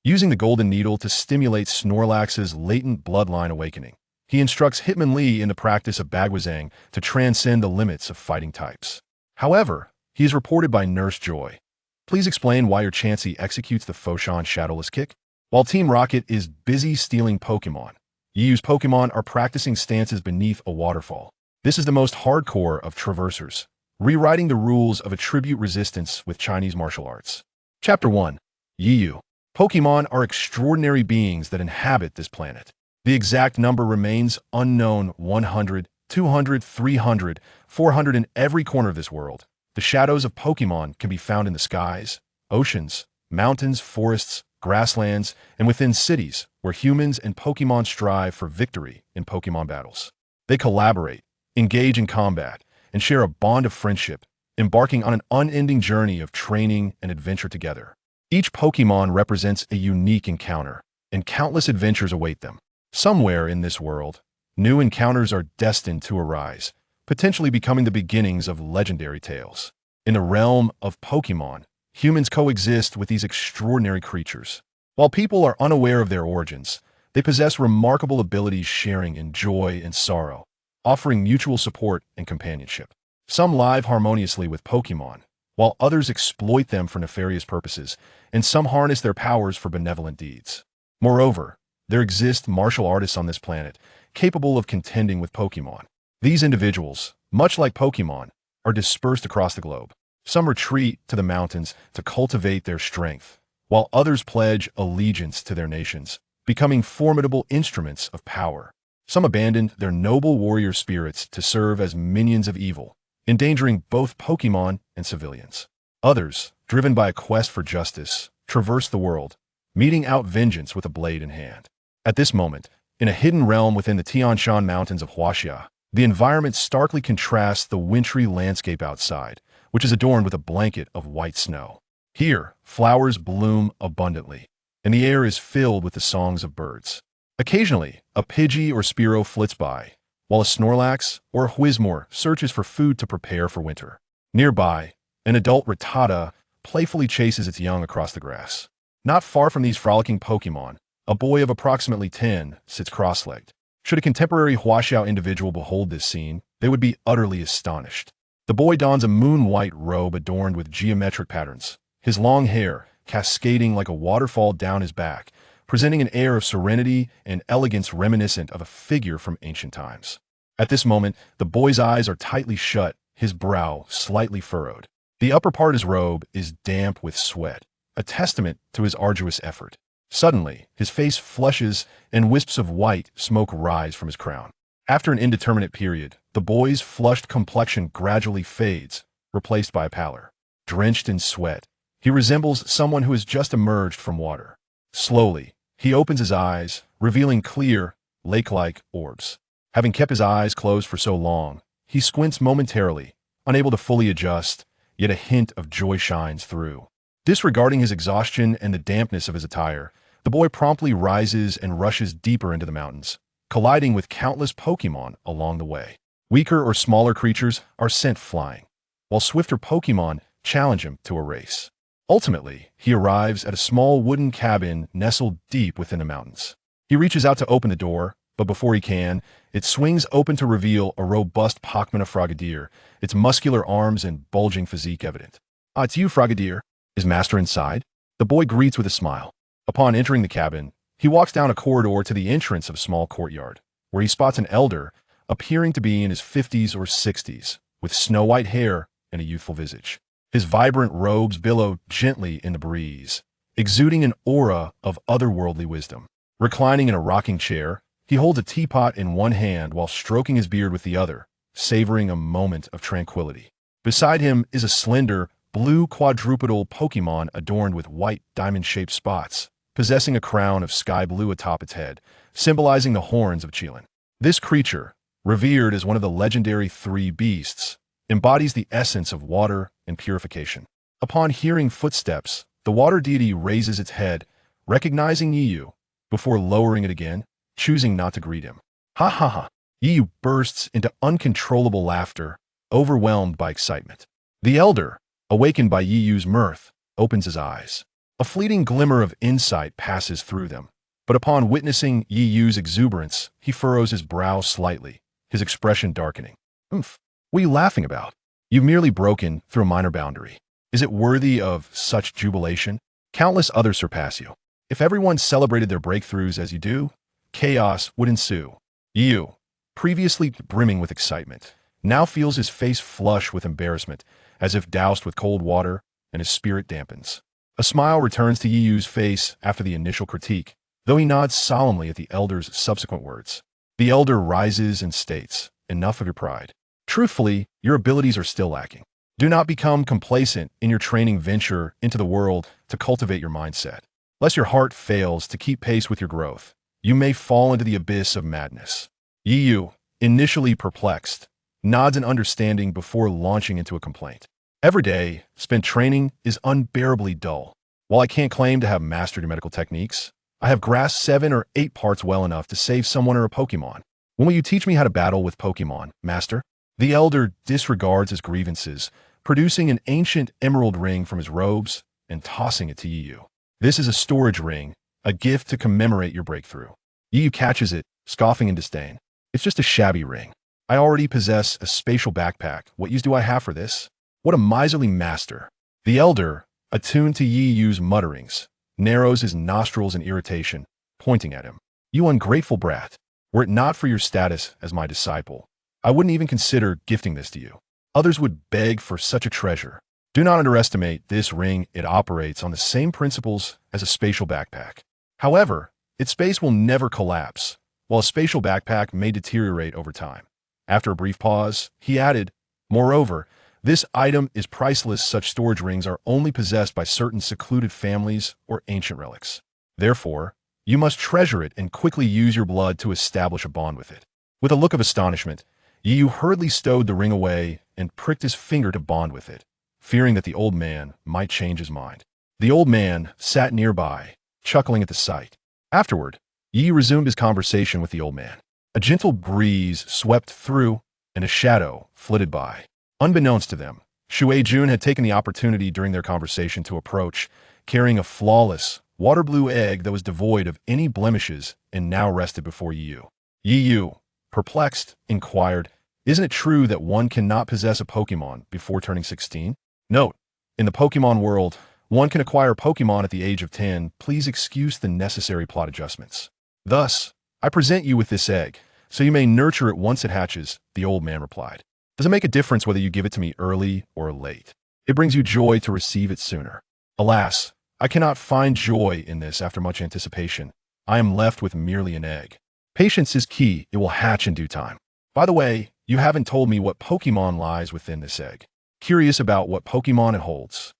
using the golden needle to stimulate Snorlax's latent bloodline awakening. He instructs Hitmonlee in the practice of Bagwazang to transcend the limits of fighting types. However, he is reported by Nurse Joy. Please explain why your Chansey executes the Foshan Shadowless Kick? While Team Rocket is busy stealing Pokémon, Yiyu's Pokémon are practicing stances beneath a waterfall. This is the most hardcore of traversers, rewriting the rules of attribute resistance with Chinese martial arts. Chapter 1. Yiyu. Pokémon are extraordinary beings that inhabit this planet. The exact number remains unknown. 100, 200, 300, 400 in every corner of this world. The shadows of Pokémon can be found in the skies, oceans, mountains, forests, grasslands, and within cities where humans and Pokémon strive for victory in Pokémon battles. They collaborate, engage in combat, and share a bond of friendship, embarking on an unending journey of training and adventure together. Each Pokémon represents a unique encounter, and countless adventures await them. Somewhere in this world, new encounters are destined to arise, potentially becoming the beginnings of legendary tales. In the realm of Pokémon, humans coexist with these extraordinary creatures. While people are unaware of their origins, they possess remarkable abilities sharing in joy and sorrow, offering mutual support and companionship. Some live harmoniously with Pokémon, while others exploit them for nefarious purposes, and some harness their powers for benevolent deeds. Moreover, there exist martial artists on this planet capable of contending with Pokémon. These individuals, much like Pokémon, are dispersed across the globe. Some retreat to the mountains to cultivate their strength, while others pledge allegiance to their nations, becoming formidable instruments of power. Some abandoned their noble warrior spirits to serve as minions of evil, endangering both Pokémon and civilians. Others, driven by a quest for justice, traverse the world, meting out vengeance with a blade in hand. At this moment, in a hidden realm within the Tian Shan Mountains of WUXIA, the environment starkly contrasts the wintry landscape outside, which is adorned with a blanket of white snow. Here, flowers bloom abundantly, and the air is filled with the songs of birds. Occasionally, a Pidgey or Spearow flits by, while a Snorlax or a Whismur searches for food to prepare for winter. Nearby, an adult Rattata playfully chases its young across the grass. Not far from these frolicking Pokémon, a boy of approximately 10 sits cross-legged. Should a contemporary Huaxiao individual behold this scene, they would be utterly astonished. The boy dons a moon-white robe adorned with geometric patterns, his long hair cascading like a waterfall down his back, presenting an air of serenity and elegance reminiscent of a figure from ancient times. At this moment, the boy's eyes are tightly shut, his brow slightly furrowed. The upper part of his robe is damp with sweat, a testament to his arduous effort. Suddenly, his face flushes and wisps of white smoke rise from his crown. After an indeterminate period, the boy's flushed complexion gradually fades, replaced by a pallor. Drenched in sweat, he resembles someone who has just emerged from water. Slowly, he opens his eyes, revealing clear, lake-like orbs. Having kept his eyes closed for so long, he squints momentarily, unable to fully adjust, yet a hint of joy shines through. Disregarding his exhaustion and the dampness of his attire, the boy promptly rises and rushes deeper into the mountains, colliding with countless Pokémon along the way. Weaker or smaller creatures are sent flying, while swifter Pokémon challenge him to a race. Ultimately, he arrives at a small wooden cabin nestled deep within the mountains. He reaches out to open the door, but before he can, it swings open to reveal a robust Pokémon Frogadier, its muscular arms and bulging physique evident. "Ah, it's you, Frogadier." Is Master inside? The boy greets with a smile. Upon entering the cabin, he walks down a corridor to the entrance of a small courtyard, where he spots an elder, appearing to be in his 50s or 60s, with snow-white hair and a youthful visage. His vibrant robes billow gently in the breeze, exuding an aura of otherworldly wisdom. Reclining in a rocking chair, he holds a teapot in one hand while stroking his beard with the other, savoring a moment of tranquility. Beside him is a slender, blue quadrupedal Pokémon adorned with white diamond-shaped spots, possessing a crown of sky blue atop its head, symbolizing the horns of Qilin. This creature, revered as one of the legendary three beasts, embodies the essence of water and purification. Upon hearing footsteps, the water deity raises its head, recognizing Yiyu, before lowering it again, choosing not to greet him. Ha ha ha! Yiyu bursts into uncontrollable laughter, overwhelmed by excitement. The elder, awakened by Yiyu's mirth, opens his eyes. A fleeting glimmer of insight passes through them, but upon witnessing Yi Yu's exuberance, he furrows his brow slightly, his expression darkening. Oomph. What are you laughing about? You've merely broken through a minor boundary. Is it worthy of such jubilation? Countless others surpass you. If everyone celebrated their breakthroughs as you do, chaos would ensue. Yi Yu, previously brimming with excitement, now feels his face flush with embarrassment, as if doused with cold water, and his spirit dampens. A smile returns to Yi Yu's face after the initial critique, though he nods solemnly at the elder's subsequent words. The elder rises and states, "Enough of your pride. Truthfully, your abilities are still lacking. Do not become complacent in your training venture into the world to cultivate your mindset. Lest your heart fails to keep pace with your growth, you may fall into the abyss of madness." Yi Yu, initially perplexed, nods in understanding before launching into a complaint. Every day spent training is unbearably dull. While I can't claim to have mastered your medical techniques, I have grasped 7 or 8 parts well enough to save someone or a Pokemon. When will you teach me how to battle with Pokemon, Master? The elder disregards his grievances, producing an ancient emerald ring from his robes and tossing it to Yi Yu. This is a storage ring, a gift to commemorate your breakthrough. Yi Yu catches it, scoffing in disdain. It's just a shabby ring. I already possess a spatial backpack. What use do I have for this? What a miserly master. The elder, attuned to Yi Yu's mutterings, narrows his nostrils in irritation, pointing at him. You ungrateful brat. Were it not for your status as my disciple, I wouldn't even consider gifting this to you. Others would beg for such a treasure. Do not underestimate this ring. It operates on the same principles as a spatial backpack. However, its space will never collapse, while a spatial backpack may deteriorate over time. After a brief pause, he added, "Moreover, this item is priceless. Such storage rings are only possessed by certain secluded families or ancient relics. Therefore, you must treasure it and quickly use your blood to establish a bond with it." With a look of astonishment, Yi Yu hurriedly stowed the ring away and pricked his finger to bond with it, fearing that the old man might change his mind. The old man sat nearby, chuckling at the sight. Afterward, Yi Yu resumed his conversation with the old man. A gentle breeze swept through, and a shadow flitted by. Unbeknownst to them, Shui Jun had taken the opportunity during their conversation to approach, carrying a flawless, water-blue egg that was devoid of any blemishes and now rested before Yi Yu. Yi Yu, perplexed, inquired, "Isn't it true that one cannot possess a Pokemon before turning 16? Note, in the Pokemon world, one can acquire Pokemon at the age of 10. Please excuse the necessary plot adjustments. Thus, I present you with this egg, so you may nurture it once it hatches," the old man replied. "Does it make a difference whether you give it to me early or late? It brings you joy to receive it sooner. Alas, I cannot find joy in this after much anticipation. I am left with merely an egg. Patience is key. It will hatch in due time. By the way, you haven't told me what Pokemon lies within this egg. Curious about what Pokemon it holds.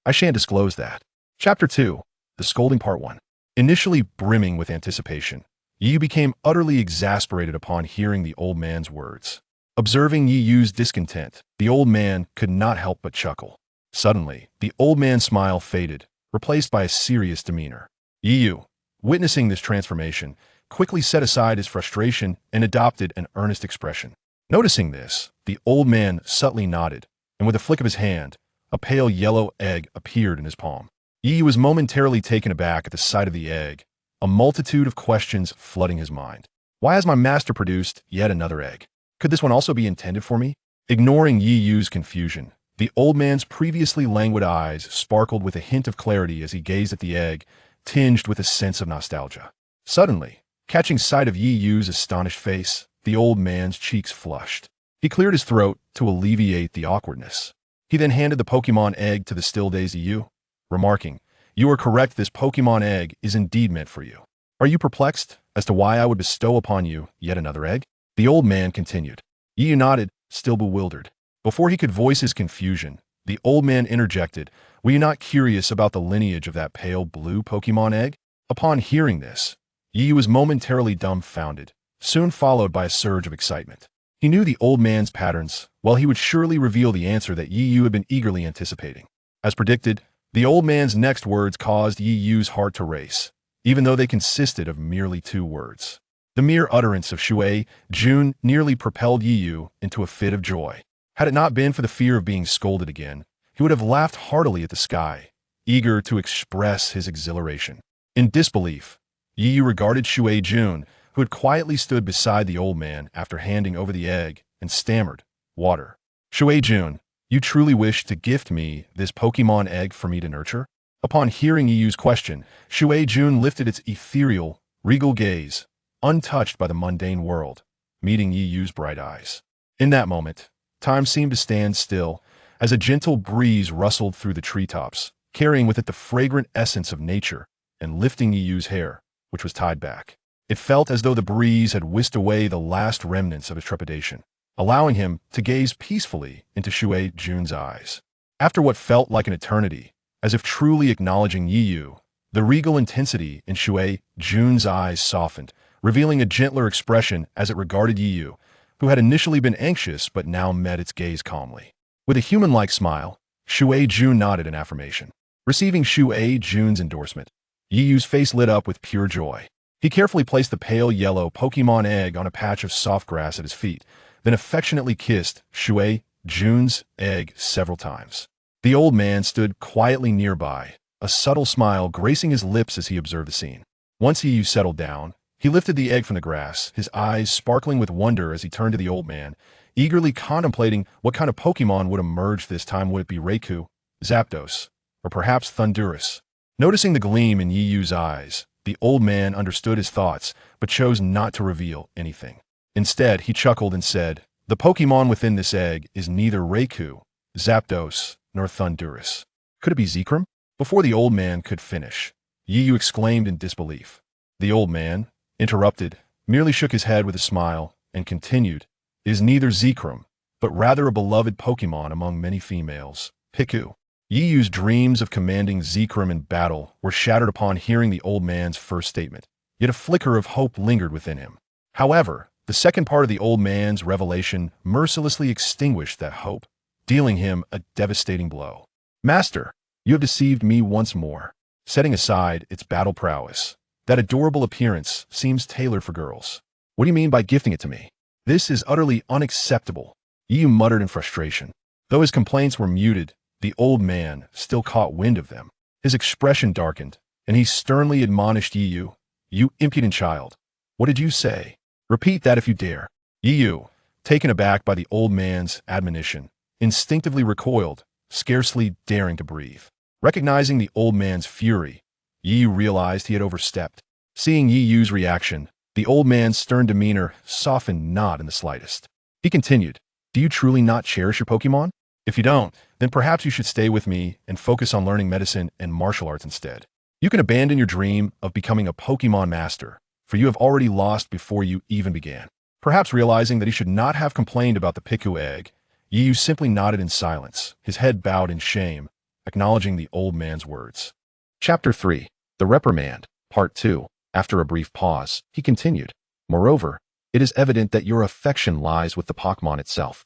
I shan't disclose that." Chapter 2, The Scolding Part 1. Initially brimming with anticipation, Yi Yu became utterly exasperated upon hearing the old man's words. Observing Yi Yu's discontent, the old man could not help but chuckle. Suddenly, the old man's smile faded, replaced by a serious demeanor. Yi Yu, witnessing this transformation, quickly set aside his frustration and adopted an earnest expression. Noticing this, the old man subtly nodded, and with a flick of his hand, a pale yellow egg appeared in his palm. Yi Yu was momentarily taken aback at the sight of the egg, a multitude of questions flooding his mind. Why has my master produced yet another egg? Could this one also be intended for me? Ignoring Yi Yu's confusion, the old man's previously languid eyes sparkled with a hint of clarity as he gazed at the egg, tinged with a sense of nostalgia. Suddenly, catching sight of Yi Yu's astonished face, the old man's cheeks flushed. He cleared his throat to alleviate the awkwardness. He then handed the Pokemon egg to the still-dazed Yi Yu, remarking, "You are correct, this Pokemon egg is indeed meant for you. Are you perplexed as to why I would bestow upon you yet another egg?" The old man continued. Yi Yu nodded, still bewildered. Before he could voice his confusion, the old man interjected, "Were you not curious about the lineage of that pale blue Pokemon egg?" Upon hearing this, Yi Yu was momentarily dumbfounded, soon followed by a surge of excitement. He knew the old man's patterns, while he would surely reveal the answer that Yi Yu had been eagerly anticipating. As predicted, the old man's next words caused Yi Yu's heart to race, even though they consisted of merely 2 words. The mere utterance of Shui Jun nearly propelled Yi Yu into a fit of joy. Had it not been for the fear of being scolded again, he would have laughed heartily at the sky, eager to express his exhilaration. In disbelief, Yi regarded Shui Jun, who had quietly stood beside the old man after handing over the egg, and stammered, "Water." "Shui Jun, you truly wish to gift me this Pokemon egg for me to nurture?" Upon hearing Yiyu's question, Shui Jun lifted its ethereal, regal gaze, untouched by the mundane world, meeting Yiyu's bright eyes. In that moment, time seemed to stand still, as a gentle breeze rustled through the treetops, carrying with it the fragrant essence of nature and lifting Yiyu's hair, which was tied back. It felt as though the breeze had whisked away the last remnants of his trepidation, allowing him to gaze peacefully into Shui Jun's eyes. After what felt like an eternity, as if truly acknowledging Yiyu, the regal intensity in Shui Jun's eyes softened, revealing a gentler expression as it regarded Yiyu, who had initially been anxious but now met its gaze calmly. With a human-like smile, Shui Jun nodded in affirmation. Receiving Shui Jun's endorsement, Yiyu's face lit up with pure joy. He carefully placed the pale yellow Pokemon egg on a patch of soft grass at his feet, then affectionately kissed Shui Jun's egg several times. The old man stood quietly nearby, a subtle smile gracing his lips as he observed the scene. Once Yiyu settled down, he lifted the egg from the grass, his eyes sparkling with wonder as he turned to the old man, eagerly contemplating what kind of Pokemon would emerge this time. Would it be Raikou, Zapdos, or perhaps Thundurus? Noticing the gleam in Yiyu's eyes, the old man understood his thoughts, but chose not to reveal anything. Instead, he chuckled and said, "The Pokemon within this egg is neither Raikou, Zapdos, nor Thundurus. Could it be Zekrom?" Before the old man could finish, Yiyu exclaimed in disbelief. The old man, interrupted, merely shook his head with a smile and continued, "It is neither Zekrom, but rather a beloved Pokemon among many females, Pikachu." Yiyu's dreams of commanding Zekrom in battle were shattered upon hearing the old man's first statement, yet a flicker of hope lingered within him. However, the second part of the old man's revelation mercilessly extinguished that hope, dealing him a devastating blow. "Master, you have deceived me once more." Setting aside its battle prowess, that adorable appearance seems tailored for girls. "What do you mean by gifting it to me? This is utterly unacceptable," Yiyu muttered in frustration. Though his complaints were muted, the old man still caught wind of them. His expression darkened, and he sternly admonished Yiyu, "You impudent child, what did you say? Repeat that if you dare." Yiyu, taken aback by the old man's admonition, instinctively recoiled, scarcely daring to breathe. Recognizing the old man's fury, Yiyu realized he had overstepped. Seeing Yiyu's reaction, the old man's stern demeanor softened not in the slightest. He continued, "Do you truly not cherish your Pokemon? If you don't, then perhaps you should stay with me and focus on learning medicine and martial arts instead. You can abandon your dream of becoming a Pokemon master, for you have already lost before you even began." Perhaps realizing that he should not have complained about the Pikachu egg, Yiyu simply nodded in silence, his head bowed in shame, acknowledging the old man's words. Chapter 3, The Reprimand, Part 2. After a brief pause, he continued, "Moreover, it is evident that your affection lies with the Pokémon itself.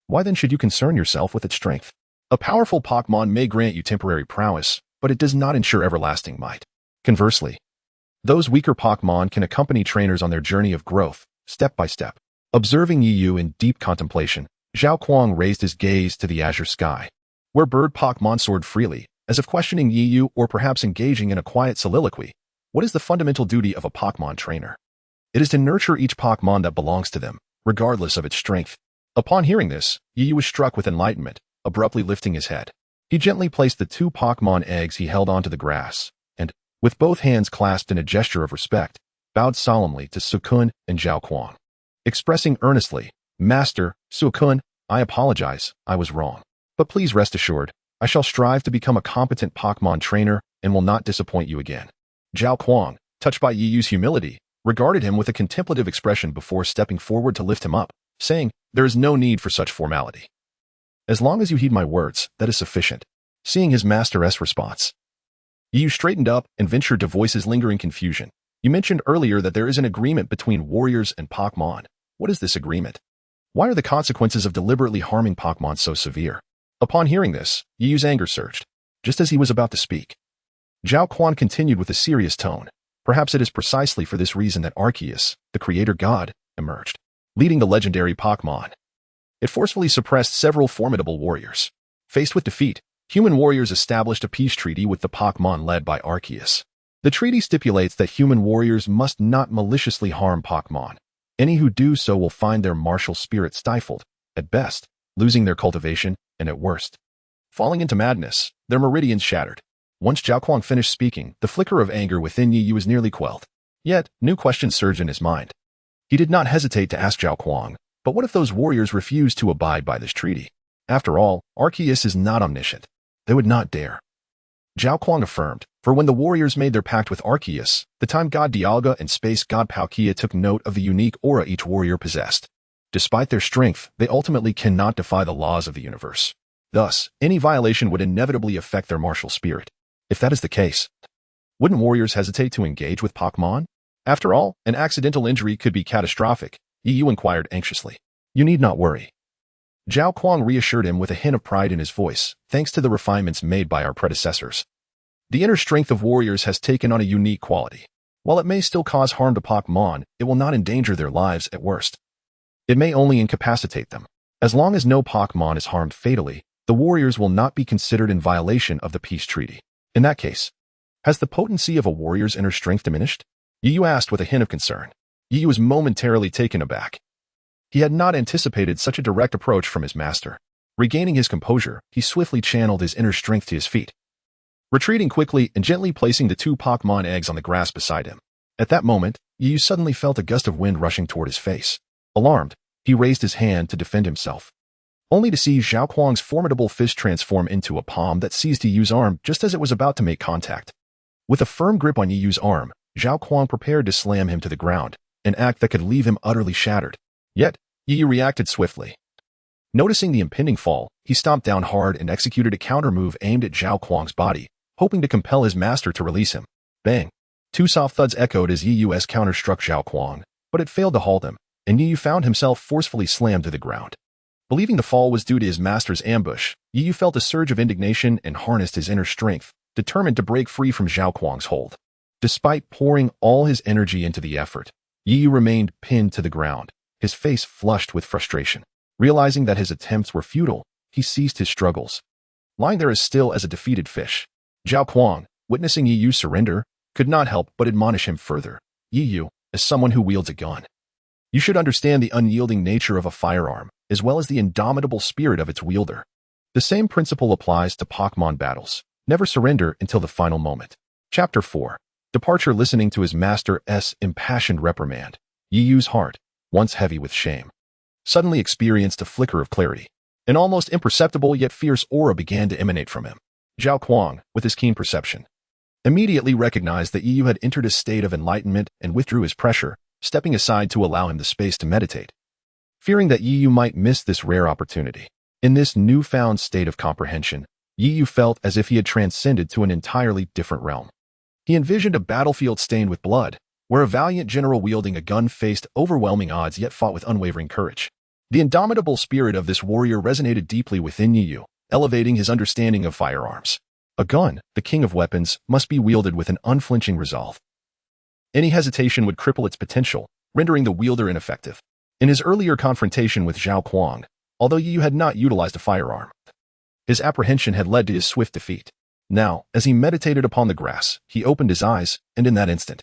Why then should you concern yourself with its strength? A powerful Pokémon may grant you temporary prowess, but it does not ensure everlasting might. Conversely, those weaker Pokémon can accompany trainers on their journey of growth, step by step." Observing Yiyu in deep contemplation, Zhao Kuang raised his gaze to the azure sky, where bird Pokémon soared freely, as if questioning Yiyu or perhaps engaging in a quiet soliloquy. What is the fundamental duty of a Pokémon trainer? It is to nurture each Pokémon that belongs to them, regardless of its strength. Upon hearing this, Yiyu was struck with enlightenment, abruptly lifting his head. He gently placed the 2 Pokémon eggs he held onto the grass, and, with both hands clasped in a gesture of respect, bowed solemnly to Suikun and Zhao Kuang. Expressing earnestly, "Master, Suikun, I apologize, I was wrong. But please rest assured, I shall strive to become a competent Pokémon trainer and will not disappoint you again." Zhao Kuang, touched by Yiyu's humility, regarded him with a contemplative expression before stepping forward to lift him up, saying, "There is no need for such formality. As long as you heed my words, that is sufficient." Seeing his master's response, Yiyu straightened up and ventured to voice his lingering confusion. "You mentioned earlier that there is an agreement between warriors and Pokémon. What is this agreement? Why are the consequences of deliberately harming Pokémon so severe?" Upon hearing this, Yiyu's anger surged. Just as he was about to speak, Zhao Kuan continued with a serious tone. "Perhaps it is precisely for this reason that Arceus, the creator god, emerged, leading the legendary Pokémon. It forcefully suppressed several formidable warriors. Faced with defeat, Human warriors established a peace treaty with the Pokémon led by Arceus. The treaty stipulates that human warriors must not maliciously harm Pokémon. Any who do so will find their martial spirit stifled, at best, losing their cultivation, and at worst, falling into madness, their meridians shattered. Once Zhao Kuang finished speaking, the flicker of anger within Yi Yu was nearly quelled. Yet, new questions surged in his mind. He did not hesitate to ask Zhao Kuang, but what if those warriors refused to abide by this treaty? After all, Arceus is not omniscient. They would not dare. Zhao Kuang affirmed, for when the warriors made their pact with Arceus, the time god Dialga and space god Palkia took note of the unique aura each warrior possessed. Despite their strength, they ultimately cannot defy the laws of the universe. Thus, any violation would inevitably affect their martial spirit. If that is the case, wouldn't warriors hesitate to engage with Pokémon? After all, an accidental injury could be catastrophic, Yi Yu inquired anxiously. You need not worry. Zhao Kuang reassured him with a hint of pride in his voice, thanks to the refinements made by our predecessors. The inner strength of warriors has taken on a unique quality. While it may still cause harm to Pokémon, it will not endanger their lives at worst. It may only incapacitate them. As long as no Pokémon is harmed fatally, the warriors will not be considered in violation of the peace treaty. In that case, has the potency of a warrior's inner strength diminished? Yi Yu asked with a hint of concern. Yi Yu was momentarily taken aback. He had not anticipated such a direct approach from his master. Regaining his composure, he swiftly channeled his inner strength to his feet, retreating quickly and gently placing the 2 Pokémon eggs on the grass beside him. At that moment, Yi Yu suddenly felt a gust of wind rushing toward his face. Alarmed, he raised his hand to defend himself, only to see Zhao Kuang's formidable fist transform into a palm that seized Yi Yu's arm just as it was about to make contact. With a firm grip on Yi Yu's arm, Zhao Kuang prepared to slam him to the ground, an act that could leave him utterly shattered. Yet, Yi Yu reacted swiftly. Noticing the impending fall, he stomped down hard and executed a counter move aimed at Zhao Kuang's body, hoping to compel his master to release him. Bang! 2 soft thuds echoed as Yi Yu's counter struck Zhao Kuang, but it failed to halt him, and Yi Yu found himself forcefully slammed to the ground. Believing the fall was due to his master's ambush, Yi Yu felt a surge of indignation and harnessed his inner strength, determined to break free from Zhao Kuang's hold. Despite pouring all his energy into the effort, Yi Yu remained pinned to the ground, his face flushed with frustration. Realizing that his attempts were futile, he ceased his struggles, lying there as still as a defeated fish. Zhao Kuang, witnessing Yi Yu surrender, could not help but admonish him further. Yi Yu, as someone who wields a gun, you should understand the unyielding nature of a firearm, as well as the indomitable spirit of its wielder. The same principle applies to Pokémon battles. Never surrender until the final moment. Chapter 4. Departure. Listening to his master's impassioned reprimand, Yi Yu's heart, once heavy with shame, suddenly experienced a flicker of clarity. An almost imperceptible yet fierce aura began to emanate from him. Zhao Kuang, with his keen perception, immediately recognized that Yi Yu had entered a state of enlightenment and withdrew his pressure, stepping aside to allow him the space to meditate, fearing that Yi Yu might miss this rare opportunity. In this newfound state of comprehension, Yi Yu felt as if he had transcended to an entirely different realm. He envisioned a battlefield stained with blood, where a valiant general wielding a gun faced overwhelming odds yet fought with unwavering courage. The indomitable spirit of this warrior resonated deeply within Yi Yu, elevating his understanding of firearms. A gun, the king of weapons, must be wielded with an unflinching resolve. Any hesitation would cripple its potential, rendering the wielder ineffective. In his earlier confrontation with Zhao Kuang, although Yi Yu had not utilized a firearm, his apprehension had led to his swift defeat. Now, as he meditated upon the grass, he opened his eyes, and in that instant,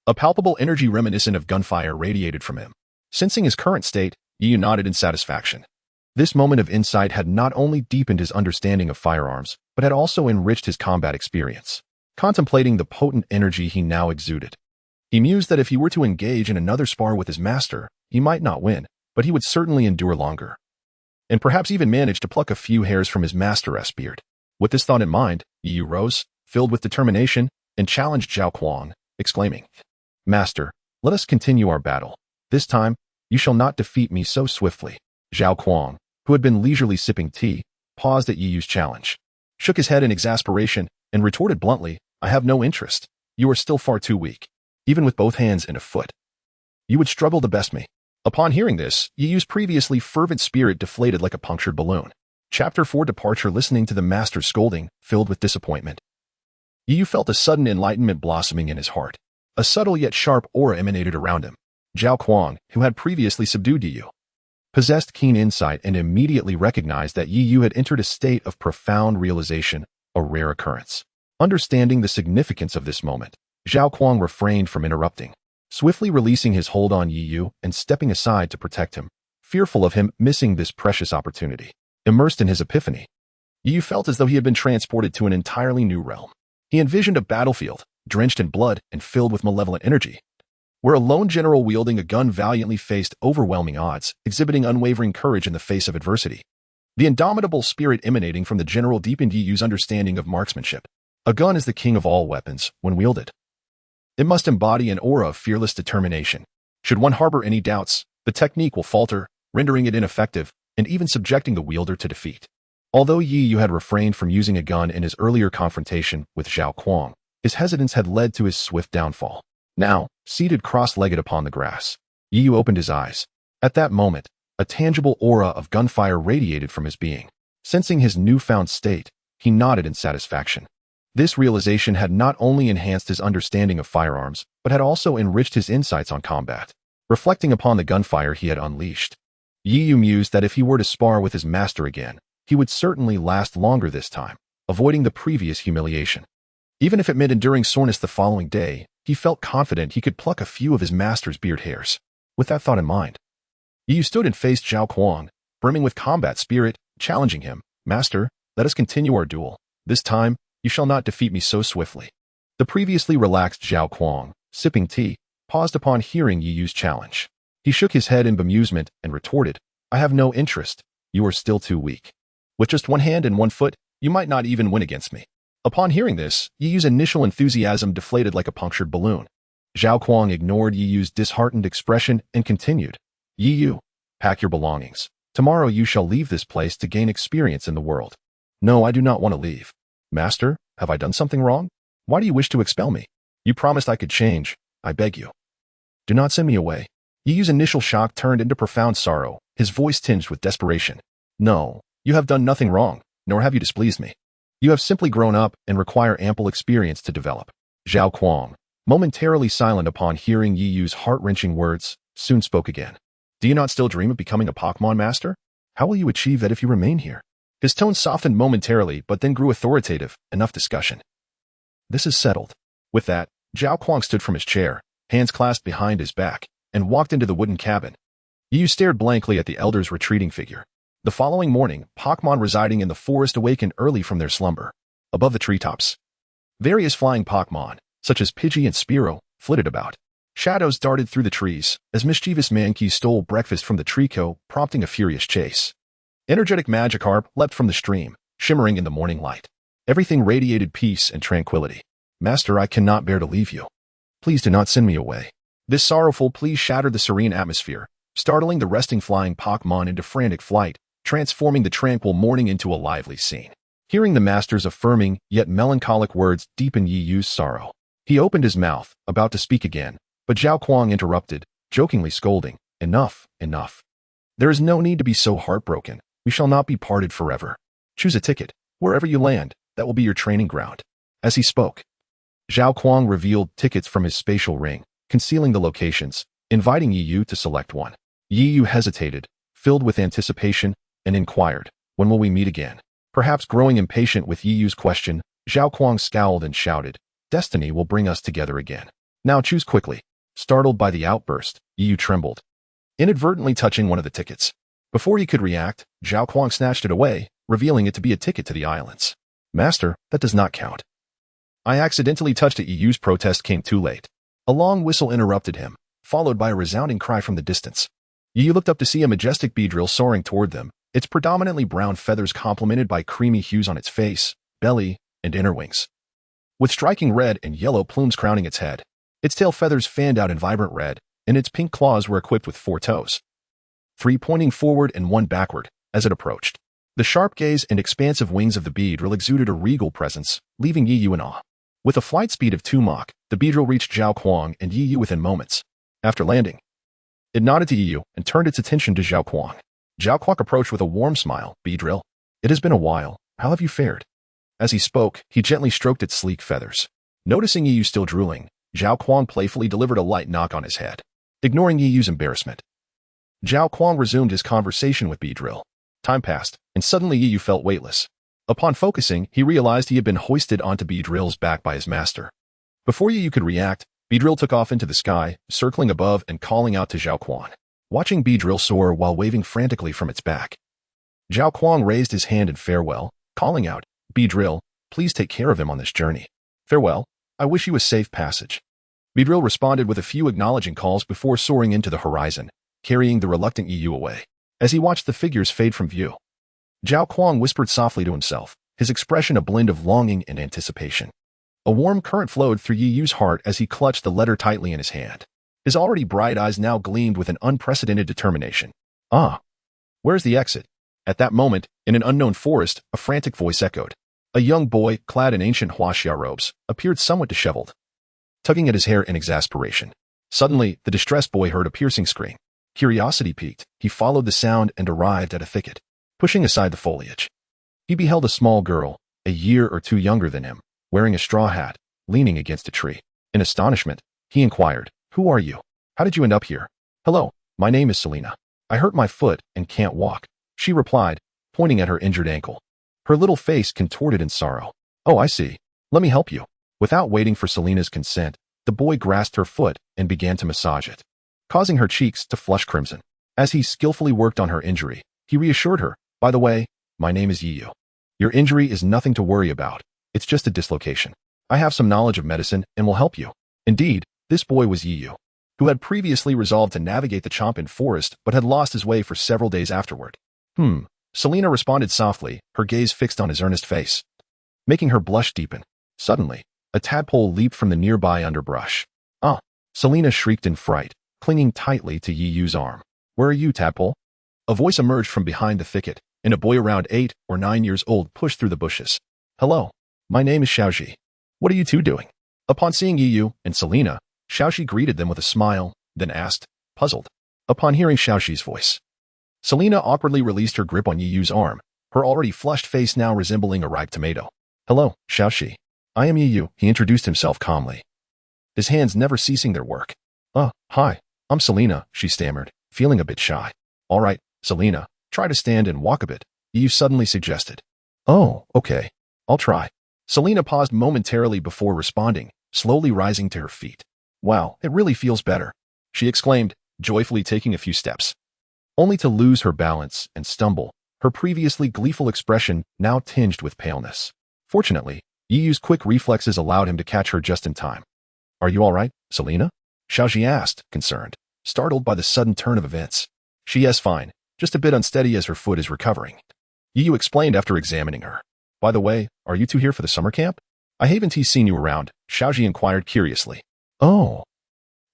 a palpable energy reminiscent of gunfire radiated from him. Sensing his current state, Yi Yu nodded in satisfaction. This moment of insight had not only deepened his understanding of firearms, but had also enriched his combat experience. Contemplating the potent energy he now exuded, he mused that if he were to engage in another spar with his master, he might not win, but he would certainly endure longer, and perhaps even manage to pluck a few hairs from his master's beard. With this thought in mind, Yi Yu rose, filled with determination, and challenged Zhao Kuang, exclaiming, "Master, let us continue our battle. This time, you shall not defeat me so swiftly." Zhao Kuang, who had been leisurely sipping tea, paused at Yi Yu's challenge, shook his head in exasperation, and retorted bluntly, "I have no interest. You are still far too weak. Even with both hands and a foot, you would struggle to best me." Upon hearing this, Yi Yu's previously fervent spirit deflated like a punctured balloon. Chapter 4. Departure. Listening to the master's scolding, filled with disappointment, Yi Yu felt a sudden enlightenment blossoming in his heart. A subtle yet sharp aura emanated around him. Zhao Kuang, who had previously subdued Yi Yu, possessed keen insight and immediately recognized that Yi Yu had entered a state of profound realization, a rare occurrence. Understanding the significance of this moment, Zhao Kuang refrained from interrupting, swiftly releasing his hold on Yi Yu and stepping aside to protect him, fearful of him missing this precious opportunity. Immersed in his epiphany, Yi Yu felt as though he had been transported to an entirely new realm. He envisioned a battlefield, drenched in blood and filled with malevolent energy, where a lone general wielding a gun valiantly faced overwhelming odds, exhibiting unwavering courage in the face of adversity. The indomitable spirit emanating from the general deepened Yi Yu's understanding of marksmanship. A gun is the king of all weapons when wielded. It must embody an aura of fearless determination. Should one harbor any doubts, the technique will falter, rendering it ineffective and even subjecting the wielder to defeat. Although Yi Yu had refrained from using a gun in his earlier confrontation with Zhao Kuang, his hesitance had led to his swift downfall. Now, seated cross-legged upon the grass, Yi Yu opened his eyes. At that moment, a tangible aura of gunfire radiated from his being. Sensing his newfound state, he nodded in satisfaction. This realization had not only enhanced his understanding of firearms, but had also enriched his insights on combat. Reflecting upon the gunfire he had unleashed, Yi Yu mused that if he were to spar with his master again, he would certainly last longer this time, avoiding the previous humiliation. Even if it meant enduring soreness the following day, he felt confident he could pluck a few of his master's beard hairs. With that thought in mind, Yi Yu stood and faced Zhao Kuang, brimming with combat spirit, challenging him. "Master, let us continue our duel. This time, you shall not defeat me so swiftly." The previously relaxed Zhao Kuang, sipping tea, paused upon hearing Yi Yu's challenge. He shook his head in bemusement and retorted, "I have no interest. You are still too weak. With just one hand and one foot, you might not even win against me." Upon hearing this, Yi Yu's initial enthusiasm deflated like a punctured balloon. Zhao Kuang ignored Yi Yu's disheartened expression and continued, "Yi Yu, pack your belongings. Tomorrow you shall leave this place to gain experience in the world." "No, I do not want to leave." "Master, have I done something wrong? Why do you wish to expel me? You promised I could change. I beg you. Do not send me away." Yi Yu's initial shock turned into profound sorrow, his voice tinged with desperation. "No, you have done nothing wrong, nor have you displeased me. You have simply grown up and require ample experience to develop." Zhao Kuang, momentarily silent upon hearing Yi Yu's heart-wrenching words, soon spoke again. "Do you not still dream of becoming a Pokémon master? How will you achieve that if you remain here?" His tone softened momentarily but then grew authoritative. "Enough discussion. This is settled." With that, Zhao Kuang stood from his chair, hands clasped behind his back, and walked into the wooden cabin. Yi Yu stared blankly at the elder's retreating figure. The following morning, Pokémon residing in the forest awakened early from their slumber. Above the treetops, various flying Pokémon, such as Pidgey and Spearow, flitted about. Shadows darted through the trees as mischievous Mankey stole breakfast from the treeco, prompting a furious chase. Energetic Magikarp leapt from the stream, shimmering in the morning light. Everything radiated peace and tranquility. "Master, I cannot bear to leave you. Please do not send me away." This sorrowful plea shattered the serene atmosphere, startling the resting flying Pokémon into frantic flight, transforming the tranquil morning into a lively scene. Hearing the master's affirming yet melancholic words deepened Yi Yu's sorrow. He opened his mouth, about to speak again, but Zhao Kuang interrupted, jokingly scolding, "Enough, enough. There is no need to be so heartbroken. We shall not be parted forever. Choose a ticket. Wherever you land, that will be your training ground." As he spoke, Zhao Kuang revealed tickets from his spatial ring, concealing the locations, inviting Yi Yu to select one. Yi Yu hesitated, filled with anticipation, and inquired, "When will we meet again?" Perhaps growing impatient with Yi Yu's question, Zhao Kuang scowled and shouted, "Destiny will bring us together again. Now choose quickly." Startled by the outburst, Yi Yu trembled, inadvertently touching one of the tickets. Before he could react, Zhao Kuang snatched it away, revealing it to be a ticket to the islands. "Master, that does not count. I accidentally touched it." Yi Yu's protest came too late. A long whistle interrupted him, followed by a resounding cry from the distance. Yi Yu looked up to see a majestic beedrill soaring toward them, its predominantly brown feathers complemented by creamy hues on its face, belly, and inner wings, with striking red and yellow plumes crowning its head. Its tail feathers fanned out in vibrant red, and its pink claws were equipped with 4 toes, 3 pointing forward and 1 backward, as it approached. The sharp gaze and expansive wings of the beedrill exuded a regal presence, leaving Yi Yu in awe. With a flight speed of 2 Mach, the beedrill reached Zhao Kuang and Yi Yu within moments. After landing, it nodded to Yi Yu and turned its attention to Zhao Kuang. Zhao Kuang approached with a warm smile. "Beedrill, it has been a while. How have you fared?" As he spoke, he gently stroked its sleek feathers. Noticing Yi Yu still drooling, Zhao Kuang playfully delivered a light knock on his head, ignoring Yi Yu's embarrassment. Zhao Kuang resumed his conversation with Beedrill. Time passed, and suddenly Yu felt weightless. Upon focusing, he realized he had been hoisted onto Beedrill's back by his master. Before Yu could react, Beedrill took off into the sky, circling above and calling out to Zhao Kuang. Watching Beedrill soar while waving frantically from its back, Zhao Kuang raised his hand in farewell, calling out, "Beedrill, please take care of him on this journey. Farewell, I wish you a safe passage." Beedrill responded with a few acknowledging calls before soaring into the horizon, carrying the reluctant Yu away. As he watched the figures fade from view, Zhao Kuang whispered softly to himself, his expression a blend of longing and anticipation. A warm current flowed through Yu's heart as he clutched the letter tightly in his hand. His already bright eyes now gleamed with an unprecedented determination. "Ah, where's the exit?" At that moment, in an unknown forest, a frantic voice echoed. A young boy, clad in ancient huaxia robes, appeared somewhat disheveled, tugging at his hair in exasperation. Suddenly, the distressed boy heard a piercing scream. Curiosity piqued, he followed the sound and arrived at a thicket. Pushing aside the foliage, he beheld a small girl, a year or two younger than him, wearing a straw hat, leaning against a tree. In astonishment, he inquired, "Who are you? How did you end up here?" "Hello, my name is Selena. I hurt my foot and can't walk," she replied, pointing at her injured ankle. Her little face contorted in sorrow. "Oh, I see. Let me help you." Without waiting for Selena's consent, the boy grasped her foot and began to massage it, causing her cheeks to flush crimson. As he skillfully worked on her injury, he reassured her, "By the way, my name is Yu. Your injury is nothing to worry about. It's just a dislocation. I have some knowledge of medicine and will help you." Indeed, this boy was Yu, who had previously resolved to navigate the Chompin forest but had lost his way for several days afterward. Selena responded softly, her gaze fixed on his earnest face, making her blush deepen. Suddenly, a tadpole leaped from the nearby underbrush. "Ah!" Selena shrieked in fright, clinging tightly to Yu's arm. "Where are you, tadpole?" A voice emerged from behind the thicket, and a boy around 8 or 9 years old pushed through the bushes. "Hello, my name is Xiaoxi. What are you two doing?" Upon seeing Yu and Selena, Xiaoxi greeted them with a smile, then asked, puzzled. Upon hearing Xiaoxi's voice, Selena awkwardly released her grip on Yu's arm, her already flushed face now resembling a ripe tomato. "Hello, Xiaoxi. I am Yu," he introduced himself calmly, his hands never ceasing their work. Hi, I'm Selena," she stammered, feeling a bit shy. "All right, Selena, try to stand and walk a bit," Yu suddenly suggested. "Oh, okay. I'll try." Selena paused momentarily before responding, slowly rising to her feet. "Wow, it really feels better," she exclaimed, joyfully taking a few steps, only to lose her balance and stumble, her previously gleeful expression now tinged with paleness. Fortunately, Yu's quick reflexes allowed him to catch her just in time. "Are you all right, Selena?" Xiaoxi asked, concerned, startled by the sudden turn of events. "She is fine, just a bit unsteady as her foot is recovering," Yu explained after examining her. "By the way, are you two here for the summer camp? I haven't seen you around," Xiaoxi inquired curiously. "Oh,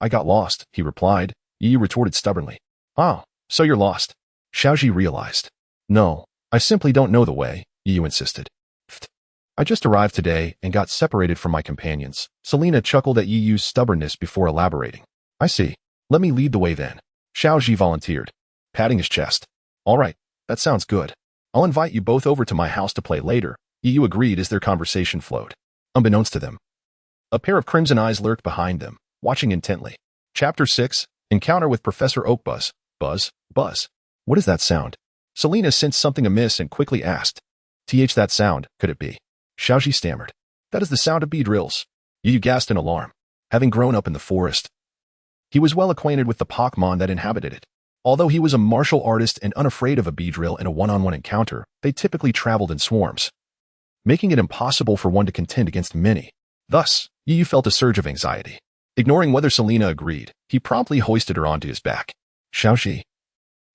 I got lost," he replied. Yu retorted stubbornly. "Oh, so you're lost," Xiaoxi realized. "No, I simply don't know the way," Yu insisted. "Pfft. I just arrived today and got separated from my companions." Selena chuckled at Yu's stubbornness before elaborating. "I see. Let me lead the way then," Xiaoxi volunteered, patting his chest. "All right, that sounds good. I'll invite you both over to my house to play later," Yu agreed as their conversation flowed. Unbeknownst to them, a pair of crimson eyes lurked behind them, watching intently. Chapter 6, Encounter with Professor Oakbuzz. Buzz. What is that sound? Selena sensed something amiss and quickly asked. That sound, could it be?" Xiaoxi stammered. "That is the sound of Beedrills." Yu gasped in alarm. Having grown up in the forest, he was well acquainted with the Pokémon that inhabited it. Although he was a martial artist and unafraid of a Beedrill in a one-on-one encounter, they typically traveled in swarms, making it impossible for one to contend against many. Thus, Yu felt a surge of anxiety. Ignoring whether Selena agreed, he promptly hoisted her onto his back. Xiaoxi,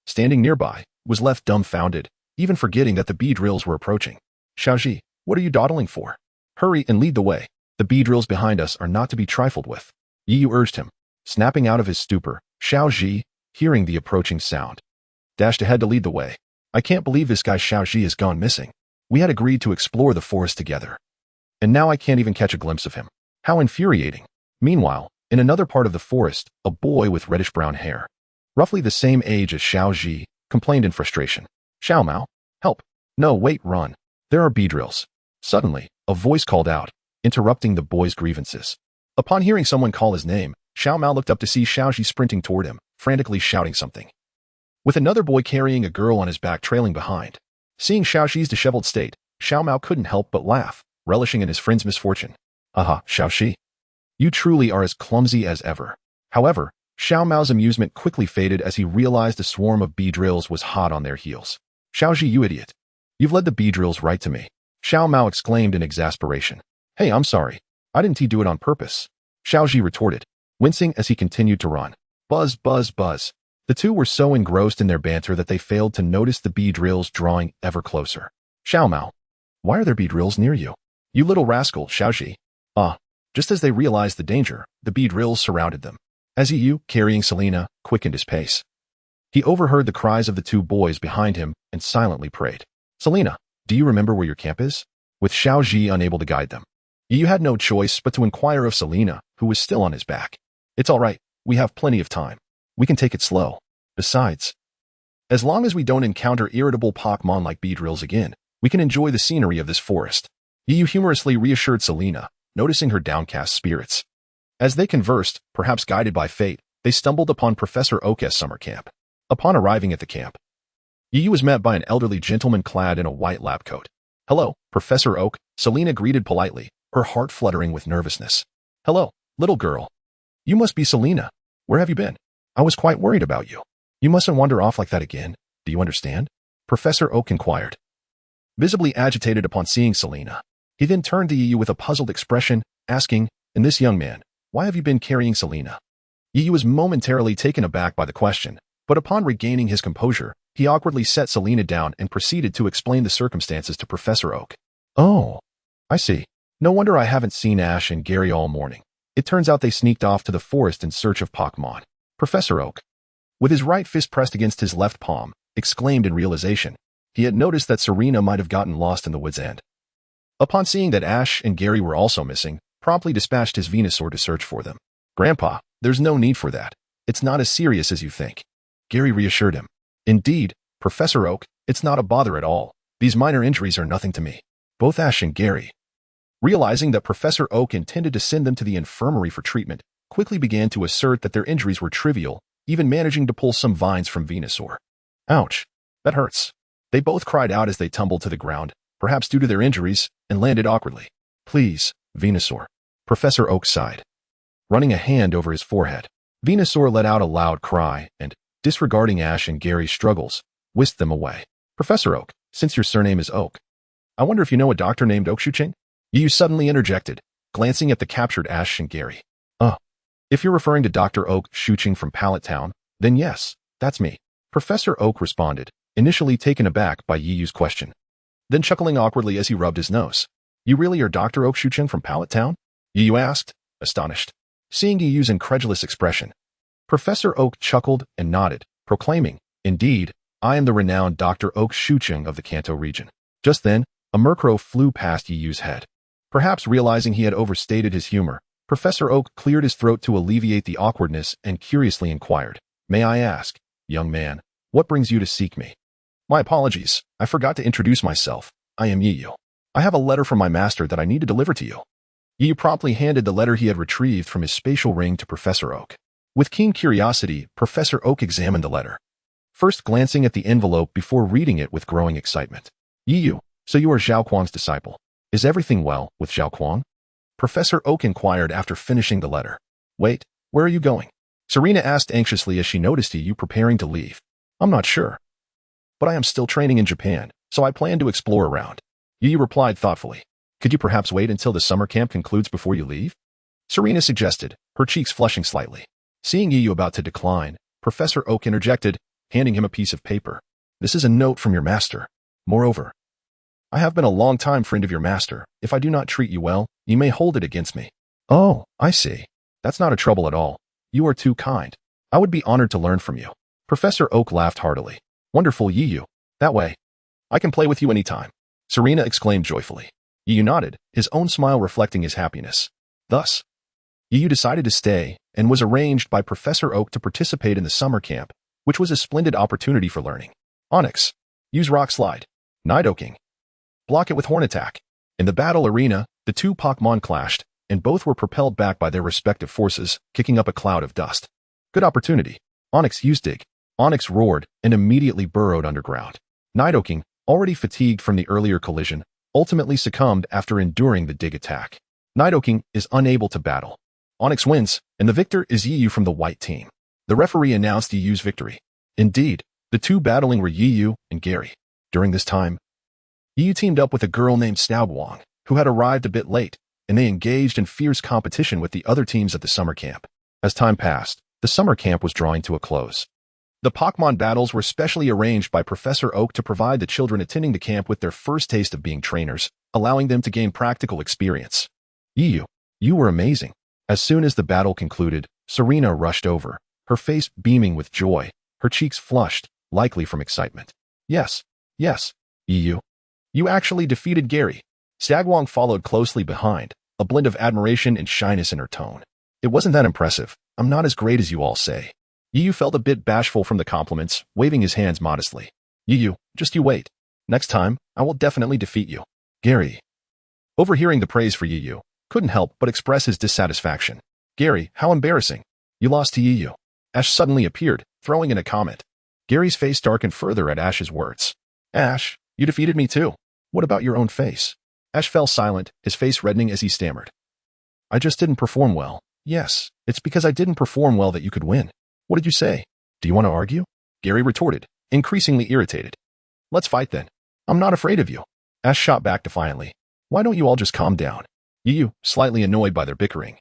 standing nearby, was left dumbfounded, even forgetting that the Beedrills were approaching. "Xiaoxi, what are you dawdling for? Hurry and lead the way. The Beedrills behind us are not to be trifled with," Yu urged him. Snapping out of his stupor, Xiaoxi, hearing the approaching sound, dashed ahead to lead the way. "I can't believe this guy Xiaoxi has gone missing. We had agreed to explore the forest together, and now I can't even catch a glimpse of him. How infuriating." Meanwhile, in another part of the forest, a boy with reddish-brown hair, roughly the same age as Xiaoxi, complained in frustration. "Xiao Mao, help. No, wait, run. There are Beedrills." Suddenly, a voice called out, interrupting the boy's grievances. Upon hearing someone call his name, Xiao Mao looked up to see Xiaoxi sprinting toward him, frantically shouting something. with another boy carrying a girl on his back trailing behind. Seeing Xiaoxi's disheveled state, Xiao Mao couldn't help but laugh, relishing in his friend's misfortune. Aha, Xiaoxi. You truly are as clumsy as ever. However, Xiao Mao's amusement quickly faded as he realized a swarm of Beedrills was hot on their heels. Xiaoxi, you idiot. You've led the Beedrills right to me. Xiao Mao exclaimed in exasperation. Hey, I'm sorry. I didn't do it on purpose. Xiaoxi retorted, wincing as he continued to run. Buzz, buzz, buzz. The two were so engrossed in their banter that they failed to notice the Beedrills drawing ever closer. Xiao Mao. Why are there Beedrills near you? You little rascal, Xiaoxi. Just as they realized the danger, the Beedrills surrounded them. As Yu, carrying Selena, quickened his pace. He overheard the cries of the two boys behind him and silently prayed. Selena, do you remember where your camp is? With Xiaoxi unable to guide them. Yu had no choice but to inquire of Selena, who was still on his back. It's all right, we have plenty of time. We can take it slow. Besides, as long as we don't encounter irritable Pokémon like Beedrills again, we can enjoy the scenery of this forest. Yu humorously reassured Selena, noticing her downcast spirits. As they conversed, perhaps guided by fate, they stumbled upon Professor Oak's summer camp. Upon arriving at the camp, Yu was met by an elderly gentleman clad in a white lab coat. Hello, Professor Oak, Selena greeted politely, her heart fluttering with nervousness. Hello, little girl. You must be Selena. Where have you been? I was quite worried about you. You mustn't wander off like that again. Do you understand? Professor Oak inquired. Visibly agitated upon seeing Selena, he then turned to Yu with a puzzled expression, asking, and this young man, why have you been carrying Selena? Yu was momentarily taken aback by the question, but upon regaining his composure, he awkwardly set Selena down and proceeded to explain the circumstances to Professor Oak. Oh, I see. No wonder I haven't seen Ash and Gary all morning. It turns out they sneaked off to the forest in search of Pokémon. Professor Oak, with his right fist pressed against his left palm, exclaimed in realization. He had noticed that Serena might have gotten lost in the wood's end. Upon seeing that Ash and Gary were also missing, promptly dispatched his Venusaur to search for them. Grandpa, there's no need for that. It's not as serious as you think. Gary reassured him. Indeed, Professor Oak, it's not a bother at all. These minor injuries are nothing to me. Both Ash and Gary, realizing that Professor Oak intended to send them to the infirmary for treatment, quickly began to assert that their injuries were trivial, even managing to pull some vines from Venusaur. Ouch, that hurts. They both cried out as they tumbled to the ground, perhaps due to their injuries, and landed awkwardly. Please, Venusaur. Professor Oak sighed, running a hand over his forehead. Venusaur let out a loud cry and, disregarding Ash and Gary's struggles, whisked them away. Professor Oak, since your surname is Oak, I wonder if you know a doctor named Oakshuching? Yu suddenly interjected, glancing at the captured Ash and Gary. If you're referring to Dr. Oak Shuching from Pallet Town, then yes, that's me. Professor Oak responded, initially taken aback by Yu's question, then chuckling awkwardly as he rubbed his nose. You really are Dr. Oak Shuching from Pallet Town? Yu asked, astonished. Seeing Yu's incredulous expression, Professor Oak chuckled and nodded, proclaiming, Indeed, I am the renowned Dr. Oak Shuching of the Kanto region. Just then, a Murkrow flew past Yu's head. Perhaps realizing he had overstated his humor, Professor Oak cleared his throat to alleviate the awkwardness and curiously inquired, May I ask, young man, what brings you to seek me? My apologies, I forgot to introduce myself. I am Yu. I have a letter from my master that I need to deliver to you. Yu promptly handed the letter he had retrieved from his spatial ring to Professor Oak. With keen curiosity, Professor Oak examined the letter, first glancing at the envelope before reading it with growing excitement. Yu, so you are Zhao Kuang's disciple. Is everything well with Zhao Kuang? Professor Oak inquired after finishing the letter. Wait, where are you going? Serena asked anxiously as she noticed Yu preparing to leave. I'm not sure. But I am still training in Japan, so I plan to explore around. Yu replied thoughtfully. Could you perhaps wait until the summer camp concludes before you leave? Serena suggested, her cheeks flushing slightly. Seeing Yu about to decline, Professor Oak interjected, handing him a piece of paper. This is a note from your master. Moreover, I have been a long-time friend of your master. If I do not treat you well, you may hold it against me. Oh, I see. That's not a trouble at all. You are too kind. I would be honored to learn from you. Professor Oak laughed heartily. Wonderful, Yu. That way, I can play with you anytime. Serena exclaimed joyfully. Yu nodded, his own smile reflecting his happiness. Thus, Yu decided to stay and was arranged by Professor Oak to participate in the summer camp, which was a splendid opportunity for learning. Onyx. Use Rock Slide. Nidoking. Block it with Horn Attack. In the battle arena, the two Pokémon clashed, and both were propelled back by their respective forces, kicking up a cloud of dust. Good opportunity. Onyx used Dig. Onyx roared and immediately burrowed underground. Nidoking, already fatigued from the earlier collision, ultimately succumbed after enduring the dig attack. Nidoking is unable to battle. Onyx wins, and the victor is Yiyu from the white team. The referee announced Yiyu's victory. Indeed, the two battling were Yiyu and Gary. During this time, Yiyu teamed up with a girl named Xiaowang, who had arrived a bit late, and they engaged in fierce competition with the other teams at the summer camp. As time passed, the summer camp was drawing to a close. The Pokémon battles were specially arranged by Professor Oak to provide the children attending the camp with their first taste of being trainers, allowing them to gain practical experience. Yiyu, you were amazing. As soon as the battle concluded, Serena rushed over, her face beaming with joy, her cheeks flushed, likely from excitement. Yes, Yiyu. You actually defeated Gary. Xiaowang followed closely behind, a blend of admiration and shyness in her tone. It wasn't that impressive. I'm not as great as you all say. Yiyu felt a bit bashful from the compliments, waving his hands modestly. Yiyu, just you wait. Next time, I will definitely defeat you. Gary. Overhearing the praise for Yiyu, couldn't help but express his dissatisfaction. Gary, how embarrassing. You lost to Yiyu. Ash suddenly appeared, throwing in a comment. Gary's face darkened further at Ash's words. Ash, you defeated me too. What about your own face? Ash fell silent, his face reddening as he stammered. I just didn't perform well. Yes, it's because I didn't perform well that you could win. What did you say? Do you want to argue? Gary retorted, increasingly irritated. Let's fight then. I'm not afraid of you. Ash shot back defiantly. Why don't you all just calm down? Yiyu, slightly annoyed by their bickering,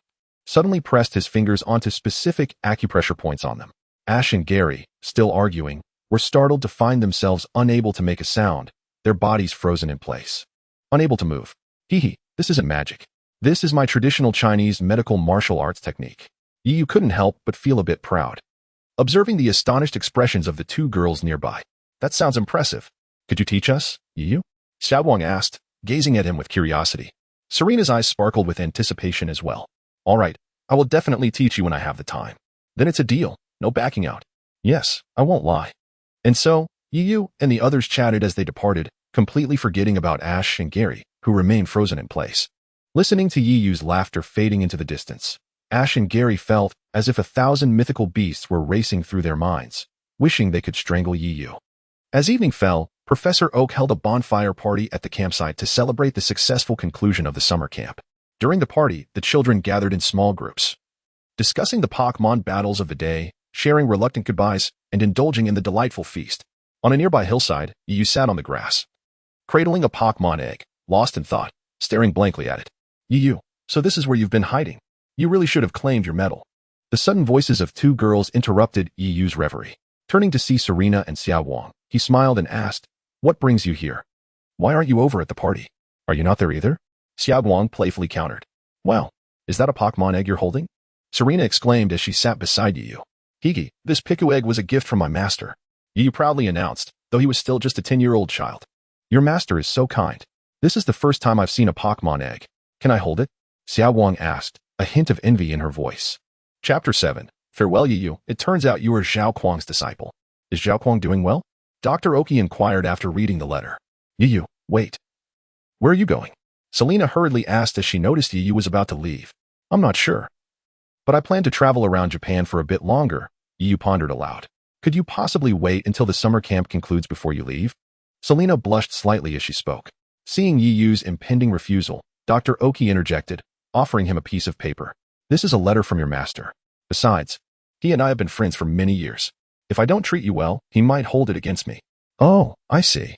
suddenly pressed his fingers onto specific acupressure points on them. Ash and Gary, still arguing, were startled to find themselves unable to make a sound, their bodies frozen in place. Unable to move. Hee, this isn't magic. This is my traditional Chinese medical martial arts technique. Yiyu couldn't help but feel a bit proud, observing the astonished expressions of the two girls nearby. That sounds impressive. Could you teach us, Yiyu? Xiaowang asked, gazing at him with curiosity. Serena's eyes sparkled with anticipation as well. All right, I will definitely teach you when I have the time. Then it's a deal, no backing out. Yes, I won't lie. And so, Yiyu and the others chatted as they departed, completely forgetting about Ash and Gary, who remained frozen in place. Listening to Yiyu's laughter fading into the distance, Ash and Gary felt as if 1,000 mythical beasts were racing through their minds, wishing they could strangle Yiyu. As evening fell, Professor Oak held a bonfire party at the campsite to celebrate the successful conclusion of the summer camp. During the party, the children gathered in small groups, discussing the Pokémon battles of the day, sharing reluctant goodbyes, and indulging in the delightful feast. On a nearby hillside, Yiyu sat on the grass, cradling a Pokémon egg, lost in thought, staring blankly at it. Yiyu, so this is where you've been hiding. You really should have claimed your medal. The sudden voices of two girls interrupted Yiyu's reverie. Turning to see Serena and Xiaowang, he smiled and asked, What brings you here? Why aren't you over at the party? Are you not there either? Xiaowang playfully countered. Well, is that a Pokémon egg you're holding? Serena exclaimed as she sat beside Yiyu. Higi, this Piku egg was a gift from my master. Yiyu proudly announced, though he was still just a 10-year-old child. Your master is so kind. This is the first time I've seen a Pokémon egg. Can I hold it? Xiaowang asked, a hint of envy in her voice. Chapter 7. Farewell Yiyu, it turns out you are Zhao Kuang's disciple. Is Zhao Kuang doing well? Dr. Oki inquired after reading the letter. Yiyu, wait. Where are you going? Selena hurriedly asked as she noticed Yiyu was about to leave. I'm not sure. But I plan to travel around Japan for a bit longer, Yiyu pondered aloud. Could you possibly wait until the summer camp concludes before you leave? Selena blushed slightly as she spoke. Seeing Yiyu's impending refusal, Dr. Oki interjected, offering him a piece of paper. This is a letter from your master. Besides, he and I have been friends for many years. If I don't treat you well, he might hold it against me. Oh, I see.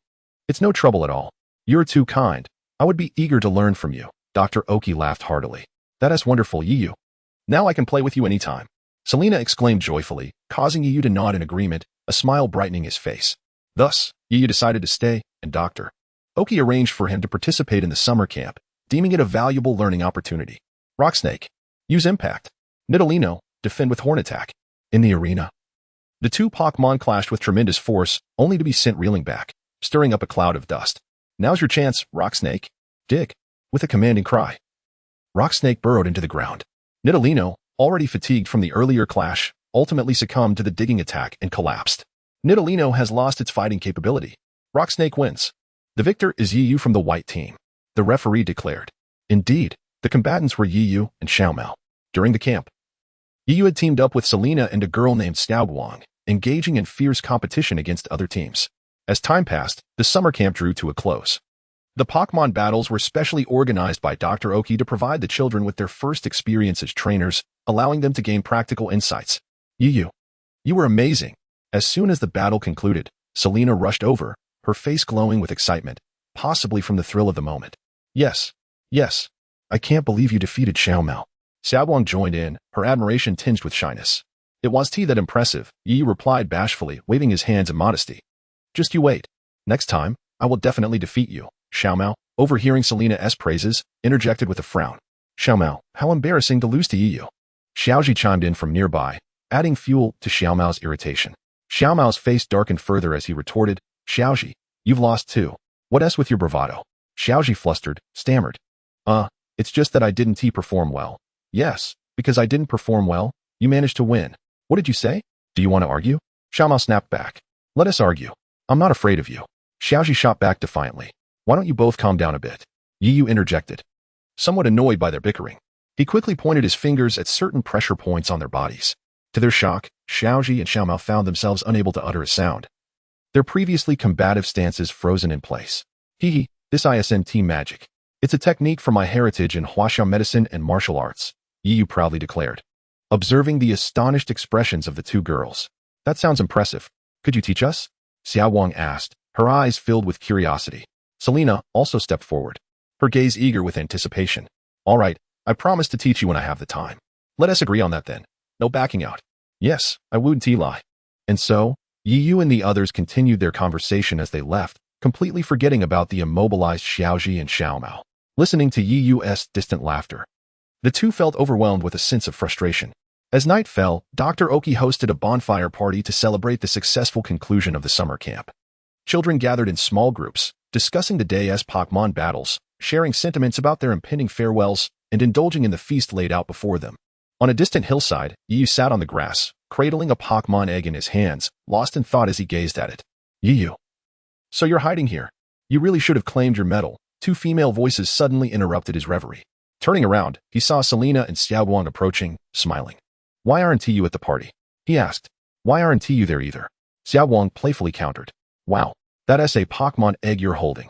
It's no trouble at all. You're too kind. I would be eager to learn from you. Dr. Oki laughed heartily. That is wonderful, Yiyu. Now I can play with you anytime. Selena exclaimed joyfully, causing Yiyu to nod in agreement, a smile brightening his face. Thus, Yiyu decided to stay, and Dr. Oki arranged for him to participate in the summer camp, deeming it a valuable learning opportunity. Rock Snake. Use Impact. Nidalino. Defend with Horn Attack. In the arena, the two Pokémon clashed with tremendous force, only to be sent reeling back, stirring up a cloud of dust. Now's your chance, Rock Snake. Dig. With a commanding cry, Rock Snake burrowed into the ground. Nidalino, already fatigued from the earlier clash, ultimately succumbed to the digging attack and collapsed. Nidalino has lost its fighting capability. Rock Snake wins. The victor is Yiyu from the white team, the referee declared. Indeed, the combatants were Yiyu and Xiaomao. During the camp, Yiyu had teamed up with Selena and a girl named Xiaowang, engaging in fierce competition against other teams. As time passed, the summer camp drew to a close. The Pokémon battles were specially organized by Dr. Oki to provide the children with their first experience as trainers, allowing them to gain practical insights. You were amazing. As soon as the battle concluded, Selena rushed over, her face glowing with excitement, possibly from the thrill of the moment. Yes. I can't believe you defeated Xiaomao. Xiaowang joined in, her admiration tinged with shyness. It was that impressive, Yi replied bashfully, waving his hands in modesty. Just you wait. Next time, I will definitely defeat you. Xiaomao, overhearing Selena's praises, interjected with a frown. Xiaomao, how embarrassing to lose to Yi. Xiaoji chimed in from nearby, adding fuel to Xiaomao's irritation. Xiaomao's face darkened further as he retorted, Xiaoji, you've lost too. What else with your bravado? Xiaoji flustered, stammered. It's just that I didn't perform well. Yes, because I didn't perform well, you managed to win. What did you say? Do you want to argue? Xiaomao snapped back. Let us argue. I'm not afraid of you. Xiaoji shot back defiantly. Why don't you both calm down a bit? Yi interjected. Somewhat annoyed by their bickering, he quickly pointed his fingers at certain pressure points on their bodies. To their shock, Xiaoji and Xiaomao found themselves unable to utter a sound. Their previously combative stances frozen in place. This ISN team magic. It's a technique from my heritage in Huaxia medicine and martial arts, Yi proudly declared, observing the astonished expressions of the two girls. That sounds impressive. Could you teach us? Xiao Wang asked, her eyes filled with curiosity. Selena also stepped forward, her gaze eager with anticipation. All right, I promise to teach you when I have the time. Let us agree on that then. No backing out. Yes, I wouldn't lie. And so, Yi and the others continued their conversation as they left, completely forgetting about the immobilized Xiaoji and Xiaomao. Listening to Yi's distant laughter, the two felt overwhelmed with a sense of frustration. As night fell, Dr. Oki hosted a bonfire party to celebrate the successful conclusion of the summer camp. Children gathered in small groups, discussing the day's Pokémon battles, sharing sentiments about their impending farewells, and indulging in the feast laid out before them. On a distant hillside, Yi sat on the grass, cradling a Pokémon egg in his hands, lost in thought as he gazed at it. Yi. So you're hiding here. You really should have claimed your medal. Two female voices suddenly interrupted his reverie. Turning around, he saw Selena and Xiaoguang approaching, smiling. Why aren't you at the party? He asked. Why aren't you there either? Xiaoguang playfully countered. Wow, that's a Pokémon egg you're holding.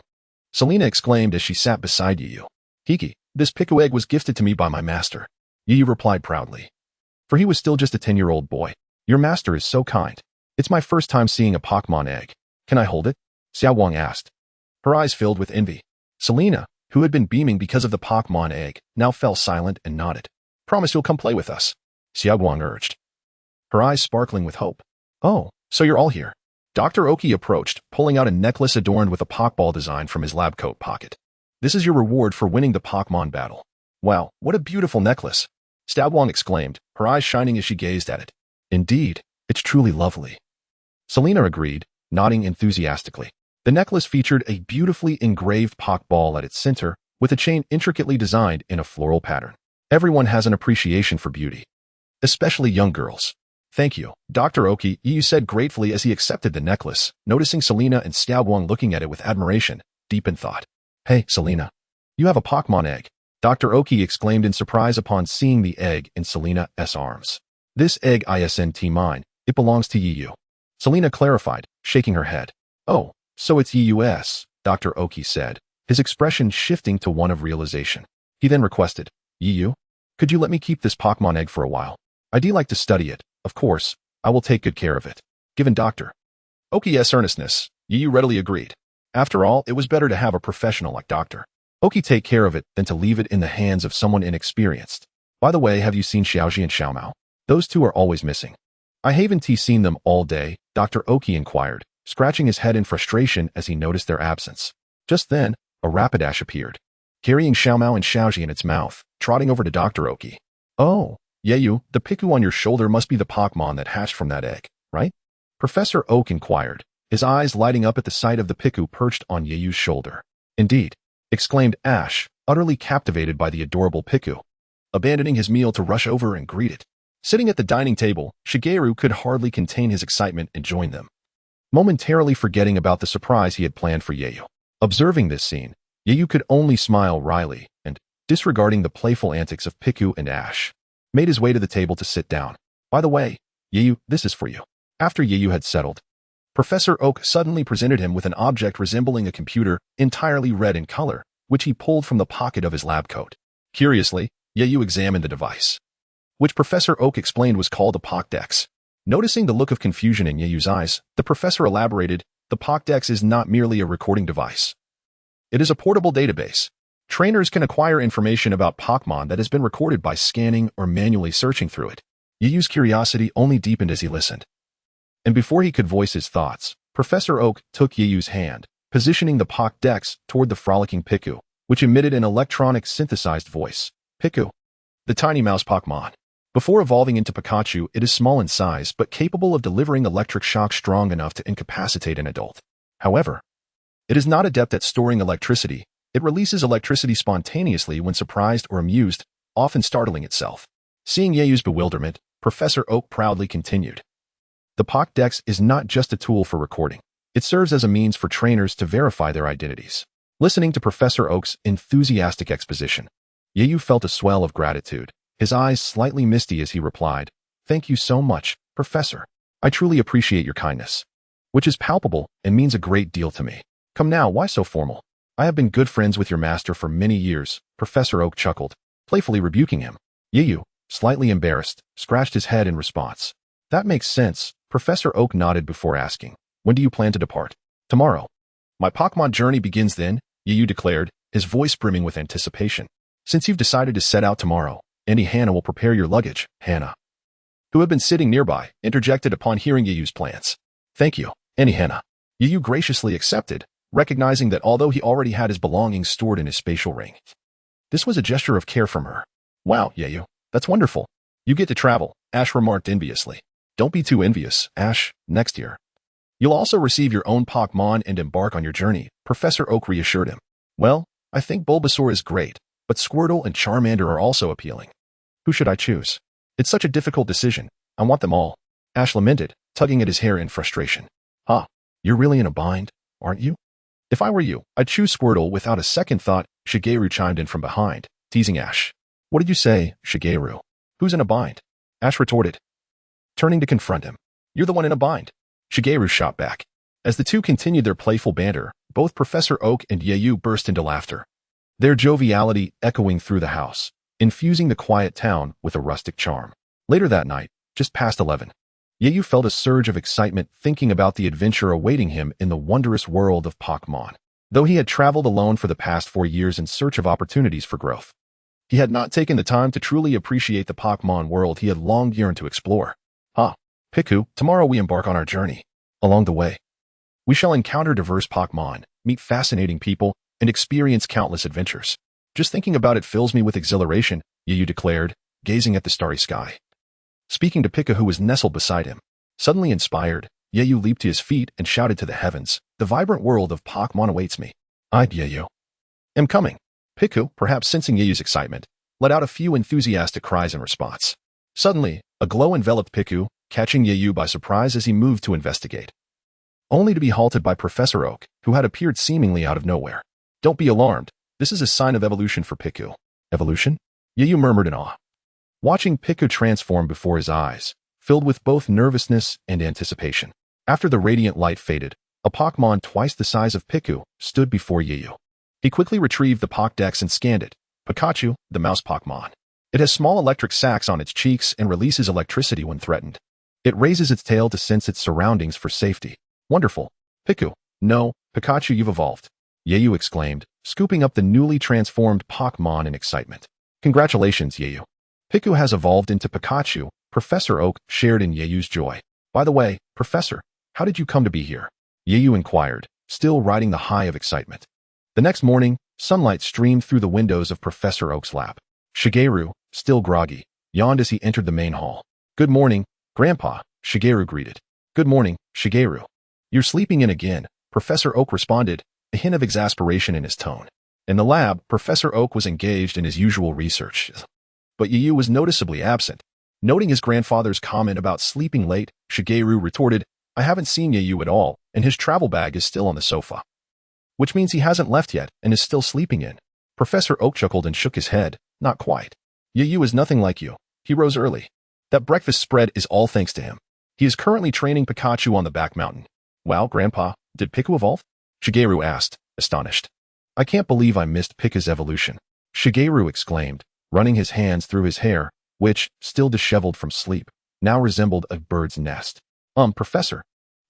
Selena exclaimed as she sat beside Yi. This Piku egg was gifted to me by my master. Yi replied proudly. For he was still just a 10-year-old boy. Your master is so kind. It's my first time seeing a Pokémon egg. Can I hold it? Xiaoguang asked. Her eyes filled with envy. Selena, who had been beaming because of the Pokémon egg, now fell silent and nodded. Promise you'll come play with us, Xiaoguang urged, her eyes sparkling with hope. Oh, so you're all here. Dr. Oki approached, pulling out a necklace adorned with a Pokeball design from his lab coat pocket. This is your reward for winning the Pokémon battle. Wow, what a beautiful necklace, Xiaoguang exclaimed, her eyes shining as she gazed at it. Indeed, it's truly lovely. Selena agreed, nodding enthusiastically. The necklace featured a beautifully engraved Pokeball at its center, with a chain intricately designed in a floral pattern. Everyone has an appreciation for beauty, especially young girls. Thank you, Dr. Oki, Yi said gratefully as he accepted the necklace, noticing Selena and Xiaoguang looking at it with admiration, deep in thought. Hey, Selena, you have a Pokémon egg, Dr. Oki exclaimed in surprise upon seeing the egg in Selena's arms. This egg isn't mine, it belongs to Yi. Selena clarified, shaking her head. Oh. So it's Yi's, Dr. Oki said, his expression shifting to one of realization. He then requested, Yi, could you let me keep this Pokémon egg for a while? I'd like to study it. Of course, I will take good care of it. Given Dr. Oki's earnestness, Yi readily agreed. After all, it was better to have a professional like Dr. Oki take care of it than to leave it in the hands of someone inexperienced. By the way, have you seen Xiaoji and Xiaomao? Those two are always missing. I haven't seen them all day, Dr. Oki inquired, scratching his head in frustration as he noticed their absence. Just then, a Rapidash appeared, carrying Xiaomao and Xiaoji in its mouth, trotting over to Dr. Oki. Oh, Yeyu, the Piku on your shoulder must be the Pokémon that hatched from that egg, right? Professor Oak inquired, his eyes lighting up at the sight of the Piku perched on Yeyu's shoulder. Indeed, exclaimed Ash, utterly captivated by the adorable Piku, abandoning his meal to rush over and greet it. Sitting at the dining table, Shigeru could hardly contain his excitement and joined them, momentarily forgetting about the surprise he had planned for Yeyu. Observing this scene, Yeyu could only smile wryly and, disregarding the playful antics of Piku and Ash, made his way to the table to sit down. By the way, Yeyu, this is for you. After Yayu had settled, Professor Oak suddenly presented him with an object resembling a computer entirely red in color, which he pulled from the pocket of his lab coat. Curiously, Yayu examined the device, which Professor Oak explained was called a Pokédex. Noticing the look of confusion in Yayu's eyes, the professor elaborated, the Pokédex is not merely a recording device. It is a portable database. Trainers can acquire information about Pokémon that has been recorded by scanning or manually searching through it. Yayu's curiosity only deepened as he listened. And before he could voice his thoughts, Professor Oak took Yayu's hand, positioning the Pokédex toward the frolicking Pikachu, which emitted an electronic synthesized voice. Pikachu, the tiny mouse Pokémon. Before evolving into Pikachu, it is small in size but capable of delivering electric shock strong enough to incapacitate an adult. However, it is not adept at storing electricity. It releases electricity spontaneously when surprised or amused, often startling itself. Seeing Yayu's bewilderment, Professor Oak proudly continued. The Pokédex is not just a tool for recording. It serves as a means for trainers to verify their identities. Listening to Professor Oak's enthusiastic exposition, Yayu felt a swell of gratitude, his eyes slightly misty as he replied, "Thank you so much, Professor. I truly appreciate your kindness, which is palpable and means a great deal to me. Come now, why so formal? I have been good friends with your master for many years," Professor Oak chuckled, playfully rebuking him. Yayu, slightly embarrassed, scratched his head in response. "That makes sense," Professor Oak nodded before asking, "When do you plan to depart?" "Tomorrow. My Pokémon journey begins then," Yayu declared, his voice brimming with anticipation. "Since you've decided to set out tomorrow, Auntie Hannah will prepare your luggage." Hannah, who had been sitting nearby, interjected upon hearing Yayu's plans. "Thank you, Auntie Hannah." Yayu graciously accepted, recognizing that although he already had his belongings stored in his spatial ring, this was a gesture of care from her. "Wow, Yayu, that's wonderful. You get to travel," Ash remarked enviously. "Don't be too envious, Ash. Next year, you'll also receive your own Pokémon and embark on your journey," Professor Oak reassured him. "Well, I think Bulbasaur is great, but Squirtle and Charmander are also appealing. Who should I choose? It's such a difficult decision. I want them all," Ash lamented, tugging at his hair in frustration. "Huh, you're really in a bind, aren't you?" "If I were you, I'd choose Squirtle without a second thought," Shigeru chimed in from behind, teasing Ash. "What did you say, Shigeru? Who's in a bind?" Ash retorted, turning to confront him. "You're the one in a bind," Shigeru shot back. As the two continued their playful banter, both Professor Oak and Yayu burst into laughter, their joviality echoing through the house, infusing the quiet town with a rustic charm. Later that night, just past 11, Yayu felt a surge of excitement thinking about the adventure awaiting him in the wondrous world of Pokémon. Though he had traveled alone for the past 4 years in search of opportunities for growth, he had not taken the time to truly appreciate the Pokémon world he had long yearned to explore. Pikachu, tomorrow we embark on our journey. Along the way, we shall encounter diverse Pokémon, meet fascinating people, and experience countless adventures. Just thinking about it fills me with exhilaration, Yayu declared, gazing at the starry sky. Speaking to Pikachu, who was nestled beside him. Suddenly inspired, Yayu leaped to his feet and shouted to the heavens, "The vibrant world of Pokémon awaits me. I, Yayu, am coming." Pikachu, perhaps sensing Yayu's excitement, let out a few enthusiastic cries in response. Suddenly, a glow enveloped Pikachu, catching Yayu by surprise as he moved to investigate, only to be halted by Professor Oak, who had appeared seemingly out of nowhere. "Don't be alarmed. This is a sign of evolution for Pikachu." "Evolution?" Yayu murmured in awe, watching Pikachu transform before his eyes, filled with both nervousness and anticipation. After the radiant light faded, a Pokémon twice the size of Pikachu stood before Yayu. He quickly retrieved the Pokédex and scanned it. Pikachu, the mouse Pokémon. It has small electric sacs on its cheeks and releases electricity when threatened. It raises its tail to sense its surroundings for safety. "Wonderful. Pikachu." "No, Pikachu, you've evolved," Yayu exclaimed, scooping up the newly transformed Pokémon in excitement. "Congratulations, Yayu. Pikachu has evolved into Pikachu," Professor Oak shared in Yayu's joy. "By the way, Professor, how did you come to be here?" Yayu inquired, still riding the high of excitement. The next morning, sunlight streamed through the windows of Professor Oak's lab. Shigeru, still groggy, yawned as he entered the main hall. "Good morning, Grandpa," Shigeru greeted. "Good morning, Shigeru. You're sleeping in again," Professor Oak responded, a hint of exasperation in his tone. In the lab, Professor Oak was engaged in his usual research, but Yayu was noticeably absent. Noting his grandfather's comment about sleeping late, Shigeru retorted, "I haven't seen Yayu at all, and his travel bag is still on the sofa. Which means he hasn't left yet and is still sleeping in." Professor Oak chuckled and shook his head. "Not quite. Yayu is nothing like you. He rose early. That breakfast spread is all thanks to him. He is currently training Pikachu on the back mountain. Wow, Grandpa, did Pika evolve? Shigeru asked, astonished. I can't believe I missed Pika's evolution. Shigeru exclaimed, running his hands through his hair, which, still disheveled from sleep, now resembled a bird's nest. Professor.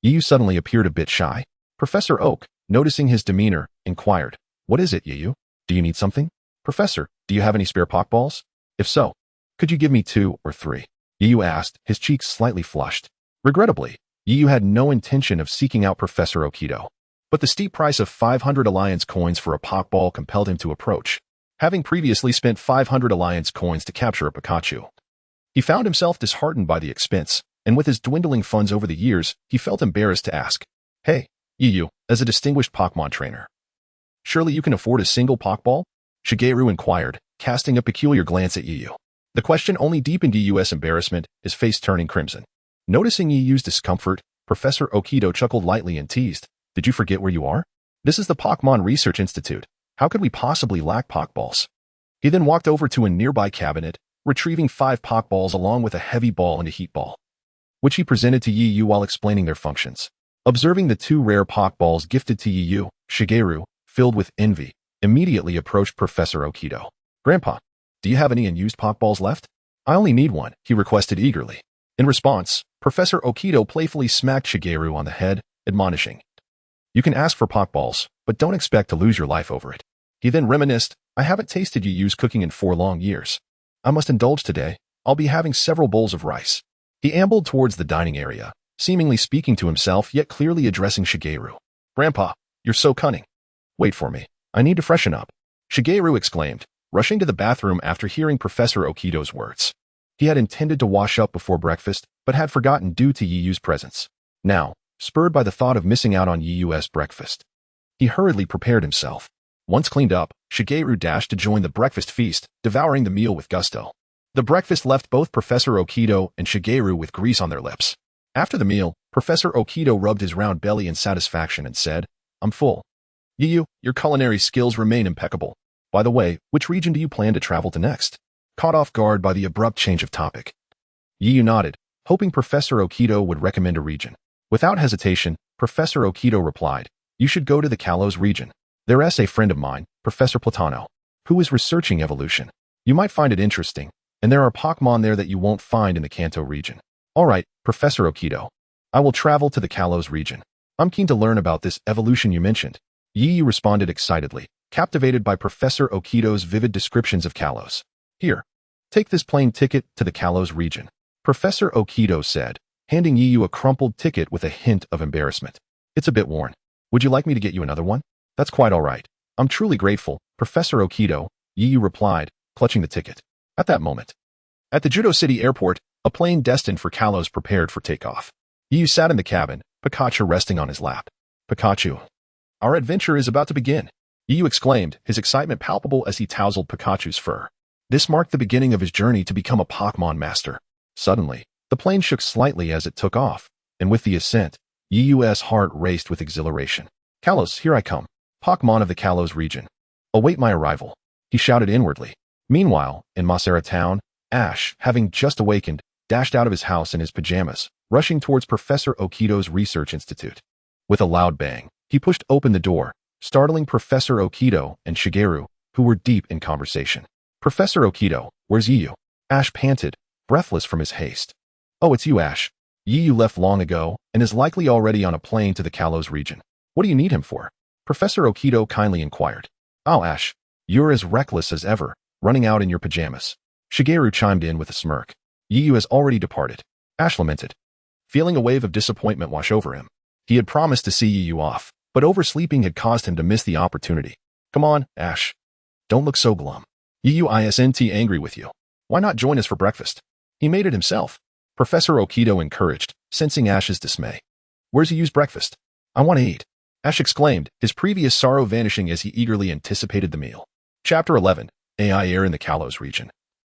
Yiyu suddenly appeared a bit shy. Professor Oak, noticing his demeanor, inquired, What is it, Yiyu? Do you need something? Professor, do you have any spare Pokeballs? If so, could you give me 2 or 3? Yiyu asked, his cheeks slightly flushed. Regrettably, Yiyu had no intention of seeking out Professor Okido. But the steep price of 500 Alliance coins for a Pokeball compelled him to approach, having previously spent 500 Alliance coins to capture a Pikachu. He found himself disheartened by the expense, and with his dwindling funds over the years, he felt embarrassed to ask, Hey, Yiyu, as a distinguished Pokemon trainer, surely you can afford a single Pokeball? Shigeru inquired, casting a peculiar glance at Yiyu. The question only deepened Yiyu's embarrassment, his face turning crimson. Noticing Yiyu's discomfort, Professor Okido chuckled lightly and teased, Did you forget where you are? This is the Pokemon Research Institute. How could we possibly lack Pokeballs? He then walked over to a nearby cabinet, retrieving 5 Pokeballs along with a heavy ball and a heat ball, which he presented to Yiyu while explaining their functions. Observing the 2 rare Pokeballs gifted to Yiyu, Shigeru, filled with envy, immediately approached Professor Okido. Grandpa, do you have any unused Pokeballs left? I only need one, he requested eagerly. In response, Professor Okido playfully smacked Shigeru on the head, admonishing, You can ask for Pokeballs, but don't expect to lose your life over it. He then reminisced, I haven't tasted Yiyu's cooking in 4 long years. I must indulge today. I'll be having several bowls of rice. He ambled towards the dining area, seemingly speaking to himself yet clearly addressing Shigeru. Grandpa, you're so cunning. Wait for me. I need to freshen up. Shigeru exclaimed, rushing to the bathroom after hearing Professor Okido's words. He had intended to wash up before breakfast, but had forgotten due to Yiyu's presence. Now, spurred by the thought of missing out on Yiyu's breakfast, he hurriedly prepared himself. Once cleaned up, Shigeru dashed to join the breakfast feast, devouring the meal with gusto. The breakfast left both Professor Okido and Shigeru with grease on their lips. After the meal, Professor Okido rubbed his round belly in satisfaction and said, I'm full. Yiyu, your culinary skills remain impeccable. By the way, which region do you plan to travel to next? Caught off guard by the abrupt change of topic, Yiyu nodded, hoping Professor Okido would recommend a region. Without hesitation, Professor Okido replied, You should go to the Kalos region. There's a friend of mine, Professor Platano, who is researching evolution. You might find it interesting, and there are Pokémon there that you won't find in the Kanto region. Alright, Professor Okido. I will travel to the Kalos region. I'm keen to learn about this evolution you mentioned. Yiyu responded excitedly, captivated by Professor Okido's vivid descriptions of Kalos. Here, take this plane ticket to the Kalos region, Professor Okido said, handing Yiyu a crumpled ticket with a hint of embarrassment. It's a bit worn. Would you like me to get you another one? That's quite all right. I'm truly grateful, Professor Okido, Yiyu replied, clutching the ticket. At that moment, at the Judo City airport, a plane destined for Kalos prepared for takeoff. Yiyu sat in the cabin, Pikachu resting on his lap. Pikachu, our adventure is about to begin, Yiyu exclaimed, his excitement palpable as he tousled Pikachu's fur. This marked the beginning of his journey to become a Pokémon master. Suddenly, the plane shook slightly as it took off, and with the ascent, Yiyu's heart raced with exhilaration. Kalos, here I come. Pokémon of the Kalos region. Await my arrival, he shouted inwardly. Meanwhile, in Masera town, Ash, having just awakened, dashed out of his house in his pajamas, rushing towards Professor Okido's research institute. With a loud bang, he pushed open the door, startling Professor Okido and Shigeru, who were deep in conversation. Professor Okido, where's Yiyu? Ash panted, breathless from his haste. Oh, it's you, Ash. Yiyu left long ago and is likely already on a plane to the Kalos region. What do you need him for? Professor Okido kindly inquired. Oh, Ash, you're as reckless as ever, running out in your pajamas. Shigeru chimed in with a smirk. Yiyu has already departed. Ash lamented, feeling a wave of disappointment wash over him. He had promised to see Yiyu off, but oversleeping had caused him to miss the opportunity. Come on, Ash. Don't look so glum. Yiyu isn't angry with you. Why not join us for breakfast? He made it himself. Professor Okido encouraged, sensing Ash's dismay. Where's Yiyu's breakfast? I want to eat. Ash exclaimed, his previous sorrow vanishing as he eagerly anticipated the meal. Chapter 11. Aiair in the Kalos region.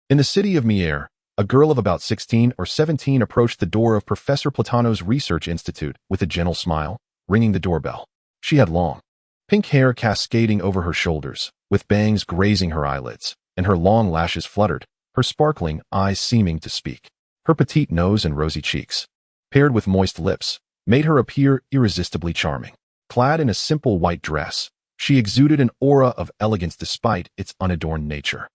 In the city of Aiair, a girl of about 16 or 17 approached the door of Professor Platano's research institute with a gentle smile, ringing the doorbell. She had long, pink hair cascading over her shoulders, with bangs grazing her eyelids, and her long lashes fluttered, her sparkling eyes seeming to speak. Her petite nose and rosy cheeks, paired with moist lips, made her appear irresistibly charming. Clad in a simple white dress, she exuded an aura of elegance despite its unadorned nature.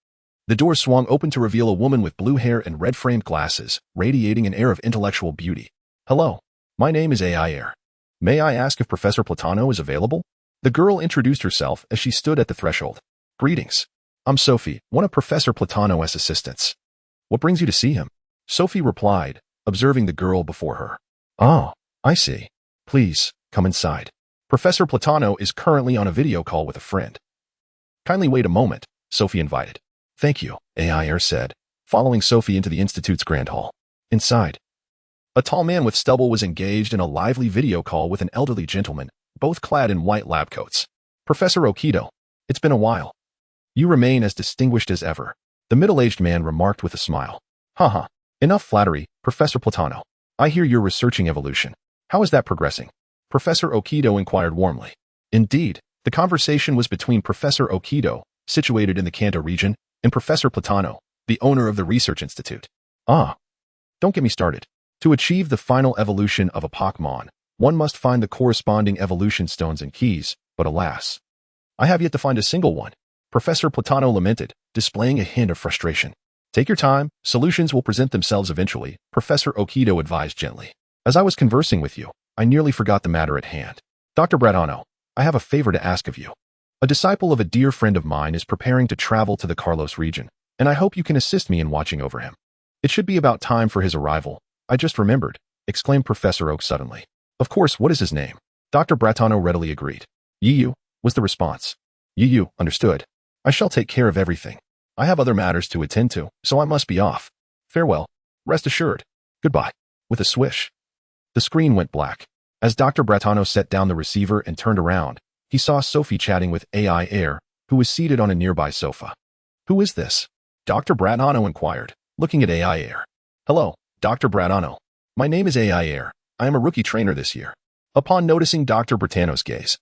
The door swung open to reveal a woman with blue hair and red-framed glasses, radiating an air of intellectual beauty. "Hello, my name is Aiair. May I ask if Professor Platano is available?" The girl introduced herself as she stood at the threshold. "Greetings. I'm Sophie, one of Professor Platano's assistants. What brings you to see him?" Sophie replied, observing the girl before her. "Oh, I see. Please, come inside. Professor Platano is currently on a video call with a friend." "Kindly wait a moment," Sophie invited. "Thank you," Aiair said, following Sophie into the Institute's grand hall. Inside, a tall man with stubble was engaged in a lively video call with an elderly gentleman, both clad in white lab coats. "Professor Okido, it's been a while. You remain as distinguished as ever," the middle-aged man remarked with a smile. "Haha, enough flattery, Professor Platano. I hear you're researching evolution. How is that progressing?" Professor Okido inquired warmly. Indeed, the conversation was between Professor Okido, situated in the Kanto region, and Professor Platano, the owner of the research institute. "Ah, don't get me started. To achieve the final evolution of a Pokémon, one must find the corresponding evolution stones and keys, but alas, I have yet to find a single one," Professor Platano lamented, displaying a hint of frustration. "Take your time, solutions will present themselves eventually," Professor Okido advised gently. "As I was conversing with you, I nearly forgot the matter at hand. Dr. Bratano, I have a favor to ask of you. A disciple of a dear friend of mine is preparing to travel to the Carlos region, and I hope you can assist me in watching over him. It should be about time for his arrival. I just remembered," exclaimed Professor Oak suddenly. "Of course, what is his name?" Dr. Bratano readily agreed. "Yiyu," was the response. "Yiyu, understood. I shall take care of everything. I have other matters to attend to, so I must be off. Farewell. Rest assured. Goodbye." With a swish, the screen went black. As Dr. Bratano set down the receiver and turned around, he saw Sophie chatting with Aiair, who was seated on a nearby sofa. "Who is this?" Dr. Bratano inquired, looking at Aiair. "Hello, Dr. Bratano. My name is Aiair. I am a rookie trainer this year." Upon noticing Dr. Bratano's gaze,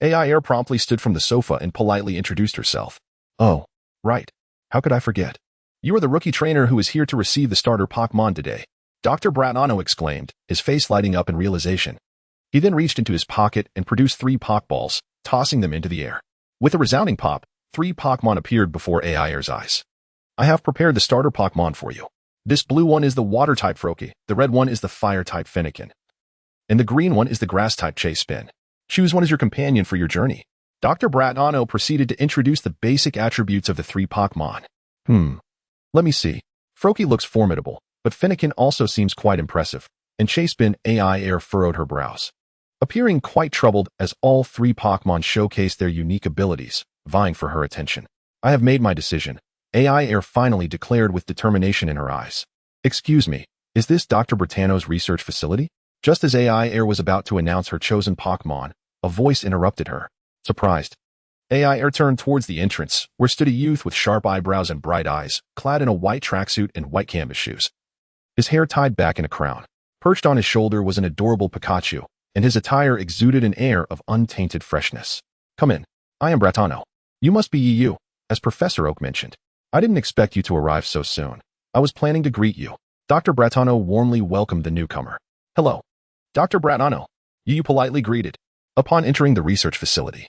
Aiair promptly stood from the sofa and politely introduced herself. "Oh, right. How could I forget? You are the rookie trainer who is here to receive the starter Pokémon today," Dr. Bratano exclaimed, his face lighting up in realization. He then reached into his pocket and produced 3 Pokeballs, tossing them into the air. With a resounding pop, 3 Pokémon appeared before Aiair's eyes. "I have prepared the starter Pokémon for you. This blue one is the water-type Froakie, the red one is the fire-type Fennekin, and the green one is the grass-type Chase-Spin. Choose one as your companion for your journey." Dr. Bratano proceeded to introduce the basic attributes of the 3 Pokémon. Let me see. Froakie looks formidable, but Fennekin also seems quite impressive, and Chase-Spin." Aiair furrowed her brows, appearing quite troubled as all 3 Pokémon showcased their unique abilities, vying for her attention. "I have made my decision," Aiair finally declared with determination in her eyes. "Excuse me, is this Dr. Bratano's research facility?" Just as Aiair was about to announce her chosen Pokémon, a voice interrupted her. Surprised, Aiair turned towards the entrance, where stood a youth with sharp eyebrows and bright eyes, clad in a white tracksuit and white canvas shoes. His hair tied back in a crown. Perched on his shoulder was an adorable Pikachu, and his attire exuded an air of untainted freshness. "Come in. I am Bratano. You must be Yiyu, as Professor Oak mentioned. I didn't expect you to arrive so soon. I was planning to greet you." Dr. Bratano warmly welcomed the newcomer. "Hello, Dr. Bratano," Yiyu politely greeted. Upon entering the research facility,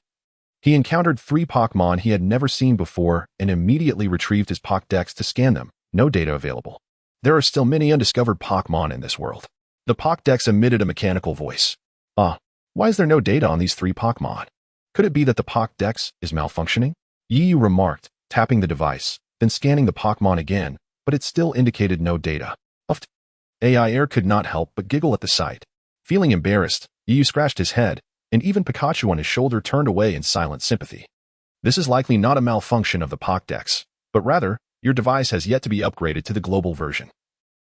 he encountered 3 Pokémon he had never seen before and immediately retrieved his Pokédex to scan them. No data available. There are still many undiscovered Pokémon in this world. The Pokédex emitted a mechanical voice. Why is there no data on these 3 Pokémon? Could it be that the Pokédex is malfunctioning?" Yiyu remarked, tapping the device, then scanning the Pokémon again, but it still indicated no data. Aiair could not help but giggle at the sight. Feeling embarrassed, Yiyu scratched his head, and even Pikachu on his shoulder turned away in silent sympathy. "This is likely not a malfunction of the Pokédex, but rather, your device has yet to be upgraded to the global version,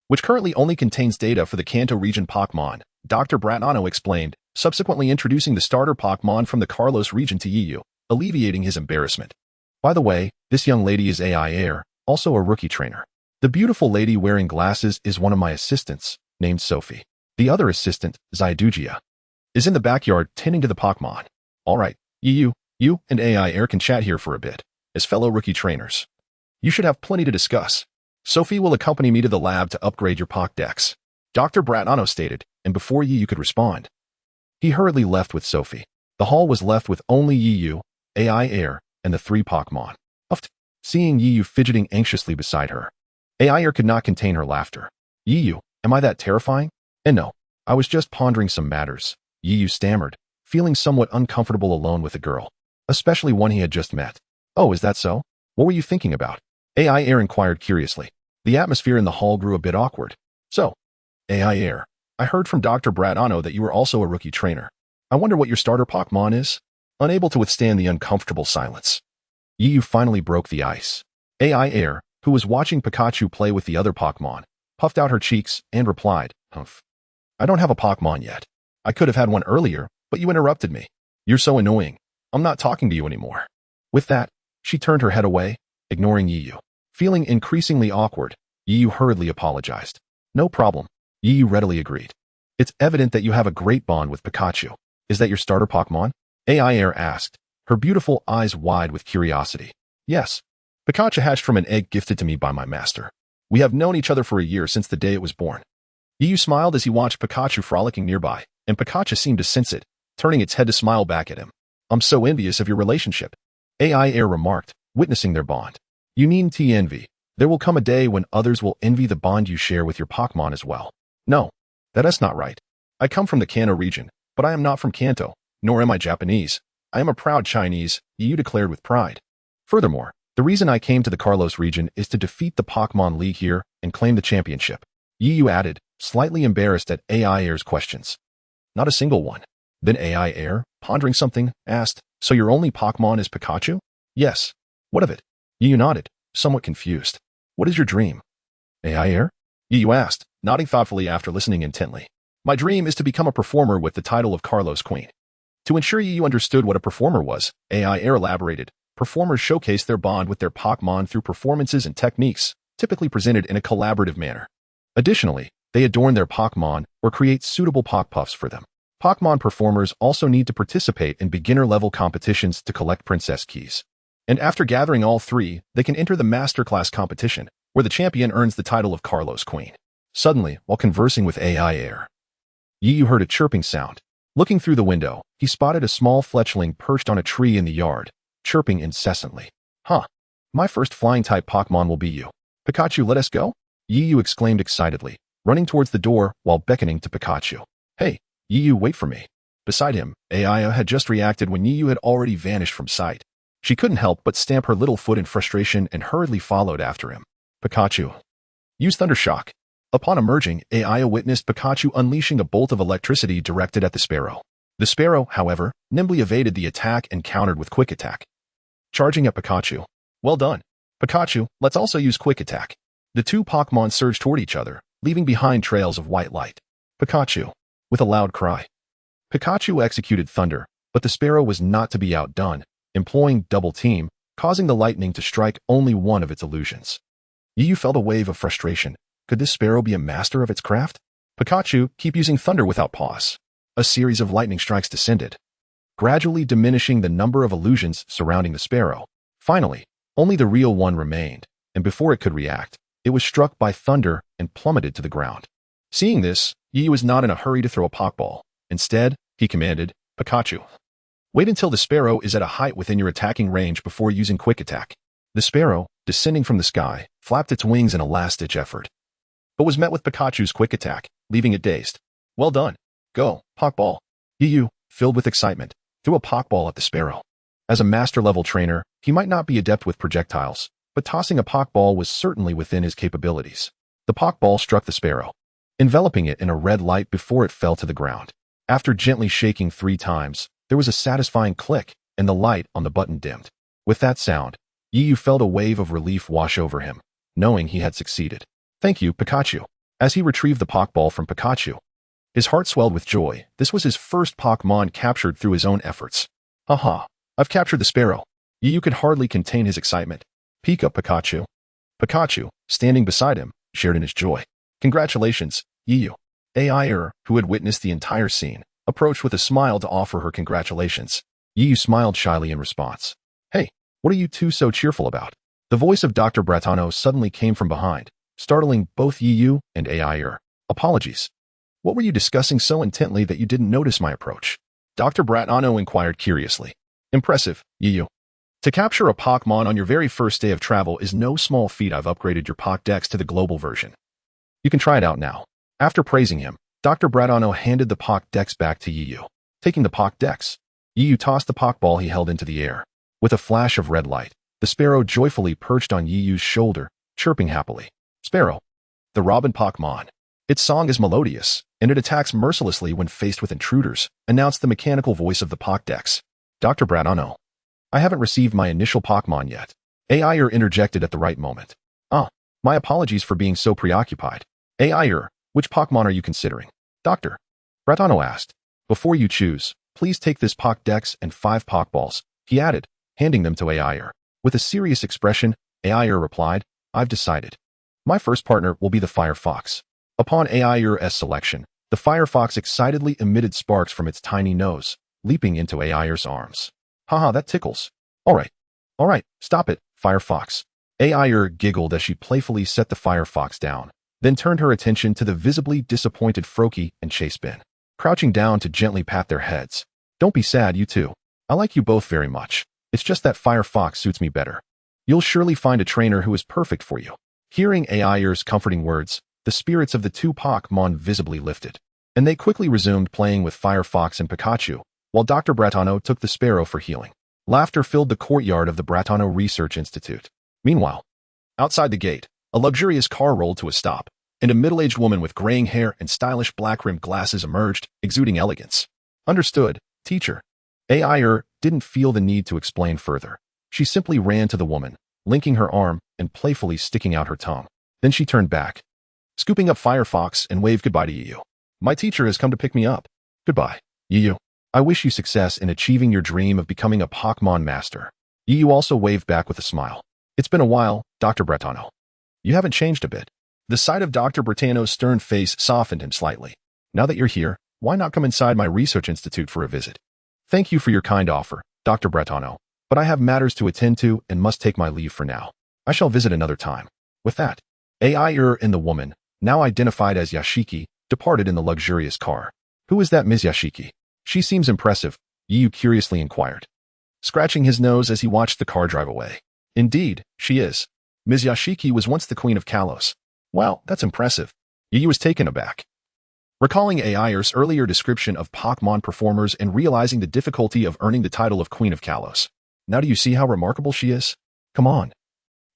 which currently only contains data for the Kanto region Pokémon," Dr. Bratano explained, subsequently introducing the starter Pokémon from the Carlos region to Yiyu, alleviating his embarrassment. "By the way, this young lady is Aiair, also a rookie trainer. The beautiful lady wearing glasses is one of my assistants, named Sophie. The other assistant, Zydugia, is in the backyard tending to the Pokémon. All right, Yiyu, you and Aiair can chat here for a bit, as fellow rookie trainers. You should have plenty to discuss. Sophie will accompany me to the lab to upgrade your Pokédex." Dr. Bratano stated, and before Yiyu could respond, he hurriedly left with Sophie. The hall was left with only Yiyu, Aiair, and the 3 Pokémon. Seeing Yiyu fidgeting anxiously beside her, Aiair could not contain her laughter. Yiyu, am I that terrifying? And no, I was just pondering some matters, Yiyu stammered, feeling somewhat uncomfortable alone with the girl, especially one he had just met. Oh, is that so? What were you thinking about? Aiair inquired curiously. The atmosphere in the hall grew a bit awkward. So, Aiair, I heard from Dr. Bratano that you were also a rookie trainer. I wonder what your starter Pokémon is? Unable to withstand the uncomfortable silence, Yiyu finally broke the ice. Aiair, who was watching Pikachu play with the other Pokémon, puffed out her cheeks and replied, Humph. I don't have a Pokémon yet. I could have had one earlier, but you interrupted me. You're so annoying. I'm not talking to you anymore. With that, she turned her head away, ignoring Yiyu. Feeling increasingly awkward, Yiyu hurriedly apologized. No problem, Yiyu readily agreed. It's evident that you have a great bond with Pikachu. Is that your starter Pokémon? Aiair asked, her beautiful eyes wide with curiosity. Yes. Pikachu hatched from an egg gifted to me by my master. We have known each other for a year since the day it was born. Yiyu smiled as he watched Pikachu frolicking nearby, and Pikachu seemed to sense it, turning its head to smile back at him. I'm so envious of your relationship, Aiair remarked, witnessing their bond. You needn't envy. There will come a day when others will envy the bond you share with your Pokémon as well. No, that's not right. I come from the Kanto region, but I am not from Kanto, nor am I Japanese. I am a proud Chinese, Yiyu declared with pride. Furthermore, the reason I came to the Carlos region is to defeat the Pokémon League here and claim the championship, Yiyu added, slightly embarrassed at Aiair's questions. Not a single one. Then Aiair, pondering something, asked, So your only Pokémon is Pikachu? Yes. What of it? Yiyu nodded, somewhat confused. What is your dream? Aiair? Yiyu asked, nodding thoughtfully after listening intently. My dream is to become a performer with the title of Carlos Queen. To ensure Yiyu understood what a performer was, Aiair elaborated. Performers showcase their bond with their Pokémon through performances and techniques, typically presented in a collaborative manner. Additionally, they adorn their Pokémon or create suitable Pokepuffs for them. Pokémon performers also need to participate in beginner-level competitions to collect princess keys. And after gathering all 3, they can enter the Masterclass competition, where the champion earns the title of Carlos Queen. Suddenly, while conversing with Aiair, Yiyu heard a chirping sound. Looking through the window, he spotted a small fletchling perched on a tree in the yard, chirping incessantly. Huh. My first flying-type Pokémon will be you. Pikachu, let us go? Yiyu exclaimed excitedly, running towards the door while beckoning to Pikachu. Hey, Yiyu, wait for me. Beside him, Aiair had just reacted when Yiyu had already vanished from sight. She couldn't help but stamp her little foot in frustration and hurriedly followed after him. Pikachu. Use Thunder Shock. Upon emerging, Aiair witnessed Pikachu unleashing a bolt of electricity directed at the Sparrow. The Sparrow, however, nimbly evaded the attack and countered with Quick Attack. Charging at Pikachu. Well done. Pikachu, let's also use Quick Attack. The 2 Pokémon surged toward each other, leaving behind trails of white light. Pikachu. With a loud cry. Pikachu executed Thunder, but the Sparrow was not to be outdone, employing Double Team, causing the lightning to strike only one of its illusions. Yiyu felt a wave of frustration. Could this Sparrow be a master of its craft? Pikachu, keep using Thunder without pause. A series of lightning strikes descended, gradually diminishing the number of illusions surrounding the Sparrow. Finally, only the real one remained, and before it could react, it was struck by thunder and plummeted to the ground. Seeing this, Yiyu was not in a hurry to throw a Pokeball. Instead, he commanded, Pikachu. Wait until the Sparrow is at a height within your attacking range before using Quick Attack. The Sparrow, descending from the sky, flapped its wings in a last-ditch effort, but was met with Pikachu's Quick Attack, leaving it dazed. Well done. Go, Pokeball. Yiyu, filled with excitement, threw a Pokeball at the Sparrow. As a master-level trainer, he might not be adept with projectiles, but tossing a Pokeball was certainly within his capabilities. The Pokeball struck the Sparrow, enveloping it in a red light before it fell to the ground. After gently shaking 3 times, there was a satisfying click, and the light on the button dimmed. With that sound, Yiyu felt a wave of relief wash over him, knowing he had succeeded. Thank you, Pikachu. As he retrieved the Pokeball from Pikachu, his heart swelled with joy. This was his first Pokémon captured through his own efforts. Haha, I've captured the Sparrow. Yiyu could hardly contain his excitement. Pika, Pikachu. Pikachu, standing beside him, shared in his joy. Congratulations, Yiyu. Aiair, who had witnessed the entire scene, approached with a smile to offer her congratulations. Yiyu smiled shyly in response. Hey, what are you two so cheerful about? The voice of Dr. Bratano suddenly came from behind, startling both Yiyu and Aiair. Apologies. What were you discussing so intently that you didn't notice my approach? Dr. Bratano inquired curiously. Impressive, Yu. To capture a Pokémon on your very first day of travel is no small feat. I've upgraded your Pokédex to the global version. You can try it out now. After praising him, Dr. Bratano handed the Pokédex back to Yu. Taking the Pokédex, Yu tossed the Pokéball he held into the air. With a flash of red light, the sparrow joyfully perched on Yu's shoulder, chirping happily. Sparrow, the robin Pokémon. Its song is melodious, and it attacks mercilessly when faced with intruders, announced the mechanical voice of the Pokédex. Dr. Bratano. I haven't received my initial Pokémon yet. Aiair interjected at the right moment. My apologies for being so preoccupied. Aiair, which Pokémon are you considering? Dr. Bratano asked. Before you choose, please take this Pokédex and 5 Pokéballs, he added, handing them to Aiair. With a serious expression, Aiair replied, I've decided. My first partner will be the Firefox. Upon Aiair's selection, the Firefox excitedly emitted sparks from its tiny nose, leaping into Aiair's arms. Haha, that tickles. All right, stop it, Firefox. Aiair giggled as she playfully set the Firefox down, then turned her attention to the visibly disappointed Froakie and Chasebin, crouching down to gently pat their heads. Don't be sad, you two. I like you both very much. It's just that Firefox suits me better. You'll surely find a trainer who is perfect for you. Hearing Aiair's comforting words, the spirits of the 2 Pokémon visibly lifted, and they quickly resumed playing with Firefox and Pikachu, while Dr. Bratano took the sparrow for healing. Laughter filled the courtyard of the Bratano Research Institute. Meanwhile, outside the gate, a luxurious car rolled to a stop, and a middle-aged woman with graying hair and stylish black-rimmed glasses emerged, exuding elegance. Understood, teacher. Aiair didn't feel the need to explain further. She simply ran to the woman, linking her arm and playfully sticking out her tongue. Then she turned back, scooping up Firefox and waved goodbye to Yu. My teacher has come to pick me up. Goodbye, Yu. I wish you success in achieving your dream of becoming a Pokémon master. Yu also waved back with a smile. It's been a while, Dr. Bratano. You haven't changed a bit. The sight of Dr. Bratano's stern face softened him slightly. Now that you're here, why not come inside my research institute for a visit? Thank you for your kind offer, Dr. Bratano, but I have matters to attend to and must take my leave for now. I shall visit another time. With that, Aiair and the woman, now identified as Yashiki, departed in the luxurious car. Who is that Ms. Yashiki? She seems impressive, Yu curiously inquired, scratching his nose as he watched the car drive away. Indeed, she is. Ms. Yashiki was once the Queen of Kalos. Wow, that's impressive. Yu was taken aback, recalling Aiair's earlier description of Pokémon performers and realizing the difficulty of earning the title of Queen of Kalos. Now do you see how remarkable she is? Come on.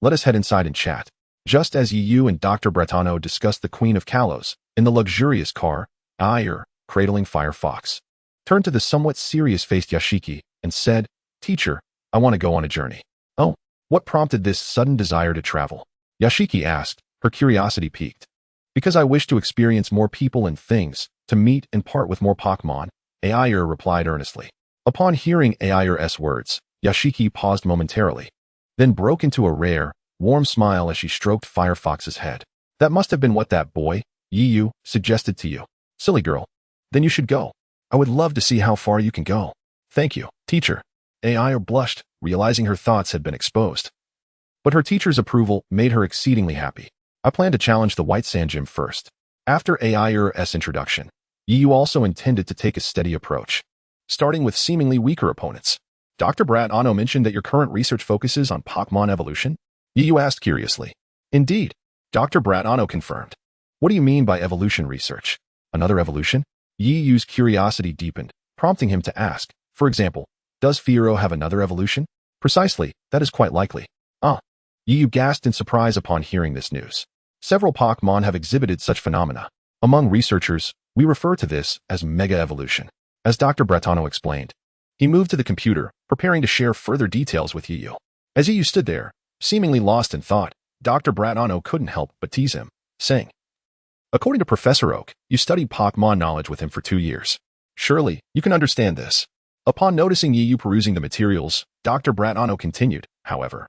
Let us head inside and chat. Just as Yu and Dr. Bratano discussed the Queen of Kalos, in the luxurious car, Aiair, cradling Firefox, turned to the somewhat serious-faced Yashiki and said, Teacher, I want to go on a journey. Oh, what prompted this sudden desire to travel? Yashiki asked, her curiosity piqued. Because I wish to experience more people and things, to meet and part with more Pokémon, Aiair replied earnestly. Upon hearing Aiair's words, Yashiki paused momentarily, then broke into a rare, warm smile as she stroked Firefox's head. That must have been what that boy, Yu, suggested to you. Silly girl. Then you should go. I would love to see how far you can go. Thank you, teacher. Aiair blushed, realizing her thoughts had been exposed. But her teacher's approval made her exceedingly happy. I plan to challenge the White Sand Gym first. After Aiair's introduction, Yu also intended to take a steady approach, starting with seemingly weaker opponents. Dr. Bratano mentioned that your current research focuses on Pokémon evolution? Yu asked curiously. Indeed, Dr. Bratano confirmed. What do you mean by evolution research? Another evolution? Yu's curiosity deepened, prompting him to ask, for example, does Fiero have another evolution? Precisely, that is quite likely. Yu gasped in surprise upon hearing this news. Several Pokémon have exhibited such phenomena. Among researchers, we refer to this as mega evolution. As Dr. Bratano explained, he moved to the computer, preparing to share further details with Yu. As Yu stood there, seemingly lost in thought, Dr. Bratano couldn't help but tease him, saying, According to Professor Oak, you studied Pokémon knowledge with him for 2 years. Surely, you can understand this. Upon noticing Yu perusing the materials, Dr. Bratano continued, however.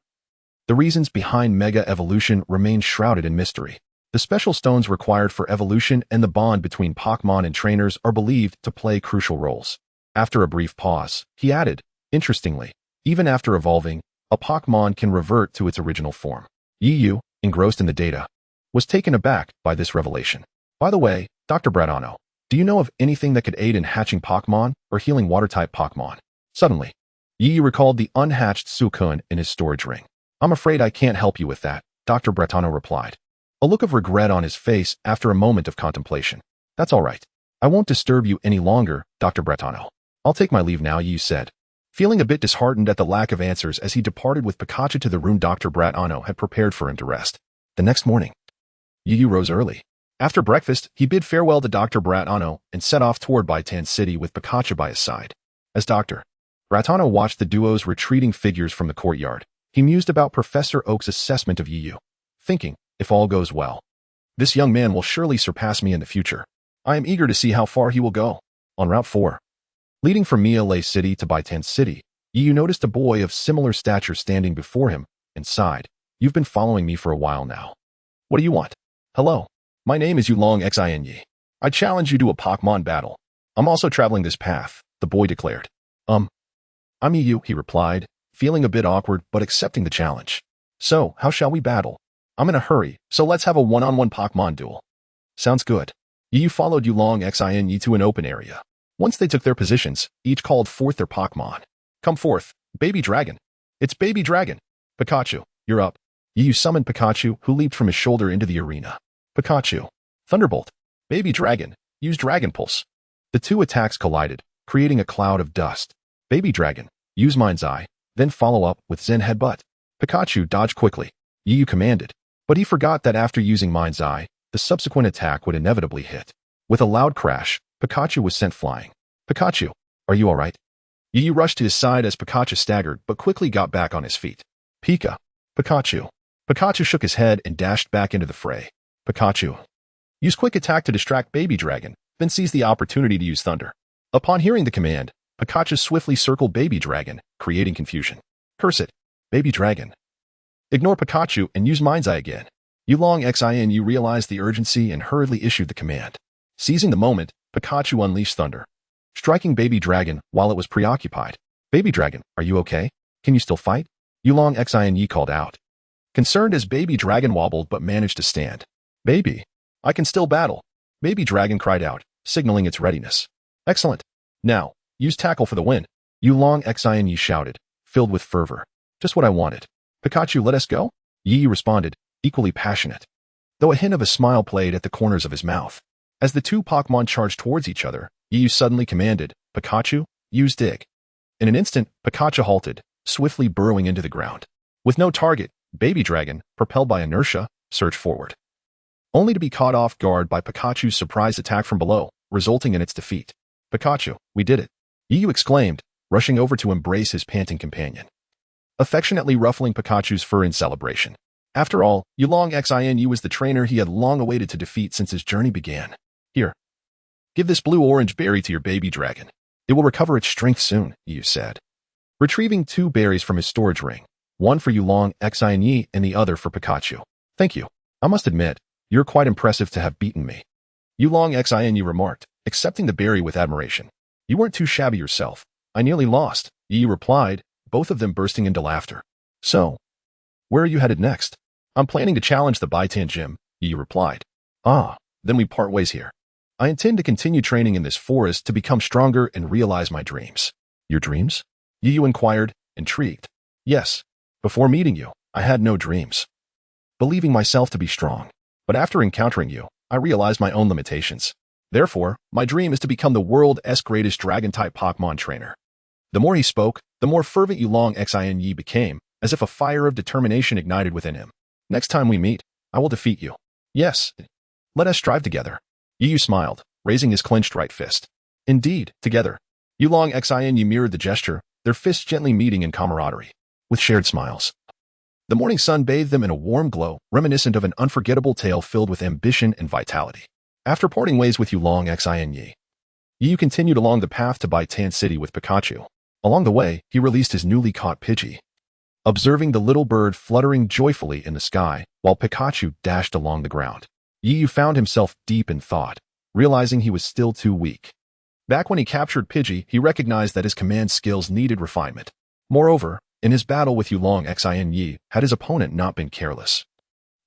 The reasons behind Mega Evolution remain shrouded in mystery. The special stones required for evolution and the bond between Pokémon and trainers are believed to play crucial roles. After a brief pause, he added, Interestingly, even after evolving, a Pokémon can revert to its original form. Yu, engrossed in the data, was taken aback by this revelation. By the way, Dr. Bradano, do you know of anything that could aid in hatching Pokémon or healing water-type Pokémon? Suddenly, Yi recalled the unhatched Suicune in his storage ring. I'm afraid I can't help you with that, Dr. Bratano replied, a look of regret on his face after a moment of contemplation. That's all right. I won't disturb you any longer, Dr. Bratano. I'll take my leave now, Yi said, feeling a bit disheartened at the lack of answers as he departed with Pikachu to the room Dr. Bratano had prepared for him to rest. The next morning, Yi rose early. After breakfast, he bid farewell to Dr. Bratano and set off toward Baitan City with Pikachu by his side. As Dr. Bratano watched the duo's retreating figures from the courtyard, he mused about Professor Oak's assessment of Yi, thinking, if all goes well, this young man will surely surpass me in the future. I am eager to see how far he will go. On Route 4, leading from Miele City to Baitan City, Yi noticed a boy of similar stature standing before him and sighed. You've been following me for a while now. What do you want? Hello, my name is Yulong Xin Yi. I challenge you to a Pokémon battle. I'm also traveling this path, the boy declared. I'm Yu, he replied, feeling a bit awkward but accepting the challenge. So, how shall we battle? I'm in a hurry, so let's have a one-on-one Pokémon duel. Sounds good. Yu followed Yulong Xin Yi to an open area. Once they took their positions, each called forth their Pokémon. Come forth, Baby Dragon. It's Baby Dragon. Pikachu, you're up. Yu summoned Pikachu, who leaped from his shoulder into the arena. Pikachu. Thunderbolt. Baby Dragon. Use Dragon Pulse. The two attacks collided, creating a cloud of dust. Baby Dragon. Use Mind's Eye, then follow up with Zen Headbutt. Pikachu dodged quickly. Yu commanded, but he forgot that after using Mind's Eye, the subsequent attack would inevitably hit. With a loud crash, Pikachu was sent flying. Pikachu, are you alright? Yu rushed to his side as Pikachu staggered but quickly got back on his feet. Pikachu. Pikachu shook his head and dashed back into the fray. Pikachu. Use Quick Attack to distract Baby Dragon, then seize the opportunity to use Thunder. Upon hearing the command, Pikachu swiftly circled Baby Dragon, creating confusion. Curse it, Baby Dragon. Ignore Pikachu and use Mind's Eye again. Yulong Xin Yu realized the urgency and hurriedly issued the command. Seizing the moment, Pikachu unleashed Thunder, striking Baby Dragon while it was preoccupied. Baby Dragon, are you okay? Can you still fight? Yulong Xin Yi called out, concerned as Baby Dragon wobbled but managed to stand. Baby, I can still battle. Baby Dragon cried out, signaling its readiness. Excellent. Now, use Tackle for the win. Yulong Xin Yi shouted, filled with fervor. Just what I wanted. Pikachu, let us go? Yi responded, equally passionate, though a hint of a smile played at the corners of his mouth. As the two Pokémon charged towards each other, Yi suddenly commanded, Pikachu, use Dig. In an instant, Pikachu halted, swiftly burrowing into the ground. With no target, Baby Dragon, propelled by inertia, surged forward, only to be caught off guard by Pikachu's surprise attack from below, resulting in its defeat. Pikachu, we did it. Yi exclaimed, rushing over to embrace his panting companion, affectionately ruffling Pikachu's fur in celebration. After all, Yulong Xin Yu was the trainer he had long awaited to defeat since his journey began. Here, give this blue-orange berry to your Baby Dragon. It will recover its strength soon, Yu said, retrieving 2 berries from his storage ring, one for Yulong Xin Yi and the other for Pikachu. Thank you. I must admit, you're quite impressive to have beaten me. Yulong Xin Yi remarked, accepting the berry with admiration. You weren't too shabby yourself. I nearly lost, Yi replied, both of them bursting into laughter. So, where are you headed next? I'm planning to challenge the Baitan Gym, Yi replied. Ah, then we part ways here. I intend to continue training in this forest to become stronger and realize my dreams. Your dreams? Yi inquired, intrigued. Yes. Before meeting you, I had no dreams, believing myself to be strong. But after encountering you, I realized my own limitations. Therefore, my dream is to become the world's greatest Dragon-type Pokémon trainer. The more he spoke, the more fervent Yulong Xin Yi became, as if a fire of determination ignited within him. Next time we meet, I will defeat you. Yes. Let us strive together. Yu smiled, raising his clenched right fist. Indeed, together. Yulong Xin Yi mirrored the gesture, their fists gently meeting in camaraderie, with shared smiles. The morning sun bathed them in a warm glow, reminiscent of an unforgettable tale filled with ambition and vitality. After parting ways with Yulong Xin Yi, Yu continued along the path to Baitan City with Pikachu. Along the way, he released his newly caught Pidgey, observing the little bird fluttering joyfully in the sky while Pikachu dashed along the ground. Yu found himself deep in thought, realizing he was still too weak. Back when he captured Pidgey, he recognized that his command skills needed refinement. Moreover, in his battle with Yulong Xin Yi, had his opponent not been careless,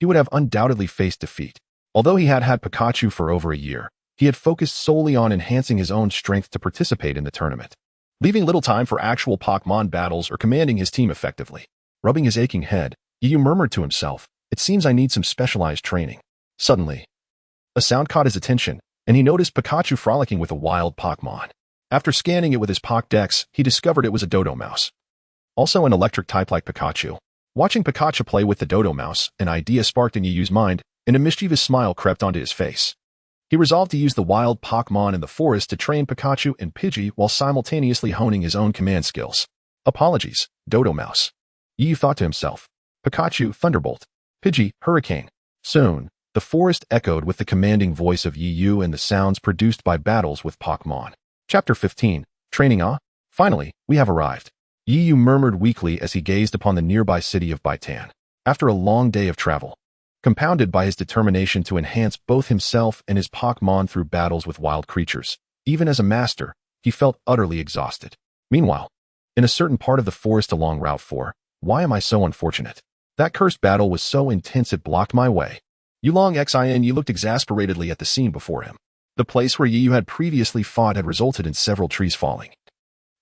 he would have undoubtedly faced defeat. Although he had had Pikachu for over a year, he had focused solely on enhancing his own strength to participate in the tournament, leaving little time for actual Pokémon battles or commanding his team effectively. Rubbing his aching head, Yu murmured to himself, "It seems I need some specialized training." Suddenly, a sound caught his attention, and he noticed Pikachu frolicking with a wild Pokémon. After scanning it with his Pokédex, he discovered it was a Dodo Mouse, also an electric type like Pikachu. Watching Pikachu play with the Dodo Mouse, an idea sparked in Yu's mind, and a mischievous smile crept onto his face. He resolved to use the wild Pokémon in the forest to train Pikachu and Pidgey while simultaneously honing his own command skills. Apologies, Dodo Mouse. Yu thought to himself. Pikachu, Thunderbolt. Pidgey, Hurricane. Soon, the forest echoed with the commanding voice of Yu and the sounds produced by battles with Pokémon. Chapter 15. Training Ah? Finally, we have arrived. Yu murmured weakly as he gazed upon the nearby city of Baitan. After a long day of travel, compounded by his determination to enhance both himself and his Pokémon through battles with wild creatures, even as a master, he felt utterly exhausted. Meanwhile, in a certain part of the forest along Route 4, why am I so unfortunate? That cursed battle was so intense it blocked my way. Yulong Xin looked exasperatedly at the scene before him. The place where Yu had previously fought had resulted in several trees falling,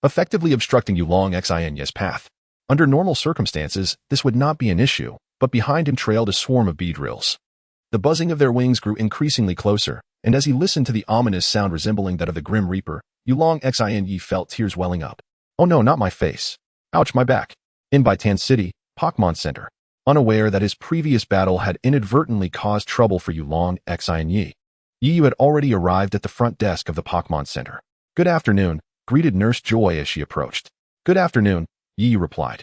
effectively obstructing Yulong Xin's path. Under normal circumstances, this would not be an issue, but behind him trailed a swarm of beedrills. The buzzing of their wings grew increasingly closer, and as he listened to the ominous sound resembling that of the Grim Reaper, Yulong Xin felt tears welling up. Oh no, not my face. Ouch, my back. In Baitan City, Pokémon Center. Unaware that his previous battle had inadvertently caused trouble for Yulong Xin, Yu had already arrived at the front desk of the Pokémon Center. Good afternoon, greeted Nurse Joy as she approached. Good afternoon, Yu replied.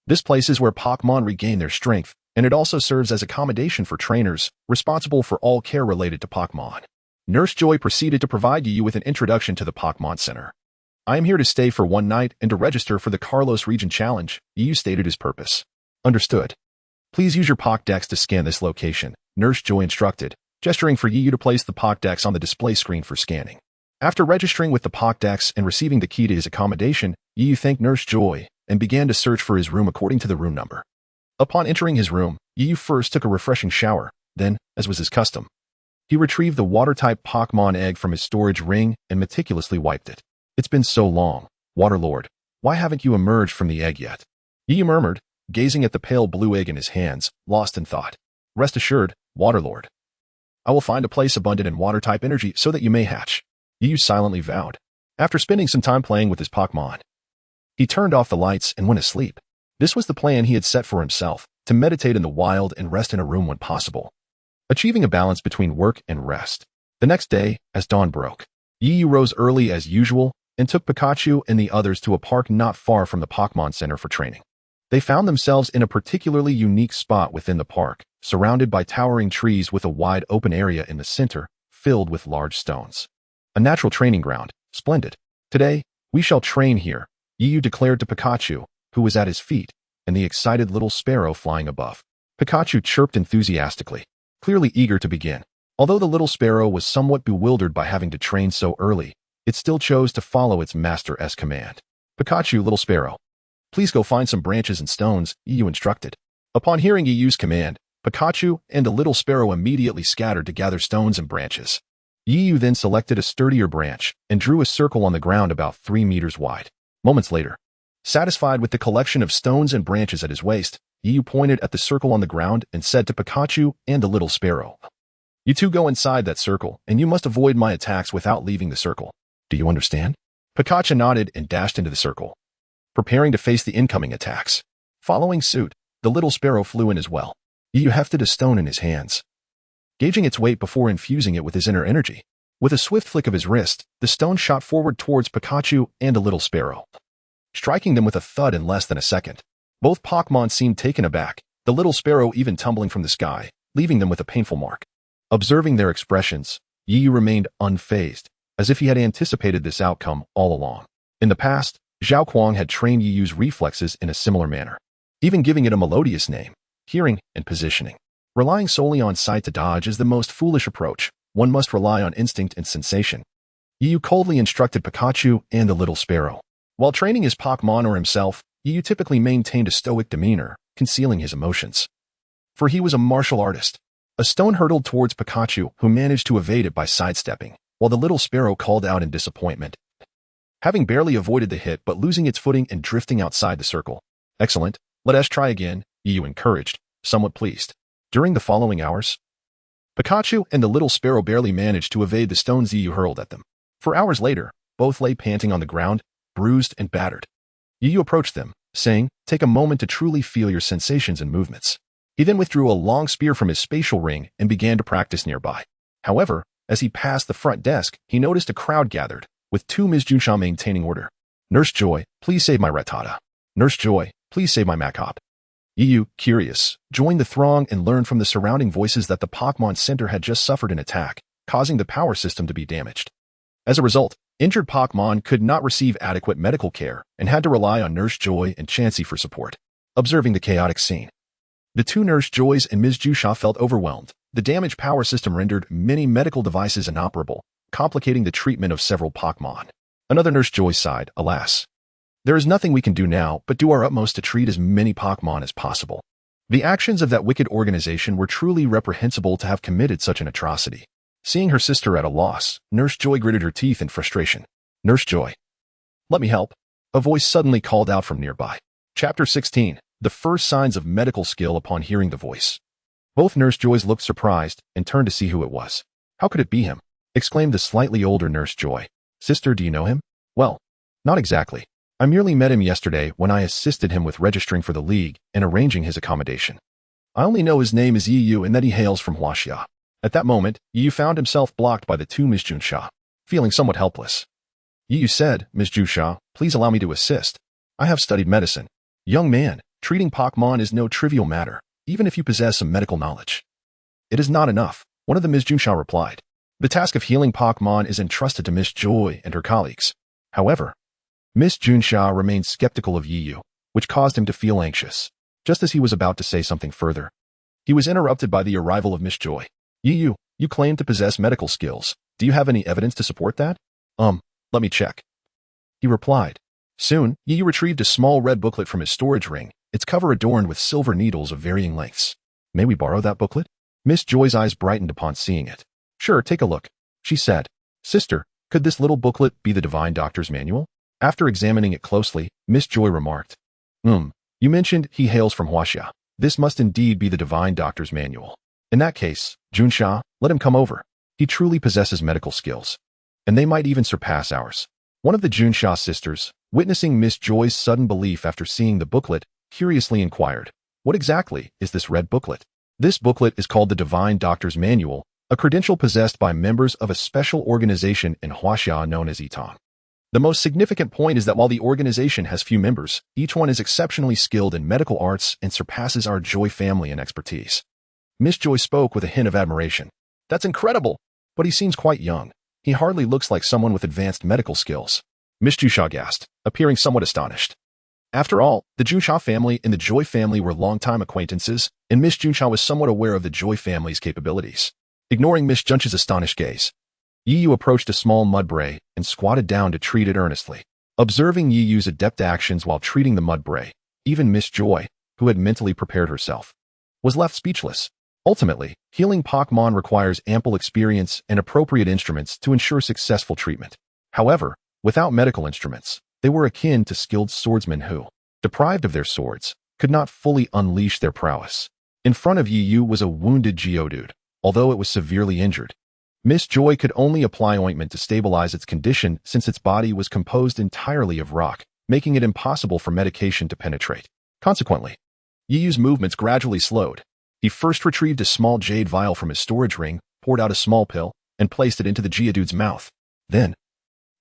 This place is where Pokémon regain their strength, and it also serves as accommodation for trainers, responsible for all care related to Pokémon. Nurse Joy proceeded to provide Yu with an introduction to the Pokémon Center. I am here to stay for one night and to register for the Carlos Region Challenge, Yu stated his purpose. Understood. Please use your Pokédex to scan this location, Nurse Joy instructed, gesturing for Yu to place the Pokédex on the display screen for scanning. After registering with the Pokédex and receiving the key to his accommodation, Yu thanked Nurse Joy and began to search for his room according to the room number. Upon entering his room, Yu first took a refreshing shower, then, as was his custom, he retrieved the water-type Pokémon egg from his storage ring and meticulously wiped it. It's been so long, Waterlord. Why haven't you emerged from the egg yet? Yu murmured, gazing at the pale blue egg in his hands, lost in thought. Rest assured, Waterlord. I will find a place abundant in water-type energy so that you may hatch. Yu silently vowed. After spending some time playing with his Pokémon, he turned off the lights and went asleep. This was the plan he had set for himself, to meditate in the wild and rest in a room when possible, achieving a balance between work and rest. The next day, as dawn broke, Yu rose early as usual and took Pikachu and the others to a park not far from the Pokémon Center for training. They found themselves in a particularly unique spot within the park, surrounded by towering trees with a wide open area in the center, filled with large stones. A natural training ground. Splendid. Today, we shall train here, Yu declared to Pikachu, who was at his feet, and the excited little sparrow flying above. Pikachu chirped enthusiastically, clearly eager to begin. Although the little sparrow was somewhat bewildered by having to train so early, it still chose to follow its master's command. Pikachu, little sparrow, please go find some branches and stones, Yu instructed. Upon hearing Yu's command, Pikachu and the little sparrow immediately scattered to gather stones and branches. Yu then selected a sturdier branch and drew a circle on the ground about 3 meters wide. Moments later, satisfied with the collection of stones and branches at his waist, Yu pointed at the circle on the ground and said to Pikachu and the little sparrow, You two go inside that circle, and you must avoid my attacks without leaving the circle. Do you understand? Pikachu nodded and dashed into the circle, preparing to face the incoming attacks. Following suit, the little sparrow flew in as well. Yu hefted a stone in his hands, gauging its weight before infusing it with his inner energy. With a swift flick of his wrist, the stone shot forward towards Pikachu and the little sparrow, striking them with a thud in less than a second. Both Pokémon seemed taken aback, the little sparrow even tumbling from the sky, leaving them with a painful mark. Observing their expressions, Yu remained unfazed, as if he had anticipated this outcome all along. In the past, Zhao Kuang had trained Yu's reflexes in a similar manner, even giving it a melodious name, hearing, and positioning. Relying solely on sight to dodge is the most foolish approach. One must rely on instinct and sensation. Yu coldly instructed Pikachu and the little sparrow. While training his Pokémon or himself, Yu typically maintained a stoic demeanor, concealing his emotions. For he was a martial artist. A stone hurtled towards Pikachu, who managed to evade it by sidestepping, while the little sparrow called out in disappointment, having barely avoided the hit but losing its footing and drifting outside the circle. Excellent. Let us try again, Yu encouraged, somewhat pleased. During the following hours, Pikachu and the little sparrow barely managed to evade the stones Yu hurled at them. For hours later, both lay panting on the ground, bruised and battered. Yu approached them, saying, "Take a moment to truly feel your sensations and movements." He then withdrew a long spear from his spatial ring and began to practice nearby. However, as he passed the front desk, he noticed a crowd gathered, with two Ms. Junsha maintaining order. "Nurse Joy, please save my Rattata. Nurse Joy, please save my Macop." Yu, curious, joined the throng and learned from the surrounding voices that the Pokémon Center had just suffered an attack, causing the power system to be damaged. As a result, injured Pokémon could not receive adequate medical care and had to rely on Nurse Joy and Chansey for support. Observing the chaotic scene, the two Nurse Joys and Ms. Junsha felt overwhelmed. The damaged power system rendered many medical devices inoperable, complicating the treatment of several Pokémon. Another Nurse Joy sighed, "Alas. There is nothing we can do now but do our utmost to treat as many Pokémon as possible." The actions of that wicked organization were truly reprehensible to have committed such an atrocity. Seeing her sister at a loss, Nurse Joy gritted her teeth in frustration. "Nurse Joy, let me help," a voice suddenly called out from nearby. Chapter 16. The first signs of medical skill upon hearing the voice. Both Nurse Joys looked surprised and turned to see who it was. "How could it be him?" exclaimed the slightly older Nurse Joy. "Sister, do you know him?" "Well, not exactly. I merely met him yesterday when I assisted him with registering for the league and arranging his accommodation. I only know his name is Yu and that he hails from WUXIA." At that moment, Yu found himself blocked by the two Ms. Junsha, feeling somewhat helpless. Yu said, "Ms. Junsha, please allow me to assist. I have studied medicine." "Young man, treating Pokémon is no trivial matter, even if you possess some medical knowledge." "It is not enough," one of the Ms. Junsha replied. "The task of healing Pokémon is entrusted to Miss Joy and her colleagues." However, Miss Junsha remained skeptical of Yu, which caused him to feel anxious. Just as he was about to say something further, he was interrupted by the arrival of Miss Joy. "Yu, you claim to possess medical skills. Do you have any evidence to support that?" Let me check," he replied. Soon, Yu retrieved a small red booklet from his storage ring, its cover adorned with silver needles of varying lengths. "May we borrow that booklet?" Miss Joy's eyes brightened upon seeing it. "Sure, take a look," she said. "Sister, could this little booklet be the Divine Doctor's Manual?" After examining it closely, Miss Joy remarked, You mentioned he hails from WUXIA. This must indeed be the Divine Doctor's Manual. In that case, Junsha, let him come over. He truly possesses medical skills, and they might even surpass ours." One of the Junsha sisters, witnessing Miss Joy's sudden belief after seeing the booklet, curiously inquired, "What exactly is this red booklet?" This booklet is called the Divine Doctor's Manual, a credential possessed by members of a special organization in WUXIA known as Eton. The most significant point is that while the organization has few members, each one is exceptionally skilled in medical arts and surpasses our Joy family in expertise. Miss Joy spoke with a hint of admiration. "That's incredible, but he seems quite young. He hardly looks like someone with advanced medical skills." Miss Junsha gasped, appearing somewhat astonished. After all, the Junsha family and the Joy family were longtime acquaintances, and Miss Junsha was somewhat aware of the Joy family's capabilities. Ignoring Miss Junsha's astonished gaze, Yu approached a small mudbray and squatted down to treat it earnestly. Observing Yu's adept actions while treating the mudbray, even Miss Joy, who had mentally prepared herself, was left speechless. Ultimately, healing Pokémon requires ample experience and appropriate instruments to ensure successful treatment. However, without medical instruments, they were akin to skilled swordsmen who, deprived of their swords, could not fully unleash their prowess. In front of Yu was a wounded Geodude, although it was severely injured. Miss Joy could only apply ointment to stabilize its condition since its body was composed entirely of rock, making it impossible for medication to penetrate. Consequently, Yu's movements gradually slowed. He first retrieved a small jade vial from his storage ring, poured out a small pill, and placed it into the Geodude's mouth. Then,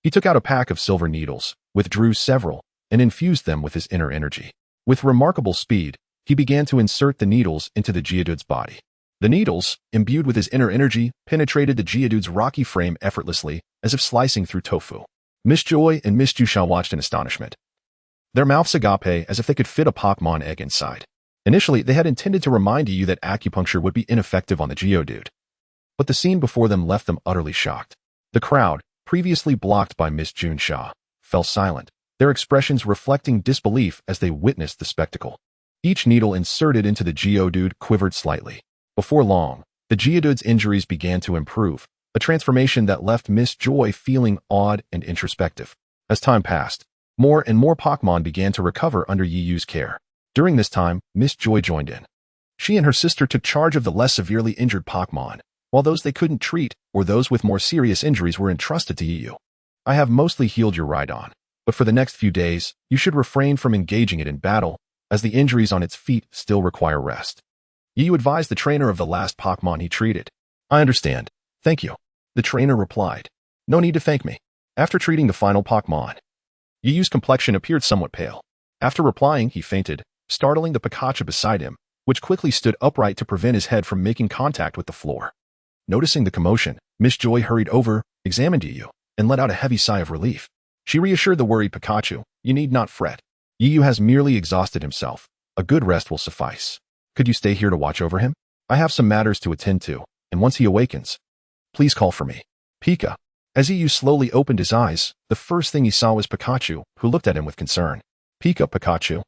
he took out a pack of silver needles, withdrew several, and infused them with his inner energy. With remarkable speed, he began to insert the needles into the Geodude's body. The needles, imbued with his inner energy, penetrated the Geodude's rocky frame effortlessly, as if slicing through tofu. Miss Joy and Miss Junsha watched in astonishment, their mouths agape as if they could fit a Pokémon egg inside. Initially, they had intended to remind Yu that acupuncture would be ineffective on the Geodude, but the scene before them left them utterly shocked. The crowd, previously blocked by Miss Junsha, fell silent, their expressions reflecting disbelief as they witnessed the spectacle. Each needle inserted into the Geodude quivered slightly. Before long, The Geodude's injuries began to improve, a transformation that left Miss Joy feeling awed and introspective. As time passed, more and more Pokémon began to recover under Yiyu's care. During this time, Miss Joy joined in. She and her sister took charge of the less severely injured Pokémon, while those they couldn't treat or those with more serious injuries were entrusted to Yiyu. I have mostly healed your Rhydon, but for the next few days, you should refrain from engaging it in battle, as the injuries on its feet still require rest. Yiyu advised the trainer of the last Pokémon he treated. I understand. Thank you. The trainer replied. No need to thank me. After treating the final Pokémon, Yiyu's complexion appeared somewhat pale. After replying, he fainted, startling the Pikachu beside him, which quickly stood upright to prevent his head from making contact with the floor. Noticing the commotion, Miss Joy hurried over, examined Yiyu, and let out a heavy sigh of relief. She reassured the worried Pikachu, you need not fret. Yiyu has merely exhausted himself. A good rest will suffice. Could you stay here to watch over him? I have some matters to attend to, and once he awakens, please call for me. Pika. As Yiyu slowly opened his eyes, the first thing he saw was Pikachu, who looked at him with concern. Pika, Pikachu.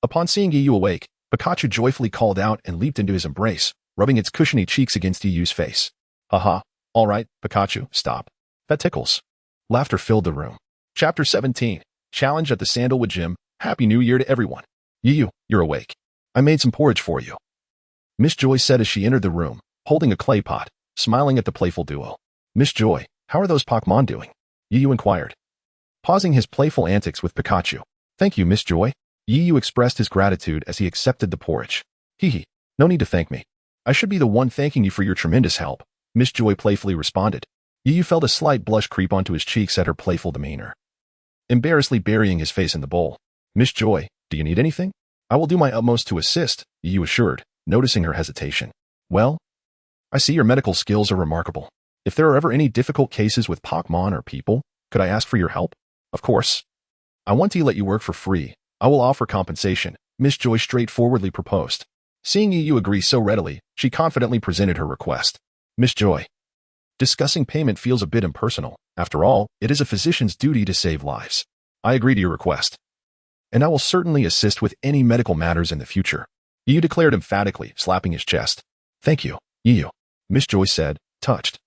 Upon seeing Yiyu awake, Pikachu joyfully called out and leaped into his embrace, rubbing its cushiony cheeks against Yiyu's face. Haha, all right, Pikachu, stop. That tickles. Laughter filled the room. Chapter 17, Challenge at the Sandalwood Gym. Happy New Year to everyone. Yiyu, you're awake. I made some porridge for you. Miss Joy said as she entered the room, holding a clay pot, smiling at the playful duo. Miss Joy, how are those Pokémon doing? Yiyu inquired, pausing his playful antics with Pikachu. Thank you, Miss Joy. Yiyu expressed his gratitude as he accepted the porridge. Hee, no need to thank me. I should be the one thanking you for your tremendous help, Miss Joy playfully responded. Yiyu felt a slight blush creep onto his cheeks at her playful demeanor, embarrassedly burying his face in the bowl. Miss Joy, do you need anything? I will do my utmost to assist, Yiyu assured, noticing her hesitation. Well, I see your medical skills are remarkable. If there are ever any difficult cases with Pokémon or people, could I ask for your help? Of course. I want to let you work for free. I will offer compensation, Miss Joy straightforwardly proposed. Seeing Yiyu agree so readily, she confidently presented her request. Miss Joy, discussing payment feels a bit impersonal. After all, it is a physician's duty to save lives. I agree to your request, and I will certainly assist with any medical matters in the future, Yiyu declared emphatically, slapping his chest. Thank you, Yiyu, Miss Joy said, touched,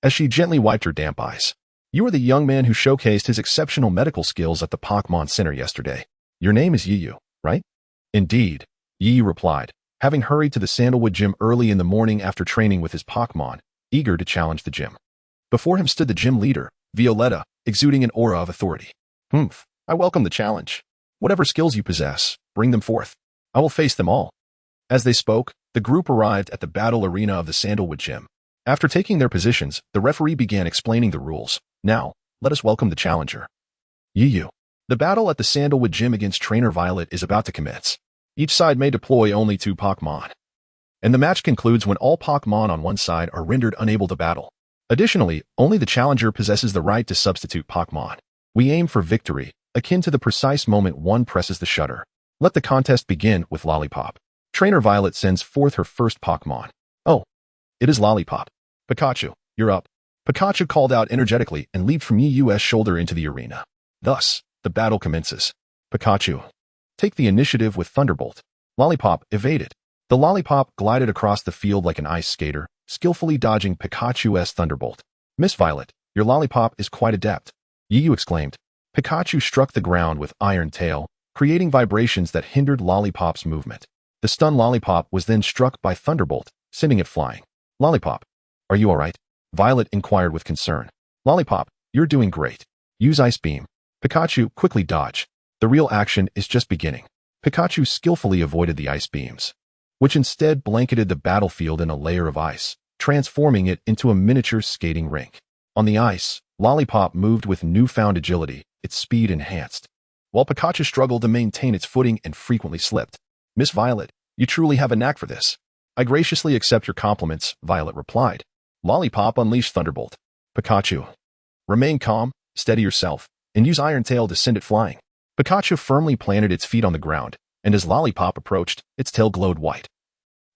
as she gently wiped her damp eyes. You are the young man who showcased his exceptional medical skills at the Pokémon Center yesterday. Your name is Yiyu, right? Indeed, Yiyu replied, having hurried to the Sandalwood Gym early in the morning after training with his Pokémon, eager to challenge the gym. Before him stood the gym leader, Violetta, exuding an aura of authority. I welcome the challenge. Whatever skills you possess, bring them forth. I will face them all. As they spoke, the group arrived at the battle arena of the Sandalwood Gym. After taking their positions, the referee began explaining the rules. Now, let us welcome the challenger. Yiyu. The battle at the Sandalwood Gym against Trainer Violet is about to commence. Each side may deploy only 2 Pokémon, and the match concludes when all Pokémon on one side are rendered unable to battle. Additionally, only the challenger possesses the right to substitute Pokémon. We aim for victory, akin to the precise moment one presses the shutter. Let the contest begin with Lollipop. Trainer Violet sends forth her first Pokémon. Oh, it is Lollipop. Pikachu, you're up. Pikachu called out energetically and leaped from Yiyu's shoulder into the arena. Thus, the battle commences. Pikachu, take the initiative with Thunderbolt. Lollipop evaded. The Lollipop glided across the field like an ice skater, skillfully dodging Pikachu's Thunderbolt. Miss Violet, your Lollipop is quite adept, Yiyu exclaimed. Pikachu struck the ground with Iron Tail, creating vibrations that hindered Lollipop's movement. The stunned Lollipop was then struck by Thunderbolt, sending it flying. Lollipop, are you alright? Violet inquired with concern. Lollipop, you're doing great. Use Ice Beam. Pikachu, quickly dodge. The real action is just beginning. Pikachu skillfully avoided the ice beams, which instead blanketed the battlefield in a layer of ice, transforming it into a miniature skating rink. On the ice, Lollipop moved with newfound agility, its speed enhanced, while Pikachu struggled to maintain its footing and frequently slipped. Miss Violet, you truly have a knack for this. I graciously accept your compliments, Violet replied. Lollipop unleashed Thunderbolt. Pikachu, remain calm, steady yourself, and use Iron Tail to send it flying. Pikachu firmly planted its feet on the ground, and as Lollipop approached, its tail glowed white,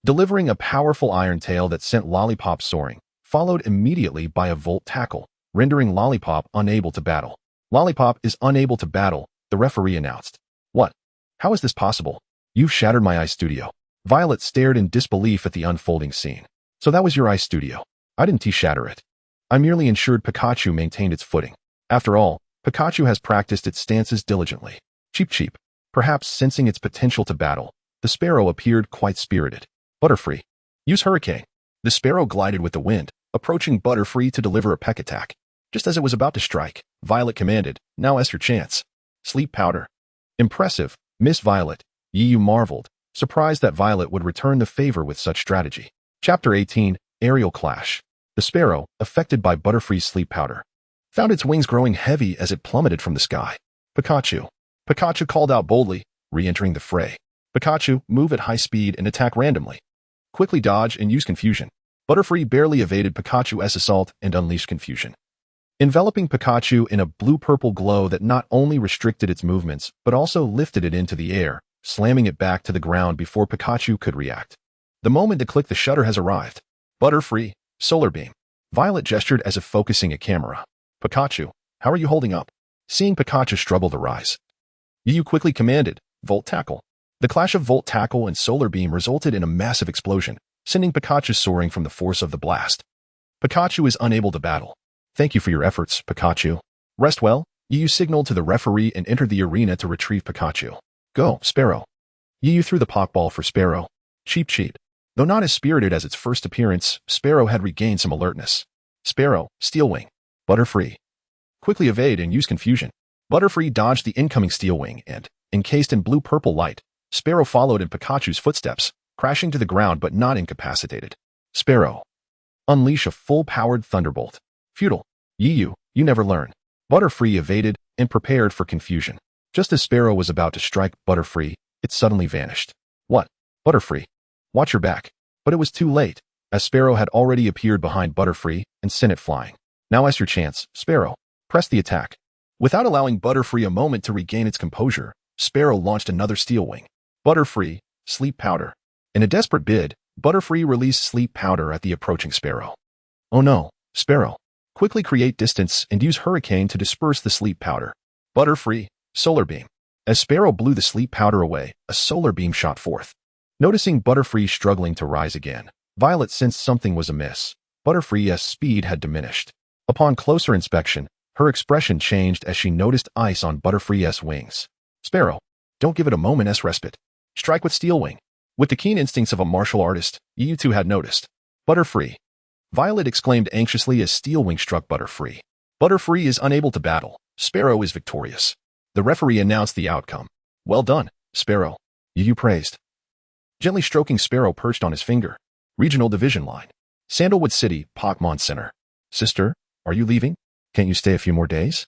delivering a powerful Iron Tail that sent Lollipop soaring, followed immediately by a Volt Tackle, rendering Lollipop unable to battle. Lollipop is unable to battle, the referee announced. What? How is this possible? You've shattered my ice studio. Violet stared in disbelief at the unfolding scene. So that was your ice studio. I didn't shatter it. I merely ensured Pikachu maintained its footing. After all, Pikachu has practiced its stances diligently. Cheep cheep. Perhaps sensing its potential to battle, the sparrow appeared quite spirited. Butterfree. Use Hurricane. The sparrow glided with the wind, approaching Butterfree to deliver a peck attack. Just as it was about to strike, Violet commanded, "Now is your chance." Sleep Powder. Impressive, Miss Violet. Yu marveled, surprised that Violet would return the favor with such strategy. Chapter 18, Aerial Clash. The sparrow, affected by Butterfree's sleep powder, found its wings growing heavy as it plummeted from the sky. Pikachu. Pikachu called out boldly, re-entering the fray. Pikachu, move at high speed and attack randomly. Quickly dodge and use confusion. Butterfree barely evaded Pikachu's assault and unleashed confusion, enveloping Pikachu in a blue-purple glow that not only restricted its movements, but also lifted it into the air, slamming it back to the ground before Pikachu could react. The moment to click the shutter has arrived. Butterfree, Solar Beam. Violet gestured as if focusing a camera. Pikachu, how are you holding up? Seeing Pikachu struggle to rise, Yu quickly commanded, Volt Tackle. The clash of Volt Tackle and Solar Beam resulted in a massive explosion, sending Pikachu soaring from the force of the blast. Pikachu is unable to battle. Thank you for your efforts, Pikachu. Rest well. Yu signaled to the referee and entered the arena to retrieve Pikachu. Go, Sparrow. Yu threw the Pokeball for Sparrow. Cheep cheep. Though not as spirited as its first appearance, Sparrow had regained some alertness. Sparrow, Steel Wing. Butterfree. Quickly evade and use confusion. Butterfree dodged the incoming Steel Wing and, encased in blue-purple light, Sparrow followed in Pikachu's footsteps, crashing to the ground but not incapacitated. Sparrow. Unleash a full-powered Thunderbolt. Futile. You never learn. Butterfree evaded and prepared for confusion. Just as Sparrow was about to strike Butterfree, it suddenly vanished. What? Butterfree. Watch your back. But it was too late, as Sparrow had already appeared behind Butterfree and sent it flying. Now is your chance, Sparrow. Press the attack. Without allowing Butterfree a moment to regain its composure, Sparrow launched another Steel Wing. Butterfree, Sleep Powder. In a desperate bid, Butterfree released Sleep Powder at the approaching Sparrow. Oh no, Sparrow. Quickly create distance and use Hurricane to disperse the Sleep Powder. Butterfree, Solar Beam. As Sparrow blew the Sleep Powder away, a Solar Beam shot forth. Noticing Butterfree struggling to rise again, Violet sensed something was amiss. Butterfree's speed had diminished. Upon closer inspection, her expression changed as she noticed ice on Butterfree's wings. Sparrow, don't give it a moment's respite. Strike with Steel Wing. With the keen instincts of a martial artist, you two had noticed. Butterfree. Violet exclaimed anxiously as Steel Wing struck Butterfree. Butterfree is unable to battle. Sparrow is victorious. The referee announced the outcome. Well done, Sparrow. You praised. Gently stroking Sparrow perched on his finger. Regional Division Line. Sandalwood City, Pokémon Center. Sister, are you leaving? Can't you stay a few more days?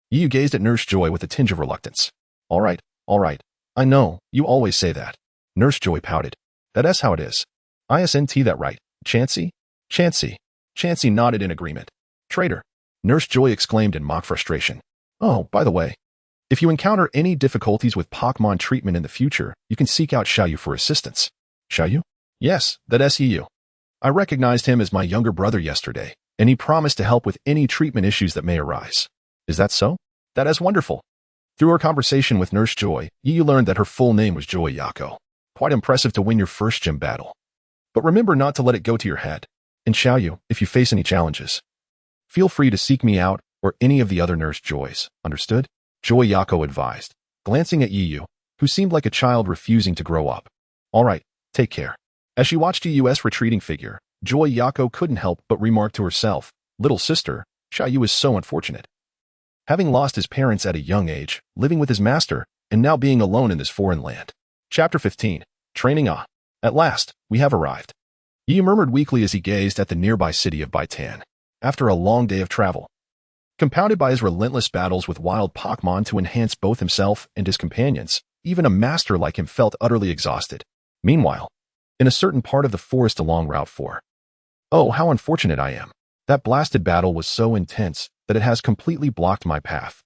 Yu gazed at Nurse Joy with a tinge of reluctance. All right. I know, you always say that. Nurse Joy pouted. That's how it is. Isn't that right, Chansey? Chansey nodded in agreement. Traitor. Nurse Joy exclaimed in mock frustration. Oh, by the way, if you encounter any difficulties with Pokémon treatment in the future, you can seek out Xiaoyu for assistance. Xiaoyu? Yes, that's Xiaoyu. I recognized him as my younger brother yesterday, and he promised to help with any treatment issues that may arise. Is that so? That is wonderful. Through her conversation with Nurse Joy, Yu learned that her full name was Joy Yako. Quite impressive to win your first gym battle. But remember not to let it go to your head. And Xiaoyu, if you face any challenges, feel free to seek me out or any of the other Nurse Joys, understood? Joy Yako advised, glancing at Yu, who seemed like a child refusing to grow up. All right, take care. As she watched Yu's retreating figure, Joy Yako couldn't help but remark to herself, little sister, Xiaoyu is so unfortunate. Having lost his parents at a young age, living with his master, and now being alone in this foreign land. Chapter 15, Training Ah. At last, we have arrived. Yu murmured weakly as he gazed at the nearby city of Baitan. After a long day of travel, compounded by his relentless battles with wild Pokémon to enhance both himself and his companions, even a master like him felt utterly exhausted. Meanwhile, in a certain part of the forest along Route 4. Oh, how unfortunate I am. That blasted battle was so intense that it has completely blocked my path.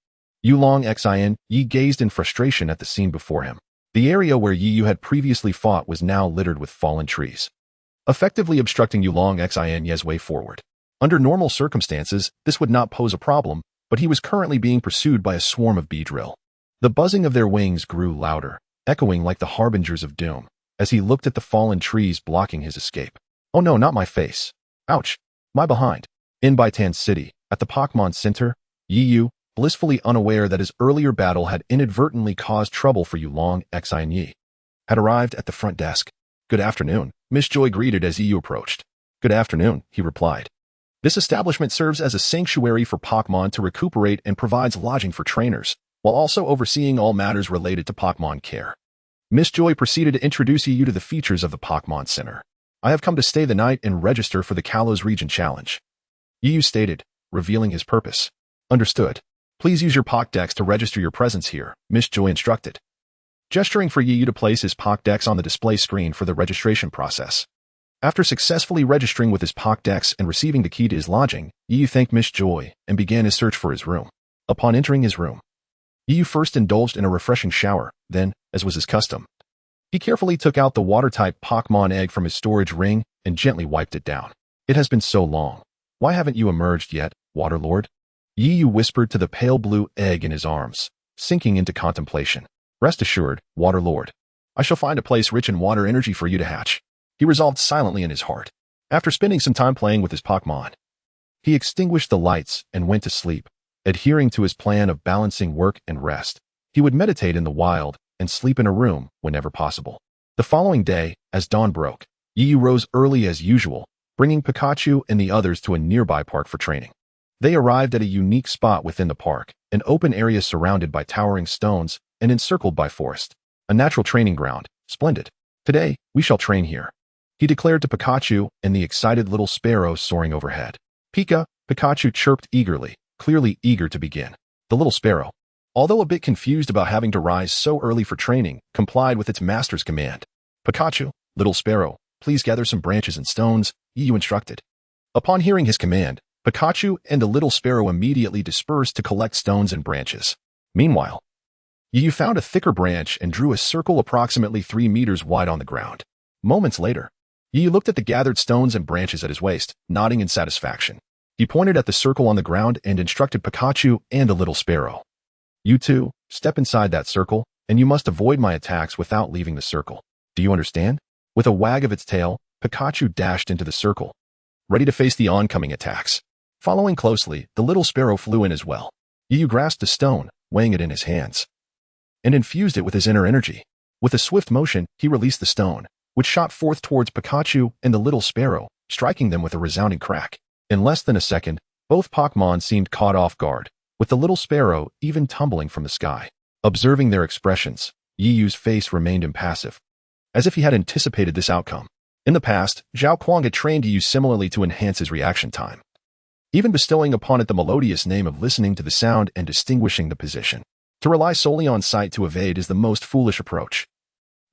Yulong Xin, Yi gazed in frustration at the scene before him. The area where Yu had previously fought was now littered with fallen trees, effectively obstructing Yulong Xin's way forward. Under normal circumstances, this would not pose a problem, but he was currently being pursued by a swarm of Beedrill. The buzzing of their wings grew louder, echoing like the harbingers of doom, as he looked at the fallen trees blocking his escape. Oh no, not my face. Ouch. My behind. In Baitan City, at the Pokémon Center, Yu, blissfully unaware that his earlier battle had inadvertently caused trouble for Yulong, Xi and Yi, had arrived at the front desk. Good afternoon, Miss Joy greeted as Yu approached. Good afternoon, he replied. This establishment serves as a sanctuary for Pokémon to recuperate and provides lodging for trainers, while also overseeing all matters related to Pokémon care. Miss Joy proceeded to introduce Yu to the features of the Pokémon Center. I have come to stay the night and register for the Kalos Region Challenge, Yu stated, revealing his purpose. Understood. Please use your Pokédex to register your presence here, Miss Joy instructed, gesturing for Yu to place his Pokédex on the display screen for the registration process. After successfully registering with his Pokédex and receiving the key to his lodging, Yu thanked Miss Joy and began his search for his room. Upon entering his room, Yu first indulged in a refreshing shower, then, as was his custom, he carefully took out the water-type Pokémon egg from his storage ring and gently wiped it down. It has been so long. Why haven't you emerged yet, Waterlord? Yu whispered to the pale blue egg in his arms, sinking into contemplation. Rest assured, Waterlord, I shall find a place rich in water energy for you to hatch, he resolved silently in his heart. After spending some time playing with his Pokémon, he extinguished the lights and went to sleep, adhering to his plan of balancing work and rest. He would meditate in the wild and sleep in a room whenever possible. The following day, as dawn broke, Yu rose early as usual, bringing Pikachu and the others to a nearby park for training. They arrived at a unique spot within the park, an open area surrounded by towering stones and encircled by forest. A natural training ground. Splendid. Today, we shall train here, he declared to Pikachu and the excited little sparrow soaring overhead. Pikachu chirped eagerly, clearly eager to begin. The little sparrow, although a bit confused about having to rise so early for training, complied with its master's command. Pikachu, little sparrow, please gather some branches and stones, Yu instructed. Upon hearing his command, Pikachu and the little sparrow immediately dispersed to collect stones and branches. Meanwhile, Yu found a thicker branch and drew a circle approximately 3 meters wide on the ground. Moments later, Yu looked at the gathered stones and branches at his waist, nodding in satisfaction. He pointed at the circle on the ground and instructed Pikachu and the little sparrow. You two, step inside that circle, and you must avoid my attacks without leaving the circle. Do you understand? With a wag of its tail, Pikachu dashed into the circle, ready to face the oncoming attacks. Following closely, the little sparrow flew in as well. Yu grasped a stone, weighing it in his hands, and infused it with his inner energy. With a swift motion, he released the stone, which shot forth towards Pikachu and the little sparrow, striking them with a resounding crack. In less than a second, both Pokémon seemed caught off guard, with the little sparrow even tumbling from the sky. Observing their expressions, Yiyu's face remained impassive, as if he had anticipated this outcome. In the past, Zhao Kuang had trained Yiyu similarly to enhance his reaction time, even bestowing upon it the melodious name of listening to the sound and distinguishing the position. To rely solely on sight to evade is the most foolish approach.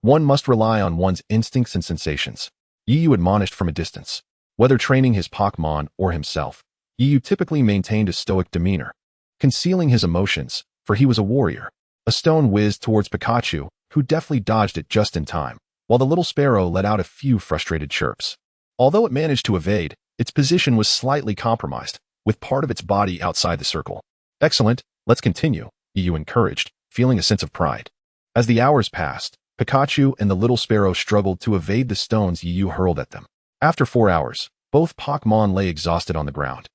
One must rely on one's instincts and sensations, Yiyu admonished from a distance. Whether training his Pokémon or himself, Yiyu typically maintained a stoic demeanor, concealing his emotions, for he was a warrior. A stone whizzed towards Pikachu, who deftly dodged it just in time, while the little sparrow let out a few frustrated chirps. Although it managed to evade, its position was slightly compromised, with part of its body outside the circle. Excellent, let's continue, Yiyu encouraged, feeling a sense of pride. As the hours passed, Pikachu and the little sparrow struggled to evade the stones Yiyu hurled at them. After 4 hours, both Pokémon lay exhausted on the ground,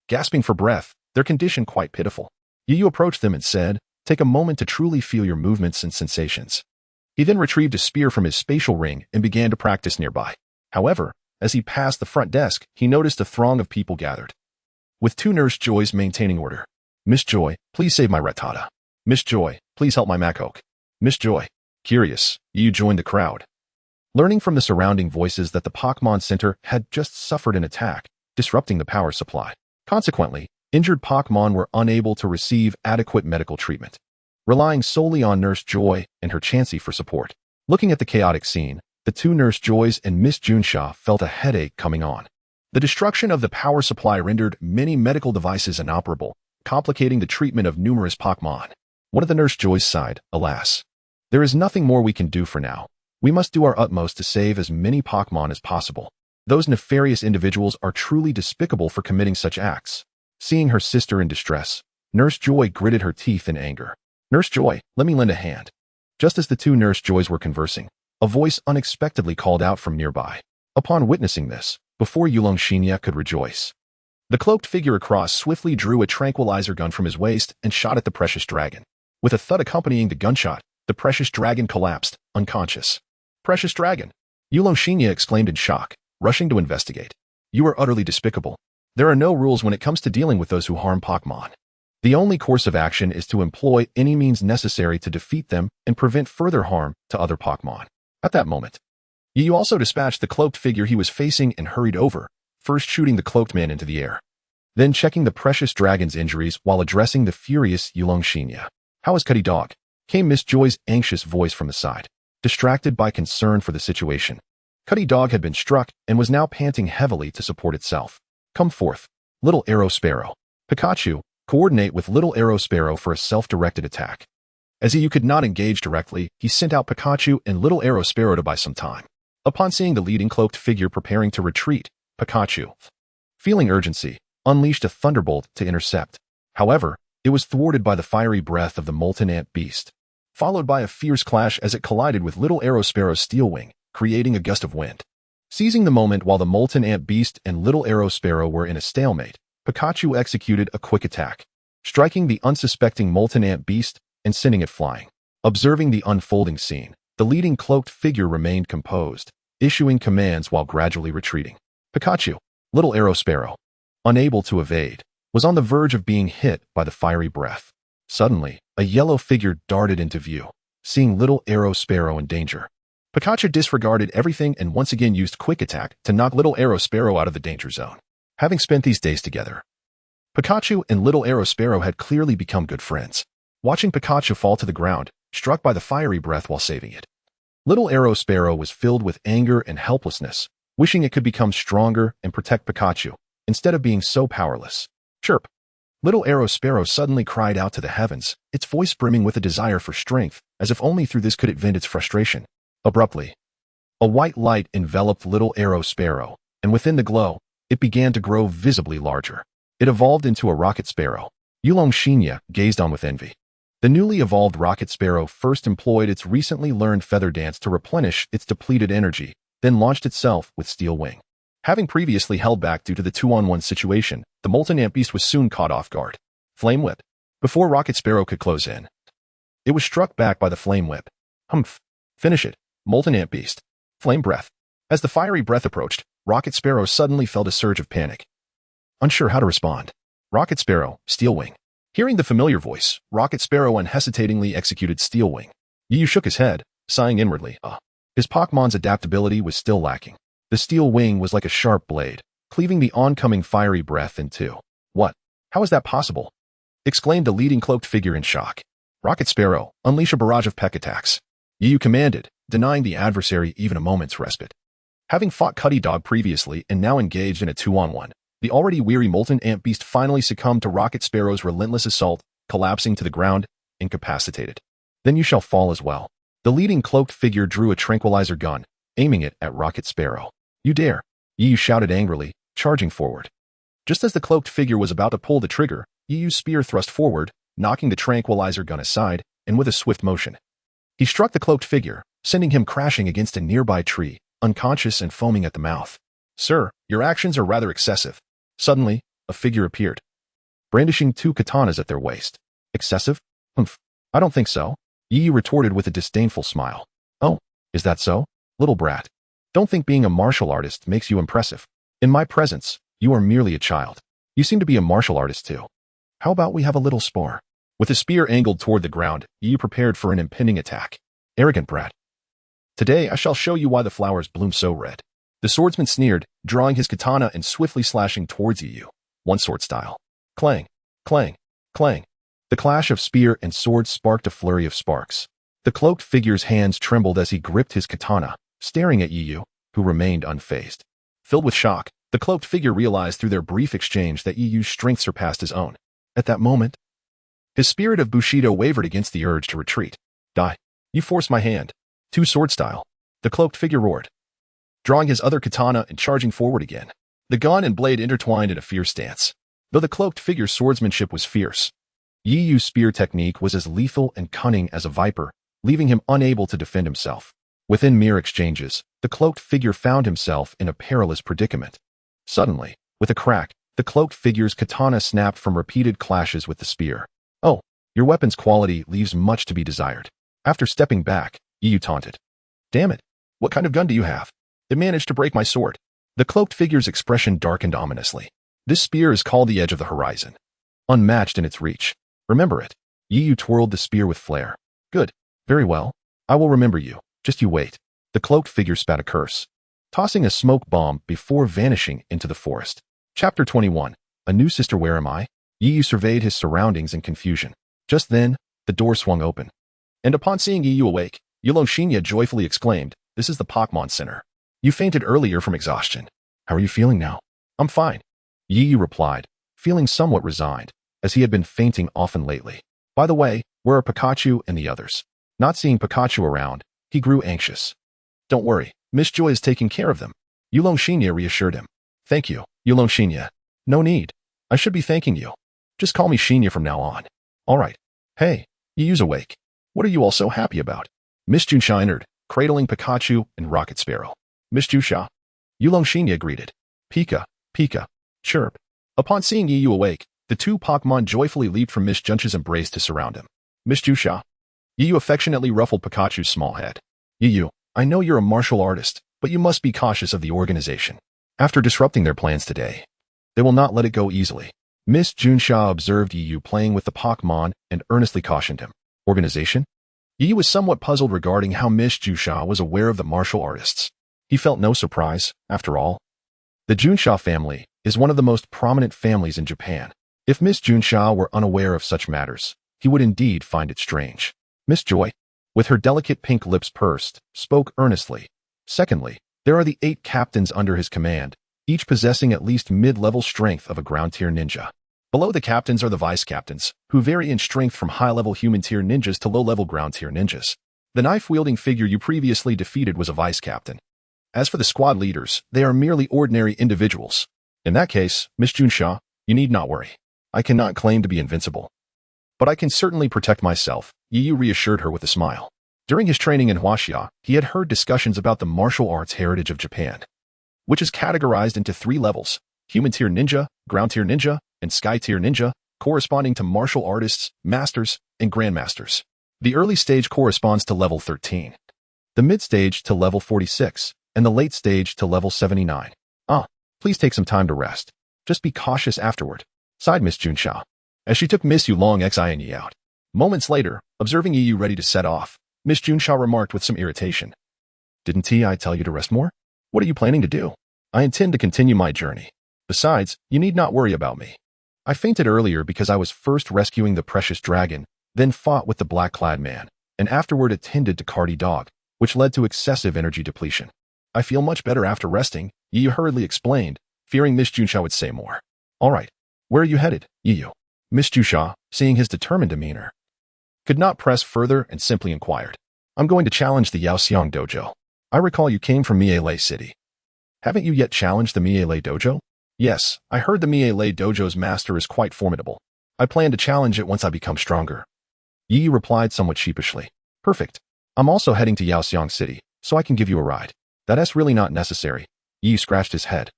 gasping for breath, their condition quite pitiful. Yiyu approached them and said, "Take a moment to truly feel your movements and sensations." He then retrieved a spear from his spatial ring and began to practice nearby. However, as he passed the front desk, he noticed a throng of people gathered, with 2 Nurse Joys maintaining order. "Miss Joy, please save my Rattata. Miss Joy, please help my Makoke. Miss Joy." Curious, Yiyu joined the crowd, learning from the surrounding voices that the Pokémon Center had just suffered an attack, disrupting the power supply. Consequently, injured Pokémon were unable to receive adequate medical treatment, relying solely on Nurse Joy and her Chansey for support. Looking at the chaotic scene, the 2 Nurse Joys and Miss Junsha felt a headache coming on. The destruction of the power supply rendered many medical devices inoperable, complicating the treatment of numerous Pokémon. One of the Nurse Joys sighed, "Alas, there is nothing more we can do for now. We must do our utmost to save as many Pokémon as possible. Those nefarious individuals are truly despicable for committing such acts." Seeing her sister in distress, Nurse Joy gritted her teeth in anger. "Nurse Joy, let me lend a hand." Just as the 2 Nurse Joys were conversing, a voice unexpectedly called out from nearby. Upon witnessing this, before Yulong Shinya could rejoice, the cloaked figure across swiftly drew a tranquilizer gun from his waist and shot at the precious dragon. With a thud accompanying the gunshot, the precious dragon collapsed, unconscious. Precious dragon! Yulong Shinya exclaimed in shock, rushing to investigate. You are utterly despicable. There are no rules when it comes to dealing with those who harm Pokémon. The only course of action is to employ any means necessary to defeat them and prevent further harm to other Pokémon. At that moment, Yu also dispatched the cloaked figure he was facing and hurried over, first shooting the cloaked man into the air, then checking the precious dragon's injuries while addressing the furious Yulong Shinya. How is Cuddy Dog? Came Miss Joy's anxious voice from the side, distracted by concern for the situation. Cuddy Dog had been struck and was now panting heavily to support itself. Come forth, Little Arrow Sparrow. Pikachu, coordinate with Little Arrow Sparrow for a self-directed attack. As Yu could not engage directly, he sent out Pikachu and Little Arrow Sparrow to buy some time. Upon seeing the leading cloaked figure preparing to retreat, Pikachu, feeling urgency, unleashed a thunderbolt to intercept. However, it was thwarted by the fiery breath of the molten ant beast, followed by a fierce clash as it collided with Little Arrow Sparrow's steel wing, creating a gust of wind. Seizing the moment while the molten ant beast and Little Arrow Sparrow were in a stalemate, Pikachu executed a quick attack, striking the unsuspecting molten ant beast and sending it flying. Observing the unfolding scene, the leading cloaked figure remained composed, issuing commands while gradually retreating. Pikachu, Little Arrow Sparrow, unable to evade, was on the verge of being hit by the fiery breath. Suddenly, a yellow figure darted into view. Seeing Little Arrow Sparrow in danger, Pikachu disregarded everything and once again used Quick Attack to knock Little Arrow Sparrow out of the danger zone. Having spent these days together, Pikachu and Little Arrow Sparrow had clearly become good friends. Watching Pikachu fall to the ground, struck by the fiery breath while saving it, Little Arrow Sparrow was filled with anger and helplessness, wishing it could become stronger and protect Pikachu, instead of being so powerless. Chirp! Little Arrow Sparrow suddenly cried out to the heavens, its voice brimming with a desire for strength, as if only through this could it vent its frustration. Abruptly, a white light enveloped Little Arrow Sparrow, and within the glow, it began to grow visibly larger. It evolved into a rocket sparrow. Yulong Shinya gazed on with envy. The newly evolved rocket sparrow first employed its recently learned feather dance to replenish its depleted energy, then launched itself with steel wing. Having previously held back due to the 2-on-1 situation, the molten ant beast was soon caught off guard. Flame Whip. Before Rocket Sparrow could close in, it was struck back by the Flame Whip. Humph. Finish it, Molten Ant Beast. Flame Breath. As the fiery breath approached, Rocket Sparrow suddenly felt a surge of panic. Unsure how to respond. Rocket Sparrow, Steel Wing. Hearing the familiar voice, Rocket Sparrow unhesitatingly executed Steel Wing. Yu shook his head, sighing inwardly. His Pokémon's adaptability was still lacking. The Steel Wing was like a sharp blade, cleaving the oncoming fiery breath in two. What? How is that possible? Exclaimed the leading cloaked figure in shock. Rocket Sparrow, unleash a barrage of peck attacks. Yu commanded, denying the adversary even a moment's respite. Having fought Cuddy Dog previously and now engaged in a 2-on-1, the already weary molten ant beast finally succumbed to Rocket Sparrow's relentless assault, collapsing to the ground, incapacitated. Then you shall fall as well. The leading cloaked figure drew a tranquilizer gun, aiming it at Rocket Sparrow. You dare! Yu shouted angrily, charging forward. Just as the cloaked figure was about to pull the trigger, Yu's spear thrust forward, knocking the tranquilizer gun aside, and with a swift motion, he struck the cloaked figure, sending him crashing against a nearby tree, unconscious and foaming at the mouth. Sir, your actions are rather excessive. Suddenly, a figure appeared, brandishing 2 katanas at their waist. Excessive? Humph. I don't think so. Yu retorted with a disdainful smile. Oh, is that so? Little brat. Don't think being a martial artist makes you impressive. In my presence, you are merely a child. You seem to be a martial artist too. How about we have a little spar? With his spear angled toward the ground, Yu prepared for an impending attack. Arrogant brat. Today I shall show you why the flowers bloom so red. The swordsman sneered, drawing his katana and swiftly slashing towards Yu. One sword style. Clang, clang, clang. The clash of spear and sword sparked a flurry of sparks. The cloaked figure's hands trembled as he gripped his katana, staring at Yu, who remained unfazed. Filled with shock, the cloaked figure realized through their brief exchange that Yu's strength surpassed his own. At that moment, his spirit of Bushido wavered against the urge to retreat. Die. You forced my hand. 2 sword style. The cloaked figure roared, drawing his other katana and charging forward again. The gun and blade intertwined in a fierce dance. Though the cloaked figure's swordsmanship was fierce, Yu's spear technique was as lethal and cunning as a viper, leaving him unable to defend himself. Within mere exchanges, the cloaked figure found himself in a perilous predicament. Suddenly, with a crack, the cloaked figure's katana snapped from repeated clashes with the spear. "Oh, your weapon's quality leaves much to be desired." After stepping back, Yu taunted. "Damn it, what kind of gun do you have? It managed to break my sword." The cloaked figure's expression darkened ominously. "This spear is called the Edge of the Horizon. Unmatched in its reach. Remember it." Yu twirled the spear with flair. "Good. Very well. I will remember you. Just you wait." The cloaked figure spat a curse, tossing a smoke bomb before vanishing into the forest. Chapter 21. A new sister. Where am I? Yu surveyed his surroundings in confusion. Just then, the door swung open. And upon seeing Yu awake, Yulong joyfully exclaimed, "This is the Pokémon Center. You fainted earlier from exhaustion. How are you feeling now?" "I'm fine," Yu replied, feeling somewhat resigned, as he had been fainting often lately. "By the way, where are Pikachu and the others?" Not seeing Pikachu around, he grew anxious. "Don't worry, Miss Joy is taking care of them," Yulong reassured him. "Thank you, Yulong. No need. I should be thanking you. Just call me Shinya from now on." "All right. Hey, Yu's awake. What are you all so happy about?" Miss Junsha entered, cradling Pikachu and Rocket Sparrow. "Miss Junsha," Yulong greeted. Pika, chirp." Upon seeing Yu awake, the two Pokémon joyfully leaped from Miss Junsha's embrace to surround him. "Miss Junsha." Yu affectionately ruffled Pikachu's small head. "Yu, I know you're a martial artist, but you must be cautious of the organization. After disrupting their plans today, they will not let it go easily." Miss Junsha observed Yu playing with the Pokémon and earnestly cautioned him. "Organization?" Yu was somewhat puzzled regarding how Miss Junsha was aware of the martial artists. He felt no surprise, after all. The Junsha family is one of the most prominent families in Japan. If Miss Junsha were unaware of such matters, he would indeed find it strange. Miss Joy, with her delicate pink lips pursed, spoke earnestly. "Secondly, there are the 8 captains under his command, each possessing at least mid-level strength of a ground-tier ninja. Below the captains are the vice-captains, who vary in strength from high-level human-tier ninjas to low-level ground-tier ninjas. The knife-wielding figure you previously defeated was a vice-captain. As for the squad leaders, they are merely ordinary individuals. In that case, Miss Junsha, you need not worry. I cannot claim to be invincible. But I can certainly protect myself," Yu reassured her with a smile. During his training in WUXIA, he had heard discussions about the martial arts heritage of Japan, which is categorized into 3 levels: human-tier ninja, ground-tier ninja, and sky-tier ninja, corresponding to martial artists, masters, and grandmasters. The early stage corresponds to level 13, the mid-stage to level 46, and the late stage to level 79. Please take some time to rest. Just be cautious afterward," sighed Miss Junsha, as she took Miss Yulong out. Moments later, observing Yu ready to set off, Miss Junsha remarked with some irritation. "Didn't I tell you to rest more? What are you planning to do?" "I intend to continue my journey. Besides, you need not worry about me. I fainted earlier because I was first rescuing the precious dragon, then fought with the black-clad man, and afterward attended to Cardi Dog, which led to excessive energy depletion. I feel much better after resting," Yu hurriedly explained, fearing Miss Junsha would say more. "All right. Where are you headed, Yu?" Miss Junsha, seeing his determined demeanor, could not press further and simply inquired. "I'm going to challenge the Yaoxiang Dojo. I recall you came from Miele City. Haven't you yet challenged the Miele Dojo?" "Yes, I heard the Miele Dojo's master is quite formidable. I plan to challenge it once I become stronger," Yi replied somewhat sheepishly. "Perfect. I'm also heading to Yaoxiang City, so I can give you a ride." "That's really not necessary," Yi scratched his head.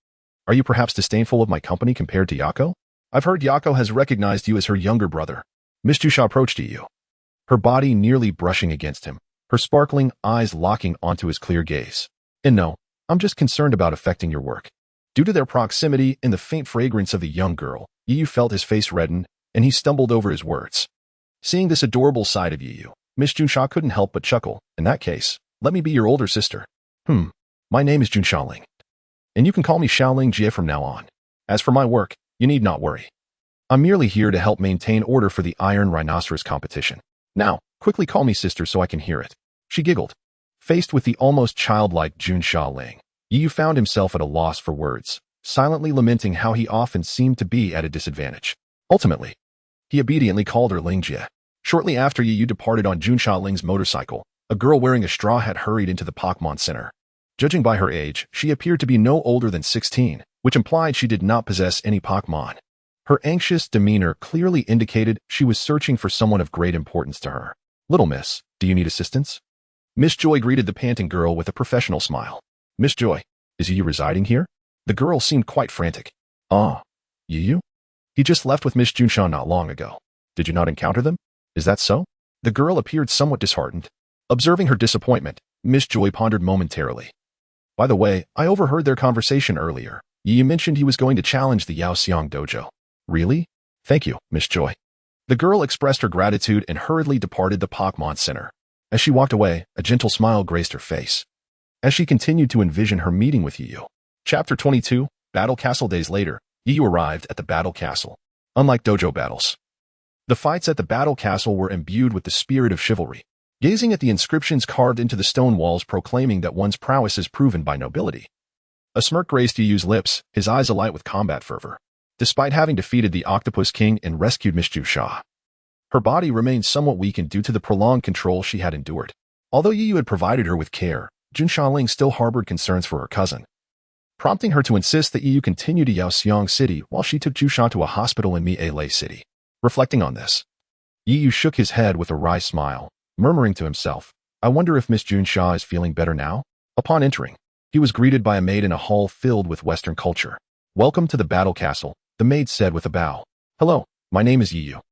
"Are you perhaps disdainful of my company compared to Yako? I've heard Yako has recognized you as her younger brother." Miss Junsha approached Yu, her body nearly brushing against him, her sparkling eyes locking onto his clear gaze. "And no, I'm just concerned about affecting your work." Due to their proximity and the faint fragrance of the young girl, Yu felt his face redden, and he stumbled over his words. Seeing this adorable side of Yu, Miss Junsha couldn't help but chuckle. "In that case, let me be your older sister." My name is Junshaling, and you can call me Xiaoling Jie from now on. As for my work, you need not worry. I'm merely here to help maintain order for the Iron Rhinoceros competition. Now, quickly call me sister so I can hear it." She giggled. Faced with the almost childlike Junshaling, Yu found himself at a loss for words, silently lamenting how he often seemed to be at a disadvantage. Ultimately, he obediently called her Ling Jie. Shortly after Yu departed on Junshaling's motorcycle, a girl wearing a straw hat hurried into the Pokémon Center. Judging by her age, she appeared to be no older than 16, which implied she did not possess any Pokémon. Her anxious demeanor clearly indicated she was searching for someone of great importance to her. "Little miss, do you need assistance?" Miss Joy greeted the panting girl with a professional smile. Miss Joy, is you residing here? The girl seemed quite frantic. Ah, you? He just left with Miss Junshan not long ago. Did you not encounter them? Is that so? The girl appeared somewhat disheartened. Observing her disappointment, Miss Joy pondered momentarily. By the way, I overheard their conversation earlier. You mentioned he was going to challenge the Yao Xiang dojo. Really? Thank you, Miss Joy. The girl expressed her gratitude and hurriedly departed the Pokémon Center. As she walked away, a gentle smile graced her face. As she continued to envision her meeting with Yu. Chapter 22, Battle Castle. Days later, Yu arrived at the Battle Castle. Unlike dojo battles, the fights at the Battle Castle were imbued with the spirit of chivalry. Gazing at the inscriptions carved into the stone walls proclaiming that one's prowess is proven by nobility. A smirk graced Yu's lips, his eyes alight with combat fervor. Despite having defeated the Octopus King and rescued Miss Junshan, her body remained somewhat weakened due to the prolonged control she had endured. Although Yu had provided her with care, Junshan still harbored concerns for her cousin, prompting her to insist that Yu continue to Yao Xiang City while she took Junshan to a hospital in Miele City. Reflecting on this, Yu shook his head with a wry smile, murmuring to himself, I wonder if Miss Junshan is feeling better now? Upon entering, he was greeted by a maid in a hall filled with Western culture. Welcome to the Battle Castle, the maid said with a bow. Hello, my name is Yu.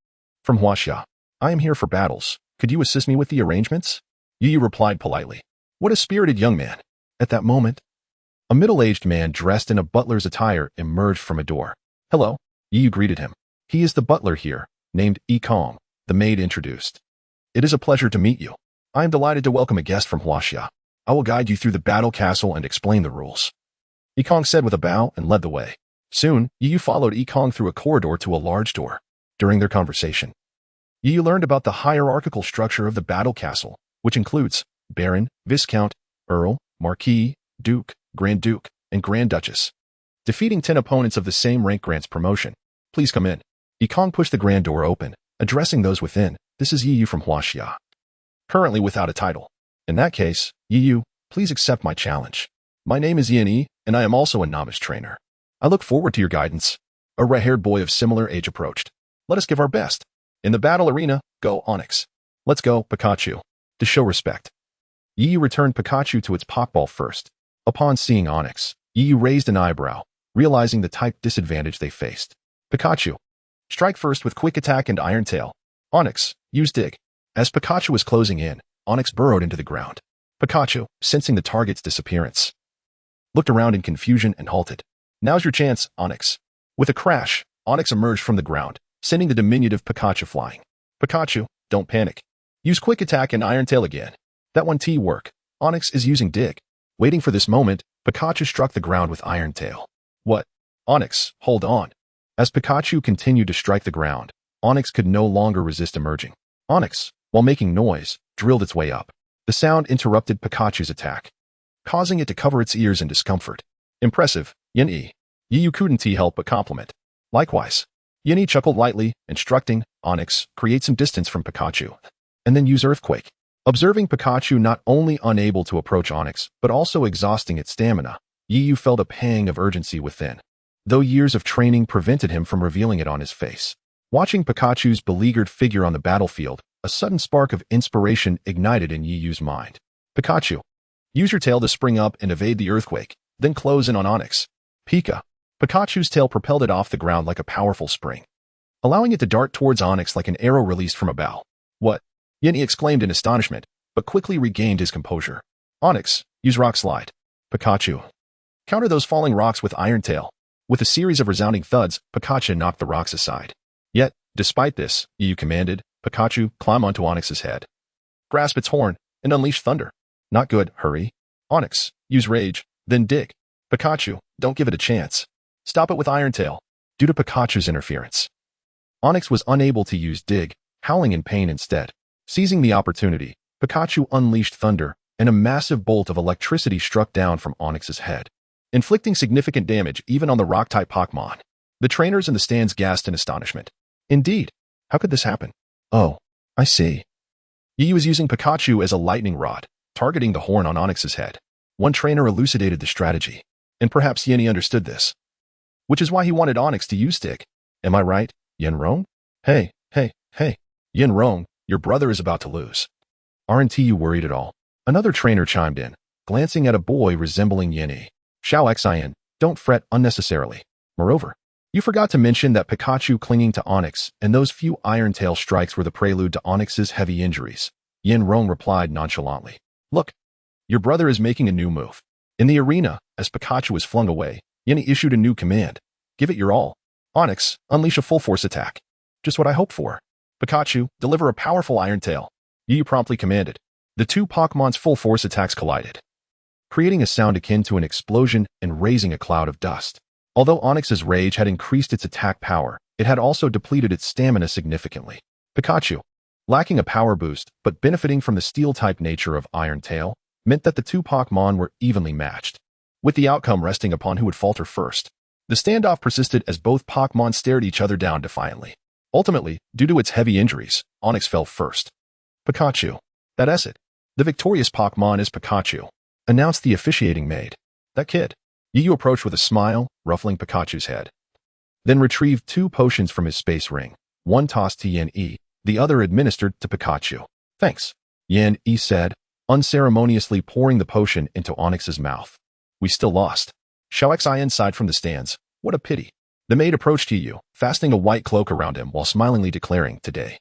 From WUXIA. I am here for battles. Could you assist me with the arrangements? Yu replied politely. What a spirited young man. At that moment, a middle-aged man dressed in a butler's attire emerged from a door. Hello, Yu greeted him. He is the butler here, named Kong, the maid introduced. It is a pleasure to meet you. I am delighted to welcome a guest from WUXIA. I will guide you through the Battle Castle and explain the rules. Kong said with a bow and led the way. Soon, Yu followed Kong through a corridor to a large door. During their conversation, Yu learned about the hierarchical structure of the Battle Castle, which includes Baron, Viscount, Earl, Marquis, Duke, Grand Duke, and Grand Duchess. Defeating 10 opponents of the same rank grants promotion. Please come in. Kong pushed the grand door open, addressing those within. This is Yu from WUXIA. Currently without a title. In that case, Yu, please accept my challenge. My name is Yi, and I am also a novice trainer. I look forward to your guidance. A red-haired boy of similar age approached. Let us give our best. In the battle arena, go Onyx. Let's go, Pikachu. To show respect. Yu returned Pikachu to its Pokeball first. Upon seeing Onyx, Yu raised an eyebrow, realizing the type disadvantage they faced. Pikachu. Strike first with Quick Attack and Iron Tail. Onyx, use Dig. As Pikachu was closing in, Onyx burrowed into the ground. Pikachu, sensing the target's disappearance, looked around in confusion and halted. Now's your chance, Onyx. With a crash, Onyx emerged from the ground, sending the diminutive Pikachu flying. Pikachu, don't panic. Use Quick Attack and Iron Tail again. That one T work. Onyx is using Dig. Waiting for this moment, Pikachu struck the ground with Iron Tail. What? Onyx, hold on. As Pikachu continued to strike the ground, Onyx could no longer resist emerging. Onyx, while making noise, drilled its way up. The sound interrupted Pikachu's attack, causing it to cover its ears in discomfort. Impressive, Yin-E. Yu couldn't help but compliment. Likewise, Yin-E chuckled lightly, instructing Onyx, create some distance from Pikachu, and then use Earthquake. Observing Pikachu not only unable to approach Onyx, but also exhausting its stamina, Yu felt a pang of urgency within, though years of training prevented him from revealing it on his face. Watching Pikachu's beleaguered figure on the battlefield, a sudden spark of inspiration ignited in Yu's mind. Pikachu, use your tail to spring up and evade the earthquake, then close in on Onyx. Pika. Pikachu's tail propelled it off the ground like a powerful spring, allowing it to dart towards Onyx like an arrow released from a bow. What? Yin exclaimed in astonishment, but quickly regained his composure. Onyx, use Rock Slide. Pikachu. Counter those falling rocks with Iron Tail. With a series of resounding thuds, Pikachu knocked the rocks aside. Yet, despite this, Yu commanded, Pikachu, climb onto Onyx's head. Grasp its horn, and unleash thunder. Not good, hurry. Onyx, use Rage, then Dig. Pikachu, don't give it a chance. Stop it with Iron Tail. Due to Pikachu's interference, Onyx was unable to use Dig, howling in pain instead. Seizing the opportunity, Pikachu unleashed thunder, and a massive bolt of electricity struck down from Onyx's head, inflicting significant damage even on the Rock-type Pokémon. The trainers in the stands gasped in astonishment. Indeed, how could this happen? Oh, I see. Yu was using Pikachu as a lightning rod, targeting the horn on Onyx's head. One trainer elucidated the strategy, and perhaps Yin understood this, which is why he wanted Onyx to use Dig. Am I right, Yin Rong? Hey, Yin Rong, your brother is about to lose. Aren't you worried at all? Another trainer chimed in, glancing at a boy resembling Yin. Xiao Xian, don't fret unnecessarily. Moreover, you forgot to mention that Pikachu clinging to Onyx and those few Iron Tail strikes were the prelude to Onyx's heavy injuries. Yin Rong replied nonchalantly. Look, your brother is making a new move. In the arena, as Pikachu was flung away, Yin issued a new command. Give it your all. Onyx, unleash a full force attack. Just what I hoped for. Pikachu, deliver a powerful Iron Tail. Yu promptly commanded. The two Pokemon's full force attacks collided, creating a sound akin to an explosion and raising a cloud of dust. Although Onyx's rage had increased its attack power, it had also depleted its stamina significantly. Pikachu, lacking a power boost but benefiting from the steel-type nature of Iron Tail, meant that the two Pokemon were evenly matched, with the outcome resting upon who would falter first. The standoff persisted as both Pokemon stared each other down defiantly. Ultimately, due to its heavy injuries, Onyx fell first. Pikachu. That's it. The victorious Pokemon is Pikachu, announced the officiating maid. That kid. Yu approached with a smile, ruffling Pikachu's head. Then retrieved two potions from his space ring, one tossed to Yin-E, the other administered to Pikachu. Thanks, Yin-E said, unceremoniously pouring the potion into Onyx's mouth. We still lost. Xiao Xian sighed from the stands. What a pity. The maid approached Yu, fastening a white cloak around him while smilingly declaring, Today,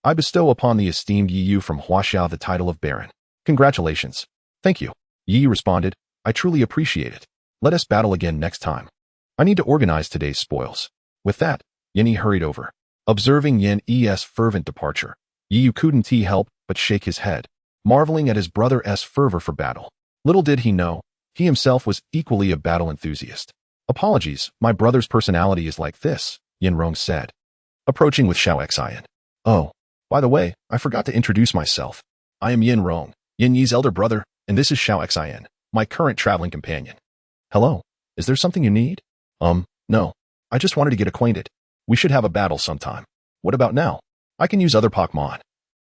I bestow upon the esteemed Yu from Huaxia the title of Baron. Congratulations. Thank you. Yu responded, I truly appreciate it. Let us battle again next time. I need to organize today's spoils. With that, Yin-E hurried over. Observing Yin-E's fervent departure, Yu couldn't help but shake his head, marveling at his brother's fervor for battle. Little did he know, he himself was equally a battle enthusiast. Apologies, my brother's personality is like this, Yin Rong said, approaching with Xiao Xian. Oh, by the way, I forgot to introduce myself. I am Yin Rong, Yin-Yi's elder brother, and this is Xiao Xian, my current traveling companion. Hello, is there something you need? No. I just wanted to get acquainted. We should have a battle sometime. What about now? I can use other Pokemon.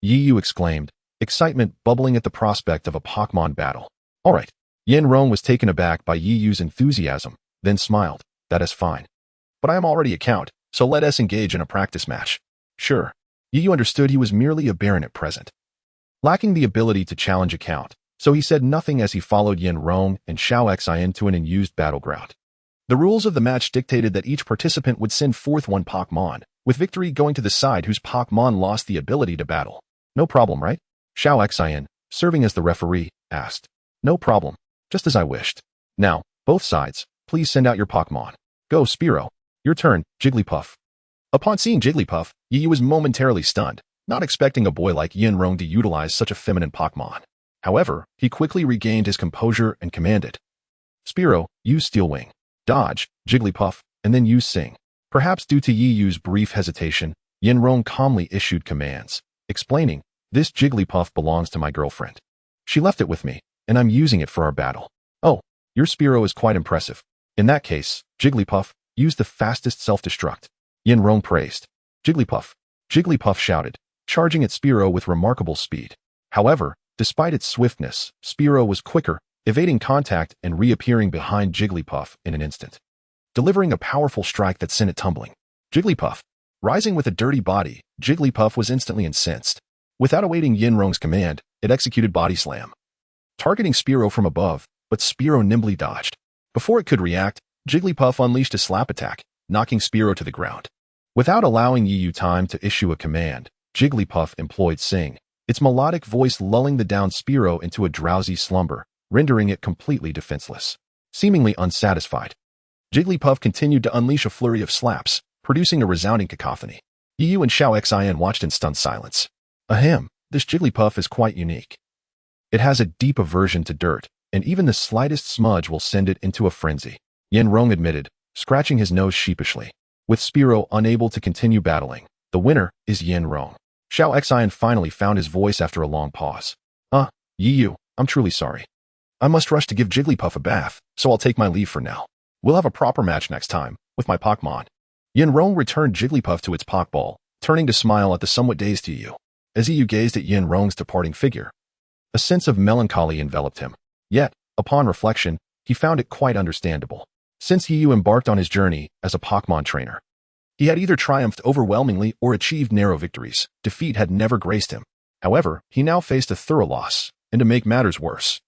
Yu exclaimed, excitement bubbling at the prospect of a Pokemon battle. Alright. Yin Rong was taken aback by Yu's enthusiasm, then smiled. That is fine. But I am already a count, so let us engage in a practice match. Sure. Yu understood he was merely a baron at present, lacking the ability to challenge a count, so he said nothing as he followed Yin Rong and Xiao Xian to an unused battleground. The rules of the match dictated that each participant would send forth one Pokemon, with victory going to the side whose Pokemon lost the ability to battle. No problem, right? Xiao Xian, serving as the referee, asked. No problem, just as I wished. Now, both sides, please send out your Pokemon. Go, Spearow. Your turn, Jigglypuff. Upon seeing Jigglypuff, Yu was momentarily stunned, not expecting a boy like Yin Rong to utilize such a feminine Pokemon. However, he quickly regained his composure and commanded. Spearow, use Steel Wing. Dodge, Jigglypuff, and then use Sing. Perhaps due to Yu's brief hesitation, Yin Rong calmly issued commands, explaining, this Jigglypuff belongs to my girlfriend. She left it with me, and I'm using it for our battle. Oh, your Spearow is quite impressive. In that case, Jigglypuff, use the fastest self-destruct. Yin Rong praised. Jigglypuff. Jigglypuff shouted, charging at Spearow with remarkable speed. However, despite its swiftness, Spearow was quicker, evading contact and reappearing behind Jigglypuff in an instant, delivering a powerful strike that sent it tumbling. Jigglypuff. Rising with a dirty body, Jigglypuff was instantly incensed. Without awaiting Yin Rong's command, it executed Body Slam, targeting Spearow from above, but Spearow nimbly dodged. Before it could react, Jigglypuff unleashed a slap attack, knocking Spearow to the ground. Without allowing Yu time to issue a command, Jigglypuff employed Sing, its melodic voice lulling the downed Spearow into a drowsy slumber, rendering it completely defenseless. Seemingly unsatisfied, Jigglypuff continued to unleash a flurry of slaps, producing a resounding cacophony. Yu and Xiao Xian watched in stunned silence. Ahem, this Jigglypuff is quite unique. It has a deep aversion to dirt, and even the slightest smudge will send it into a frenzy, Yin Rong admitted, scratching his nose sheepishly. With Spearow unable to continue battling, the winner is Yin Rong. Xiao Xian finally found his voice after a long pause. Yu, I'm truly sorry. I must rush to give Jigglypuff a bath, so I'll take my leave for now. We'll have a proper match next time, with my Pokemon. Yin Rong returned Jigglypuff to its Pokeball, turning to smile at the somewhat dazed Yu. As Yu gazed at Yin Rong's departing figure, a sense of melancholy enveloped him. Yet, upon reflection, he found it quite understandable. Since Yu embarked on his journey as a Pokemon trainer, he had either triumphed overwhelmingly or achieved narrow victories. Defeat had never graced him. However, he now faced a thorough loss, and to make matters worse,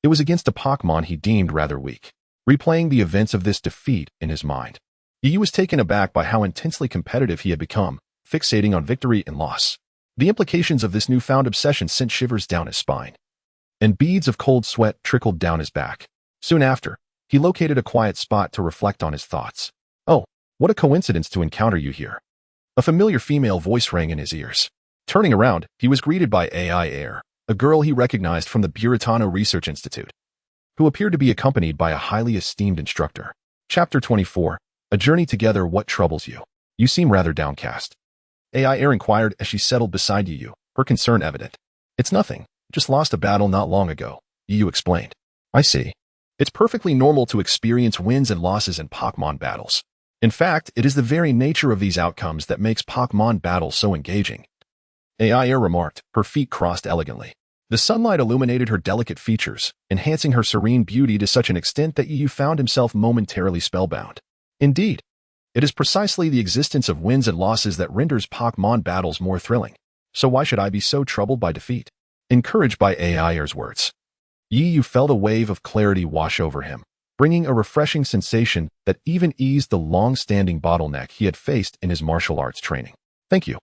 it was against a Pokémon he deemed rather weak. Replaying the events of this defeat in his mind, Yu was taken aback by how intensely competitive he had become, fixating on victory and loss. The implications of this newfound obsession sent shivers down his spine, and beads of cold sweat trickled down his back. Soon after, he located a quiet spot to reflect on his thoughts. "Oh, what a coincidence to encounter you here." A familiar female voice rang in his ears. Turning around, he was greeted by Aiair, a girl he recognized from the Buratano Research Institute, who appeared to be accompanied by a highly esteemed instructor. Chapter 24. A Journey Together. What troubles you? You seem rather downcast. Aiair inquired as she settled beside Yu, her concern evident. "It's nothing. Just lost a battle not long ago," Yu explained. "I see. It's perfectly normal to experience wins and losses in Pokémon battles. In fact, it is the very nature of these outcomes that makes Pokémon battles so engaging," Aiair remarked, her feet crossed elegantly. The sunlight illuminated her delicate features, enhancing her serene beauty to such an extent that Yu found himself momentarily spellbound. Indeed, it is precisely the existence of wins and losses that renders Pokémon battles more thrilling. So why should I be so troubled by defeat? Encouraged by Aiair's words, Yu felt a wave of clarity wash over him, bringing a refreshing sensation that even eased the long-standing bottleneck he had faced in his martial arts training. "Thank you,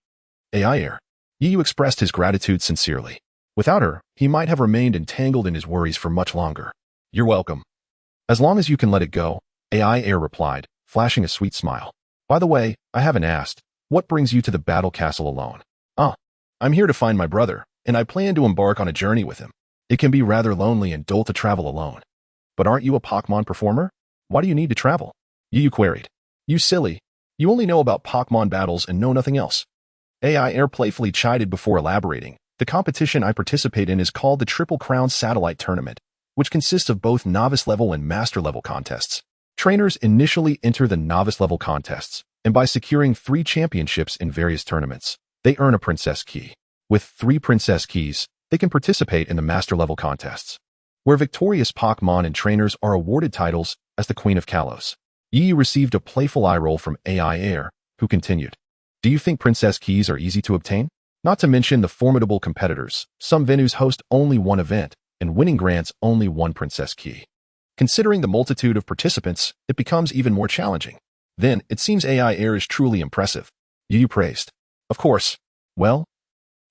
Aiair." Yu expressed his gratitude sincerely. Without her, he might have remained entangled in his worries for much longer. "You're welcome. As long as you can let it go," Aiair replied, flashing a sweet smile. "By the way, I haven't asked, what brings you to the battle castle alone?" "Ah, I'm here to find my brother, and I plan to embark on a journey with him. It can be rather lonely and dull to travel alone." "But aren't you a Pokémon performer? Why do you need to travel?" Yu queried. "You silly. You only know about Pokémon battles and know nothing else." Aiair playfully chided before elaborating. "The competition I participate in is called the Triple Crown Satellite Tournament, which consists of both novice-level and master-level contests. Trainers initially enter the novice-level contests, and by securing 3 championships in various tournaments, they earn a Princess Key. With 3 Princess Keys, they can participate in the master-level contests, where victorious Pokémon and trainers are awarded titles as the Queen of Kalos." Yu received a playful eye roll from Aiair, who continued, "Do you think Princess Keys are easy to obtain? Not to mention the formidable competitors. Some venues host only one event, and winning grants only 1 Princess Key. Considering the multitude of participants, it becomes even more challenging. Then, it seems Aiair is truly impressive," Yu praised. "Of course. Well,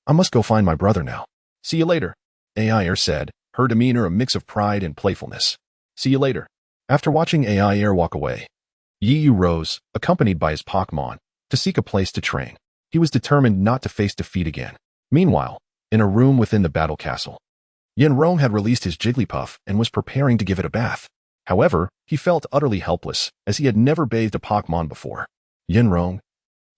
I must go find my brother now. See you later," Aiair said, her demeanor a mix of pride and playfulness. "See you later." After watching Aiair walk away, Yu rose, accompanied by his Pokémon, to seek a place to train. He was determined not to face defeat again. Meanwhile, in a room within the battle castle, Yenrong had released his Jigglypuff and was preparing to give it a bath. However, he felt utterly helpless, as he had never bathed a Pokémon before. "Yenrong,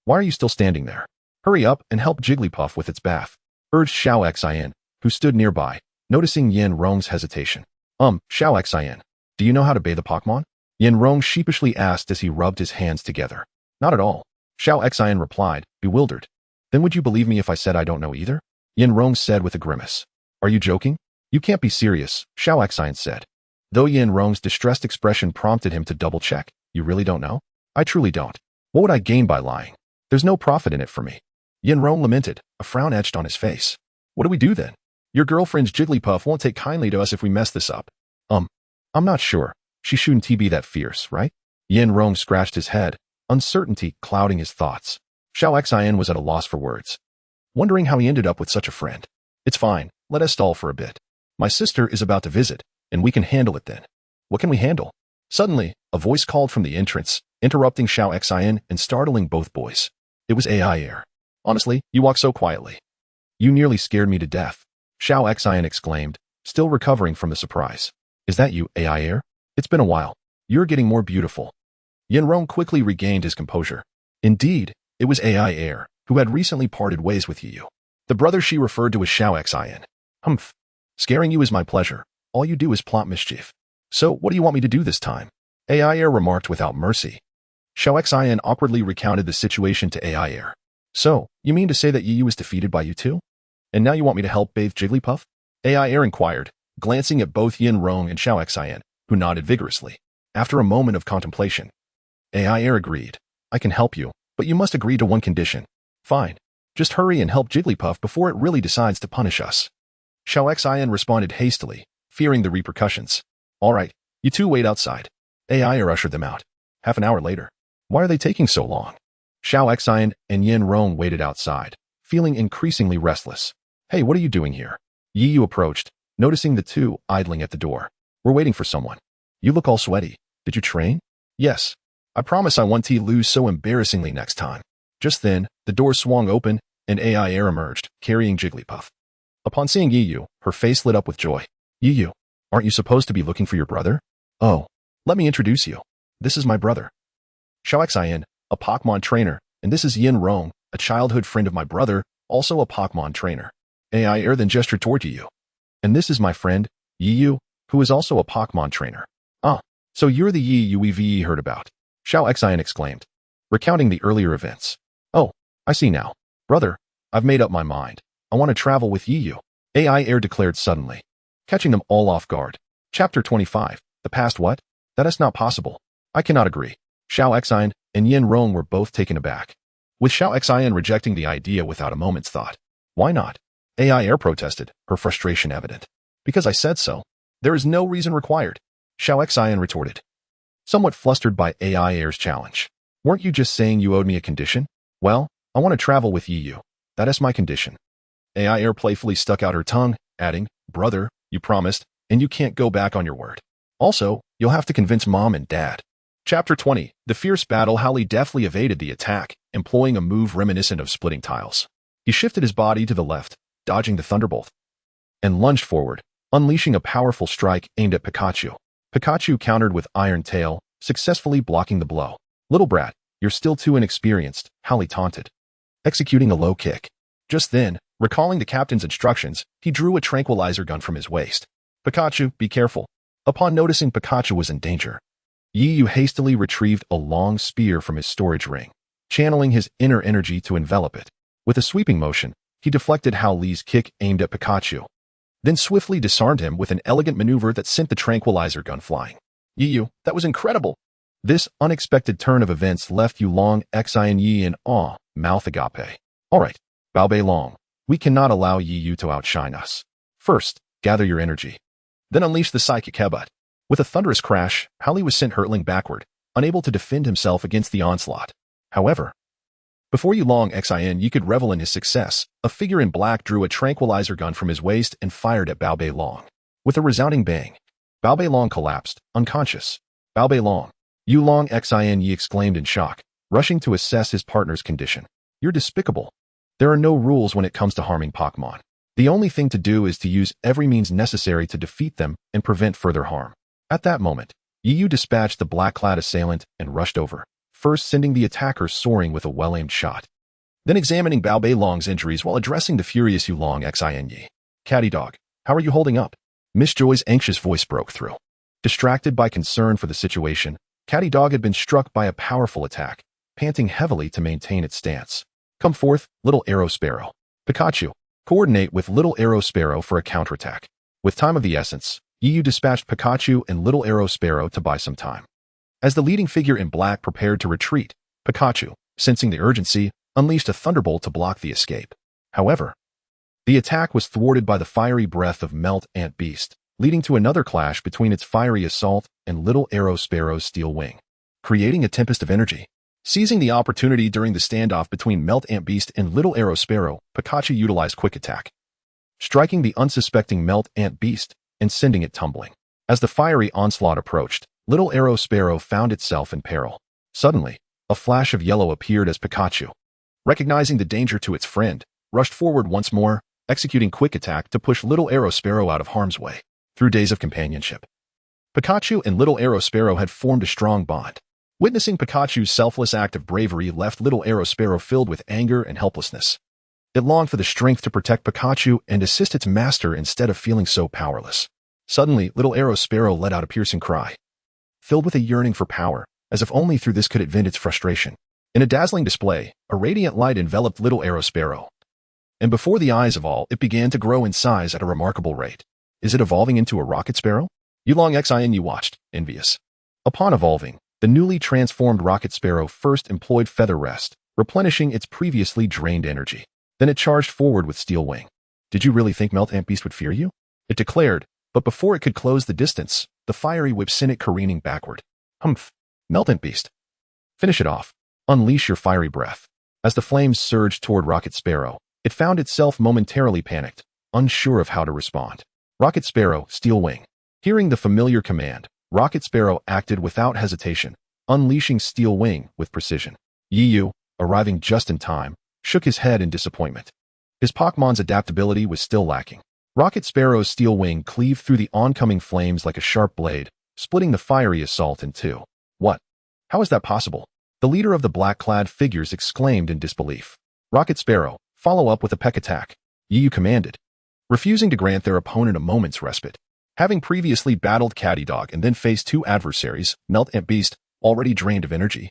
why are you still standing there? Hurry up and help Jigglypuff with its bath," urged Xiao Xian, who stood nearby, noticing Yenrong's hesitation. Xiao Xian, do you know how to bathe a Pokémon?" Yenrong sheepishly asked as he rubbed his hands together. "Not at all," Xiao Xian replied, bewildered. "Then would you believe me if I said I don't know either?" Yenrong said with a grimace. "Are you joking? You can't be serious," Xiao Xian said. Though Yenrong's distressed expression prompted him to double-check. "You really don't know?" "I truly don't. What would I gain by lying? There's no profit in it for me." Yenrong lamented, a frown etched on his face. "What do we do then? Your girlfriend's Jigglypuff won't take kindly to us if we mess this up." I'm not sure. She shouldn't be that fierce, right?" Yenrong scratched his head, uncertainty clouding his thoughts. Xiao Xian was at a loss for words, wondering how he ended up with such a friend. "It's fine, let us stall for a bit. My sister is about to visit, and we can handle it then." "What can we handle?" Suddenly, a voice called from the entrance, interrupting Xiao Xian and startling both boys. It was Aiair. "Honestly, you walk so quietly. You nearly scared me to death," Xiao Xian exclaimed, still recovering from the surprise. "Is that you, Aiair? It's been a while. You're getting more beautiful." Yenrong quickly regained his composure. Indeed, it was Aiair, who had recently parted ways with Yu. The brother she referred to as Xiao Xian. "Humph. Scaring you is my pleasure. All you do is plot mischief. So, what do you want me to do this time?" Aiair remarked without mercy. Xiao Xian awkwardly recounted the situation to Aiair. "So, you mean to say that Yu was defeated by you too? And now you want me to help bathe Jigglypuff?" Aiair inquired, glancing at both Yenrong and Xiao Xian, who nodded vigorously. After a moment of contemplation, Aiair agreed. "I can help you, but you must agree to one condition." "Fine. Just hurry and help Jigglypuff before it really decides to punish us." Xiao Xian responded hastily, fearing the repercussions. All right, you two wait outside. Aiair ushered them out. Half an hour later. Why are they taking so long? Xiao Xian and Yin Rong waited outside, feeling increasingly restless. Hey, what are you doing here? Yi Yu approached, noticing the two idling at the door. We're waiting for someone. You look all sweaty. Did you train? Yes. I promise I won't lose so embarrassingly next time. Just then, the door swung open, and Aiair emerged, carrying Jigglypuff. Upon seeing Yi Yu, her face lit up with joy. Yi Yu, aren't you supposed to be looking for your brother? Oh, let me introduce you. This is my brother. Xiao Xian, a Pokémon trainer, and this is Yin Rong, a childhood friend of my brother, also a Pokémon trainer. Aiair then gestured toward Yi Yu. And this is my friend, Yi Yu, who is also a Pokémon trainer. Ah, so you're the Yi Yu we've heard about. Xiao Xian exclaimed, recounting the earlier events. Oh, I see now. Brother, I've made up my mind. I want to travel with Yi Yu. Aiair declared suddenly, catching them all off guard. Chapter 25. The past what? That is not possible. I cannot agree. Xiao Xian and Yin Rong were both taken aback, with Xiao Xian rejecting the idea without a moment's thought. Why not? Aiair protested, her frustration evident. Because I said so. There is no reason required. Xiao Xian retorted, somewhat flustered by Aiair's challenge. Weren't you just saying you owed me a condition? Well, I want to travel with Yi Yu. That is my condition. Aiair playfully stuck out her tongue, adding, brother, you promised, and you can't go back on your word. Also, you'll have to convince Mom and Dad. Chapter 20. The fierce battle. Howley deftly evaded the attack, employing a move reminiscent of splitting tiles. He shifted his body to the left, dodging the thunderbolt, and lunged forward, unleashing a powerful strike aimed at Pikachu. Pikachu countered with Iron Tail, successfully blocking the blow. Little brat, you're still too inexperienced, Howley taunted, executing a low kick. Just then, recalling the captain's instructions, he drew a tranquilizer gun from his waist. Pikachu, be careful. Upon noticing Pikachu was in danger, Yi Yu hastily retrieved a long spear from his storage ring, channeling his inner energy to envelop it. With a sweeping motion, he deflected Howley's kick aimed at Pikachu, then swiftly disarmed him with an elegant maneuver that sent the tranquilizer gun flying. Yi Yu, that was incredible! This unexpected turn of events left Yulong Xian Yi in awe, mouth agape. Alright, Bao Bei Long, we cannot allow Yi Yu to outshine us. First, gather your energy. Then unleash the psychic headbutt. With a thunderous crash, Howley was sent hurtling backward, unable to defend himself against the onslaught. However, before Yulong Xian Yi could revel in his success, a figure in black drew a tranquilizer gun from his waist and fired at Bao Bei Long. With a resounding bang, Bao Bei Long collapsed, unconscious. Bao Bei Long, Yulong Xian Yi exclaimed in shock, rushing to assess his partner's condition. You're despicable. There are no rules when it comes to harming Pokémon. The only thing to do is to use every means necessary to defeat them and prevent further harm. At that moment, Yi Yu dispatched the black-clad assailant and rushed over, first sending the attacker soaring with a well-aimed shot, then examining Bao Bei Long's injuries while addressing the furious Yulong Xian Yi. Catty dog, how are you holding up? Miss Joy's anxious voice broke through. Distracted by concern for the situation, Catty dog had been struck by a powerful attack, panting heavily to maintain its stance. Come forth, Little Arrow Sparrow. Pikachu, coordinate with Little Arrow Sparrow for a counterattack. With time of the essence, Yi Yu dispatched Pikachu and Little Arrow Sparrow to buy some time. As the leading figure in black prepared to retreat, Pikachu, sensing the urgency, unleashed a thunderbolt to block the escape. However, the attack was thwarted by the fiery breath of Melt Ant Beast, leading to another clash between its fiery assault and Little Arrow Sparrow's steel wing, creating a tempest of energy. Seizing the opportunity during the standoff between Melt Ant Beast and Little Arrow Sparrow, Pikachu utilized Quick Attack, striking the unsuspecting Melt Ant Beast and sending it tumbling. As the fiery onslaught approached, Little Arrow Sparrow found itself in peril. Suddenly, a flash of yellow appeared as Pikachu, recognizing the danger to its friend, rushed forward once more, executing Quick Attack to push Little Arrow Sparrow out of harm's way. Through days of companionship, Pikachu and Little Arrow Sparrow had formed a strong bond. Witnessing Pikachu's selfless act of bravery left Little Arrow Sparrow filled with anger and helplessness. It longed for the strength to protect Pikachu and assist its master instead of feeling so powerless. Suddenly, Little Arrow Sparrow let out a piercing cry, filled with a yearning for power, as if only through this could it vent its frustration. In a dazzling display, a radiant light enveloped Little Arrow Sparrow, and before the eyes of all, it began to grow in size at a remarkable rate. Is it evolving into a rocket sparrow? Yulong Xian Yi watched, envious. Upon evolving, the newly transformed rocket sparrow first employed Feather Rest, replenishing its previously drained energy. Then it charged forward with Steel Wing, Did you really think Meltant Beast would fear you? It declared, but before it could close the distance, the fiery whip sent it careening backward. Humph. Meltant Beast. Finish it off. Unleash your fiery breath. As the flames surged toward Rocket Sparrow, it found itself momentarily panicked, unsure of how to respond. Rocket Sparrow, Steel Wing. Hearing the familiar command, Rocket Sparrow acted without hesitation, unleashing Steel Wing with precision. Yu, arriving just in time, shook his head in disappointment. His Pokémon's adaptability was still lacking. Rocket Sparrow's Steel Wing cleaved through the oncoming flames like a sharp blade, splitting the fiery assault in two. What? How is that possible? The leader of the black-clad figures exclaimed in disbelief. Rocket Sparrow, follow up with a peck attack. Yu commanded, refusing to grant their opponent a moment's respite. Having previously battled Catty Dog and then faced two adversaries, Meltant Beast, already drained of energy,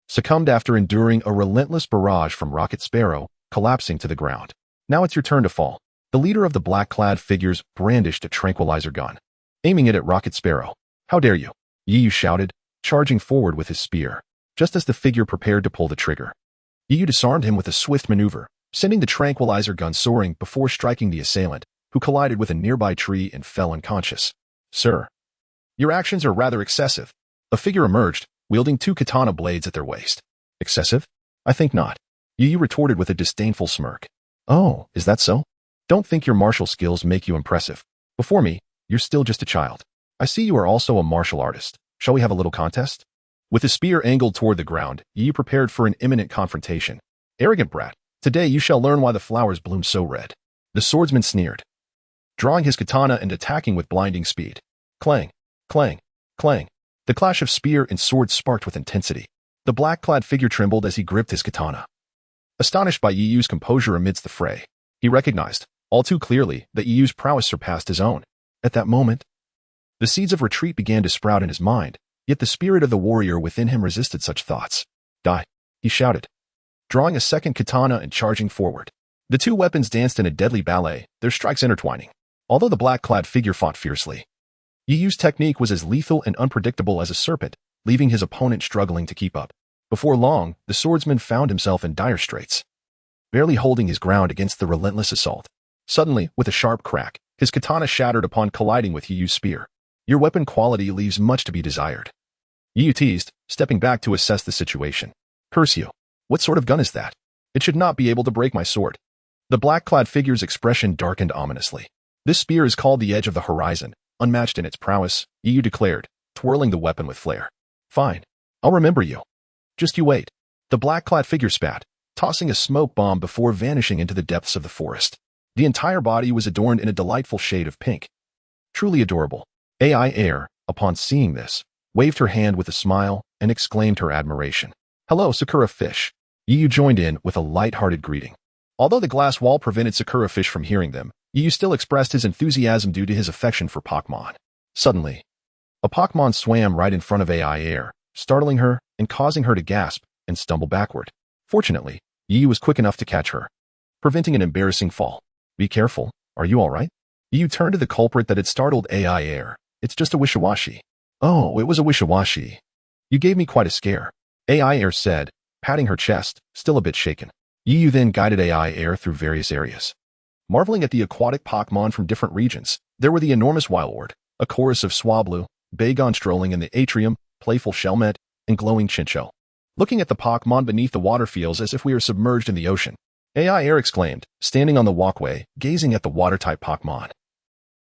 succumbed after enduring a relentless barrage from Rocket Sparrow, collapsing to the ground. Now it's your turn to fall. The leader of the black-clad figures brandished a tranquilizer gun, aiming it at Rocket Sparrow. How dare you? Yu shouted, charging forward with his spear, just as the figure prepared to pull the trigger. Yu disarmed him with a swift maneuver, sending the tranquilizer gun soaring before striking the assailant, who collided with a nearby tree and fell unconscious. Sir, your actions are rather excessive. A figure emerged, wielding two katana blades at their waist. Excessive? I think not. Yu retorted with a disdainful smirk. Oh, is that so? Don't think your martial skills make you impressive. Before me, you're still just a child. I see you are also a martial artist. Shall we have a little contest? With his spear angled toward the ground, Yu prepared for an imminent confrontation. Arrogant brat, today you shall learn why the flowers bloom so red. The swordsman sneered, drawing his katana and attacking with blinding speed. Clang, clang, clang. The clash of spear and sword sparked with intensity. The black-clad figure trembled as he gripped his katana. Astonished by Yu's composure amidst the fray, he recognized, all too clearly, that Yu's prowess surpassed his own. At that moment, the seeds of retreat began to sprout in his mind, yet the spirit of the warrior within him resisted such thoughts. Die, he shouted, drawing a second katana and charging forward. The two weapons danced in a deadly ballet, their strikes intertwining. Although the black-clad figure fought fiercely, Yu's technique was as lethal and unpredictable as a serpent, leaving his opponent struggling to keep up. Before long, the swordsman found himself in dire straits, barely holding his ground against the relentless assault. Suddenly, with a sharp crack, his katana shattered upon colliding with Yu's spear. Your weapon quality leaves much to be desired. Yu teased, stepping back to assess the situation. Curse you. What sort of gun is that? It should not be able to break my sword. The black-clad figure's expression darkened ominously. This spear is called the Edge of the Horizon, unmatched in its prowess, Yu declared, twirling the weapon with flair. Fine. I'll remember you. Just you wait. The black-clad figure spat, tossing a smoke bomb before vanishing into the depths of the forest. The entire body was adorned in a delightful shade of pink. Truly adorable. Aiair, upon seeing this, waved her hand with a smile and exclaimed her admiration. Hello, Sakura Fish. Yu joined in with a light-hearted greeting. Although the glass wall prevented Sakura Fish from hearing them, Yu still expressed his enthusiasm due to his affection for Pokémon. Suddenly, a Pokémon swam right in front of Aiair, startling her and causing her to gasp and stumble backward. Fortunately, Yu was quick enough to catch her, preventing an embarrassing fall. Be careful, are you alright? Yu turned to the culprit that had startled Aiair. It's just a wishiwashi. Oh, it was a wishiwashi. You gave me quite a scare, Aiair said, patting her chest, still a bit shaken. Yu then guided Aiair through various areas. Marveling at the aquatic Pokémon from different regions, there were the enormous Wildward, a chorus of Swablu, Bagon strolling in the atrium, playful Shelmet, and glowing Chinchou. Looking at the Pokémon beneath the water feels as if we are submerged in the ocean, Aiair exclaimed, standing on the walkway, gazing at the water-type Pokémon.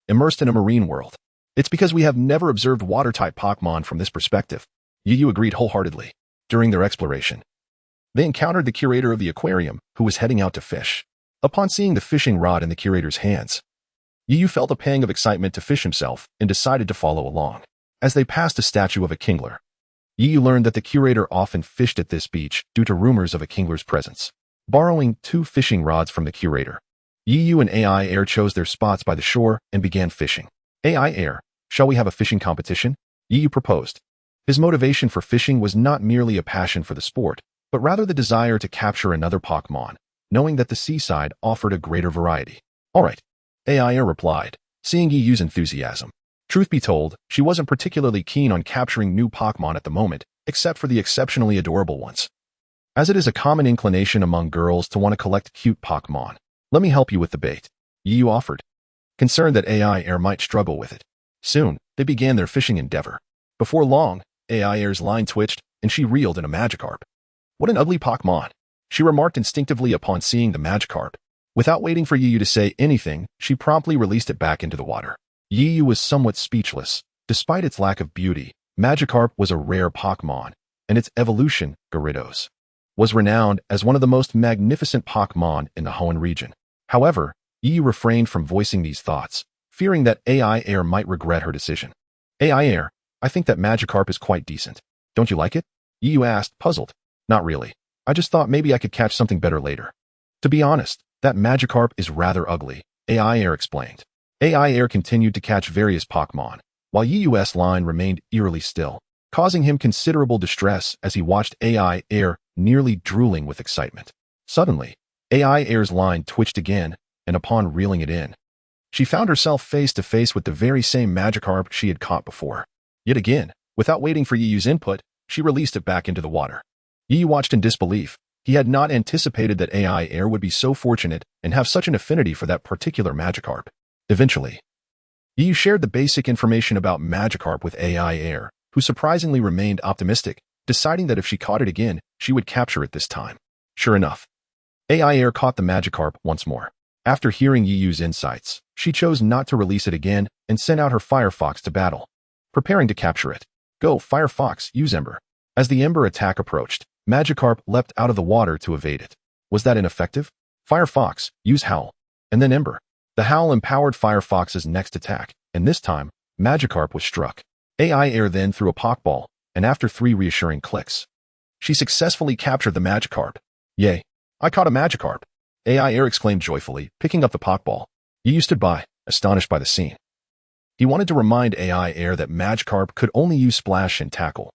Immersed in a marine world. It's because we have never observed water-type Pokémon from this perspective. Yu agreed wholeheartedly. During their exploration, they encountered the curator of the aquarium, who was heading out to fish. Upon seeing the fishing rod in the curator's hands, Yu felt a pang of excitement to fish himself and decided to follow along. As they passed a statue of a kingler, Yu learned that the curator often fished at this beach due to rumors of a kingler's presence. Borrowing 2 fishing rods from the curator, Yu and Aiair chose their spots by the shore and began fishing. Aiair, shall we have a fishing competition? Yu proposed. His motivation for fishing was not merely a passion for the sport, but rather the desire to capture another Pokémon, knowing that the seaside offered a greater variety. All right, Aiair replied, seeing Yu's enthusiasm. Truth be told, she wasn't particularly keen on capturing new Pokémon at the moment, except for the exceptionally adorable ones. As it is a common inclination among girls to want to collect cute Pokémon, let me help you with the bait. Yu offered, concerned that Aiair might struggle with it. Soon, they began their fishing endeavor. Before long, Aiair's line twitched, and she reeled in a Magikarp. What an ugly Pokémon, she remarked instinctively upon seeing the Magikarp. Without waiting for Yu to say anything, she promptly released it back into the water. Yu was somewhat speechless. Despite its lack of beauty, Magikarp was a rare Pokémon, and its evolution, Gyarados, was renowned as one of the most magnificent Pokémon in the Hoenn region. However, Yu refrained from voicing these thoughts, fearing that Aiair might regret her decision. Aiair, I think that Magikarp is quite decent. Don't you like it? Yu asked, puzzled. Not really. I just thought maybe I could catch something better later. To be honest, that Magikarp is rather ugly, Aiair explained. Aiair continued to catch various Pokémon, while Yu's line remained eerily still, causing him considerable distress as he watched Aiair nearly drooling with excitement. Suddenly, Aiair's line twitched again, and upon reeling it in, she found herself face to face with the very same Magikarp she had caught before. Yet again, without waiting for Yu's input, she released it back into the water. Yu watched in disbelief. He had not anticipated that Aiair would be so fortunate and have such an affinity for that particular Magikarp. Eventually, Yu shared the basic information about Magikarp with Aiair, who surprisingly remained optimistic, deciding that if she caught it again, she would capture it this time. Sure enough, Aiair caught the Magikarp once more. After hearing Yu's insights, she chose not to release it again and sent out her Firefox to battle, preparing to capture it. Go, Firefox, use Ember. As the Ember attack approached, Magikarp leapt out of the water to evade it. Was that ineffective? Firefox, use Howl, and then Ember. The Howl empowered Firefox's next attack, and this time, Magikarp was struck. Aiair then threw a Pokeball, and after 3 reassuring clicks, she successfully captured the Magikarp. Yay! I caught a Magikarp! Aiair exclaimed joyfully, picking up the Pokeball. Yu stood by, astonished by the scene. He wanted to remind Aiair that Magikarp could only use Splash and Tackle,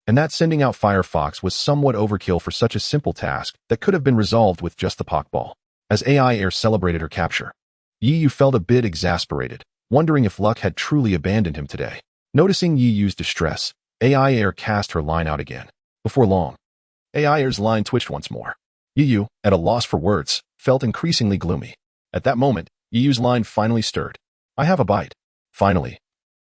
and that sending out Firefox was somewhat overkill for such a simple task that could have been resolved with just the Pokeball. As Aiair celebrated her capture, Yu felt a bit exasperated, wondering if luck had truly abandoned him today. Noticing Yu's distress, Aiair cast her line out again. Before long, Aiair's line twitched once more. Yu, at a loss for words, felt increasingly gloomy. At that moment, Yu's line finally stirred. I have a bite. Finally,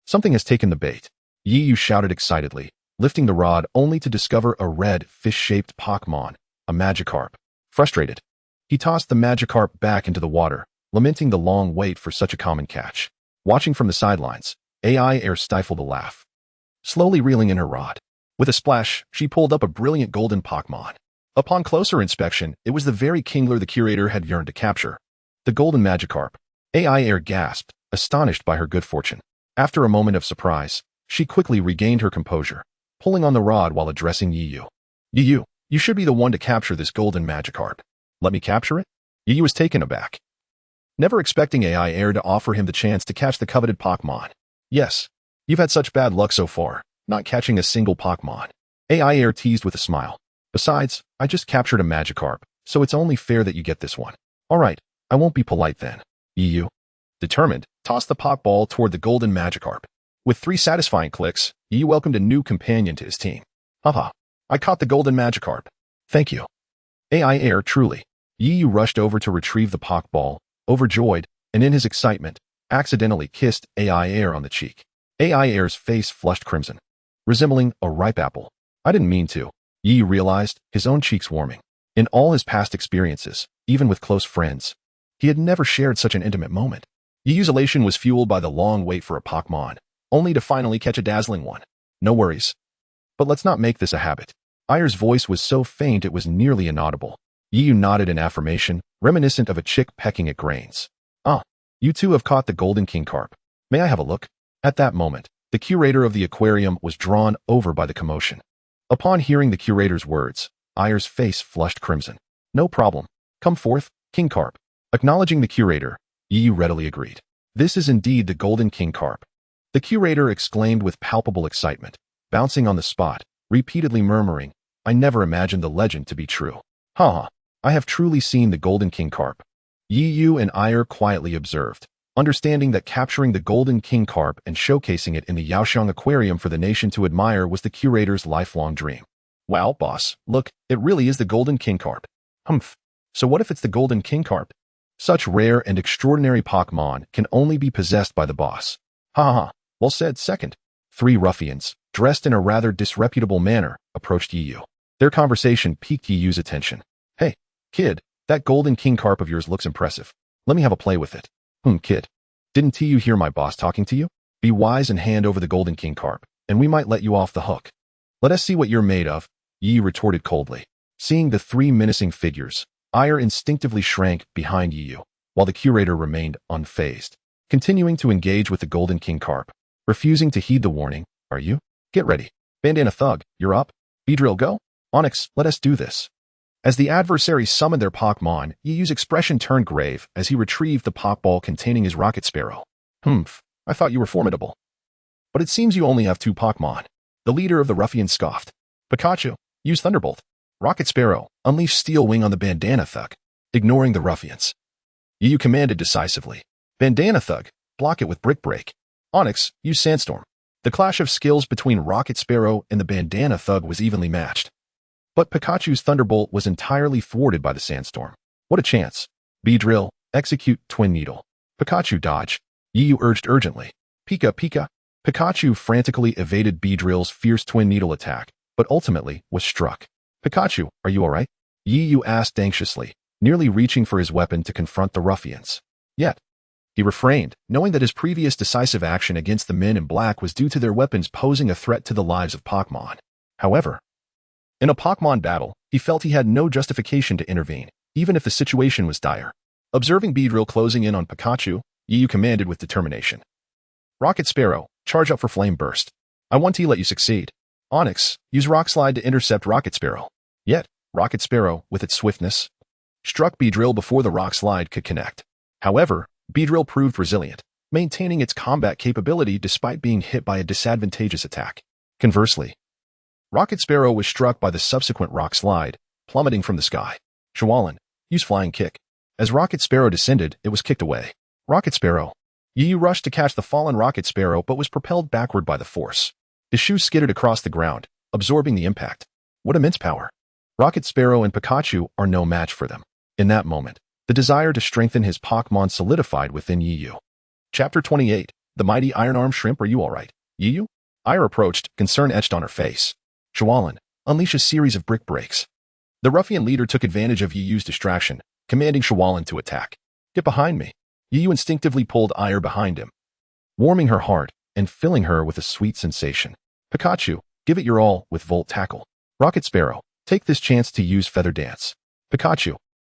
something has taken the bait. Yu shouted excitedly, lifting the rod only to discover a red, fish-shaped Pokémon, a Magikarp. Frustrated, he tossed the Magikarp back into the water, lamenting the long wait for such a common catch. Watching from the sidelines, Aiair stifled a laugh, slowly reeling in her rod. With a splash, she pulled up a brilliant golden Pokémon. Upon closer inspection, it was the very Kingler the curator had yearned to capture. The golden Magikarp. Aiair gasped, astonished by her good fortune. After a moment of surprise, she quickly regained her composure, pulling on the rod while addressing Yu. Yu, you should be the one to capture this golden Magikarp. Let me capture it? Yu was taken aback, never expecting Aiair to offer him the chance to catch the coveted Pokémon. Yes, you've had such bad luck so far, not catching a single Pokémon. Aiair teased with a smile. Besides, I just captured a Magikarp, so it's only fair that you get this one. Alright, I won't be polite then. Yu, determined, tossed the Pokeball toward the golden Magikarp. With 3 satisfying clicks, Yu welcomed a new companion to his team. Haha, I caught the golden Magikarp. Thank you. Aiair, truly. Yu rushed over to retrieve the Pokeball, overjoyed, and in his excitement, accidentally kissed Aiair on the cheek. Aiair's face flushed crimson, resembling a ripe apple. I didn't mean to. Yu realized, his own cheeks warming. In all his past experiences, even with close friends, he had never shared such an intimate moment. Yu's elation was fueled by the long wait for a Pokémon, only to finally catch a dazzling one. No worries. But let's not make this a habit. Aiair's voice was so faint it was nearly inaudible. Yu nodded in affirmation, reminiscent of a chick pecking at grains. Ah, you two have caught the golden Kingcarp. May I have a look? At that moment, the curator of the aquarium was drawn over by the commotion. Upon hearing the curator's words, Aiair's face flushed crimson. No problem. Come forth, Kingcarp. Acknowledging the curator, Yu readily agreed. This is indeed the golden Kingcarp. The curator exclaimed with palpable excitement, bouncing on the spot, repeatedly murmuring, I never imagined the legend to be true. Haha, I have truly seen the golden Kingcarp. Yu and Aiair quietly observed, understanding that capturing the golden Kingcarp and showcasing it in the Yaoxiang Aquarium for the nation to admire was the curator's lifelong dream. Wow, boss, look, it really is the golden Kingcarp. Humph. So what if it's the golden Kingcarp? Such rare and extraordinary Pokémon can only be possessed by the boss. Ha ha ha. Well said, second. 3 ruffians, dressed in a rather disreputable manner, approached Yu. Their conversation piqued Yu's attention. Hey, kid, that golden king carp of yours looks impressive. Let me have a play with it. Kid. Didn't you hear my boss talking to you? Be wise and hand over the golden king carp, and we might let you off the hook. Let us see what you're made of, Yu retorted coldly. Seeing the 3 menacing figures, Aiair instinctively shrank behind Yu, while the curator remained unfazed, continuing to engage with the golden king carp, refusing to heed the warning. Are you? Get ready. Bandana Thug, you're up. Beedrill, go. Onyx, let us do this. As the adversaries summoned their Pokémon, Yu's expression turned grave as he retrieved the Pokeball containing his Rocket Sparrow. I thought you were formidable. But it seems you only have 2 Pokémon. The leader of the ruffians scoffed. Pikachu, use Thunderbolt. Rocket Sparrow, unleash Steel Wing on the Bandana Thug, ignoring the ruffians. Yu commanded decisively. Bandana Thug, block it with Brick Break. Onyx, use Sandstorm. The clash of skills between Rocket Sparrow and the Bandana Thug was evenly matched. But Pikachu's Thunderbolt was entirely thwarted by the Sandstorm. What a chance. Beedrill, execute Twin Needle. Pikachu dodge. Yu urged urgently. Pika. Pikachu frantically evaded Beedrill's fierce Twin Needle attack, but ultimately was struck. Pikachu, are you alright? Yu asked anxiously, nearly reaching for his weapon to confront the ruffians. Yet, he refrained, knowing that his previous decisive action against the men in black was due to their weapons posing a threat to the lives of Pokémon. However, in a Pokémon battle, he felt he had no justification to intervene, even if the situation was dire. Observing Beedrill closing in on Pikachu, Yu commanded with determination. Rocket Sparrow, charge up for Flame Burst. I want to let you succeed. Onyx, use Rock Slide to intercept Rocket Sparrow. Yet, Rocket Sparrow, with its swiftness, struck Beedrill before the Rock Slide could connect. However, Beedrill proved resilient, maintaining its combat capability despite being hit by a disadvantageous attack. Conversely, Rocket Sparrow was struck by the subsequent Rock Slide, plummeting from the sky. Showdown, use Flying Kick. As Rocket Sparrow descended, it was kicked away. Rocket Sparrow. Yu rushed to catch the fallen Rocket Sparrow but was propelled backward by the force. His shoes skidded across the ground, absorbing the impact. What immense power. Rocket Sparrow and Pikachu are no match for them. In that moment, the desire to strengthen his Pokémon solidified within Yu. Chapter 28. The Mighty Iron Arm Shrimp, are you alright? Yu? Aiair approached, concern etched on her face. Showdown, unleash a series of brick breaks. The ruffian leader took advantage of Yu's distraction, commanding Showdown to attack. Get behind me. Yu instinctively pulled Aiair behind him, warming her heart and filling her with a sweet sensation. Pikachu, give it your all with Volt Tackle. Rocket Sparrow, take this chance to use Feather Dance. Pikachu,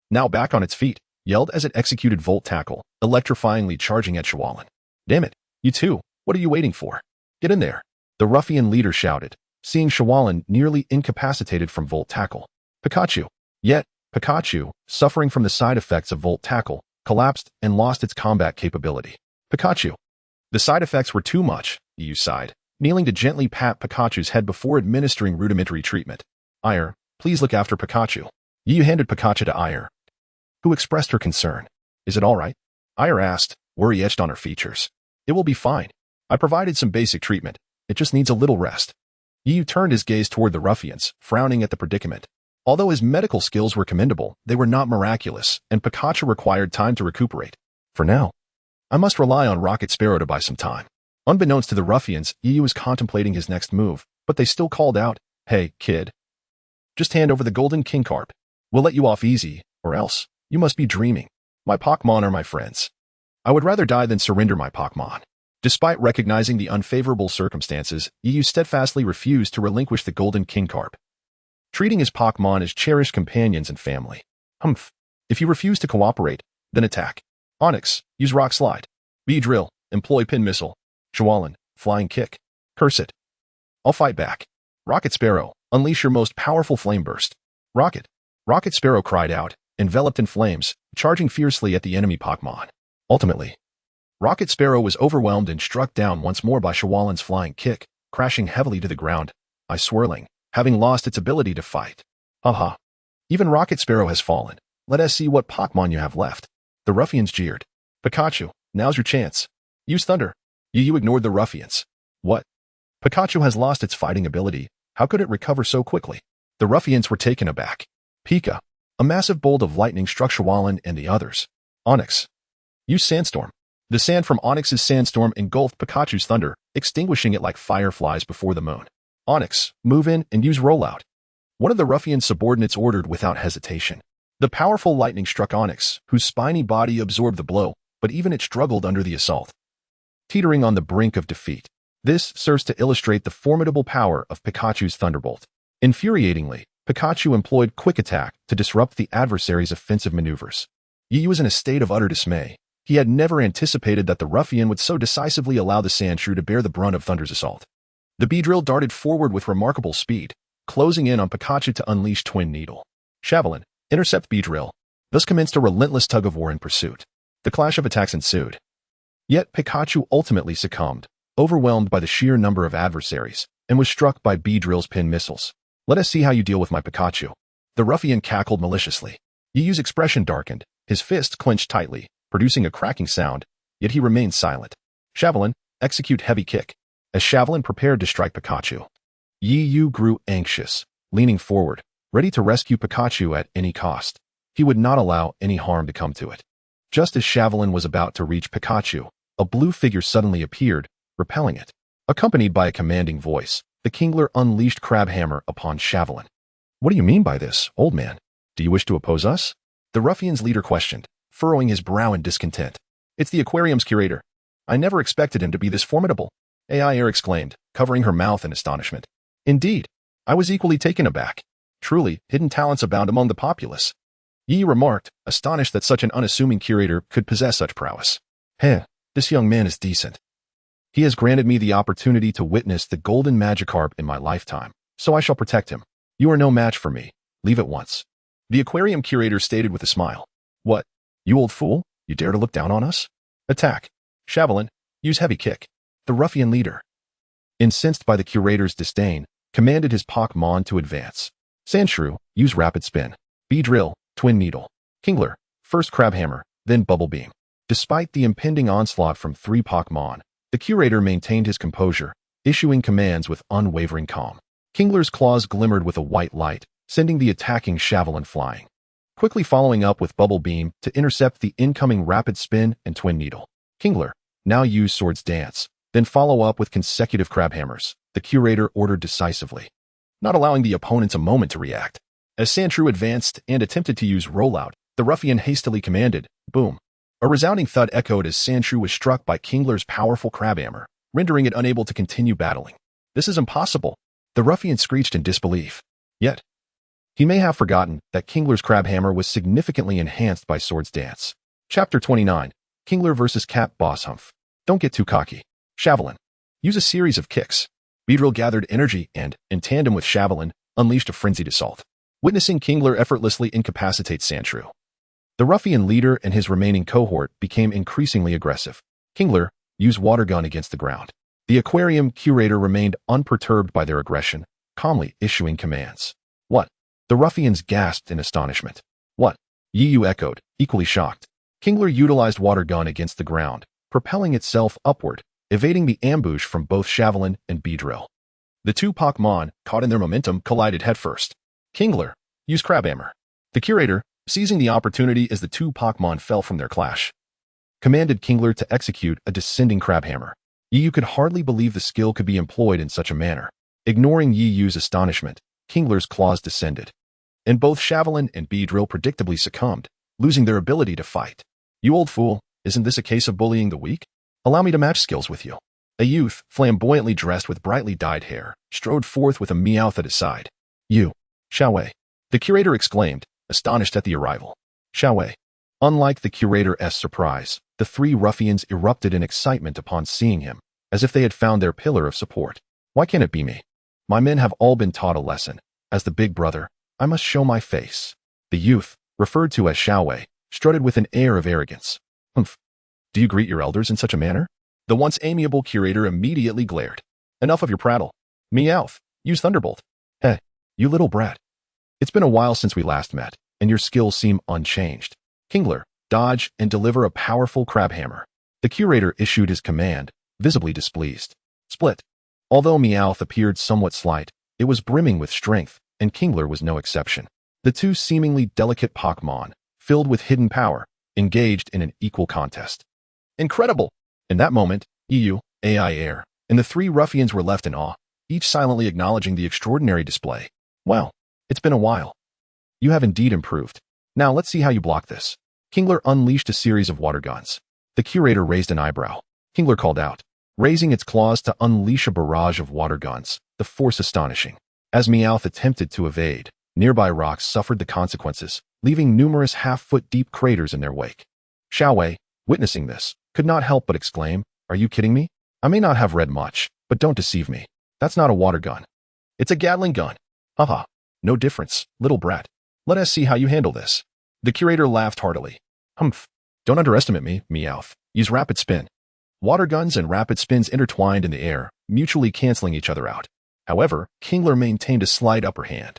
now back on its feet, yelled as it executed Volt Tackle, electrifyingly charging at Showdown. Damn it, you two, what are you waiting for? Get in there. The ruffian leader shouted, seeing Showdown nearly incapacitated from Volt Tackle. Pikachu. Yet, Pikachu, suffering from the side effects of Volt Tackle, collapsed and lost its combat capability. Pikachu. The side effects were too much, Yu sighed, kneeling to gently pat Pikachu's head before administering rudimentary treatment. Aiair, please look after Pikachu. Yu handed Pikachu to Aiair, who expressed her concern. Is it all right? Aiair asked, worry etched on her features. It will be fine. I provided some basic treatment. It just needs a little rest. Yu turned his gaze toward the ruffians, frowning at the predicament. Although his medical skills were commendable, they were not miraculous, and Pikachu required time to recuperate. For now, I must rely on Rocket Sparrow to buy some time. Unbeknownst to the ruffians, Yu was contemplating his next move, but they still called out, Hey, kid. Just hand over the golden king carp. We'll let you off easy, or else, you must be dreaming. My Pokémon are my friends. I would rather die than surrender my Pokémon. Despite recognizing the unfavorable circumstances, Yu steadfastly refused to relinquish the golden king carp, treating his Pokémon as cherished companions and family. If you refuse to cooperate, then attack. Onyx, use Rock Slide. Beedrill, employ Pin Missile. Showdown, Flying Kick. Curse it. I'll fight back. Rocket Sparrow, unleash your most powerful Flame Burst. Rocket. Rocket Sparrow cried out, enveloped in flames, charging fiercely at the enemy Pokémon. Ultimately, Rocket Sparrow was overwhelmed and struck down once more by Showdown's Flying Kick, crashing heavily to the ground, eyes swirling, having lost its ability to fight. Haha. Even Rocket Sparrow has fallen. Let us see what Pokémon you have left. The ruffians jeered. Pikachu, now's your chance. Use Thunder. Yu ignored the ruffians. What? Pikachu has lost its fighting ability. How could it recover so quickly? The ruffians were taken aback. Pika. A massive bolt of lightning struck Showdown and the others, Onyx. Use Sandstorm. The sand from Onyx's Sandstorm engulfed Pikachu's thunder, extinguishing it like fireflies before the moon. Onyx, move in and use Rollout. One of the ruffian's subordinates ordered without hesitation. The powerful lightning struck Onyx, whose spiny body absorbed the blow, but even it struggled under the assault, teetering on the brink of defeat. This serves to illustrate the formidable power of Pikachu's Thunderbolt. Infuriatingly, Pikachu employed Quick Attack to disrupt the adversary's offensive maneuvers. Yi was in a state of utter dismay. He had never anticipated that the ruffian would so decisively allow the Sandshrew to bear the brunt of Thunder's assault. The Beedrill darted forward with remarkable speed, closing in on Pikachu to unleash Twin Needle. Javelin, intercept Beedrill. Thus commenced a relentless tug-of-war in pursuit. The clash of attacks ensued. Yet Pikachu ultimately succumbed, overwhelmed by the sheer number of adversaries, and was struck by Beedrill's pin missiles. Let us see how you deal with my Pikachu. The ruffian cackled maliciously. Yi's expression darkened, his fist clenched tightly, producing a cracking sound, yet he remained silent. Javelin, execute Heavy Kick. As Javelin prepared to strike Pikachu, Yi grew anxious, leaning forward, ready to rescue Pikachu at any cost. He would not allow any harm to come to it. Just as Javelin was about to reach Pikachu, a blue figure suddenly appeared, repelling it. Accompanied by a commanding voice, the Kingler unleashed Crabhammer upon Javelin. What do you mean by this, old man? Do you wish to oppose us? The ruffian's leader questioned, furrowing his brow in discontent. It's the Aquarium's curator. I never expected him to be this formidable, Aiair exclaimed, covering her mouth in astonishment. Indeed, I was equally taken aback. Truly, hidden talents abound among the populace. Yi remarked, astonished that such an unassuming curator could possess such prowess. This young man is decent. He has granted me the opportunity to witness the golden Magikarp in my lifetime, so I shall protect him. You are no match for me. Leave at once. The Aquarium curator stated with a smile. What? You old fool? You dare to look down on us? Attack. Javelin, use Heavy Kick. The ruffian leader, incensed by the curator's disdain, commanded his Pokémon to advance. Sandshrew, use Rapid Spin. Beedrill, Twin Needle. Kingler, first Crabhammer, then Bubble Beam. Despite the impending onslaught from 3 Pokémon, the curator maintained his composure, issuing commands with unwavering calm. Kingler's claws glimmered with a white light, sending the attacking Javelin flying, quickly following up with Bubble Beam to intercept the incoming Rapid Spin and Twin Needle. Kingler, now use Swords Dance, then follow up with consecutive Crabhammers, the curator ordered decisively, not allowing the opponents a moment to react. As Sandshrew advanced and attempted to use Rollout, the ruffian hastily commanded, Boom. A resounding thud echoed as Sandshrew was struck by Kingler's powerful Crabhammer, rendering it unable to continue battling. This is impossible, the ruffian screeched in disbelief. Yet, he may have forgotten that Kingler's Crabhammer was significantly enhanced by Swords Dance. Chapter 29, Kingler vs. Cat Boss Humph. Don't get too cocky. Javelin. Use a series of kicks. Beedrill gathered energy and, in tandem with Javelin, unleashed a frenzied assault, witnessing Kingler effortlessly incapacitate Sandshrew. The ruffian leader and his remaining cohort became increasingly aggressive. Kingler used Water Gun against the ground. The Aquarium curator remained unperturbed by their aggression, calmly issuing commands. What? The ruffians gasped in astonishment. What? Yi echoed, equally shocked. Kingler utilized Water Gun against the ground, propelling itself upward, evading the ambush from both Javelin and Beedrill. The 2 Pokémon, caught in their momentum, collided headfirst. Kingler, use Crabhammer. The curator, seizing the opportunity as the 2 Pokémon fell from their clash, commanded Kingler to execute a descending Crabhammer. Yi could hardly believe the skill could be employed in such a manner. Ignoring Yi's astonishment, Kingler's claws descended, and both Javelin and Beedrill predictably succumbed, losing their ability to fight. You old fool, isn't this a case of bullying the weak? Allow me to match skills with you. A youth, flamboyantly dressed with brightly dyed hair, strode forth with a Meowth at his side. You, Xiaowei. The curator exclaimed, astonished at the arrival. Xiaowei. Unlike the curator's surprise, the 3 ruffians erupted in excitement upon seeing him, as if they had found their pillar of support. Why can't it be me? My men have all been taught a lesson. As the big brother, I must show my face. The youth, referred to as Xiaowei, strutted with an air of arrogance. Humph. Do you greet your elders in such a manner? The once amiable curator immediately glared. Enough of your prattle. Meowth, use Thunderbolt. Hey, you little brat. It's been a while since we last met, and your skills seem unchanged. Kingler, dodge and deliver a powerful Crabhammer. The curator issued his command, visibly displeased. Split. Although Meowth appeared somewhat slight, it was brimming with strength, and Kingler was no exception. The 2 seemingly delicate Pokémon, filled with hidden power, engaged in an equal contest. Incredible! In that moment, Aiair, and the three ruffians were left in awe, each silently acknowledging the extraordinary display. Well, it's been a while. You have indeed improved. Now let's see how you block this. Kingler unleashed a series of water guns. The curator raised an eyebrow. Kingler called out, raising its claws to unleash a barrage of water guns, the force astonishing. As Meowth attempted to evade, nearby rocks suffered the consequences, leaving numerous half-foot-deep craters in their wake. Xiaowei, witnessing this, could not help but exclaim, "Are you kidding me? I may not have read much, but don't deceive me. That's not a water gun. It's a Gatling gun. Haha, no difference, little brat. Let us see how you handle this." The curator laughed heartily. Humph. Don't underestimate me, Meowth. Use rapid spin. Water guns and rapid spins intertwined in the air, mutually canceling each other out. However, Kingler maintained a slight upper hand.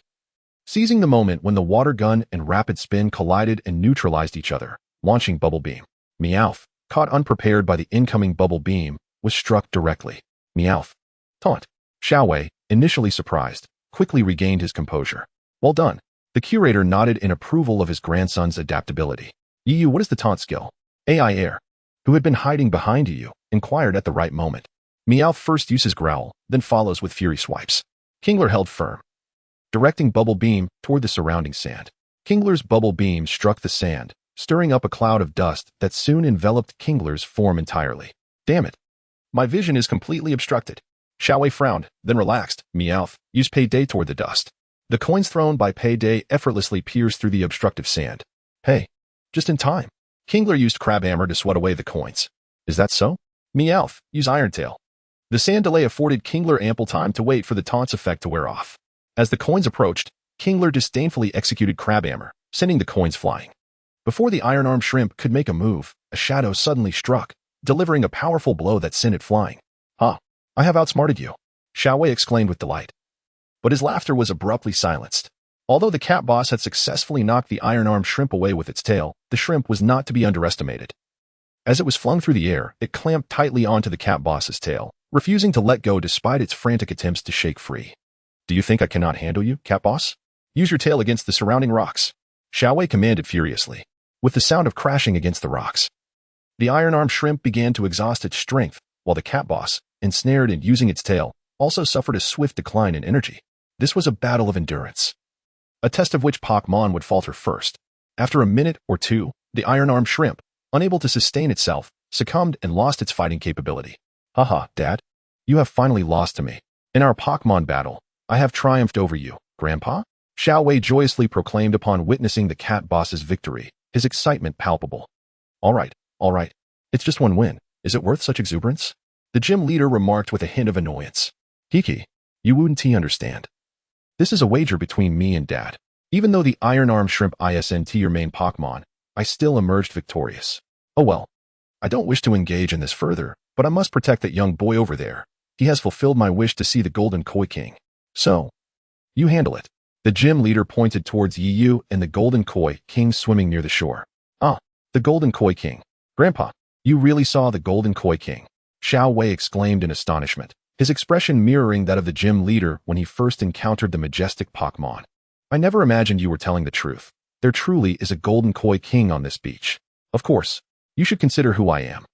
Seizing the moment when the water gun and rapid spin collided and neutralized each other, launching Bubble Beam. Meowth, caught unprepared by the incoming Bubble Beam, was struck directly. Meowth. Taunt. Xiaowei, initially surprised, quickly regained his composure. Well done. The curator nodded in approval of his grandson's adaptability. What is the taunt skill? Aiair, who had been hiding behind inquired at the right moment. Meowth first uses Growl, then follows with Fury Swipes. Kingler held firm, directing Bubble Beam toward the surrounding sand. Kingler's Bubble Beam struck the sand, stirring up a cloud of dust that soon enveloped Kingler's form entirely. Damn it. My vision is completely obstructed. Xiaowei frowned, then relaxed. Meowth, use Payday toward the dust. The coins thrown by Payday effortlessly pierced through the obstructive sand. Hey, just in time. Kingler used Crab Hammer to swat away the coins. Is that so? Meowth, use Iron Tail. The sand delay afforded Kingler ample time to wait for the taunt's effect to wear off. As the coins approached, Kingler disdainfully executed Crab Hammer, sending the coins flying. Before the Iron-Armed Shrimp could make a move, a shadow suddenly struck, delivering a powerful blow that sent it flying. "Ha! I have outsmarted you," Xiaowei exclaimed with delight. But his laughter was abruptly silenced. Although the cat boss had successfully knocked the Iron-Armed Shrimp away with its tail, the shrimp was not to be underestimated. As it was flung through the air, it clamped tightly onto the cat boss's tail, refusing to let go despite its frantic attempts to shake free. "Do you think I cannot handle you, cat boss? Use your tail against the surrounding rocks," Xiaowei commanded furiously. With the sound of crashing against the rocks, the Iron-Armed Shrimp began to exhaust its strength, while the cat boss, ensnared and using its tail, also suffered a swift decline in energy. This was a battle of endurance, a test of which Pokémon would falter first. After a minute or two, the Iron-Armed Shrimp, unable to sustain itself, succumbed and lost its fighting capability. "Haha, Dad. You have finally lost to me. In our Pokémon battle, I have triumphed over you, Grandpa?" Xiaowei joyously proclaimed upon witnessing the cat boss's victory, his excitement palpable. All right. It's just one win. Is it worth such exuberance?" The gym leader remarked with a hint of annoyance. "Hiki, you wouldn't understand. This is a wager between me and Dad. Even though the Iron-Armed Shrimp isn't your main Pokémon, I still emerged victorious. Oh well, I don't wish to engage in this further, but I must protect that young boy over there. He has fulfilled my wish to see the Golden Koi King. So, you handle it." The gym leader pointed towards Yu and the Golden Koi King swimming near the shore. "Ah, the Golden Koi King. Grandpa, you really saw the Golden Koi King?" Xiaowei exclaimed in astonishment, his expression mirroring that of the gym leader when he first encountered the majestic Pokémon. "I never imagined you were telling the truth. There truly is a Golden Koi King on this beach. Of course, you should consider who I am.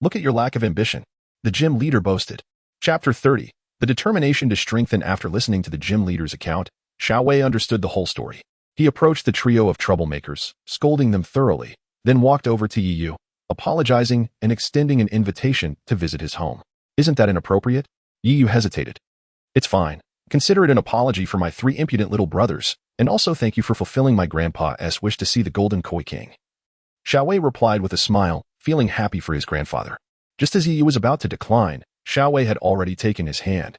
Look at your lack of ambition," the gym leader boasted. Chapter 30. The determination to strengthen. After listening to the gym leader's account, Xiaowei understood the whole story. He approached the trio of troublemakers, scolding them thoroughly, then walked over to Yu, apologizing and extending an invitation to visit his home. "Isn't that inappropriate?" Yu hesitated. "It's fine. Consider it an apology for my 3 impudent little brothers, and also thank you for fulfilling my grandpa's wish to see the Golden Koi King." Xiaowei replied with a smile, feeling happy for his grandfather. Just as Yu was about to decline, Xiaowei had already taken his hand,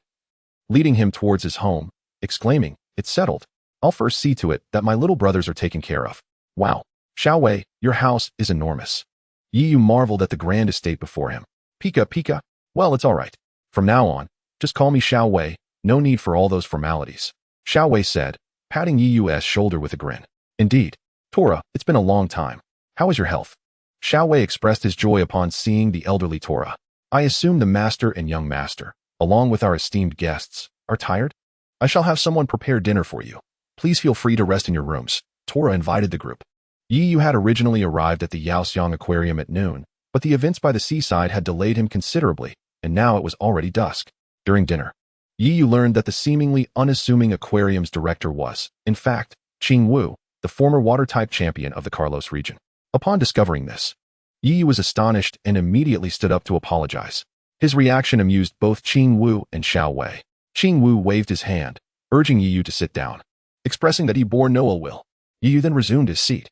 leading him towards his home, exclaiming, "It's settled. I'll first see to it that my little brothers are taken care of." "Wow, Xiaowei, your house is enormous." Yu marveled at the grand estate before him. Pika, well, it's all right. From now on, just call me Xiaowei, no need for all those formalities," Xiaowei said, patting Yu's shoulder with a grin. "Indeed. Tora, it's been a long time. How is your health?" Xiaowei expressed his joy upon seeing the elderly Tora. "I assume the master and young master, along with our esteemed guests, are tired? I shall have someone prepare dinner for you. Please feel free to rest in your rooms," Tora invited the group. Yi Yu had originally arrived at the Yaoxiang Aquarium at noon, but the events by the seaside had delayed him considerably, and now it was already dusk. During dinner, Yi Yu learned that the seemingly unassuming aquarium's director was, in fact, Qing Wu, the former water-type champion of the Carlos region. Upon discovering this, Yi Yu was astonished and immediately stood up to apologize. His reaction amused both Qing Wu and Xiao Wei. Qing Wu waved his hand, urging Yi Yu to sit down. Expressing that he bore no ill will, Yi Yu then resumed his seat.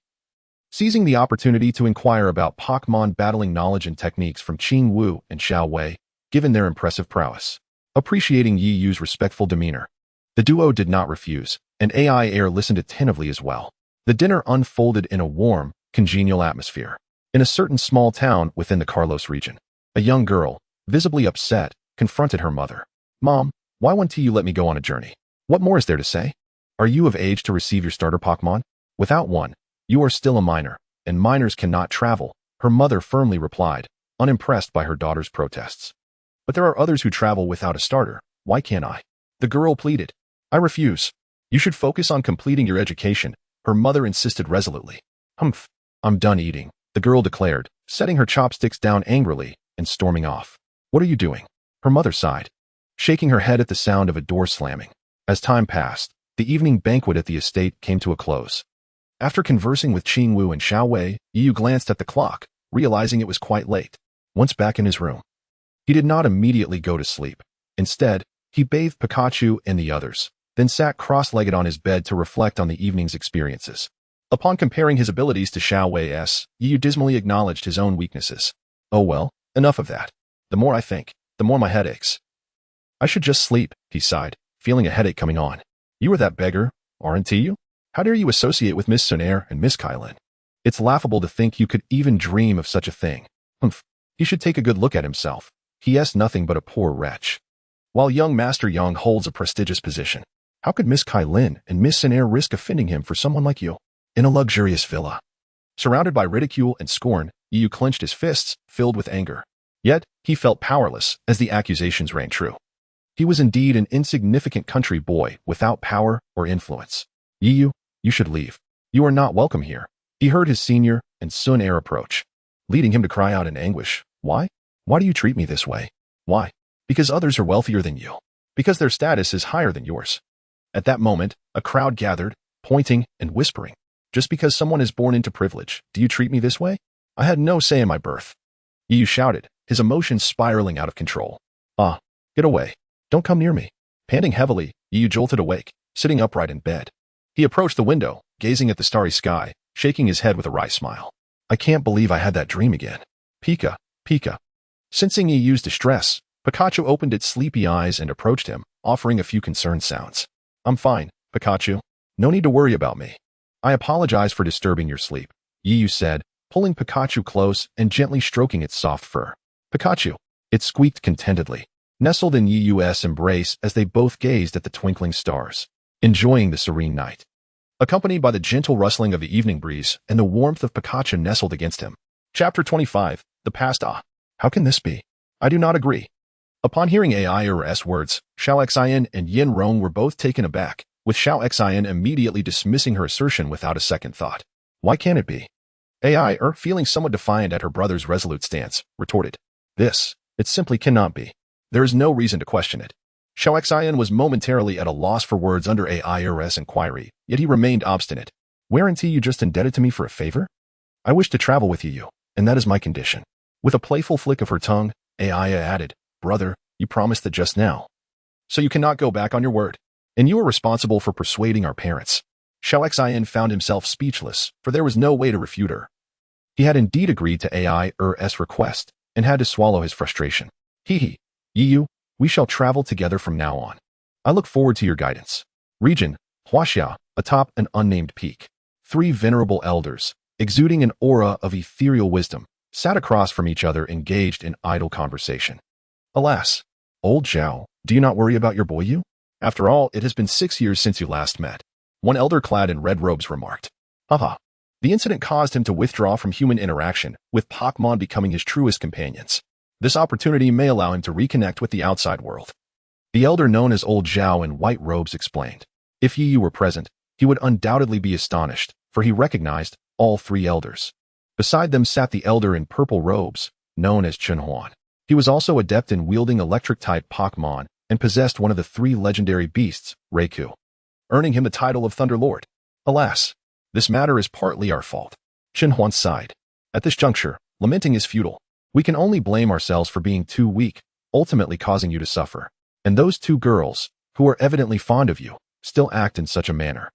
Seizing the opportunity to inquire about Pokémon battling knowledge and techniques from Qing Wu and Xiao Wei, given their impressive prowess. Appreciating Yi Yu's respectful demeanor, the duo did not refuse, and Aiair listened attentively as well. The dinner unfolded in a warm, congenial atmosphere. In a certain small town within the Carlos region, a young girl, visibly upset, confronted her mother. "Mom, why won't you let me go on a journey? What more is there to say? Are you of age to receive your starter Pokémon? Without one, you are still a minor, and minors cannot travel," her mother firmly replied, unimpressed by her daughter's protests. "But there are others who travel without a starter. Why can't I?" the girl pleaded. "I refuse. You should focus on completing your education," her mother insisted resolutely. "Humph, I'm done eating," the girl declared, setting her chopsticks down angrily and storming off. "What are you doing?" her mother sighed, shaking her head at the sound of a door slamming. As time passed, the evening banquet at the estate came to a close. After conversing with Qing Wu and Xiao Wei, Yi Yu glanced at the clock, realizing it was quite late. Once back in his room, he did not immediately go to sleep. Instead, he bathed Pikachu and the others, then sat cross-legged on his bed to reflect on the evening's experiences. Upon comparing his abilities to Xiao Wei's, Yi Yu dismally acknowledged his own weaknesses. "Oh well, enough of that. The more I think, the more my head aches. I should just sleep," he sighed, feeling a headache coming on. "You are that beggar, aren't you? How dare you associate with Miss Sunair and Miss Kailin? It's laughable to think you could even dream of such a thing. Humph. He should take a good look at himself. He is nothing but a poor wretch. While young Master Yang holds a prestigious position, how could Miss Kailin and Miss Sunair risk offending him for someone like you? In a luxurious villa." Surrounded by ridicule and scorn, Yi Yu clenched his fists, filled with anger. Yet, he felt powerless as the accusations rang true. He was indeed an insignificant country boy without power or influence. "Yi Yu, you should leave. You are not welcome here." He heard his senior and Sun heir approach, leading him to cry out in anguish. "Why? Why do you treat me this way? Why? Because others are wealthier than you. Because their status is higher than yours." At that moment, a crowd gathered, pointing and whispering. "Just because someone is born into privilege, do you treat me this way? I had no say in my birth." Yi Yu shouted, his emotions spiraling out of control. "Ah, get away. Don't come near me." Panting heavily, Yi Yu jolted awake, sitting upright in bed. He approached the window, gazing at the starry sky, shaking his head with a wry smile. "I can't believe I had that dream again. Pika, Pika." Sensing Yi Yu's distress, Pikachu opened its sleepy eyes and approached him, offering a few concerned sounds. "I'm fine, Pikachu. No need to worry about me." "I apologize for disturbing your sleep," Yi Yu said, pulling Pikachu close and gently stroking its soft fur. "Pikachu," it squeaked contentedly, nestled in Yi Yu's embrace as they both gazed at the twinkling stars, enjoying the serene night. Accompanied by the gentle rustling of the evening breeze and the warmth of Pikachu nestled against him. Chapter 25, The Past. "Ah, how can this be? I do not agree." Upon hearing Aiair's words, Xiao Xian and Yin Rong were both taken aback, with Xiao Xian immediately dismissing her assertion without a second thought. "Why can't it be?" Aiair, feeling somewhat defiant at her brother's resolute stance, retorted. It simply cannot be. There is no reason to question it." Xiao Xian was momentarily at a loss for words under Aiair's inquiry, yet he remained obstinate. "Weren't you just indebted to me for a favor? I wish to travel with you, and that is my condition." With a playful flick of her tongue, Aiair added, "Brother, you promised that just now. So you cannot go back on your word. And you are responsible for persuading our parents." Xiao Xian found himself speechless, for there was no way to refute her. He had indeed agreed to Aiair's request, and had to swallow his frustration. Yi Yu, we shall travel together from now on. I look forward to your guidance." Region, Huaxia, atop an unnamed peak. Three venerable elders, exuding an aura of ethereal wisdom, sat across from each other engaged in idle conversation. "Alas, old Zhao, do you not worry about your boy Yu? After all, it has been 6 years since you last met," one elder clad in red robes remarked. "Haha. The incident caused him to withdraw from human interaction, with Pokémon becoming his truest companions. This opportunity may allow him to reconnect with the outside world." The elder known as Old Zhao in white robes explained. If Yi Yu were present, he would undoubtedly be astonished, for he recognized all three elders. Beside them sat the elder in purple robes, known as Chenhuan. He was also adept in wielding electric-type Pokémon and possessed one of the three legendary beasts, Raikou, earning him the title of Thunder Lord. Alas, this matter is partly our fault. Chenhuan sighed. At this juncture, lamenting is futile. We can only blame ourselves for being too weak, ultimately causing you to suffer. And those two girls, who are evidently fond of you, still act in such a manner.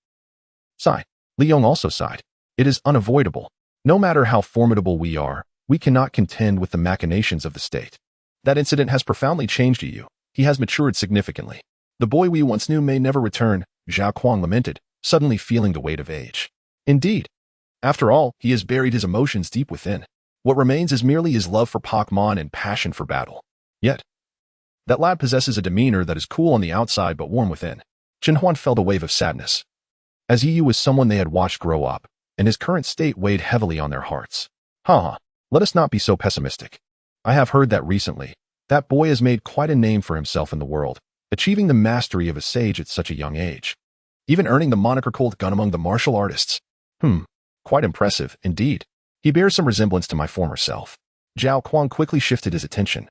Sigh. Li Yong also sighed. It is unavoidable. No matter how formidable we are, we cannot contend with the machinations of the state. That incident has profoundly changed Yu. He has matured significantly. The boy we once knew may never return, Zhao Kuang lamented, suddenly feeling the weight of age. Indeed. After all, he has buried his emotions deep within. What remains is merely his love for Pokémon and passion for battle. Yet, that lad possesses a demeanor that is cool on the outside but warm within. Chenhuan felt a wave of sadness. As Yu was someone they had watched grow up, and his current state weighed heavily on their hearts. Let us not be so pessimistic. I have heard that recently, that boy has made quite a name for himself in the world, achieving the mastery of a sage at such a young age. Even earning the moniker Cold Gun among the martial artists. Quite impressive, indeed. He bears some resemblance to my former self. Zhao Kuang quickly shifted his attention,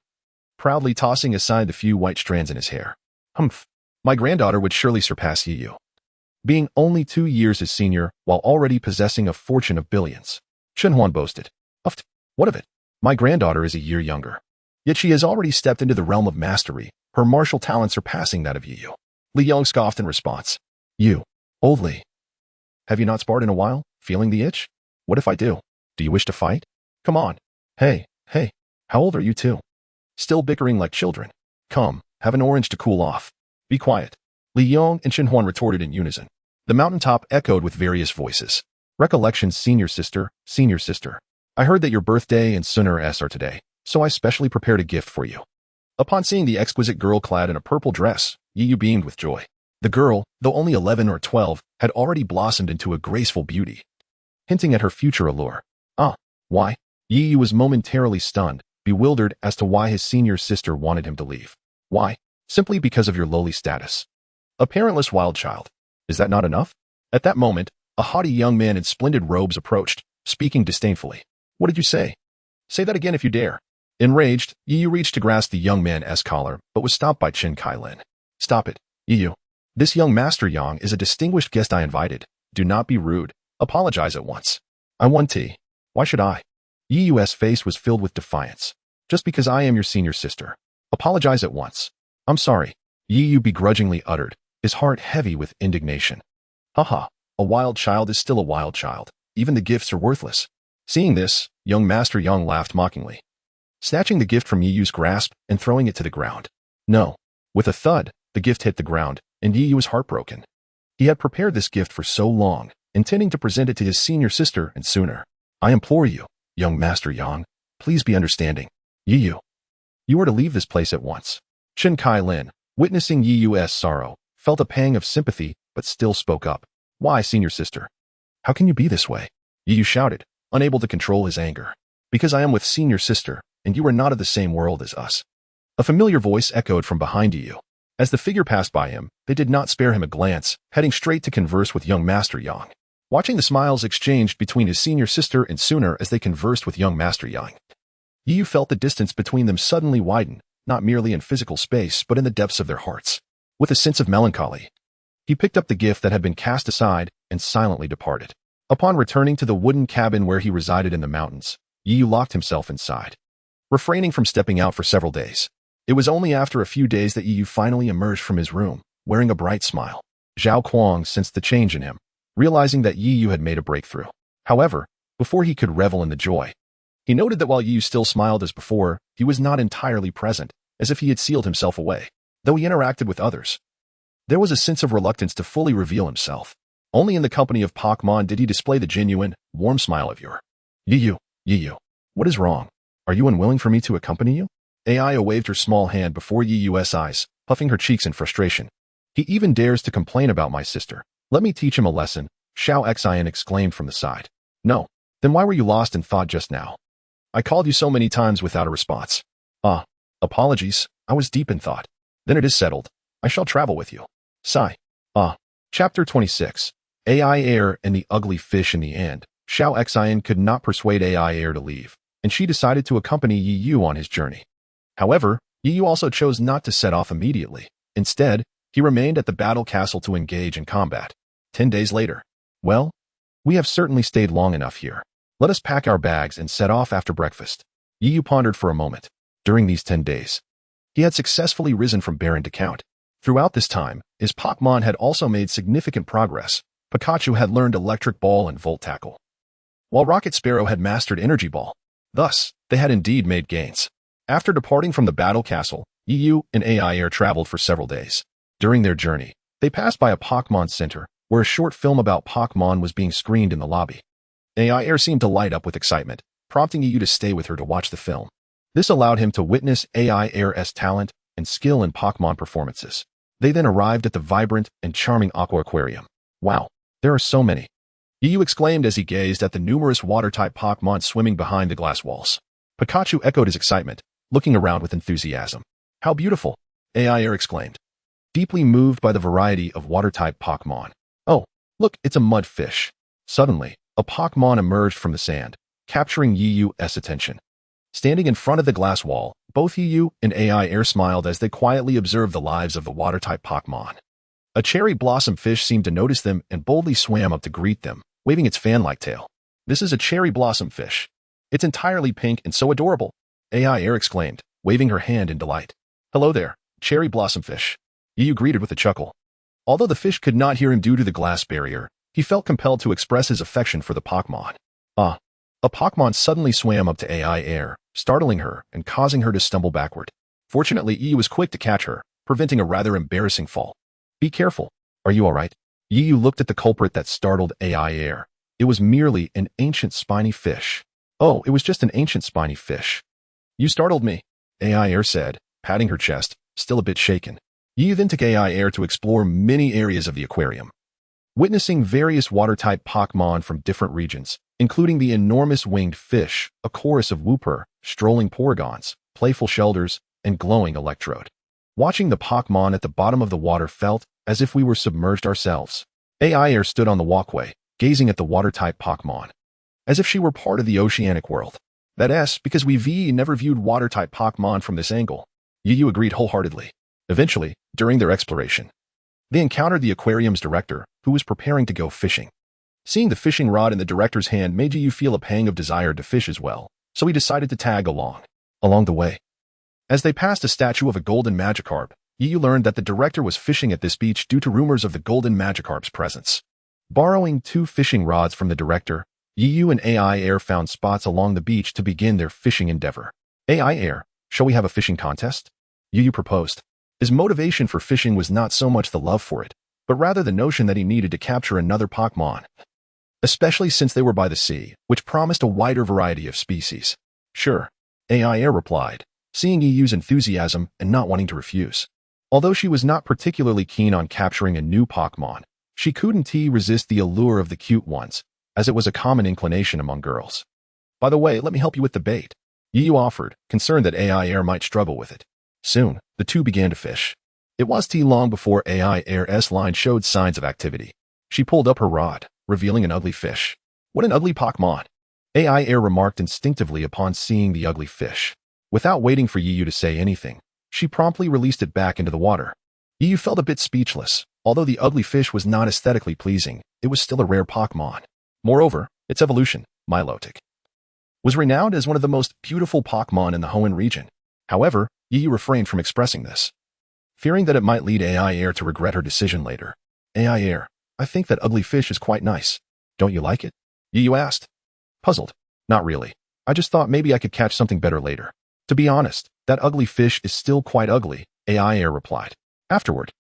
proudly tossing aside the few white strands in his hair. My granddaughter would surely surpass Yu. Being only 2 years his senior, while already possessing a fortune of billions. Chenhuan boasted. What of it? My granddaughter is a year younger. Yet she has already stepped into the realm of mastery, her martial talent surpassing that of Yu. Li Yong scoffed in response. You, old Li. Have you not sparred in a while, feeling the itch? What if I do? Do you wish to fight? Come on. Hey, how old are you two? Still bickering like children. Come, have an orange to cool off. Be quiet. Li Yong and Chenhuan retorted in unison. The mountaintop echoed with various voices. Recollections, senior sister. I heard that your birthday and Sunner S are today, so I specially prepared a gift for you. Upon seeing the exquisite girl clad in a purple dress, Yu beamed with joy. The girl, though only 11 or 12, had already blossomed into a graceful beauty, hinting at her future allure. Why? Yu was momentarily stunned, bewildered as to why his senior sister wanted him to leave. Why? Simply because of your lowly status. A parentless wild child. Is that not enough? At that moment, a haughty young man in splendid robes approached, speaking disdainfully. What did you say? Say that again if you dare. Enraged, Yu reached to grasp the young man's collar, but was stopped by Qin Kailin. Stop it, Yu. This young Master Yang is a distinguished guest I invited. Do not be rude. Apologize at once. I want tea. Why should I? Yu's face was filled with defiance. Just because I am your senior sister. Apologize at once. I'm sorry. Yu begrudgingly uttered, his heart heavy with indignation. A wild child is still a wild child. Even the gifts are worthless. Seeing this, young Master Yang laughed mockingly, snatching the gift from Yu's grasp and throwing it to the ground. No. With a thud, the gift hit the ground, and Yu was heartbroken. He had prepared this gift for so long, intending to present it to his senior sister and sooner. I implore you, young Master Yang, please be understanding. Yu, you are to leave this place at once. Qin Kailin, witnessing Yu's sorrow, felt a pang of sympathy, but still spoke up. Why, senior sister? How can you be this way? Yu shouted, unable to control his anger. Because I am with senior sister, and you are not of the same world as us. A familiar voice echoed from behind Yu. As the figure passed by him, they did not spare him a glance, heading straight to converse with young Master Yang. Watching the smiles exchanged between his senior sister and Sooner as they conversed with young Master Yang, Yu felt the distance between them suddenly widen, not merely in physical space but in the depths of their hearts. With a sense of melancholy, he picked up the gift that had been cast aside and silently departed. Upon returning to the wooden cabin where he resided in the mountains, Yu locked himself inside, refraining from stepping out for several days. It was only after a few days that Yu finally emerged from his room, wearing a bright smile. Zhao Kuang sensed the change in him, realizing that Yu had made a breakthrough. However, before he could revel in the joy, he noted that while Yu still smiled as before, he was not entirely present, as if he had sealed himself away. Though he interacted with others, there was a sense of reluctance to fully reveal himself. Only in the company of Pokémon did he display the genuine, warm smile of your. Yu, what is wrong? Are you unwilling for me to accompany you? Aiair waved her small hand before Yu's eyes, puffing her cheeks in frustration. He even dares to complain about my sister. Let me teach him a lesson, Xiao Xian exclaimed from the side. No. Then why were you lost in thought just now? I called you so many times without a response. Apologies, I was deep in thought. Then it is settled. I shall travel with you. Sigh. Chapter 26. Aiair and the Ugly Fish in the End. Xiao Xian could not persuade Aiair to leave, and she decided to accompany Yi Yu on his journey. However, Yi Yu also chose not to set off immediately. Instead, he remained at the battle castle to engage in combat. 10 days later. Well, we have certainly stayed long enough here. Let us pack our bags and set off after breakfast. Yi Yu pondered for a moment. During these 10 days, he had successfully risen from Baron to Count. Throughout this time, his Pokémon had also made significant progress. Pikachu had learned Electric Ball and Volt Tackle, while Rocket Sparrow had mastered Energy Ball. Thus, they had indeed made gains. After departing from the battle castle, Yi Yu and Aiair traveled for several days. During their journey, they passed by a Pokémon Center, where a short film about Pokémon was being screened in the lobby. Aiair seemed to light up with excitement, prompting Yi Yu to stay with her to watch the film. This allowed him to witness Aiair's talent and skill in Pokémon performances. They then arrived at the vibrant and charming Aquarium. Wow, there are so many. Yi Yu exclaimed as he gazed at the numerous water-type Pokémon swimming behind the glass walls. Pikachu echoed his excitement, looking around with enthusiasm. How beautiful! Aiair exclaimed, deeply moved by the variety of water-type Pokémon. Oh, look, it's a mud fish. Suddenly, a Pokémon emerged from the sand, capturing Yi Yu's attention. Standing in front of the glass wall, both Yi Yu and Aiair smiled as they quietly observed the lives of the water-type Pokémon. A cherry blossom fish seemed to notice them and boldly swam up to greet them, waving its fan-like tail. This is a cherry blossom fish. It's entirely pink and so adorable, Aiair exclaimed, waving her hand in delight. Hello there, cherry blossom fish. Yi Yu greeted with a chuckle. Although the fish could not hear him due to the glass barrier, he felt compelled to express his affection for the Pokémon. A Pokémon suddenly swam up to Aiair, startling her and causing her to stumble backward. Fortunately, Yi Yu was quick to catch her, preventing a rather embarrassing fall. Be careful. Are you all right? Yi Yu looked at the culprit that startled Aiair. It was merely an ancient spiny fish. Oh, it was just an ancient spiny fish. You startled me, Aiair said, patting her chest, still a bit shaken. Yi Yu then took Aiair to explore many areas of the aquarium. Witnessing various water-type Pokémon from different regions, including the enormous winged fish, a chorus of Wooper, strolling Porygons, playful Shelders, and glowing Electrode. Watching the Pokémon at the bottom of the water felt as if we were submerged ourselves. Aiair stood on the walkway, gazing at the water-type Pokémon, as if she were part of the oceanic world. That's because we never viewed water-type Pokémon from this angle. Yi Yu agreed wholeheartedly. Eventually, during their exploration, they encountered the aquarium's director, who was preparing to go fishing. Seeing the fishing rod in the director's hand made Yi Yu feel a pang of desire to fish as well, so he decided to tag along. Along the way, as they passed a statue of a golden Magikarp, Yi Yu learned that the director was fishing at this beach due to rumors of the golden Magikarp's presence. Borrowing 2 fishing rods from the director, Yi Yu and Aiair found spots along the beach to begin their fishing endeavor. Aiair, shall we have a fishing contest? Yi Yu proposed. His motivation for fishing was not so much the love for it, but rather the notion that he needed to capture another Pokémon, especially since they were by the sea, which promised a wider variety of species. Sure, Aiair replied, seeing Yi Yu's enthusiasm and not wanting to refuse. Although she was not particularly keen on capturing a new Pokémon, she couldn't resist the allure of the cute ones, as it was a common inclination among girls. By the way, let me help you with the bait, Yi Yu offered, concerned that Aiair might struggle with it. Soon, the two began to fish. It was long before Aiair's line showed signs of activity. She pulled up her rod, revealing an ugly fish. What an ugly Pokémon! Aiair remarked instinctively upon seeing the ugly fish. Without waiting for Yi Yu to say anything, she promptly released it back into the water. Yi Yu felt a bit speechless. Although the ugly fish was not aesthetically pleasing, it was still a rare Pokémon. Moreover, its evolution, Milotic, was renowned as one of the most beautiful Pokémon in the Hoenn region. However, Yi Yu refrained from expressing this, fearing that it might lead Aiair to regret her decision later. Aiair, I think that ugly fish is quite nice. Don't you like it? Yi Yu asked. Puzzled. Not really. I just thought maybe I could catch something better later. To be honest, that ugly fish is still quite ugly, Aiair replied. Afterward,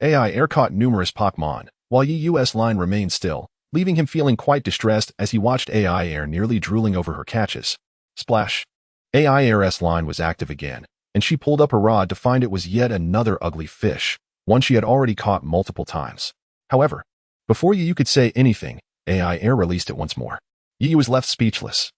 Aiair caught numerous Pokémon, while Yi Yu's line remained still, leaving him feeling quite distressed as he watched Aiair nearly drooling over her catches. Splash. Aiair's line was active again, and she pulled up her rod to find it was yet another ugly fish, one she had already caught multiple times. However, before Yi Yu could say anything, Aiair released it once more. Yi Yu was left speechless.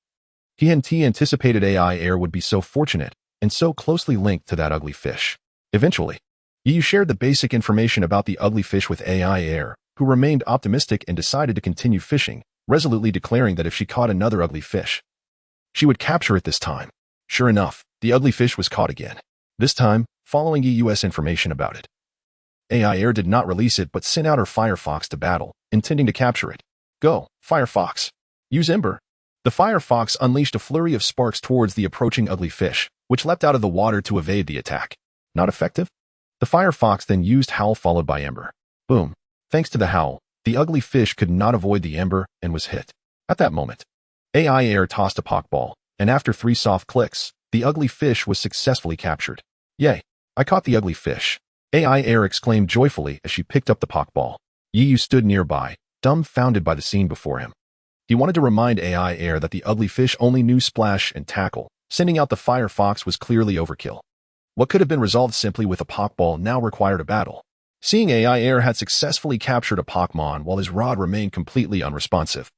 He hadn't anticipated Aiair would be so fortunate and so closely linked to that ugly fish. Eventually, Yi Yu shared the basic information about the ugly fish with Aiair, who remained optimistic and decided to continue fishing, resolutely declaring that if she caught another ugly fish, she would capture it this time. Sure enough, the ugly fish was caught again. This time, following EUS information about it. Aiair did not release it but sent out her Firefox to battle, intending to capture it. Go, Firefox. Use Ember. The Firefox unleashed a flurry of sparks towards the approaching ugly fish, which leapt out of the water to evade the attack. Not effective? The Firefox then used Howl followed by Ember. Boom. Thanks to the Howl, the ugly fish could not avoid the Ember and was hit. At that moment, Aiair tossed a Pokeball, and after 3 soft clicks, the ugly fish was successfully captured. Yay! I caught the ugly fish. Aiair exclaimed joyfully as she picked up the Pokeball. Yiyu stood nearby, dumbfounded by the scene before him. He wanted to remind Aiair that the ugly fish only knew Splash and Tackle. Sending out the Firefox was clearly overkill. What could have been resolved simply with a Pokeball now required a battle. Seeing Aiair had successfully captured a Pokemon while his rod remained completely unresponsive,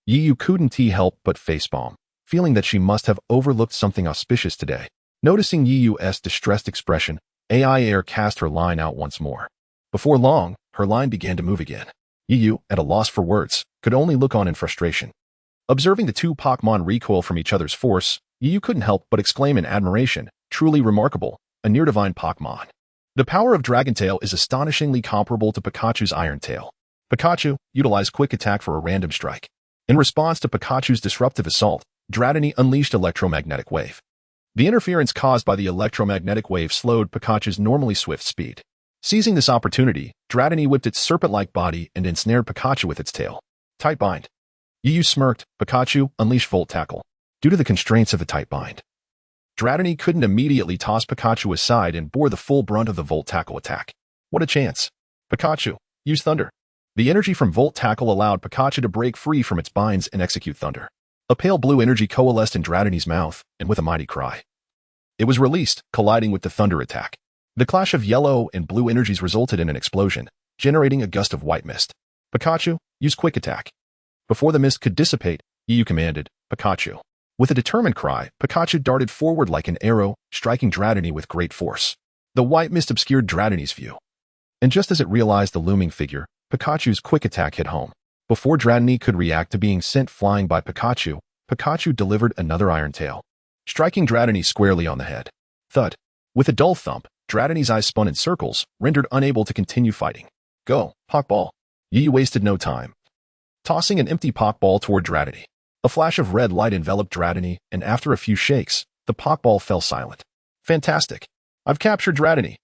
Yiyu couldn't help but facepalm, feeling that she must have overlooked something auspicious today. Noticing Yiyu's distressed expression, Aiair cast her line out once more. Before long, her line began to move again. Yiyu, at a loss for words, could only look on in frustration. Observing the 2 Pokemon recoil from each other's force, Yiyu couldn't help but exclaim in admiration, truly remarkable, a near-divine Pokemon. The power of Dragon Tail is astonishingly comparable to Pikachu's Iron Tail. Pikachu utilized Quick Attack for a random strike. In response to Pikachu's disruptive assault, Dragonite unleashed Electromagnetic Wave. The interference caused by the electromagnetic wave slowed Pikachu's normally swift speed. Seizing this opportunity, Dragonite whipped its serpent-like body and ensnared Pikachu with its tail. Tight Bind. Yiyu smirked. Pikachu unleashed Volt Tackle. Due to the constraints of the Tight Bind, Dragonite couldn't immediately toss Pikachu aside and bore the full brunt of the Volt Tackle attack. What a chance. Pikachu, use Thunder. The energy from Volt Tackle allowed Pikachu to break free from its binds and execute Thunder. A pale blue energy coalesced in Dragonite's mouth, and with a mighty cry, it was released, colliding with the Thunder attack. The clash of yellow and blue energies resulted in an explosion, generating a gust of white mist. Pikachu, use Quick Attack. Before the mist could dissipate, Yiyu commanded, Pikachu. With a determined cry, Pikachu darted forward like an arrow, striking Dragonite with great force. The white mist obscured Dragonite's view. And just as it realized the looming figure, Pikachu's Quick Attack hit home. Before Dragonite could react to being sent flying by Pikachu, Pikachu delivered another Iron Tail, striking Dragonite squarely on the head. Thud. With a dull thump, Dragonite's eyes spun in circles, rendered unable to continue fighting. Go, Pokeball. Yiyu wasted no time, tossing an empty Pokeball toward Dragonite. A flash of red light enveloped Dragonite, and after a few shakes, the Pokeball fell silent. Fantastic. I've captured Dragonite.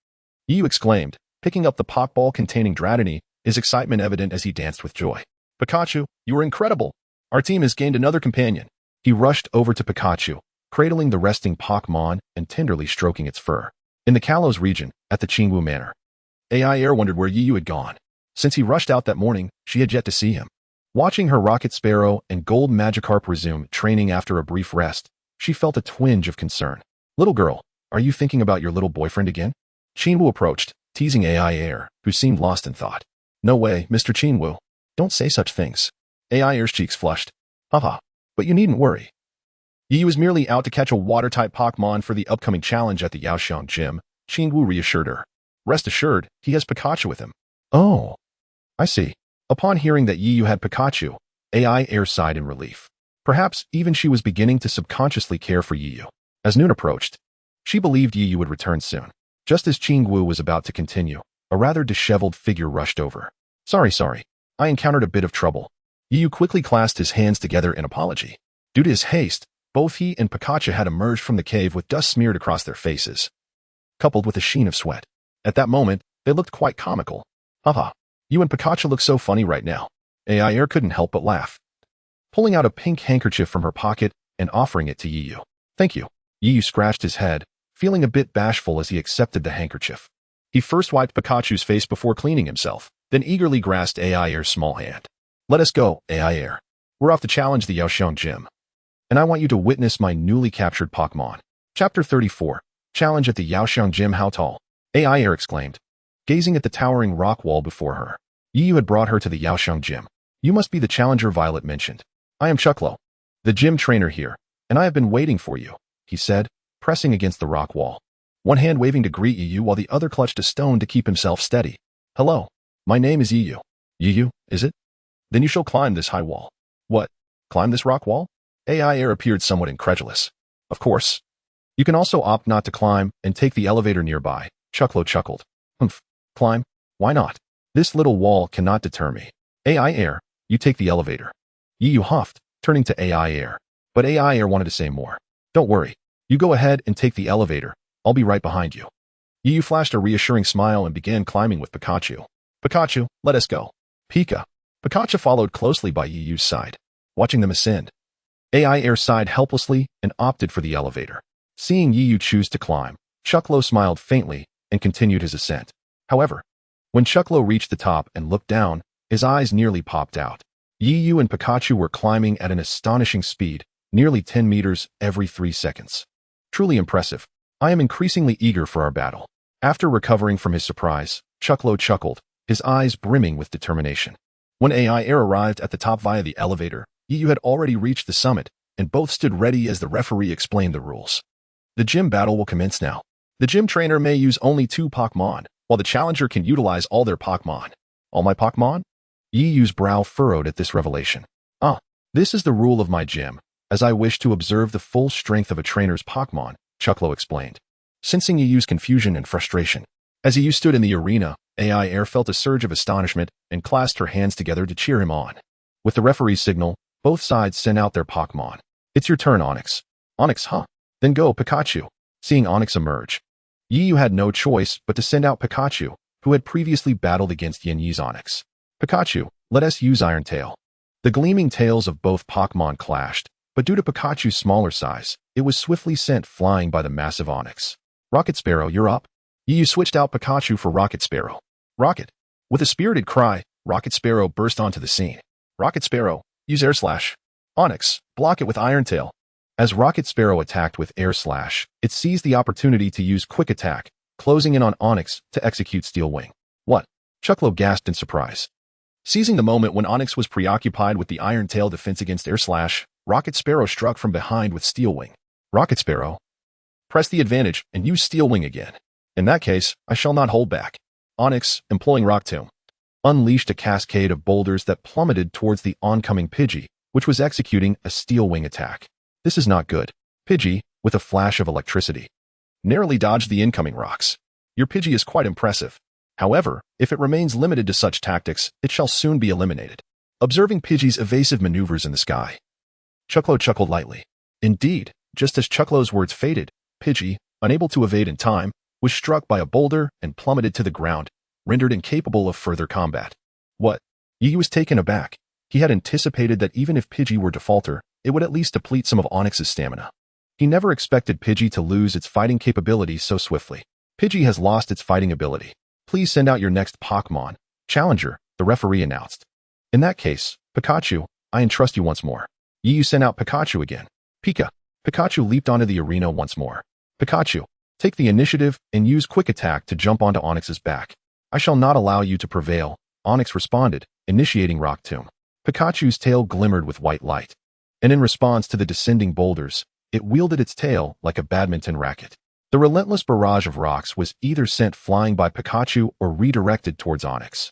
Yiyu exclaimed, picking up the Pokeball containing Dragonite, his excitement evident as he danced with joy. Pikachu, you are incredible. Our team has gained another companion. He rushed over to Pikachu, cradling the resting Pokemon and tenderly stroking its fur. In the Kalos region, at the Qingwu Manor, Aiair wondered where Yiyu had gone. Since he rushed out that morning, she had yet to see him. Watching her Rocket Sparrow and Gold Magikarp resume training after a brief rest, she felt a twinge of concern. Little girl, are you thinking about your little boyfriend again? Qingwu approached, teasing Aiair, who seemed lost in thought. No way, Mr. Qingwu. Don't say such things. Aiair's cheeks flushed. Haha, but you needn't worry. Yiyu was merely out to catch a water-type Pokemon for the upcoming challenge at the Yaoxiang Gym, Qingwu reassured her. Rest assured, he has Pikachu with him. Oh, I see. Upon hearing that Yiyu had Pikachu, Aiair sighed in relief. Perhaps even she was beginning to subconsciously care for Yiyu. As noon approached, she believed Yiyu would return soon. Just as Qingwu was about to continue, a rather disheveled figure rushed over. Sorry. I encountered a bit of trouble. Yiyu quickly clasped his hands together in apology. Due to his haste, both he and Pikachu had emerged from the cave with dust smeared across their faces, coupled with a sheen of sweat. At that moment, they looked quite comical. Haha, you and Pikachu look so funny right now. Aiair couldn't help but laugh, pulling out a pink handkerchief from her pocket and offering it to Yiyu. Thank you. Yiyu scratched his head, feeling a bit bashful as he accepted the handkerchief. He first wiped Pikachu's face before cleaning himself, then eagerly grasped Aiair's small hand. Let us go, Aiair. We're off to challenge the Yaoxiang Gym, and I want you to witness my newly captured Pokémon. Chapter 34. Challenge at the Yaoxiang Gym. How tall? Aiair exclaimed, gazing at the towering rock wall before her. Yiyu had brought her to the Yaoxiang Gym. You must be the challenger Violet mentioned. I am Chucklo, the gym trainer here, and I have been waiting for you, he said, pressing against the rock wall. One hand waving to greet Yiyu while the other clutched a stone to keep himself steady. Hello, my name is Yiyu. Yiyu, is it? Then you shall climb this high wall. Climb this rock wall? Aiair appeared somewhat incredulous. Of course. You can also opt not to climb and take the elevator nearby. Chucklo chuckled. Humph. Climb? Why not? This little wall cannot deter me. Aiair, you take the elevator. Yiyu huffed, turning to Aiair. But Aiair wanted to say more. Don't worry. You go ahead and take the elevator. I'll be right behind you. Yiyu flashed a reassuring smile and began climbing with Pikachu. Pikachu, let us go. Pikachu followed closely by Yiyu's side, watching them ascend. Aiair sighed helplessly and opted for the elevator. Seeing Yiyu choose to climb, Chucklo smiled faintly and continued his ascent. However, when Chucklo reached the top and looked down, his eyes nearly popped out. Yiyu and Pikachu were climbing at an astonishing speed, nearly 10 meters every 3 seconds. Truly impressive. I am increasingly eager for our battle. After recovering from his surprise, Chucklo chuckled, his eyes brimming with determination. When Aiair arrived at the top via the elevator, Yiyu had already reached the summit, and both stood ready as the referee explained the rules. The gym battle will commence now. The gym trainer may use only 2 Pokémon, while the challenger can utilize all their Pokémon. All my Pokémon? Yiyu's brow furrowed at this revelation. This is the rule of my gym, as I wish to observe the full strength of a trainer's Pokémon, Chucklo explained. Sensing Yiyu's confusion and frustration, as Yiyu stood in the arena, Aiair felt a surge of astonishment and clasped her hands together to cheer him on. With the referee's signal, both sides sent out their Pokémon. It's your turn, Onix. Onix, huh? Then go, Pikachu. Seeing Onix emerge, Yiyu had no choice but to send out Pikachu, who had previously battled against Yanyi's Onix. Pikachu, let us use Iron Tail. The gleaming tails of both Pokémon clashed, but due to Pikachu's smaller size, it was swiftly sent flying by the massive Onix. Rocket Sparrow, you're up. Yiyu switched out Pikachu for Rocket Sparrow. Rocket. With a spirited cry, Rocket Sparrow burst onto the scene. Rocket Sparrow, use Air Slash. Onix, block it with Iron Tail. As Rocket Sparrow attacked with Air Slash, it seized the opportunity to use Quick Attack, closing in on Onix to execute Steel Wing. What? Chucklo gasped in surprise. Seizing the moment when Onix was preoccupied with the Iron Tail defense against Air Slash, Rocket Sparrow struck from behind with Steel Wing. Rocket Sparrow, press the advantage and use Steel Wing again. In that case, I shall not hold back. Onix, employing Rock Tomb, unleashed a cascade of boulders that plummeted towards the oncoming Pidgey, which was executing a Steel Wing attack. This is not good. Pidgey, with a flash of electricity, narrowly dodged the incoming rocks. Your Pidgey is quite impressive. However, if it remains limited to such tactics, it shall soon be eliminated. Observing Pidgey's evasive maneuvers in the sky, Chucklo chuckled lightly. Indeed, just as Chucklo's words faded, Pidgey, unable to evade in time, was struck by a boulder and plummeted to the ground, rendered incapable of further combat. What? Yiyu was taken aback. He had anticipated that even if Pidgey were to falter, it would at least deplete some of Onix's stamina. He never expected Pidgey to lose its fighting capabilities so swiftly. Pidgey has lost its fighting ability. Please send out your next Pokémon. Challenger, the referee announced. In that case, Pikachu, I entrust you once more. Yiyu sent out Pikachu again. Pikachu leaped onto the arena once more. Pikachu, take the initiative and use Quick Attack to jump onto Onix's back. I shall not allow you to prevail, Onix responded, initiating Rock Tomb. Pikachu's tail glimmered with white light, and in response to the descending boulders, it wielded its tail like a badminton racket. The relentless barrage of rocks was either sent flying by Pikachu or redirected towards Onix.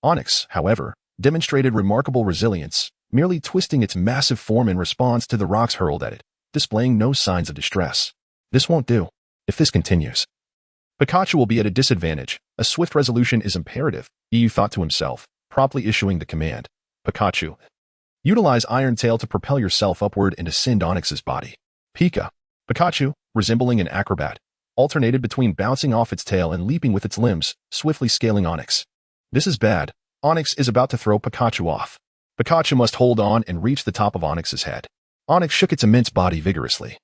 Onix, however, demonstrated remarkable resilience, merely twisting its massive form in response to the rocks hurled at it, displaying no signs of distress. This won't do. If this continues, Pikachu will be at a disadvantage. A swift resolution is imperative, Yiyu thought to himself, promptly issuing the command. Pikachu, utilize Iron Tail to propel yourself upward and ascend Onix's body. Pikachu, resembling an acrobat, alternated between bouncing off its tail and leaping with its limbs, swiftly scaling Onix. This is bad. Onix is about to throw Pikachu off. Pikachu must hold on and reach the top of Onix's head. Onix shook its immense body vigorously.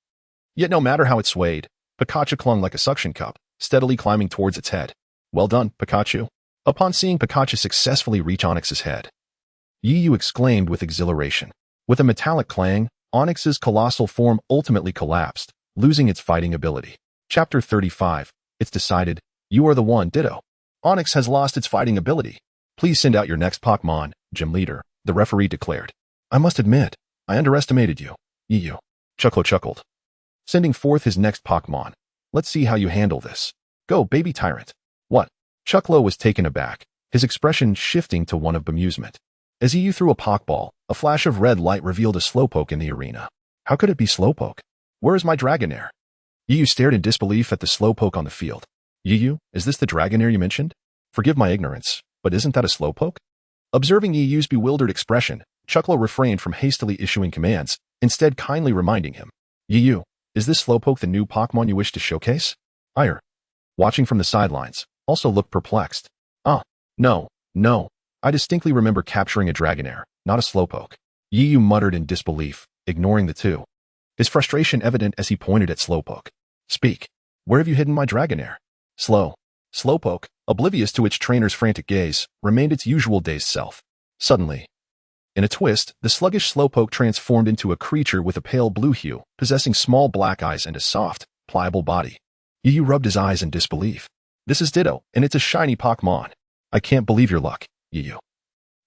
Yet no matter how it swayed, Pikachu clung like a suction cup, steadily climbing towards its head. Well done, Pikachu. Upon seeing Pikachu successfully reach Onix's head, Yiyu exclaimed with exhilaration. With a metallic clang, Onix's colossal form ultimately collapsed, losing its fighting ability. Chapter 35. It's decided. You are the one, Ditto. Onix has lost its fighting ability. Please send out your next Pokémon, Gym Leader, the referee declared. I must admit, I underestimated you, Yiyu. Chucklo chuckled. Sending forth his next Pokémon. Let's see how you handle this. Go, baby tyrant. What? Chucklo was taken aback, his expression shifting to one of bemusement. As Yu threw a Pokeball, a flash of red light revealed a Slowpoke in the arena. How could it be Slowpoke? Where is my Dragonair? Yu stared in disbelief at the Slowpoke on the field. Yu, is this the Dragonair you mentioned? Forgive my ignorance, but isn't that a Slowpoke? Observing Yu's bewildered expression, Chuklo refrained from hastily issuing commands, instead kindly reminding him. Yu, is this Slowpoke the new Pokémon you wish to showcase? Aiair, watching from the sidelines, also looked perplexed. No. I distinctly remember capturing a Dragonair, not a Slowpoke. Yu muttered in disbelief, ignoring the two. His frustration evident as he pointed at Slowpoke. Speak. Where have you hidden my Dragonair? Slowpoke, oblivious to its trainer's frantic gaze, remained its usual dazed self. Suddenly, in a twist, the sluggish Slowpoke transformed into a creature with a pale blue hue, possessing small black eyes and a soft, pliable body. Yu rubbed his eyes in disbelief. This is Ditto, and it's a shiny Pokémon. I can't believe your luck, Yu.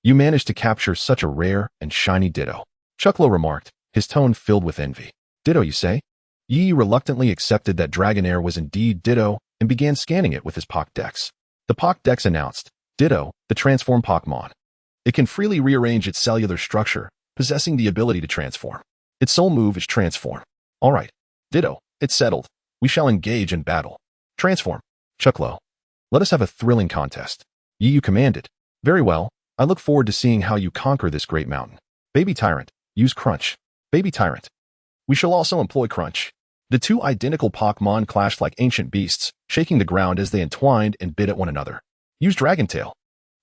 You managed to capture such a rare and shiny Ditto. Chuklo remarked, his tone filled with envy. Ditto, you say? Yu reluctantly accepted that Dragonair was indeed Ditto and began scanning it with his Pokédex. The Pokédex announced, Ditto, the transformed Pokémon. It can freely rearrange its cellular structure, possessing the ability to transform. Its sole move is transform. All right, Ditto, it's settled. We shall engage in battle. Transform. Chuklo. Let us have a thrilling contest. Yu commanded. Very well. I look forward to seeing how you conquer this great mountain. Baby Tyrant, use Crunch. Baby Tyrant. We shall also employ Crunch. The two identical Pokémon clashed like ancient beasts, shaking the ground as they entwined and bit at one another. Use Dragon Tail.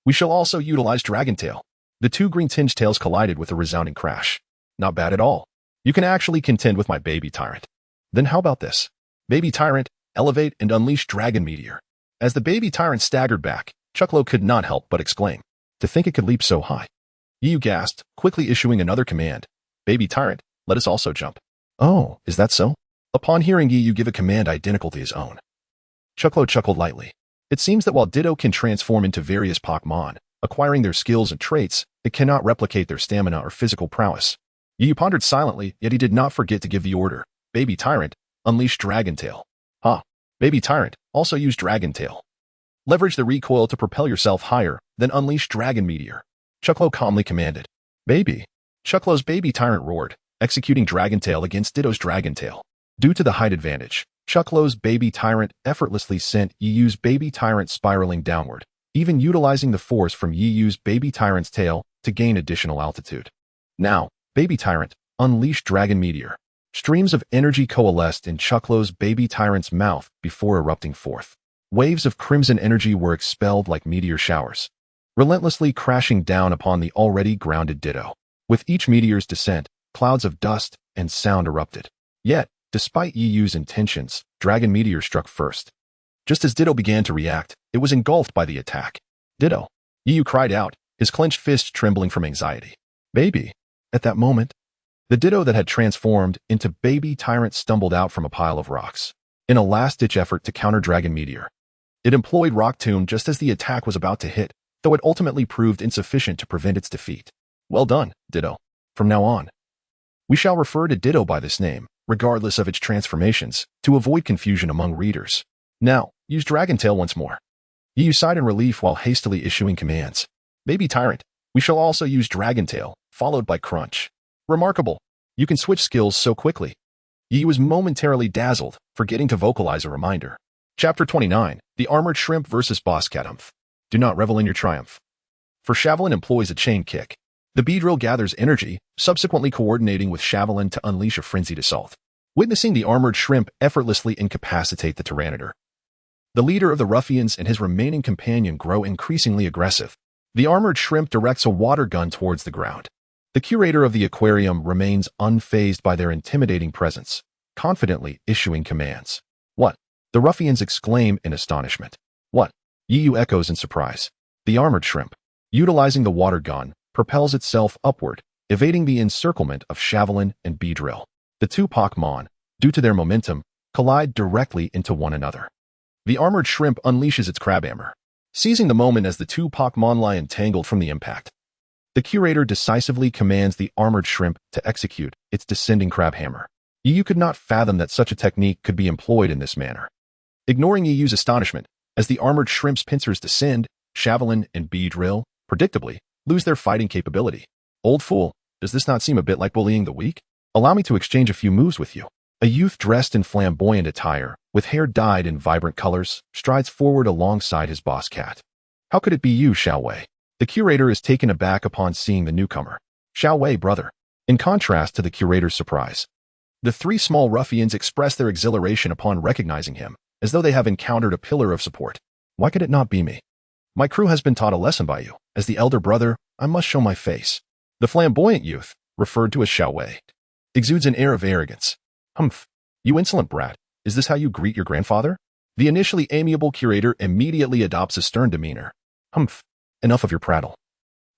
We shall also utilize Dragon Tail. The two green-tinged tails collided with a resounding crash. Not bad at all. You can actually contend with my Baby Tyrant. Then how about this? Baby Tyrant, elevate and unleash Dragon Meteor. As the Baby Tyrant staggered back, Chuklo could not help but exclaim. To think it could leap so high. Yu gasped, quickly issuing another command. Baby Tyrant, let us also jump. Oh, is that so? Upon hearing Yu give a command identical to his own, Chuklo chuckled lightly. It seems that while Ditto can transform into various Pokémon, acquiring their skills and traits, it cannot replicate their stamina or physical prowess. Yu pondered silently, yet he did not forget to give the order. Baby Tyrant, unleash Dragon Tail. Baby Tyrant, also use Dragon Tail. Leverage the recoil to propel yourself higher, then unleash Dragon Meteor. Chuklo calmly commanded. Baby. Chuklo's Baby Tyrant roared, executing Dragon Tail against Ditto's Dragon Tail. Due to the height advantage, Chuklo's Baby Tyrant effortlessly sent Yu's Baby Tyrant spiraling downward, even utilizing the force from Yu's Baby Tyrant's tail to gain additional altitude. Now, Baby Tyrant, unleash Dragon Meteor. Streams of energy coalesced in Chuklo's Baby Tyrant's mouth before erupting forth. Waves of crimson energy were expelled like meteor showers, relentlessly crashing down upon the already grounded Ditto. With each meteor's descent, clouds of dust and sound erupted. Yet, despite Yu's intentions, Dragon Meteor struck first. Just as Ditto began to react, it was engulfed by the attack. Ditto. Yu cried out, his clenched fist trembling from anxiety. Baby. At that moment, the Ditto that had transformed into Baby Tyrant stumbled out from a pile of rocks. In a last-ditch effort to counter Dragon Meteor, it employed Rock Tomb just as the attack was about to hit, though it ultimately proved insufficient to prevent its defeat. Well done, Ditto. From now on, we shall refer to Ditto by this name, regardless of its transformations, to avoid confusion among readers. Now, use Dragon Tail once more. Yu sighed in relief while hastily issuing commands. Baby Tyrant, we shall also use Dragon Tail, followed by Crunch. Remarkable. You can switch skills so quickly. Yu was momentarily dazzled, forgetting to vocalize a reminder. Chapter 29, The Armored Shrimp vs. Boss Cadumph. Do not revel in your triumph. For Shavalin employs a chain kick. The Beedrill gathers energy, subsequently coordinating with Shavalin to unleash a frenzied assault, witnessing the Armored Shrimp effortlessly incapacitate the Tyranitar. The leader of the ruffians and his remaining companion grow increasingly aggressive. The Armored Shrimp directs a water gun towards the ground. The curator of the aquarium remains unfazed by their intimidating presence, confidently issuing commands. What? The ruffians exclaim in astonishment. What? Yu echoes in surprise. The Armored Shrimp, utilizing the water gun, propels itself upward, evading the encirclement of Shavalin and Beedrill. The two Pokémon, due to their momentum, collide directly into one another. The Armored Shrimp unleashes its Crab Hammer, seizing the moment as the two Pokémon lie entangled from the impact. The curator decisively commands the Armored Shrimp to execute its descending Crab Hammer. Yu could not fathom that such a technique could be employed in this manner. Ignoring Yu's astonishment, as the Armored Shrimp's pincers descend, Shavalin and Beedrill, predictably, lose their fighting capability. Old fool, does this not seem a bit like bullying the weak? Allow me to exchange a few moves with you. A youth dressed in flamboyant attire, with hair dyed in vibrant colors, strides forward alongside his boss cat. How could it be you, Xiaowei? The curator is taken aback upon seeing the newcomer. Xiaowei, brother. In contrast to the curator's surprise, the three small ruffians express their exhilaration upon recognizing him, as though they have encountered a pillar of support. Why could it not be me? My crew has been taught a lesson by you. As the elder brother, I must show my face. The flamboyant youth, referred to as Xiaowei, exudes an air of arrogance. Humph, you insolent brat, is this how you greet your grandfather? The initially amiable curator immediately adopts a stern demeanor. Humph, enough of your prattle.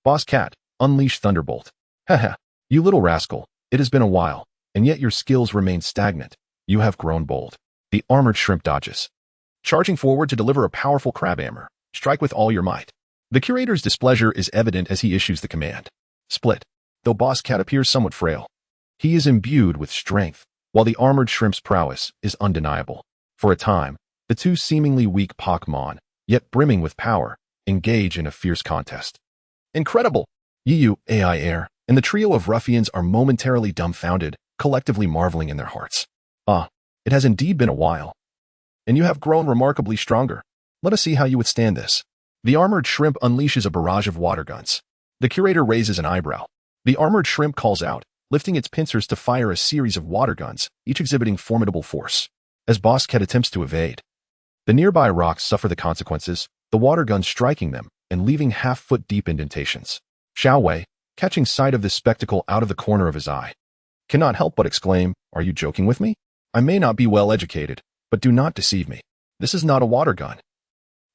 Boss cat, unleash thunderbolt. Haha, you little rascal, it has been a while, and yet your skills remain stagnant. You have grown bold. The armored shrimp dodges, charging forward to deliver a powerful crab hammer. Strike with all your might. The curator's displeasure is evident as he issues the command. Split. Though Boss Cat appears somewhat frail, he is imbued with strength, while the armored shrimp's prowess is undeniable. For a time, the two seemingly weak Pokémon, yet brimming with power, engage in a fierce contest. Incredible! Yu, Aiair, and the trio of ruffians are momentarily dumbfounded, collectively marveling in their hearts. Ah, it has indeed been a while. And you have grown remarkably stronger. Let us see how you withstand this. The armored shrimp unleashes a barrage of water guns. The curator raises an eyebrow. The armored shrimp calls out, lifting its pincers to fire a series of water guns, each exhibiting formidable force. As Boss Cat attempts to evade, the nearby rocks suffer the consequences, the water guns striking them and leaving half-foot deep indentations. Xiaowei, catching sight of this spectacle out of the corner of his eye, cannot help but exclaim, "Are you joking with me? I may not be well educated, but do not deceive me. This is not a water gun.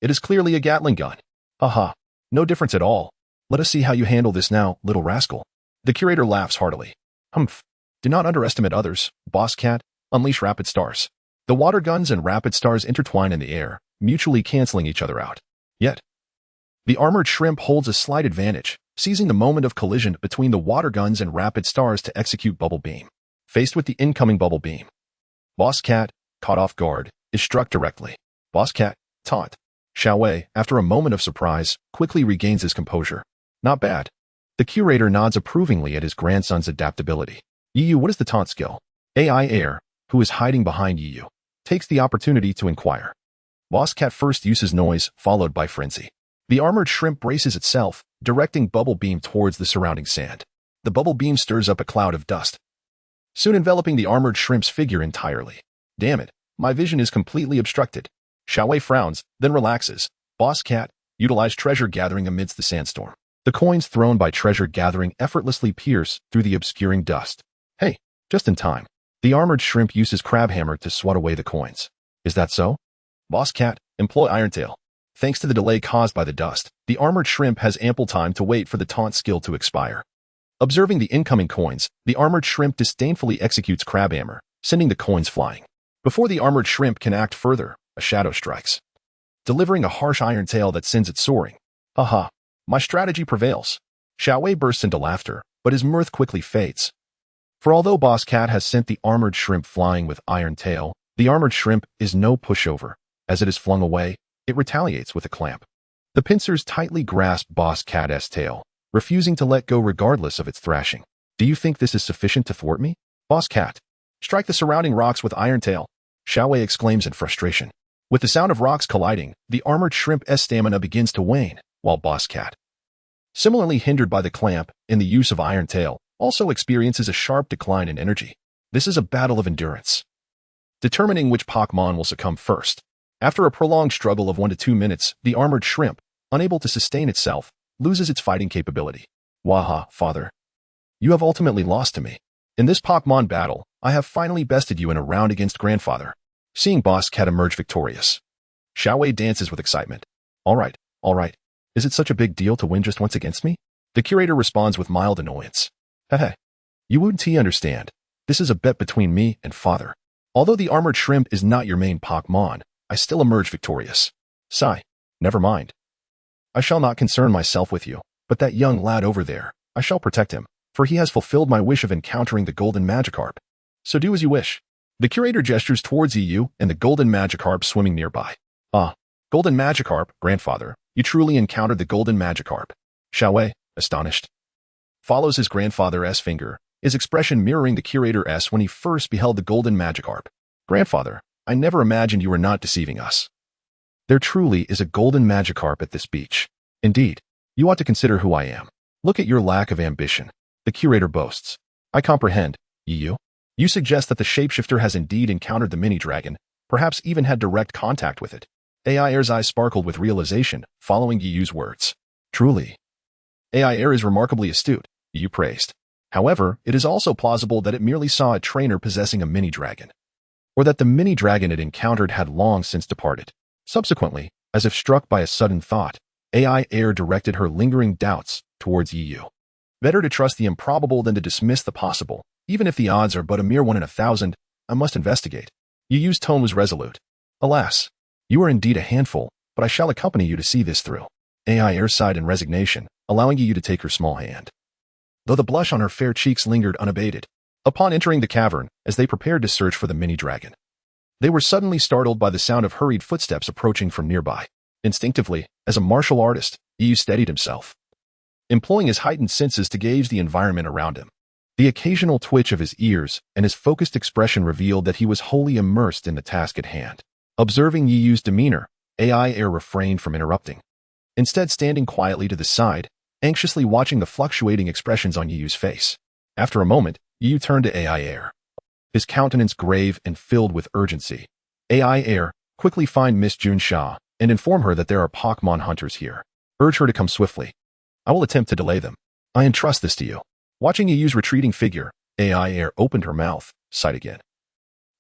It is clearly a Gatling gun. Haha, no difference at all. Let us see how you handle this now, little rascal." The curator laughs heartily. Humph. Do not underestimate others, Boss Cat. Unleash rapid stars. The water guns and rapid stars intertwine in the air, mutually canceling each other out. Yet, the armored shrimp holds a slight advantage, seizing the moment of collision between the water guns and rapid stars to execute Bubble Beam. Faced with the incoming Bubble Beam, Boss Cat, caught off guard, is struck directly. Boss Cat, taunt. Xiaowei, after a moment of surprise, quickly regains his composure. Not bad. The curator nods approvingly at his grandson's adaptability. Yu, what is the taunt skill? Aiair, who is hiding behind Yu, takes the opportunity to inquire. Boss Cat first uses noise, followed by frenzy. The armored shrimp braces itself, directing Bubble Beam towards the surrounding sand. The Bubble Beam stirs up a cloud of dust, soon enveloping the armored shrimp's figure entirely. Damn it, my vision is completely obstructed. Xiaowei frowns, then relaxes. Boss Cat, utilize treasure gathering amidst the sandstorm. The coins thrown by treasure gathering effortlessly pierce through the obscuring dust. Hey, just in time. The armored shrimp uses crab hammer to swat away the coins. Is that so? Boss Cat, employ Iron Tail. Thanks to the delay caused by the dust, the armored shrimp has ample time to wait for the taunt skill to expire. Observing the incoming coins, the armored shrimp disdainfully executes crab hammer, sending the coins flying. Before the armored shrimp can act further, a shadow strikes, delivering a harsh iron tail that sends it soaring. Haha, my strategy prevails. Xiaowei bursts into laughter, but his mirth quickly fades. For although Boss Cat has sent the armored shrimp flying with iron tail, the armored shrimp is no pushover. As it is flung away, it retaliates with a clamp. The pincers tightly grasp Boss Cat's tail, refusing to let go regardless of its thrashing. Do you think this is sufficient to thwart me? Boss Cat, strike the surrounding rocks with iron tail. Xiaowei exclaims in frustration. With the sound of rocks colliding, the armored shrimp's stamina begins to wane, while Boss Cat, similarly hindered by the clamp and the use of iron tail, also experiences a sharp decline in energy. This is a battle of endurance, determining which Pokémon will succumb first. After a prolonged struggle of 1 to 2 minutes, the armored shrimp, unable to sustain itself, loses its fighting capability. Waha, father. You have ultimately lost to me. In this Pokémon battle, I have finally bested you in a round against grandfather. Seeing Boss Cat emerge victorious, Xiaowei dances with excitement. All right. Is it such a big deal to win just once against me? The curator responds with mild annoyance. Heh. You wouldn't understand. This is a bet between me and father. Although the armored shrimp is not your main Pokémon, I still emerge victorious. Sigh. Never mind. I shall not concern myself with you, but that young lad over there, I shall protect him, for he has fulfilled my wish of encountering the golden Magikarp. So do as you wish. The curator gestures towards EU and the golden Magikarp swimming nearby. Ah, golden Magikarp, grandfather, you truly encountered the golden Magikarp. Xiaowei, astonished. Follows his grandfather's finger, his expression mirroring the curator's when he first beheld the golden Magikarp. Grandfather, I never imagined you were not deceiving us. There truly is a golden Magikarp at this beach. Indeed, you ought to consider who I am. Look at your lack of ambition. The curator boasts. I comprehend, Yu. You suggest that the shapeshifter has indeed encountered the mini-dragon, perhaps even had direct contact with it. Aiair's eyes sparkled with realization, following Yu's words. Truly. Aiair is remarkably astute, Yu praised. However, it is also plausible that it merely saw a trainer possessing a mini-dragon, or that the mini-dragon it encountered had long since departed. Subsequently, as if struck by a sudden thought, Aiair directed her lingering doubts towards Yu. Better to trust the improbable than to dismiss the possible. Even if the odds are but a mere 1 in 1,000, I must investigate. Yu's tone was resolute. Alas, you are indeed a handful, but I shall accompany you to see this through. Aiair sighed in resignation, allowing Yu to take her small hand, though the blush on her fair cheeks lingered unabated. Upon entering the cavern, as they prepared to search for the mini-dragon, they were suddenly startled by the sound of hurried footsteps approaching from nearby. Instinctively, as a martial artist, Yu steadied himself, employing his heightened senses to gauge the environment around him. The occasional twitch of his ears and his focused expression revealed that he was wholly immersed in the task at hand. Observing Yu's demeanor, Aiair refrained from interrupting, instead standing quietly to the side, anxiously watching the fluctuating expressions on Yu's face. After a moment, Yu turned to Aiair, his countenance grave and filled with urgency. Aiair, quickly find Miss Junsha and inform her that there are Pokémon hunters here. Urge her to come swiftly. I will attempt to delay them. I entrust this to you. Watching Yu's retreating figure, Aiair opened her mouth, sighed again,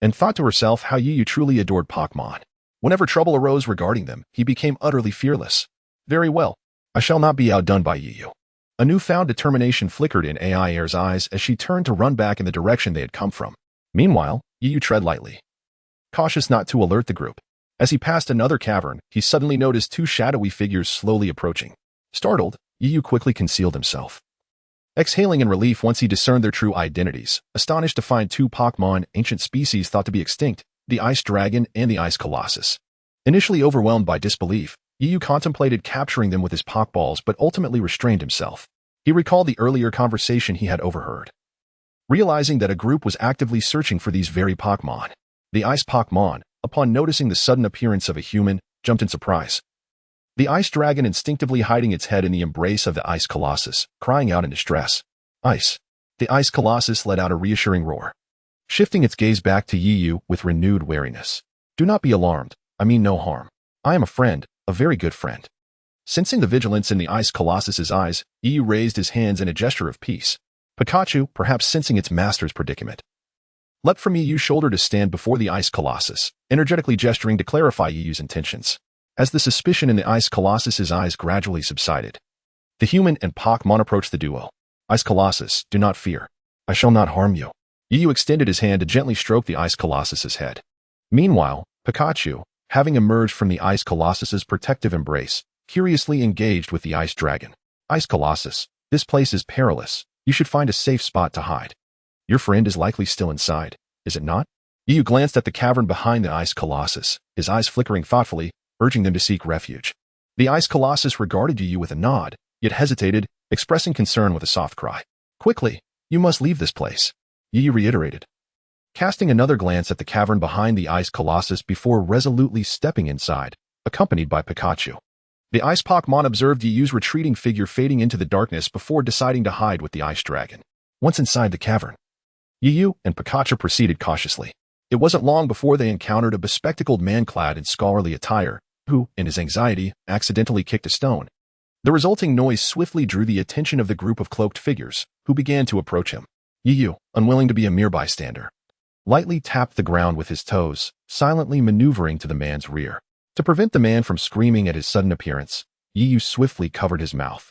and thought to herself how Yu truly adored Pokémon. Whenever trouble arose regarding them, he became utterly fearless. Very well. I shall not be outdone by Yu. A newfound determination flickered in Aiair's eyes as she turned to run back in the direction they had come from. Meanwhile, Yu tread lightly, cautious not to alert the group. As he passed another cavern, he suddenly noticed 2 shadowy figures slowly approaching. Startled, Yu quickly concealed himself, exhaling in relief once he discerned their true identities, astonished to find 2 Pokémon ancient species thought to be extinct, the Ice Dragon and the Ice Colossus. Initially overwhelmed by disbelief, Yu contemplated capturing them with his Pokeballs but ultimately restrained himself. He recalled the earlier conversation he had overheard, realizing that a group was actively searching for these very Pokémon. The Ice Pokémon, upon noticing the sudden appearance of a human, jumped in surprise. The Ice Dragon instinctively hiding its head in the embrace of the Ice Colossus, crying out in distress. Ice. The Ice Colossus let out a reassuring roar, shifting its gaze back to Yu with renewed wariness. Do not be alarmed. I mean no harm. I am a friend, a very good friend. Sensing the vigilance in the Ice Colossus's eyes, Yu raised his hands in a gesture of peace. Pikachu, perhaps sensing its master's predicament, leapt from Yu's shoulder to stand before the Ice Colossus, energetically gesturing to clarify Yu's intentions. As the suspicion in the Ice Colossus's eyes gradually subsided, the human and Pokémon approached the duo. Ice Colossus, do not fear. I shall not harm you. Yu extended his hand to gently stroke the Ice Colossus's head. Meanwhile, Pikachu, having emerged from the Ice Colossus's protective embrace, curiously engaged with the Ice Dragon. Ice Colossus, this place is perilous. You should find a safe spot to hide. Your friend is likely still inside, is it not? Yu glanced at the cavern behind the Ice Colossus, his eyes flickering thoughtfully, urging them to seek refuge. The Ice Colossus regarded Yu with a nod, yet hesitated, expressing concern with a soft cry. Quickly, you must leave this place, Yu reiterated, casting another glance at the cavern behind the Ice Colossus before resolutely stepping inside, accompanied by Pikachu. The Ice Pokémon observed Yu's retreating figure fading into the darkness before deciding to hide with the Ice Dragon. Once inside the cavern, Yu and Pikachu proceeded cautiously. It wasn't long before they encountered a bespectacled man clad in scholarly attire, who, in his anxiety, accidentally kicked a stone. The resulting noise swiftly drew the attention of the group of cloaked figures, who began to approach him. Yu, unwilling to be a mere bystander, lightly tapped the ground with his toes, silently maneuvering to the man's rear. To prevent the man from screaming at his sudden appearance, Yu swiftly covered his mouth.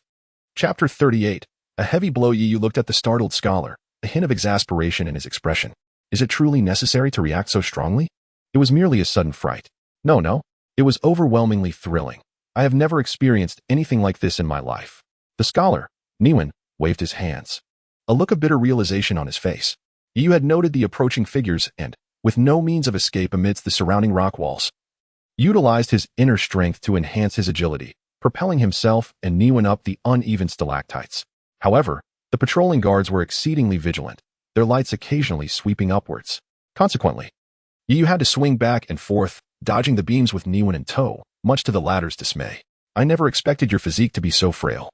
Chapter 38. A heavy blow. Yu looked at the startled scholar, a hint of exasperation in his expression. Is it truly necessary to react so strongly? It was merely a sudden fright. No. It was overwhelmingly thrilling. I have never experienced anything like this in my life. The scholar, Niwen, waved his hands, a look of bitter realization on his face. Yu had noted the approaching figures and, with no means of escape amidst the surrounding rock walls, utilized his inner strength to enhance his agility. propelling himself and Niwen up the uneven stalactites. However, the patrolling guards were exceedingly vigilant, their lights occasionally sweeping upwards. Consequently, Yu had to swing back and forth, dodging the beams with Niwen in tow, much to the latter's dismay. I never expected your physique to be so frail,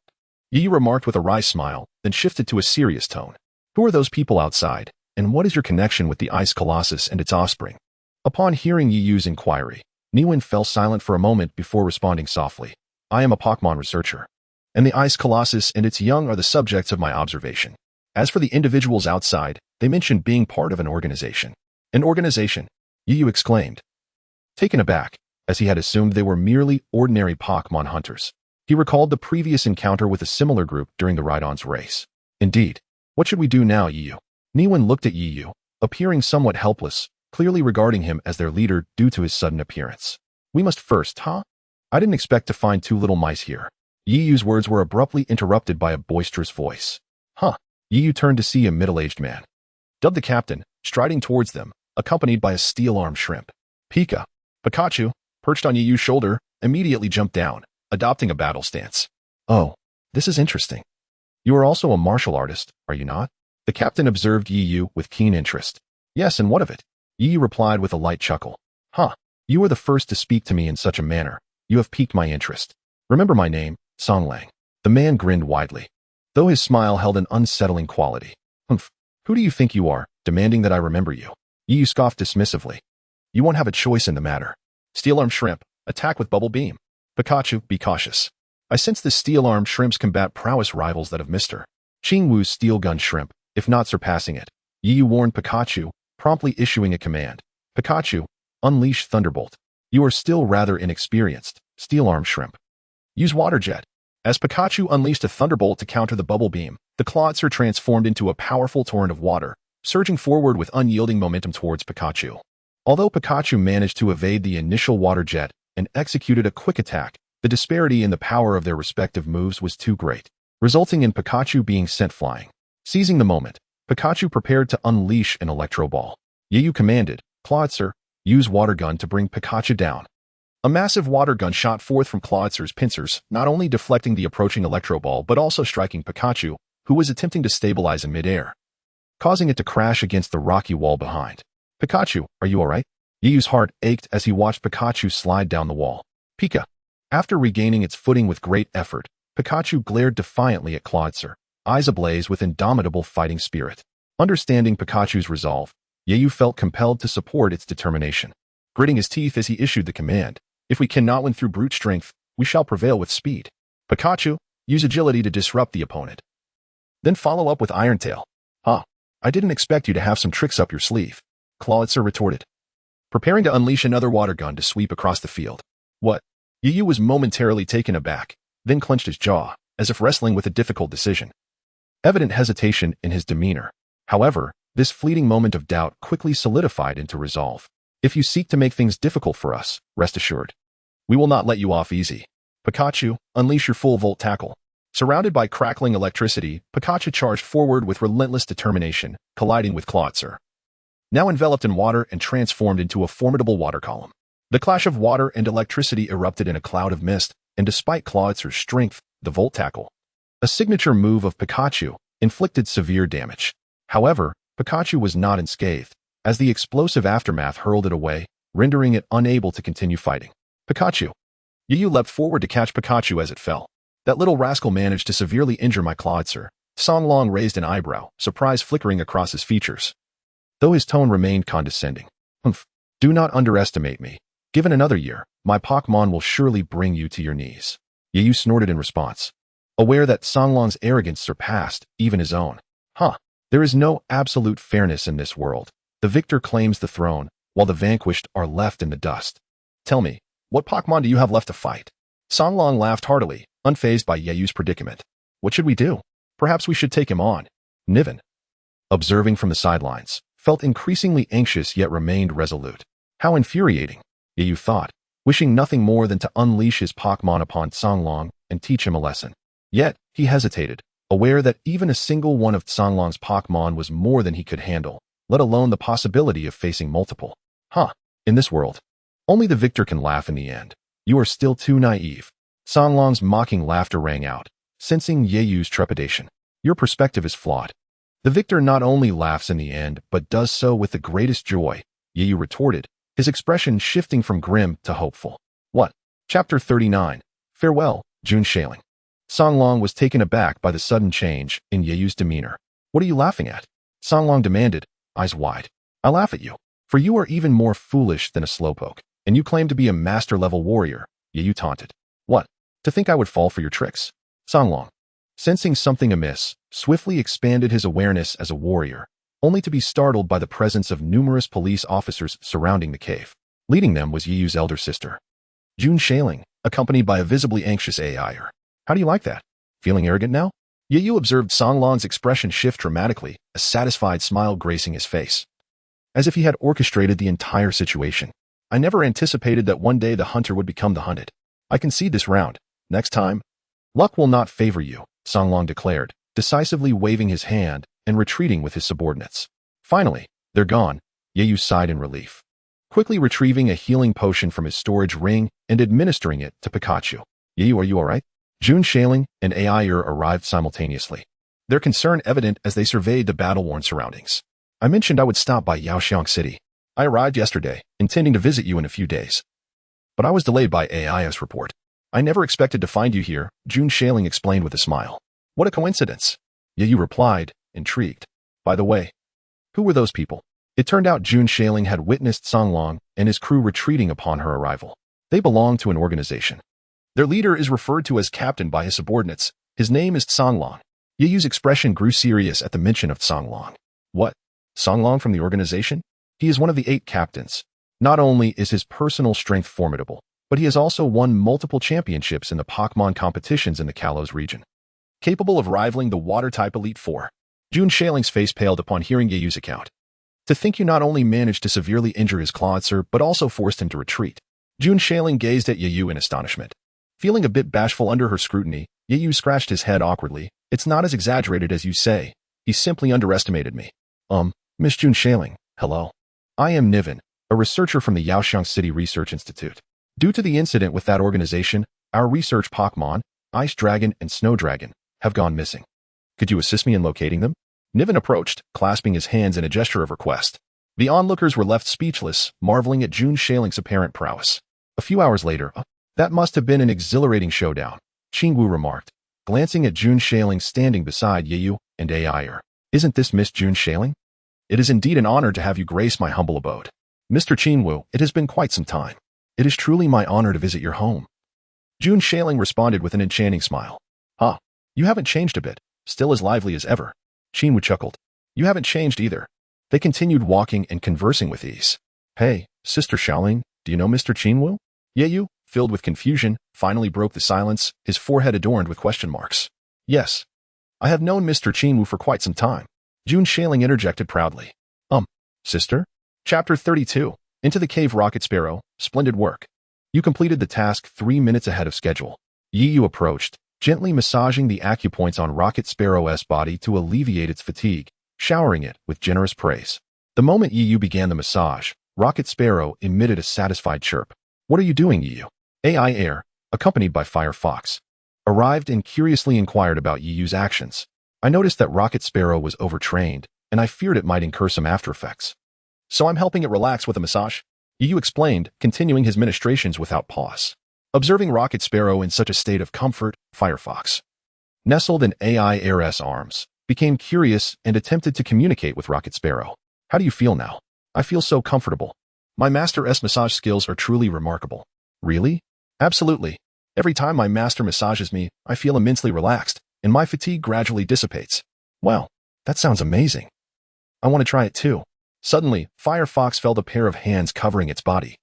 Yu remarked with a wry smile, then shifted to a serious tone. Who are those people outside, and what is your connection with the Ice Colossus and its offspring? Upon hearing Yu's inquiry, Niwen fell silent for a moment before responding softly. I am a Pokémon researcher, and the Ice Colossus and its young are the subjects of my observation. As for the individuals outside, they mentioned being part of an organization. An organization? Yu exclaimed, taken aback, as he had assumed they were merely ordinary Pokémon hunters. He recalled the previous encounter with a similar group during the Rhydon's race. Indeed. What should we do now, Yu? Niwen looked at Yu, appearing somewhat helpless, clearly regarding him as their leader due to his sudden appearance. We must first, huh? I didn't expect to find two little mice here. Yu's words were abruptly interrupted by a boisterous voice. Huh? Yu turned to see a middle-aged man, dubbed the captain, striding towards them, accompanied by a steel-armed shrimp. Pikachu, perched on Yu's shoulder, immediately jumped down, adopting a battle stance. Oh, this is interesting. You are also a martial artist, are you not? The captain observed Yu with keen interest. Yes, and what of it? Yu replied with a light chuckle. Huh, you are the first to speak to me in such a manner. You have piqued my interest. Remember my name, Songlang. The man grinned widely, though his smile held an unsettling quality. Humph, who do you think you are, demanding that I remember you? Yu scoffed dismissively. You won't have a choice in the matter. Steel-armed shrimp, attack with bubble beam. Pikachu, be cautious. I sense the steel-armed shrimps combat prowess rivals that have missed her. Qingwu's steel gun shrimp, if not surpassing it. Yu warned Pikachu, promptly issuing a command. Pikachu, unleash Thunderbolt. You are still rather inexperienced, steel-armed shrimp. Use water jet. As Pikachu unleashed a Thunderbolt to counter the bubble beam, the Clawitzer transformed into a powerful torrent of water, surging forward with unyielding momentum towards Pikachu. Although Pikachu managed to evade the initial water jet and executed a quick attack, the disparity in the power of their respective moves was too great, resulting in Pikachu being sent flying. Seizing the moment, Pikachu prepared to unleash an Electro Ball. Yu commanded, Clawitzer, use water gun to bring Pikachu down. A massive water gun shot forth from Clawitzer's pincers, not only deflecting the approaching Electro Ball but also striking Pikachu, who was attempting to stabilize in midair, causing it to crash against the rocky wall behind. Pikachu, are you alright? Yu's heart ached as he watched Pikachu slide down the wall. Pika. After regaining its footing with great effort, Pikachu glared defiantly at Clawitzer, eyes ablaze with indomitable fighting spirit. Understanding Pikachu's resolve, Yu felt compelled to support its determination. Gritting his teeth as he issued the command, if we cannot win through brute strength, we shall prevail with speed. Pikachu, use agility to disrupt the opponent. Then follow up with Iron Tail. Huh, I didn't expect you to have some tricks up your sleeve, Clawitzer retorted, preparing to unleash another water gun to sweep across the field. What? Yu was momentarily taken aback, then clenched his jaw, as if wrestling with a difficult decision. Evident hesitation in his demeanor. However, this fleeting moment of doubt quickly solidified into resolve. If you seek to make things difficult for us, rest assured, we will not let you off easy. Pikachu, unleash your full volt tackle. Surrounded by crackling electricity, Pikachu charged forward with relentless determination, colliding with Clawitzer, now enveloped in water and transformed into a formidable water column. The clash of water and electricity erupted in a cloud of mist, and despite Clawitzer's strength, the Volt Tackle, a signature move of Pikachu, inflicted severe damage. However, Pikachu was not unscathed, as the explosive aftermath hurled it away, rendering it unable to continue fighting. Pikachu. Yu leapt forward to catch Pikachu as it fell. That little rascal managed to severely injure my Clawitzer. Songlong raised an eyebrow, surprise flickering across his features, though his tone remained condescending. Humph. Do not underestimate me. Given another year, my Pokémon will surely bring you to your knees. Yu snorted in response, aware that Songlong's arrogance surpassed even his own. Huh. There is no absolute fairness in this world. The victor claims the throne, while the vanquished are left in the dust. Tell me, what Pokémon do you have left to fight? Songlong laughed heartily, unfazed by Yu's predicament. What should we do? Perhaps we should take him on. Niven, observing from the sidelines, felt increasingly anxious yet remained resolute. How infuriating, Yu thought, wishing nothing more than to unleash his Pokémon upon Songlong and teach him a lesson. Yet, he hesitated, aware that even a single one of Songlong's Pokémon was more than he could handle, let alone the possibility of facing multiple. Huh, in this world, only the victor can laugh in the end. You are still too naive. Songlong's mocking laughter rang out, sensing Yeyu's trepidation. Your perspective is flawed. The victor not only laughs in the end, but does so with the greatest joy, Yeyu retorted, his expression shifting from grim to hopeful. What? Chapter 39. Farewell, Jun Shaling. Songlong was taken aback by the sudden change in Yeyu's demeanor. What are you laughing at? Songlong demanded, eyes wide. I laugh at you, for you are even more foolish than a slowpoke, and you claim to be a master-level warrior, Yeyu taunted. What? To think I would fall for your tricks? Songlong, sensing something amiss, swiftly expanded his awareness as a warrior, only to be startled by the presence of numerous police officers surrounding the cave. Leading them was Yeyu's elder sister, Jun Shaling, accompanied by a visibly anxious Aiair. How do you like that? Feeling arrogant now? Yeyu observed Songlong's expression shift dramatically, a satisfied smile gracing his face, as if he had orchestrated the entire situation. I never anticipated that one day the hunter would become the hunted. I concede this round. Next time, luck will not favor you, Songlong declared, decisively waving his hand and retreating with his subordinates. Finally, they're gone, Yeyu sighed in relief, quickly retrieving a healing potion from his storage ring and administering it to Pikachu. Yeyu, are you alright? Jun Shaling and Aiair arrived simultaneously, their concern evident as they surveyed the battle-worn surroundings. I mentioned I would stop by Yaoxiang City. I arrived yesterday, intending to visit you in a few days, but I was delayed by Aiair's report. I never expected to find you here, Jun Shaling explained with a smile. What a coincidence, Yeyu replied, intrigued. By the way, who were those people? It turned out Jun Shaling had witnessed Songlong and his crew retreating upon her arrival. They belonged to an organization. Their leader is referred to as captain by his subordinates. His name is Songlong. Yeyu's expression grew serious at the mention of Songlong. What? Songlong from the organization? He is one of the 8 captains. Not only is his personal strength formidable, but he has also won multiple championships in the Pokémon competitions in the Kalos region, capable of rivaling the Water-type Elite Four. Jun Shaling's face paled upon hearing Yeyu's account. To think you not only managed to severely injure his Clawitzer, but also forced him to retreat. Jun Shaling gazed at Yeyu in astonishment. Feeling a bit bashful under her scrutiny, Yeyu scratched his head awkwardly. It's not as exaggerated as you say. He simply underestimated me. Miss Jun Shaling, hello. I am Niven, a researcher from the Yaoxiang City Research Institute. Due to the incident with that organization, our research Pokémon, Ice Dragon and Snow Dragon, have gone missing. Could you assist me in locating them? Niven approached, clasping his hands in a gesture of request. The onlookers were left speechless, marveling at Jun Shaling's apparent prowess. A few hours later, that must have been an exhilarating showdown, Qingwu remarked, glancing at Jun Shaling standing beside Yeyu and Aiair. Isn't this Miss Jun Shaling? It is indeed an honor to have you grace my humble abode. Mr. Qingwu, it has been quite some time. It is truly my honor to visit your home. Jun Shaling responded with an enchanting smile. You haven't changed a bit, still as lively as ever. Qingwu chuckled. You haven't changed either. They continued walking and conversing with ease. Hey, Sister Shaling, do you know Mr. Qingwu? Yeyu, filled with confusion, finally broke the silence, his forehead adorned with question marks. Yes. I have known Mr. Qingwu for quite some time. Jun Shaling interjected proudly. Sister? Chapter 32. Into the Cave Rocket Sparrow. Splendid work. You completed the task 3 minutes ahead of schedule. Yeyu approached, gently massaging the acupoints on Rocket Sparrow's body to alleviate its fatigue, showering it with generous praise. The moment Yeyu began the massage, Rocket Sparrow emitted a satisfied chirp. What are you doing, Yeyu? Aiair, accompanied by Fire Fox, arrived and curiously inquired about Yeyu's actions. I noticed that Rocket Sparrow was overtrained, and I feared it might incur some after effects. So I'm helping it relax with a massage, Yeyu explained, continuing his ministrations without pause. Observing Rocket Sparrow in such a state of comfort, Firefox, nestled in Aiair's arms, became curious and attempted to communicate with Rocket Sparrow. How do you feel now? I feel so comfortable. My master's massage skills are truly remarkable. Really? Absolutely. Every time my master massages me, I feel immensely relaxed, and my fatigue gradually dissipates. Wow, that sounds amazing. I want to try it too. Suddenly, Firefox felt a pair of hands covering its body,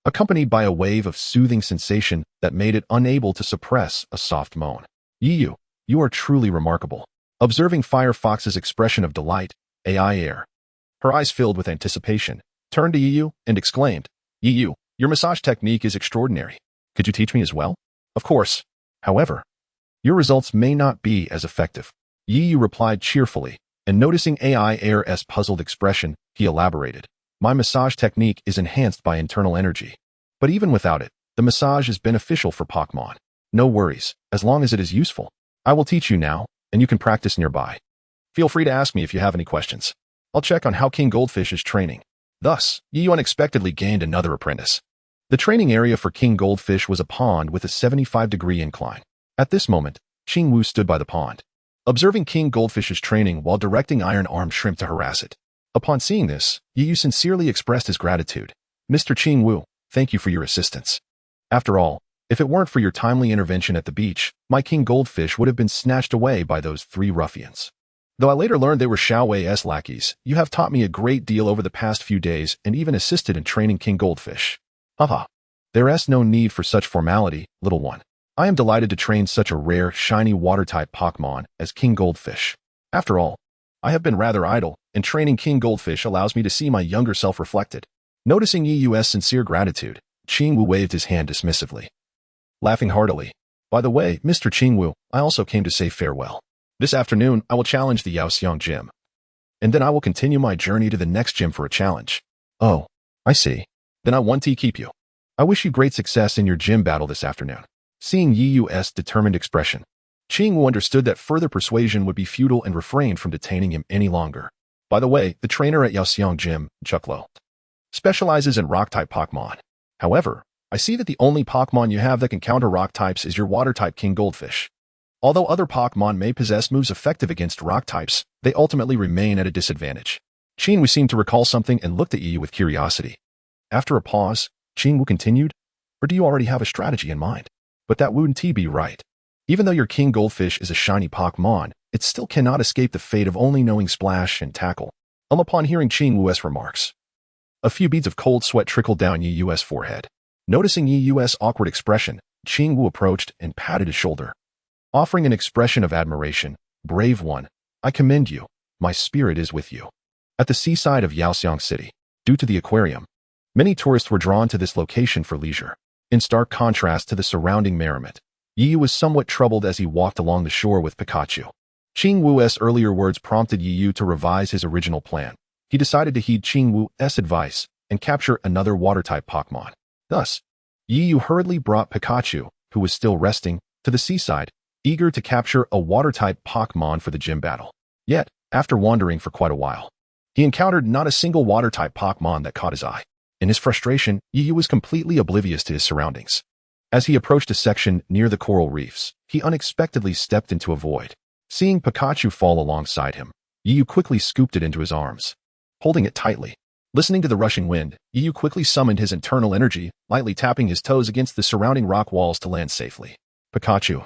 accompanied by a wave of soothing sensation that made it unable to suppress a soft moan. Yeyu, you are truly remarkable. Observing Firefox's expression of delight, Aiair, her eyes filled with anticipation, turned to Yeyu and exclaimed, Yeyu, your massage technique is extraordinary. Could you teach me as well? Of course. However, your results may not be as effective. Yeyu replied cheerfully, and noticing Aiair's puzzled expression, he elaborated. My massage technique is enhanced by internal energy. But even without it, the massage is beneficial for Pokémon. No worries, as long as it is useful. I will teach you now, and you can practice nearby. Feel free to ask me if you have any questions. I'll check on how King Goldfish is training. Thus, Yiyu unexpectedly gained another apprentice. The training area for King Goldfish was a pond with a 75-degree incline. At this moment, Qingwu stood by the pond, observing King Goldfish's training while directing iron-armed shrimp to harass it. Upon seeing this, Yiyu sincerely expressed his gratitude. Mr. Qingwu, thank you for your assistance. After all, if it weren't for your timely intervention at the beach, my King Goldfish would have been snatched away by those 3 ruffians. Though I later learned they were Xiao Wei's lackeys, you have taught me a great deal over the past few days and even assisted in training King Goldfish. Haha. There is no need for such formality, little one. I am delighted to train such a rare, shiny water-type Pokémon as King Goldfish. After all, I have been rather idle, and training King Goldfish allows me to see my younger self reflected. Noticing Yiyu's sincere gratitude, Qingwu waved his hand dismissively, laughing heartily. By the way, Mr. Qingwu, I also came to say farewell. This afternoon, I will challenge the Yaoxiang Gym. And then I will continue my journey to the next gym for a challenge. Oh, I see. Then I want to keep you. I wish you great success in your gym battle this afternoon. Seeing Yiyu's determined expression, Qingwu understood that further persuasion would be futile and refrained from detaining him any longer. By the way, the trainer at Yaoxiang Gym, Chuklo, specializes in rock-type Pokémon. However, I see that the only Pokémon you have that can counter rock types is your water-type King Goldfish. Although other Pokémon may possess moves effective against rock types, they ultimately remain at a disadvantage. Qingwu seemed to recall something and looked at Yiyu with curiosity. After a pause, Qingwu continued, or do you already have a strategy in mind? But that wouldn't be right. Even though your King Goldfish is a shiny Pokémon, it still cannot escape the fate of only knowing Splash and Tackle. Upon hearing Qingwu's remarks, a few beads of cold sweat trickled down Yiyu's forehead. Noticing Yiyu's awkward expression, Qingwu approached and patted his shoulder, offering an expression of admiration. Brave one, I commend you. My spirit is with you. At the seaside of Yaoxiang City, due to the aquarium, many tourists were drawn to this location for leisure. In stark contrast to the surrounding merriment, Yiyu was somewhat troubled as he walked along the shore with Pikachu. Qingwu's earlier words prompted Yiyu to revise his original plan. He decided to heed Qingwu's advice and capture another water-type Pokémon. Thus, Yiyu hurriedly brought Pikachu, who was still resting, to the seaside, eager to capture a water-type Pokémon for the gym battle. Yet, after wandering for quite a while, he encountered not a single water-type Pokémon that caught his eye. In his frustration, Yiyu was completely oblivious to his surroundings. As he approached a section near the coral reefs, he unexpectedly stepped into a void. Seeing Pikachu fall alongside him, Yiyu quickly scooped it into his arms, holding it tightly. Listening to the rushing wind, Yiyu quickly summoned his internal energy, lightly tapping his toes against the surrounding rock walls to land safely. Pikachu,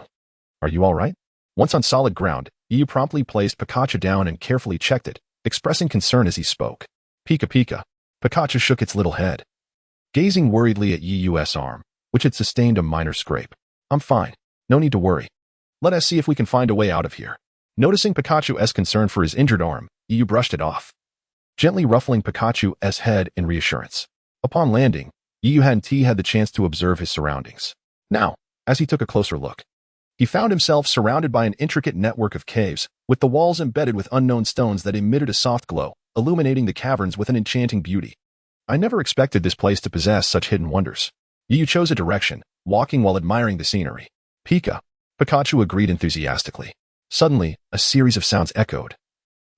are you all right? Once on solid ground, Yiyu promptly placed Pikachu down and carefully checked it, expressing concern as he spoke. Pika Pika. Pikachu shook its little head, gazing worriedly at Yiyu's arm, which had sustained a minor scrape. I'm fine. No need to worry. Let us see if we can find a way out of here. Noticing Pikachu's concern for his injured arm, Yiyu brushed it off, gently ruffling Pikachu's head in reassurance. Upon landing, Yiyu had the chance to observe his surroundings. Now, as he took a closer look, he found himself surrounded by an intricate network of caves, with the walls embedded with unknown stones that emitted a soft glow, illuminating the caverns with an enchanting beauty. I never expected this place to possess such hidden wonders. Yiyu chose a direction, walking while admiring the scenery. Pika. Pikachu agreed enthusiastically. Suddenly, a series of sounds echoed,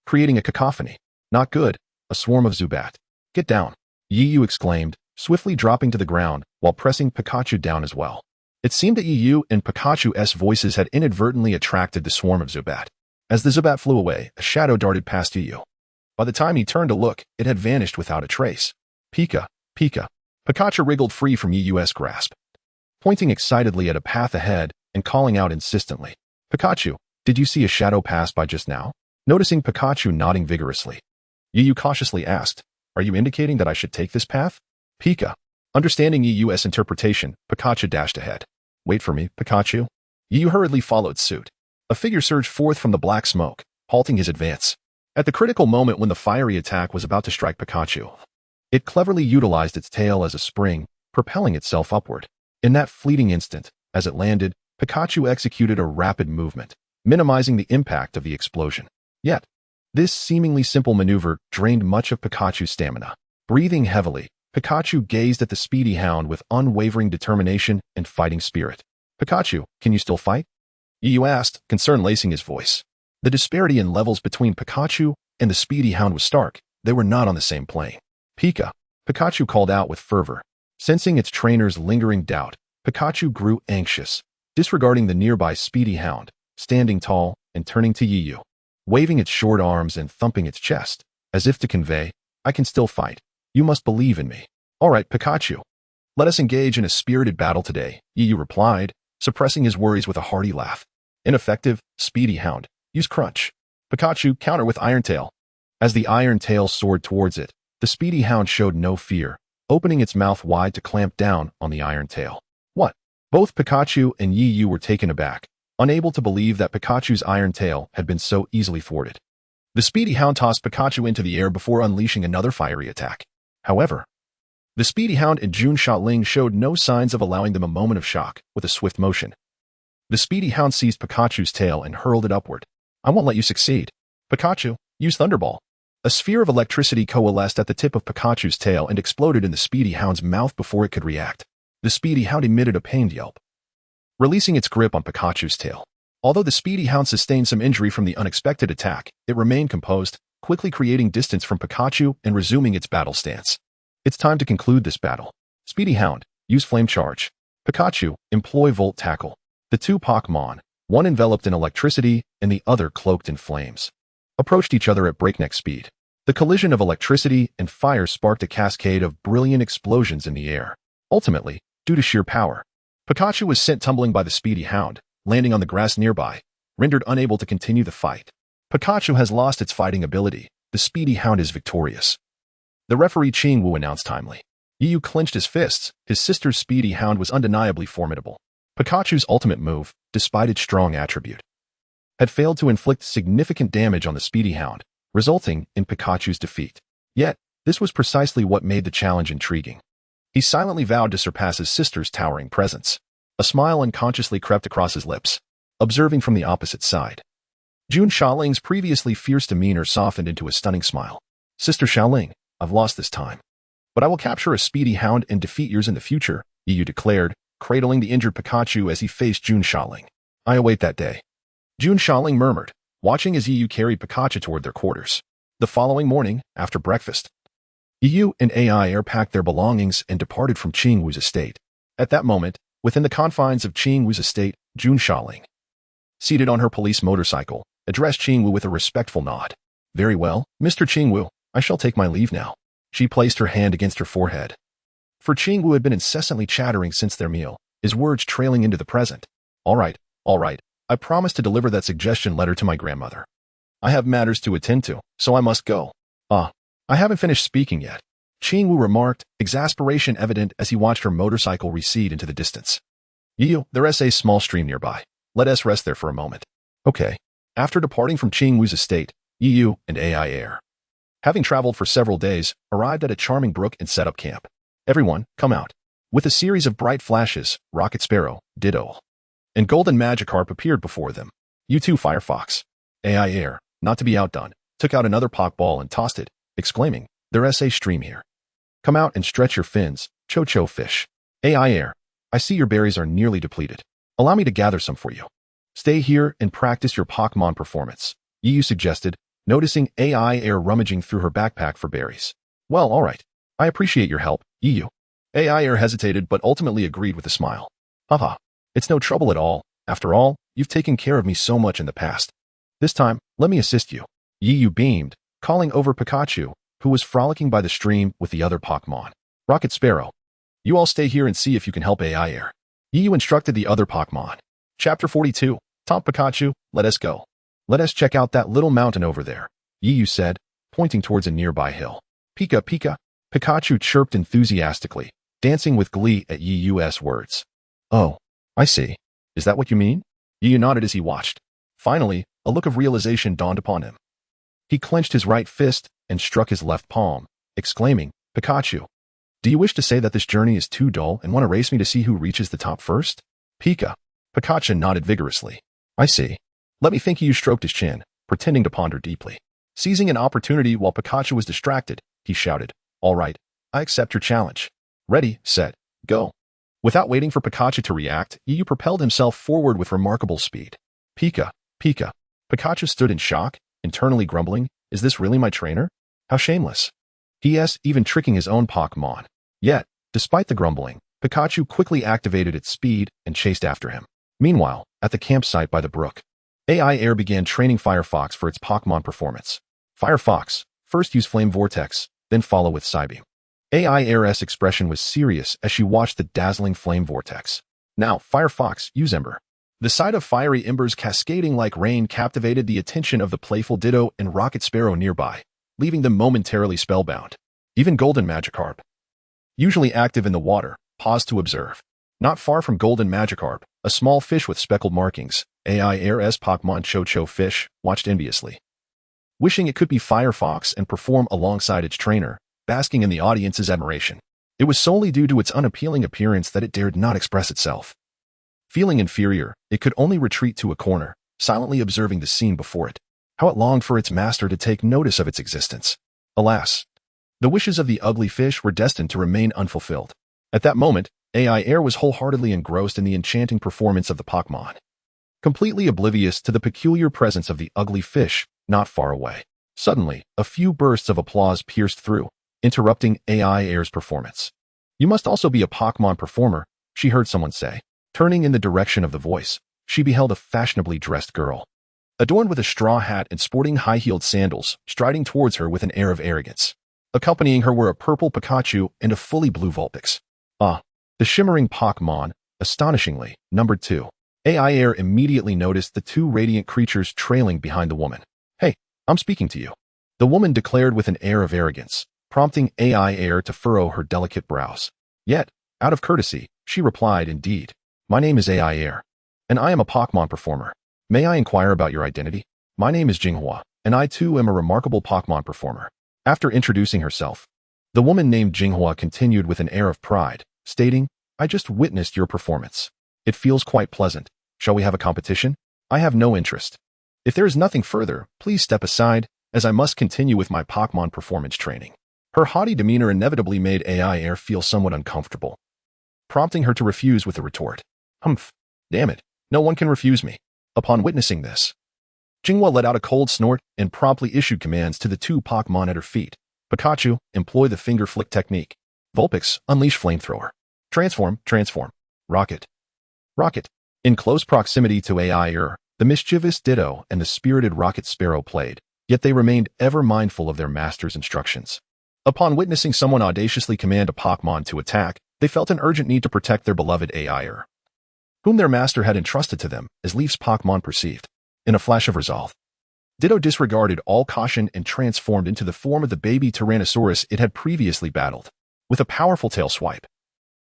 creating a cacophony. Not good. A swarm of Zubat. Get down. Yiyu exclaimed, swiftly dropping to the ground while pressing Pikachu down as well. It seemed that Yiyu and Pikachu's voices had inadvertently attracted the swarm of Zubat. As the Zubat flew away, a shadow darted past Yiyu. By the time he turned to look, it had vanished without a trace. Pika, Pika. Pikachu wriggled free from Yiyu's grasp, pointing excitedly at a path ahead and calling out insistently. Pikachu, did you see a shadow pass by just now? Noticing Pikachu nodding vigorously, Yiyu cautiously asked, are you indicating that I should take this path? Pika. Understanding Yiyu's interpretation, Pikachu dashed ahead. Wait for me, Pikachu. Yiyu hurriedly followed suit. A figure surged forth from the black smoke, halting his advance. At the critical moment when the fiery attack was about to strike Pikachu, it cleverly utilized its tail as a spring, propelling itself upward. In that fleeting instant, as it landed, Pikachu executed a rapid movement, minimizing the impact of the explosion. Yet, this seemingly simple maneuver drained much of Pikachu's stamina. Breathing heavily, Pikachu gazed at the speedy hound with unwavering determination and fighting spirit. Pikachu, can you still fight? Yu asked, concern lacing his voice. The disparity in levels between Pikachu and the speedy hound was stark. They were not on the same plane. Pikachu called out with fervor. Sensing its trainer's lingering doubt, Pikachu grew anxious, disregarding the nearby speedy hound, standing tall and turning to Yu, waving its short arms and thumping its chest, as if to convey, I can still fight. You must believe in me. All right, Pikachu. Let us engage in a spirited battle today, Yu replied, suppressing his worries with a hearty laugh. Ineffective, speedy hound. Use crunch. Pikachu counter with Iron Tail. As the Iron Tail soared towards it, the speedy hound showed no fear, opening its mouth wide to clamp down on the Iron Tail. What? Both Pikachu and Yu were taken aback, unable to believe that Pikachu's Iron Tail had been so easily thwarted. The speedy hound tossed Pikachu into the air before unleashing another fiery attack. However, the speedy hound and Jun Shaoling showed no signs of allowing them a moment of shock with a swift motion. The speedy hound seized Pikachu's tail and hurled it upward. I won't let you succeed. Pikachu, use Thunderball. A sphere of electricity coalesced at the tip of Pikachu's tail and exploded in the speedy hound's mouth before it could react. The speedy hound emitted a pained yelp, releasing its grip on Pikachu's tail. Although the speedy hound sustained some injury from the unexpected attack, it remained composed, quickly creating distance from Pikachu and resuming its battle stance. It's time to conclude this battle. Speedy hound, use Flame Charge. Pikachu, employ Volt Tackle. The two Pokémon, one enveloped in electricity and the other cloaked in flames, approached each other at breakneck speed. The collision of electricity and fire sparked a cascade of brilliant explosions in the air. Ultimately, due to sheer power, Pikachu was sent tumbling by the speedy hound, landing on the grass nearby, rendered unable to continue the fight. Pikachu has lost its fighting ability. The speedy hound is victorious. The referee Qing Wu announced timely. Yu clenched his fists. His sister's speedy hound was undeniably formidable. Pikachu's ultimate move, despite its strong attribute, had failed to inflict significant damage on the speedy hound, resulting in Pikachu's defeat. Yet, this was precisely what made the challenge intriguing. He silently vowed to surpass his sister's towering presence. A smile unconsciously crept across his lips, observing from the opposite side. Jun Shaoling's previously fierce demeanor softened into a stunning smile. Sister Shaoling, I've lost this time, but I will capture a speedy hound and defeat yours in the future, Yu declared, cradling the injured Pikachu as he faced Jun Shaoling. I await that day. Jun Shaoling murmured, watching as Yu carried Pikachu toward their quarters. The following morning, after breakfast, Yu and Aiair packed their belongings and departed from Qing Wu's estate. At that moment, within the confines of Qing Wu's estate, Jun Shaoling, seated on her police motorcycle, addressed Qing Wu with a respectful nod. Very well, Mr. Qing Wu, I shall take my leave now. She placed her hand against her forehead. For Qing Wu had been incessantly chattering since their meal, his words trailing into the present. All right, I promise to deliver that suggestion letter to my grandmother. I have matters to attend to, so I must go. I haven't finished speaking yet, Qing Wu remarked, exasperation evident as he watched her motorcycle recede into the distance. Yu, there's a small stream nearby. Let us rest there for a moment. Okay. After departing from Qing Wu's estate, Yu and Aiair, having traveled for several days, arrived at a charming brook and set up camp. Everyone, come out. With a series of bright flashes, Rocket Sparrow, Ditto, and Golden Magikarp appeared before them. You too, Firefox. Aiair, not to be outdone, took out another Pokeball and tossed it, exclaiming, there's a stream here. Come out and stretch your fins, Cho-Cho fish. Aiair, I see your berries are nearly depleted. Allow me to gather some for you. Stay here and practice your Pokémon performance, Yu suggested, noticing Aiair rummaging through her backpack for berries. Well, all right. I appreciate your help, Yu. Aiair hesitated but ultimately agreed with a smile. Haha, it's no trouble at all. After all, you've taken care of me so much in the past. This time, let me assist you. Yu beamed, calling over Pikachu, who was frolicking by the stream with the other Pokémon. Rocket Sparrow, you all stay here and see if you can help Aiair. Yu instructed the other Pokémon. Chapter 42, Top Pikachu, let us go. Let us check out that little mountain over there, Yu said, pointing towards a nearby hill. Pika Pika, Pikachu chirped enthusiastically, dancing with glee at Yu's words. Oh, I see. Is that what you mean? Yu nodded as he watched. Finally, a look of realization dawned upon him. He clenched his right fist and struck his left palm, exclaiming, Pikachu, do you wish to say that this journey is too dull and want to race me to see who reaches the top first? Pikachu nodded vigorously. I see. Let me think. Yu stroked his chin, pretending to ponder deeply. Seizing an opportunity while Pikachu was distracted, he shouted, All right, I accept your challenge. Ready, set, go. Without waiting for Pikachu to react, Aiair propelled himself forward with remarkable speed. Pika, Pika. Pikachu stood in shock, internally grumbling, is this really my trainer? How shameless. P.S. even tricking his own Pokémon. Yet, despite the grumbling, Pikachu quickly activated its speed and chased after him. Meanwhile, at the campsite by the brook, Aiair began training Firefox for its Pokémon performance. Firefox, first use Flame Vortex, then follow with Psybeam. Aiair's expression was serious as she watched the dazzling Flame Vortex. Now, Firefox, use Ember. The sight of fiery embers cascading like rain captivated the attention of the playful Ditto and Rocket Sparrow nearby, leaving them momentarily spellbound. Even Golden Magikarp, usually active in the water, paused to observe. Not far from Golden Magikarp, a small fish with speckled markings, Aiair's Pokémon Cho-Cho fish, watched enviously. Wishing it could be Firefox and perform alongside its trainer, basking in the audience's admiration. It was solely due to its unappealing appearance that it dared not express itself. Feeling inferior, it could only retreat to a corner, silently observing the scene before it. How it longed for its master to take notice of its existence. Alas, the wishes of the ugly fish were destined to remain unfulfilled. At that moment, Aiair was wholeheartedly engrossed in the enchanting performance of the Pokémon, completely oblivious to the peculiar presence of the ugly fish not far away. Suddenly, a few bursts of applause pierced through, interrupting Aiair's performance. You must also be a Pokémon performer, she heard someone say. Turning in the direction of the voice, she beheld a fashionably dressed girl, adorned with a straw hat and sporting high-heeled sandals, striding towards her with an air of arrogance. Accompanying her were a purple Pikachu and a fully blue Vulpix. The shimmering Pokémon, astonishingly, numbered 2. Aiair immediately noticed the 2 radiant creatures trailing behind the woman. Hey, I'm speaking to you, the woman declared with an air of arrogance, prompting Aiair to furrow her delicate brows. Yet, out of courtesy, she replied, indeed. My name is Aiair, and I am a Pokémon performer. May I inquire about your identity? My name is Jinghua, and I too am a remarkable Pokémon performer. After introducing herself, the woman named Jinghua continued with an air of pride, stating, I just witnessed your performance. It feels quite pleasant. Shall we have a competition? I have no interest. If there is nothing further, please step aside, as I must continue with my Pokémon performance training. Her haughty demeanor inevitably made Aiair feel somewhat uncomfortable, prompting her to refuse with a retort. Humph. Damn it. No one can refuse me. Upon witnessing this, Jinghua let out a cold snort and promptly issued commands to the 2 Pokémon at her feet. Pikachu, employ the finger flick technique. Vulpix, unleash flamethrower. Transform, transform. Rocket. Rocket. In close proximity to Aiair, the mischievous Ditto and the spirited Rocket Sparrow played, yet they remained ever mindful of their master's instructions. Upon witnessing someone audaciously command a Pokémon to attack, they felt an urgent need to protect their beloved Aiair, whom their master had entrusted to them, as Leaf's Pokémon perceived. In a flash of resolve, Ditto disregarded all caution and transformed into the form of the baby Tyrannosaurus it had previously battled. With a powerful tail swipe,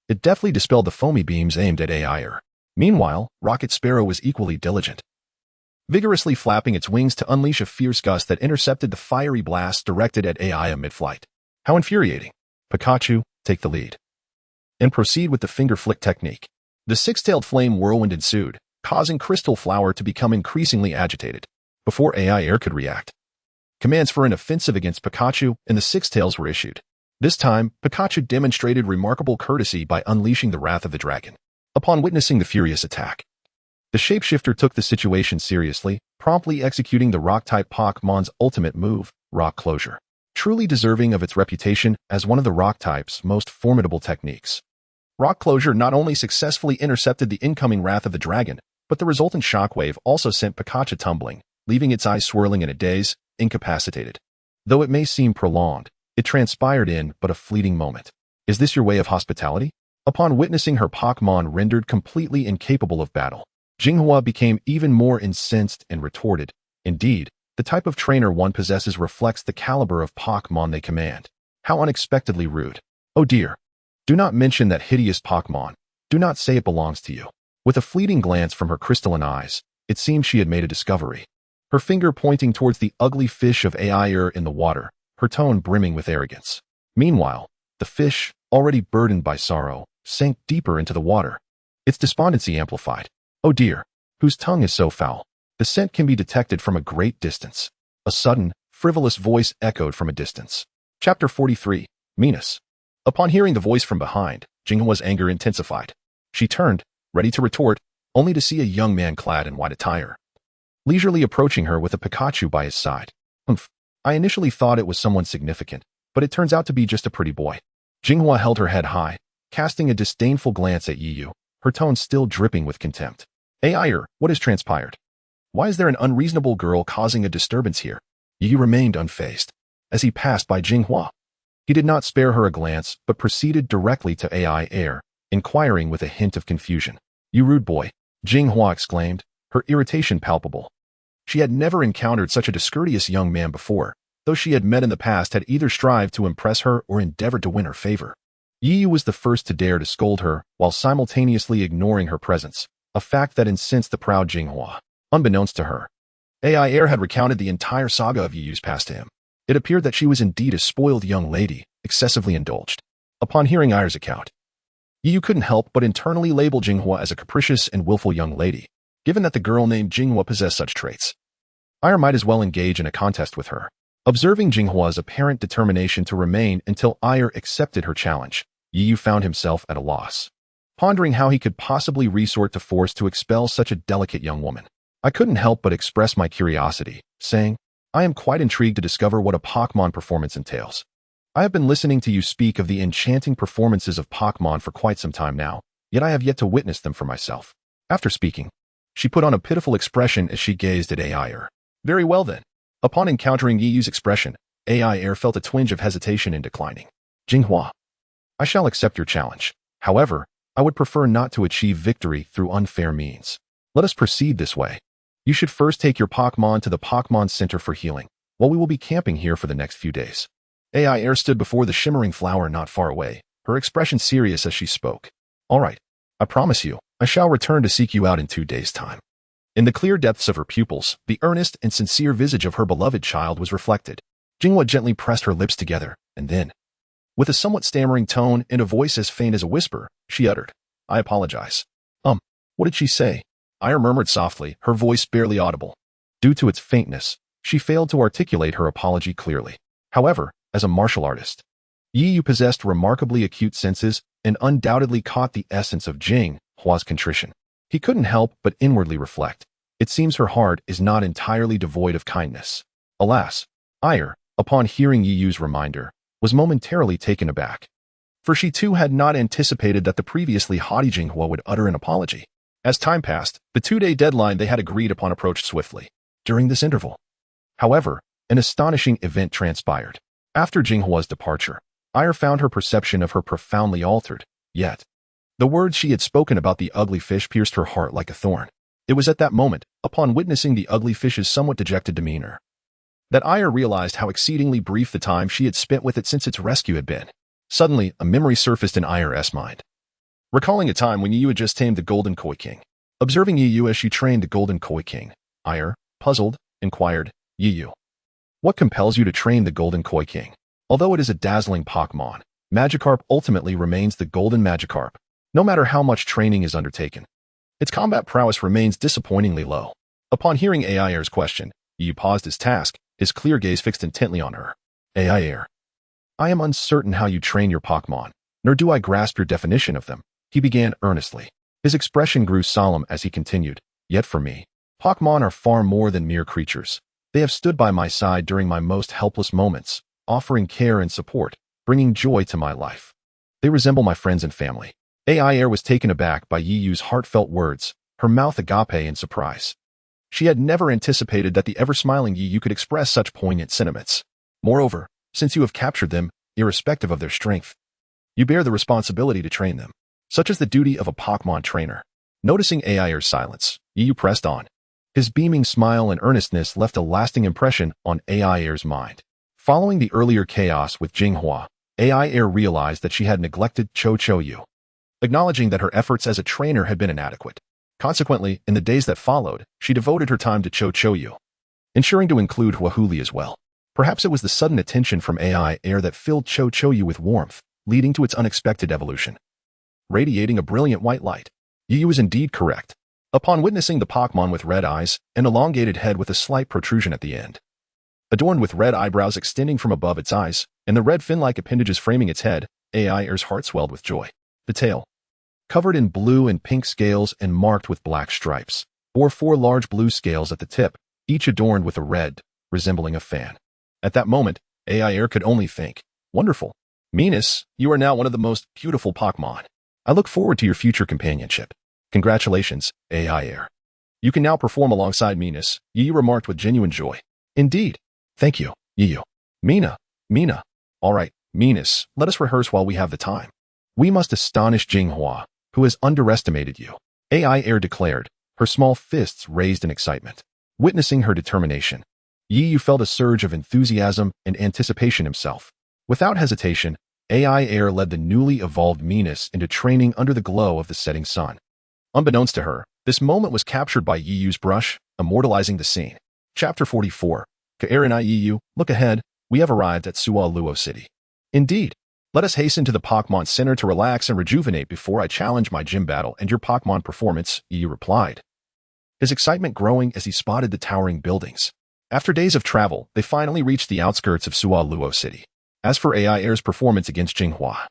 it deftly dispelled the foamy beams aimed at Aiair. Meanwhile, Rocket Sparrow was equally diligent, vigorously flapping its wings to unleash a fierce gust that intercepted the fiery blasts directed at Aiair mid-flight. How infuriating. Pikachu, take the lead and proceed with the finger flick technique. The 6-tailed flame whirlwind ensued, causing Crystal Flower to become increasingly agitated. Before Aiair could react, commands for an offensive against Pikachu and the 6-tails were issued. This time, Pikachu demonstrated remarkable courtesy by unleashing the wrath of the dragon. Upon witnessing the furious attack, the shapeshifter took the situation seriously, promptly executing the Rock-type Pokémon's ultimate move, Rock Closure, truly deserving of its reputation as one of the Rock-type's most formidable techniques. Rock Closure not only successfully intercepted the incoming wrath of the dragon, but the resultant shockwave also sent Pikachu tumbling, leaving its eyes swirling in a daze, incapacitated. Though it may seem prolonged, it transpired in but a fleeting moment. Is this your way of hospitality? Upon witnessing her Pokémon rendered completely incapable of battle, Jinghua became even more incensed and retorted. Indeed, the type of trainer one possesses reflects the caliber of Pokémon they command. How unexpectedly rude. Oh dear. Do not mention that hideous Pokémon. Do not say it belongs to you. With a fleeting glance from her crystalline eyes, it seemed she had made a discovery. Her finger pointing towards the ugly fish of Aiair in the water, her tone brimming with arrogance. Meanwhile, the fish, already burdened by sorrow, sank deeper into the water. Its despondency amplified. Oh dear, whose tongue is so foul? The scent can be detected from a great distance. A sudden, frivolous voice echoed from a distance. Chapter 43, Meanness. Upon hearing the voice from behind, Jinghua's anger intensified. She turned, ready to retort, only to see a young man clad in white attire, leisurely approaching her with a Pikachu by his side. I initially thought it was someone significant, but it turns out to be just a pretty boy. Jinghua held her head high, casting a disdainful glance at Yiyu, her tone still dripping with contempt. Aiair, what has transpired? Why is there an unreasonable girl causing a disturbance here? Yiyu remained unfazed as he passed by Jinghua. He did not spare her a glance, but proceeded directly to Aiair, inquiring with a hint of confusion. You rude boy, Jinghua exclaimed, her irritation palpable. She had never encountered such a discourteous young man before, those she had met in the past had either strived to impress her or endeavored to win her favor. Yiyu was the first to dare to scold her, while simultaneously ignoring her presence, a fact that incensed the proud Jinghua. Unbeknownst to her, Aiair had recounted the entire saga of Yiyu's past to him. It appeared that she was indeed a spoiled young lady, excessively indulged. Upon hearing Aiair's account, Yiyu couldn't help but internally label Jinghua as a capricious and willful young lady, given that the girl named Jinghua possessed such traits. Aiair might as well engage in a contest with her. Observing Jinghua's apparent determination to remain until Aiair accepted her challenge, Yiyu found himself at a loss, pondering how he could possibly resort to force to expel such a delicate young woman. I couldn't help but express my curiosity, saying, I am quite intrigued to discover what a Pokémon performance entails. I have been listening to you speak of the enchanting performances of Pokémon for quite some time now, yet I have yet to witness them for myself. After speaking, she put on a pitiful expression as she gazed at Aiair. Very well then. Upon encountering Yiyu's expression, Aiair felt a twinge of hesitation in declining. Jinghua, I shall accept your challenge. However, I would prefer not to achieve victory through unfair means. Let us proceed this way. You should first take your Pokémon to the Pokémon Center for healing, while we will be camping here for the next few days. Aiair stood before the shimmering flower not far away, her expression serious as she spoke. All right, I promise you, I shall return to seek you out in 2 days' time. In the clear depths of her pupils, the earnest and sincere visage of her beloved child was reflected. Jinghua gently pressed her lips together, and then, with a somewhat stammering tone and a voice as faint as a whisper, she uttered, I apologize. What did she say? Aiair murmured softly, her voice barely audible. Due to its faintness, she failed to articulate her apology clearly. However, as a martial artist, Yiyu possessed remarkably acute senses and undoubtedly caught the essence of Jinghua's contrition. He couldn't help but inwardly reflect. It seems her heart is not entirely devoid of kindness. Alas, Aiair, upon hearing Yiyu's reminder, was momentarily taken aback. For she too had not anticipated that the previously haughty Jinghua would utter an apology. As time passed, the 2-day deadline they had agreed upon approached swiftly. During this interval, however, an astonishing event transpired. After Jinghua's departure, Aiair found her perception of her profoundly altered, yet the words she had spoken about the ugly fish pierced her heart like a thorn. It was at that moment, upon witnessing the ugly fish's somewhat dejected demeanor, that Aiair realized how exceedingly brief the time she had spent with it since its rescue had been. Suddenly, a memory surfaced in Aiair's mind, recalling a time when Yiyu had just tamed the Golden Koi King. Observing Yiyu as she trained the Golden Koi King, Aiair, puzzled, inquired, Yiyu, what compels you to train the Golden Koi King? Although it is a dazzling Pokémon, Magikarp ultimately remains the Golden Magikarp, no matter how much training is undertaken. Its combat prowess remains disappointingly low. Upon hearing Aiair's question, Yiyu paused his task, his clear gaze fixed intently on her. Aiair, I am uncertain how you train your Pokémon, nor do I grasp your definition of them, he began earnestly. His expression grew solemn as he continued, yet for me, Pokémon are far more than mere creatures. They have stood by my side during my most helpless moments, offering care and support, bringing joy to my life. They resemble my friends and family. Aiair was taken aback by Yiyu's heartfelt words, her mouth agape in surprise. She had never anticipated that the ever-smiling Yiyu could express such poignant sentiments. Moreover, since you have captured them, irrespective of their strength, you bear the responsibility to train them. Such is the duty of a Pokémon trainer. Noticing Aiair's silence, Yiyu pressed on. His beaming smile and earnestness left a lasting impression on Aiair's mind. Following the earlier chaos with Jinghua, Aiair realized that she had neglected Cho-Cho-Yu, acknowledging that her efforts as a trainer had been inadequate. Consequently, in the days that followed, she devoted her time to Cho-Cho-Yu, ensuring to include Huahuli as well. Perhaps it was the sudden attention from Aiair that filled Cho-Cho-Yu with warmth, leading to its unexpected evolution, radiating a brilliant white light. Yiyu was indeed correct. Upon witnessing the Pokémon with red eyes, an elongated head with a slight protrusion at the end, adorned with red eyebrows extending from above its eyes, and the red fin-like appendages framing its head, Aiair's heart swelled with joy. The tail, covered in blue and pink scales and marked with black stripes, bore 4 large blue scales at the tip, each adorned with a red, resembling a fan. At that moment, Aiair could only think, wonderful. Venus, you are now one of the most beautiful Pokémon. I look forward to your future companionship. Congratulations, Aiair. You can now perform alongside Venus, Yu remarked with genuine joy. Indeed. Thank you, Yu. Mina. All right, Venus, let us rehearse while we have the time. We must astonish Jinghua, who has underestimated you. Aiair declared, her small fists raised in excitement. Witnessing her determination, Yu felt a surge of enthusiasm and anticipation himself. Without hesitation, Aiair led the newly evolved Venus into training under the glow of the setting sun. Unbeknownst to her, this moment was captured by Yu's brush, immortalizing the scene. Chapter 44. Aiair and Yu, look ahead, we have arrived at Sualuo City. Indeed. Let us hasten to the Pokémon Center to relax and rejuvenate before I challenge my gym battle and your Pokémon performance, Yu replied. His excitement growing as he spotted the towering buildings. After days of travel, they finally reached the outskirts of Sualuo City. As for Aiair's performance against Jinghua,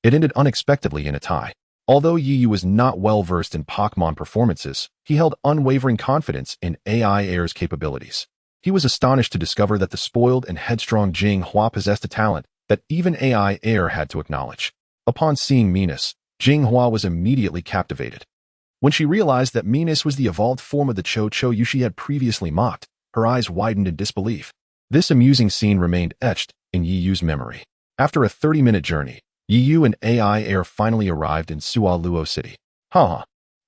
it ended unexpectedly in a tie. Although Yu was not well-versed in Pokémon performances, he held unwavering confidence in Aiair's capabilities. He was astonished to discover that the spoiled and headstrong Jinghua possessed a talent that even Aiair had to acknowledge. Upon seeing Venus, Jinghua was immediately captivated. When she realized that Venus was the evolved form of the Cho-Cho she had previously mocked, her eyes widened in disbelief. This amusing scene remained etched in Yu's memory. After a 30-minute journey, Yu and Aiair finally arrived in Sualuo City.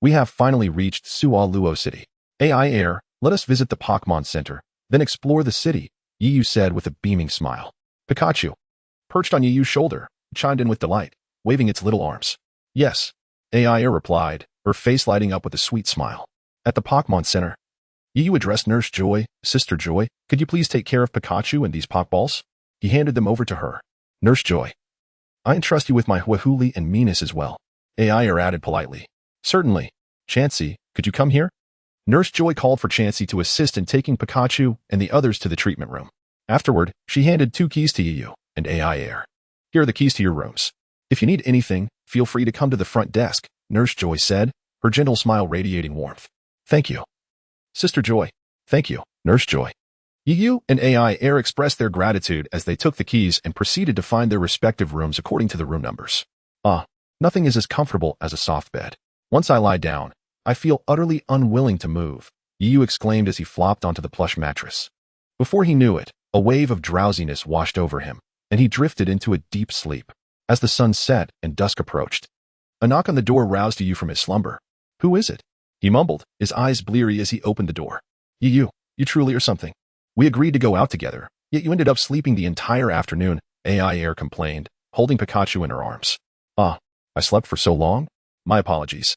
We have finally reached Sualuo City. Aiair, let us visit the Pokémon Center, then explore the city, Yu said with a beaming smile. Pikachu, perched on Yu's shoulder, chimed in with delight, waving its little arms. Yes, Aiair replied, her face lighting up with a sweet smile. At the Pokémon Center, Yu addressed Nurse Joy. Sister Joy, could you please take care of Pikachu and these Pokeballs? He handed them over to her. Nurse Joy, I entrust you with my Huahuli and Venus as well. Aiair added politely. Certainly. Chansey, could you come here? Nurse Joy called for Chansey to assist in taking Pikachu and the others to the treatment room. Afterward, she handed 2 keys to Yu and Aiair. Here are the keys to your rooms. If you need anything, feel free to come to the front desk, Nurse Joy said, her gentle smile radiating warmth. Thank you. Sister Joy. Thank you, Nurse Joy. Yu and Aiair expressed their gratitude as they took the keys and proceeded to find their respective rooms according to the room numbers. Nothing is as comfortable as a soft bed. Once I lie down, I feel utterly unwilling to move, Yu exclaimed as he flopped onto the plush mattress. Before he knew it, a wave of drowsiness washed over him, and he drifted into a deep sleep. As the sun set and dusk approached, a knock on the door roused Yu from his slumber. Who is it? He mumbled, his eyes bleary as he opened the door. You truly are something. We agreed to go out together, yet you ended up sleeping the entire afternoon, Aiair complained, holding Pikachu in her arms. I slept for so long? My apologies.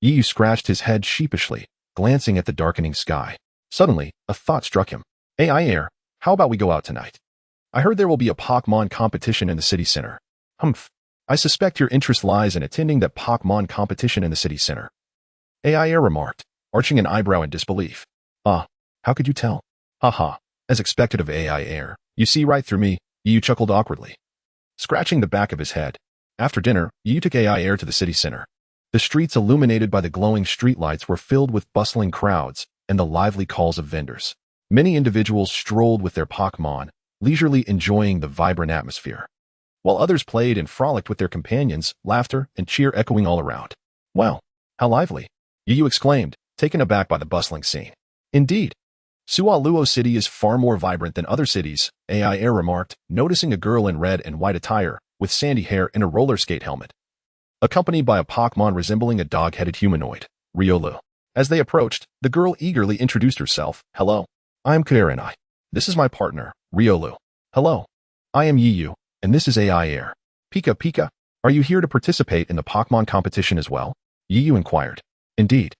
Yu scratched his head sheepishly, glancing at the darkening sky. Suddenly, a thought struck him. Aiair, how about we go out tonight? I heard there will be a Pokémon competition in the city center. I suspect your interest lies in attending that Pokémon competition in the city center. Aiair remarked, arching an eyebrow in disbelief. How could you tell? As expected of Aiair, you see right through me, Yu chuckled awkwardly. Scratching the back of his head. After dinner, Yu took Aiair to the city center. The streets illuminated by the glowing streetlights were filled with bustling crowds and the lively calls of vendors. Many individuals strolled with their Pokémon, leisurely enjoying the vibrant atmosphere, while others played and frolicked with their companions, laughter and cheer echoing all around. Wow, how lively! Yu exclaimed, taken aback by the bustling scene. Indeed. Sualuo City is far more vibrant than other cities, Aiair remarked, noticing a girl in red and white attire, with sandy hair and a roller skate helmet, accompanied by a Pokémon resembling a dog-headed humanoid, Riolu. As they approached, the girl eagerly introduced herself. Hello, I am Aiair. This is my partner, Riolu. Hello, I am Yu, and this is Aiair. Pika, are you here to participate in the Pokémon competition as well? Yu inquired. Indeed.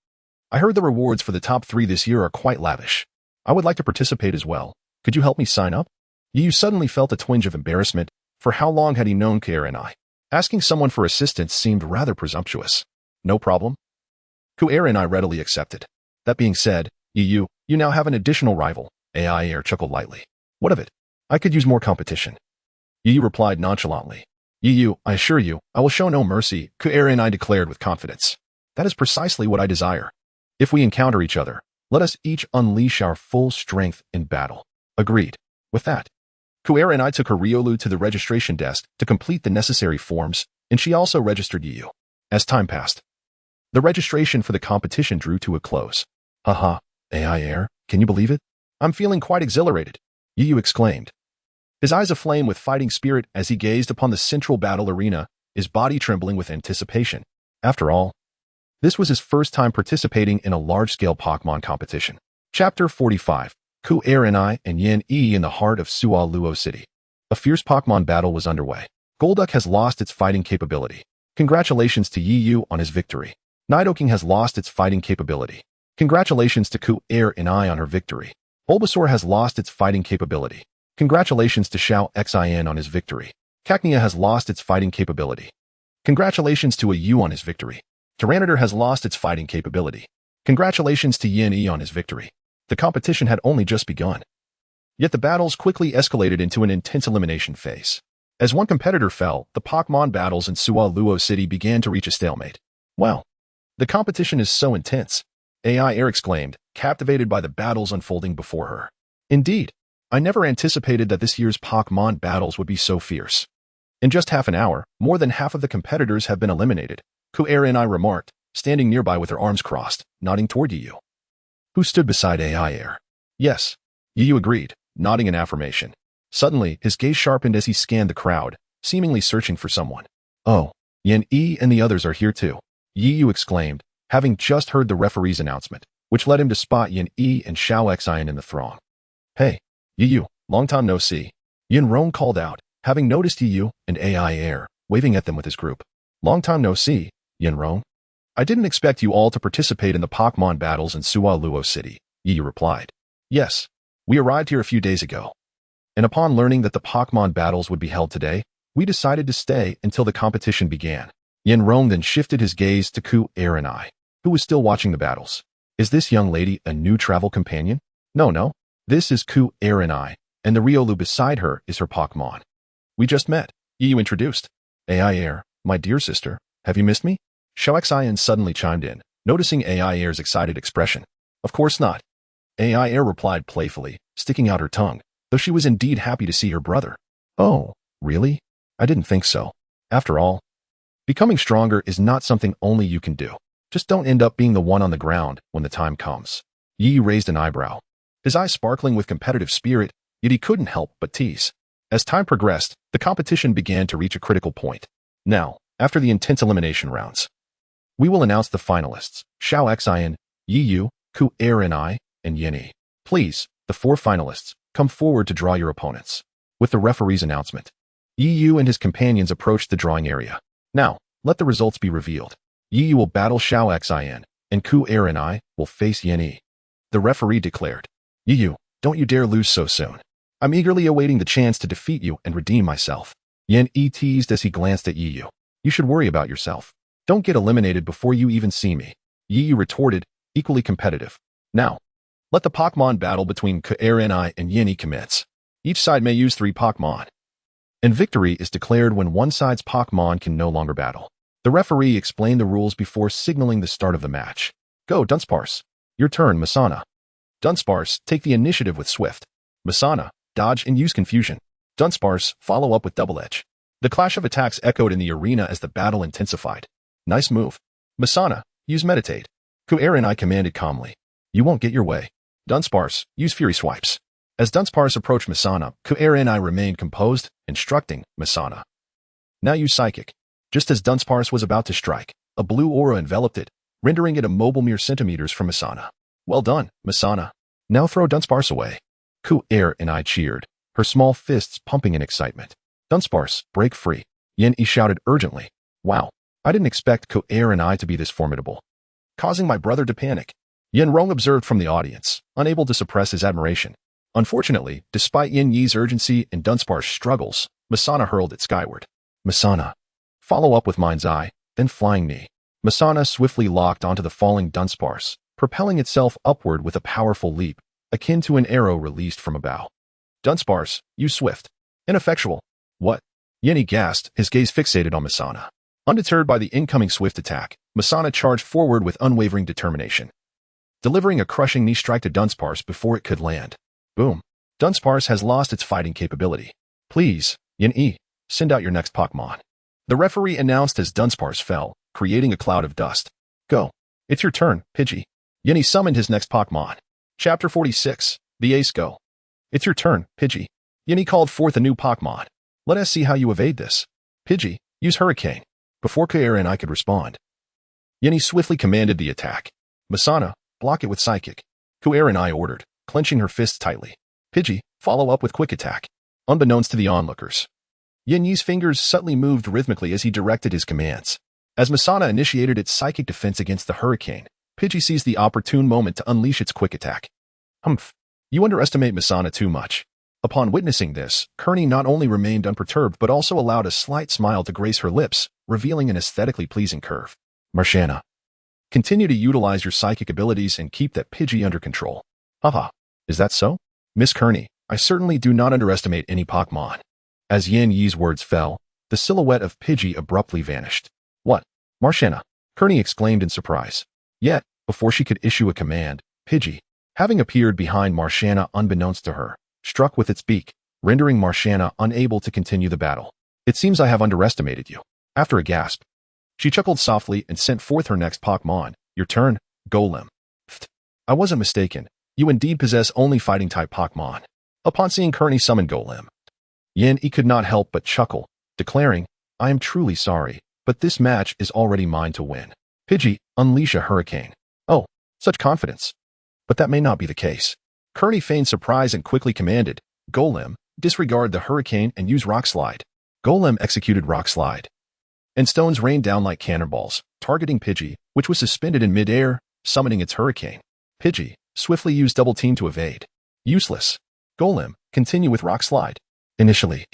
I heard the rewards for the top 3 this year are quite lavish. I would like to participate as well. Could you help me sign up? Yu suddenly felt a twinge of embarrassment. For how long had he known Aiair? Asking someone for assistance seemed rather presumptuous. No problem. Aiair readily accepted. That being said, you now have an additional rival, Aiair chuckled lightly. What of it? I could use more competition. Yu replied nonchalantly. Yu, I assure you, I will show no mercy, Aiair and I declared with confidence. That is precisely what I desire. If we encounter each other, let us each unleash our full strength in battle. Agreed. With that, Aiair and I took her Riolu to the registration desk to complete the necessary forms, and she also registered Yu. As time passed, the registration for the competition drew to a close. Haha, Aiair, can you believe it? I'm feeling quite exhilarated, Yu exclaimed. His eyes aflame with fighting spirit as he gazed upon the central battle arena, his body trembling with anticipation. After all, this was his first time participating in a large-scale Pokémon competition. Chapter 45. Aiair and I and Yin Yi in the heart of Sualuo City. A fierce Pokémon battle was underway. Golduck has lost its fighting capability. Congratulations to Yu on his victory. Nidoking has lost its fighting capability. Congratulations to Aiair and I on her victory. Bulbasaur has lost its fighting capability. Congratulations to Xiao Xin on his victory. Cacnea has lost its fighting capability. Congratulations to Yu on his victory. Tyranitar has lost its fighting capability. Congratulations to Yin Yi on his victory. The competition had only just begun. Yet the battles quickly escalated into an intense elimination phase. As one competitor fell, the Pokémon battles in Sualuo City began to reach a stalemate. Wow, the competition is so intense, Aiair exclaimed, captivated by the battles unfolding before her. Indeed, I never anticipated that this year's Pokémon battles would be so fierce. In just half an hour, more than half of the competitors have been eliminated, Aiair and I remarked, standing nearby with her arms crossed, nodding toward Yu, who stood beside Aiair. Yes, Yu agreed, nodding in affirmation. Suddenly, his gaze sharpened as he scanned the crowd, seemingly searching for someone. Oh, Yin Yi and the others are here too, Yu exclaimed, having just heard the referee's announcement, which led him to spot Yin Yi and Xiao Xin in the throng. Hey, Yu, long time no see, Yin Rong called out, having noticed Yu and Aiair, waving at them with his group. Long time no see, Yin Rong. I didn't expect you all to participate in the Pokémon battles in Sualuo City, Yu replied. Yes, we arrived here a few days ago. And upon learning that the Pokémon battles would be held today, we decided to stay until the competition began. Yin Rong then shifted his gaze to Aiair and I, who was still watching the battles. Is this young lady a new travel companion? No. This is Aiair and I, and the Riolu beside her is her Pokémon. We just met, Yu introduced. Aiair, my dear sister, have you missed me? Xiao Xin suddenly chimed in, noticing Aiair's excited expression. Of course not. Aiair replied playfully, sticking out her tongue, though she was indeed happy to see her brother. Oh, really? I didn't think so. After all, becoming stronger is not something only you can do. Just don't end up being the one on the ground when the time comes. Yi raised an eyebrow, his eyes sparkling with competitive spirit, yet he couldn't help but tease. As time progressed, the competition began to reach a critical point. Now, after the intense elimination rounds, we will announce the finalists, Xiao Xin, Yu, Aiair and I, and Yin Yi. Please, the 4 finalists, come forward to draw your opponents. With the referee's announcement, Yu and his companions approached the drawing area. Now, let the results be revealed. Yu will battle Xiao Xin, and Aiair and I will face Yin Yi. The referee declared. Yu, don't you dare lose so soon. I'm eagerly awaiting the chance to defeat you and redeem myself. Yin Yi teased as he glanced at Yu. You should worry about yourself. Don't get eliminated before you even see me. Yu retorted, equally competitive. Now, let the Pokémon battle between Aiair and I and Yin Yi commence. Each side may use 3 Pokémon. And victory is declared when one side's Pokémon can no longer battle. The referee explained the rules before signaling the start of the match. Go, Dunsparce. Your turn, Masana. Dunsparce, take the initiative with Swift. Masana, dodge and use Confusion. Dunsparce, follow up with Double Edge. The clash of attacks echoed in the arena as the battle intensified. Nice move. Masana, use Meditate. Aiair and I commanded calmly. You won't get your way. Dunsparce, use Fury Swipes. As Dunsparce approached Masana, Aiair and I remained composed, instructing Masana. Now use Psychic. Just as Dunsparce was about to strike, a blue aura enveloped it, rendering it immobile mere centimeters from Masana. Well done, Masana. Now throw Dunsparce away. Aiair and I cheered, her small fists pumping in excitement. Dunsparce, break free. Yin Yi shouted urgently. Wow, I didn't expect Aiair and I to be this formidable. Causing my brother to panic. Yin Rong observed from the audience, unable to suppress his admiration. Unfortunately, despite Yin Yi's urgency and Dunsparce's struggles, Masana hurled it skyward. Masana. Follow up with Mind's Eye, then Flying Knee. Masana swiftly locked onto the falling Dunsparce, propelling itself upward with a powerful leap, akin to an arrow released from a bow. Dunsparce, use Swift. Ineffectual. What? Yenny gasped, his gaze fixated on Masana. Undeterred by the incoming swift attack, Masana charged forward with unwavering determination, delivering a crushing knee strike to Dunsparce before it could land. Boom. Dunsparce has lost its fighting capability. Please, Yenny, send out your next Pokémon. The referee announced as Dunsparce fell, creating a cloud of dust. Go. It's your turn, Pidgey. Yenny summoned his next Pokémon. Chapter 46. The Ace Go. It's your turn, Pidgey. Yenny called forth a new Pokémon. Let us see how you evade this. Pidgey, use Hurricane. Before Aiair and I could respond, Yenny swiftly commanded the attack. Masana, block it with Psychic. Aiair and I ordered, clenching her fists tightly. Pidgey, follow up with Quick Attack. Unbeknownst to the onlookers, Yenny's fingers subtly moved rhythmically as he directed his commands. As Masana initiated its psychic defense against the hurricane, Pidgey seized the opportune moment to unleash its Quick Attack. Humph. You underestimate Masana too much. Upon witnessing this, Kearney not only remained unperturbed but also allowed a slight smile to grace her lips, revealing an aesthetically pleasing curve. Marshana, continue to utilize your psychic abilities and keep that Pidgey under control. Haha. Is that so? Miss Kearney, I certainly do not underestimate any Pokémon. As Yenny's words fell, the silhouette of Pidgey abruptly vanished. What? Marshana? Kearney exclaimed in surprise. Yet, before she could issue a command, Pidgey, having appeared behind Marshana unbeknownst to her, struck with its beak, rendering Marshana unable to continue the battle. It seems I have underestimated you. After a gasp, she chuckled softly and sent forth her next Pokémon. Your turn, Golem. Pfft. I wasn't mistaken. You indeed possess only fighting-type Pokémon. Upon seeing Kearney summon Golem, Yenny could not help but chuckle, declaring, I am truly sorry, but this match is already mine to win. Pidgey, unleash a hurricane. Oh, such confidence. But that may not be the case. Kearney feigned surprise and quickly commanded, Golem, disregard the hurricane and use Rock Slide. Golem executed Rock Slide, and stones rained down like cannonballs, targeting Pidgey, which was suspended in mid-air, summoning its hurricane. Pidgey swiftly used Double Team to evade. Useless. Golem, continue with Rock Slide. Initially,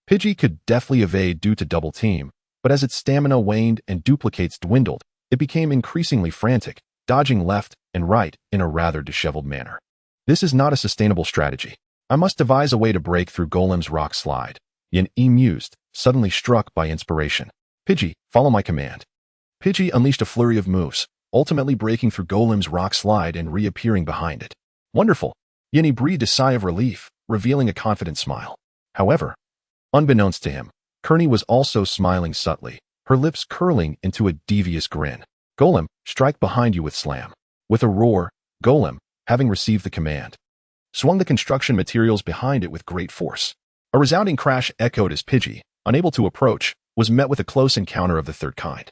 Pidgey could deftly evade due to Double Team, but as its stamina waned and duplicates dwindled, it became increasingly frantic, dodging left and right in a rather disheveled manner. This is not a sustainable strategy. I must devise a way to break through Golem's Rock Slide. Yenny mused, suddenly struck by inspiration. Pidgey, follow my command. Pidgey unleashed a flurry of moves, ultimately breaking through Golem's Rock Slide and reappearing behind it. Wonderful! Yenny breathed a sigh of relief, revealing a confident smile. However, unbeknownst to him, Kearney was also smiling subtly, her lips curling into a devious grin. Golem, strike behind you with Slam. With a roar, Golem, having received the command, swung the construction materials behind it with great force. A resounding crash echoed as Pidgey, unable to approach, was met with a close encounter of the third kind.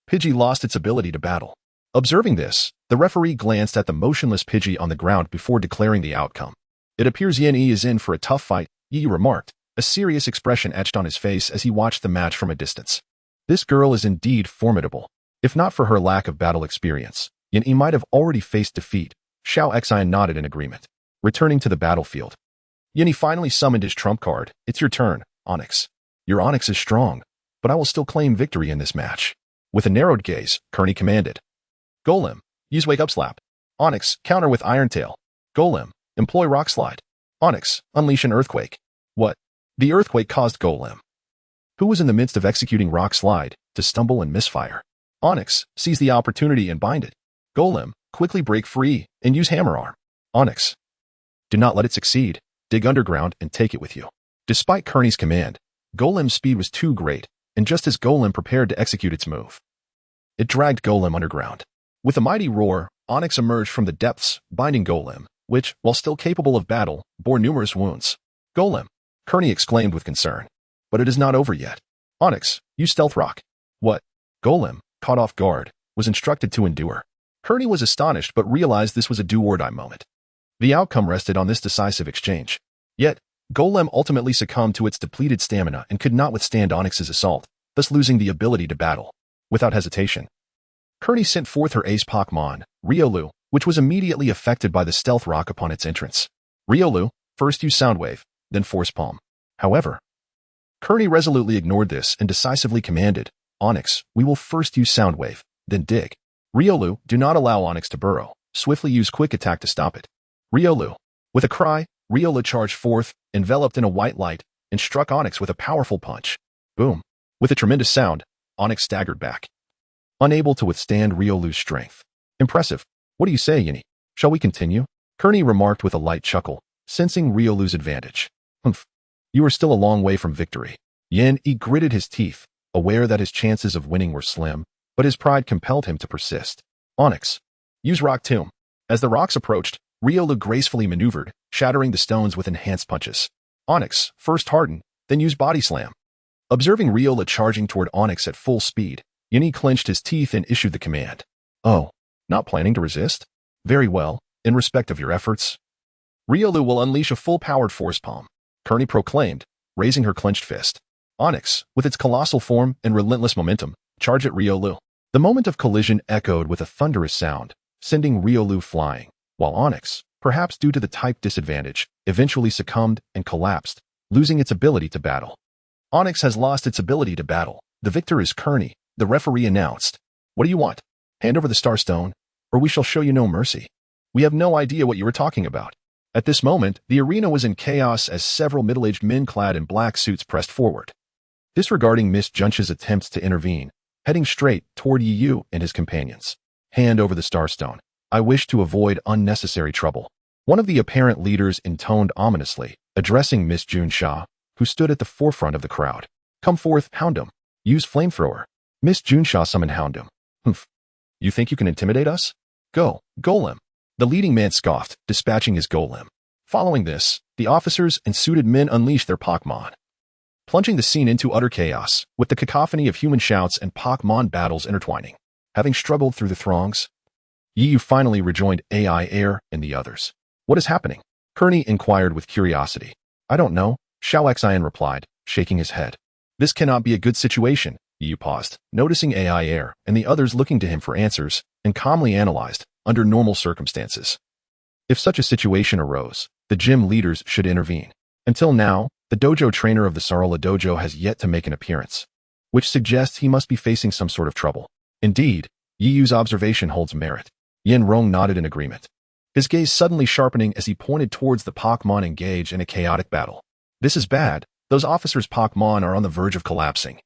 Pidgey lost its ability to battle. Observing this, the referee glanced at the motionless Pidgey on the ground before declaring the outcome. It appears Yenny is in for a tough fight, Yi remarked, a serious expression etched on his face as he watched the match from a distance. This girl is indeed formidable. If not for her lack of battle experience, Yenny might have already faced defeat. Xiao Xian nodded in agreement. Returning to the battlefield, Yenny finally summoned his trump card. It's your turn, Onyx. Your Onyx is strong, but I will still claim victory in this match. With a narrowed gaze, Kearney commanded. Golem, use Wake Up Slap. Onyx, counter with Iron Tail. Golem, employ Rock Slide. Onyx, unleash an Earthquake. What? The earthquake caused Golem, who was in the midst of executing Rock Slide, to stumble and misfire. Onyx, seize the opportunity and bind it. Golem, quickly break free and use Hammer Arm. Onyx, do not let it succeed. Dig underground and take it with you. Despite Kearney's command, Golem's speed was too great, and just as Golem prepared to execute its move, it dragged Golem underground. With a mighty roar, Onyx emerged from the depths, binding Golem, which, while still capable of battle, bore numerous wounds. Golem, Kearney exclaimed with concern. But it is not over yet. Onyx, use Stealth Rock. What? Golem, caught off guard, was instructed to endure. Kearney was astonished but realized this was a do-or-die moment. The outcome rested on this decisive exchange. Yet, Golem ultimately succumbed to its depleted stamina and could not withstand Onyx's assault, thus losing the ability to battle. Without hesitation, Kearney sent forth her ace Pokémon, Riolu, which was immediately affected by the Stealth Rock upon its entrance. Riolu, first use Soundwave, then Force Palm. However, Kearney resolutely ignored this and decisively commanded, Onyx, we will first use Soundwave, then Dig. Riolu, do not allow Onyx to burrow. Swiftly use Quick Attack to stop it. Riolu. With a cry, Riolu charged forth, enveloped in a white light, and struck Onyx with a powerful punch. Boom. With a tremendous sound, Onyx staggered back, unable to withstand Riolu's strength. Impressive. What do you say, Yini? Shall we continue? Kearney remarked with a light chuckle, sensing Riolu's advantage. Humph. You are still a long way from victory. Yin-E gritted his teeth, aware that his chances of winning were slim, but his pride compelled him to persist. Onyx. Use Rock Tomb. As the rocks approached, Riolu gracefully maneuvered, shattering the stones with enhanced punches. Onyx, first harden, then use Body Slam. Observing Riolu charging toward Onyx at full speed, Yin-E clenched his teeth and issued the command. Oh, not planning to resist? Very well, in respect of your efforts. Riolu will unleash a full-powered Force Palm, Kearney proclaimed, raising her clenched fist. Onyx, with its colossal form and relentless momentum, charge at Riolu. The moment of collision echoed with a thunderous sound, sending Riolu flying, while Onyx, perhaps due to the type disadvantage, eventually succumbed and collapsed, losing its ability to battle. Onyx has lost its ability to battle. The victor is Kearney, the referee announced. What do you want? Hand over the Star Stone, or we shall show you no mercy. We have no idea what you were talking about. At this moment, the arena was in chaos as several middle-aged men clad in black suits pressed forward. Disregarding Miss Junch's attempts to intervene, heading straight toward Yu and his companions. Hand over the Star Stone. I wish to avoid unnecessary trouble. One of the apparent leaders intoned ominously, addressing Miss Junsha, who stood at the forefront of the crowd. Come forth, Houndoom. Use Flamethrower. Miss Junsha summoned Houndoom. Humph. You think you can intimidate us? Go, Golem. The leading man scoffed, dispatching his Golem. Following this, the officers and suited men unleashed their Pokémon, plunging the scene into utter chaos, with the cacophony of human shouts and Pokémon battles intertwining. Having struggled through the throngs, Yu finally rejoined Aiair and the others. What is happening? Kearney inquired with curiosity. I don't know, Xiao Xian replied, shaking his head. This cannot be a good situation. Yu paused, noticing Aiair and the others looking to him for answers, and calmly analyzed, under normal circumstances. If such a situation arose, the gym leaders should intervene. Until now, the dojo trainer of the Sarola dojo has yet to make an appearance, which suggests he must be facing some sort of trouble. Indeed, Yu's observation holds merit. Yin Rong nodded in agreement, his gaze suddenly sharpening as he pointed towards the Pokémon engaged in a chaotic battle. This is bad. Those officers' Pokémon are on the verge of collapsing,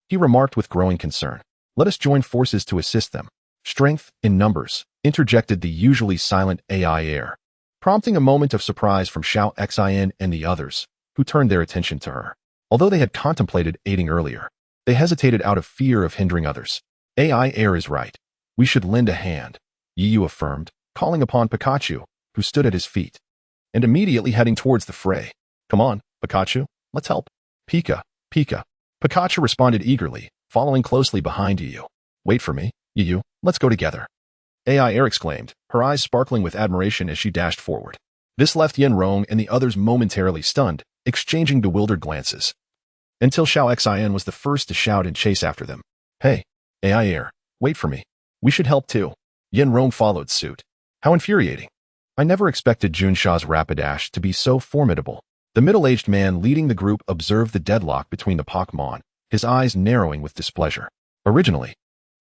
he remarked with growing concern. Let us join forces to assist them. Strength in numbers, interjected the usually silent Aiair, prompting a moment of surprise from Xiao Xian and the others, who turned their attention to her. Although they had contemplated aiding earlier, they hesitated out of fear of hindering others. Aiair is right. We should lend a hand, Yu affirmed, calling upon Pikachu, who stood at his feet, and immediately heading towards the fray. Come on, Pikachu, let's help. Pika. Pikachu responded eagerly, following closely behind Yu. Wait for me, Yu, let's go together. Aiair exclaimed, her eyes sparkling with admiration as she dashed forward. This left Yin Rong and the others momentarily stunned, exchanging bewildered glances, until Xiao Xian was the first to shout and chase after them. Hey, Aiair, wait for me. We should help too. Yin Rong followed suit. How infuriating. I never expected Junsha's Rapidash to be so formidable. The middle-aged man leading the group observed the deadlock between the Pokémon, his eyes narrowing with displeasure. Originally,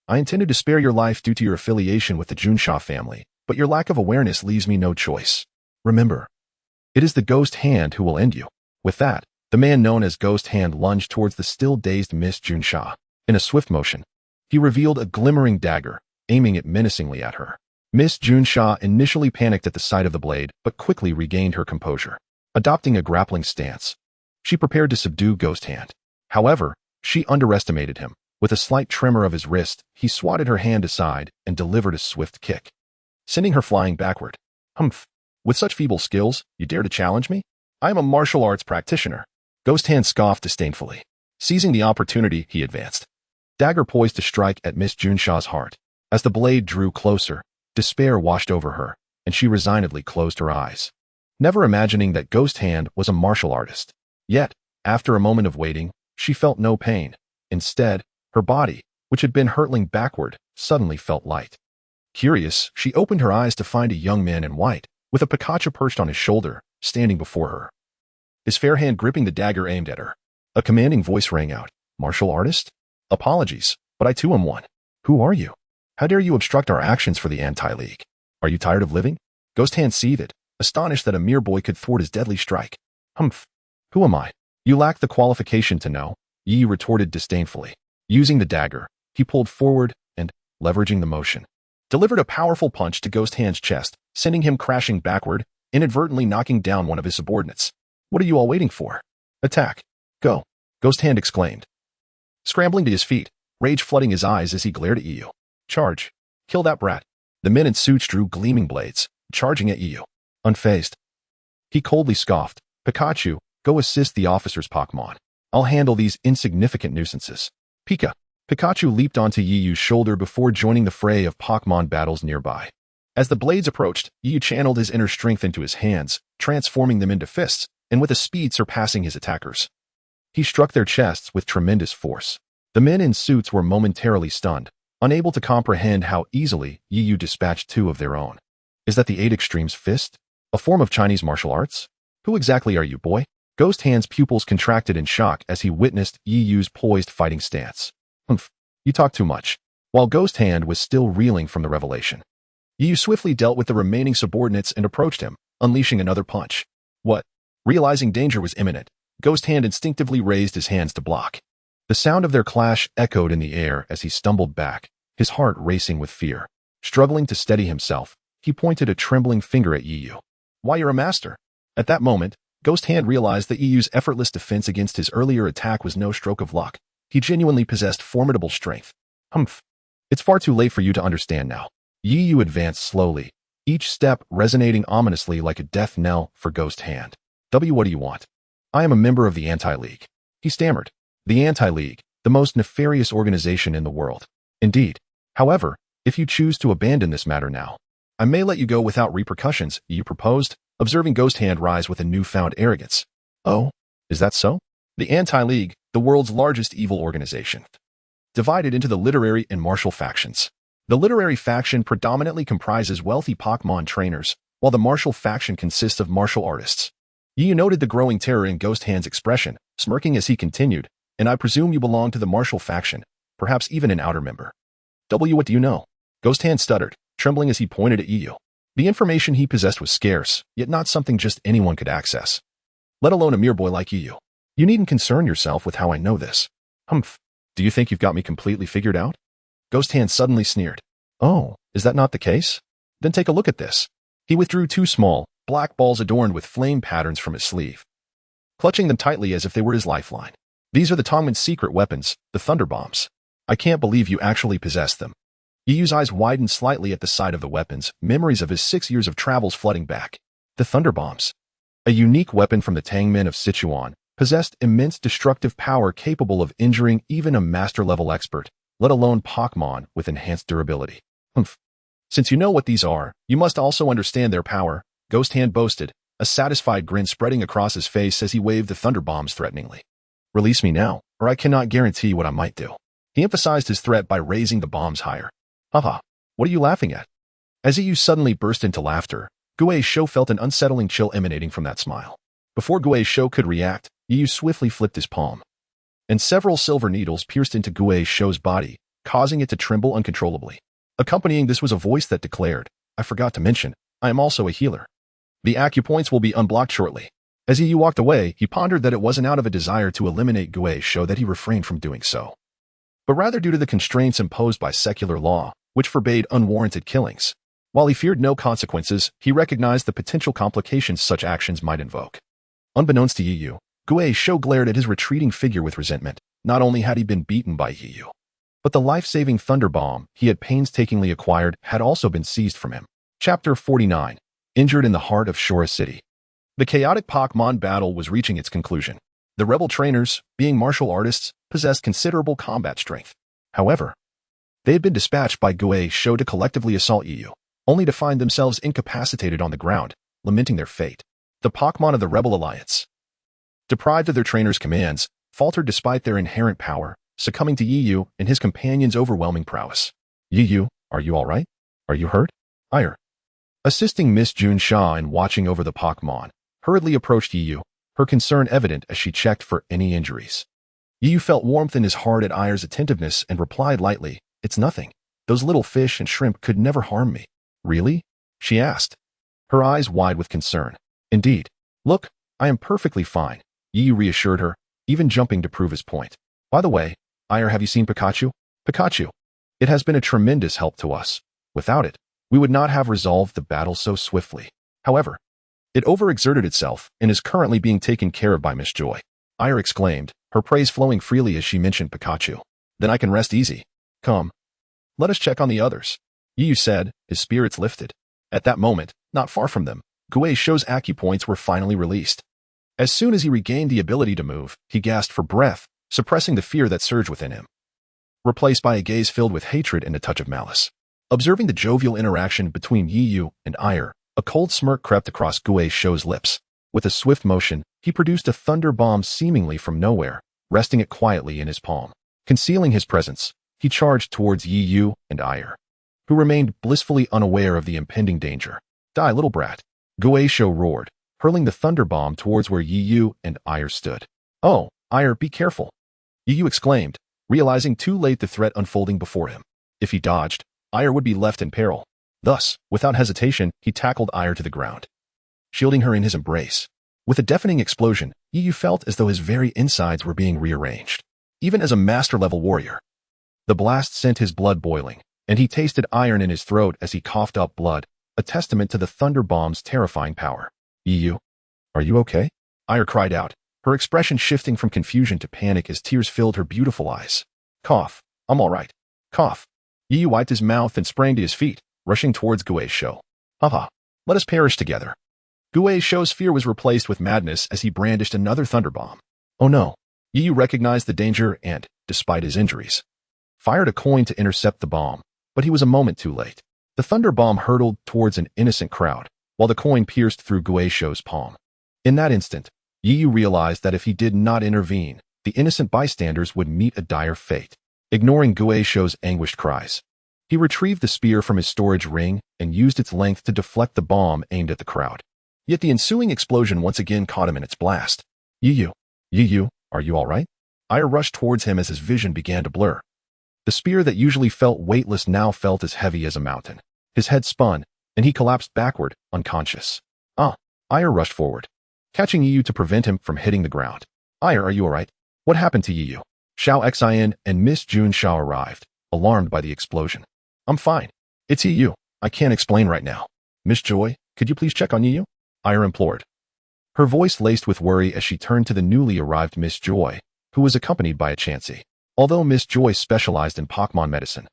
I intended to spare your life due to your affiliation with the Junsha family, but your lack of awareness leaves me no choice. Remember, it is the Ghost Hand who will end you. With that, the man known as Ghost Hand lunged towards the still-dazed Miss Junsha. In a swift motion, he revealed a glimmering dagger, aiming it menacingly at her. Miss Junsha initially panicked at the sight of the blade, but quickly regained her composure. Adopting a grappling stance, she prepared to subdue Ghost Hand. However, she underestimated him. With a slight tremor of his wrist, he swatted her hand aside and delivered a swift kick, sending her flying backward. Humph! With such feeble skills, you dare to challenge me? I am a martial arts practitioner. Ghost Hand scoffed disdainfully. Seizing the opportunity, he advanced, dagger poised to strike at Miss Junsha's heart. As the blade drew closer, despair washed over her, and she resignedly closed her eyes, never imagining that Ghost Hand was a martial artist. Yet, after a moment of waiting, she felt no pain. Instead, her body, which had been hurtling backward, suddenly felt light. Curious, she opened her eyes to find a young man in white, with a Pikachu perched on his shoulder, standing before her, his fair hand gripping the dagger aimed at her. A commanding voice rang out. Martial artist? Apologies, but I too am one. Who are you? How dare you obstruct our actions for the anti-league? Are you tired of living? Ghost Hand seethed, astonished that a mere boy could thwart his deadly strike. Humph. Who am I? You lack the qualification to know. Yi retorted disdainfully. Using the dagger, he pulled forward and, leveraging the motion, delivered a powerful punch to Ghost Hand's chest, sending him crashing backward, inadvertently knocking down one of his subordinates. What are you all waiting for? Attack. Go. Ghost Hand exclaimed. Scrambling to his feet, rage flooding his eyes as he glared at Yi. Charge. Kill that brat. The men in suits drew gleaming blades, charging at Yi. Unfazed. He coldly scoffed. Pikachu, go assist the officer's Pokémon. I'll handle these insignificant nuisances. Pikachu leaped onto Yi's shoulder before joining the fray of Pokémon battles nearby. As the blades approached, Yi channeled his inner strength into his hands, transforming them into fists, and with a speed surpassing his attackers. He struck their chests with tremendous force. The men in suits were momentarily stunned, unable to comprehend how easily Yi dispatched two of their own. Is that the Eight Extremes fist? A form of Chinese martial arts? Who exactly are you, boy? Ghost Hand's pupils contracted in shock as he witnessed Yi's poised fighting stance. Humph, you talk too much. While Ghost Hand was still reeling from the revelation, Yi swiftly dealt with the remaining subordinates and approached him, unleashing another punch. What? Realizing danger was imminent, Ghost Hand instinctively raised his hands to block. The sound of their clash echoed in the air as he stumbled back, his heart racing with fear. Struggling to steady himself, he pointed a trembling finger at Yi. Why, you're a master. At that moment, Ghost Hand realized that Yi's effortless defense against his earlier attack was no stroke of luck. He genuinely possessed formidable strength. Humph. It's far too late for you to understand now. Yi advanced slowly, each step resonating ominously like a death knell for Ghost Hand. What do you want? I am a member of the Anti-League. He stammered. The Anti-League, the most nefarious organization in the world. Indeed. However, if you choose to abandon this matter now, I may let you go without repercussions, Yi proposed, observing Ghost Hand rise with a newfound arrogance. Oh, is that so? The Anti-League, the world's largest evil organization, divided into the literary and martial factions. The literary faction predominantly comprises wealthy Pokémon trainers, while the martial faction consists of martial artists. Yi noted the growing terror in Ghost Hand's expression, smirking as he continued, and I presume you belong to the martial faction, perhaps even an outer member. What do you know? Ghost Hand stuttered, trembling as he pointed at Yi. The information he possessed was scarce, yet not something just anyone could access, let alone a mere boy like Yi. You needn't concern yourself with how I know this. Humph. Do you think you've got me completely figured out? Ghost Hand suddenly sneered. Oh, is that not the case? Then take a look at this. He withdrew two small, black balls adorned with flame patterns from his sleeve, clutching them tightly as if they were his lifeline. These are the Tongmen's secret weapons, the Thunder Bombs. I can't believe you actually possess them. Yi's eyes widened slightly at the sight of the weapons, memories of his 6 years of travels flooding back. The Thunder Bombs, a unique weapon from the Tangmen of Sichuan, possessed immense destructive power capable of injuring even a master-level expert, let alone Pokémon with enhanced durability. Humph. Since you know what these are, you must also understand their power, Ghost Hand boasted, a satisfied grin spreading across his face as he waved the Thunder Bombs threateningly. Release me now, or I cannot guarantee what I might do. He emphasized his threat by raising the bombs higher. Haha, what are you laughing at? As Yi suddenly burst into laughter, Guei Shou felt an unsettling chill emanating from that smile. Before Guei Shou could react, Yi swiftly flipped his palm, and several silver needles pierced into Guei Shou's body, causing it to tremble uncontrollably. Accompanying this was a voice that declared, I forgot to mention, I am also a healer. The acupoints will be unblocked shortly. As Yi walked away, he pondered that it wasn't out of a desire to eliminate Guei Shou that he refrained from doing so, but rather due to the constraints imposed by secular law, which forbade unwarranted killings. While he feared no consequences, he recognized the potential complications such actions might invoke. Unbeknownst to Yi, Guei Shou glared at his retreating figure with resentment. Not only had he been beaten by Yi, but the life-saving Thunder Bomb he had painstakingly acquired had also been seized from him. Chapter 49. Injured in the heart of Shora City. The chaotic Pokémon battle was reaching its conclusion. The rebel trainers, being martial artists, possessed considerable combat strength. However, they had been dispatched by Guei Shou to collectively assault Yi, only to find themselves incapacitated on the ground, lamenting their fate. The Pokémon of the Rebel Alliance, deprived of their trainers' commands, faltered despite their inherent power, succumbing to Yi and his companions' overwhelming prowess. Yi, are you all right? Are you hurt? Aiair, assisting Miss Jun Sha in watching over the Pokémon, hurriedly approached Yi, her concern evident as she checked for any injuries. Yi felt warmth in his heart at Aiair's attentiveness and replied lightly, It's nothing. Those little fish and shrimp could never harm me. Really? She asked, her eyes wide with concern. Indeed. Look, I am perfectly fine, Yi reassured her, even jumping to prove his point. By the way, Aiair, have you seen Pikachu? Pikachu. It has been a tremendous help to us. Without it, we would not have resolved the battle so swiftly. However, it overexerted itself and is currently being taken care of by Miss Joy. Aiair exclaimed, her praise flowing freely as she mentioned Pikachu. Then I can rest easy. Come. Let us check on the others. Yu said, his spirits lifted. At that moment, not far from them, Guizhou's acupoints were finally released. As soon as he regained the ability to move, he gasped for breath, suppressing the fear that surged within him, replaced by a gaze filled with hatred and a touch of malice. Observing the jovial interaction between Yu and Aiair, a cold smirk crept across Guizhou's lips. With a swift motion, he produced a thunder bomb seemingly from nowhere, resting it quietly in his palm. Concealing his presence, he charged towards Yu and Aiair, who remained blissfully unaware of the impending danger. Die, little brat. Guizhou roared, hurling the thunder bomb towards where Yu and Aiair stood. Oh, Aiair, be careful. Yu exclaimed, realizing too late the threat unfolding before him. If he dodged, Aiair would be left in peril. Thus, without hesitation, he tackled Aiair to the ground, shielding her in his embrace. With a deafening explosion, Yu felt as though his very insides were being rearranged. Even as a master-level warrior, the blast sent his blood boiling, and he tasted iron in his throat as he coughed up blood, a testament to the thunder bomb's terrifying power. Yu, are you okay? Aiair cried out, her expression shifting from confusion to panic as tears filled her beautiful eyes. Cough. I'm all right. Cough. Yu wiped his mouth and sprang to his feet, rushing towards Guizhou. Haha. Let us perish together. Guizhou's fear was replaced with madness as he brandished another thunder bomb. Oh no. Yu recognized the danger and, despite his injuries, fired a coin to intercept the bomb, but he was a moment too late. The thunder bomb hurtled towards an innocent crowd, while the coin pierced through Guizhou's palm. In that instant, Yu realized that if he did not intervene, the innocent bystanders would meet a dire fate. Ignoring Guizhou's anguished cries, he retrieved the spear from his storage ring and used its length to deflect the bomb aimed at the crowd. Yet the ensuing explosion once again caught him in its blast. Yu, are you all right? Aiair rushed towards him as his vision began to blur. The spear that usually felt weightless now felt as heavy as a mountain. His head spun, and he collapsed backward, unconscious. Aiair rushed forward, catching Yu to prevent him from hitting the ground. Aiair, are you all right? What happened to Yu? Xiao Xian and Miss Jun Xiao arrived, alarmed by the explosion. I'm fine. It's Yu. I can't explain right now. Miss Joy, could you please check on Yu? Aiair implored, her voice laced with worry as she turned to the newly arrived Miss Joy, who was accompanied by a Chansey. Although Miss Joy specialized in Pokémon medicine,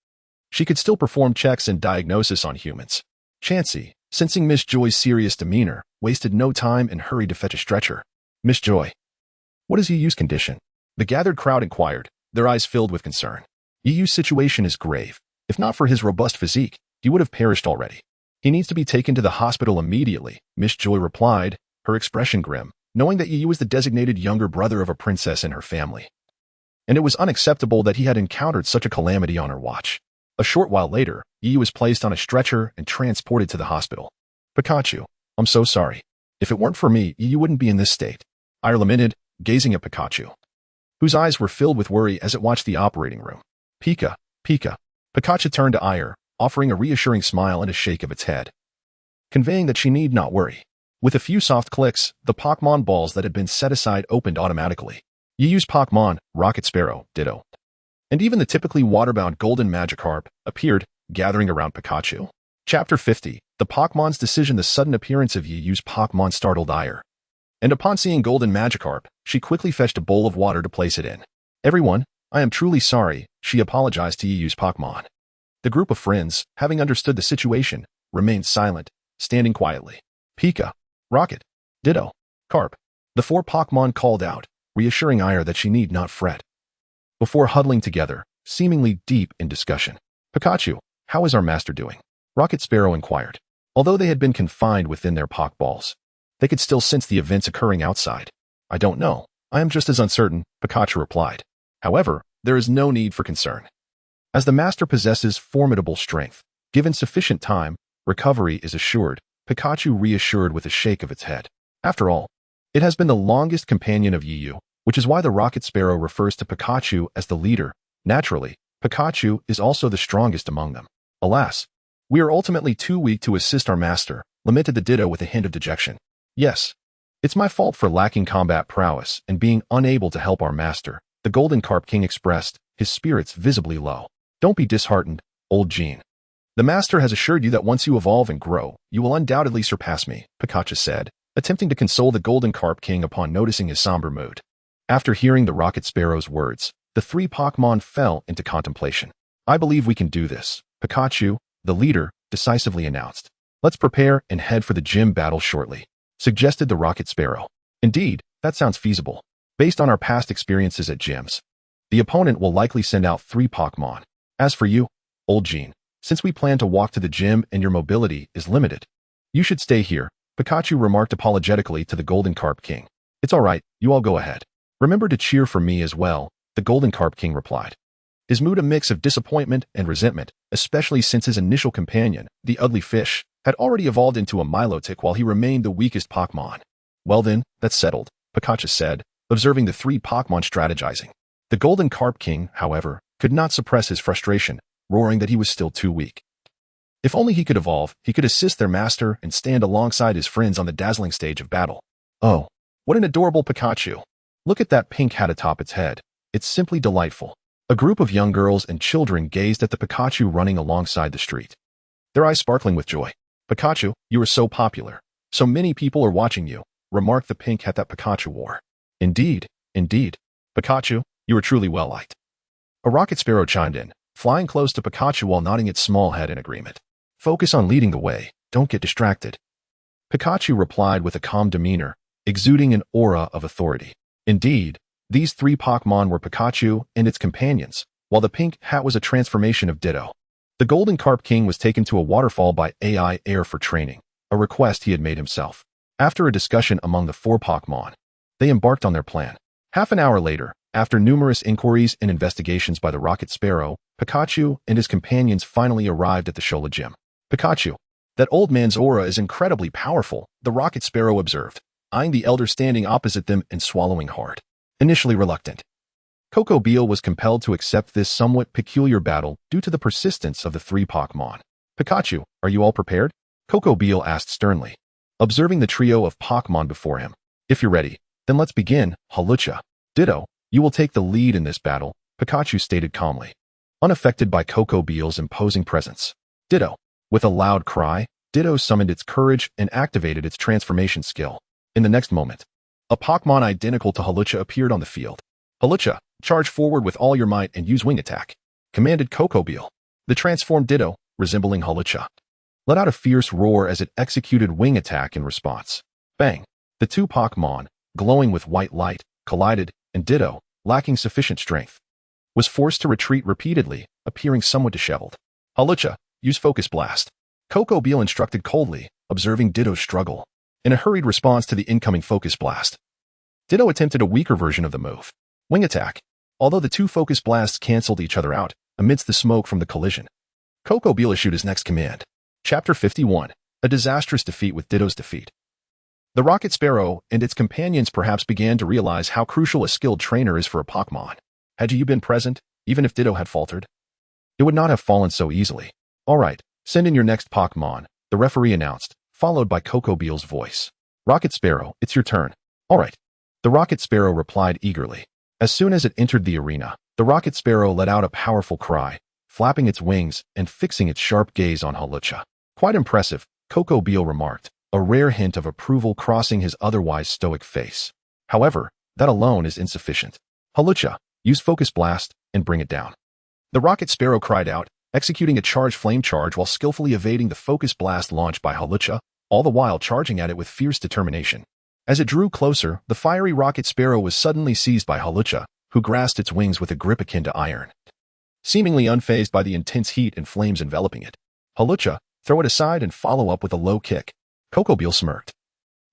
she could still perform checks and diagnosis on humans. Chansey, sensing Miss Joy's serious demeanor, wasted no time and hurried to fetch a stretcher. Miss Joy, what is Yu's condition? The gathered crowd inquired, their eyes filled with concern. Yu's situation is grave. If not for his robust physique, he would have perished already. He needs to be taken to the hospital immediately, Miss Joy replied, her expression grim, knowing that Yu was the designated younger brother of a princess in her family. And it was unacceptable that he had encountered such a calamity on her watch. A short while later, Yu was placed on a stretcher and transported to the hospital. Pikachu, I'm so sorry. If it weren't for me, Yu wouldn't be in this state. Aiair lamented, gazing at Pikachu, whose eyes were filled with worry as it watched the operating room. Pika. Pikachu turned to Aiair, offering a reassuring smile and a shake of its head, conveying that she need not worry. With a few soft clicks, the Pokémon balls that had been set aside opened automatically. Yu's Pokémon, Rocket Sparrow, ditto, and even the typically waterbound Golden Magikarp appeared, gathering around Pikachu. Chapter 50, the Pokémon's decision. The sudden appearance of Yu's Pokémon startled Aiair, and upon seeing Golden Magikarp, she quickly fetched a bowl of water to place it in. Everyone, I am truly sorry, she apologized to Yu's Pokémon. The group of friends, having understood the situation, remained silent, standing quietly. Pika, Rocket, Ditto, Carp. The four Pokémon called out, reassuring Aiair that she need not fret, before huddling together, seemingly deep in discussion. Pikachu, how is our master doing? Rocket Sparrow inquired. Although they had been confined within their Pokeballs, they could still sense the events occurring outside. I don't know. I am just as uncertain, Pikachu replied. However, there is no need for concern, as the master possesses formidable strength. Given sufficient time, recovery is assured, Pikachu reassured with a shake of its head. After all, it has been the longest companion of Yu, which is why the Rocket Sparrow refers to Pikachu as the leader. Naturally, Pikachu is also the strongest among them. Alas, we are ultimately too weak to assist our master, lamented the Ditto with a hint of dejection. Yes, it's my fault for lacking combat prowess and being unable to help our master, the Golden Carp King expressed, his spirits visibly low. Don't be disheartened, old Gene. The master has assured you that once you evolve and grow, you will undoubtedly surpass me, Pikachu said, attempting to console the Golden Carp King upon noticing his somber mood. After hearing the Rocket Sparrow's words, the three Pokémon fell into contemplation. I believe we can do this, Pikachu, the leader, decisively announced. Let's prepare and head for the gym battle shortly, suggested the Rocket Sparrow. Indeed, that sounds feasible. Based on our past experiences at gyms, the opponent will likely send out 3 Pokémon. As for you, old Gene, since we plan to walk to the gym and your mobility is limited, you should stay here, Pikachu remarked apologetically to the Golden Carp King. It's all right, you all go ahead. Remember to cheer for me as well, the Golden Carp King replied. His mood a mix of disappointment and resentment, especially since his initial companion, the ugly fish, had already evolved into a Milotic while he remained the weakest Pokémon. Well then, that's settled, Pikachu said, observing the 3 Pokémon strategizing. The Golden Carp King, however, could not suppress his frustration, roaring that he was still too weak. If only he could evolve, he could assist their master and stand alongside his friends on the dazzling stage of battle. Oh, what an adorable Pikachu! Look at that pink hat atop its head. It's simply delightful. A group of young girls and children gazed at the Pikachu running alongside the street, their eyes sparkling with joy. Pikachu, you are so popular. So many people are watching you, remarked the pink hat that Pikachu wore. Indeed, indeed. Pikachu, you are truly well liked. A Rocket Sparrow chimed in, flying close to Pikachu while nodding its small head in agreement. Focus on leading the way, don't get distracted. Pikachu replied with a calm demeanor, exuding an aura of authority. Indeed, these 3 Pokémon were Pikachu and its companions, while the pink hat was a transformation of Ditto. The Golden Carp King was taken to a waterfall by Aiair for training, a request he had made himself. After a discussion among the 4 Pokémon, they embarked on their plan. Half an hour later, after numerous inquiries and investigations by the Rocket Sparrow, Pikachu and his companions finally arrived at the Shola Gym. Pikachu, that old man's aura is incredibly powerful, the Rocket Sparrow observed, eyeing the elder standing opposite them and swallowing hard. Initially reluctant, Coco Beale was compelled to accept this somewhat peculiar battle due to the persistence of the 3 Pokémon. Pikachu, are you all prepared? Coco Beale asked sternly, observing the trio of Pokémon before him. If you're ready, then let's begin, Hawlucha. Ditto, you will take the lead in this battle, Pikachu stated calmly, unaffected by Coco Beale's imposing presence. Ditto. With a loud cry, Ditto summoned its courage and activated its transformation skill. In the next moment, a Pokémon identical to Hawlucha appeared on the field. Hawlucha, charge forward with all your might and use wing attack, commanded Coco Beale. The transformed Ditto, resembling Hawlucha, let out a fierce roar as it executed wing attack in response. Bang! The 2 Pokémon, glowing with white light, collided, and Ditto, lacking sufficient strength, was forced to retreat repeatedly, appearing somewhat disheveled. Hawlucha, use Focus Blast, Coco Beale instructed coldly, observing Ditto's struggle. In a hurried response to the incoming Focus Blast, Ditto attempted a weaker version of the move, Wing Attack, although the 2 Focus Blasts canceled each other out amidst the smoke from the collision. Coco Beale issued his next command. Chapter 51, A Disastrous Defeat with Ditto's Defeat. The Rocket Sparrow and its companions perhaps began to realize how crucial a skilled trainer is for a Pokémon. Had you been present, even if Ditto had faltered, it would not have fallen so easily. All right, send in your next Pokémon, the referee announced, followed by Coco Beale's voice. Rocket Sparrow, it's your turn. All right. The Rocket Sparrow replied eagerly. As soon as it entered the arena, the Rocket Sparrow let out a powerful cry, flapping its wings and fixing its sharp gaze on Hawlucha. Quite impressive, Coco Beale remarked, a rare hint of approval crossing his otherwise stoic face. However, that alone is insufficient. Hawlucha, use Focus Blast and bring it down. The Rocket Sparrow cried out, executing a charged flame charge while skillfully evading the Focus Blast launched by Hawlucha, all the while charging at it with fierce determination. As it drew closer, the fiery Rocket Sparrow was suddenly seized by Hawlucha, who grasped its wings with a grip akin to iron. Seemingly unfazed by the intense heat and flames enveloping it, Hawlucha, throw it aside and follow up with a low kick. Coco Beale smirked,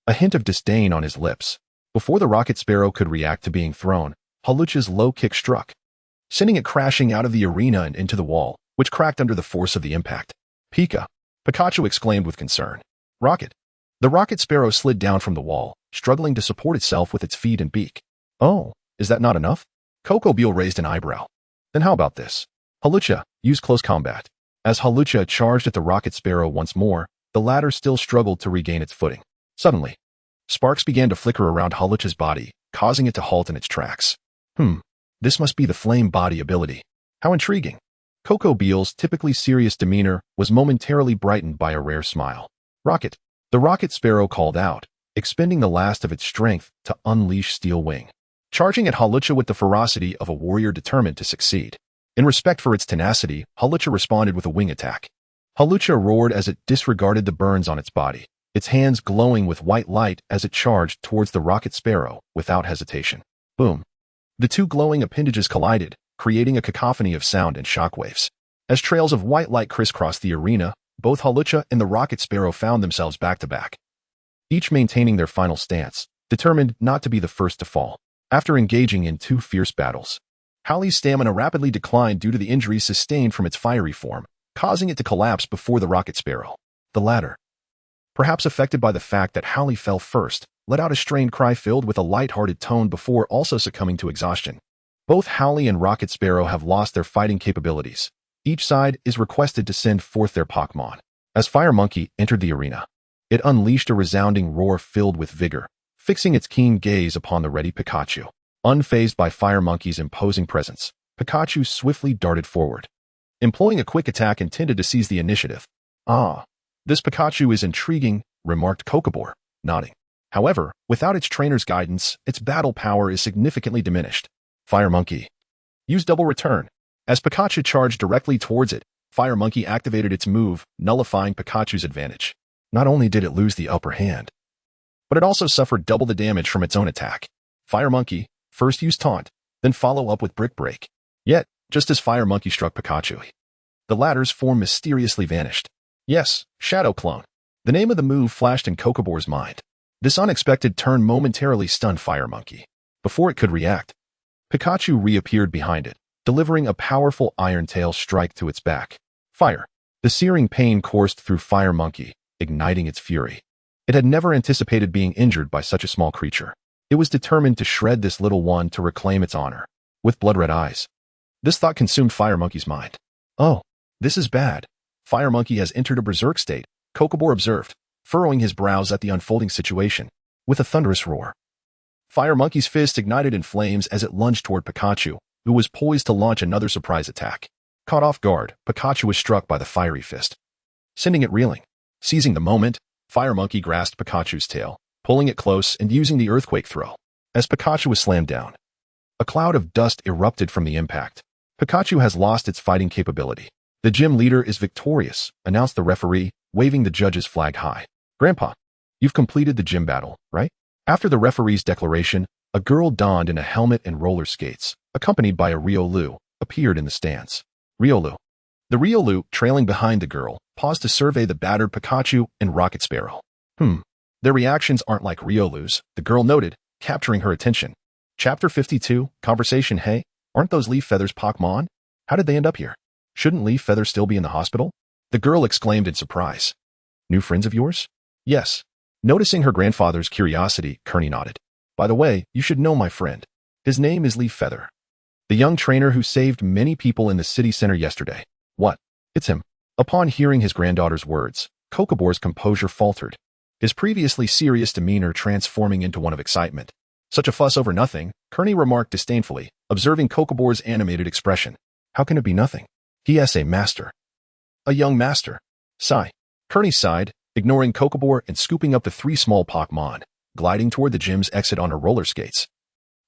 a hint of disdain on his lips. Before the Rocket Sparrow could react to being thrown, Hawlucha's low kick struck, sending it crashing out of the arena and into the wall, which cracked under the force of the impact. Pikachu exclaimed with concern. Rocket. The Rocket Sparrow slid down from the wall, struggling to support itself with its feet and beak. Oh, is that not enough? Coco Beale raised an eyebrow. Then how about this? Hawlucha, use close combat. As Hawlucha charged at the Rocket Sparrow once more, the latter still struggled to regain its footing. Suddenly, sparks began to flicker around Hawlucha's body, causing it to halt in its tracks. This must be the flame body ability. How intriguing. Coco Beale's typically serious demeanor was momentarily brightened by a rare smile. Rocket. The rocket sparrow called out, expending the last of its strength to unleash Steel Wing. Charging at Hawlucha with the ferocity of a warrior determined to succeed. In respect for its tenacity, Hawlucha responded with a wing attack. Hawlucha roared as it disregarded the burns on its body, its hands glowing with white light as it charged towards the rocket sparrow without hesitation. Boom. The two glowing appendages collided, creating a cacophony of sound and shockwaves. As trails of white light crisscrossed the arena, both Hawlucha and the rocket sparrow found themselves back to back, each maintaining their final stance, determined not to be the first to fall. After engaging in two fierce battles, Howlie's stamina rapidly declined due to the injuries sustained from its fiery form, causing it to collapse before the rocket sparrow. The latter, perhaps affected by the fact that Howlie fell first, let out a strained cry filled with a light-hearted tone before also succumbing to exhaustion. Both Howlie and Rocket Sparrow have lost their fighting capabilities. Each side is requested to send forth their Pokémon. As Fire Monkey entered the arena, it unleashed a resounding roar filled with vigor, fixing its keen gaze upon the ready Pikachu. Unfazed by Fire Monkey's imposing presence, Pikachu swiftly darted forward, employing a quick attack intended to seize the initiative. "Ah, this Pikachu is intriguing," remarked Kokobor, nodding. However, without its trainer's guidance, its battle power is significantly diminished. Fire Monkey. Use double return. As Pikachu charged directly towards it, Fire Monkey activated its move, nullifying Pikachu's advantage. Not only did it lose the upper hand, but it also suffered double the damage from its own attack. Fire Monkey first used Taunt, then follow up with Brick Break. Yet, just as Fire Monkey struck Pikachu, the latter's form mysteriously vanished. Yes, Shadow Clone. The name of the move flashed in Kokobor's mind. This unexpected turn momentarily stunned Fire Monkey. Before it could react, Pikachu reappeared behind it, delivering a powerful Iron Tail strike to its back. Fire. The searing pain coursed through Fire Monkey, igniting its fury. It had never anticipated being injured by such a small creature. It was determined to shred this little one to reclaim its honor. With blood-red eyes, this thought consumed Fire Monkey's mind. "Oh, this is bad. Fire Monkey has entered a berserk state," Kokobor observed, furrowing his brows at the unfolding situation. With a thunderous roar, Fire Monkey's fist ignited in flames as it lunged toward Pikachu, who was poised to launch another surprise attack. Caught off guard, Pikachu was struck by the fiery fist, sending it reeling. Seizing the moment, Fire Monkey grasped Pikachu's tail, pulling it close and using the earthquake throw. As Pikachu was slammed down, a cloud of dust erupted from the impact. Pikachu has lost its fighting capability. The gym leader is victorious, announced the referee, waving the judge's flag high. "Grandpa, you've completed the gym battle, right?" After the referee's declaration, a girl donned in a helmet and roller skates, accompanied by a Riolu, appeared in the stands. Riolu. The Riolu, trailing behind the girl, paused to survey the battered Pikachu and Rocket Sparrow. Their reactions aren't like Riolu's, the girl noted, capturing her attention. Chapter 52, Conversation. "Hey, aren't those Leaf Feather's Pokémon? How did they end up here? Shouldn't Leaf Feather still be in the hospital?" The girl exclaimed in surprise. "New friends of yours?" "Yes." Noticing her grandfather's curiosity, Kearney nodded. "By the way, you should know my friend. His name is Leaf Feather. The young trainer who saved many people in the city center yesterday." "What? It's him." Upon hearing his granddaughter's words, Kokobor's composure faltered, his previously serious demeanor transforming into one of excitement. "Such a fuss over nothing," Kearney remarked disdainfully, observing Kokobor's animated expression. "How can it be nothing? He is a master." "A young master." Sigh. Kearney sighed, ignoring Kokobor and scooping up the three small Pokémon, gliding toward the gym's exit on her roller skates,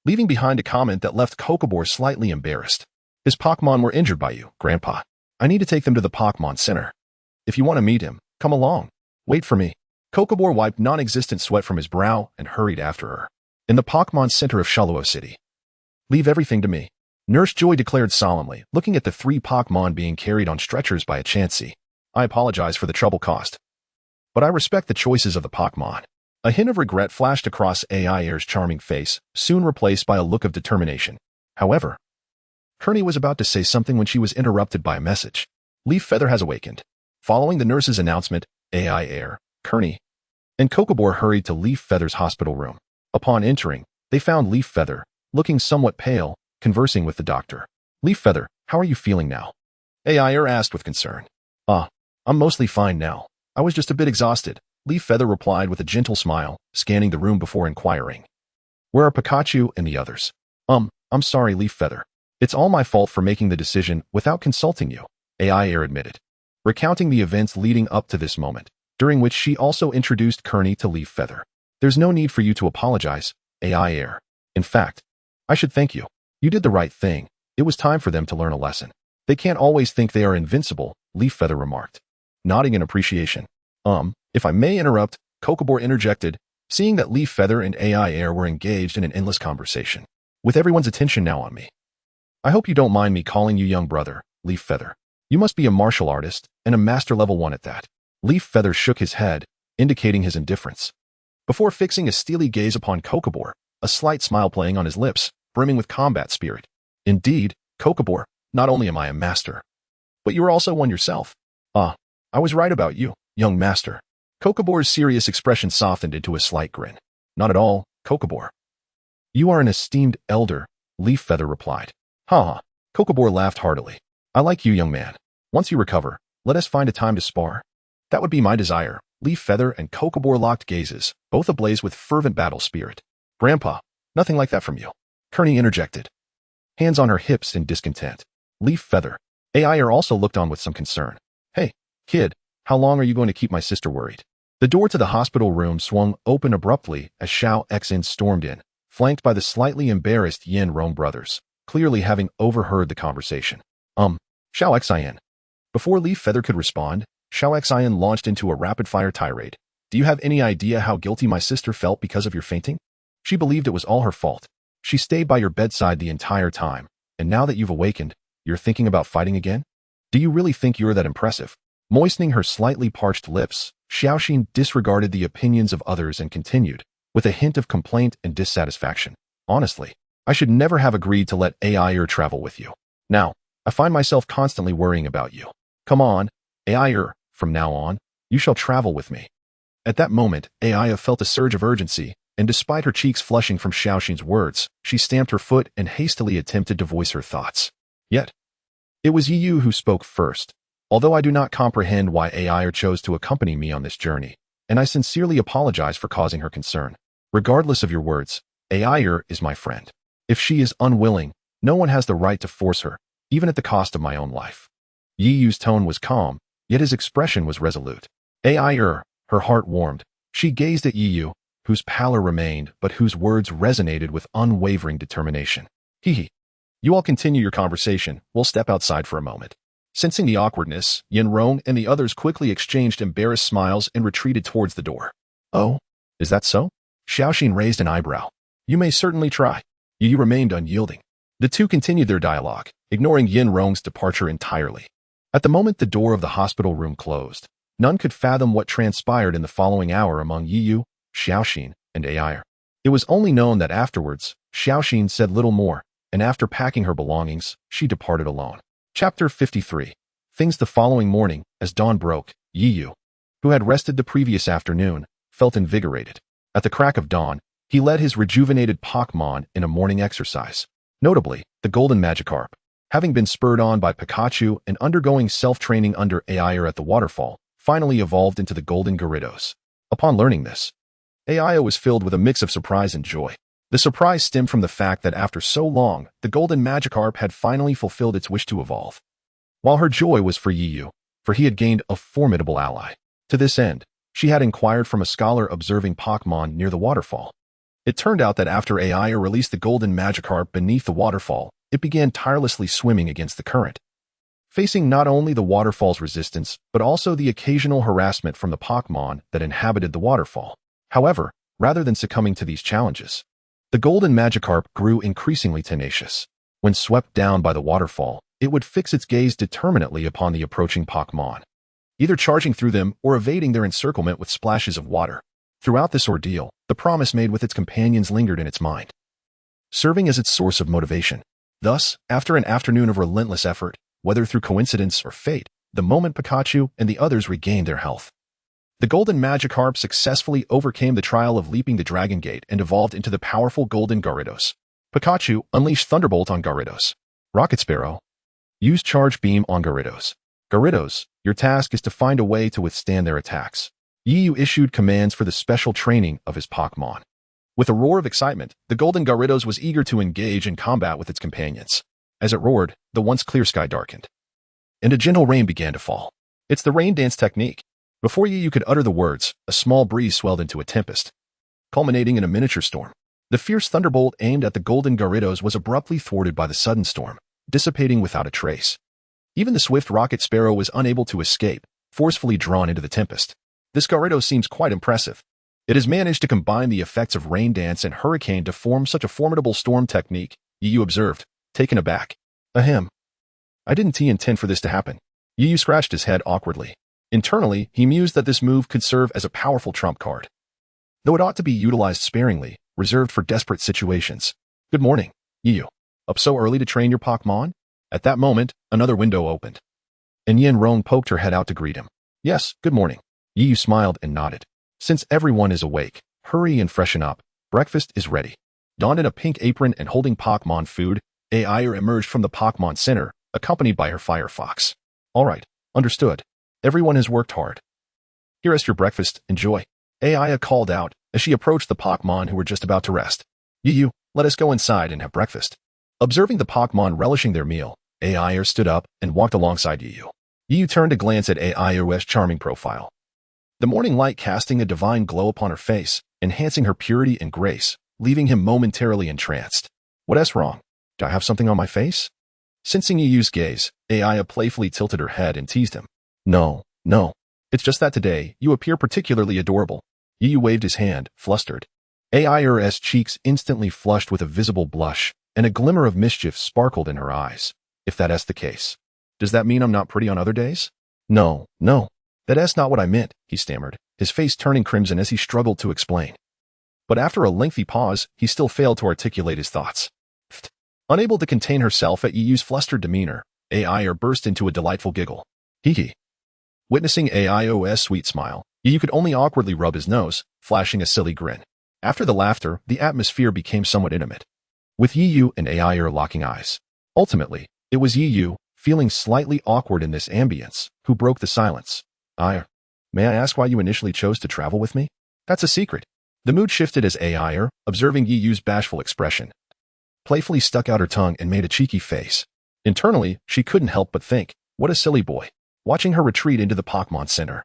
leaving behind a comment that left Kokobor slightly embarrassed. "His Pokémon were injured by you, Grandpa. I need to take them to the Pokémon Center. If you want to meet him, come along. Wait for me." Kokobor wiped non-existent sweat from his brow and hurried after her. In the Pokémon Center of Shaluo City. "Leave everything to me," Nurse Joy declared solemnly, looking at the three Pokémon being carried on stretchers by a Chansey. "I apologize for the trouble caused, but I respect the choices of the Pokémon." A hint of regret flashed across Aiair's charming face, soon replaced by a look of determination. However, Kearney was about to say something when she was interrupted by a message. "Leaf Feather has awakened." Following the nurse's announcement, Aiair, Kearney, and Kokobor hurried to Leaf Feather's hospital room. Upon entering, they found Leaf Feather, looking somewhat pale, conversing with the doctor. "Leaf Feather, how are you feeling now?" Aiair asked with concern. I'm mostly fine now. I was just a bit exhausted," Leaf Feather replied with a gentle smile, scanning the room before inquiring. "Where are Pikachu and the others?" I'm sorry, Leaf Feather. It's all my fault for making the decision without consulting you, Aiair admitted, recounting the events leading up to this moment, during which she also introduced Kearney to Leaf Feather. There's no need for you to apologize, Aiair. In fact, I should thank you. You did the right thing. It was time for them to learn a lesson. They can't always think they are invincible, Leaf Feather remarked, nodding in appreciation. If I may interrupt, Kokobor interjected, seeing that Leaf Feather and Aiair were engaged in an endless conversation, with everyone's attention now on me. I hope you don't mind me calling you young brother, Leaf Feather. You must be a martial artist, and a master level 1 at that. Leaf Feather shook his head, indicating his indifference, before fixing a steely gaze upon Kokobor, a slight smile playing on his lips, brimming with combat spirit. Indeed, Kokobor, not only am I a master, but you are also one yourself. I was right about you, young master. Kokobor's serious expression softened into a slight grin. Not at all, Kokobor. You are an esteemed elder, Leaf Feather replied. Ha! Kokobor laughed heartily. I like you, young man. Once you recover, let us find a time to spar. That would be my desire. Leaf Feather and Kokobor locked gazes, both ablaze with fervent battle spirit. Grandpa, nothing like that from you, Kearney interjected, hands on her hips in discontent. Leaf Feather. Aiair also looked on with some concern. Hey, kid, how long are you going to keep my sister worried? The door to the hospital room swung open abruptly as Xiao Xin stormed in, flanked by the slightly embarrassed Yin Rong brothers, clearly having overheard the conversation. Xiao Xin. Before Leaf Feather could respond, Xiao Xin launched into a rapid-fire tirade. Do you have any idea how guilty my sister felt because of your fainting? She believed it was all her fault. She stayed by your bedside the entire time, and now that you've awakened, you're thinking about fighting again? Do you really think you're that impressive? Moistening her slightly parched lips, Xiaoxin disregarded the opinions of others and continued, with a hint of complaint and dissatisfaction. Honestly, I should never have agreed to let Aiair travel with you. Now, I find myself constantly worrying about you. Come on, Aiair, from now on, you shall travel with me. At that moment, Aiair felt a surge of urgency, and despite her cheeks flushing from Xiaoxin's words, she stamped her foot and hastily attempted to voice her thoughts. Yet, it was Yiyu who spoke first. Although I do not comprehend why Aiair chose to accompany me on this journey, and I sincerely apologize for causing her concern. Regardless of your words, Aiair is my friend. If she is unwilling, no one has the right to force her, even at the cost of my own life. Yiyu's tone was calm, yet his expression was resolute. Aiair, her heart warmed. She gazed at Yiyu, whose pallor remained, but whose words resonated with unwavering determination. Hee. You all continue your conversation. We'll step outside for a moment. Sensing the awkwardness, Yin Rong and the others quickly exchanged embarrassed smiles and retreated towards the door. Oh, is that so? Xiaoxin raised an eyebrow. You may certainly try. Yiyu remained unyielding. The two continued their dialogue, ignoring Yin Rong's departure entirely. At the moment the door of the hospital room closed, none could fathom what transpired in the following hour among Yiyu, Xiaoxin, and Aiair. It was only known that afterwards, Xiaoxin said little more, and after packing her belongings, she departed alone. Chapter 53. Things the following morning, as dawn broke, Yiyu, who had rested the previous afternoon, felt invigorated. At the crack of dawn, he led his rejuvenated Pokémon in a morning exercise. Notably, the Golden Magikarp, having been spurred on by Pikachu and undergoing self-training under Aiair at the waterfall, finally evolved into the Golden Gyarados. Upon learning this, Aiair was filled with a mix of surprise and joy. The surprise stemmed from the fact that after so long, the Golden Magikarp had finally fulfilled its wish to evolve. While her joy was for Yiyu, for he had gained a formidable ally. To this end, she had inquired from a scholar observing Pokémon near the waterfall. It turned out that after Aiair released the Golden Magikarp beneath the waterfall, it began tirelessly swimming against the current, facing not only the waterfall's resistance, but also the occasional harassment from the Pokémon that inhabited the waterfall. However, rather than succumbing to these challenges, the Golden Magikarp grew increasingly tenacious. When swept down by the waterfall, it would fix its gaze determinately upon the approaching Pokémon, either charging through them or evading their encirclement with splashes of water. Throughout this ordeal, the promise made with its companions lingered in its mind, serving as its source of motivation. Thus, after an afternoon of relentless effort, whether through coincidence or fate, the moment Pikachu and the others regained their health, the Golden Magikarp successfully overcame the trial of leaping the Dragon Gate and evolved into the powerful Golden Gyarados. Pikachu unleashed Thunderbolt on Gyarados. Rocket Sparrow used Charge Beam on Gyarados. Gyarados, your task is to find a way to withstand their attacks. Yiyu issued commands for the special training of his Pokémon. With a roar of excitement, the Golden Gyarados was eager to engage in combat with its companions. As it roared, the once clear sky darkened, and a gentle rain began to fall. It's the rain dance technique. Before you could utter the words, a small breeze swelled into a tempest, culminating in a miniature storm. The fierce thunderbolt aimed at the Golden Gyarados was abruptly thwarted by the sudden storm, dissipating without a trace. Even the swift Rocket Sparrow was unable to escape, forcefully drawn into the tempest. This Gyarados seems quite impressive. It has managed to combine the effects of rain dance and hurricane to form such a formidable storm technique, Yu observed, taken aback. Ahem. I didn't intend for this to happen. Yu scratched his head awkwardly. Internally, he mused that this move could serve as a powerful trump card, though it ought to be utilized sparingly, reserved for desperate situations. Good morning, Yu. Up so early to train your Pokémon? At that moment, another window opened, and Yin Rong poked her head out to greet him. Yes, good morning. Yu smiled and nodded. Since everyone is awake, hurry and freshen up. Breakfast is ready. Donned in a pink apron and holding Pokémon food, Aiair emerged from the Pokémon Center, accompanied by her Firefox. All right, understood. Everyone has worked hard. Here is your breakfast, enjoy. Aiair called out as she approached the Pokémon who were just about to rest. Yu, let us go inside and have breakfast. Observing the Pokémon relishing their meal, Aiair stood up and walked alongside Yu. Yu turned to glance at Aiair's charming profile. The morning light casting a divine glow upon her face, enhancing her purity and grace, leaving him momentarily entranced. What's wrong? Do I have something on my face? Sensing Yu's gaze, Aiair playfully tilted her head and teased him. No. It's just that today, you appear particularly adorable. Yu waved his hand, flustered. Aiair's cheeks instantly flushed with a visible blush, and a glimmer of mischief sparkled in her eyes. If that's the case, does that mean I'm not pretty on other days? No. That's not what I meant, he stammered, his face turning crimson as he struggled to explain. But after a lengthy pause, he still failed to articulate his thoughts. Unable to contain herself at Yu's flustered demeanor, Aiair burst into a delightful giggle. Hee. Witnessing Aiair's sweet smile, Yu could only awkwardly rub his nose, flashing a silly grin. After the laughter, the atmosphere became somewhat intimate, with Yu and Aiair locking eyes. Ultimately, it was Yu, feeling slightly awkward in this ambience, who broke the silence. Aiair, may I ask why you initially chose to travel with me? That's a secret. The mood shifted as Aiair, observing Yu's bashful expression, playfully stuck out her tongue and made a cheeky face. Internally, she couldn't help but think, what a silly boy. Watching her retreat into the Pokémon Center,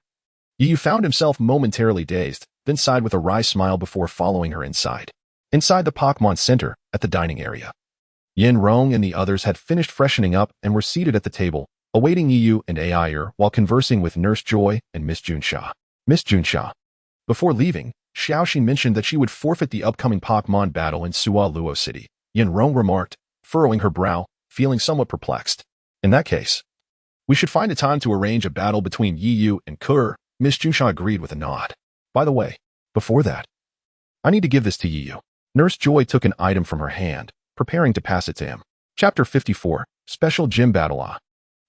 Yu found himself momentarily dazed, then sighed with a wry smile before following her inside. Inside the Pokémon Center, at the dining area, Yin Rong and the others had finished freshening up and were seated at the table, awaiting Yu and Aiair while conversing with Nurse Joy and Miss Junsha. Miss Junsha. Before leaving, Xiaoxi mentioned that she would forfeit the upcoming Pokémon battle in Sualuo City. Yin Rong remarked, furrowing her brow, feeling somewhat perplexed. In that case, we should find a time to arrange a battle between Yu and Kur. Miss Junsha agreed with a nod. By the way, before that, I need to give this to Yu. Nurse Joy took an item from her hand, preparing to pass it to him. Chapter 54, Special Gym Battle.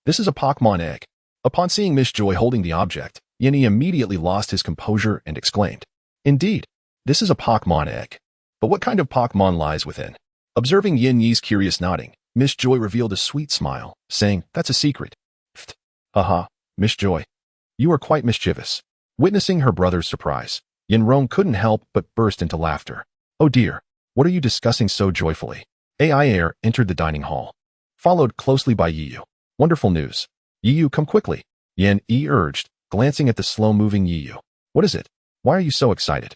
This is a Pokémon egg. Upon seeing Miss Joy holding the object, Yin immediately lost his composure and exclaimed, Indeed, this is a Pokémon egg. But what kind of Pokémon lies within? Observing Yin Yi's curious nodding, Miss Joy revealed a sweet smile, saying, That's a secret. Haha, Miss Joy. You are quite mischievous. Witnessing her brother's surprise, Yin Rong couldn't help but burst into laughter. Oh dear, what are you discussing so joyfully? Aiair entered the dining hall, followed closely by Yu. Wonderful news. Yu, come quickly. Yin Yi urged, glancing at the slow-moving Yu. What is it? Why are you so excited?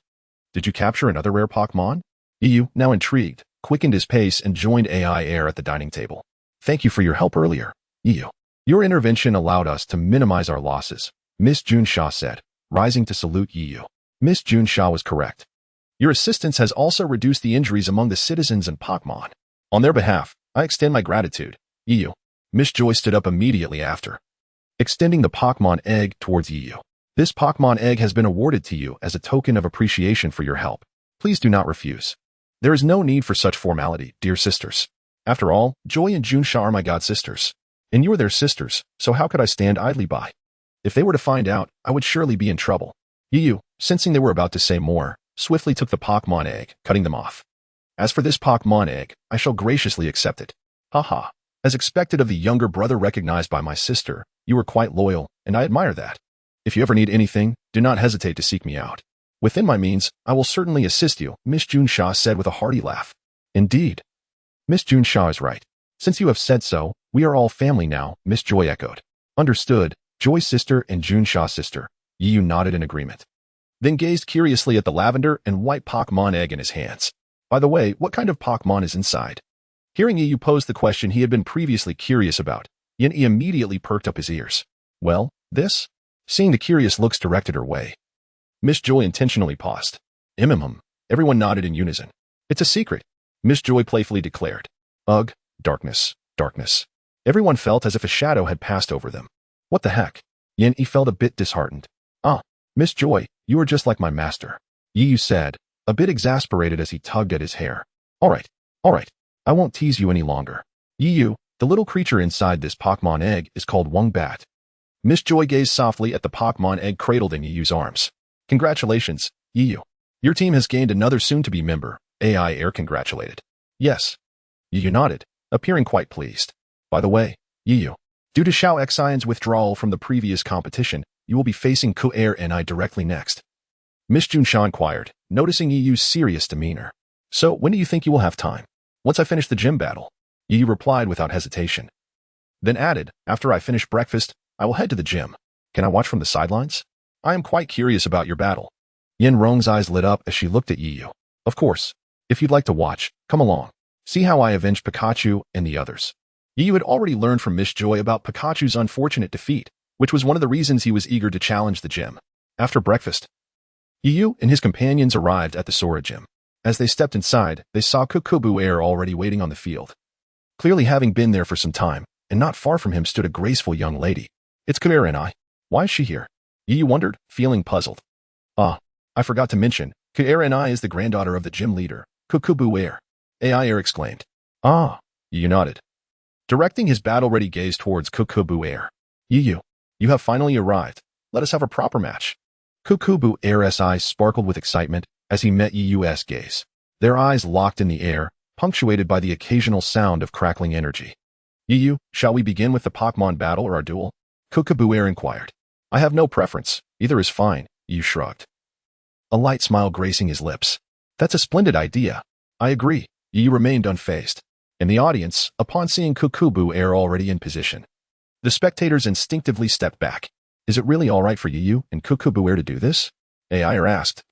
Did you capture another rare Pokémon? Yu, now intrigued, quickened his pace and joined Aiair at the dining table. Thank you for your help earlier, Yu. Your intervention allowed us to minimize our losses, Miss Junsha said, rising to salute Yu. Miss Junsha was correct. Your assistance has also reduced the injuries among the citizens and Pokémon. On their behalf, I extend my gratitude, Yu. Miss Joy stood up immediately after, extending the Pokémon egg towards Yu. This Pokémon egg has been awarded to you as a token of appreciation for your help. Please do not refuse. There is no need for such formality, dear sisters. After all, Joy and Junsha are my god sisters. And you are their sisters, so how could I stand idly by? If they were to find out, I would surely be in trouble. Yu, sensing they were about to say more, swiftly took the Pokémon egg, cutting them off. As for this Pokémon egg, I shall graciously accept it. Haha. As expected of the younger brother recognized by my sister, you were quite loyal, and I admire that. If you ever need anything, do not hesitate to seek me out. Within my means, I will certainly assist you, Miss Junsha said with a hearty laugh. Indeed. Miss Junsha is right. Since you have said so, we are all family now, Miss Joy echoed. Understood, Joy's sister and Junsha's sister. Yiyu nodded in agreement. Then gazed curiously at the lavender and white Pokémon egg in his hands. By the way, what kind of Pokémon is inside? Hearing Yiyu pose the question he had been previously curious about, Yin immediately perked up his ears. Well, this? Seeing the curious looks directed her way, Miss Joy intentionally paused. Everyone nodded in unison. It's a secret, Miss Joy playfully declared. Ugh, darkness, darkness. Everyone felt as if a shadow had passed over them. What the heck? Yin felt a bit disheartened. Ah, Miss Joy, you are just like my master, Yiyu said, a bit exasperated as he tugged at his hair. All right, I won't tease you any longer. Yiyu, the little creature inside this Pokémon egg is called Wungbat. Miss Joy gazed softly at the Pokémon egg cradled in Yiyu's arms. Congratulations, Yiyu. Your team has gained another soon-to-be member, Aiair congratulated. Yes. Yiyu nodded, appearing quite pleased. By the way, Yiyu, due to Xiao Xion's withdrawal from the previous competition, you will be facing Aiair and I directly next. Miss Junsha inquired, noticing Yiyu's serious demeanor. So, when do you think you will have time? Once I finish the gym battle. Yiyu replied without hesitation. Then added, after I finish breakfast, I will head to the gym. Can I watch from the sidelines? I am quite curious about your battle. Yin Rong's eyes lit up as she looked at Yiyu. Of course. If you'd like to watch, come along. See how I avenged Pikachu and the others. Yiyu had already learned from Miss Joy about Pikachu's unfortunate defeat, which was one of the reasons he was eager to challenge the gym. After breakfast, Yiyu and his companions arrived at the Sora gym. As they stepped inside, they saw Aiair already waiting on the field. Clearly having been there for some time, and not far from him stood a graceful young lady. It's Aiair and I. Why is she here? Yiyu wondered, feeling puzzled. Ah, I forgot to mention, Aiair and I is the granddaughter of the gym leader, Aiair. Aiair exclaimed. Ah, Yiyu nodded, directing his battle-ready gaze towards Aiair. Yiyu, you have finally arrived. Let us have a proper match. Aiair's eyes sparkled with excitement as he met Yiyu's gaze. Their eyes locked in the air, punctuated by the occasional sound of crackling energy. Yiyu, shall we begin with the Pokémon battle or our duel? Aiair inquired. I have no preference. Either is fine, Yiyu shrugged, a light smile gracing his lips. That's a splendid idea. I agree. Yiyu remained unfazed. In the audience, upon seeing Aiair already in position, the spectators instinctively stepped back. Is it really all right for Yiyu and Aiair to do this? Aiair asked,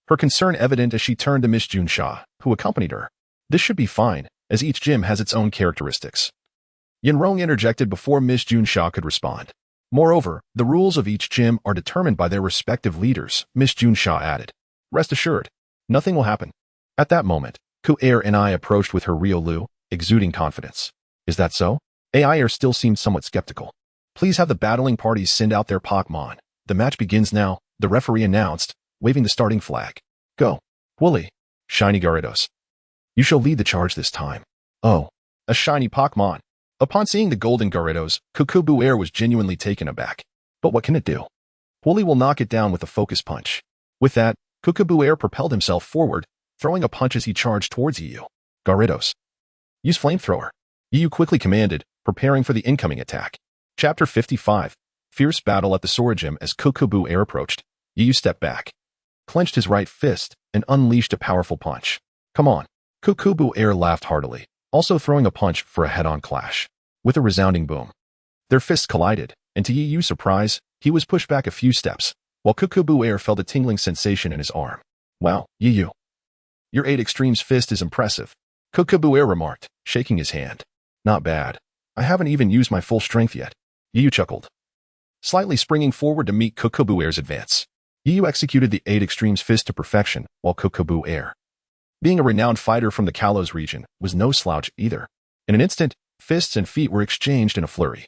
her concern evident as she turned to Miss Junsha, who accompanied her. This should be fine, as each gym has its own characteristics. Yinrong interjected before Miss Junsha could respond. Moreover, the rules of each gym are determined by their respective leaders, Miss Junsha added. Rest assured, nothing will happen. At that moment, Aiair and I approached with her Riolu, exuding confidence. Is that so? Aiair still seemed somewhat skeptical. Please have the battling parties send out their Pokémon. The match begins now, the referee announced, waving the starting flag. Go. Wooly. Shiny Gyarados. You shall lead the charge this time. Oh, a shiny Pokémon. Upon seeing the golden Gyarados, Aiair was genuinely taken aback. But what can it do? Wooly will knock it down with a focus punch. With that, Aiair propelled himself forward, throwing a punch as he charged towards Yiyu. Gyarados. Use Flamethrower. Yiyu quickly commanded, preparing for the incoming attack. Chapter 55. Fierce battle at the Sora gym. As Aiair approached, Yiyu stepped back, clenched his right fist, and unleashed a powerful punch. Come on. Aiair laughed heartily, also throwing a punch for a head-on clash. With a resounding boom, their fists collided, and to Yiyu's surprise, he was pushed back a few steps, while Aiair felt a tingling sensation in his arm. Wow, Yiyu. Your 8 Extremes fist is impressive, Aiair remarked, shaking his hand. Not bad. I haven't even used my full strength yet. Yiyu chuckled, slightly springing forward to meet Aiair's advance. Yiyu executed the 8 Extremes fist to perfection, while Aiair, being a renowned fighter from the Kalos region, was no slouch either. In an instant, fists and feet were exchanged in a flurry,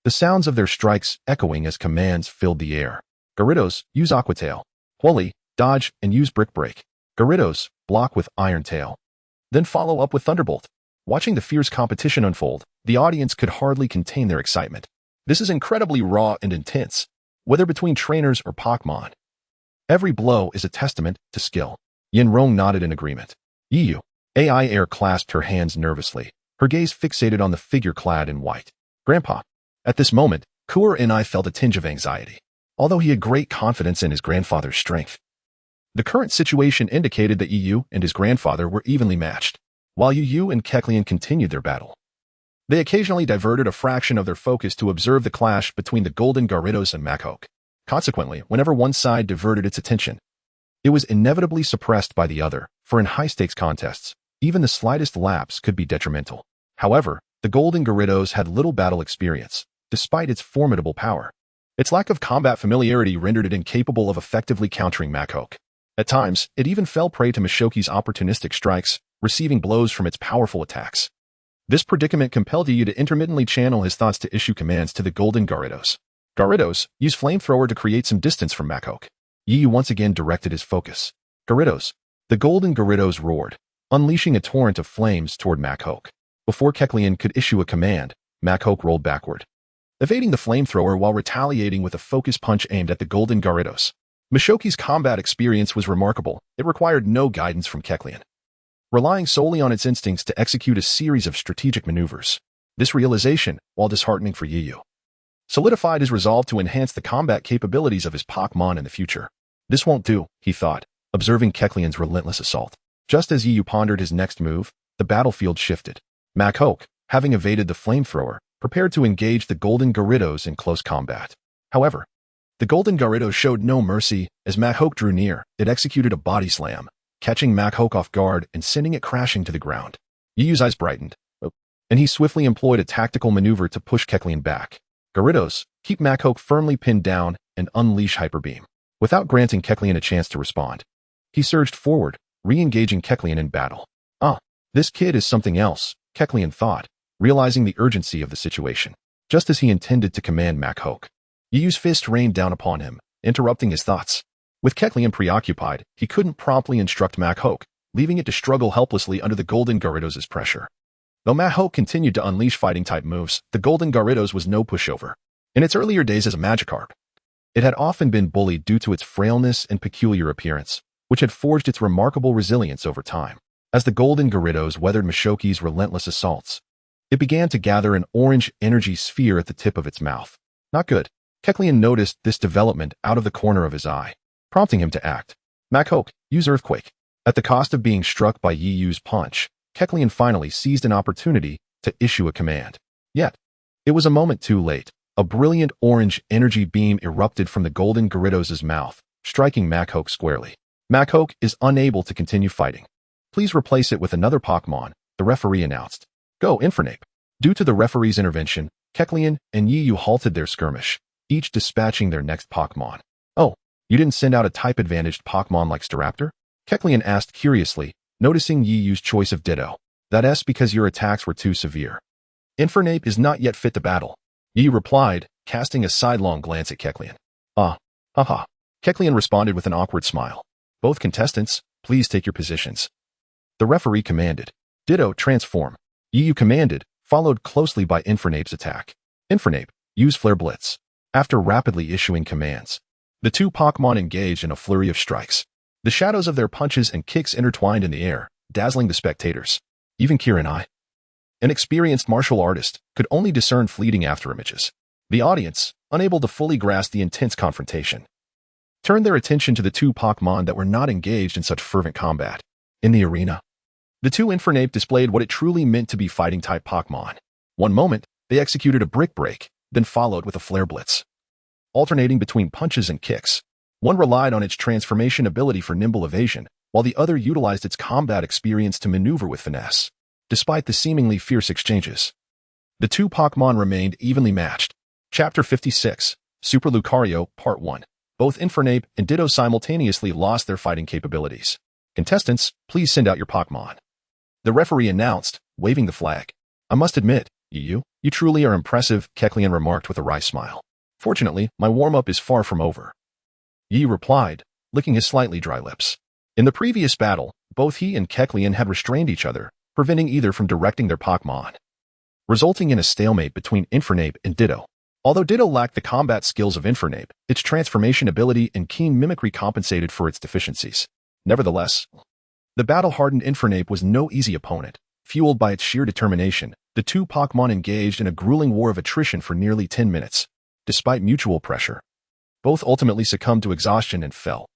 the sounds of their strikes echoing as commands filled the air. Gyarados, use Aqua Tail. Wooly, dodge and use Brick Break. Gyarados, block with Iron Tail. Then follow up with Thunderbolt. Watching the fierce competition unfold, the audience could hardly contain their excitement. This is incredibly raw and intense, whether between trainers or Pokémon. Every blow is a testament to skill. Yinrong nodded in agreement. Yiyu. Aiair clasped her hands nervously, her gaze fixated on the figure clad in white. Grandpa. At this moment, Aiair felt a tinge of anxiety, although he had great confidence in his grandfather's strength. The current situation indicated that Yu and his grandfather were evenly matched, while Yu and Kecleon continued their battle. They occasionally diverted a fraction of their focus to observe the clash between the Golden Gyarados and Machoke. Consequently, whenever one side diverted its attention, it was inevitably suppressed by the other, for in high-stakes contests, even the slightest lapse could be detrimental. However, the Golden Gyarados had little battle experience, despite its formidable power. Its lack of combat familiarity rendered it incapable of effectively countering Machoke. At times, it even fell prey to Machoke's opportunistic strikes, receiving blows from its powerful attacks. This predicament compelled Yu to intermittently channel his thoughts to issue commands to the Golden Gyarados. Gyarados, use Flamethrower to create some distance from Machoke. Yu once again directed his focus. Gyarados. The Golden Gyarados roared, unleashing a torrent of flames toward Machoke. Before Kecleon could issue a command, Machoke rolled backward, evading the Flamethrower while retaliating with a focus punch aimed at the Golden Gyarados. Machoke's combat experience was remarkable. It required no guidance from Kecleon, relying solely on its instincts to execute a series of strategic maneuvers. This realization, while disheartening for Yu, solidified his resolve to enhance the combat capabilities of his Pokémon in the future. This won't do, he thought, observing Kecleon's relentless assault. Just as Yu pondered his next move, the battlefield shifted. Machoke, having evaded the Flamethrower, prepared to engage the Golden Gyarados in close combat. However, the Golden Gyarados showed no mercy. As Machoke drew near, it executed a body slam, catching Machoke off guard and sending it crashing to the ground. Yu's eyes brightened, and he swiftly employed a tactical maneuver to push Kecleon back. Gyarados, keep Machoke firmly pinned down and unleash Hyper Beam. Without granting Kecleon a chance to respond, he surged forward, re-engaging Kecleon in battle. This kid is something else, Kecleon thought, realizing the urgency of the situation. Just as he intended to command Machoke, Yu's fist rained down upon him, interrupting his thoughts. With Kecleon preoccupied, he couldn't promptly instruct Machoke, leaving it to struggle helplessly under the Golden Gyarados' pressure. Though Machoke continued to unleash fighting-type moves, the Golden Gyarados was no pushover. In its earlier days as a Magikarp, it had often been bullied due to its frailness and peculiar appearance, which had forged its remarkable resilience over time. As the Golden Gyarados weathered Machoke's relentless assaults, it began to gather an orange energy sphere at the tip of its mouth. Not good. Kecleon noticed this development out of the corner of his eye, prompting him to act. Machoke, use Earthquake. At the cost of being struck by Yu's punch, Kecleon finally seized an opportunity to issue a command. Yet, it was a moment too late. A brilliant orange energy beam erupted from the Golden Gyarados' mouth, striking Machoke squarely. Machoke is unable to continue fighting. Please replace it with another Pokémon, the referee announced. Go, Infernape. Due to the referee's intervention, Kecleon and Yu halted their skirmish, each dispatching their next Pokémon. Oh, you didn't send out a type-advantaged Pokémon like Staraptor? Kecleon asked curiously, noticing Yu's choice of Ditto. That's because your attacks were too severe. Infernape is not yet fit to battle. Yu replied, casting a sidelong glance at Kecleon. Haha. Kecleon responded with an awkward smile. Both contestants, please take your positions. The referee commanded. Ditto, transform. Yu commanded, followed closely by Infernape's attack. Infernape, use Flare Blitz. After rapidly issuing commands, the two Pokémon engaged in a flurry of strikes. The shadows of their punches and kicks intertwined in the air, dazzling the spectators. Even Kirin, an experienced martial artist, could only discern fleeting afterimages. The audience, unable to fully grasp the intense confrontation, turned their attention to the two Pokémon that were not engaged in such fervent combat. In the arena, the two Infernape displayed what it truly meant to be fighting-type Pokémon. One moment, they executed a Brick Break, then followed with a Flare Blitz. Alternating between punches and kicks, one relied on its transformation ability for nimble evasion, while the other utilized its combat experience to maneuver with finesse. Despite the seemingly fierce exchanges, the two Pokémon remained evenly matched. Chapter 56, Super Lucario, Part 1. Both Infernape and Ditto simultaneously lost their fighting capabilities. Contestants, please send out your Pokémon. The referee announced, waving the flag. I must admit, you truly are impressive, Kecleon remarked with a wry smile. Fortunately, my warm-up is far from over. Yu replied, licking his slightly dry lips. In the previous battle, both he and Kecleon had restrained each other, preventing either from directing their Pokémon, resulting in a stalemate between Infernape and Ditto. Although Ditto lacked the combat skills of Infernape, its transformation ability and keen mimicry compensated for its deficiencies. Nevertheless, the battle-hardened Infernape was no easy opponent. Fueled by its sheer determination, the two Pokémon engaged in a grueling war of attrition for nearly 10 minutes. Despite mutual pressure, both ultimately succumbed to exhaustion and fell.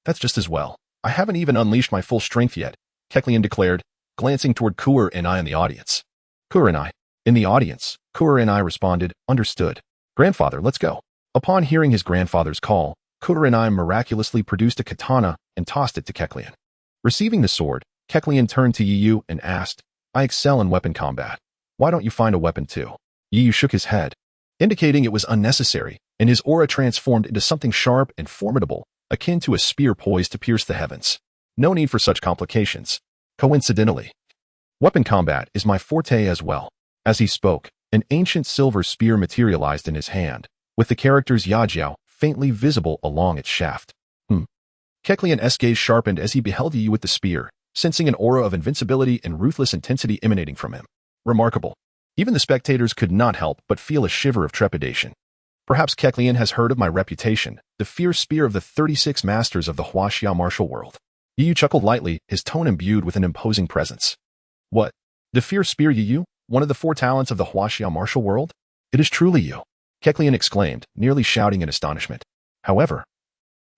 That's just as well. I haven't even unleashed my full strength yet, Kecleon declared, glancing toward Kuer and I in the audience. Kuer and I. In the audience, Kuer and I responded, understood. Grandfather, let's go. Upon hearing his grandfather's call, Kuer and I miraculously produced a katana and tossed it to Kecleon. Receiving the sword, Kecleon turned to Yiyu and asked, I excel in weapon combat. Why don't you find a weapon too? Yiyu shook his head, indicating it was unnecessary, and his aura transformed into something sharp and formidable, akin to a spear poised to pierce the heavens. No need for such complications. Coincidentally, weapon combat is my forte as well. As he spoke, an ancient silver spear materialized in his hand, with the characters Yajiao faintly visible along its shaft. Kecleon's gaze sharpened as he beheld Yiyu with the spear, sensing an aura of invincibility and ruthless intensity emanating from him. Remarkable. Even the spectators could not help but feel a shiver of trepidation. Perhaps Kecleon has heard of my reputation, the fierce spear of the 36 masters of the WUXIA martial world. Yiyu chuckled lightly, his tone imbued with an imposing presence. What? The fierce spear, Yiyu? One of the 4 talents of the WUXIA martial world? It is truly you, Kecleon exclaimed, nearly shouting in astonishment. However,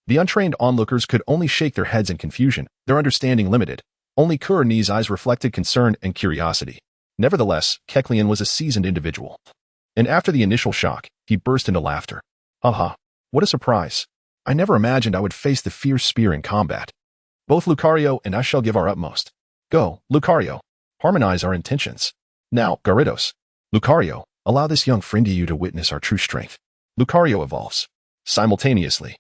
the untrained onlookers could only shake their heads in confusion, their understanding limited. Only Kurani's eyes reflected concern and curiosity. Nevertheless, Kecleon was a seasoned individual. And after the initial shock, he burst into laughter. Haha, what a surprise. I never imagined I would face the fierce spear in combat. Both Lucario and I shall give our utmost. Go, Lucario. Harmonize our intentions. Now, Gyarados. Lucario, allow this young friend to you to witness our true strength. Lucario evolves. Simultaneously,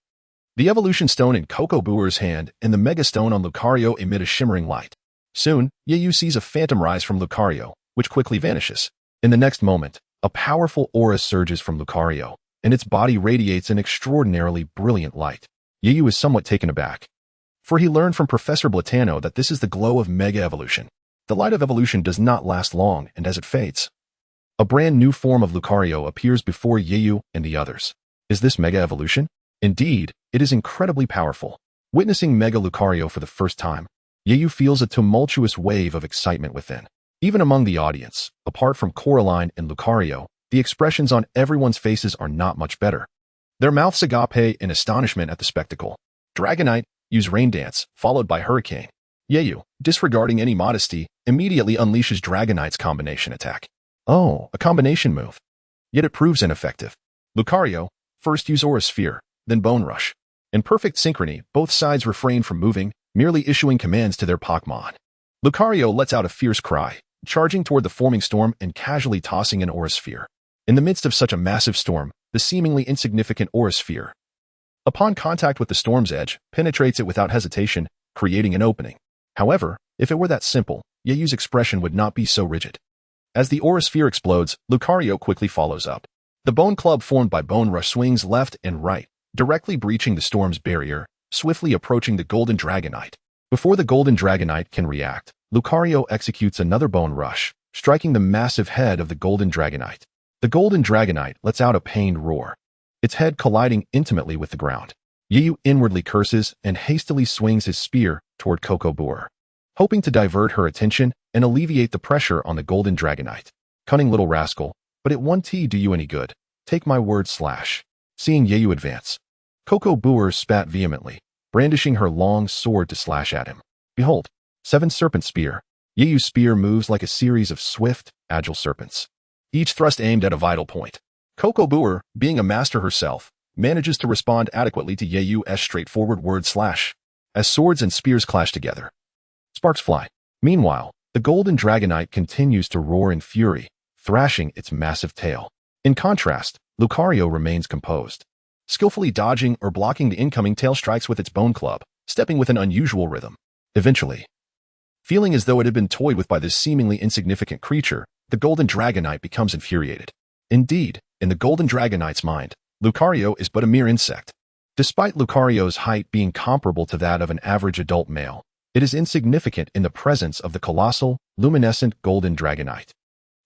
the evolution stone in Coco Buer's hand and the mega stone on Lucario emit a shimmering light. Soon, Yiyu sees a phantom rise from Lucario, which quickly vanishes. In the next moment, a powerful aura surges from Lucario, and its body radiates an extraordinarily brilliant light. Yiyu is somewhat taken aback, for he learned from Professor Blatano that this is the glow of mega evolution. The light of evolution does not last long, and as it fades, a brand new form of Lucario appears before Yiyu and the others. Is this mega evolution? Indeed, it is incredibly powerful. Witnessing Mega Lucario for the first time, Yiyu feels a tumultuous wave of excitement within. Even among the audience, apart from Coraline and Lucario, the expressions on everyone's faces are not much better. Their mouths agape in astonishment at the spectacle. Dragonite, use Rain Dance, followed by Hurricane. Yiyu, disregarding any modesty, immediately unleashes Dragonite's combination attack. Oh, a combination move. Yet it proves ineffective. Lucario, first use Aura Sphere, then Bone Rush. In perfect synchrony, both sides refrain from moving, merely issuing commands to their Pokémon. Lucario lets out a fierce cry, charging toward the forming storm and casually tossing an Aura Sphere. In the midst of such a massive storm, the seemingly insignificant Aura Sphere, upon contact with the storm's edge, penetrates it without hesitation, creating an opening. However, if it were that simple, Yeyu's expression would not be so rigid. As the Aura Sphere explodes, Lucario quickly follows up. The Bone Club formed by Bone Rush swings left and right, directly breaching the storm's barrier, swiftly approaching the Golden Dragonite. Before the Golden Dragonite can react, Lucario executes another Bone Rush, striking the massive head of the Golden Dragonite. The Golden Dragonite lets out a pained roar, its head colliding intimately with the ground. Yiyu inwardly curses and hastily swings his spear toward Coco Buer, hoping to divert her attention and alleviate the pressure on the Golden Dragonite. Cunning little rascal, but it won't do you any good. Take my word, slash. Seeing Yiyu advance, Coco Buer spat vehemently, brandishing her long sword to slash at him. Behold, 7 Serpent Spear. Yeyu's spear moves like a series of swift, agile serpents, each thrust aimed at a vital point. Coco Buer, being a master herself, manages to respond adequately to Yeyu's straightforward word slash. As swords and spears clash together, sparks fly. Meanwhile, the Golden Dragonite continues to roar in fury, thrashing its massive tail. In contrast, Lucario remains composed, skillfully dodging or blocking the incoming tail strikes with its Bone Club, stepping with an unusual rhythm. Eventually, feeling as though it had been toyed with by this seemingly insignificant creature, the Golden Dragonite becomes infuriated. Indeed, in the Golden Dragonite's mind, Lucario is but a mere insect. Despite Lucario's height being comparable to that of an average adult male, it is insignificant in the presence of the colossal, luminescent Golden Dragonite.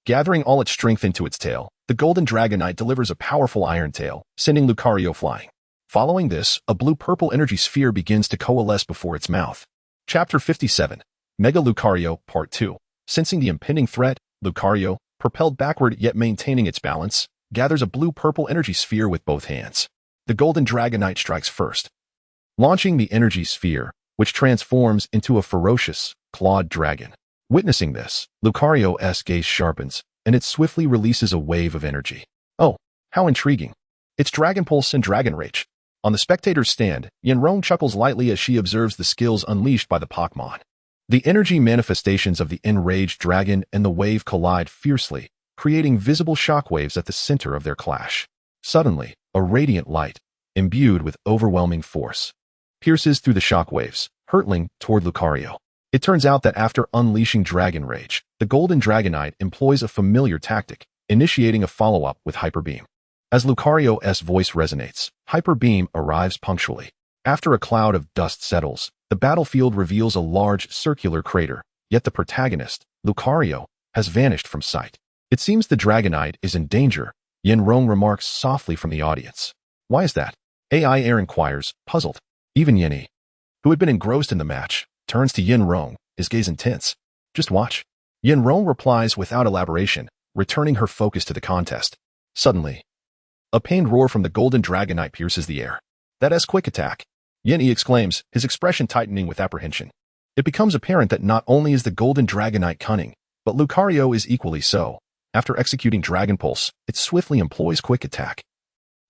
Gathering all its strength into its tail, the Golden Dragonite delivers a powerful iron tail, sending Lucario flying. Following this, a blue-purple energy sphere begins to coalesce before its mouth. Chapter 57, Mega Lucario, Part 2. Sensing the impending threat, Lucario, propelled backward yet maintaining its balance, gathers a blue-purple energy sphere with both hands. The Golden Dragonite strikes first, launching the energy sphere, which transforms into a ferocious, clawed dragon. Witnessing this, Lucario's gaze sharpens, and it swiftly releases a wave of energy. Oh, how intriguing. It's Dragon Pulse and Dragon Rage. On the spectator's stand, Yenrong chuckles lightly as she observes the skills unleashed by the Pokémon. The energy manifestations of the enraged dragon and the wave collide fiercely, creating visible shockwaves at the center of their clash. Suddenly, a radiant light, imbued with overwhelming force, pierces through the shockwaves, hurtling toward Lucario. It turns out that after unleashing Dragon Rage, the Golden Dragonite employs a familiar tactic, initiating a follow-up with Hyper Beam. As Lucario's voice resonates, Hyper Beam arrives punctually. After a cloud of dust settles, the battlefield reveals a large circular crater, yet the protagonist, Lucario, has vanished from sight. It seems the Dragonite is in danger, Yenrong remarks softly from the audience. Why is that? Aiair inquires, puzzled. Even Yenny, who had been engrossed in the match, turns to Yenrong, his gaze intense. Just watch. Yenrong replies without elaboration, returning her focus to the contest. Suddenly, a pained roar from the Golden Dragonite pierces the air. That's quick attack. Yenny exclaims, his expression tightening with apprehension. It becomes apparent that not only is the Golden Dragonite cunning, but Lucario is equally so. After executing Dragon Pulse, it swiftly employs quick attack,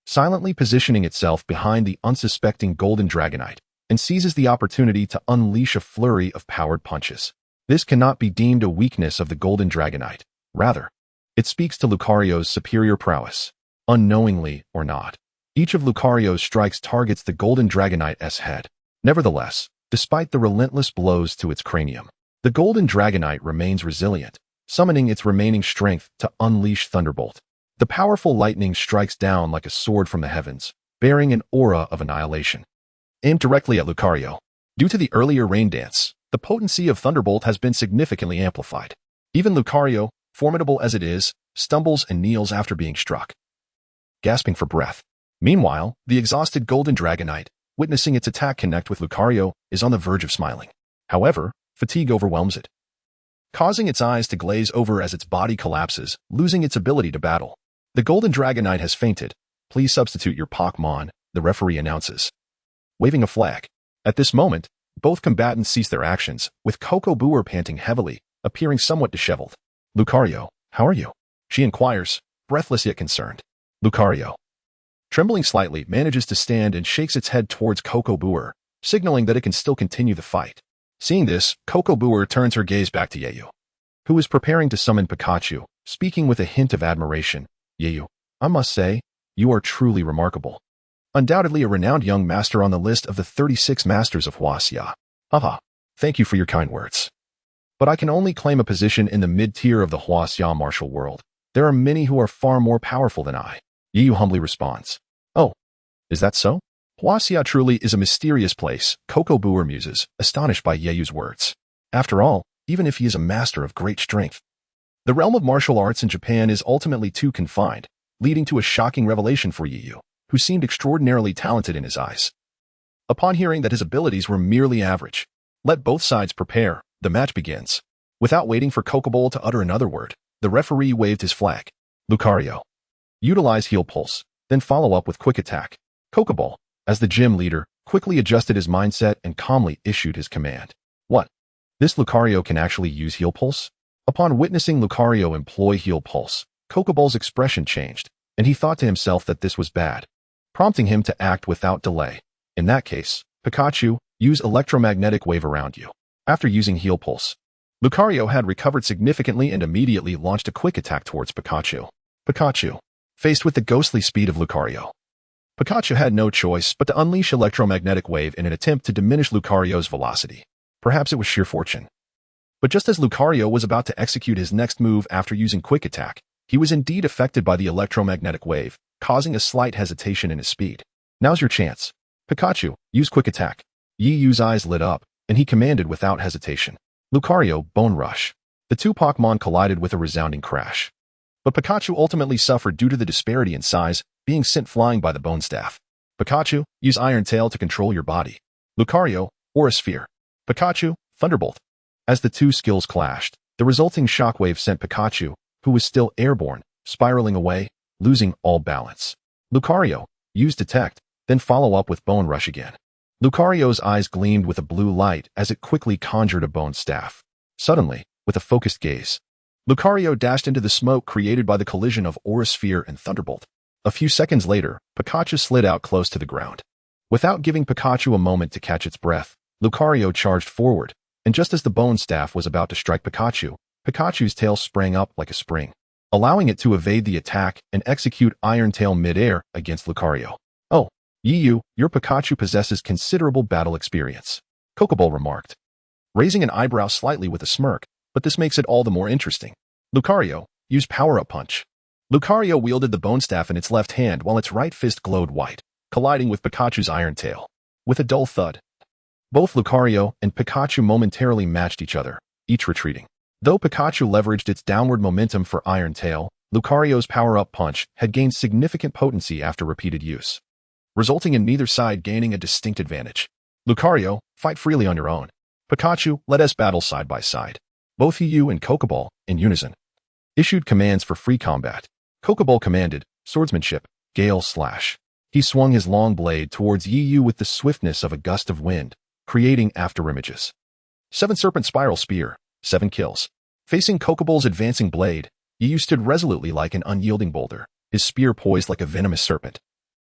silently positioning itself behind the unsuspecting Golden Dragonite, and seizes the opportunity to unleash a flurry of powered punches. This cannot be deemed a weakness of the Golden Dragonite. Rather, it speaks to Lucario's superior prowess. Unknowingly or not, each of Lucario's strikes targets the Golden Dragonite's head. Nevertheless, despite the relentless blows to its cranium, the Golden Dragonite remains resilient, summoning its remaining strength to unleash Thunderbolt. The powerful lightning strikes down like a sword from the heavens, bearing an aura of annihilation. Aimed directly at Lucario. Due to the earlier rain dance, the potency of Thunderbolt has been significantly amplified. Even Lucario, formidable as it is, stumbles and kneels after being struck, gasping for breath. Meanwhile, the exhausted Golden Dragonite, witnessing its attack connect with Lucario, is on the verge of smiling. However, fatigue overwhelms it, causing its eyes to glaze over as its body collapses, losing its ability to battle. The Golden Dragonite has fainted. Please substitute your Pokémon, the referee announces, waving a flag. At this moment, both combatants cease their actions, with Coco panting heavily, appearing somewhat disheveled. Lucario, how are you? She inquires, breathless yet concerned. Lucario, trembling slightly, manages to stand and shakes its head towards Coco, signaling that it can still continue the fight. Seeing this, Coco turns her gaze back to Yayu, who is preparing to summon Pikachu, speaking with a hint of admiration. Yayu, I must say, you are truly remarkable. Undoubtedly a renowned young master on the list of the 36 masters of WUXIA. Haha, thank you for your kind words. But I can only claim a position in the mid-tier of the WUXIA martial world. There are many who are far more powerful than I. Yayu humbly responds. Oh, is that so? WUXIA truly is a mysterious place, Coco muses, astonished by Yayu's words. After all, even if he is a master of great strength, the realm of martial arts in Japan is ultimately too confined, leading to a shocking revelation for Yayu, who seemed extraordinarily talented in his eyes. Upon hearing that his abilities were merely average, let both sides prepare, the match begins. Without waiting for Coco to utter another word, the referee waved his flag. Lucario, utilize Heal Pulse, then follow up with Quick Attack. Coco, as the gym leader, quickly adjusted his mindset and calmly issued his command. What? This Lucario can actually use Heal Pulse? Upon witnessing Lucario employ Heal Pulse, Coco's expression changed, and he thought to himself that this was bad, prompting him to act without delay. In that case, Pikachu, use electromagnetic wave around you. After using Heal Pulse, Lucario had recovered significantly and immediately launched a quick attack towards Pikachu. Pikachu, faced with the ghostly speed of Lucario, Pikachu had no choice but to unleash electromagnetic wave in an attempt to diminish Lucario's velocity. Perhaps it was sheer fortune. But just as Lucario was about to execute his next move after using Quick Attack, he was indeed affected by the electromagnetic wave, causing a slight hesitation in his speed. Now's your chance. Pikachu, use Quick Attack. Yiyu's eyes lit up, and he commanded without hesitation. Lucario, Bone Rush. The two Pokémon collided with a resounding crash. But Pikachu ultimately suffered due to the disparity in size, being sent flying by the Bone Staff. Pikachu, use Iron Tail to control your body. Lucario, Aura Sphere. Pikachu, Thunderbolt. As the two skills clashed, the resulting shockwave sent Pikachu, who was still airborne, spiraling away, losing all balance. Lucario, use Detect, then follow up with Bone Rush again. Lucario's eyes gleamed with a blue light as it quickly conjured a bone staff. Suddenly, with a focused gaze, Lucario dashed into the smoke created by the collision of Aura Sphere and Thunderbolt. A few seconds later, Pikachu slid out close to the ground. Without giving Pikachu a moment to catch its breath, Lucario charged forward, and just as the bone staff was about to strike Pikachu, Pikachu's tail sprang up like a spring, allowing it to evade the attack and execute Iron Tail mid-air against Lucario. "Oh, Yiyu, your Pikachu possesses considerable battle experience," Kokoball remarked, raising an eyebrow slightly with a smirk, but this makes it all the more interesting. Lucario, use Power-Up Punch. Lucario wielded the bone staff in its left hand while its right fist glowed white, colliding with Pikachu's Iron Tail. With a dull thud, both Lucario and Pikachu momentarily matched each other, each retreating. Though Pikachu leveraged its downward momentum for Iron Tail, Lucario's Power-Up Punch had gained significant potency after repeated use, resulting in neither side gaining a distinct advantage. Lucario, fight freely on your own. Pikachu, let us battle side by side. Both Yiyu and Kokoball, in unison, issued commands for free combat. Kokoball commanded, swordsmanship, Gale Slash. He swung his long blade towards Yiyu with the swiftness of a gust of wind, creating afterimages. 7 Serpent Spiral Spear, 7 kills. Facing Kokoball's advancing blade, Yiyu stood resolutely like an unyielding boulder, his spear poised like a venomous serpent,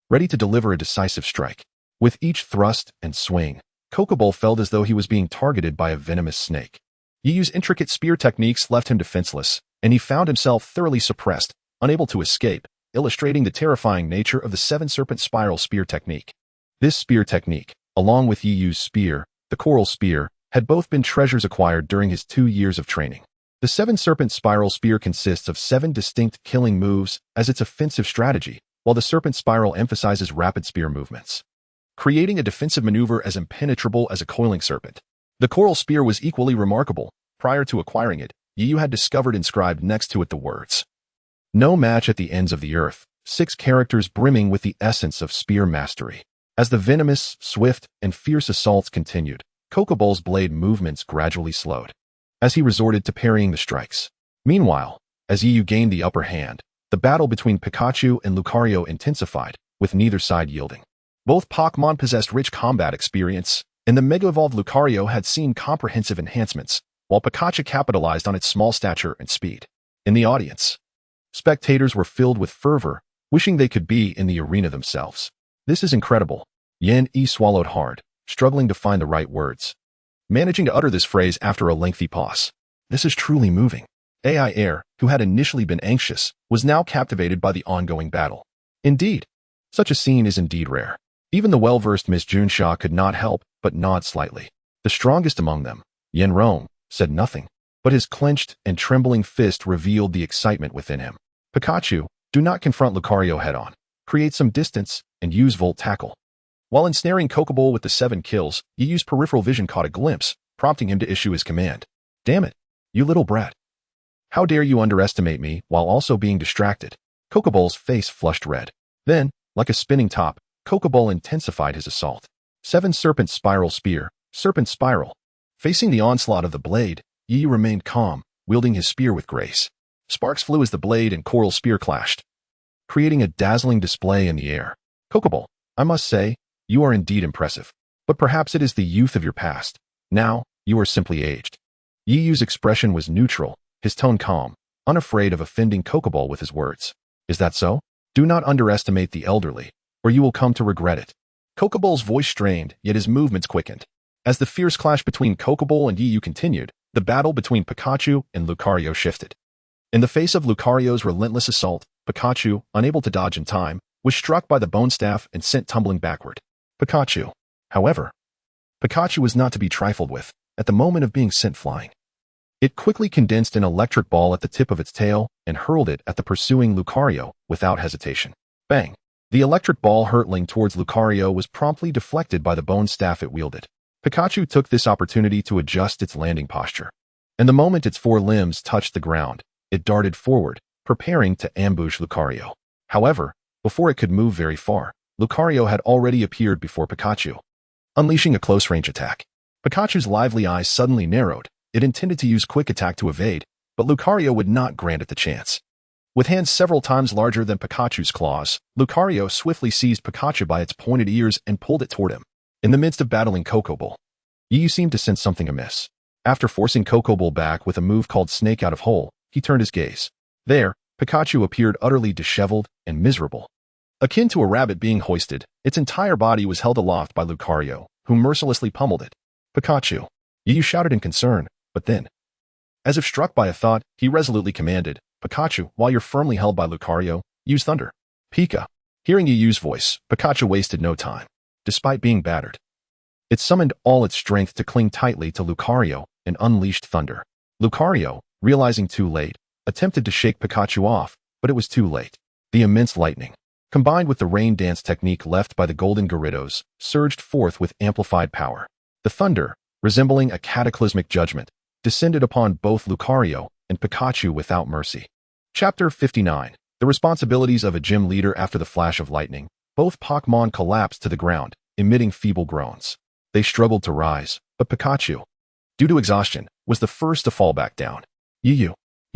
ready to deliver a decisive strike. With each thrust and swing, Kokoball felt as though he was being targeted by a venomous snake. Yiyu's intricate spear techniques left him defenseless, and he found himself thoroughly suppressed, unable to escape, illustrating the terrifying nature of the 7 Serpent Spiral Spear technique. This spear technique, along with Yiyu's spear, the Coral Spear, had both been treasures acquired during his 2 years of training. The 7 Serpent Spiral Spear consists of 7 distinct killing moves as its offensive strategy, while the Serpent Spiral emphasizes rapid spear movements, creating a defensive maneuver as impenetrable as a coiling serpent. The Coral Spear was equally remarkable. Prior to acquiring it, Yiyu had discovered inscribed next to it the words, "No match at the ends of the earth," 6 characters brimming with the essence of spear mastery. As the venomous, swift, and fierce assaults continued, Kokoball's blade movements gradually slowed, as he resorted to parrying the strikes. Meanwhile, as Yiyu gained the upper hand, the battle between Pikachu and Lucario intensified, with neither side yielding. Both Pokémon possessed rich combat experience, and the Mega-Evolved Lucario had seen comprehensive enhancements, while Pikachu capitalized on its small stature and speed. In the audience, spectators were filled with fervor, wishing they could be in the arena themselves. "This is incredible." Yen E swallowed hard, struggling to find the right words, managing to utter this phrase after a lengthy pause. "This is truly moving." Aiair, who had initially been anxious, was now captivated by the ongoing battle. Indeed, such a scene is indeed rare. Even the well-versed Miss Junsha could not help but nod slightly. The strongest among them, Yen Rong, said nothing, but his clenched and trembling fist revealed the excitement within him. "Pikachu, do not confront Lucario head-on. Create some distance and use Volt Tackle." While ensnaring Kokoball with the 7 kills, Yiyu's peripheral vision caught a glimpse, prompting him to issue his command. "Damn it, you little brat. How dare you underestimate me while also being distracted?" Kokoball's face flushed red. Then, like a spinning top, Kokoball intensified his assault. 7 Serpent Spiral Spear, Serpent Spiral. Facing the onslaught of the blade, Yiyu remained calm, wielding his spear with grace. Sparks flew as the blade and Coral Spear clashed, creating a dazzling display in the air. "Kokoball, I must say, you are indeed impressive. But perhaps it is the youth of your past. Now, you are simply aged." Yiyu's expression was neutral, his tone calm, unafraid of offending Kokoball with his words. "Is that so? Do not underestimate the elderly, or you will come to regret it." Kokoball's voice strained, yet his movements quickened. As the fierce clash between Kokoball and Yiyu continued, the battle between Pikachu and Lucario shifted. In the face of Lucario's relentless assault, Pikachu, unable to dodge in time, was struck by the bone staff and sent tumbling backward. However, Pikachu was not to be trifled with. At the moment of being sent flying, it quickly condensed an electric ball at the tip of its tail and hurled it at the pursuing Lucario without hesitation. Bang! The electric ball hurtling towards Lucario was promptly deflected by the bone staff it wielded. Pikachu took this opportunity to adjust its landing posture, and the moment its 4 limbs touched the ground, it darted forward, preparing to ambush Lucario. However, before it could move very far, Lucario had already appeared before Pikachu, unleashing a close-range attack. Pikachu's lively eyes suddenly narrowed. It intended to use Quick Attack to evade, but Lucario would not grant it the chance. With hands several times larger than Pikachu's claws, Lucario swiftly seized Pikachu by its pointed ears and pulled it toward him. In the midst of battling Kokoball, Yu seemed to sense something amiss. After forcing Kokoball back with a move called Snake Out of Hole, he turned his gaze. There, Pikachu appeared utterly disheveled and miserable. Akin to a rabbit being hoisted, its entire body was held aloft by Lucario, who mercilessly pummeled it. Pikachu! Yu shouted in concern, but then, as if struck by a thought, he resolutely commanded, Pikachu, while you're firmly held by Lucario, use Thunder. Pika. Hearing Yu's voice, Pikachu wasted no time. Despite being battered, it summoned all its strength to cling tightly to Lucario and unleashed Thunder. Lucario, realizing too late, attempted to shake Pikachu off, but it was too late. The immense lightning, combined with the rain dance technique left by the Golden Gyarados, surged forth with amplified power. The thunder, resembling a cataclysmic judgment, descended upon both Lucario and Pikachu without mercy. Chapter 59. The responsibilities of a gym leader after the flash of lightning. Both Pokémon collapsed to the ground, emitting feeble groans. They struggled to rise, but Pikachu, due to exhaustion, was the first to fall back down. You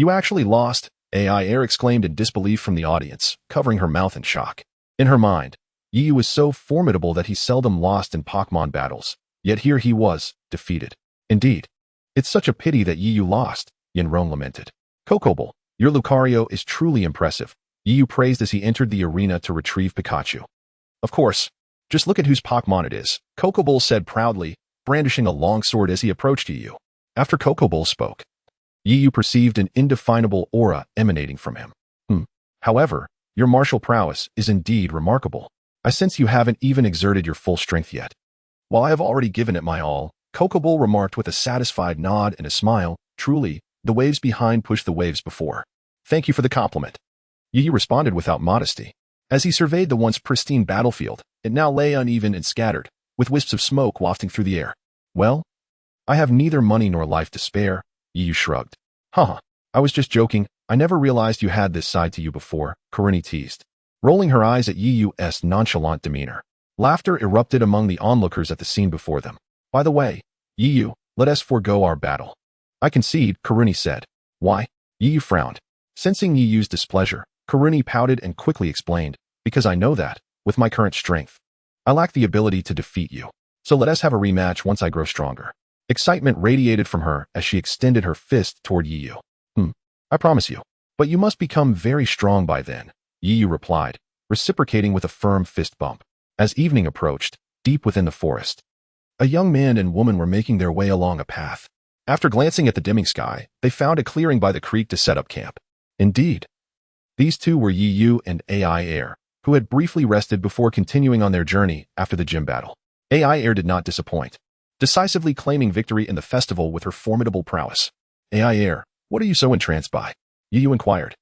actually lost, Aiair exclaimed in disbelief from the audience, covering her mouth in shock. In her mind, Yu was so formidable that he seldom lost in Pokémon battles, yet here he was, defeated. Indeed, it's such a pity that Yu lost, Yanron lamented. Kokoball, your Lucario is truly impressive, Yu praised as he entered the arena to retrieve Pikachu. Of course, just look at whose Pokémon it is, Kokoball said proudly, brandishing a long sword as he approached Yu. After Kokoball spoke, Yu perceived an indefinable aura emanating from him. However, your martial prowess is indeed remarkable. I sense you haven't even exerted your full strength yet. While I have already given it my all, Kokoball remarked with a satisfied nod and a smile, truly, the waves behind push the waves before. Thank you for the compliment. Yu responded without modesty. As he surveyed the once pristine battlefield, it now lay uneven and scattered, with wisps of smoke wafting through the air. Well, I have neither money nor life to spare, Yu shrugged. Haha, I was just joking, I never realized you had this side to you before, Karini teased, rolling her eyes at Yu's nonchalant demeanor. Laughter erupted among the onlookers at the scene before them. By the way, Yu, let us forego our battle. I concede, Karini said. Why? Yu frowned. Sensing Yu's displeasure, Karini pouted and quickly explained, because I know that, with my current strength, I lack the ability to defeat you. So let us have a rematch once I grow stronger. Excitement radiated from her as she extended her fist toward Yu. I promise you. But you must become very strong by then, Yu replied, reciprocating with a firm fist bump. As evening approached, deep within the forest, a young man and woman were making their way along a path. After glancing at the dimming sky, they found a clearing by the creek to set up camp. Indeed, these two were Yu and Aiair, who had briefly rested before continuing on their journey after the gym battle. Aiair did not disappoint, decisively claiming victory in the festival with her formidable prowess. Aiair, what are you so entranced by? Yu inquired,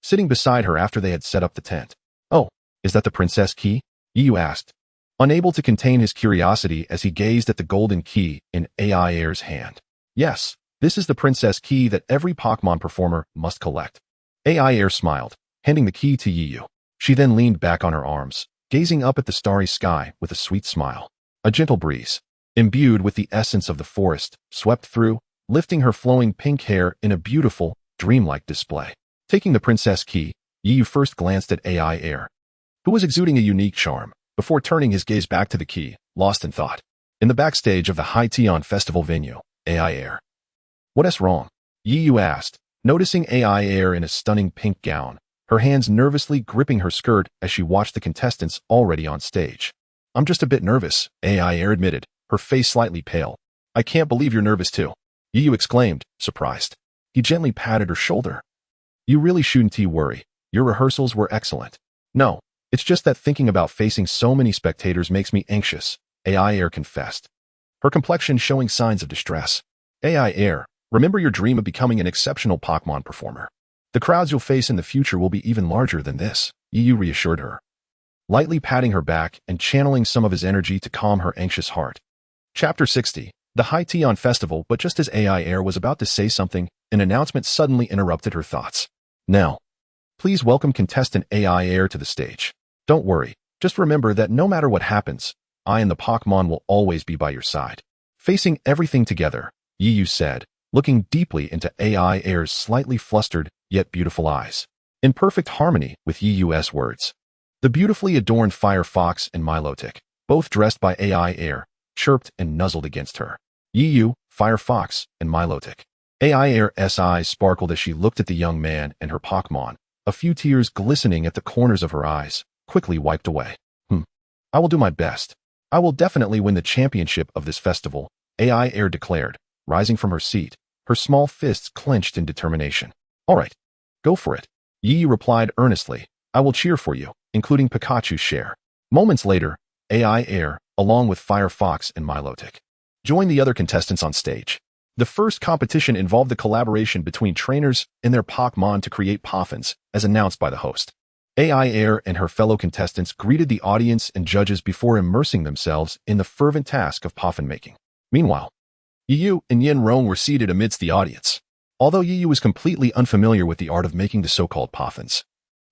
sitting beside her after they had set up the tent. Oh, is that the princess key? Yu asked, unable to contain his curiosity as he gazed at the golden key in Aiair's hand. Yes, this is the princess key that every Pokémon performer must collect. Aiair smiled, handing the key to Yu. She then leaned back on her arms, gazing up at the starry sky with a sweet smile. A gentle breeze, imbued with the essence of the forest, swept through, lifting her flowing pink hair in a beautiful, dreamlike display. Taking the princess key, Yu first glanced at Aiair, who was exuding a unique charm, before turning his gaze back to the key, lost in thought. In the backstage of the High Festival venue, Aiair. What's wrong? Yu asked, noticing Aiair in a stunning pink gown, her hands nervously gripping her skirt as she watched the contestants already on stage. I'm just a bit nervous, Aiair admitted, her face slightly pale. I can't believe you're nervous too, Yu exclaimed, surprised. He gently patted her shoulder. You really shouldn't worry. Your rehearsals were excellent. No, it's just that thinking about facing so many spectators makes me anxious, Aiair confessed, her complexion showing signs of distress. Aiair, remember your dream of becoming an exceptional Pokémon performer. The crowds you'll face in the future will be even larger than this, Yu reassured her, lightly patting her back and channeling some of his energy to calm her anxious heart. Chapter 60. The High Festival. But just as Aiair was about to say something, an announcement suddenly interrupted her thoughts. Now, please welcome contestant Aiair to the stage. Don't worry, just remember that no matter what happens, I and the Pokémon will always be by your side. Facing everything together, Yu said, looking deeply into Aiair's slightly flustered yet beautiful eyes, in perfect harmony with Yu's words. The beautifully adorned Fire Fox and Milotic, both dressed by Aiair, chirped and nuzzled against her. Yu, Firefox, and Milotic. Aiair's eyes sparkled as she looked at the young man and her Pokémon, a few tears glistening at the corners of her eyes, quickly wiped away. I will do my best. I will definitely win the championship of this festival, Aiair declared, rising from her seat, her small fists clenched in determination. All right, go for it. Yi replied earnestly, I will cheer for you, including Pikachu's share. Moments later, Aiair, along with Firefox and Milotic, joined the other contestants on stage. The first competition involved the collaboration between trainers and their Pokémon to create Poffins, as announced by the host. Aiair and her fellow contestants greeted the audience and judges before immersing themselves in the fervent task of Poffin making. Meanwhile, Yu and Yenrong were seated amidst the audience. Although Yu was completely unfamiliar with the art of making the so-called Poffins,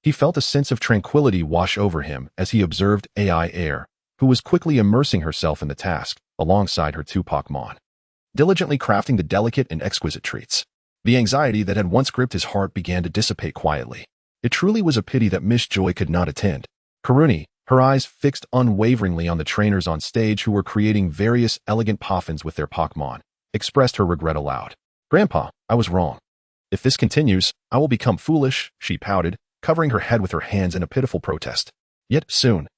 he felt a sense of tranquility wash over him as he observed Aiair, who was quickly immersing herself in the task, alongside her two Pokémon, diligently crafting the delicate and exquisite treats. The anxiety that had once gripped his heart began to dissipate quietly. It truly was a pity that Miss Joy could not attend. Karuni, her eyes fixed unwaveringly on the trainers on stage who were creating various elegant Poffins with their Pokémon, expressed her regret aloud. Grandpa, I was wrong. If this continues, I will become foolish, she pouted, covering her head with her hands in a pitiful protest. Yet soon,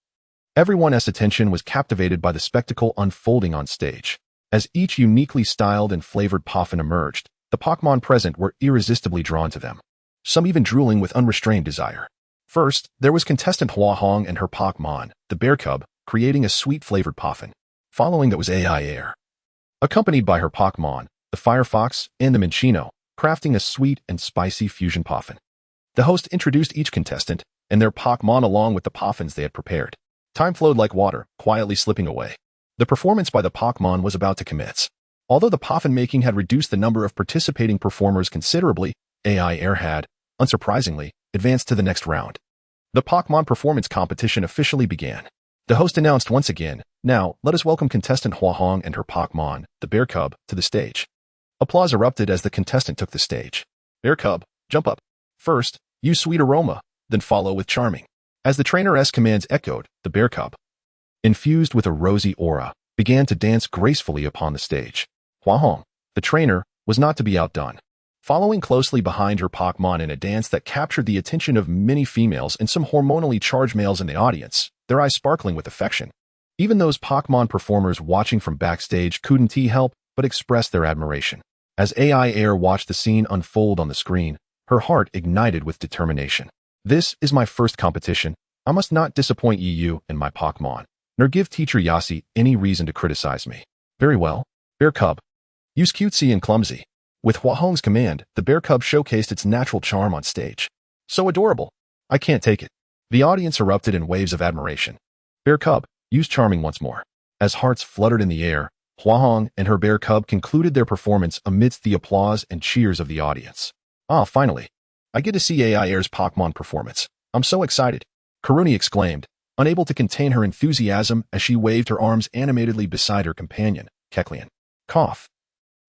everyone's attention was captivated by the spectacle unfolding on stage. As each uniquely styled and flavored Poffin emerged, the Pokémon present were irresistibly drawn to them, some even drooling with unrestrained desire. First, there was contestant Huahong and her Pokémon, the bear cub, creating a sweet-flavored Poffin. Following that was Aiair, accompanied by her Pokémon, the Firefox and the Minchino, crafting a sweet and spicy fusion Poffin. The host introduced each contestant and their Pokémon along with the Poffins they had prepared. Time flowed like water, quietly slipping away. The performance by the Pokémon was about to commence. Although the Poffin making had reduced the number of participating performers considerably, Aiair had, unsurprisingly, advanced to the next round. The Pokémon performance competition officially began. The host announced once again, now, let us welcome contestant Huahong and her Pokémon, the bear cub, to the stage. Applause erupted as the contestant took the stage. Bear cub, jump up. First, use sweet aroma, then follow with charming. As the trainer's commands echoed, the bear cub, infused with a rosy aura, began to dance gracefully upon the stage. Huahong, the trainer, was not to be outdone. Following closely behind her Pokémon in a dance that captured the attention of many females and some hormonally charged males in the audience, their eyes sparkling with affection. Even those Pokémon performers watching from backstage couldn't help but express their admiration. As Aiair watched the scene unfold on the screen, her heart ignited with determination. This is my first competition. I must not disappoint Yu and my Pokémon, nor give teacher Yasi any reason to criticize me. Very well, bear cub. Use cutesy and clumsy. With Huahong's command, the bear cub showcased its natural charm on stage. So adorable. I can't take it. The audience erupted in waves of admiration. Bear cub, use charming once more. As hearts fluttered in the air, Huahong and her bear cub concluded their performance amidst the applause and cheers of the audience. Ah, finally. I get to see Aiair's Pokémon performance. I'm so excited. Karuni exclaimed, unable to contain her enthusiasm as she waved her arms animatedly beside her companion, Kecleon. Cough.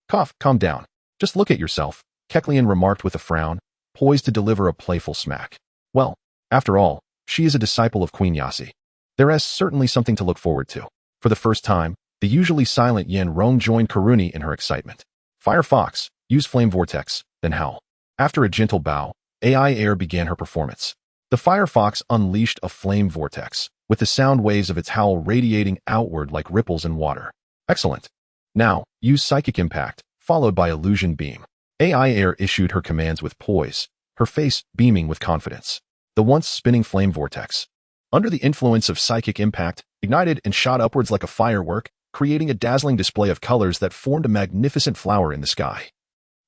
Cough, calm down. Just look at yourself, Kecleon remarked with a frown, poised to deliver a playful smack. Well, after all, she is a disciple of Queen Yasi. There is certainly something to look forward to. For the first time, the usually silent Yenrong joined Karuni in her excitement. Firefox, use Flame Vortex, then howl. After a gentle bow, Aiair began her performance. The Firefox unleashed a flame vortex, with the sound waves of its howl radiating outward like ripples in water. Excellent. Now, use Psychic Impact, followed by Illusion Beam. Aiair issued her commands with poise, her face beaming with confidence. The once spinning flame vortex, under the influence of Psychic Impact, ignited and shot upwards like a firework, creating a dazzling display of colors that formed a magnificent flower in the sky.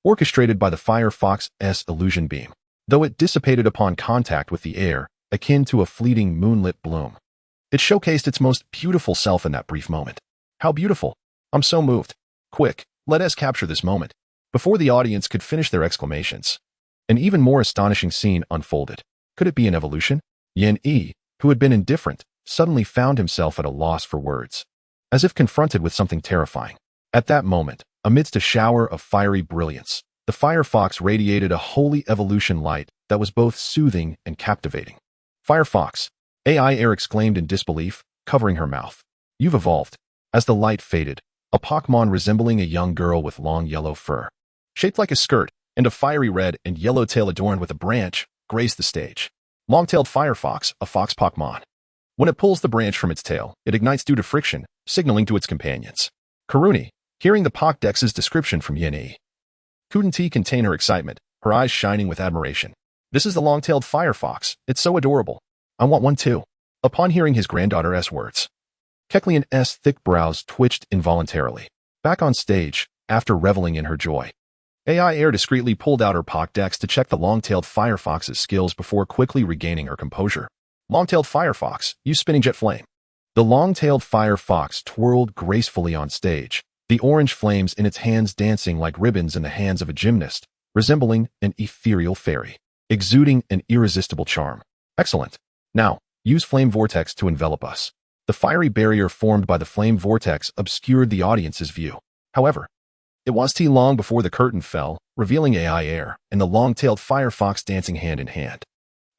Orchestrated by the Firefox's Illusion Beam, though it dissipated upon contact with the air, akin to a fleeting moonlit bloom. It showcased its most beautiful self in that brief moment. How beautiful! I'm so moved. Quick, let us capture this moment. Before the audience could finish their exclamations, an even more astonishing scene unfolded. Could it be an evolution? Yen Yi, who had been indifferent, suddenly found himself at a loss for words, as if confronted with something terrifying. At that moment, amidst a shower of fiery brilliance, the Firefox radiated a holy evolution light that was both soothing and captivating. Firefox, Aiair exclaimed in disbelief, covering her mouth. You've evolved. As the light faded, a Pokémon resembling a young girl with long yellow fur, shaped like a skirt, and a fiery red and yellow tail adorned with a branch, graced the stage. Long-tailed Firefox, a fox Pokémon. When it pulls the branch from its tail, it ignites due to friction, signaling to its companions. Karuni, hearing the Pokédex's description from Yin-E, couldn't contain her excitement, her eyes shining with admiration. This is the long-tailed Firefox. It's so adorable. I want one too. Upon hearing his granddaughter's words, Kecleon's thick brows twitched involuntarily. Back on stage, after reveling in her joy, Aiair discreetly pulled out her Pokédex to check the long-tailed Firefox's skills before quickly regaining her composure. Long-tailed Firefox, use Spinning Jet Flame. The long-tailed Firefox twirled gracefully on stage, the orange flames in its hands dancing like ribbons in the hands of a gymnast, resembling an ethereal fairy, exuding an irresistible charm. Excellent. Now, use Flame Vortex to envelop us. The fiery barrier formed by the flame vortex obscured the audience's view. However, it was too long before the curtain fell, revealing Aiair and the long-tailed Firefox dancing hand in hand.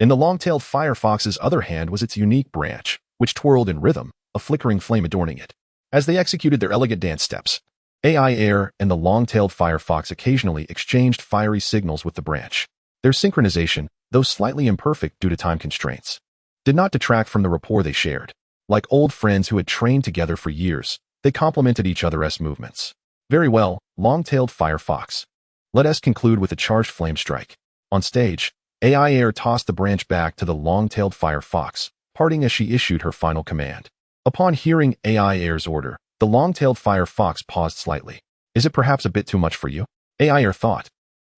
In the long-tailed Firefox's other hand was its unique branch, which twirled in rhythm, a flickering flame adorning it. As they executed their elegant dance steps, Aiair and the long-tailed Firefox occasionally exchanged fiery signals with the branch. Their synchronization, though slightly imperfect due to time constraints, did not detract from the rapport they shared. Like old friends who had trained together for years, they complemented each other's movements. Very well, long-tailed Firefox. Let us conclude with a charged flame strike. On stage, Aiair tossed the branch back to the long-tailed Firefox, parting as she issued her final command. Upon hearing Aiair's order, the long-tailed Firefox paused slightly. Is it perhaps a bit too much for you? Aiair thought,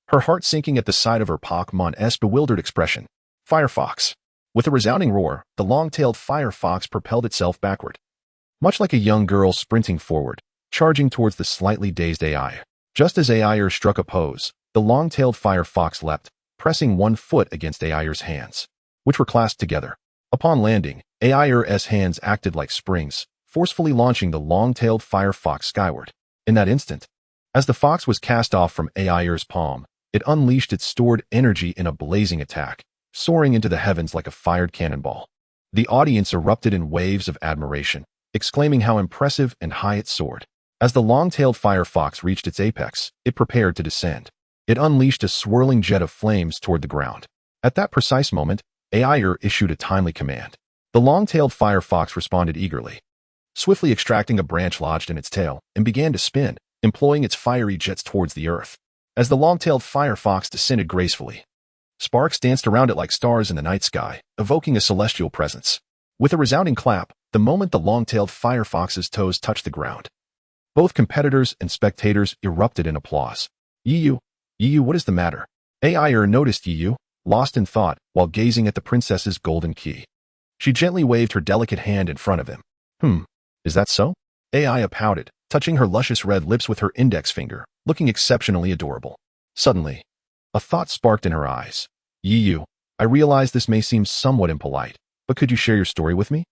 her heart sinking at the sight of her Pokémon's bewildered expression. Firefox. With a resounding roar, the long-tailed Firefox propelled itself backward, much like a young girl sprinting forward, charging towards the slightly dazed Aiair. Just as Aiair struck a pose, the long-tailed Firefox leapt, pressing one foot against Aiair's hands, which were clasped together. Upon landing, Aiair's hands acted like springs, forcefully launching the long-tailed Firefox skyward. In that instant, as the fox was cast off from Aiair's palm, it unleashed its stored energy in a blazing attack, soaring into the heavens like a fired cannonball. The audience erupted in waves of admiration, exclaiming how impressive and high it soared. As the long-tailed Firefox reached its apex, it prepared to descend. It unleashed a swirling jet of flames toward the ground. At that precise moment, Aiair issued a timely command. The long-tailed Firefox responded eagerly, swiftly extracting a branch lodged in its tail, and began to spin, employing its fiery jets towards the earth. As the long-tailed Firefox descended gracefully, sparks danced around it like stars in the night sky, evoking a celestial presence. With a resounding clap, the moment the long-tailed Firefox's toes touched the ground, both competitors and spectators erupted in applause. Yiyu, what is the matter? Aiair noticed Yiyu, lost in thought, while gazing at the princess's golden key. She gently waved her delicate hand in front of him. Is that so? Aiair pouted, touching her luscious red lips with her index finger, looking exceptionally adorable. Suddenly, a thought sparked in her eyes. Yiyu, I realize this may seem somewhat impolite, but could you share your story with me?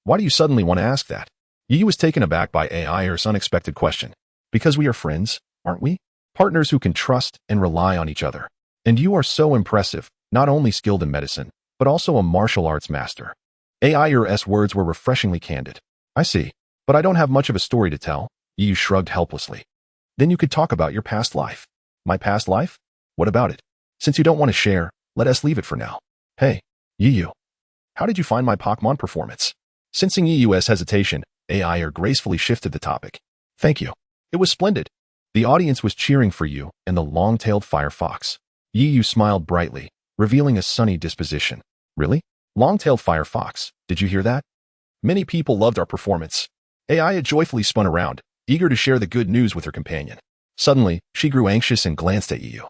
Why do you suddenly want to ask that? Yiyu was taken aback by Aiair's unexpected question. Because we are friends, aren't we? Partners who can trust and rely on each other. And you are so impressive, not only skilled in medicine, but also a martial arts master. Aiair's words were refreshingly candid. I see, but I don't have much of a story to tell. Yiyu shrugged helplessly. Then you could talk about your past life. My past life? What about it? Since you don't want to share, let us leave it for now. Hey, Yiyu. How did you find my Pokémon performance? Sensing Yiyu's hesitation, Aiair gracefully shifted the topic. Thank you. It was splendid. The audience was cheering for you and the long-tailed Firefox. Yiyu smiled brightly, revealing a sunny disposition. Really? Long-tailed Firefox, did you hear that? Many people loved our performance. Aiair joyfully spun around, eager to share the good news with her companion. Suddenly, she grew anxious and glanced at Yiyu,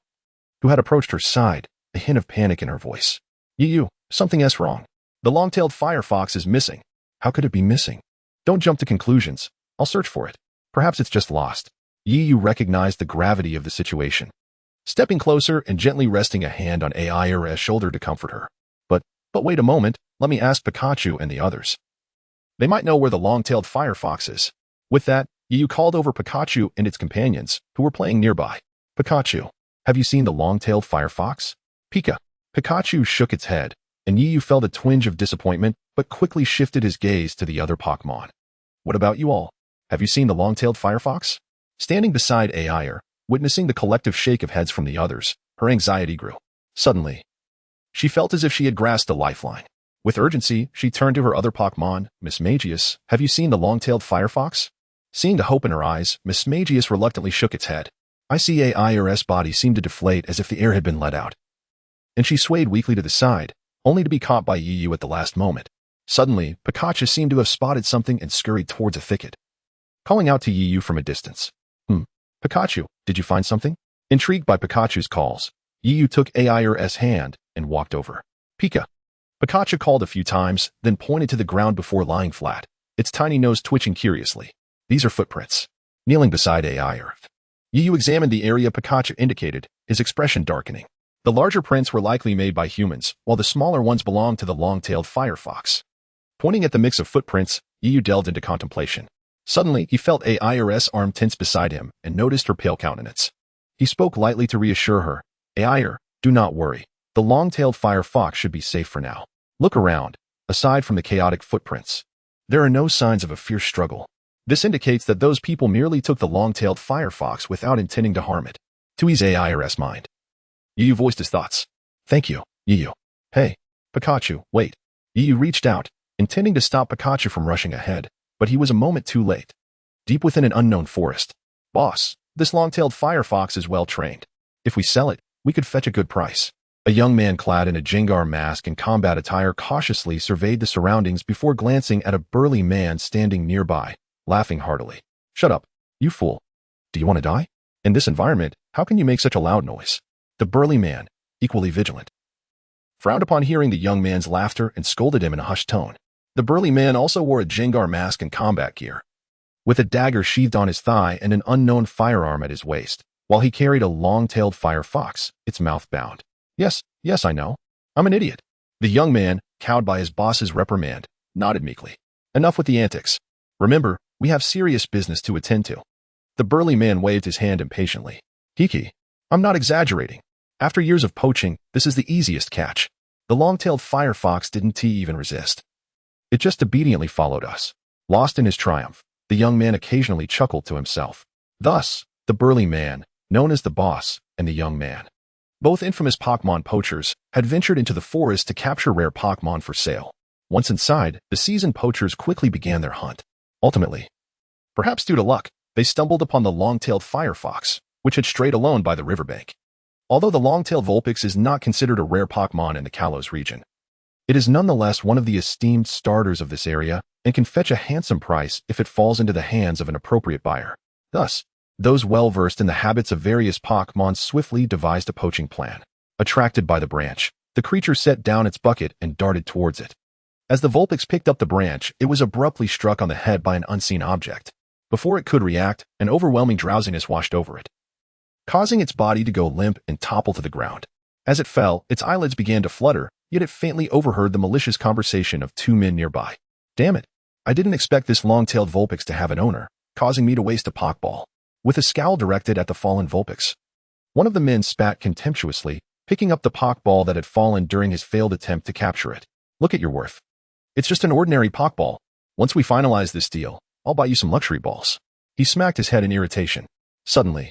who had approached her side, a hint of panic in her voice. Yiyu, something's wrong. The long-tailed Firefox is missing. How could it be missing? Don't jump to conclusions. I'll search for it. Perhaps it's just lost. Yiyu recognized the gravity of the situation, stepping closer and gently resting a hand on Aiair's shoulder to comfort her. But wait a moment, let me ask Pikachu and the others. They might know where the long-tailed Firefox is. With that, Yiyu called over Pikachu and its companions, who were playing nearby. Pikachu, have you seen the long-tailed Firefox? Pikachu shook its head, and Yiyu felt a twinge of disappointment, but quickly shifted his gaze to the other Pokémon. What about you all? Have you seen the long-tailed firefox? Standing beside Aiair, witnessing the collective shake of heads from the others, her anxiety grew. Suddenly, she felt as if she had grasped a lifeline. With urgency, she turned to her other Pokémon, Miss Magius. Have you seen the long-tailed firefox? Seeing the hope in her eyes, Miss Magius reluctantly shook its head. I see Aiair's body seemed to deflate as if the air had been let out. And she swayed weakly to the side, only to be caught by Yu at the last moment. Suddenly, Pikachu seemed to have spotted something and scurried towards a thicket, calling out to Yu from a distance. Pikachu, did you find something? Intrigued by Pikachu's calls, Yu took Aiair's hand and walked over. Pikachu called a few times, then pointed to the ground before lying flat, its tiny nose twitching curiously. These are footprints. Kneeling beside Aiair, Yu examined the area Pikachu indicated, his expression darkening. The larger prints were likely made by humans, while the smaller ones belonged to the long-tailed firefox. Pointing at the mix of footprints, Yu delved into contemplation. Suddenly, he felt Aiair's arm tense beside him and noticed her pale countenance. He spoke lightly to reassure her. Aiair, do not worry. The long-tailed firefox should be safe for now. Look around. Aside from the chaotic footprints, there are no signs of a fierce struggle. This indicates that those people merely took the long-tailed firefox without intending to harm it. To ease Aiair's mind, Yu voiced his thoughts. Thank you, Yu. Hey, Pikachu, wait. Yu reached out, intending to stop Pikachu from rushing ahead, but he was a moment too late. Deep within an unknown forest. Boss, this long-tailed firefox is well-trained. If we sell it, we could fetch a good price. A young man clad in a Jengar mask and combat attire cautiously surveyed the surroundings before glancing at a burly man standing nearby, laughing heartily. Shut up, you fool. Do you want to die? In this environment, how can you make such a loud noise? The burly man, equally vigilant, frowned upon hearing the young man's laughter and scolded him in a hushed tone. The burly man also wore a Jengar mask and combat gear, with a dagger sheathed on his thigh and an unknown firearm at his waist, while he carried a long-tailed firefox, its mouth bound. Yes, I know. I'm an idiot. The young man, cowed by his boss's reprimand, nodded meekly. Enough with the antics. Remember, we have serious business to attend to. The burly man waved his hand impatiently. Hiki, I'm not exaggerating. After years of poaching, this is the easiest catch. The long-tailed firefox didn't even resist. It just obediently followed us. Lost in his triumph, the young man occasionally chuckled to himself. Thus, the burly man, known as the boss, and the young man, both infamous Pokémon poachers, had ventured into the forest to capture rare Pokémon for sale. Once inside, the seasoned poachers quickly began their hunt. Ultimately, perhaps due to luck, they stumbled upon the long-tailed firefox, which had strayed alone by the riverbank. Although the long-tailed Vulpix is not considered a rare Pokémon in the Kalos region, it is nonetheless one of the esteemed starters of this area and can fetch a handsome price if it falls into the hands of an appropriate buyer. Thus, those well-versed in the habits of various Pokémon swiftly devised a poaching plan. Attracted by the branch, the creature set down its bucket and darted towards it. As the Vulpix picked up the branch, it was abruptly struck on the head by an unseen object. Before it could react, an overwhelming drowsiness washed over it, causing its body to go limp and topple to the ground. As it fell, its eyelids began to flutter, yet it faintly overheard the malicious conversation of two men nearby. Damn it, I didn't expect this long-tailed Vulpix to have an owner, causing me to waste a Pokeball. With a scowl directed at the fallen Vulpix, one of the men spat contemptuously, picking up the Pokeball that had fallen during his failed attempt to capture it. Look at your worth. It's just an ordinary Pokeball. Once we finalize this deal, I'll buy you some luxury balls. He smacked his head in irritation. Suddenly,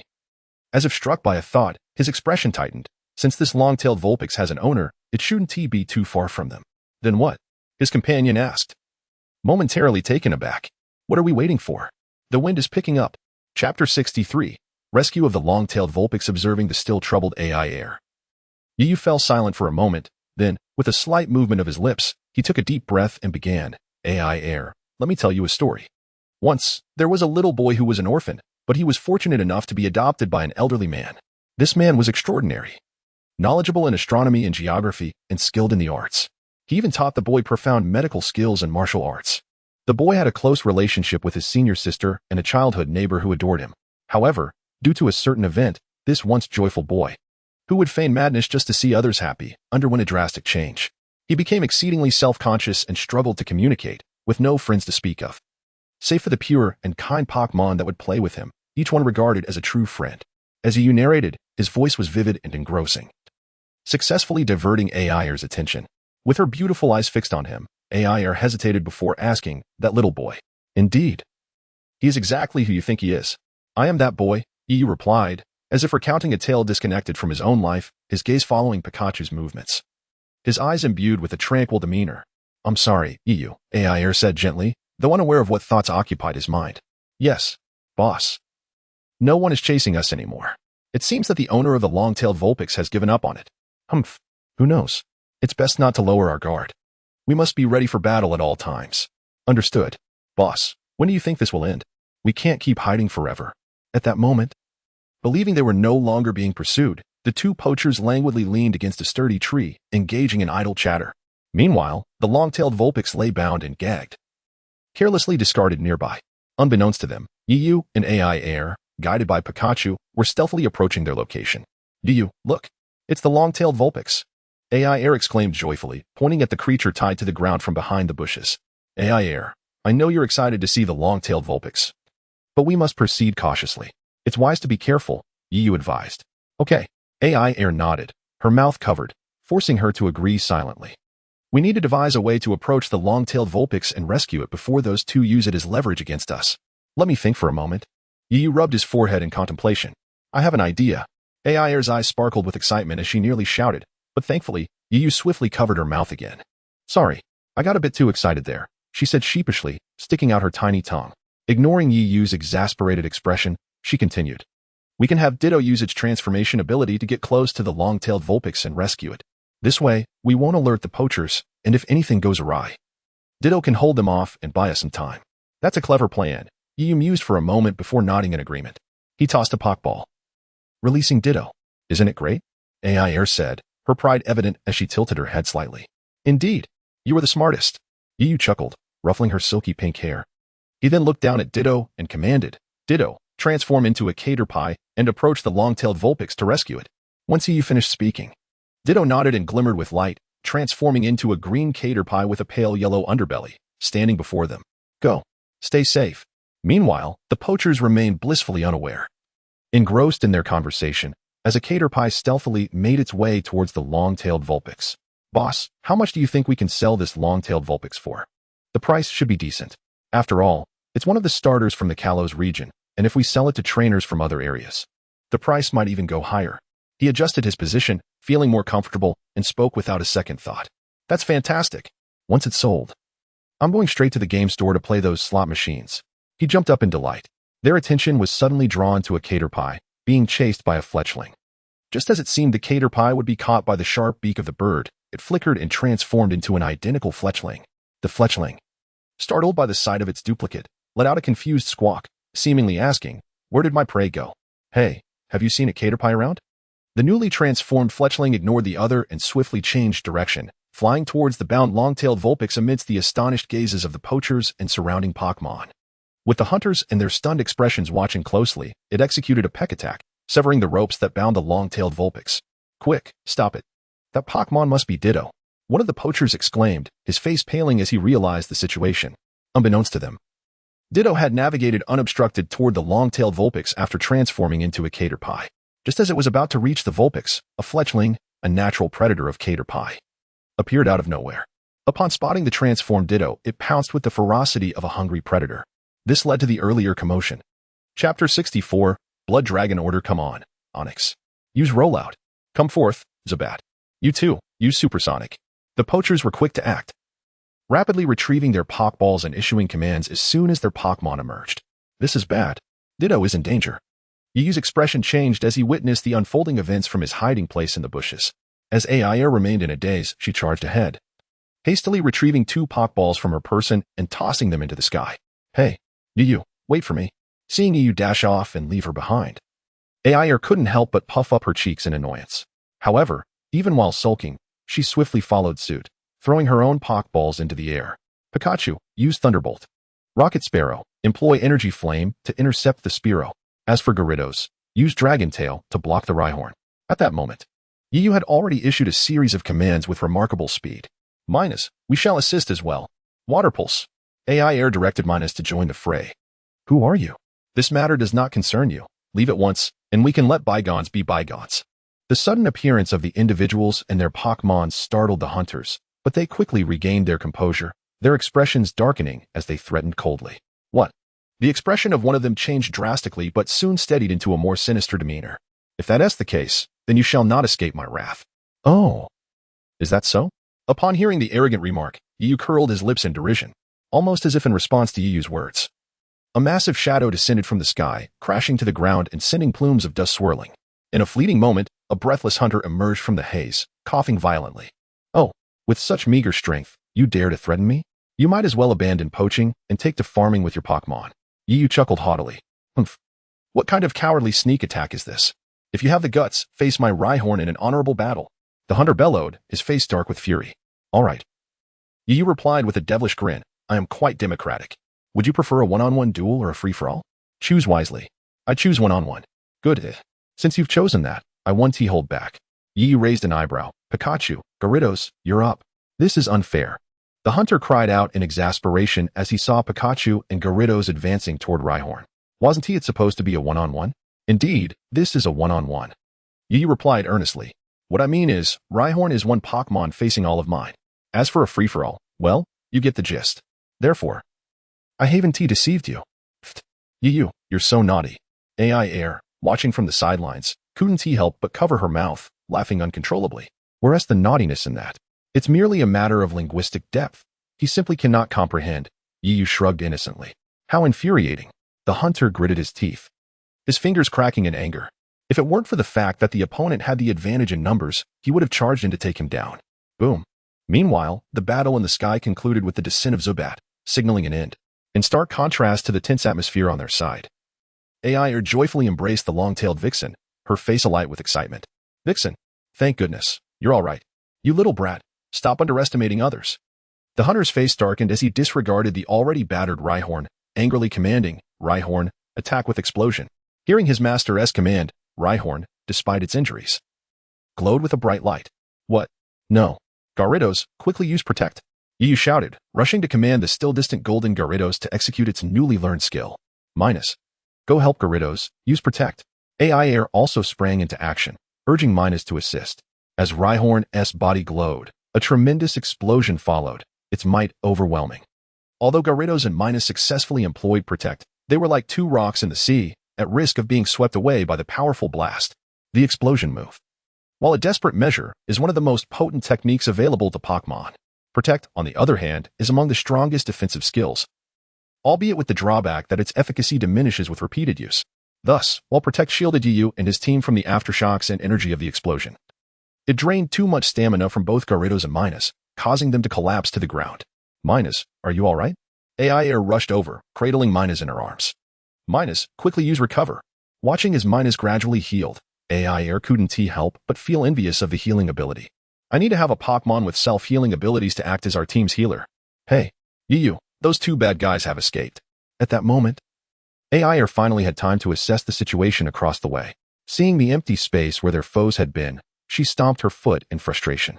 as if struck by a thought, his expression tightened. Since this long-tailed Vulpix has an owner, it shouldn't be too far from them. Then what? His companion asked, momentarily taken aback. What are we waiting for? The wind is picking up. Chapter 63, Rescue of the Long-Tailed Vulpix. Observing the still troubled Aiair, Yu fell silent for a moment, then, with a slight movement of his lips, he took a deep breath and began. Aiair, let me tell you a story. Once, there was a little boy who was an orphan, but he was fortunate enough to be adopted by an elderly man. This man was extraordinary, knowledgeable in astronomy and geography, and skilled in the arts. He even taught the boy profound medical skills and martial arts. The boy had a close relationship with his senior sister and a childhood neighbor who adored him. However, due to a certain event, this once joyful boy, who would feign madness just to see others happy, underwent a drastic change. He became exceedingly self-conscious and struggled to communicate, with no friends to speak of, save for the pure and kind Pokémon that would play with him, each one regarded as a true friend. As he narrated, his voice was vivid and engrossing, successfully diverting Aiair's attention. With her beautiful eyes fixed on him, Aiair hesitated before asking, that little boy, Indeed. He is exactly who you think he is. I am that boy, Yu replied, as if recounting a tale disconnected from his own life, his gaze following Pikachu's movements. His eyes imbued with a tranquil demeanor. I'm sorry, Yu, Aiair said gently, though unaware of what thoughts occupied his mind. Yes, boss. No one is chasing us anymore. It seems that the owner of the long-tailed Vulpix has given up on it. Humph. Who knows? It's best not to lower our guard. We must be ready for battle at all times. Understood. Boss, when do you think this will end? We can't keep hiding forever. At that moment, believing they were no longer being pursued, the two poachers languidly leaned against a sturdy tree, engaging in idle chatter. Meanwhile, the long-tailed Vulpix lay bound and gagged, carelessly discarded nearby. Unbeknownst to them, Yu and Aiair, guided by Pikachu, were stealthily approaching their location. Yu, look! It's the long-tailed Vulpix! Aiair exclaimed joyfully, pointing at the creature tied to the ground from behind the bushes. Aiair, I know you're excited to see the long-tailed Vulpix, but we must proceed cautiously. It's wise to be careful, Yu advised. Okay. Aiair nodded, her mouth covered, forcing her to agree silently. We need to devise a way to approach the long-tailed Vulpix and rescue it before those two use it as leverage against us. Let me think for a moment. Yu rubbed his forehead in contemplation. I have an idea. Aiair's eyes sparkled with excitement as she nearly shouted, but thankfully, Yu swiftly covered her mouth again. Sorry, I got a bit too excited there, she said sheepishly, sticking out her tiny tongue. Ignoring Yu's exasperated expression, she continued. We can have Ditto use its transformation ability to get close to the long-tailed Vulpix and rescue it. This way, we won't alert the poachers, and if anything goes awry, Ditto can hold them off and buy us some time. That's a clever plan, Yu mused for a moment before nodding in agreement. He tossed a Pokeball, releasing Ditto. Isn't it great? Aiair said, her pride evident as she tilted her head slightly. Indeed, you are the smartest. Yu chuckled, ruffling her silky pink hair. He then looked down at Ditto and commanded, Ditto, transform into a caterpie and approach the long-tailed Vulpix to rescue it. Once Yu finished speaking, Ditto nodded and glimmered with light, transforming into a green caterpie with a pale yellow underbelly, standing before them. Go. Stay safe. Meanwhile, the poachers remained blissfully unaware, engrossed in their conversation, as a caterpie stealthily made its way towards the long-tailed Vulpix. Boss, how much do you think we can sell this long-tailed Vulpix for? The price should be decent. After all, it's one of the starters from the Kalos region, and if we sell it to trainers from other areas, the price might even go higher. He adjusted his position, feeling more comfortable, and spoke without a second thought. That's fantastic. Once it's sold, I'm going straight to the game store to play those slot machines. He jumped up in delight. Their attention was suddenly drawn to a caterpie, being chased by a fletchling. Just as it seemed the caterpie would be caught by the sharp beak of the bird, it flickered and transformed into an identical fletchling. The fletchling, startled by the sight of its duplicate, let out a confused squawk, seemingly asking, where did my prey go? Hey, have you seen a caterpie around? The newly transformed fletchling ignored the other and swiftly changed direction, flying towards the bound long-tailed Vulpix amidst the astonished gazes of the poachers and surrounding Pokémon. With the hunters and their stunned expressions watching closely, it executed a peck attack, severing the ropes that bound the long-tailed Vulpix. Quick, stop it. That Pokémon must be Ditto. One of the poachers exclaimed, his face paling as he realized the situation. Unbeknownst to them, Ditto had navigated unobstructed toward the long-tailed Vulpix after transforming into a caterpie. Just as it was about to reach the Vulpix, a fletchling, a natural predator of caterpie, appeared out of nowhere. Upon spotting the transformed Ditto, it pounced with the ferocity of a hungry predator. This led to the earlier commotion. Chapter 64, Blood Dragon Order. Come on, Onyx. Use Rollout. Come forth, Zubat. You too, use Supersonic. The poachers were quick to act, rapidly retrieving their Pokeballs and issuing commands as soon as their Pokémon emerged. This is bad. Ditto is in danger. Yu's expression changed as he witnessed the unfolding events from his hiding place in the bushes. As Aiair remained in a daze, she charged ahead, hastily retrieving 2 Pokeballs from her person and tossing them into the sky. Hey, Yu, wait for me. Seeing Yu dash off and leave her behind, Aiair couldn't help but puff up her cheeks in annoyance. However, even while sulking, she swiftly followed suit, throwing her own Pokeballs into the air. Pikachu, use Thunderbolt. Rocket Sparrow, employ Energy Flame to intercept the Spearow. As for Gyarados, use Dragon Tail to block the Rhyhorn. At that moment, Yu had already issued a series of commands with remarkable speed. Minus, we shall assist as well. Water Pulse. Aiair directed Minus to join the fray. Who are you? This matter does not concern you. Leave at once, and we can let bygones be bygones. The sudden appearance of the individuals and their Pokémon startled the hunters, but they quickly regained their composure, their expressions darkening as they threatened coldly. The expression of one of them changed drastically but soon steadied into a more sinister demeanor. If that's the case, then you shall not escape my wrath. Oh, is that so? Upon hearing the arrogant remark, Yu curled his lips in derision, almost as if in response to Yu's words. A massive shadow descended from the sky, crashing to the ground and sending plumes of dust swirling. In a fleeting moment, a breathless hunter emerged from the haze, coughing violently. Oh, with such meager strength, you dare to threaten me? You might as well abandon poaching and take to farming with your Pokémon. Yu chuckled haughtily. Humph. What kind of cowardly sneak attack is this? If you have the guts, face my Rhyhorn in an honorable battle. The hunter bellowed, his face dark with fury. All right. Yu replied with a devilish grin. I am quite democratic. Would you prefer a one-on-one duel or a free-for-all? Choose wisely. I choose one-on-one. Good. Since you've chosen that, I won't hold back. Yu raised an eyebrow. Pikachu, Gyarados, you're up. This is unfair. The hunter cried out in exasperation as he saw Pikachu and Gyarados advancing toward Rhyhorn. Wasn't it supposed to be a one-on-one? Indeed, this is a one-on-one. Yu replied earnestly. What I mean is, Rhyhorn is one Pokémon facing all of mine. As for a free-for-all, well, you get the gist. Therefore, I haven't deceived you. Pfft. Yu, you're so naughty. Aiair, watching from the sidelines, couldn't help but cover her mouth, laughing uncontrollably. Whereas the naughtiness in that, it's merely a matter of linguistic depth. He simply cannot comprehend. Yu shrugged innocently. How infuriating. The hunter gritted his teeth, his fingers cracking in anger. If it weren't for the fact that the opponent had the advantage in numbers, he would have charged in to take him down. Boom. Meanwhile, the battle in the sky concluded with the descent of Zubat, signaling an end. In stark contrast to the tense atmosphere on their side, Aiair joyfully embraced the long-tailed Vixen, her face alight with excitement. Vixen, thank goodness, you're all right. You little brat, stop underestimating others. The hunter's face darkened as he disregarded the already battered Rhyhorn, angrily commanding, Rhyhorn, attack with explosion. Hearing his master's command, Rhyhorn, despite its injuries, glowed with a bright light. What? No. Gyarados, quickly use Protect. Yu shouted, rushing to command the still distant golden Gyarados to execute its newly learned skill. Minus. Go help Gyarados, use Protect. Aiair also sprang into action, urging Minus to assist. As Rhyhorn's body glowed, a tremendous explosion followed, its might overwhelming. Although Gyarados and Minus successfully employed Protect, they were like two rocks in the sea, at risk of being swept away by the powerful blast. The explosion move, while a desperate measure, is one of the most potent techniques available to Pokémon. Protect, on the other hand, is among the strongest defensive skills, albeit with the drawback that its efficacy diminishes with repeated use. Thus, while Protect shielded Yu and his team from the aftershocks and energy of the explosion, it drained too much stamina from both Gyarados and Minus, causing them to collapse to the ground. Minus, are you all right? Aiair rushed over, cradling Minus in her arms. Minus, quickly use Recover. Watching as Minus gradually healed, Aiair couldn't help but feel envious of the healing ability. I need to have a Pokémon with self-healing abilities to act as our team's healer. Hey, Yu, those two bad guys have escaped. At that moment, Aiair finally had time to assess the situation across the way. Seeing the empty space where their foes had been, she stomped her foot in frustration.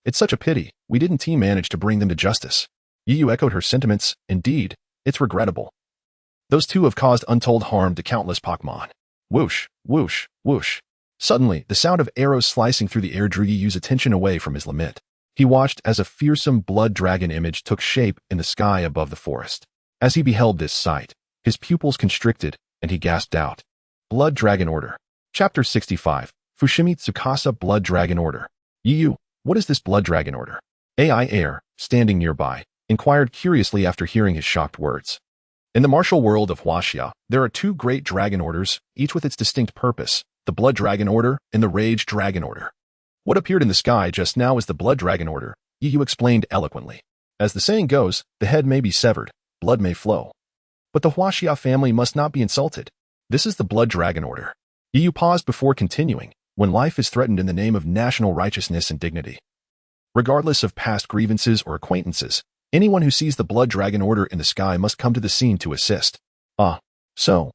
It's such a pity, we didn't manage to bring them to justice. Yu echoed her sentiments. Indeed, it's regrettable. Those two have caused untold harm to countless Pokémon. Whoosh, whoosh, whoosh. Suddenly, the sound of arrows slicing through the air drew Yu's attention away from his lament. He watched as a fearsome blood dragon image took shape in the sky above the forest. As he beheld this sight, his pupils constricted, and he gasped out. Blood Dragon Order. Chapter 65. Fushimi Tsukasa Blood Dragon Order. Yu, what is this Blood Dragon Order? Aiair, standing nearby, inquired curiously after hearing his shocked words. In the martial world of WUXIA, there are two great dragon orders, each with its distinct purpose, the Blood Dragon Order and the Rage Dragon Order. What appeared in the sky just now is the Blood Dragon Order, Yu explained eloquently. As the saying goes, the head may be severed, blood may flow. But the WUXIA family must not be insulted. This is the Blood Dragon Order. Yu paused before continuing, when life is threatened in the name of national righteousness and dignity. Regardless of past grievances or acquaintances, anyone who sees the Blood Dragon Order in the sky must come to the scene to assist. So,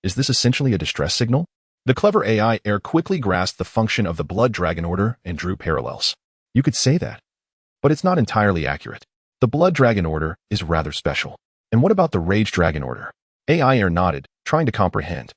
is this essentially a distress signal? The clever Aiair quickly grasped the function of the Blood Dragon Order and drew parallels. You could say that, but it's not entirely accurate. The Blood Dragon Order is rather special. And what about the Rage Dragon Order? Aiair nodded, trying to comprehend.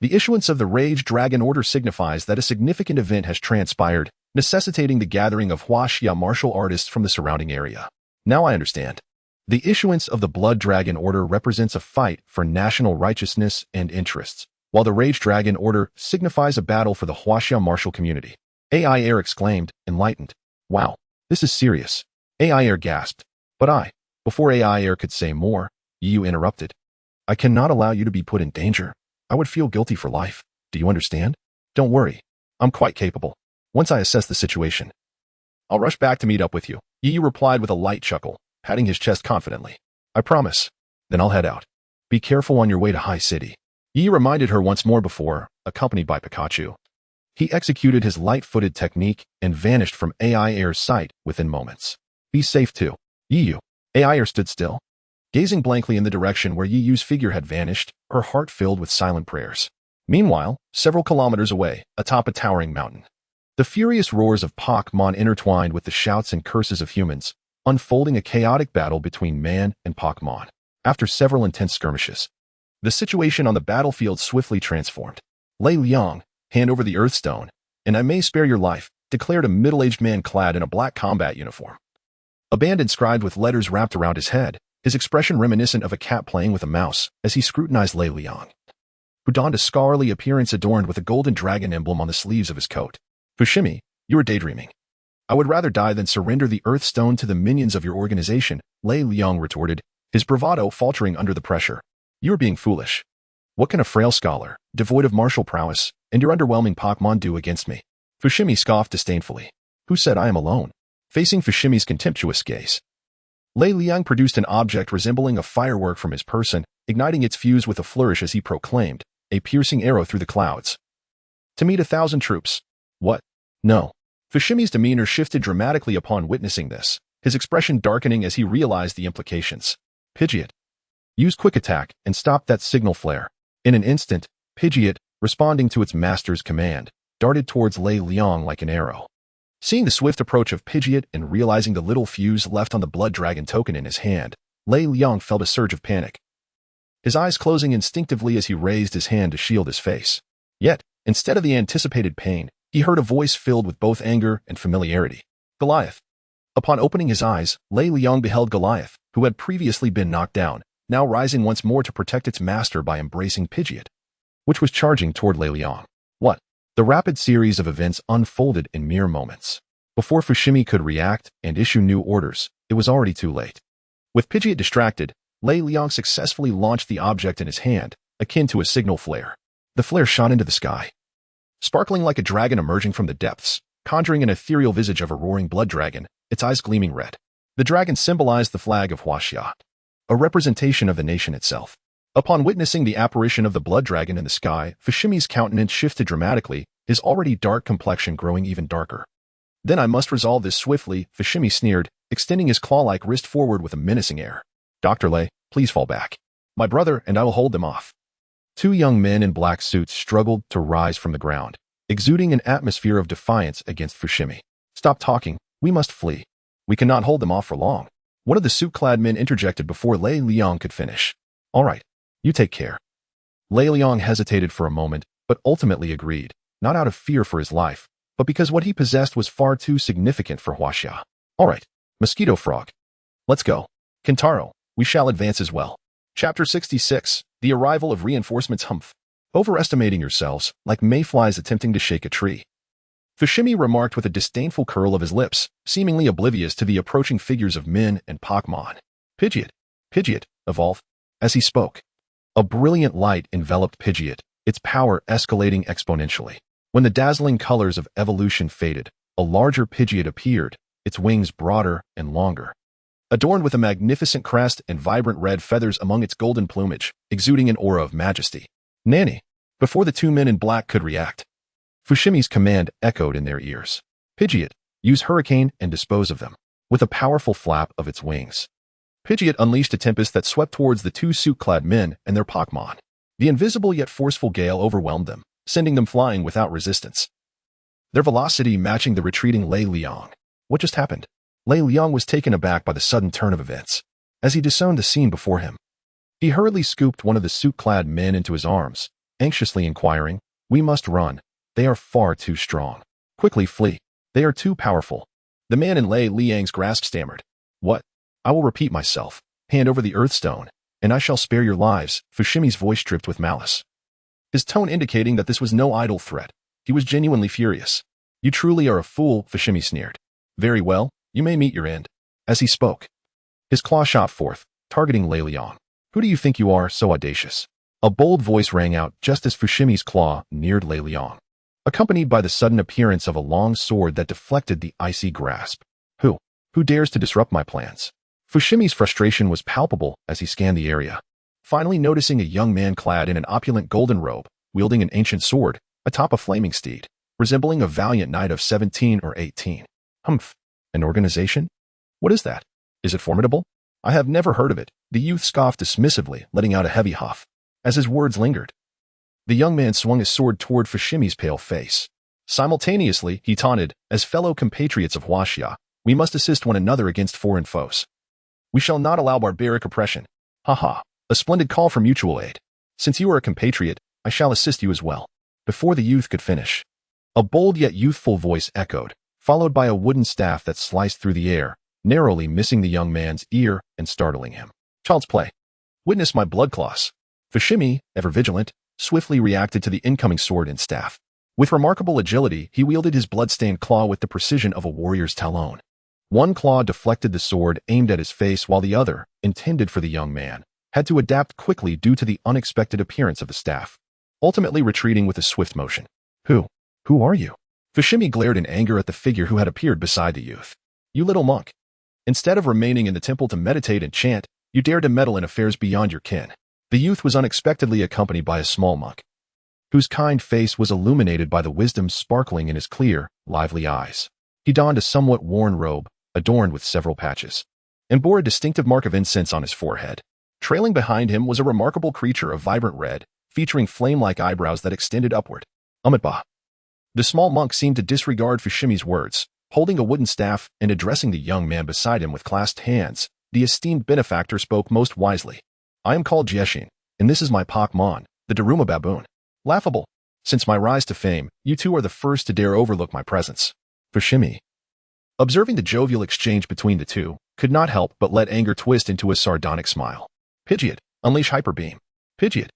The issuance of the Rage Dragon Order signifies that a significant event has transpired, necessitating the gathering of WUXIA martial artists from the surrounding area. Now I understand. The issuance of the Blood Dragon Order represents a fight for national righteousness and interests, while the Rage Dragon Order signifies a battle for the WUXIA martial community. Aiair exclaimed, enlightened. Wow, this is serious. Aiair gasped. But before Aiair could say more, Yu interrupted. I cannot allow you to be put in danger. I would feel guilty for life. Do you understand? Don't worry. I'm quite capable. Once I assess the situation, I'll rush back to meet up with you. Yu replied with a light chuckle, patting his chest confidently. I promise. Then I'll head out. Be careful on your way to High City. Yu reminded her once more before, accompanied by Pikachu. He executed his light-footed technique and vanished from Aiair's sight within moments. Be safe too. Yu. Aiair stood still, gazing blankly in the direction where Yu's figure had vanished, her heart filled with silent prayers. Meanwhile, several kilometers away, atop a towering mountain, the furious roars of Pokémon intertwined with the shouts and curses of humans, unfolding a chaotic battle between man and Pokémon. After several intense skirmishes, the situation on the battlefield swiftly transformed. Lei Liang, hand over the Earthstone, and I may spare your life, declared a middle-aged man clad in a black combat uniform. A band inscribed with letters wrapped around his head, his expression reminiscent of a cat playing with a mouse as he scrutinized Lei Liang, who donned a scholarly appearance adorned with a golden dragon emblem on the sleeves of his coat. Fushimi, you are daydreaming. I would rather die than surrender the Earthstone to the minions of your organization, Lei Liang retorted, his bravado faltering under the pressure. You are being foolish. What can a frail scholar, devoid of martial prowess, and your underwhelming Pokémon do against me? Fushimi scoffed disdainfully. Who said I am alone? Facing Fushimi's contemptuous gaze, Lei Liang produced an object resembling a firework from his person, igniting its fuse with a flourish as he proclaimed, a piercing arrow through the clouds. To meet 1,000 troops. What? No. Fushimi's demeanor shifted dramatically upon witnessing this, his expression darkening as he realized the implications. Pidgeot. Use quick attack and stop that signal flare. In an instant, Pidgeot, responding to its master's command, darted towards Lei Liang like an arrow. Seeing the swift approach of Pidgeot and realizing the little fuse left on the Blood Dragon token in his hand, Lei Liang felt a surge of panic, his eyes closing instinctively as he raised his hand to shield his face. Yet, instead of the anticipated pain, he heard a voice filled with both anger and familiarity. Goliath. Upon opening his eyes, Lei Liang beheld Goliath, who had previously been knocked down, now rising once more to protect its master by embracing Pidgeot, which was charging toward Lei Liang. What? The rapid series of events unfolded in mere moments. Before Fushimi could react and issue new orders, it was already too late. With Pidgeot distracted, Lei Liang successfully launched the object in his hand, akin to a signal flare. The flare shot into the sky, sparkling like a dragon emerging from the depths, conjuring an ethereal visage of a roaring blood dragon, its eyes gleaming red. The dragon symbolized the flag of WUXIA, a representation of the nation itself. Upon witnessing the apparition of the blood dragon in the sky, Fushimi's countenance shifted dramatically, his already dark complexion growing even darker. Then I must resolve this swiftly, Fushimi sneered, extending his claw-like wrist forward with a menacing air. Dr. Lei, please fall back. My brother and I will hold them off. Two young men in black suits struggled to rise from the ground, exuding an atmosphere of defiance against Fushimi. Stop talking. We must flee. We cannot hold them off for long. One of the suit-clad men interjected before Lei Liang could finish. All right. You take care. Lei Liang hesitated for a moment, but ultimately agreed, not out of fear for his life, but because what he possessed was far too significant for WUXIA. All right. Mosquito Frog. Let's go. Kentaro, we shall advance as well. Chapter 66, The Arrival of Reinforcements. Humph. Overestimating yourselves, like mayflies attempting to shake a tree. Fushimi remarked with a disdainful curl of his lips, seemingly oblivious to the approaching figures of men and Pokémon. Pidgeot, evolve. As he spoke, a brilliant light enveloped Pidgeot, its power escalating exponentially. When the dazzling colors of evolution faded, a larger Pidgeot appeared, its wings broader and longer, adorned with a magnificent crest and vibrant red feathers among its golden plumage, exuding an aura of majesty. Nanny! Before the two men in black could react, Fushimi's command echoed in their ears. Pidgeot, use Hurricane and dispose of them. With a powerful flap of its wings, Pidgeot unleashed a tempest that swept towards the two suit-clad men and their Pokémon. The invisible yet forceful gale overwhelmed them, sending them flying without resistance, their velocity matching the retreating Lei Liang. What just happened? Lei Liang was taken aback by the sudden turn of events. As he discerned the scene before him, he hurriedly scooped one of the suit-clad men into his arms, anxiously inquiring, We must run. They are far too strong. Quickly flee. They are too powerful. The man in Lei Liang's grasp stammered. What? I will repeat myself. Hand over the Earthstone, and I shall spare your lives, Fushimi's voice dripped with malice. His tone indicating that this was no idle threat. He was genuinely furious. You truly are a fool, Fushimi sneered. Very well, you may meet your end. As he spoke, his claw shot forth, targeting Lei Liang. Who do you think you are, so audacious? A bold voice rang out just as Fushimi's claw neared Lei Liang, accompanied by the sudden appearance of a long sword that deflected the icy grasp. Who dares to disrupt my plans? Fushimi's frustration was palpable as he scanned the area, finally noticing a young man clad in an opulent golden robe, wielding an ancient sword, atop a flaming steed, resembling a valiant knight of 17 or 18. Humph. An organization? What is that? Is it formidable? I have never heard of it, the youth scoffed dismissively, letting out a heavy huff. As his words lingered, the young man swung his sword toward Fushimi's pale face. Simultaneously, he taunted, as fellow compatriots of WUXIA, we must assist one another against foreign foes. We shall not allow barbaric oppression. Haha, a splendid call for mutual aid. Since you are a compatriot, I shall assist you as well. Before the youth could finish, a bold yet youthful voice echoed, followed by a wooden staff that sliced through the air, narrowly missing the young man's ear and startling him. Child's play. Witness my blood claws. Fushimi, ever vigilant, swiftly reacted to the incoming sword and staff. With remarkable agility, he wielded his blood-stained claw with the precision of a warrior's talon. One claw deflected the sword aimed at his face while the other, intended for the young man, had to adapt quickly due to the unexpected appearance of the staff, ultimately retreating with a swift motion. Who are you? Fushimi glared in anger at the figure who had appeared beside the youth. You little monk. Instead of remaining in the temple to meditate and chant, you dared to meddle in affairs beyond your kin. The youth was unexpectedly accompanied by a small monk, whose kind face was illuminated by the wisdom sparkling in his clear, lively eyes. He donned a somewhat worn robe, adorned with several patches, and bore a distinctive mark of incense on his forehead. Trailing behind him was a remarkable creature of vibrant red, featuring flame-like eyebrows that extended upward. Umitba. The small monk seemed to disregard Fushimi's words, holding a wooden staff and addressing the young man beside him with clasped hands. The esteemed benefactor spoke most wisely. I am called Jieshin, and this is my Pokémon, the Daruma baboon. Laughable. Since my rise to fame, you two are the first to dare overlook my presence. Fushimi, observing the jovial exchange between the two, could not help but let anger twist into a sardonic smile. Pidgeot, unleash Hyper Beam. Pidgeot.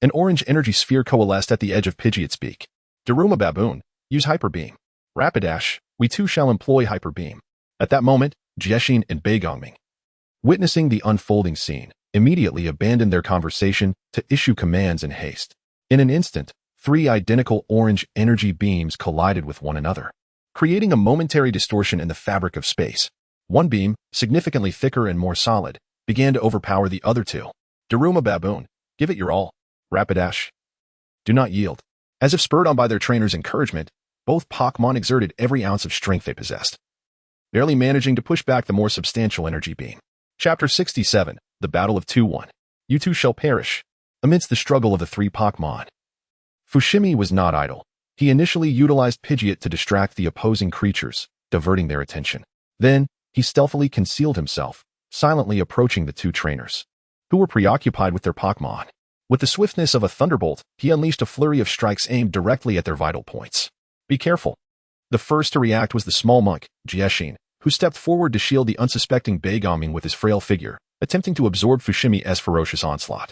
An orange energy sphere coalesced at the edge of Pidgeot's beak. Daruma baboon, use Hyper Beam. Rapidash, we too shall employ Hyper Beam. At that moment, Jieshin and Beigongming, witnessing the unfolding scene, immediately abandoned their conversation to issue commands in haste. In an instant, 3 identical orange energy beams collided with one another, creating a momentary distortion in the fabric of space. One beam, significantly thicker and more solid, began to overpower the other two. Daruma baboon, give it your all. Rapidash, do not yield. As if spurred on by their trainer's encouragement, both Pokémon exerted every ounce of strength they possessed, barely managing to push back the more substantial energy beam. Chapter 67, The Battle of 2-1. You two shall perish. Amidst the struggle of the 3 Pokémon, Fushimi was not idle. He initially utilized Pidgeot to distract the opposing creatures, diverting their attention. Then, he stealthily concealed himself, silently approaching the 2 trainers, who were preoccupied with their Pokémon. With the swiftness of a thunderbolt, he unleashed a flurry of strikes aimed directly at their vital points. Be careful. The first to react was the small monk, Jieshin, who stepped forward to shield the unsuspecting Beigongming with his frail figure, attempting to absorb Fushimi's ferocious onslaught.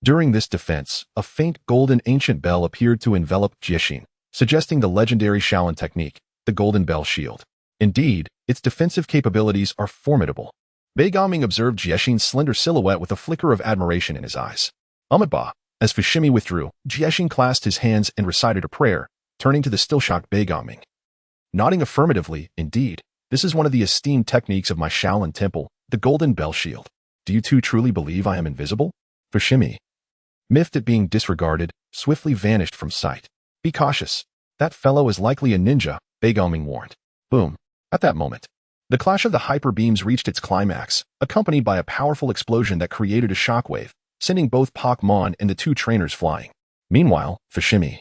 During this defense, a faint golden ancient bell appeared to envelop Jieshin, suggesting the legendary Shaolin technique, the Golden Bell Shield. Indeed, its defensive capabilities are formidable. Beigongming observed Jieshin's slender silhouette with a flicker of admiration in his eyes. Umitba. As Fushimi withdrew, Jieshin clasped his hands and recited a prayer, turning to the still-shocked Beigongming. Nodding affirmatively, indeed, this is one of the esteemed techniques of my Shaolin temple, the Golden Bell Shield. Do you two truly believe I am invisible? Fushimi, miffed at being disregarded, swiftly vanished from sight. Be cautious. That fellow is likely a ninja, Beigongming warned. Boom. At that moment, the clash of the hyper beams reached its climax, accompanied by a powerful explosion that created a shockwave, sending both Pokémon and the 2 trainers flying. Meanwhile, Fushimi,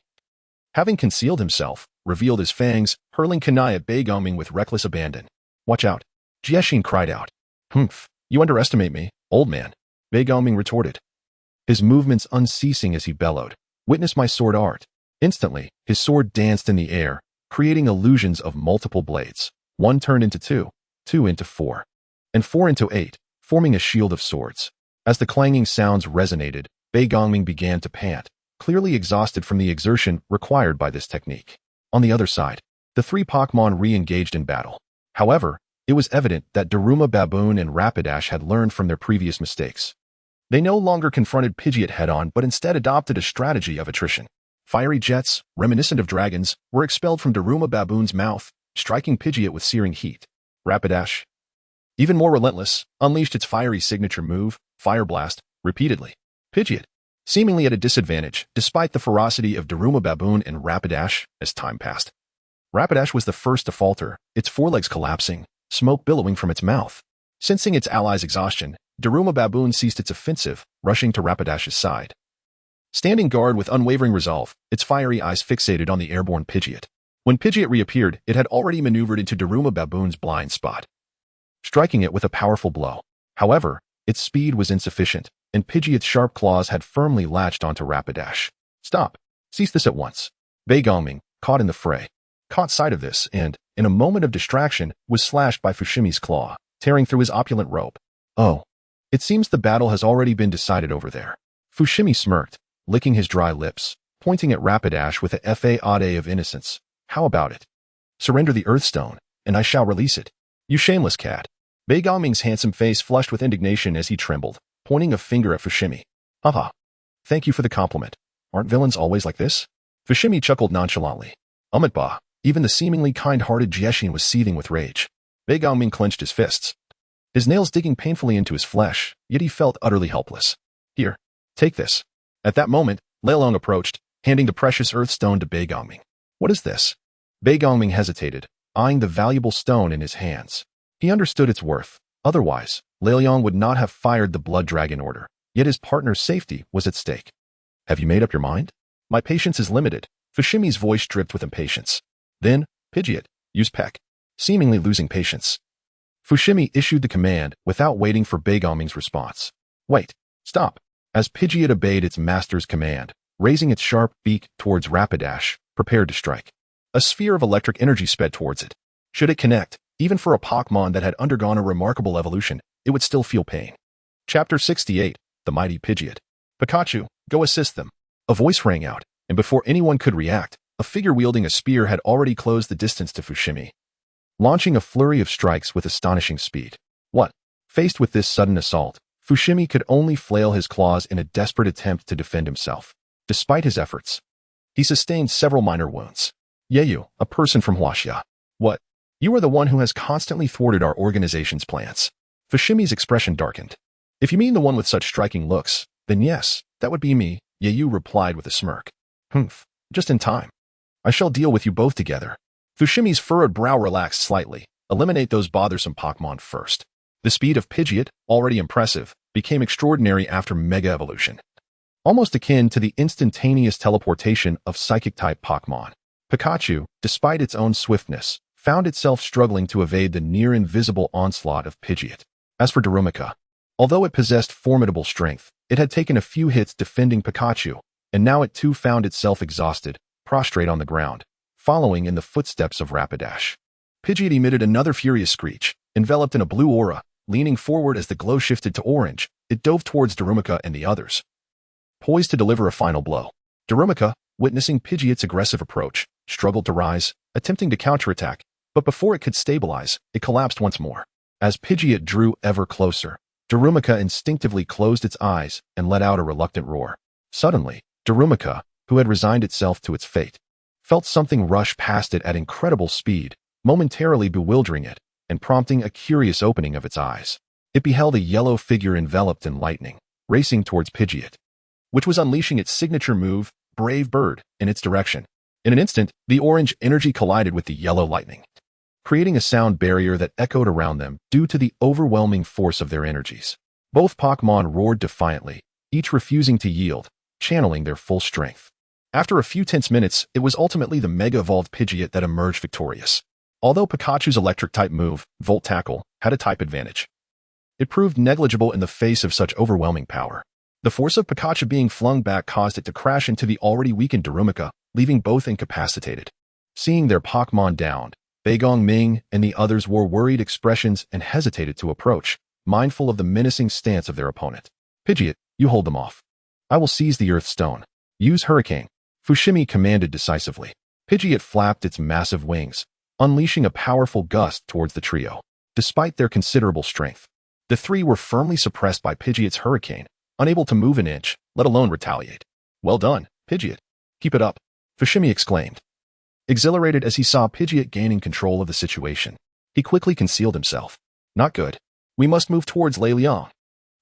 having concealed himself, revealed his fangs, hurling kunai at Beigongming with reckless abandon. Watch out. Jieshin cried out. Humph. You underestimate me, old man. Beigongming retorted, his movements unceasing as he bellowed. Witness my sword art. Instantly, his sword danced in the air, creating illusions of multiple blades. 1 turned into 2, 2 into 4, and 4 into 8. forming a shield of swords. As the clanging sounds resonated, Bei Gongming began to pant, clearly exhausted from the exertion required by this technique. On the other side, the three Pokémon re-engaged in battle. However, it was evident that Daruma Baboon and Rapidash had learned from their previous mistakes. They no longer confronted Pidgeot head-on but instead adopted a strategy of attrition. Fiery jets, reminiscent of dragons, were expelled from Daruma Baboon's mouth, striking Pidgeot with searing heat. Rapidash, even more relentless, unleashed its fiery signature move, Fire Blast, repeatedly. Pidgeot, seemingly at a disadvantage, despite the ferocity of Daruma Baboon and Rapidash as time passed. Rapidash was the first to falter, its forelegs collapsing, smoke billowing from its mouth. Sensing its allies' exhaustion, Daruma Baboon ceased its offensive, rushing to Rapidash's side. Standing guard with unwavering resolve, its fiery eyes fixated on the airborne Pidgeot. When Pidgeot reappeared, it had already maneuvered into Daruma Baboon's blind spot, striking it with a powerful blow. However, its speed was insufficient, and Pidgeot's sharp claws had firmly latched onto Rapidash. Stop! Cease this at once. Bei Gongming, caught in the fray, caught sight of this and, in a moment of distraction, was slashed by Fushimi's claw, tearing through his opulent robe. Oh. It seems the battle has already been decided over there. Fushimi smirked, licking his dry lips, pointing at Rapidash with a fa of innocence. How about it? Surrender the Earthstone, and I shall release it. You shameless cat. Bei Gongming's handsome face flushed with indignation as he trembled, pointing a finger at Fushimi. Haha. Thank you for the compliment. Aren't villains always like this? Fushimi chuckled nonchalantly. Bah. Even the seemingly kind-hearted Jieshin was seething with rage. Bei Gongming clenched his fists, his nails digging painfully into his flesh, yet he felt utterly helpless. Here, take this. At that moment, Leilong approached, handing the precious Earthstone to Bei Gongming. What is this? Bei Gongming hesitated, eyeing the valuable stone in his hands. He understood its worth. Otherwise, Leilong would not have fired the Blood Dragon order, yet his partner's safety was at stake. Have you made up your mind? My patience is limited. Fushimi's voice dripped with impatience. Then, Pidgeot, use Peck. Seemingly losing patience, Fushimi issued the command without waiting for Bei Gongming's response. Wait, stop. As Pidgeot obeyed its master's command, raising its sharp beak towards Rapidash, prepared to strike. A sphere of electric energy sped towards it. Should it connect, even for a Pokémon that had undergone a remarkable evolution, it would still feel pain. Chapter 68, The Mighty Pidgeot. Pikachu, go assist them. A voice rang out, and before anyone could react, a figure wielding a spear had already closed the distance to Fushimi, launching a flurry of strikes with astonishing speed. What? Faced with this sudden assault, Fushimi could only flail his claws in a desperate attempt to defend himself. Despite his efforts, he sustained several minor wounds. Yeyu, a person from Huaxia. What? You are the one who has constantly thwarted our organization's plans. Fushimi's expression darkened. If you mean the one with such striking looks, then yes, that would be me, Yeyu replied with a smirk. Humph, just in time. I shall deal with you both together. Fushimi's furrowed brow relaxed slightly. Eliminate those bothersome Pokémon first. The speed of Pidgeot, already impressive, became extraordinary after Mega Evolution. Almost akin to the instantaneous teleportation of Psychic-type Pokémon. Pikachu, despite its own swiftness, found itself struggling to evade the near-invisible onslaught of Pidgeot. As for Darumaka, although it possessed formidable strength, it had taken a few hits defending Pikachu, and now it too found itself exhausted, prostrate on the ground, following in the footsteps of Rapidash. Pidgeot emitted another furious screech, enveloped in a blue aura, leaning forward as the glow shifted to orange. It dove towards Darumaka and the others, poised to deliver a final blow. Darumaka, witnessing Pidgeot's aggressive approach, struggled to rise, attempting to counterattack, but before it could stabilize, it collapsed once more. As Pidgeot drew ever closer, Darumaka instinctively closed its eyes and let out a reluctant roar. Suddenly, Darumaka, who had resigned itself to its fate, felt something rush past it at incredible speed, momentarily bewildering it and prompting a curious opening of its eyes. It beheld a yellow figure enveloped in lightning, racing towards Pidgeot, which was unleashing its signature move, Brave Bird, in its direction. In an instant, the orange energy collided with the yellow lightning, creating a sound barrier that echoed around them due to the overwhelming force of their energies. Both Pokémon roared defiantly, each refusing to yield, channeling their full strength. After a few tense minutes, it was ultimately the mega-evolved Pidgeot that emerged victorious. Although Pikachu's electric-type move, Volt Tackle, had a type advantage, it proved negligible in the face of such overwhelming power. The force of Pikachu being flung back caused it to crash into the already weakened Darumaka, leaving both incapacitated. Seeing their Pokémon downed, Bei Gongming and the others wore worried expressions and hesitated to approach, mindful of the menacing stance of their opponent. Pidgeot, you hold them off. I will seize the Earth Stone. Use Hurricane. Fushimi commanded decisively. Pidgeot flapped its massive wings, unleashing a powerful gust towards the trio. Despite their considerable strength, the three were firmly suppressed by Pidgeot's Hurricane, unable to move an inch, let alone retaliate. Well done, Pidgeot. Keep it up, Fushimi exclaimed. Exhilarated as he saw Pidgeot gaining control of the situation, he quickly concealed himself. Not good. We must move towards Lei Liang.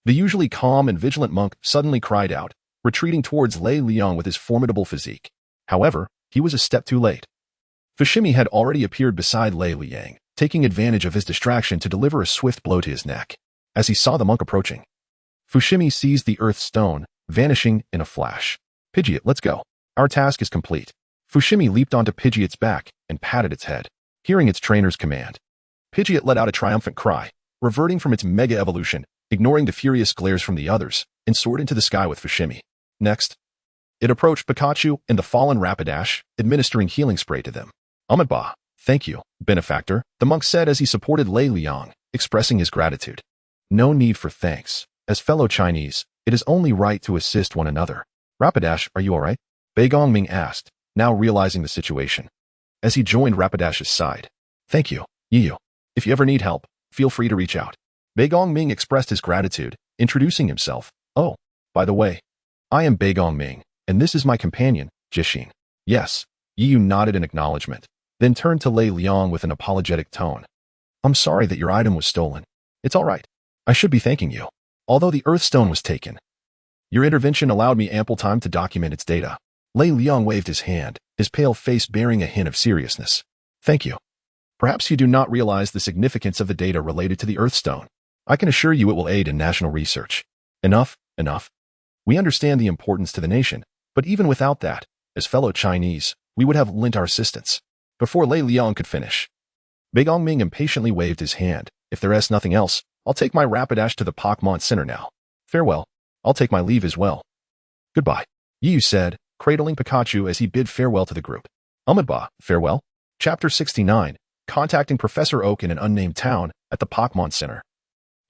The usually calm and vigilant monk suddenly cried out, retreating towards Lei Liang with his formidable physique. However, he was a step too late. Fushimi had already appeared beside Lei Liang, taking advantage of his distraction to deliver a swift blow to his neck. As he saw the monk approaching, Fushimi seized the Earth Stone, vanishing in a flash. Pidgeot, let's go. Our task is complete. Fushimi leaped onto Pidgeot's back and patted its head. Hearing its trainer's command, Pidgeot let out a triumphant cry, reverting from its mega evolution, ignoring the furious glares from the others, and soared into the sky with Fushimi. Next, it approached Pikachu and the fallen Rapidash, administering healing spray to them. Amitabha, thank you, benefactor, the monk said as he supported Lei Liang, expressing his gratitude. No need for thanks. As fellow Chinese, it is only right to assist one another. Rapidash, are you alright? Bei Gongming asked, now realizing the situation, as he joined Rapidash's side. Thank you, Yiyu. If you ever need help, feel free to reach out. Bei Gongming expressed his gratitude, introducing himself. Oh, by the way, I am Bei Gongming, and this is my companion, Jixin. Yes, Yiyu nodded in acknowledgement, then turned to Lei Liang with an apologetic tone. I'm sorry that your item was stolen. It's alright. I should be thanking you. Although the Earth Stone was taken, your intervention allowed me ample time to document its data. Lei Liang waved his hand, his pale face bearing a hint of seriousness. Thank you. Perhaps you do not realize the significance of the data related to the Earth Stone. I can assure you it will aid in national research. Enough. We understand the importance to the nation, but even without that, as fellow Chinese, we would have lent our assistance. Before Lei Liang could finish, Bei Gongming impatiently waved his hand. If there is nothing else, I'll take my Rapidash to the Pokémon Center now. Farewell. I'll take my leave as well. Goodbye, Yiyu said, cradling Pikachu as he bid farewell to the group. Amitabha, farewell. Chapter 69, Contacting Professor Oak in an Unnamed Town at the Pokémon Center.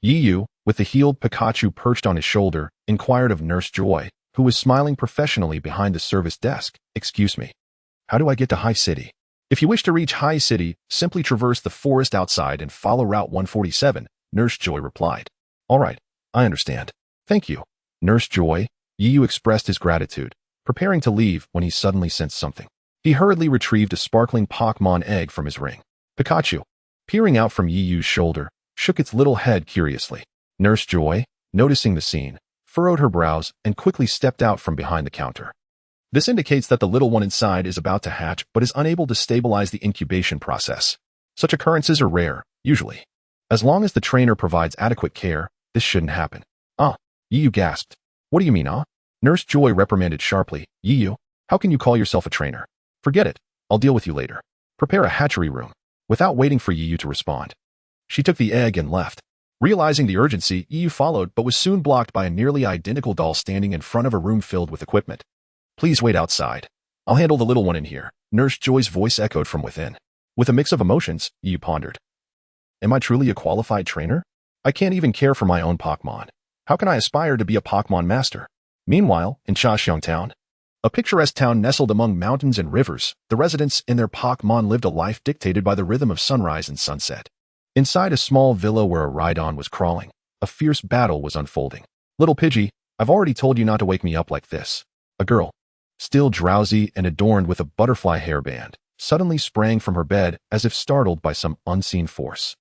Yiyu, with the healed Pikachu perched on his shoulder, inquired of Nurse Joy, who was smiling professionally behind the service desk. Excuse me. How do I get to High City? If you wish to reach High City, simply traverse the forest outside and follow Route 147, Nurse Joy replied. Alright, I understand. Thank you, Nurse Joy. Yiyu expressed his gratitude, preparing to leave when he suddenly sensed something. He hurriedly retrieved a sparkling Pokémon egg from his ring. Pikachu, peering out from Yiyu's shoulder, shook its little head curiously. Nurse Joy, noticing the scene, furrowed her brows and quickly stepped out from behind the counter. This indicates that the little one inside is about to hatch but is unable to stabilize the incubation process. Such occurrences are rare, usually. As long as the trainer provides adequate care, this shouldn't happen. Yiyu gasped. What do you mean, Nurse Joy reprimanded sharply. Yiyu, how can you call yourself a trainer? Forget it. I'll deal with you later. Prepare a hatchery room. Without waiting for Yiyu to respond, she took the egg and left. Realizing the urgency, Yiyu followed but was soon blocked by a nearly identical doll standing in front of a room filled with equipment. Please wait outside. I'll handle the little one in here, Nurse Joy's voice echoed from within. With a mix of emotions, Yiyu pondered. Am I truly a qualified trainer? I can't even care for my own Pokémon. How can I aspire to be a Pokémon master? Meanwhile, in Chaxiang Town, a picturesque town nestled among mountains and rivers, the residents and their Pokémon lived a life dictated by the rhythm of sunrise and sunset. Inside a small villa where a Rhydon was crawling, a fierce battle was unfolding. Little Pidgey, I've already told you not to wake me up like this. A girl, still drowsy and adorned with a butterfly hairband, suddenly sprang from her bed as if startled by some unseen force.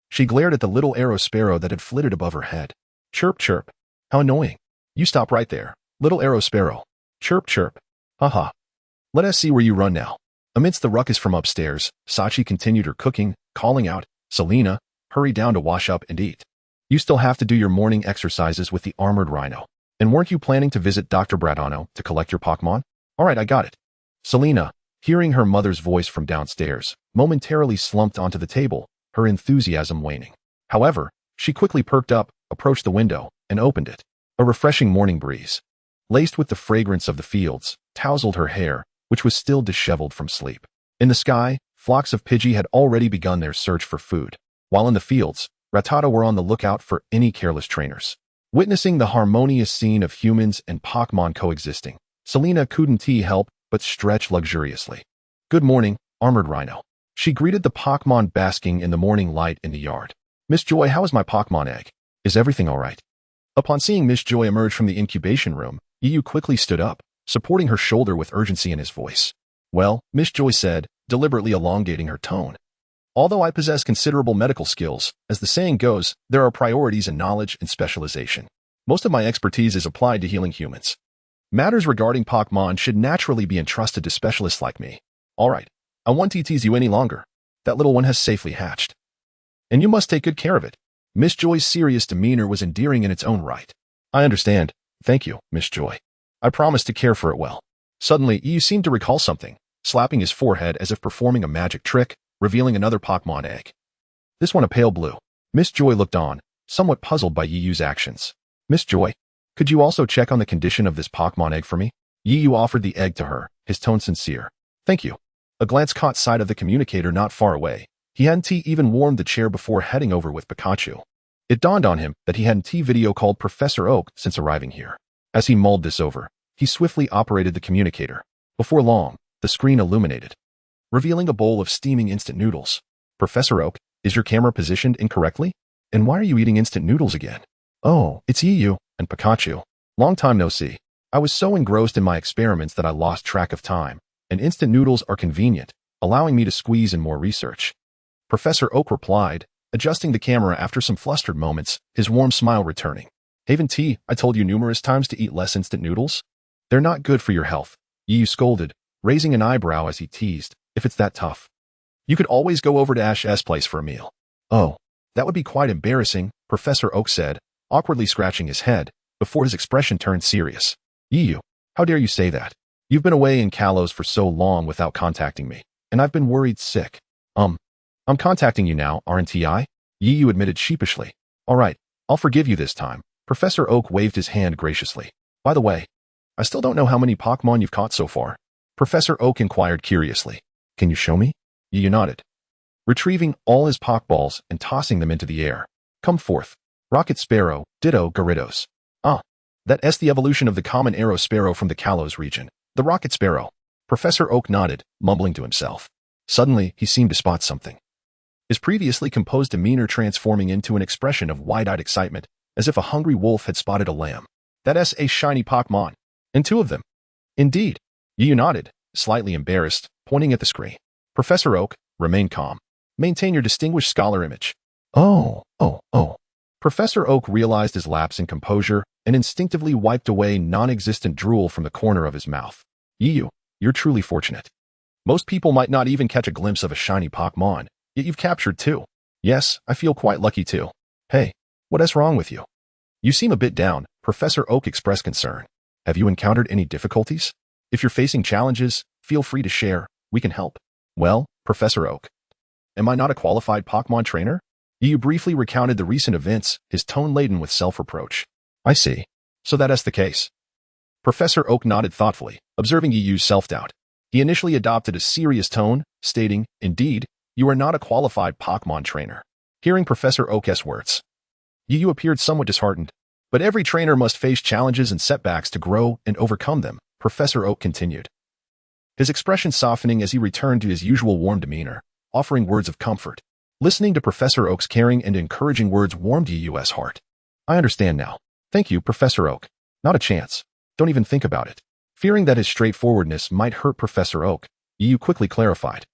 She glared at the little arrow sparrow that had flitted above her head. Chirp, chirp. How annoying. You stop right there, little arrow sparrow. Chirp, chirp. Haha. Let us see where you run now. Amidst the ruckus from upstairs, Sachi continued her cooking, calling out, Selena, hurry down to wash up and eat. You still have to do your morning exercises with the armored rhino. And weren't you planning to visit Dr. Bradano to collect your Pokémon? Alright, I got it. Selena, hearing her mother's voice from downstairs, momentarily slumped onto the table, her enthusiasm waning. However, she quickly perked up, approached the window, and opened it. A refreshing morning breeze, laced with the fragrance of the fields, tousled her hair, which was still disheveled from sleep. In the sky, flocks of Pidgey had already begun their search for food, while in the fields, Rattata were on the lookout for any careless trainers. Witnessing the harmonious scene of humans and Pokémon coexisting, Selena couldn't help but stretch luxuriously. Good morning, Armored Rhino. She greeted the Pokémon basking in the morning light in the yard. Miss Joy, how is my Pokémon egg? Is everything all right? Upon seeing Miss Joy emerge from the incubation room, Yu quickly stood up, supporting her shoulder with urgency in his voice. Well, Miss Joy said, deliberately elongating her tone. Although I possess considerable medical skills, as the saying goes, there are priorities in knowledge and specialization. Most of my expertise is applied to healing humans. Matters regarding Pokémon should naturally be entrusted to specialists like me. All right, I won't tease you any longer. That little one has safely hatched. And you must take good care of it. Miss Joy's serious demeanor was endearing in its own right. I understand. Thank you, Miss Joy. I promise to care for it well. Suddenly, Yu seemed to recall something, slapping his forehead as if performing a magic trick, revealing another Pokémon egg. This one a pale blue. Miss Joy looked on, somewhat puzzled by Yu's actions. Miss Joy, could you also check on the condition of this Pokémon egg for me? Yu offered the egg to her, his tone sincere. Thank you. A glance caught sight of the communicator not far away. He hadn't even warmed the chair before heading over with Pikachu. It dawned on him that he hadn't video called Professor Oak since arriving here. As he mulled this over, he swiftly operated the communicator. Before long, the screen illuminated, revealing a bowl of steaming instant noodles. Professor Oak, is your camera positioned incorrectly? And why are you eating instant noodles again? Oh, it's Yu and Pikachu. Long time no see. I was so engrossed in my experiments that I lost track of time, and instant noodles are convenient, allowing me to squeeze in more research. Professor Oak replied, adjusting the camera after some flustered moments, his warm smile returning. Haven T, I told you numerous times to eat less instant noodles. They're not good for your health. Yu scolded, raising an eyebrow as he teased, if it's that tough. You could always go over to Ash's place for a meal. Oh, that would be quite embarrassing, Professor Oak said, awkwardly scratching his head, before his expression turned serious. Yu, how dare you say that? You've been away in Kalos for so long without contacting me, and I've been worried sick. I'm contacting you now, aren't I? Yu admitted sheepishly. All right, I'll forgive you this time. Professor Oak waved his hand graciously. By the way, I still don't know how many Pokémon you've caught so far. Professor Oak inquired curiously. Can you show me? Yu nodded, retrieving all his Pokeballs and tossing them into the air. Come forth. Rocket Sparrow, Ditto Gyarados. Ah, that's the evolution of the common arrow sparrow from the Kalos region. The Rocket Sparrow. Professor Oak nodded, mumbling to himself. Suddenly, he seemed to spot something. His previously composed demeanor transforming into an expression of wide-eyed excitement, as if a hungry wolf had spotted a lamb. That's a shiny Pokémon. And two of them. Indeed. Yu nodded, slightly embarrassed, pointing at the screen. Professor Oak, remain calm. Maintain your distinguished scholar image. Oh. Professor Oak realized his lapse in composure and instinctively wiped away non-existent drool from the corner of his mouth. Yu, you're truly fortunate. Most people might not even catch a glimpse of a shiny Pokémon, yet you've captured two. Yes, I feel quite lucky too. Hey, what is wrong with you? You seem a bit down, Professor Oak expressed concern. Have you encountered any difficulties? If you're facing challenges, feel free to share, we can help. Well, Professor Oak, am I not a qualified Pokémon trainer? Yu briefly recounted the recent events, his tone laden with self-reproach. I see. So that's the case. Professor Oak nodded thoughtfully, observing Yu's self-doubt. He initially adopted a serious tone, stating, indeed, you are not a qualified Pokémon trainer. Hearing Professor Oak's words, Yu appeared somewhat disheartened. But every trainer must face challenges and setbacks to grow and overcome them, Professor Oak continued, his expression softening as he returned to his usual warm demeanor, offering words of comfort. Listening to Professor Oak's caring and encouraging words warmed Yu's heart. I understand now. Thank you, Professor Oak. Not a chance. Don't even think about it. Fearing that his straightforwardness might hurt Professor Oak, Yu quickly clarified.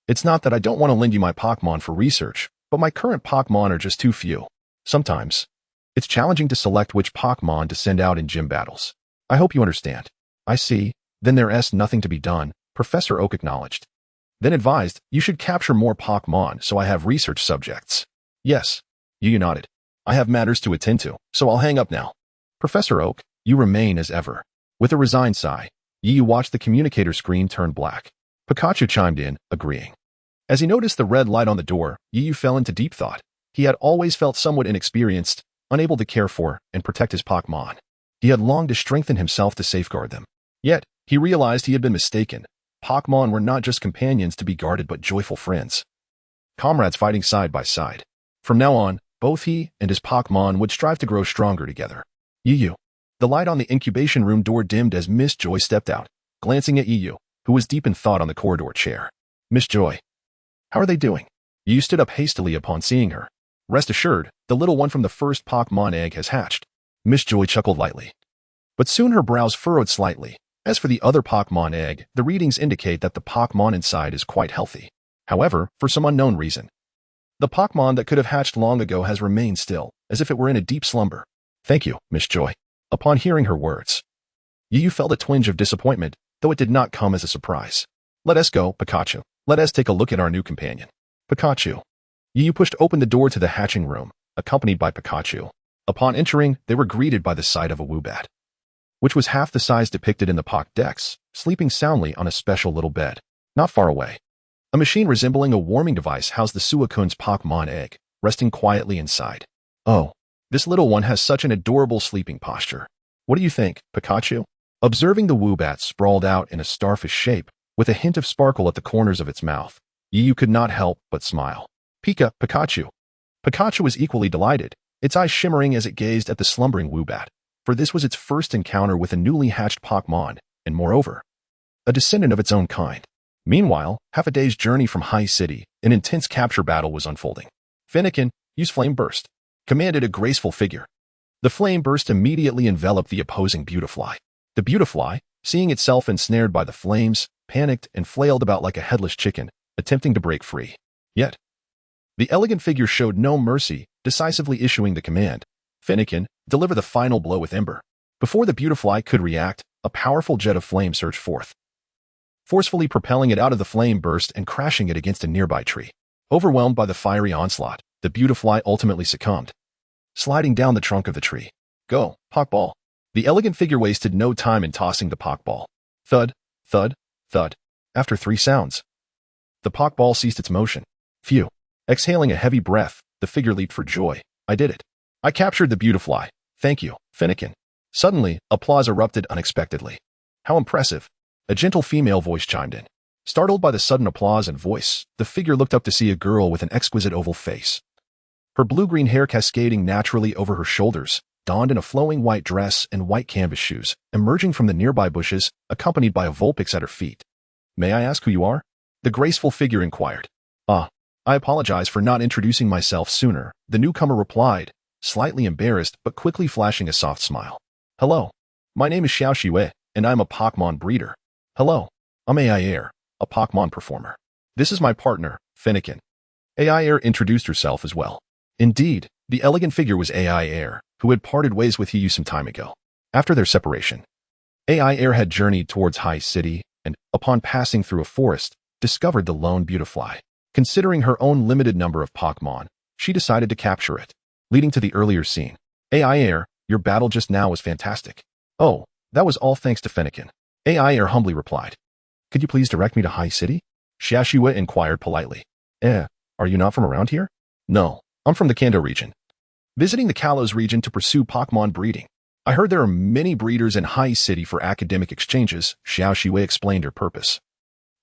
It's not that I don't want to lend you my Pokémon for research, but my current Pokémon are just too few. Sometimes, it's challenging to select which Pokémon to send out in gym battles. I hope you understand. I see. Then there's nothing to be done, Professor Oak acknowledged. Then advised, you should capture more Pokémon so I have research subjects. Yes. Yu nodded. I have matters to attend to, so I'll hang up now. Professor Oak, you remain as ever. With a resigned sigh, Yu watched the communicator screen turn black. Pikachu chimed in, agreeing. As he noticed the red light on the door, Yu fell into deep thought. He had always felt somewhat inexperienced, unable to care for and protect his Pokémon. He had longed to strengthen himself to safeguard them. Yet, he realized he had been mistaken. Pokémon were not just companions to be guarded but joyful friends. Comrades fighting side by side. From now on, Both he and his Pokémon would strive to grow stronger together. Yu. The light on the incubation room door dimmed as Miss Joy stepped out, glancing at Yu, who was deep in thought on the corridor chair. Miss Joy. How are they doing? Yu stood up hastily upon seeing her. Rest assured, the little one from the first Pokémon egg has hatched. Miss Joy chuckled lightly. But soon her brows furrowed slightly. As for the other Pokémon egg, the readings indicate that the Pokémon inside is quite healthy. However, for some unknown reason, the Pokémon that could have hatched long ago has remained still, as if it were in a deep slumber. Thank you, Miss Joy. Upon hearing her words, Yu felt a twinge of disappointment, though it did not come as a surprise. Let us go, Pikachu. Let us take a look at our new companion. Pikachu. Yu pushed open the door to the hatching room, accompanied by Pikachu. Upon entering, they were greeted by the sight of a Woobat, which was half the size depicted in the Pokédex, sleeping soundly on a special little bed. Not far away, a machine resembling a warming device housed the Suicune's Pokémon egg, resting quietly inside. Oh, this little one has such an adorable sleeping posture. What do you think, Pikachu? Observing the Woobat sprawled out in a starfish shape, with a hint of sparkle at the corners of its mouth, Yu could not help but smile. Pikachu. Pikachu was equally delighted, its eyes shimmering as it gazed at the slumbering Woobat, for this was its first encounter with a newly hatched Pokémon, and moreover, a descendant of its own kind. Meanwhile, half a day's journey from High City, an intense capture battle was unfolding. Fennekin, use Flame Burst, commanded a graceful figure. The flame burst immediately enveloped the opposing Beautifly. The Beautifly, seeing itself ensnared by the flames, panicked and flailed about like a headless chicken, attempting to break free. Yet, the elegant figure showed no mercy, decisively issuing the command, Fennekin, deliver the final blow with Ember. Before the Beautifly could react, a powerful jet of flame surged forth, forcefully propelling it out of the flame burst and crashing it against a nearby tree. Overwhelmed by the fiery onslaught, the Beautifly ultimately succumbed, sliding down the trunk of the tree. Go, Pokeball. The elegant figure wasted no time in tossing the Pokeball. Thud, thud, thud. After 3 sounds, the Pokeball ceased its motion. Phew. Exhaling a heavy breath, the figure leaped for joy. I did it. I captured the Beautifly. Thank you, Fennekin. Suddenly, applause erupted unexpectedly. How impressive. A gentle female voice chimed in. Startled by the sudden applause and voice, the figure looked up to see a girl with an exquisite oval face. Her blue-green hair cascading naturally over her shoulders, donned in a flowing white dress and white canvas shoes, emerging from the nearby bushes, accompanied by a Vulpix at her feet. May I ask who you are? The graceful figure inquired. I apologize for not introducing myself sooner, the newcomer replied, slightly embarrassed but quickly flashing a soft smile. Hello. My name is Xiaoxiwei, and I'm a Pokémon breeder. Hello. I'm Aiair, a Pokémon performer. This is my partner, Fennekin. Aiair introduced herself as well. Indeed, the elegant figure was Aiair, who had parted ways with Yu some time ago. After their separation, Aiair had journeyed towards High City and, upon passing through a forest, discovered the lone Beautifly. Considering her own limited number of Pokémon, she decided to capture it, leading to the earlier scene. Aiair, your battle just now was fantastic. Oh, that was all thanks to Fennekin. Aiair humbly replied. Could you please direct me to High City? Xiaoxiwei inquired politely. Are you not from around here? No, I'm from the Kanto region. Visiting the Kalos region to pursue Pokémon breeding. I heard there are many breeders in High City for academic exchanges, Xiaoxiwei explained her purpose.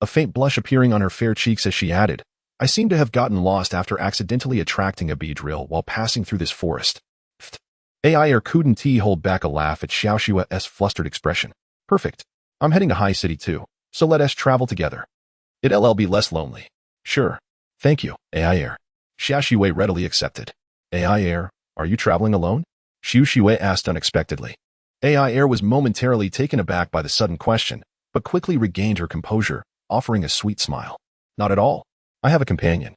A faint blush appearing on her fair cheeks as she added, I seem to have gotten lost after accidentally attracting a Beedrill while passing through this forest. Aiair couldn't hold back a laugh at Xiaoxiwei's flustered expression. Perfect. I'm heading to High City too, so let us travel together. It'll be less lonely. Sure. Thank you, Aiair. Xiaoxiwei readily accepted. Aiair, are you traveling alone? Xiaoxiwei asked unexpectedly. Aiair was momentarily taken aback by the sudden question, but quickly regained her composure, offering a sweet smile. Not at all. I have a companion.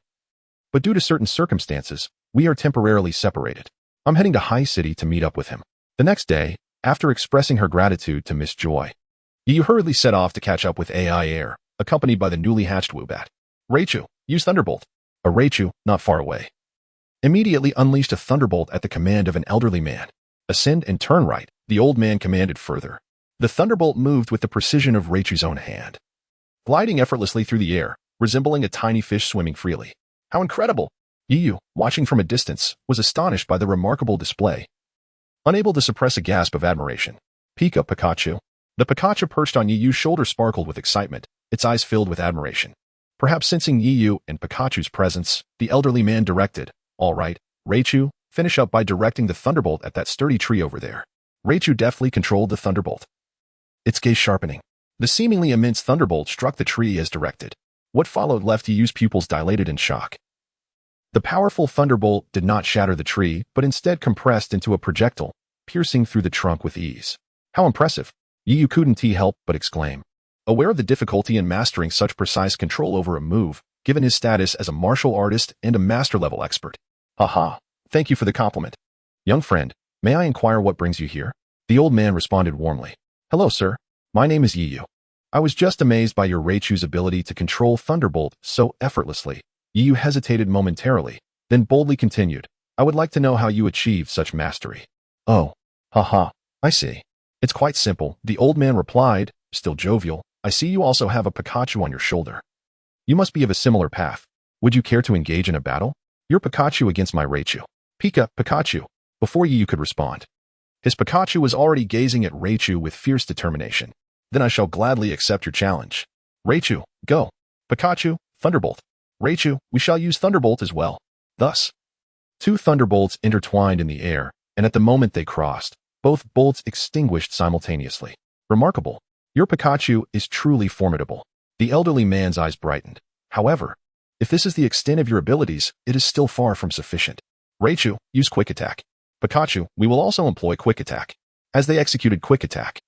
But due to certain circumstances, we are temporarily separated. I'm heading to High City to meet up with him. The next day, after expressing her gratitude to Miss Joy, Yu hurriedly set off to catch up with Aiair, accompanied by the newly hatched Woobat. Raichu, use Thunderbolt. A Raichu, not far away, immediately unleashed a Thunderbolt at the command of an elderly man. Ascend and turn right, the old man commanded further. The Thunderbolt moved with the precision of Raichu's own hand, gliding effortlessly through the air, resembling a tiny fish swimming freely. How incredible! Yu, watching from a distance, was astonished by the remarkable display, unable to suppress a gasp of admiration. Pikachu. The Pikachu perched on Yu's shoulder sparkled with excitement, its eyes filled with admiration. Perhaps sensing Yu and Pikachu's presence, the elderly man directed, All right, Raichu, finish up by directing the Thunderbolt at that sturdy tree over there. Raichu deftly controlled the Thunderbolt. Its gaze sharpening. The seemingly immense Thunderbolt struck the tree as directed. What followed left Yiyu's pupils dilated in shock. The powerful Thunderbolt did not shatter the tree, but instead compressed into a projectile, piercing through the trunk with ease. How impressive! Yiyu couldn't help but exclaim. Aware of the difficulty in mastering such precise control over a move, given his status as a martial artist and a master-level expert. Haha, thank you for the compliment. Young friend, may I inquire what brings you here? The old man responded warmly. Hello, sir. My name is Yiyu. I was just amazed by your Raichu's ability to control Thunderbolt so effortlessly. Yiyu hesitated momentarily, then boldly continued. I would like to know how you achieved such mastery. Oh, haha, I see. It's quite simple, the old man replied, still jovial. I see you also have a Pikachu on your shoulder. You must be of a similar path. Would you care to engage in a battle? Your Pikachu against my Raichu. Pikachu. Before Yiyu could respond, his Pikachu was already gazing at Raichu with fierce determination. Then I shall gladly accept your challenge. Raichu, go. Pikachu, Thunderbolt. Raichu, we shall use Thunderbolt as well. Thus, two Thunderbolts intertwined in the air, and at the moment they crossed, both bolts extinguished simultaneously. Remarkable. Your Pikachu is truly formidable. The elderly man's eyes brightened. However, if this is the extent of your abilities, it is still far from sufficient. Raichu, use Quick Attack. Pikachu, we will also employ Quick Attack. As they executed Quick Attack,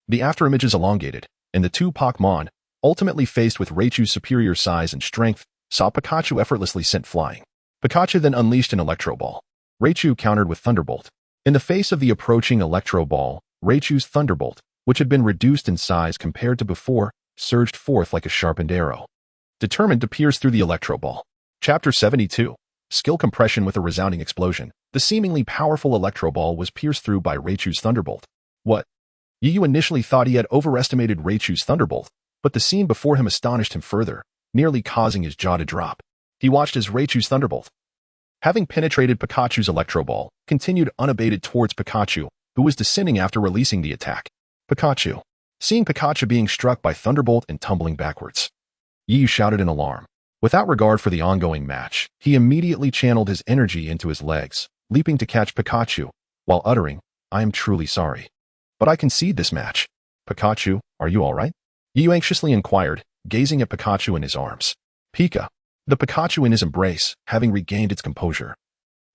the afterimages elongated, and the two Pokémon, ultimately faced with Raichu's superior size and strength, saw Pikachu effortlessly sent flying. Pikachu then unleashed an Electro Ball. Raichu countered with Thunderbolt. In the face of the approaching Electro Ball, Raichu's Thunderbolt, which had been reduced in size compared to before, surged forth like a sharpened arrow, determined to pierce through the Electro Ball. Chapter 72. Skill Compression with a resounding explosion. The seemingly powerful Electro Ball was pierced through by Raichu's Thunderbolt. What? Yiyu initially thought he had overestimated Raichu's Thunderbolt, but the scene before him astonished him further, nearly causing his jaw to drop. He watched as Raichu's Thunderbolt, having penetrated Pikachu's Electro Ball, continued unabated towards Pikachu, who was descending after releasing the attack. Pikachu. Seeing Pikachu being struck by Thunderbolt and tumbling backwards, Yiyu shouted in alarm. Without regard for the ongoing match, he immediately channeled his energy into his legs, leaping to catch Pikachu, while uttering, I am truly sorry, but I concede this match. Pikachu, are you alright? Yiyu anxiously inquired, gazing at Pikachu in his arms. Pika. The Pikachu in his embrace, having regained its composure,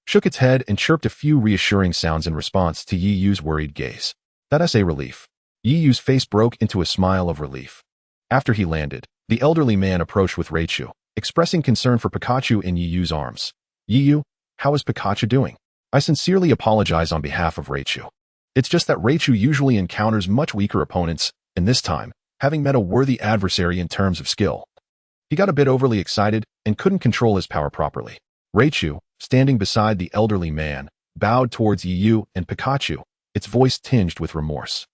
shook its head and chirped a few reassuring sounds in response to Yiyu's worried gaze. That's a relief. Yiyu's face broke into a smile of relief. After he landed, the elderly man approached with Raichu, expressing concern for Pikachu in Yiyu's arms. Yiyu, how is Pikachu doing? I sincerely apologize on behalf of Raichu. It's just that Raichu usually encounters much weaker opponents, and this time, having met a worthy adversary in terms of skill, he got a bit overly excited and couldn't control his power properly. Raichu, standing beside the elderly man, bowed towards Yiyu and Pikachu, its voice tinged with remorse.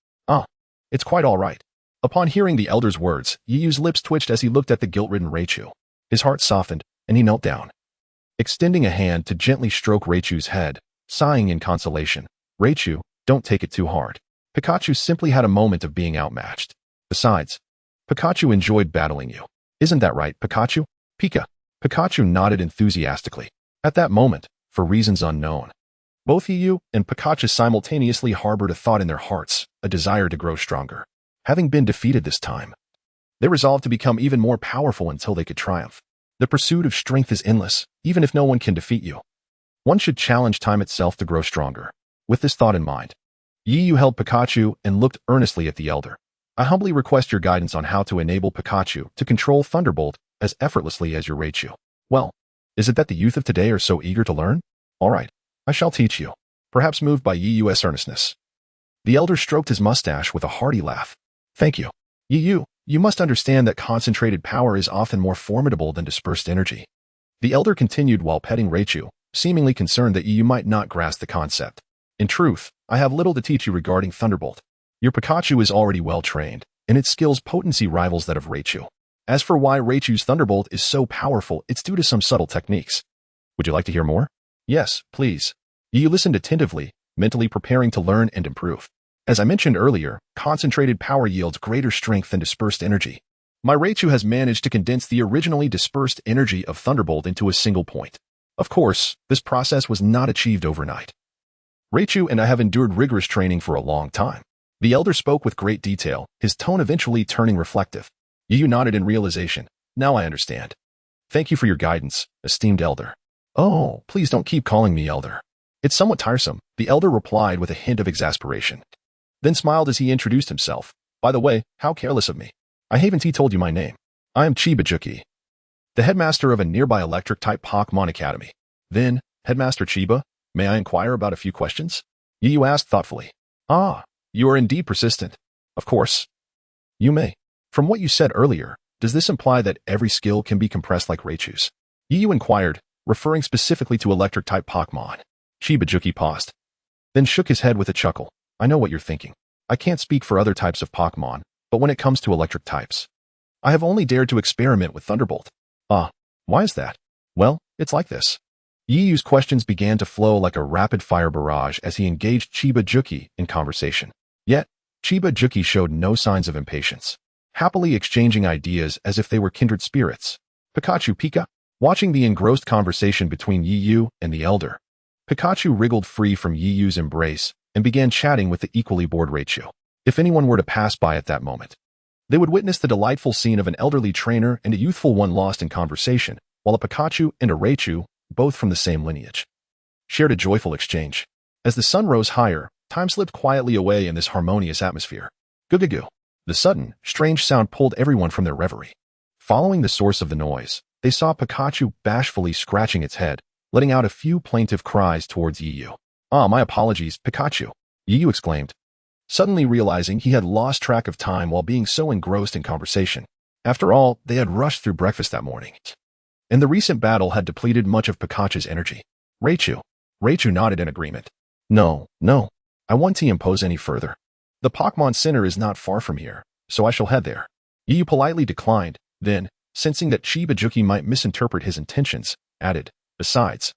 It's quite all right. Upon hearing the elder's words, Yiyu's lips twitched as he looked at the guilt-ridden Raichu. His heart softened, and he knelt down, extending a hand to gently stroke Raichu's head, sighing in consolation. Raichu, don't take it too hard. Pikachu simply had a moment of being outmatched. Besides, Pikachu enjoyed battling you. Isn't that right, Pikachu? Pikachu nodded enthusiastically. At that moment, for reasons unknown, both Yiyu and Pikachu simultaneously harbored a thought in their hearts, a desire to grow stronger. Having been defeated this time, they resolved to become even more powerful until they could triumph. The pursuit of strength is endless, even if no one can defeat you. One should challenge time itself to grow stronger. With this thought in mind, Yiyu held Pikachu and looked earnestly at the elder. I humbly request your guidance on how to enable Pikachu to control Thunderbolt as effortlessly as your Raichu. Well, is it that the youth of today are so eager to learn? All right, I shall teach you. Perhaps moved by Yiyu's earnestness, the elder stroked his mustache with a hearty laugh. Thank you. Yiyu, you must understand that concentrated power is often more formidable than dispersed energy. The elder continued while petting Raichu, seemingly concerned that Yiyu might not grasp the concept. In truth, I have little to teach you regarding Thunderbolt. Your Pikachu is already well trained, and its skill's potency rivals that of Raichu. As for why Raichu's Thunderbolt is so powerful, it's due to some subtle techniques. Would you like to hear more? Yes, please. Yiyu listened attentively, mentally preparing to learn and improve. As I mentioned earlier, concentrated power yields greater strength than dispersed energy. My Raichu has managed to condense the originally dispersed energy of Thunderbolt into a single point. Of course, this process was not achieved overnight. Raichu and I have endured rigorous training for a long time. The elder spoke with great detail, his tone eventually turning reflective. Yu nodded in realization. Now I understand. Thank you for your guidance, esteemed elder. Oh, please don't keep calling me elder. It's somewhat tiresome, the elder replied with a hint of exasperation. Then smiled as he introduced himself. By the way, how careless of me. I haven't told you my name. I am Chiba, the headmaster of a nearby electric-type Pokémon Academy. Then, Headmaster Chiba, may I inquire about a few questions? Yu asked thoughtfully. Ah, you are indeed persistent. Of course. You may. From what you said earlier, does this imply that every skill can be compressed like Raichu's? Yu inquired, referring specifically to electric-type Pokémon. Chiba paused. Then shook his head with a chuckle. I know what you're thinking. I can't speak for other types of Pokémon, but when it comes to electric types, I have only dared to experiment with Thunderbolt. Ah, why is that? Well, it's like this. Yiyu's questions began to flow like a rapid-fire barrage as he engaged Chiba in conversation. Yet, Chiba showed no signs of impatience, happily exchanging ideas as if they were kindred spirits. Pika, watching the engrossed conversation between Yiyu and the elder. Pikachu wriggled free from Yiyu's embrace and began chatting with the equally bored Raichu. If anyone were to pass by at that moment, they would witness the delightful scene of an elderly trainer and a youthful one lost in conversation, while a Pikachu and a Raichu, both from the same lineage, shared a joyful exchange. As the sun rose higher, time slipped quietly away in this harmonious atmosphere. Goo. The sudden, strange sound pulled everyone from their reverie. Following the source of the noise, they saw Pikachu bashfully scratching its head, letting out a few plaintive cries towards Yiyu. Ah, my apologies, Pikachu, Yiyu exclaimed, suddenly realizing he had lost track of time while being so engrossed in conversation. After all, they had rushed through breakfast that morning, and the recent battle had depleted much of Pikachu's energy. Raichu nodded in agreement. No, I won't impose any further. The Pokémon Center is not far from here, so I shall head there. Yiyu politely declined, then, sensing that Chiba might misinterpret his intentions, added, besides,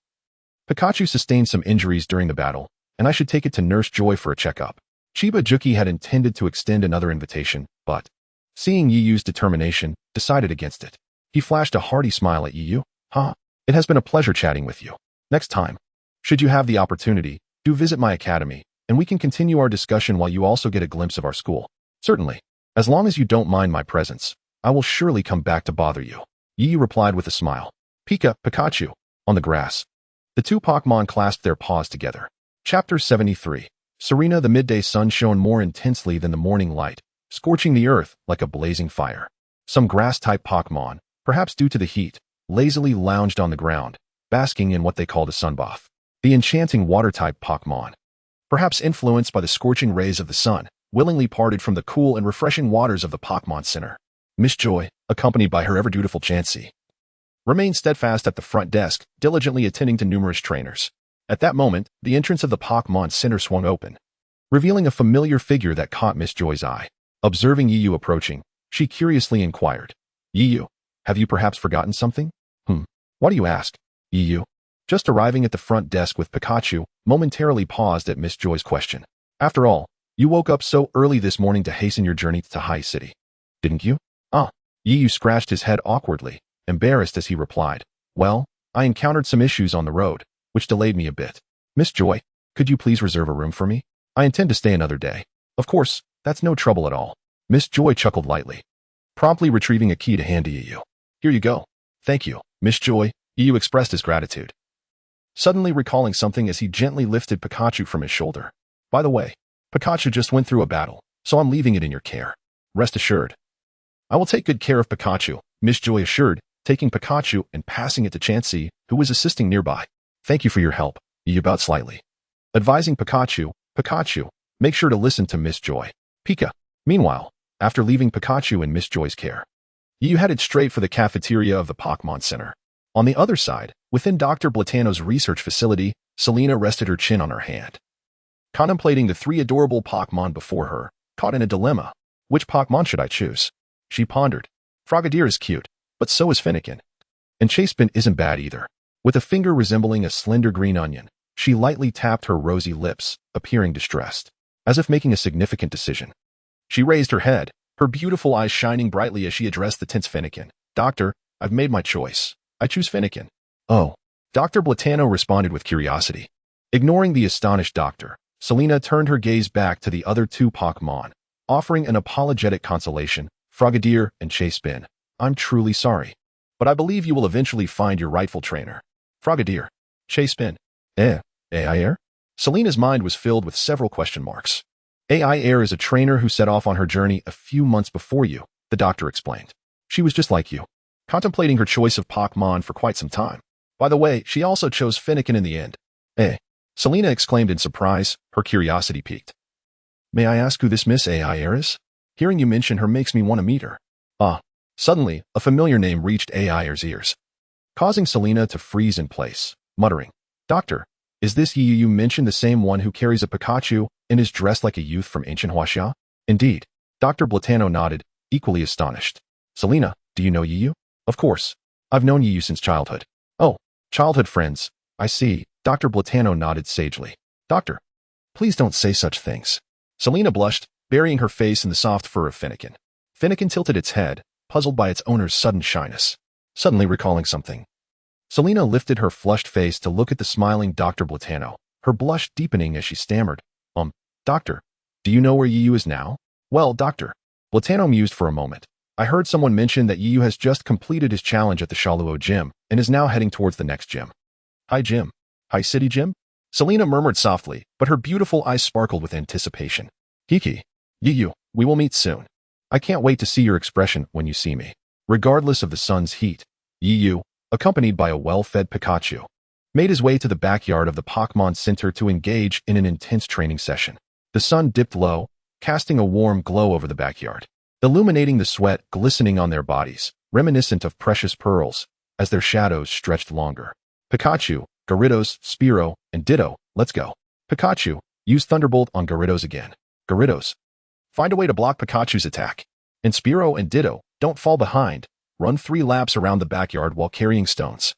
Pikachu sustained some injuries during the battle, and I should take it to Nurse Joy for a checkup. Chiba had intended to extend another invitation, but, seeing Yiyu's determination, decided against it. He flashed a hearty smile at Yiyu. It has been a pleasure chatting with you. Next time, should you have the opportunity, do visit my academy, and we can continue our discussion while you also get a glimpse of our school. Certainly. As long as you don't mind my presence, I will surely come back to bother you. Yiyu replied with a smile. Pikachu. On the grass. The two Pokémon clasped their paws together. Chapter 73. Serena, the midday sun shone more intensely than the morning light, scorching the earth like a blazing fire. Some grass-type Pokémon, perhaps due to the heat, lazily lounged on the ground, basking in what they called a sunbath. The enchanting water-type Pokémon, perhaps influenced by the scorching rays of the sun, willingly parted from the cool and refreshing waters of the Pokémon Center. Miss Joy, accompanied by her ever-dutiful Chansey, remained steadfast at the front desk, diligently attending to numerous trainers. At that moment, the entrance of the Pokémon Center swung open, revealing a familiar figure that caught Miss Joy's eye. Observing Yiyu approaching, she curiously inquired, Yiyu, have you perhaps forgotten something? Why do you ask? Yiyu, just arriving at the front desk with Pikachu, momentarily paused at Miss Joy's question. After all, you woke up so early this morning to hasten your journey to High City, didn't you? Yiyu scratched his head awkwardly, embarrassed as he replied, well, I encountered some issues on the road, which delayed me a bit. Miss Joy, could you please reserve a room for me? I intend to stay another day. Of course, that's no trouble at all. Miss Joy chuckled lightly, promptly retrieving a key to hand to Yiyu. Here you go. Thank you, Miss Joy. Yiyu expressed his gratitude, suddenly recalling something as he gently lifted Pikachu from his shoulder. By the way, Pikachu just went through a battle, so I'm leaving it in your care. Rest assured. I will take good care of Pikachu, Miss Joy assured, taking Pikachu and passing it to Chansey, who was assisting nearby. Thank you for your help, Yiyu bowed slightly, advising Pikachu, make sure to listen to Miss Joy. Meanwhile, after leaving Pikachu in Miss Joy's care, Yiyu headed straight for the cafeteria of the Pokémon Center. On the other side, within Dr. Blatano's research facility, Selena rested her chin on her hand, contemplating the three adorable Pokémon before her, caught in a dilemma. Which Pokémon should I choose? She pondered. Frogadier is cute, but so is Fennekin. And Chasepin isn't bad either. With a finger resembling a slender green onion, she lightly tapped her rosy lips, appearing distressed, as if making a significant decision. She raised her head, her beautiful eyes shining brightly as she addressed the tense Fennekin. Doctor, I've made my choice. I choose Fennekin. Oh, Dr. Blatano responded with curiosity. Ignoring the astonished doctor, Selena turned her gaze back to the other two Pokémon, offering an apologetic consolation, Frogadier and Chasepin. I'm truly sorry, but I believe you will eventually find your rightful trainer. Frogadier. Chasepin. Aiair? Selena's mind was filled with several question marks. Aiair is a trainer who set off on her journey a few months before you, the doctor explained. She was just like you, contemplating her choice of Pokémon for quite some time. By the way, she also chose Fennekin in the end. Selena exclaimed in surprise, her curiosity piqued. May I ask who this Miss Aiair is? Hearing you mention her makes me want to meet her. Suddenly, a familiar name reached Aiair's ears, causing Selena to freeze in place, muttering, Doctor, is this you mentioned the same one who carries a Pikachu and is dressed like a youth from ancient WUXIA? Indeed. Dr. Blatano nodded, equally astonished. Selena, do you know Yu? Of course. I've known Yu since childhood. Oh, childhood friends. I see. Dr. Blatano nodded sagely. Doctor, please don't say such things. Selena blushed, burying her face in the soft fur of Fennekin. Fennekin tilted its head, puzzled by its owner's sudden shyness. Suddenly recalling something, Selena lifted her flushed face to look at the smiling Dr. Blatano, her blush deepening as she stammered. Doctor, do you know where Yu is now? Well, Doctor. Blatano mused for a moment. I heard someone mention that Yu has just completed his challenge at the Shaluo gym and is now heading towards the next gym. Hi, gym. Hi, City Gym? Selena murmured softly, but her beautiful eyes sparkled with anticipation. Kiki. Yu, we will meet soon. I can't wait to see your expression when you see me. Regardless of the sun's heat, Yu, accompanied by a well-fed Pikachu, made his way to the backyard of the Pokémon Center to engage in an intense training session. The sun dipped low, casting a warm glow over the backyard, illuminating the sweat glistening on their bodies, reminiscent of precious pearls, as their shadows stretched longer. Pikachu, Gyarados, Spearow, and Ditto, let's go. Pikachu, use Thunderbolt on Gyarados again. Gyarados, find a way to block Pikachu's attack. And Spearow and Ditto, don't fall behind. Run 3 laps around the backyard while carrying stones.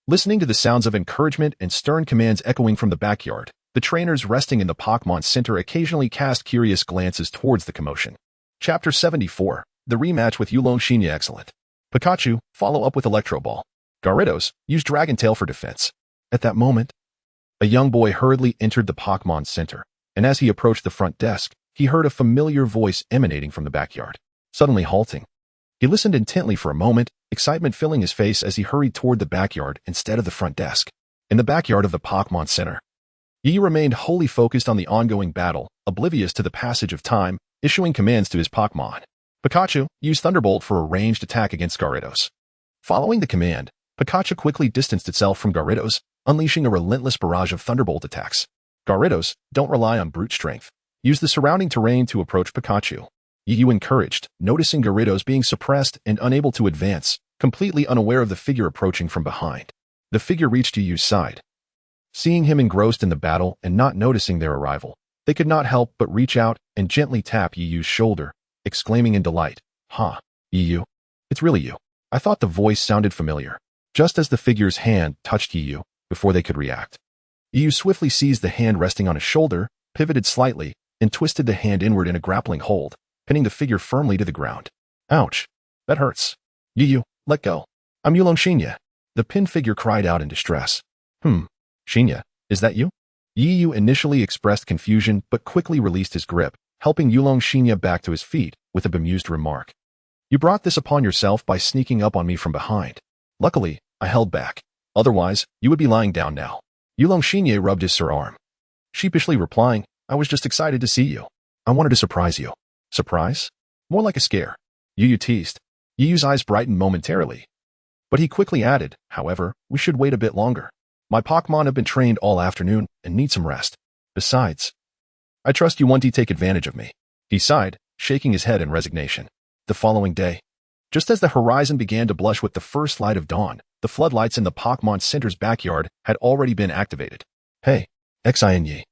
Listening to the sounds of encouragement and stern commands echoing from the backyard, the trainers resting in the Pokémon Center occasionally cast curious glances towards the commotion. Chapter 74, the rematch with Yulong. Excellent. Pikachu, follow up with Electro Ball. Gyarados, use Dragon Tail for defense. At that moment, a young boy hurriedly entered the Pokémon Center, and as he approached the front desk, he heard a familiar voice emanating from the backyard. Suddenly halting, he listened intently for a moment, excitement filling his face as he hurried toward the backyard instead of the front desk. In the backyard of the Pokémon Center, Yi remained wholly focused on the ongoing battle, oblivious to the passage of time, issuing commands to his Pokémon. Pikachu, use Thunderbolt for a ranged attack against Gyarados. Following the command, Pikachu quickly distanced itself from Gyarados, unleashing a relentless barrage of Thunderbolt attacks. Gyarados, don't rely on brute strength. Use the surrounding terrain to approach Pikachu. Yu encouraged, noticing Gyarados being suppressed and unable to advance, completely unaware of the figure approaching from behind. The figure reached Yu's side. Seeing him engrossed in the battle and not noticing their arrival, they could not help but reach out and gently tap Yu's shoulder, exclaiming in delight, Ha, Yu. It's really you. I thought the voice sounded familiar. Just as the figure's hand touched Yu, before they could react, Yu swiftly seized the hand resting on his shoulder, pivoted slightly, and twisted the hand inward in a grappling hold, pinning the figure firmly to the ground. Ouch. That hurts. Yu, let go. I'm Yulong. The pinned figure cried out in distress. Shinya, is that you? Yu initially expressed confusion but quickly released his grip, helping Yulong back to his feet with a bemused remark. You brought this upon yourself by sneaking up on me from behind. Luckily, I held back. Otherwise, you would be lying down now. Yulong rubbed his sore arm, sheepishly replying, I was just excited to see you. I wanted to surprise you. Surprise? More like a scare. Yu teased. Yu's eyes brightened momentarily. But he quickly added, however, we should wait a bit longer. My Pokémon have been trained all afternoon and need some rest. Besides, I trust you want to take advantage of me. He sighed, shaking his head in resignation. The following day, just as the horizon began to blush with the first light of dawn, the floodlights in the Pokémon Center's backyard had already been activated. Hey, Xinyi.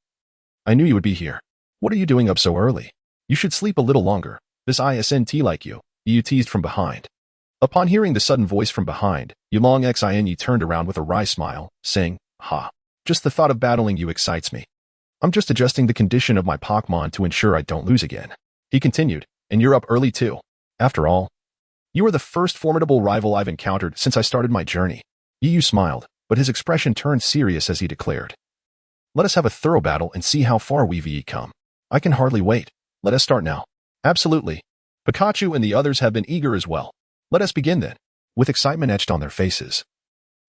I knew you would be here. What are you doing up so early? You should sleep a little longer. This ISNT like you, Yu teased from behind. Upon hearing the sudden voice from behind, Yulong Xinyi turned around with a wry smile, saying, Ha, just the thought of battling you excites me. I'm just adjusting the condition of my Pokémon to ensure I don't lose again. He continued, and you're up early too. After all, you are the first formidable rival I've encountered since I started my journey. Yu smiled, but his expression turned serious as he declared, "Let us have a thorough battle and see how far we've come. I can hardly wait. Let us start now." "Absolutely." Pikachu and the others have been eager as well. "Let us begin then." With excitement etched on their faces,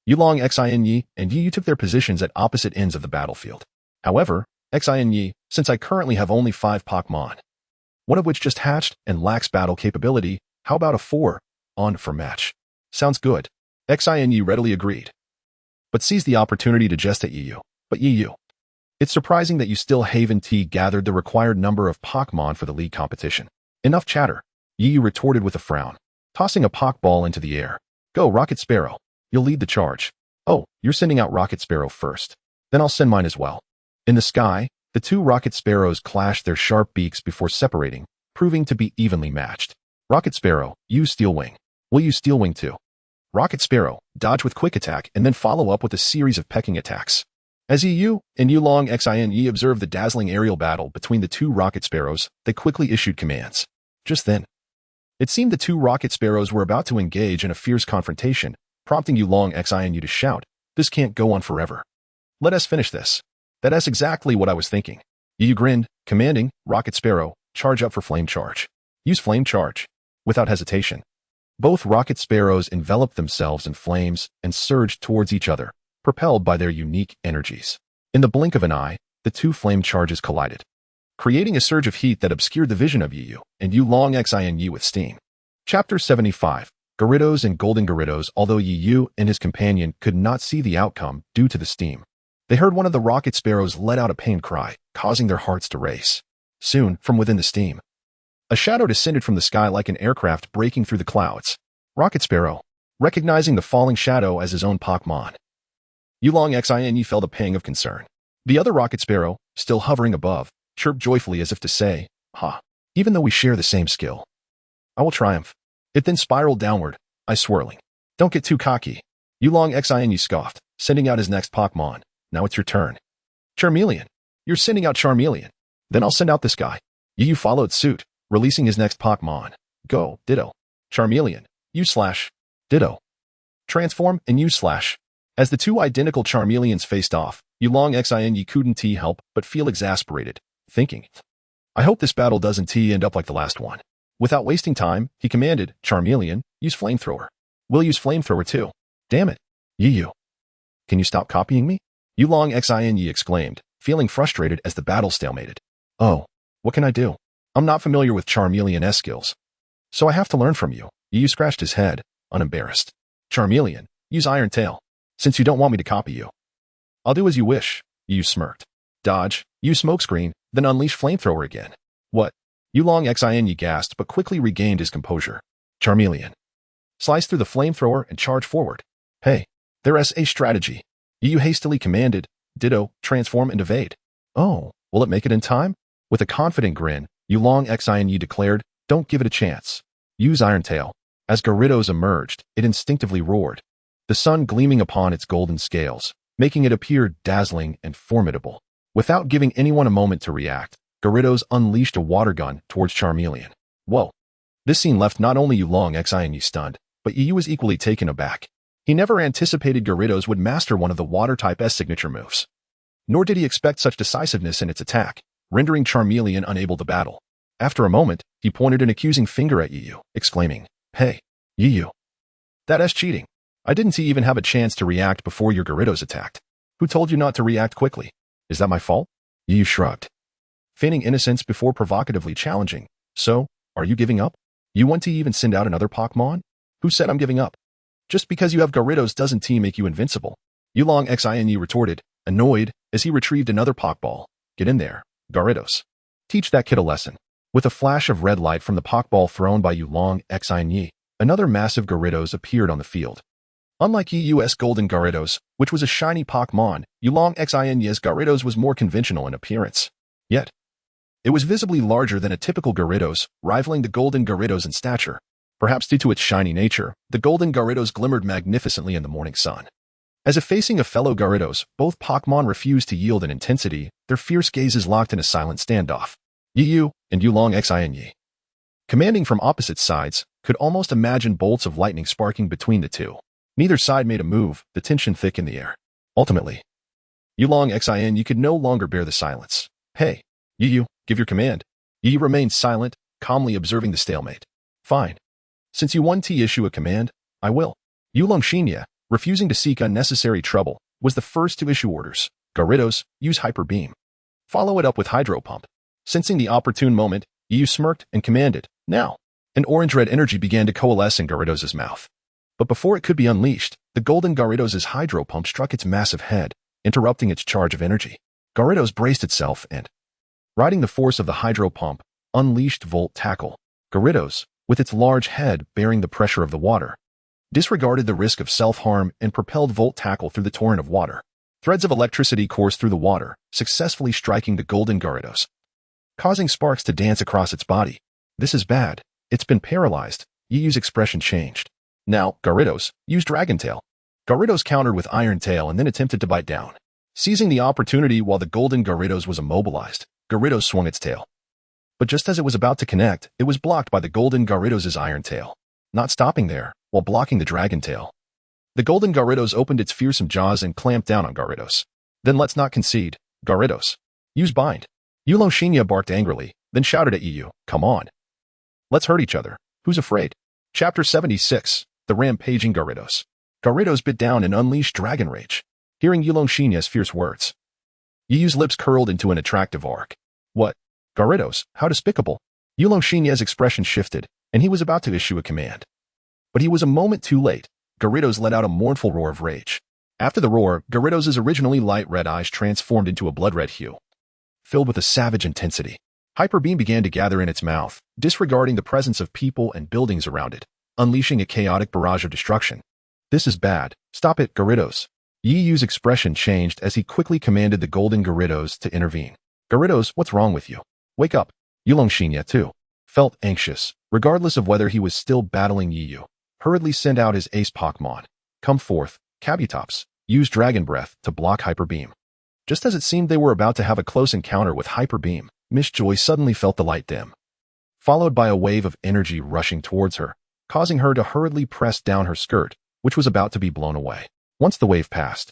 Yulong Xin and Yi took their positions at opposite ends of the battlefield. However, Xin, since I currently have only 5 Pokémon, one of which just hatched and lacks battle capability, how about a 4-on for match? Sounds good. Xin readily agreed, but seized the opportunity to jest at Yi. "But Yi, it's surprising that you still haven't gathered the required number of Pokémon for the league competition." "Enough chatter," Yi retorted with a frown, tossing a Pokeball into the air. "Go, Rocket Sparrow. You'll lead the charge." "Oh, you're sending out Rocket Sparrow first. Then I'll send mine as well." In the sky, the 2 Rocket Sparrows clashed their sharp beaks before separating, proving to be evenly matched. "Rocket Sparrow, use Steel Wing. Will use Steel Wing too." Rocket Sparrow, dodge with Quick Attack and then follow up with a series of pecking attacks. As Yi and Yulong Xin observed the dazzling aerial battle between the 2 Rocket Sparrows, they quickly issued commands. Just then, it seemed the 2 Rocket Sparrows were about to engage in a fierce confrontation, prompting Yulong Xin to shout, "This can't go on forever. Let us finish this." "That's exactly what I was thinking." Yi grinned, commanding, "Rocket Sparrow, charge up for Flame Charge." "Use Flame Charge." Without hesitation, both Rocket Sparrows enveloped themselves in flames and surged towards each other, propelled by their unique energies. In the blink of an eye, the 2 flame charges collided, creating a surge of heat that obscured the vision of Yi and Yulong Xin with steam. Chapter 75. Gyarados and Golden Gyarados. Although Yi and his companion could not see the outcome due to the steam, they heard one of the Rocket Sparrows let out a pained cry, causing their hearts to race. Soon, from within the steam, a shadow descended from the sky like an aircraft breaking through the clouds. Rocket Sparrow, recognizing the falling shadow as his own Pokémon, Yulong Xin felt a pang of concern. The other Rocket Sparrow, still hovering above, chirped joyfully as if to say, "Ha, even though we share the same skill, I will triumph." It then spiraled downward, eyes swirling. "Don't get too cocky." Yulong Xin scoffed, sending out his next Pokémon. "Now it's your turn." "Charmeleon. You're sending out Charmeleon. Then I'll send out this guy." Yi followed suit, releasing his next Pokémon. "Go, Ditto. Charmeleon. Use Slash. Ditto. Transform and use Slash." As the 2 identical Charmeleons faced off, Yulong Xin couldn't help but feel exasperated, thinking, "I hope this battle doesn't end up like the last one." Without wasting time, he commanded, "Charmeleon, use Flamethrower." "We'll use Flamethrower too." "Damn it. Yi, can you stop copying me?" Yulong Xin exclaimed, feeling frustrated as the battle stalemated. "Oh, what can I do? I'm not familiar with Charmeleon's skills, so I have to learn from you." Yi scratched his head, unembarrassed. "Charmeleon, use Iron Tail, since you don't want me to copy you." "I'll do as you wish." Yi smirked. "Dodge, use Smokescreen, then unleash Flamethrower again." "What?" Yulong Xin gasped but quickly regained his composure. "Charmeleon, slice through the Flamethrower and charge forward." "Hey, there's a strategy." Yi hastily commanded, "Ditto, transform and evade." "Oh, will it make it in time?" With a confident grin, Yulong Xin declared, "Don't give it a chance. Use Iron Tail." As Gyarados emerged, it instinctively roared, the sun gleaming upon its golden scales, making it appear dazzling and formidable. Without giving anyone a moment to react, Gyarados unleashed a water gun towards Charmeleon. Whoa. This scene left not only Yulong Xin stunned, but Yi was equally taken aback. He never anticipated Gyarados would master one of the Water-type S signature moves. Nor did he expect such decisiveness in its attack, rendering Charmeleon unable to battle. After a moment, he pointed an accusing finger at Yi, exclaiming, "Hey, Yi, that's cheating. I didn't even have a chance to react before your Gyarados attacked. Who told you not to react quickly? Is that my fault?" Yi shrugged, feigning innocence before provocatively challenging, "So, are you giving up? You want to even send out another Pokémon? Who said I'm giving up? Just because you have Gyarados doesn't make you invincible." Yulong Xin retorted, annoyed, as he retrieved another Pokeball. "Get in there, Gyarados. Teach that kid a lesson." With a flash of red light from the Pokeball thrown by Yulong Xin, another massive Gyarados appeared on the field. Unlike Yi's Golden Gyarados, which was a shiny Pokémon, Yulong Xin's Gyarados was more conventional in appearance. Yet, it was visibly larger than a typical Gyarados, rivaling the Golden Gyarados in stature. Perhaps due to its shiny nature, the Golden Gyarados glimmered magnificently in the morning sun. As if facing a fellow Gyarados, both Pokémon refused to yield in intensity, their fierce gazes locked in a silent standoff. Yi and Yulong Xin, commanding from opposite sides, could almost imagine bolts of lightning sparking between the two. Neither side made a move, the tension thick in the air. Ultimately, Yulong Xin Yi could no longer bear the silence. Hey, Yu, give your command. Yu remained silent, calmly observing the stalemate. Fine. Since you won to issue a command, I will. Yulong Xinya, refusing to seek unnecessary trouble, was the first to issue orders. Gyarados, use Hyper Beam. Follow it up with Hydro Pump. Sensing the opportune moment, Yu smirked and commanded, now. An orange-red energy began to coalesce in Gyarados' mouth. But before it could be unleashed, the golden Gyarados' Hydro Pump struck its massive head, interrupting its charge of energy. Gyarados braced itself and, riding the force of the Hydro Pump, unleashed Volt Tackle. Gyarados, with its large head bearing the pressure of the water, disregarded the risk of self-harm and propelled Volt Tackle through the torrent of water. Threads of electricity coursed through the water, successfully striking the golden Gyarados, causing sparks to dance across its body. This is bad. It's been paralyzed. Yu's expression changed. Now, Gyarados, use Dragon Tail. Gyarados countered with Iron Tail and then attempted to bite down. Seizing the opportunity while the golden Gyarados was immobilized, Gyarados swung its tail. But just as it was about to connect, it was blocked by the golden Gyarados' Iron Tail. Not stopping there, while blocking the Dragon Tail, the golden Gyarados opened its fearsome jaws and clamped down on Gyarados. Then let's not concede. Gyarados, use Bind. Yulong Xinya barked angrily, then shouted at Yu, come on. Let's hurt each other. Who's afraid? Chapter 76, The Rampaging Gyarados. Gyarados bit down and unleashed Dragon Rage. Hearing Yulong Xinya's fierce words, Yu's lips curled into an attractive arc. What? Gyarados, how despicable. Yulong Xinya's expression shifted, and he was about to issue a command. But he was a moment too late. Gyarados let out a mournful roar of rage. After the roar, Gyarados' originally light red eyes transformed into a blood-red hue, filled with a savage intensity. Hyper Beam began to gather in its mouth, disregarding the presence of people and buildings around it, unleashing a chaotic barrage of destruction. This is bad. Stop it, Gyarados. Yu's expression changed as he quickly commanded the golden Gyarados to intervene. Gyarados, what's wrong with you? Wake up. Yulong Xinya, too, felt anxious, regardless of whether he was still battling Yu. Hurriedly sent out his ace Pokémon. Come forth, Kabutops. Use Dragon Breath to block Hyper Beam. Just as it seemed they were about to have a close encounter with Hyper Beam, Miss Joy suddenly felt the light dim, followed by a wave of energy rushing towards her, causing her to hurriedly press down her skirt, which was about to be blown away. Once the wave passed,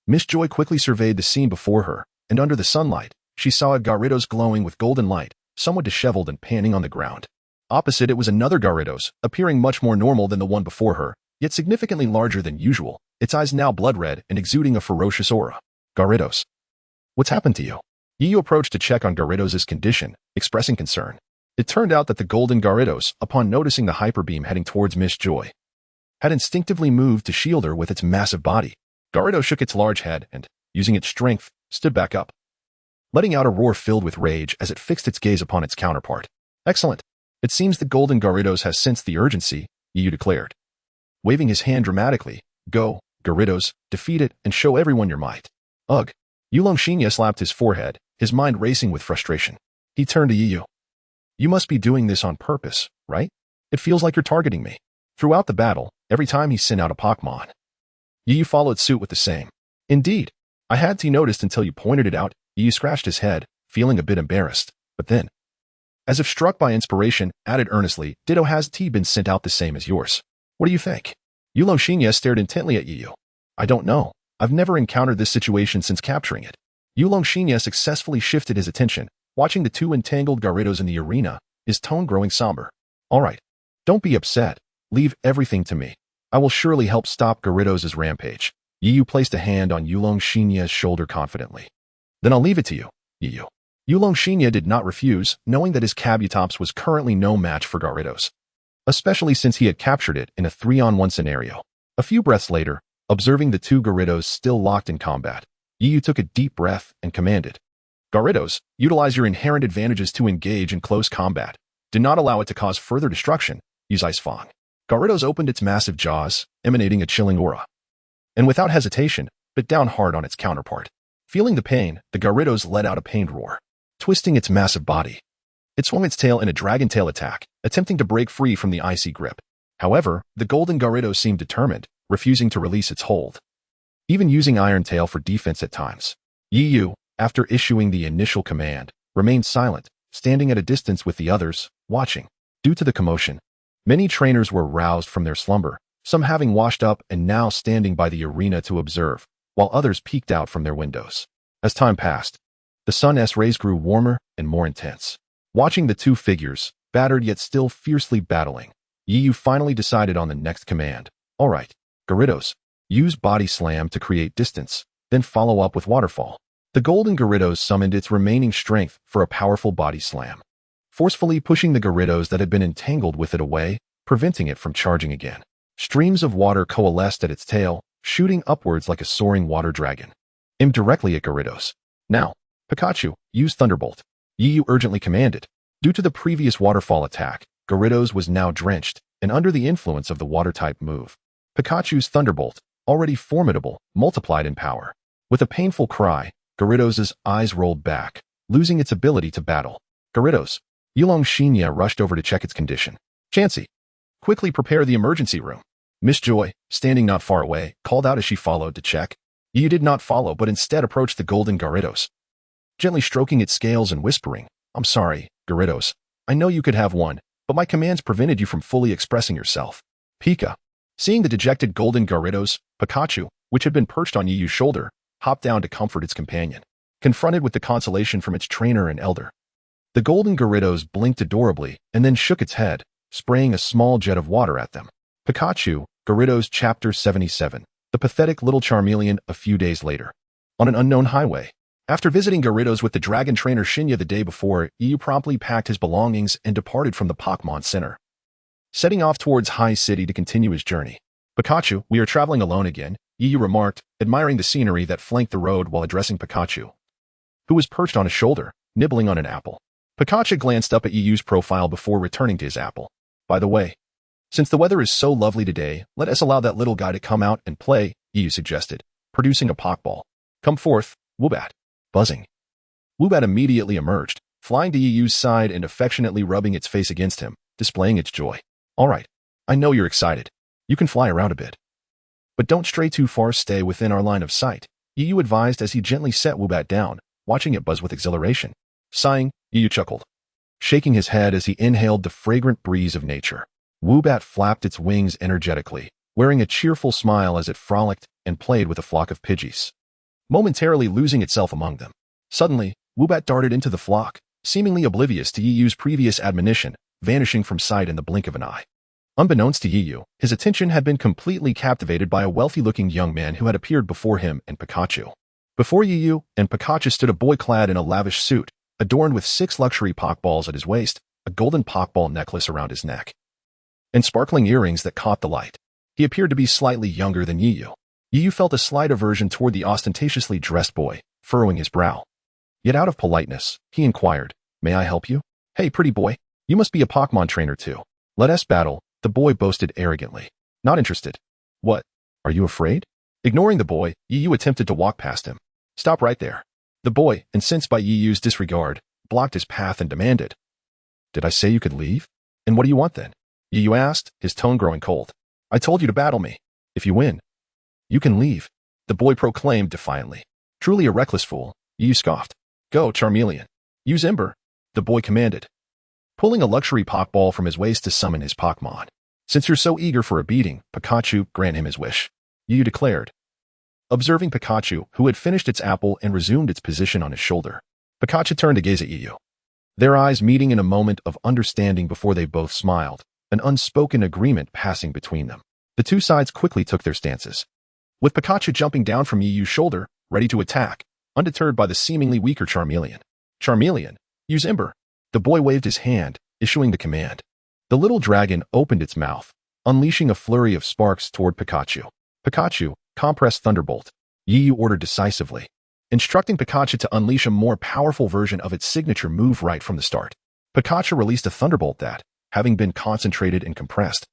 Miss Joy quickly surveyed the scene before her, and under the sunlight, she saw a Gyarados glowing with golden light, somewhat disheveled and panting on the ground. Opposite it was another Gyarados, appearing much more normal than the one before her, yet significantly larger than usual, its eyes now blood-red and exuding a ferocious aura. Gyarados, what's happened to you? Yu approached to check on Gyarados' condition, expressing concern. It turned out that the golden Gyarados, upon noticing the Hyper Beam heading towards Miss Joy, had instinctively moved to shield her with its massive body. Gyarados shook its large head and, using its strength, stood back up, letting out a roar filled with rage as it fixed its gaze upon its counterpart. Excellent. It seems the golden Gyarados has sensed the urgency, Yu declared. Waving his hand dramatically, go, Gyarados, defeat it and show everyone your might. Ugh. Yulong Xinya slapped his forehead, his mind racing with frustration. He turned to Yu. You must be doing this on purpose, right? It feels like you're targeting me. Throughout the battle, every time he sent out a Pokémon, Yu followed suit with the same. Indeed. I hadn't noticed until you pointed it out. Yu scratched his head, feeling a bit embarrassed, but then, as if struck by inspiration, added earnestly, Ditto has been sent out the same as yours. What do you think? Yulong Xinya stared intently at Yu. I don't know. I've never encountered this situation since capturing it. Yulong Xinya successfully shifted his attention, watching the two entangled Gyarados in the arena, his tone growing somber. All right. Don't be upset. Leave everything to me. I will surely help stop Gyarados' rampage. Yu placed a hand on Yulong Xinya's shoulder confidently. Then I'll leave it to you, Yu. Yulong Xinya did not refuse, knowing that his Kabutops was currently no match for Gyarados, especially since he had captured it in a 3-on-1 scenario. A few breaths later, observing the two Gyarados still locked in combat, Yu took a deep breath and commanded. Gyarados, utilize your inherent advantages to engage in close combat. Do not allow it to cause further destruction. Use Ice Fang. Gyarados opened its massive jaws, emanating a chilling aura, and without hesitation, bit down hard on its counterpart. Feeling the pain, the Gyarados let out a pained roar, twisting its massive body. It swung its tail in a Dragon Tail attack, attempting to break free from the icy grip. However, the golden Gyarados seemed determined, refusing to release its hold, even using Iron Tail for defense at times. Yu, after issuing the initial command, remained silent, standing at a distance with the others, watching. Due to the commotion, many trainers were roused from their slumber, some having washed up and now standing by the arena to observe, while others peeked out from their windows. As time passed, the sun's rays grew warmer and more intense. Watching the two figures, battered yet still fiercely battling, Yu finally decided on the next command. All right, Gyarados, use Body Slam to create distance, then follow up with Waterfall. The golden Gyarados summoned its remaining strength for a powerful Body Slam, forcefully pushing the Gyarados that had been entangled with it away, preventing it from charging again. Streams of water coalesced at its tail, shooting upwards like a soaring water dragon, aimed directly at Gyarados. Now, Pikachu, use Thunderbolt, Yu urgently commanded. Due to the previous waterfall attack, Gyarados was now drenched and under the influence of the water-type move. Pikachu's Thunderbolt, already formidable, multiplied in power. With a painful cry, Gyarados' eyes rolled back, losing its ability to battle. Gyarados, Yulong Shinya rushed over to check its condition. Chansey, quickly prepare the emergency room. Miss Joy, standing not far away, called out as she followed to check. Yu did not follow but instead approached the golden Gyarados, gently stroking its scales and whispering, I'm sorry, Gyarados. I know you could have one, but my commands prevented you from fully expressing yourself. Pika, seeing the dejected golden Gyarados, Pikachu, which had been perched on Yu's shoulder, hopped down to comfort its companion, confronted with the consolation from its trainer and elder. The golden Gyarados blinked adorably and then shook its head, spraying a small jet of water at them. Pikachu, Gyarados Chapter 77, The Pathetic Little Charmeleon. A few days later, on an unknown highway. After visiting Gyarados with the dragon trainer Shinya the day before, Yu promptly packed his belongings and departed from the Pokémon Center, setting off towards High City to continue his journey. Pikachu, we are traveling alone again, Yu remarked, admiring the scenery that flanked the road while addressing Pikachu, who was perched on his shoulder, nibbling on an apple. Pikachu glanced up at Yu's profile before returning to his apple. By the way, since the weather is so lovely today, let us allow that little guy to come out and play, Yu suggested, producing a Pokeball. Come forth, Woobat. Buzzing. Woobat immediately emerged, flying to Yu's side and affectionately rubbing its face against him, displaying its joy. All right, I know you're excited. You can fly around a bit. But don't stray too far, stay within our line of sight, Yu advised as he gently set Woobat down, watching it buzz with exhilaration. Sighing, Yu chuckled, shaking his head as he inhaled the fragrant breeze of nature. Woobat flapped its wings energetically, wearing a cheerful smile as it frolicked and played with a flock of Pidgeys, momentarily losing itself among them. Suddenly, Woobat darted into the flock, seemingly oblivious to Yu's previous admonition, vanishing from sight in the blink of an eye. Unbeknownst to Yu, his attention had been completely captivated by a wealthy-looking young man who had appeared before him and Pikachu. Before Yu and Pikachu stood a boy clad in a lavish suit, adorned with 6 luxury Pokeballs at his waist, a golden Pokeball necklace around his neck, and sparkling earrings that caught the light. He appeared to be slightly younger than Yu. Yu felt a slight aversion toward the ostentatiously dressed boy, furrowing his brow. Yet out of politeness, he inquired, May I help you? Hey, pretty boy, you must be a Pokémon trainer too. Let us battle, the boy boasted arrogantly. Not interested. What? Are you afraid? Ignoring the boy, Yu attempted to walk past him. Stop right there. The boy, incensed by Yu's disregard, blocked his path and demanded, Did I say you could leave? And what do you want then? Yu asked, his tone growing cold. I told you to battle me. If you win, you can leave, the boy proclaimed defiantly. Truly a reckless fool, Yu scoffed. Go, Charmeleon. Use Ember, the boy commanded, pulling a luxury Pokeball from his waist to summon his Pokémon. Since you're so eager for a beating, Pikachu, grant him his wish, Yu declared, observing Pikachu, who had finished its apple and resumed its position on his shoulder. Pikachu turned to gaze at Yu, their eyes meeting in a moment of understanding before they both smiled, an unspoken agreement passing between them. The two sides quickly took their stances, with Pikachu jumping down from Yu's shoulder, ready to attack, undeterred by the seemingly weaker Charmeleon. Charmeleon, use Ember. The boy waved his hand, issuing the command. The little dragon opened its mouth, unleashing a flurry of sparks toward Pikachu. Pikachu, compress Thunderbolt, Yu ordered decisively, instructing Pikachu to unleash a more powerful version of its signature move right from the start. Pikachu released a Thunderbolt that, having been concentrated and compressed,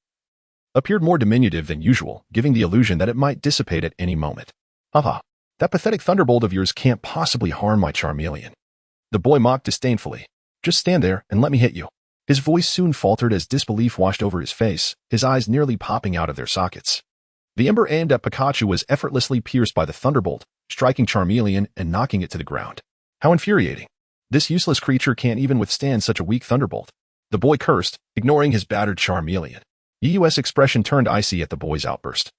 appeared more diminutive than usual, giving the illusion that it might dissipate at any moment. Haha, that pathetic Thunderbolt of yours can't possibly harm my Charmeleon, the boy mocked disdainfully. Just stand there and let me hit you. His voice soon faltered as disbelief washed over his face, his eyes nearly popping out of their sockets. The Ember aimed at Pikachu was effortlessly pierced by the Thunderbolt, striking Charmeleon and knocking it to the ground. How infuriating. This useless creature can't even withstand such a weak Thunderbolt, the boy cursed, ignoring his battered Charmeleon. Yi's expression turned icy at the boy's outburst.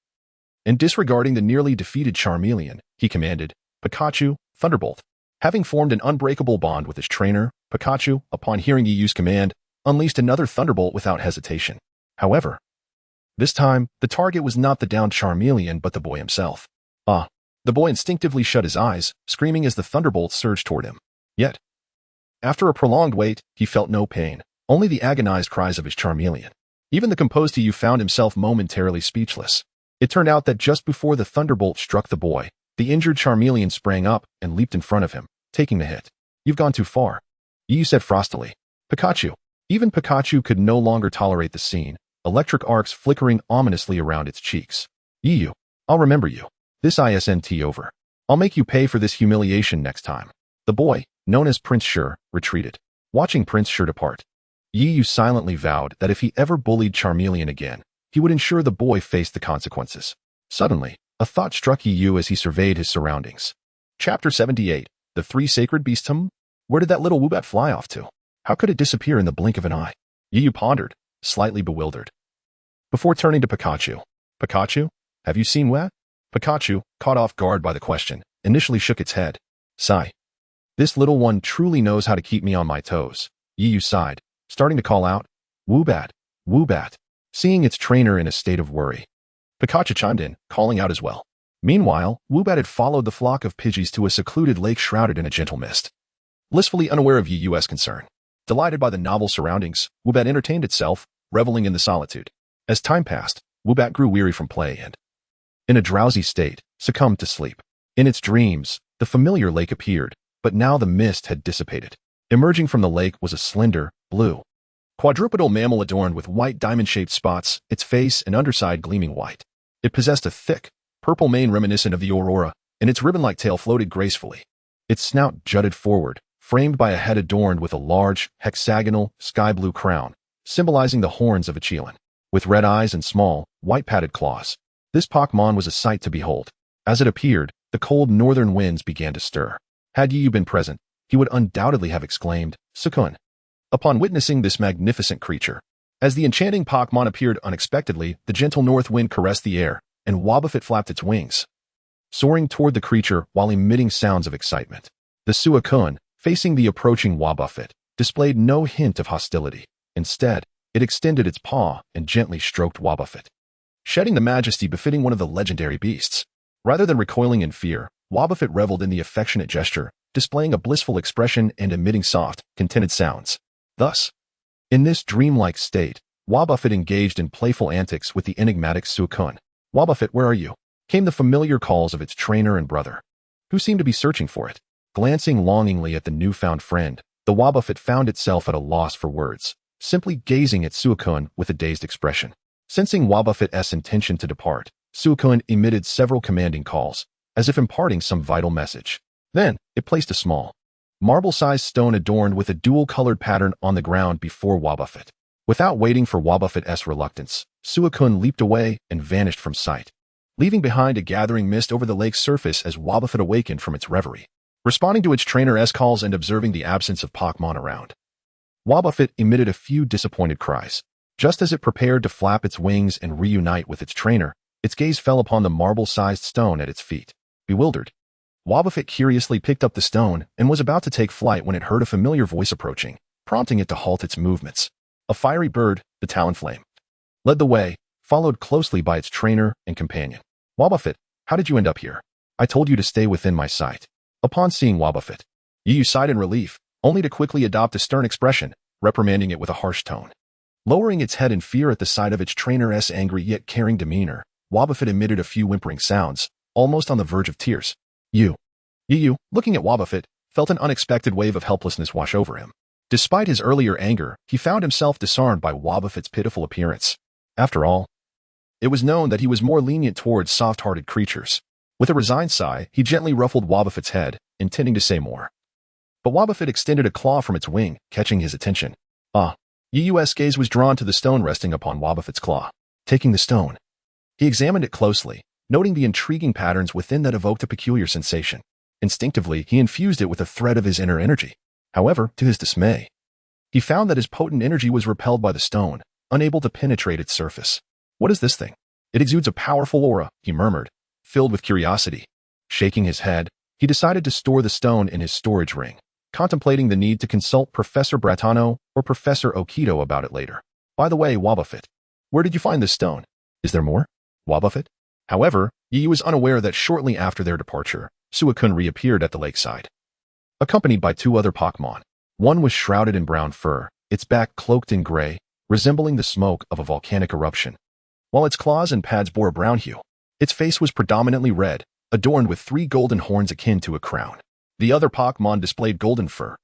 And disregarding the nearly defeated Charmeleon, he commanded, Pikachu, Thunderbolt. Having formed an unbreakable bond with his trainer, Pikachu, upon hearing Yi's command, unleashed another Thunderbolt without hesitation. However, this time, the target was not the downed Charmeleon but the boy himself. The boy instinctively shut his eyes, screaming as the Thunderbolt surged toward him. Yet, after a prolonged wait, he felt no pain, only the agonized cries of his Charmeleon. Even the composed Yu found himself momentarily speechless. It turned out that just before the Thunderbolt struck the boy, the injured Charmeleon sprang up and leaped in front of him, taking the hit. You've gone too far, Yu said frostily. Pikachu. Even Pikachu could no longer tolerate the scene, electric arcs flickering ominously around its cheeks. Yu, I'll remember you. This isn't over. I'll make you pay for this humiliation next time. The boy, known as Prince Shir, retreated. Watching Prince Shir depart, Yu silently vowed that if he ever bullied Charmeleon again, he would ensure the boy faced the consequences. Suddenly, a thought struck Yu as he surveyed his surroundings. Chapter 78, The Three Sacred Beasts. Where did that little Woobat fly off to? How could it disappear in the blink of an eye? Yu pondered, slightly bewildered. Before turning to Pikachu, Pikachu, have you seen Wet? Pikachu, caught off guard by the question, initially shook its head. Sigh. This little one truly knows how to keep me on my toes. Yu sighed, starting to call out, Woobat, Woobat, seeing its trainer in a state of worry. Pikachu chimed in, calling out as well. Meanwhile, Woobat had followed the flock of Pidgeys to a secluded lake shrouded in a gentle mist. Blissfully unaware of Yu's concern, delighted by the novel surroundings, Woobat entertained itself, reveling in the solitude. As time passed, Woobat grew weary from play and, in a drowsy state, succumbed to sleep. In its dreams, the familiar lake appeared, but now the mist had dissipated. Emerging from the lake was a slender, blue, quadrupedal mammal adorned with white diamond-shaped spots, its face and underside gleaming white. It possessed a thick, purple mane reminiscent of the aurora, and its ribbon-like tail floated gracefully. Its snout jutted forward, framed by a head adorned with a large, hexagonal, sky-blue crown, symbolizing the horns of a Chelan. With red eyes and small, white-padded claws, this Pokémon was a sight to behold. As it appeared, the cold northern winds began to stir. Had Yu been present, he would undoubtedly have exclaimed, Sukkun, upon witnessing this magnificent creature. As the enchanting Pokémon appeared unexpectedly, the gentle north wind caressed the air, and Wobbuffet flapped its wings, soaring toward the creature while emitting sounds of excitement. The Suicune, facing the approaching Wobbuffet, displayed no hint of hostility. Instead, it extended its paw and gently stroked Wobbuffet, shedding the majesty befitting one of the legendary beasts. Rather than recoiling in fear, Wobbuffet reveled in the affectionate gesture, displaying a blissful expression and emitting soft, contented sounds. Thus, in this dreamlike state, Wobbuffet engaged in playful antics with the enigmatic Suicune. Wobbuffet, where are you? Came the familiar calls of its trainer and brother, who seemed to be searching for it. Glancing longingly at the newfound friend, the Wobbuffet found itself at a loss for words, simply gazing at Suicune with a dazed expression. Sensing Wobbuffet's intention to depart, Suicune emitted several commanding calls, as if imparting some vital message. Then, it placed a small, marble-sized stone adorned with a dual-colored pattern on the ground before Wobbuffet. Without waiting for Wobbuffet's reluctance, Suicune leaped away and vanished from sight, leaving behind a gathering mist over the lake's surface as Wobbuffet awakened from its reverie. Responding to its trainer's calls and observing the absence of Pokémon around, Wobbuffet emitted a few disappointed cries. Just as it prepared to flap its wings and reunite with its trainer, its gaze fell upon the marble-sized stone at its feet. Bewildered, Wobbuffet curiously picked up the stone and was about to take flight when it heard a familiar voice approaching, prompting it to halt its movements. A fiery bird, the Talonflame, led the way, followed closely by its trainer and companion. Wobbuffet, how did you end up here? I told you to stay within my sight. Upon seeing Wobbuffet, Yu sighed in relief, only to quickly adopt a stern expression, reprimanding it with a harsh tone. Lowering its head in fear at the sight of its trainer's angry yet caring demeanor, Wobbuffet emitted a few whimpering sounds, almost on the verge of tears. Yu, looking at Wobbuffet, felt an unexpected wave of helplessness wash over him. Despite his earlier anger, he found himself disarmed by Wobbuffet's pitiful appearance. After all, it was known that he was more lenient towards soft-hearted creatures. With a resigned sigh, he gently ruffled Wobbuffet's head, intending to say more. But Wobbuffet extended a claw from its wing, catching his attention. Yu's gaze was drawn to the stone resting upon Wobbuffet's claw. Taking the stone, he examined it closely, noting the intriguing patterns within that evoked a peculiar sensation. Instinctively, he infused it with a thread of his inner energy. However, to his dismay, he found that his potent energy was repelled by the stone, unable to penetrate its surface. What is this thing? It exudes a powerful aura, he murmured, filled with curiosity. Shaking his head, he decided to store the stone in his storage ring, contemplating the need to consult Professor Bratano or Professor Okito about it later. By the way, Wobbuffet, where did you find this stone? Is there more? Wobbuffet? However, Yi was unaware that shortly after their departure, Suicune reappeared at the lakeside, accompanied by 2 other Pokémon. One was shrouded in brown fur, its back cloaked in gray, resembling the smoke of a volcanic eruption, while its claws and pads bore a brown hue. Its face was predominantly red, adorned with 3 golden horns akin to a crown. The other Pokémon displayed golden fur,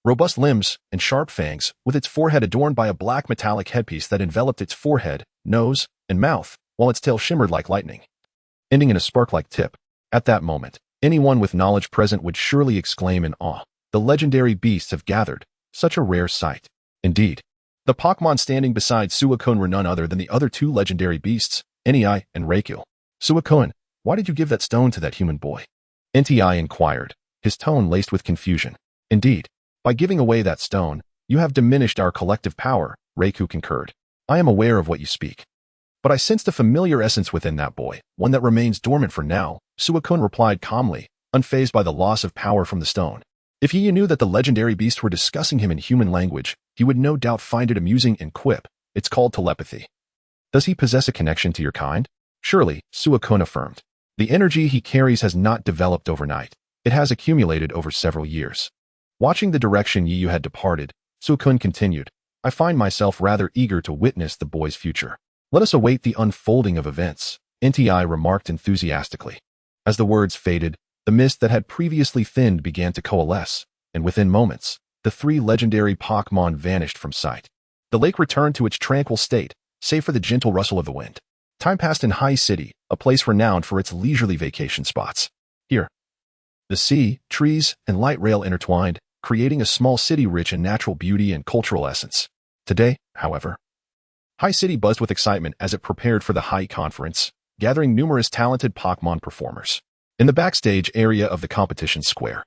robust limbs, and sharp fangs, with its forehead adorned by a black metallic headpiece that enveloped its forehead, nose, and mouth, while its tail shimmered like lightning, ending in a spark-like tip. At that moment, anyone with knowledge present would surely exclaim in awe. The legendary beasts have gathered. Such a rare sight. Indeed, the Pokémon standing beside Suicune were none other than the other 2 legendary beasts, Entei and Rayquaza. Suicune, why did you give that stone to that human boy? Entei inquired, his tone laced with confusion. Indeed, by giving away that stone, you have diminished our collective power, Rayquaza concurred. I am aware of what you speak, but I sensed a familiar essence within that boy, one that remains dormant for now, Suicune replied calmly, unfazed by the loss of power from the stone. If he knew that the legendary beasts were discussing him in human language, he would no doubt find it amusing and quip. It's called telepathy. Does he possess a connection to your kind? Surely, Suicune affirmed. The energy he carries has not developed overnight. It has accumulated over several years. Watching the direction Yi had departed, Suicune continued, I find myself rather eager to witness the boy's future. Let us await the unfolding of events, Entei remarked enthusiastically. As the words faded, the mist that had previously thinned began to coalesce, and within moments, the 3 legendary Pokémon vanished from sight. The lake returned to its tranquil state, save for the gentle rustle of the wind. Time passed in High City, a place renowned for its leisurely vacation spots. Here, the sea, trees, and light rail intertwined, creating a small city rich in natural beauty and cultural essence. Today, however, High City buzzed with excitement as it prepared for the High Conference, gathering numerous talented Pokémon performers. In the backstage area of the competition square,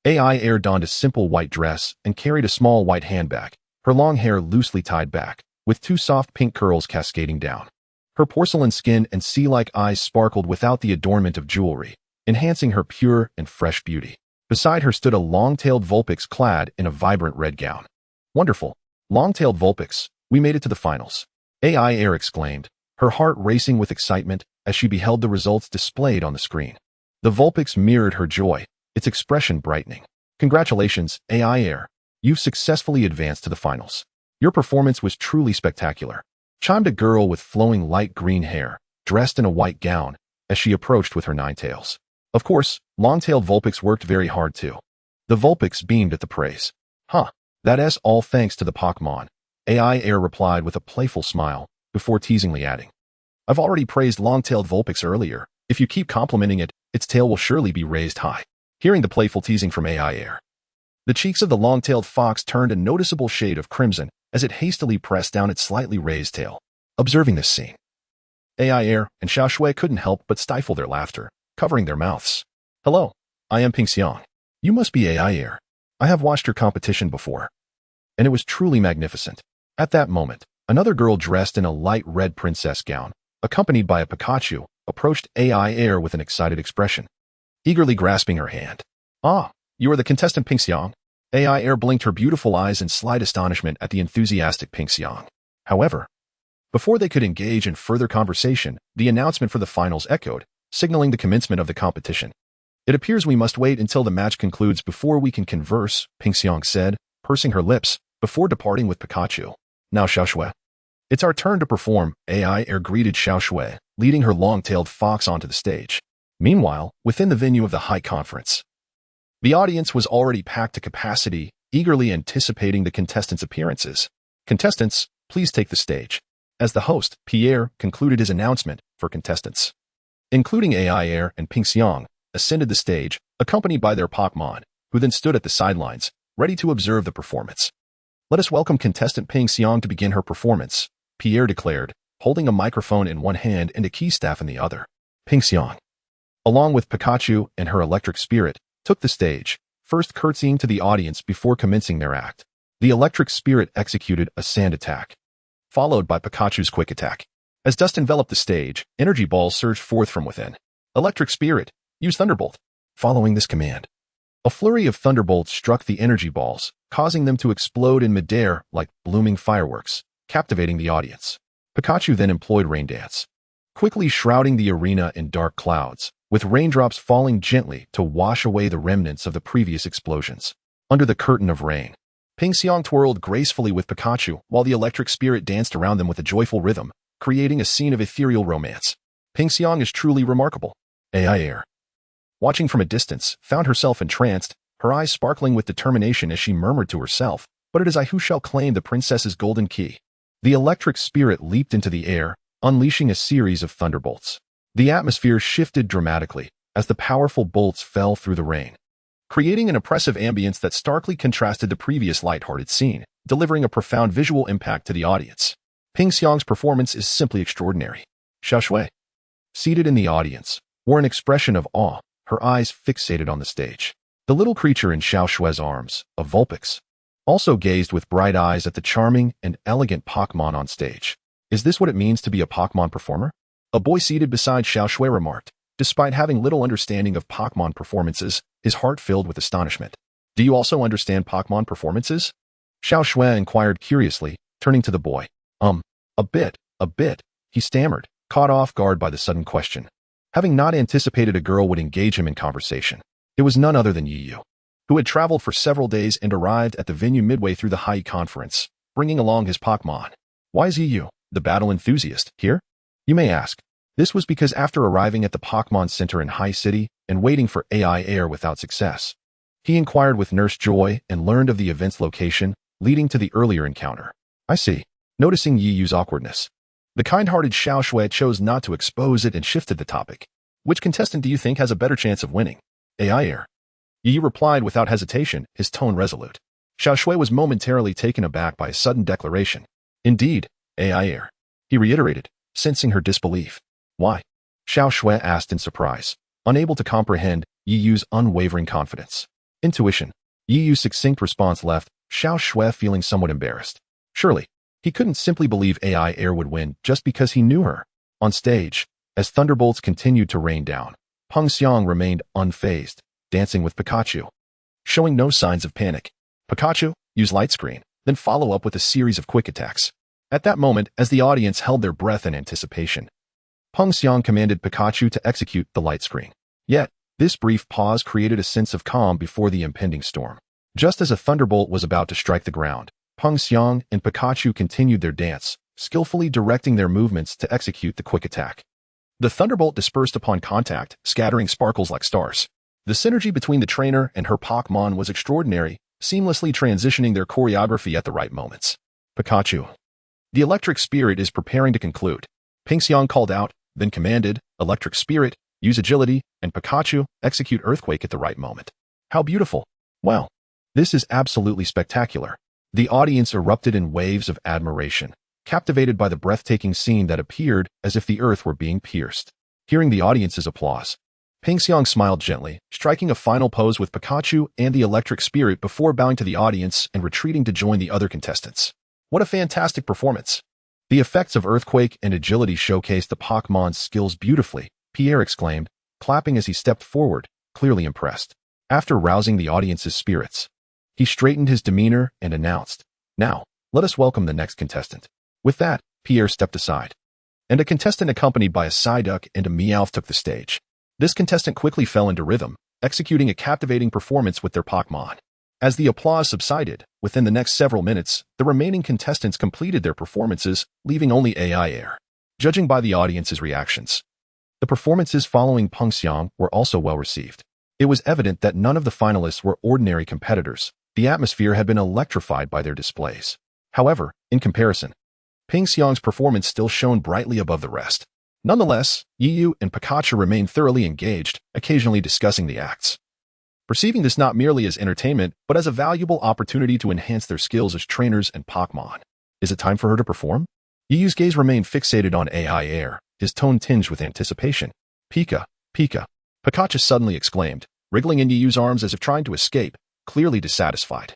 Aiair donned a simple white dress and carried a small white handbag, her long hair loosely tied back, with 2 soft pink curls cascading down. Her porcelain skin and sea-like eyes sparkled without the adornment of jewelry, enhancing her pure and fresh beauty. Beside her stood a long-tailed Vulpix clad in a vibrant red gown. Wonderful, long-tailed Vulpix, we made it to the finals, Aiair exclaimed, her heart racing with excitement as she beheld the results displayed on the screen. The Vulpix mirrored her joy, its expression brightening. Congratulations, Aiair. You've successfully advanced to the finals. Your performance was truly spectacular, chimed a girl with flowing light green hair, dressed in a white gown, as she approached with her 9 tails. Of course, long-tailed Vulpix worked very hard too. The Vulpix beamed at the praise. That's all thanks to the Pokémon, Aiair replied with a playful smile, before teasingly adding. I've already praised long-tailed Vulpix earlier. If you keep complimenting it, its tail will surely be raised high. Hearing the playful teasing from Aiair, the cheeks of the long-tailed fox turned a noticeable shade of crimson as it hastily pressed down its slightly raised tail. Observing this scene, Aiair and Xiaoshui couldn't help but stifle their laughter, covering their mouths. Hello, I am Pingxiang. You must be Aiair. I have watched your competition before, and it was truly magnificent. At that moment, another girl dressed in a light red princess gown, accompanied by a Pikachu, approached Aiair with an excited expression, eagerly grasping her hand. Ah, you are the contestant Pingxiang. Aiair blinked her beautiful eyes in slight astonishment at the enthusiastic Pingxiang. However, before they could engage in further conversation, the announcement for the finals echoed, signaling the commencement of the competition. It appears we must wait until the match concludes before we can converse, Pingxiang said, pursing her lips, before departing with Pikachu. Now Xiaoshui. It's our turn to perform, Aiair greeted Xiaoshui, leading her long-tailed fox onto the stage. Meanwhile, within the venue of the High Conference, the audience was already packed to capacity, eagerly anticipating the contestants' appearances. Contestants, please take the stage. As the host, Pierre, concluded his announcement for contestants, including Aiair and Pingxiang, ascended the stage, accompanied by their Pokémon, who then stood at the sidelines, ready to observe the performance. Let us welcome contestant Pingxiang to begin her performance, Pierre declared, holding a microphone in one hand and a key staff in the other. Pingxiang, along with Pikachu and her electric spirit, took the stage, first curtsying to the audience before commencing their act. The electric spirit executed a sand attack, followed by Pikachu's quick attack. As dust enveloped the stage, energy balls surged forth from within. Electric Spirit, use Thunderbolt. Following this command, a flurry of thunderbolts struck the energy balls, causing them to explode in midair like blooming fireworks, captivating the audience. Pikachu then employed Rain Dance, quickly shrouding the arena in dark clouds, with raindrops falling gently to wash away the remnants of the previous explosions. Under the curtain of rain, Pingxiong twirled gracefully with Pikachu while the electric spirit danced around them with a joyful rhythm, creating a scene of ethereal romance. Pingxiong is truly remarkable. Aiair, watching from a distance, found herself entranced, her eyes sparkling with determination as she murmured to herself, "But it is I who shall claim the princess's golden key." The electric spirit leaped into the air, unleashing a series of thunderbolts. The atmosphere shifted dramatically as the powerful bolts fell through the rain, creating an oppressive ambience that starkly contrasted the previous lighthearted scene, delivering a profound visual impact to the audience. Pingxiong's performance is simply extraordinary. Xiaoshui, seated in the audience, wore an expression of awe, her eyes fixated on the stage. The little creature in Xiaoshui's arms, a Vulpix, also gazed with bright eyes at the charming and elegant Pokémon on stage. "Is this what it means to be a Pokémon performer?" A boy seated beside Xiaoshui remarked, despite having little understanding of Pokémon performances, his heart filled with astonishment. "Do you also understand Pokémon performances?" Xiaoshui inquired curiously, turning to the boy. A bit, he stammered, caught off guard by the sudden question. Having not anticipated a girl would engage him in conversation, it was none other than Yu, who had traveled for several days and arrived at the venue midway through the HEALS conference, bringing along his Pokémon. Why is Yu, the battle enthusiast, here? You may ask. This was because after arriving at the Pokémon Center in High City and waiting for Aiair without success, he inquired with Nurse Joy and learned of the event's location, leading to the earlier encounter. I see. Noticing Yu's awkwardness, the kind-hearted Xiaoshui chose not to expose it and shifted the topic. Which contestant do you think has a better chance of winning? Aiair. Yu replied without hesitation, his tone resolute. Xiaoshui was momentarily taken aback by a sudden declaration. Indeed, Aiair. He reiterated, sensing her disbelief. Why? Xiaoshui asked in surprise, unable to comprehend Yu's unwavering confidence. Intuition. Yu's succinct response left Xiaoshui feeling somewhat embarrassed. Surely, he couldn't simply believe Aiair would win just because he knew her. On stage, as thunderbolts continued to rain down, Pingxiong remained unfazed, dancing with Pikachu, showing no signs of panic. Pikachu, use light screen, then follow up with a series of quick attacks. At that moment, as the audience held their breath in anticipation, Pingxiong commanded Pikachu to execute the light screen. Yet, this brief pause created a sense of calm before the impending storm. Just as a thunderbolt was about to strike the ground, Pingxiong and Pikachu continued their dance, skillfully directing their movements to execute the quick attack. The thunderbolt dispersed upon contact, scattering sparkles like stars. The synergy between the trainer and her Pokémon was extraordinary, seamlessly transitioning their choreography at the right moments. Pikachu. The electric spirit is preparing to conclude. Pingxiong called out, then commanded, Electric Spirit, use agility, and Pikachu, execute Earthquake at the right moment. How beautiful. Wow. This is absolutely spectacular. The audience erupted in waves of admiration, captivated by the breathtaking scene that appeared as if the earth were being pierced. Hearing the audience's applause, Pingxiong smiled gently, striking a final pose with Pikachu and the electric spirit before bowing to the audience and retreating to join the other contestants. What a fantastic performance! The effects of Earthquake and agility showcased the Pokémon's skills beautifully, Pierre exclaimed, clapping as he stepped forward, clearly impressed. After rousing the audience's spirits, he straightened his demeanor and announced, Now, let us welcome the next contestant. With that, Pierre stepped aside, and a contestant accompanied by a Psyduck and a Meowth took the stage. This contestant quickly fell into rhythm, executing a captivating performance with their Pokémon. As the applause subsided, within the next several minutes, the remaining contestants completed their performances, leaving only Aiair. Judging by the audience's reactions, the performances following Pingxiong were also well received. It was evident that none of the finalists were ordinary competitors. The atmosphere had been electrified by their displays. However, in comparison, Pingxiong's performance still shone brightly above the rest. Nonetheless, Yu and Pikachu remained thoroughly engaged, occasionally discussing the acts. Perceiving this not merely as entertainment, but as a valuable opportunity to enhance their skills as trainers and Pokémon. Is it time for her to perform? Yu's gaze remained fixated on Aiair, his tone tinged with anticipation. Pika, Pika, Pikachu suddenly exclaimed, wriggling in Yu's arms as if trying to escape, clearly dissatisfied.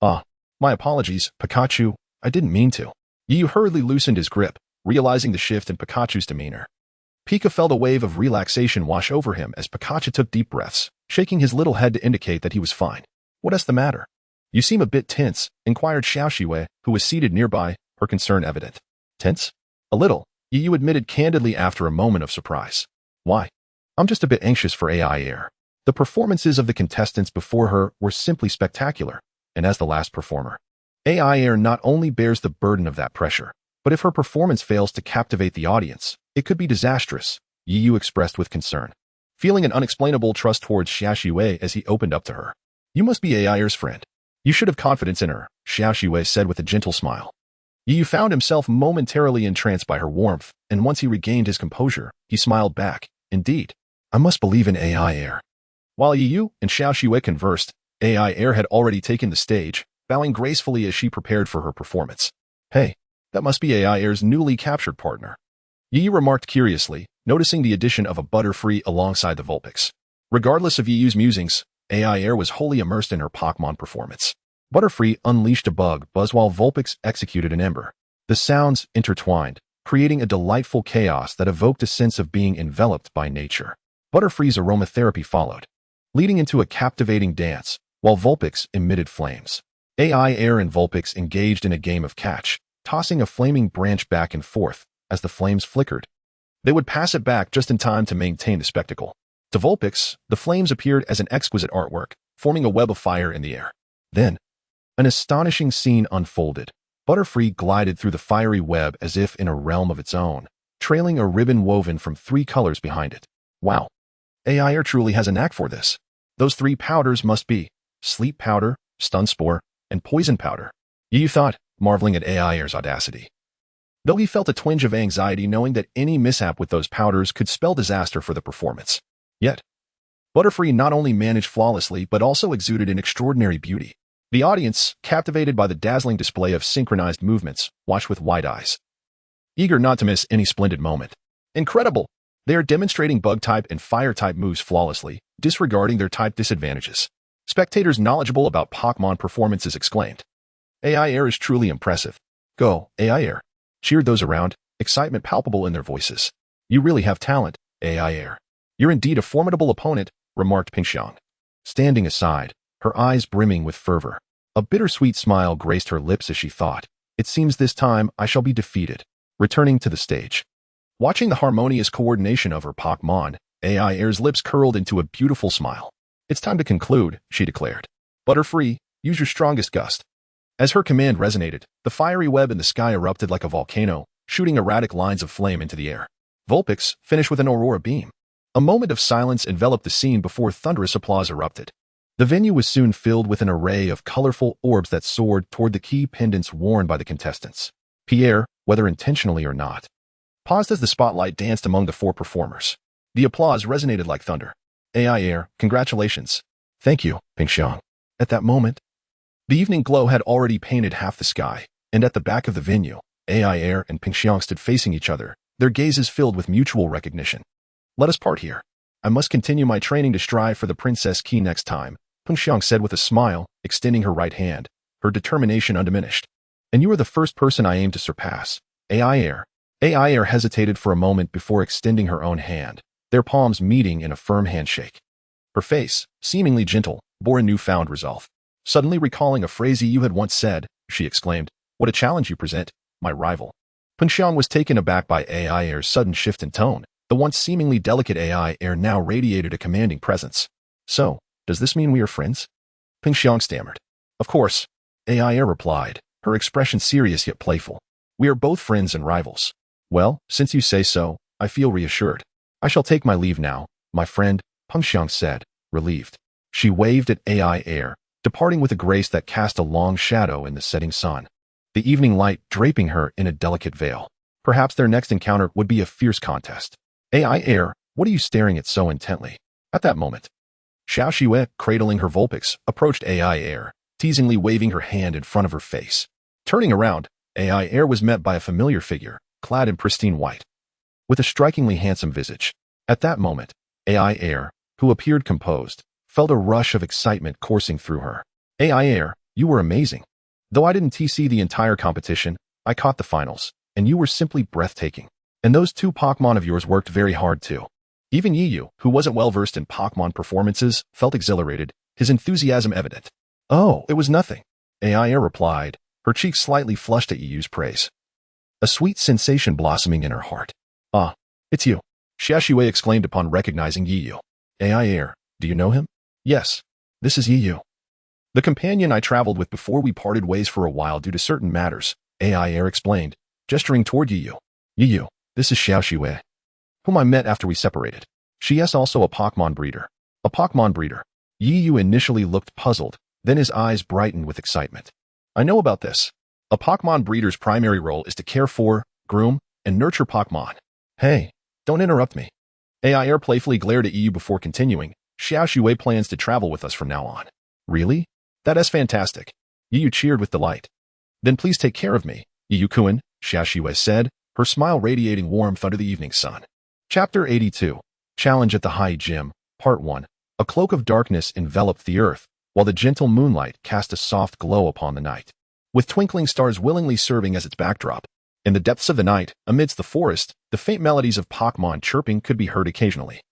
My apologies, Pikachu, I didn't mean to. Yu hurriedly loosened his grip, realizing the shift in Pikachu's demeanor. Pika felt a wave of relaxation wash over him as Pikachu took deep breaths, shaking his little head to indicate that he was fine. "What's the matter? You seem a bit tense," inquired Xiaoxiwei, who was seated nearby, her concern evident. "Tense? A little," Yu admitted candidly after a moment of surprise. "Why? I'm just a bit anxious for Aiair. The performances of the contestants before her were simply spectacular, and as the last performer, Aiair not only bears the burden of that pressure, but if her performance fails to captivate the audience, it could be disastrous," Yu expressed with concern, feeling an unexplainable trust towards Xiaoxiwei as he opened up to her. "You must be Aiair's friend. You should have confidence in her," Xiaoxiwei said with a gentle smile. Yu found himself momentarily entranced by her warmth, and once he regained his composure, he smiled back. "Indeed, I must believe in Aiair." While Yu and Xiaoxiwei conversed, Aiair had already taken the stage, bowing gracefully as she prepared for her performance. "Hey, that must be Aiair's newly captured partner," Yu remarked curiously, noticing the addition of a Butterfree alongside the Vulpix. Regardless of Yu's musings, Aiair was wholly immersed in her Pokémon performance. Butterfree unleashed a bug buzz while Vulpix executed an ember. The sounds intertwined, creating a delightful chaos that evoked a sense of being enveloped by nature. Butterfree's aromatherapy followed, leading into a captivating dance, while Vulpix emitted flames. Aiair and Vulpix engaged in a game of catch, tossing a flaming branch back and forth. As the flames flickered, they would pass it back just in time to maintain the spectacle. To Vulpix, the flames appeared as an exquisite artwork, forming a web of fire in the air. Then, an astonishing scene unfolded. Butterfree glided through the fiery web as if in a realm of its own, trailing a ribbon woven from 3 colors behind it. Wow, Aiair truly has a knack for this. Those 3 powders must be Sleep Powder, Stun Spore, and Poison Powder, Yu thought, marveling at Aiair's audacity. Though he felt a twinge of anxiety knowing that any mishap with those powders could spell disaster for the performance. Yet, Butterfree not only managed flawlessly but also exuded an extraordinary beauty. The audience, captivated by the dazzling display of synchronized movements, watched with wide eyes, eager not to miss any splendid moment. Incredible! They are demonstrating Bug-type and Fire-type moves flawlessly, disregarding their type disadvantages. Spectators knowledgeable about Pokémon performances exclaimed. Aiair is truly impressive. Go, Aiair! Cheered those around, excitement palpable in their voices. You really have talent, Aiair. You're indeed a formidable opponent, remarked Pingxiang, standing aside, her eyes brimming with fervor. A bittersweet smile graced her lips as she thought, "It seems this time I shall be defeated." Returning to the stage. Watching the harmonious coordination of her Pokémon, Aiair's lips curled into a beautiful smile. "It's time to conclude," she declared. Butterfree, use your strongest gust. As her command resonated, the fiery web in the sky erupted like a volcano, shooting erratic lines of flame into the air. Vulpix finished with an aurora beam. A moment of silence enveloped the scene before thunderous applause erupted. The venue was soon filled with an array of colorful orbs that soared toward the key pendants worn by the contestants. Pierre, whether intentionally or not, paused as the spotlight danced among the 4 performers. The applause resonated like thunder. Aiair, congratulations. Thank you, Pingxiang. At that moment, the evening glow had already painted half the sky, and at the back of the venue, Aiair and Pingxiang stood facing each other, their gazes filled with mutual recognition. "Let us part here. I must continue my training to strive for the Princess Key next time," Pingxiang said with a smile, extending her right hand, her determination undiminished. "And you are the first person I aim to surpass, Aiair." Aiair hesitated for a moment before extending her own hand, their palms meeting in a firm handshake. Her face, seemingly gentle, bore a newfound resolve. Suddenly recalling a phrase you had once said, she exclaimed, "What a challenge you present, my rival." Pingxiang was taken aback by Aiair's sudden shift in tone. The once seemingly delicate Aiair now radiated a commanding presence. "So, does this mean we are friends?" Pingxiang stammered. "Of course," Aiair replied, her expression serious yet playful. "We are both friends and rivals." "Well, since you say so, I feel reassured. I shall take my leave now, my friend," Pingxiang said, relieved. She waved at Aiair, departing with a grace that cast a long shadow in the setting sun, the evening light draping her in a delicate veil. Perhaps their next encounter would be a fierce contest. "Aiair, what are you staring at so intently?" At that moment, Xiaoxiwei, cradling her Vulpix, approached Aiair, teasingly waving her hand in front of her face. Turning around, Aiair was met by a familiar figure, clad in pristine white, with a strikingly handsome visage. At that moment, Aiair, who appeared composed, felt a rush of excitement coursing through her. "Aiair, you were amazing. Though I didn't TC the entire competition, I caught the finals, and you were simply breathtaking. And those two Pokémon of yours worked very hard too. Even Yiyu, who wasn't well-versed in Pokémon performances, felt exhilarated, his enthusiasm evident. Oh, it was nothing, Aiair replied, her cheeks slightly flushed at Yiyu's praise. A sweet sensation blossoming in her heart. Ah, it's you, Xiaoxue exclaimed upon recognizing Yiyu. Aiair, do you know him? Yes, this is Yiyu. The companion I traveled with before we parted ways for a while due to certain matters, Aiair explained, gesturing toward Yiyu. Yiyu, this is Xiaoxue, whom I met after we separated. She is also a Pokémon breeder. A Pokémon breeder. Yiyu initially looked puzzled, then his eyes brightened with excitement. I know about this. A Pokémon breeder's primary role is to care for, groom, and nurture Pokémon. Hey, don't interrupt me. Aiair playfully glared at Yiyu before continuing. Xiaoxue plans to travel with us from now on. Really? That is fantastic. Yiyu cheered with delight. Then please take care of me, Yiyu-kun, Xiaoxue said, her smile radiating warmth under the evening sun. Chapter 82. Challenge at the High Gym, Part 1. A cloak of darkness enveloped the earth, while the gentle moonlight cast a soft glow upon the night. With twinkling stars willingly serving as its backdrop. In the depths of the night, amidst the forest, the faint melodies of Pokémon chirping could be heard occasionally.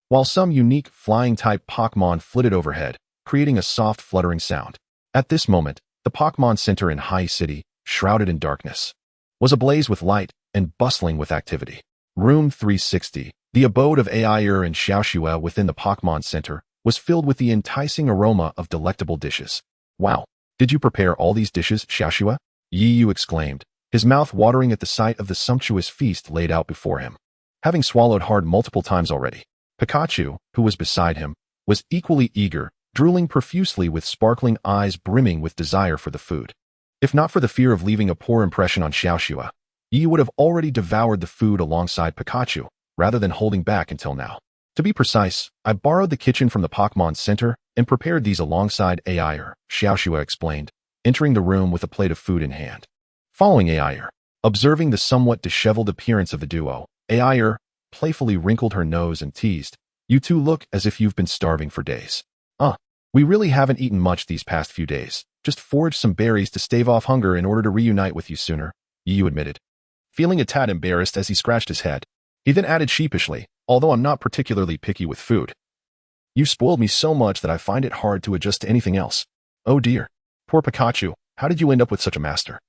While some unique flying-type Pokémon flitted overhead, creating a soft fluttering sound. At this moment, the Pokémon Center in High City, shrouded in darkness, was ablaze with light and bustling with activity. Room 360, the abode of Aiair and Xiaoxue within the Pokémon Center, was filled with the enticing aroma of delectable dishes. Wow, did you prepare all these dishes, Xiaoxue? Yiyu exclaimed, his mouth watering at the sight of the sumptuous feast laid out before him. Having swallowed hard multiple times already, Pikachu, who was beside him, was equally eager, drooling profusely with sparkling eyes brimming with desire for the food. If not for the fear of leaving a poor impression on Xiaoxue, Yiyu would have already devoured the food alongside Pikachu, rather than holding back until now. To be precise, I borrowed the kitchen from the Pokémon Center and prepared these alongside Aiair, Xiaoxue explained, entering the room with a plate of food in hand. Following Aiair, observing the somewhat disheveled appearance of the duo, Aiair playfully wrinkled her nose and teased, "You two look as if you've been starving for days." We really haven't eaten much these past few days, just foraged some berries to stave off hunger in order to reunite with you sooner, Yiyu admitted. Feeling a tad embarrassed as he scratched his head, he then added sheepishly, although I'm not particularly picky with food. You spoiled me so much that I find it hard to adjust to anything else. Oh dear. Poor Pikachu, how did you end up with such a master?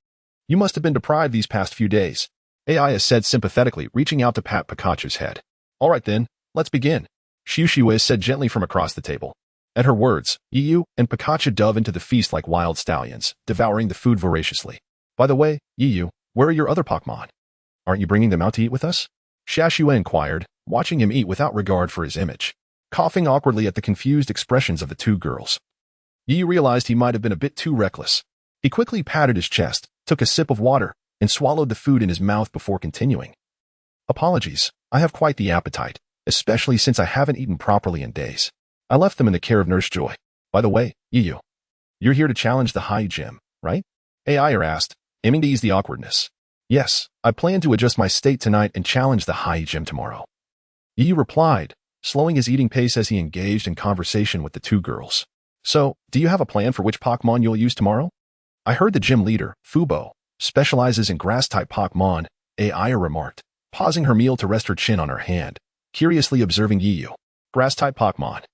You must have been deprived these past few days, Aiair said sympathetically, reaching out to pat Pikachu's head. All right then, let's begin, Xiaoxue said gently from across the table. At her words, Yiyu and Pikachu dove into the feast like wild stallions, devouring the food voraciously. By the way, Yiyu, where are your other Pokémon? Aren't you bringing them out to eat with us? Xiaoxue inquired, watching him eat without regard for his image, coughing awkwardly at the confused expressions of the two girls. Yiyu realized he might have been a bit too reckless. He quickly patted his chest, took a sip of water, and swallowed the food in his mouth before continuing. Apologies, I have quite the appetite, especially since I haven't eaten properly in days. I left them in the care of Nurse Joy. By the way, Yiyu, you're here to challenge the High Gym, right? Aiair asked, aiming to ease the awkwardness. Yes, I plan to adjust my state tonight and challenge the High Gym tomorrow. Yiyu replied, slowing his eating pace as he engaged in conversation with the two girls. So, do you have a plan for which Pokémon you'll use tomorrow? I heard the gym leader, Fubo, specializes in grass-type Pokémon, Aiair remarked, pausing her meal to rest her chin on her hand, curiously observing Yiyu. Grass-type Pokémon.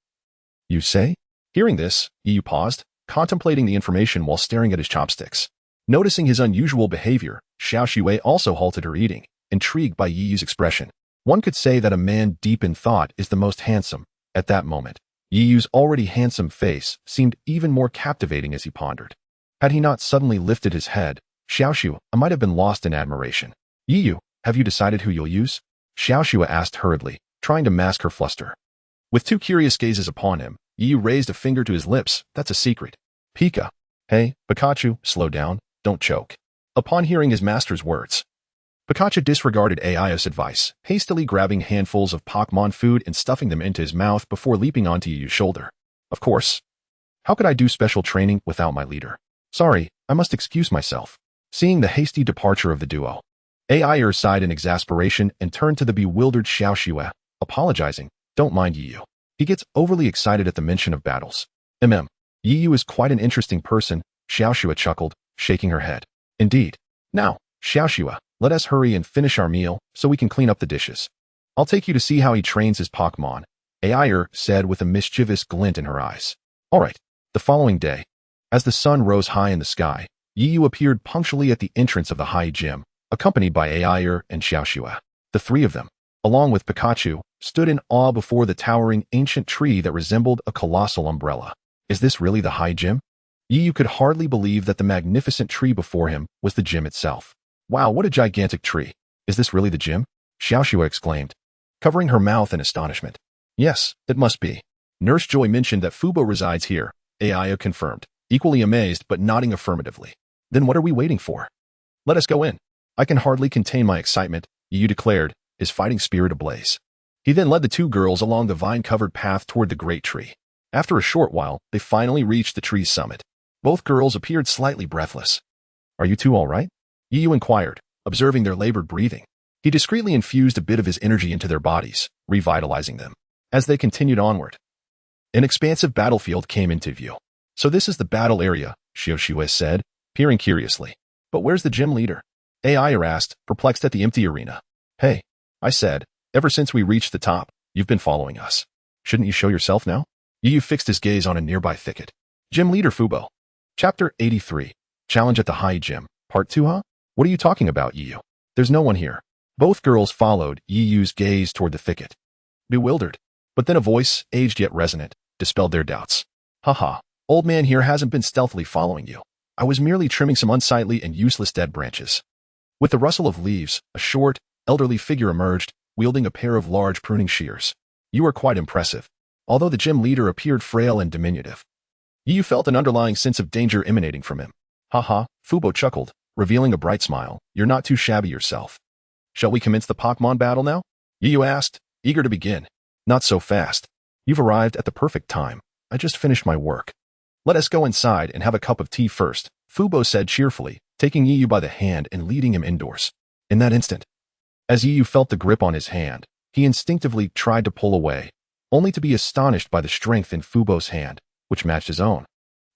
You say? Hearing this, Yiyu paused, contemplating the information while staring at his chopsticks. Noticing his unusual behavior, Xiaoxue also halted her eating, intrigued by Yiyu's expression. One could say that a man deep in thought is the most handsome. At that moment, Yiyu's already handsome face seemed even more captivating as he pondered. Had he not suddenly lifted his head, Xiaoxue might have been lost in admiration. Yiyu, have you decided who you'll use? Xiaoxue asked hurriedly, trying to mask her fluster. With two curious gazes upon him, Yiyu raised a finger to his lips. That's a secret. Pika. Hey, Pikachu, slow down, don't choke. Upon hearing his master's words, Pikachu disregarded Aiair's advice, hastily grabbing handfuls of Pokémon food and stuffing them into his mouth before leaping onto Yiyu's shoulder. Of course. How could I do special training without my leader? Sorry, I must excuse myself. Seeing the hasty departure of the duo, Aiair sighed in exasperation and turned to the bewildered Xiaoxue, apologizing. Don't mind Yiyu. He gets overly excited at the mention of battles. Yiyu is quite an interesting person, Xiaoxue chuckled, shaking her head. Indeed. Now, Xiaoxua, let us hurry and finish our meal so we can clean up the dishes. I'll take you to see how he trains his Pokémon, Aiair said with a mischievous glint in her eyes. All right. The following day, as the sun rose high in the sky, Yu appeared punctually at the entrance of the high gym, accompanied by Aiair and Xiaoxua. The three of them, along with Pikachu, stood in awe before the towering ancient tree that resembled a colossal umbrella. Is this really the high gym? Yu could hardly believe that the magnificent tree before him was the gym itself. Wow, what a gigantic tree. Is this really the gym? Xiaoxua exclaimed, covering her mouth in astonishment. Yes, it must be. Nurse Joy mentioned that Fubo resides here, Aiair confirmed, equally amazed but nodding affirmatively. Then what are we waiting for? Let us go in. I can hardly contain my excitement, Yu declared, his fighting spirit ablaze. He then led the two girls along the vine-covered path toward the great tree. After a short while, they finally reached the tree's summit. Both girls appeared slightly breathless. Are you two all right? Yu inquired, observing their labored breathing. He discreetly infused a bit of his energy into their bodies, revitalizing them. As they continued onward, an expansive battlefield came into view. So this is the battle area, Xiaoxua said, peering curiously. But where's the gym leader? Aiair asked, perplexed at the empty arena. Hey, I said, ever since we reached the top, you've been following us. Shouldn't you show yourself now? Yu fixed his gaze on a nearby thicket. Gym leader Fubo. Chapter 83. Challenge at the High Gym. Part 2, huh? What are you talking about, Yu? There's no one here. Both girls followed Yu's gaze toward the thicket. Bewildered. But then a voice, aged yet resonant, dispelled their doubts. Haha, old man here hasn't been stealthily following you. I was merely trimming some unsightly and useless dead branches. With the rustle of leaves, a short, elderly figure emerged, wielding a pair of large pruning shears. You are quite impressive. Although the gym leader appeared frail and diminutive, Yu felt an underlying sense of danger emanating from him. Haha, Fubo chuckled, revealing a bright smile. You're not too shabby yourself. Shall we commence the Pokémon battle now? Yu asked, eager to begin. Not so fast. You've arrived at the perfect time. I just finished my work. Let us go inside and have a cup of tea first, Fubo said cheerfully, taking Yu by the hand and leading him indoors. In that instant, as Yu felt the grip on his hand, he instinctively tried to pull away, only to be astonished by the strength in Fubo's hand, which matched his own,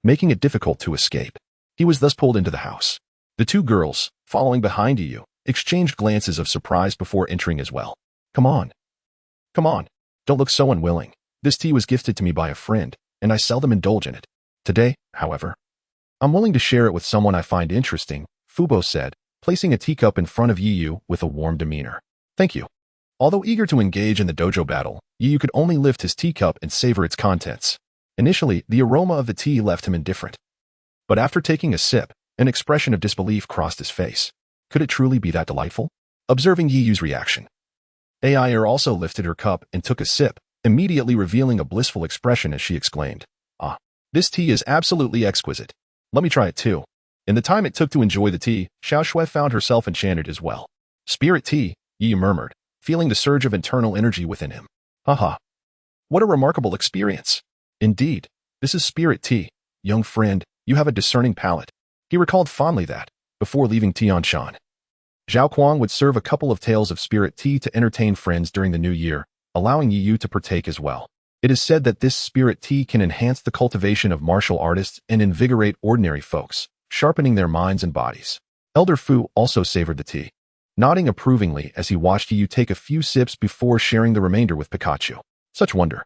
making it difficult to escape. He was thus pulled into the house. The two girls, following behind Yu, exchanged glances of surprise before entering as well. Come on. Come on. Don't look so unwilling. This tea was gifted to me by a friend, and I seldom indulge in it. Today, however, I'm willing to share it with someone I find interesting, Fubo said, placing a teacup in front of Yu with a warm demeanor. Thank you. Although eager to engage in the dojo battle, Yu could only lift his teacup and savor its contents. Initially, the aroma of the tea left him indifferent. But after taking a sip, an expression of disbelief crossed his face. Could it truly be that delightful? Observing Yu's reaction, Aiair also lifted her cup and took a sip, immediately revealing a blissful expression as she exclaimed, Ah, this tea is absolutely exquisite. Let me try it too. In the time it took to enjoy the tea, Xiaoxua found herself enchanted as well. Spirit tea, Yu murmured, feeling the surge of internal energy within him. Haha. What a remarkable experience. Indeed, this is spirit tea. Young friend, you have a discerning palate. He recalled fondly that, before leaving Tianshan, Zhao Kuang would serve a couple of tales of spirit tea to entertain friends during the new year, allowing Yu to partake as well. It is said that this spirit tea can enhance the cultivation of martial artists and invigorate ordinary folks, sharpening their minds and bodies. Elder Fu also savored the tea, nodding approvingly as he watched Yu take a few sips before sharing the remainder with Pikachu. Such wonder.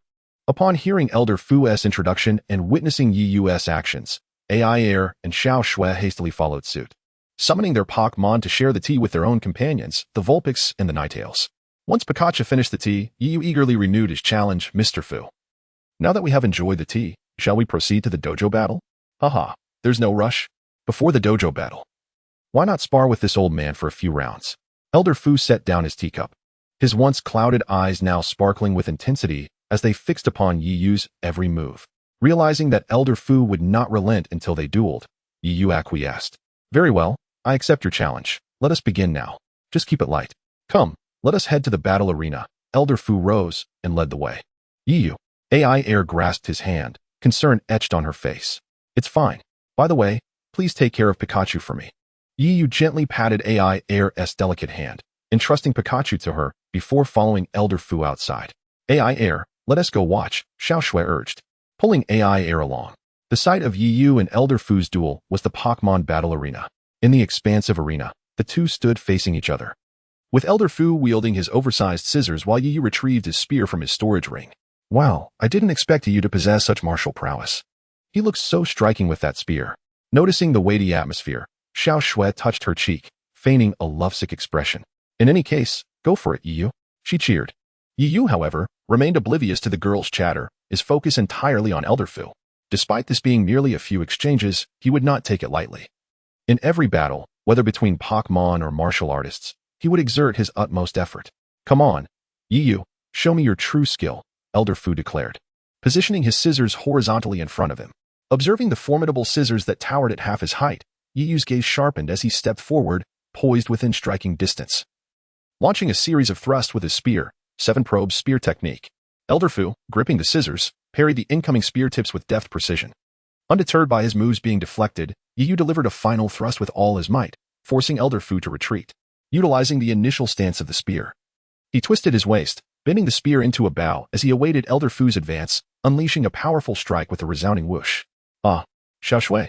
Upon hearing Elder Fu's introduction and witnessing Yu's actions, Aiair and Xiaoxua hastily followed suit, summoning their Pokémon to share the tea with their own companions, the Vulpix and the Ninetales. Once Pikachu finished the tea, Yu eagerly renewed his challenge, Mr. Fu. Now that we have enjoyed the tea, shall we proceed to the dojo battle? Haha, there's no rush. Before the dojo battle, why not spar with this old man for a few rounds? Elder Fu set down his teacup, his once clouded eyes now sparkling with intensity as they fixed upon Yu's every move. Realizing that Elder Fu would not relent until they dueled, Yu acquiesced. Very well, I accept your challenge. Let us begin now. Just keep it light. Come, let us head to the battle arena. Elder Fu rose and led the way. Yu. Aiair grasped his hand, concern etched on her face. It's fine. By the way, please take care of Pikachu for me. Yu gently patted Aiair's delicate hand, entrusting Pikachu to her before following Elder Fu outside. Aiair, let us go watch, Xiaoxua urged, pulling Aiair along. The site of Yu and Elder Fu's duel was the Pokémon battle arena. In the expansive arena, The two stood facing each other, with Elder Fu wielding his oversized scissors while Yu retrieved his spear from his storage ring. Wow, I didn't expect you to possess such martial prowess. He looked so striking with that spear. Noticing the weighty atmosphere, Xiao Shui touched her cheek, feigning a lovesick expression. In any case, go for it, Yu. She cheered. Yu, however, remained oblivious to the girl's chatter, his focus entirely on Elder Fu. Despite this being merely a few exchanges, he would not take it lightly. In every battle, whether between Pokémon or martial artists, he would exert his utmost effort. Come on, Yu, show me your true skill, Elder Fu declared, positioning his scissors horizontally in front of him. Observing the formidable scissors that towered at half his height, Yu's gaze sharpened as he stepped forward, poised within striking distance. Launching a series of thrusts with his spear, 7-probe spear technique, Elder Fu, gripping the scissors, parried the incoming spear tips with deft precision. Undeterred by his moves being deflected, Yu delivered a final thrust with all his might, forcing Elder Fu to retreat. Utilizing the initial stance of the spear, he twisted his waist, bending the spear into a bow as he awaited Elder Fu's advance, unleashing a powerful strike with a resounding whoosh. Ah, Xiao Shui,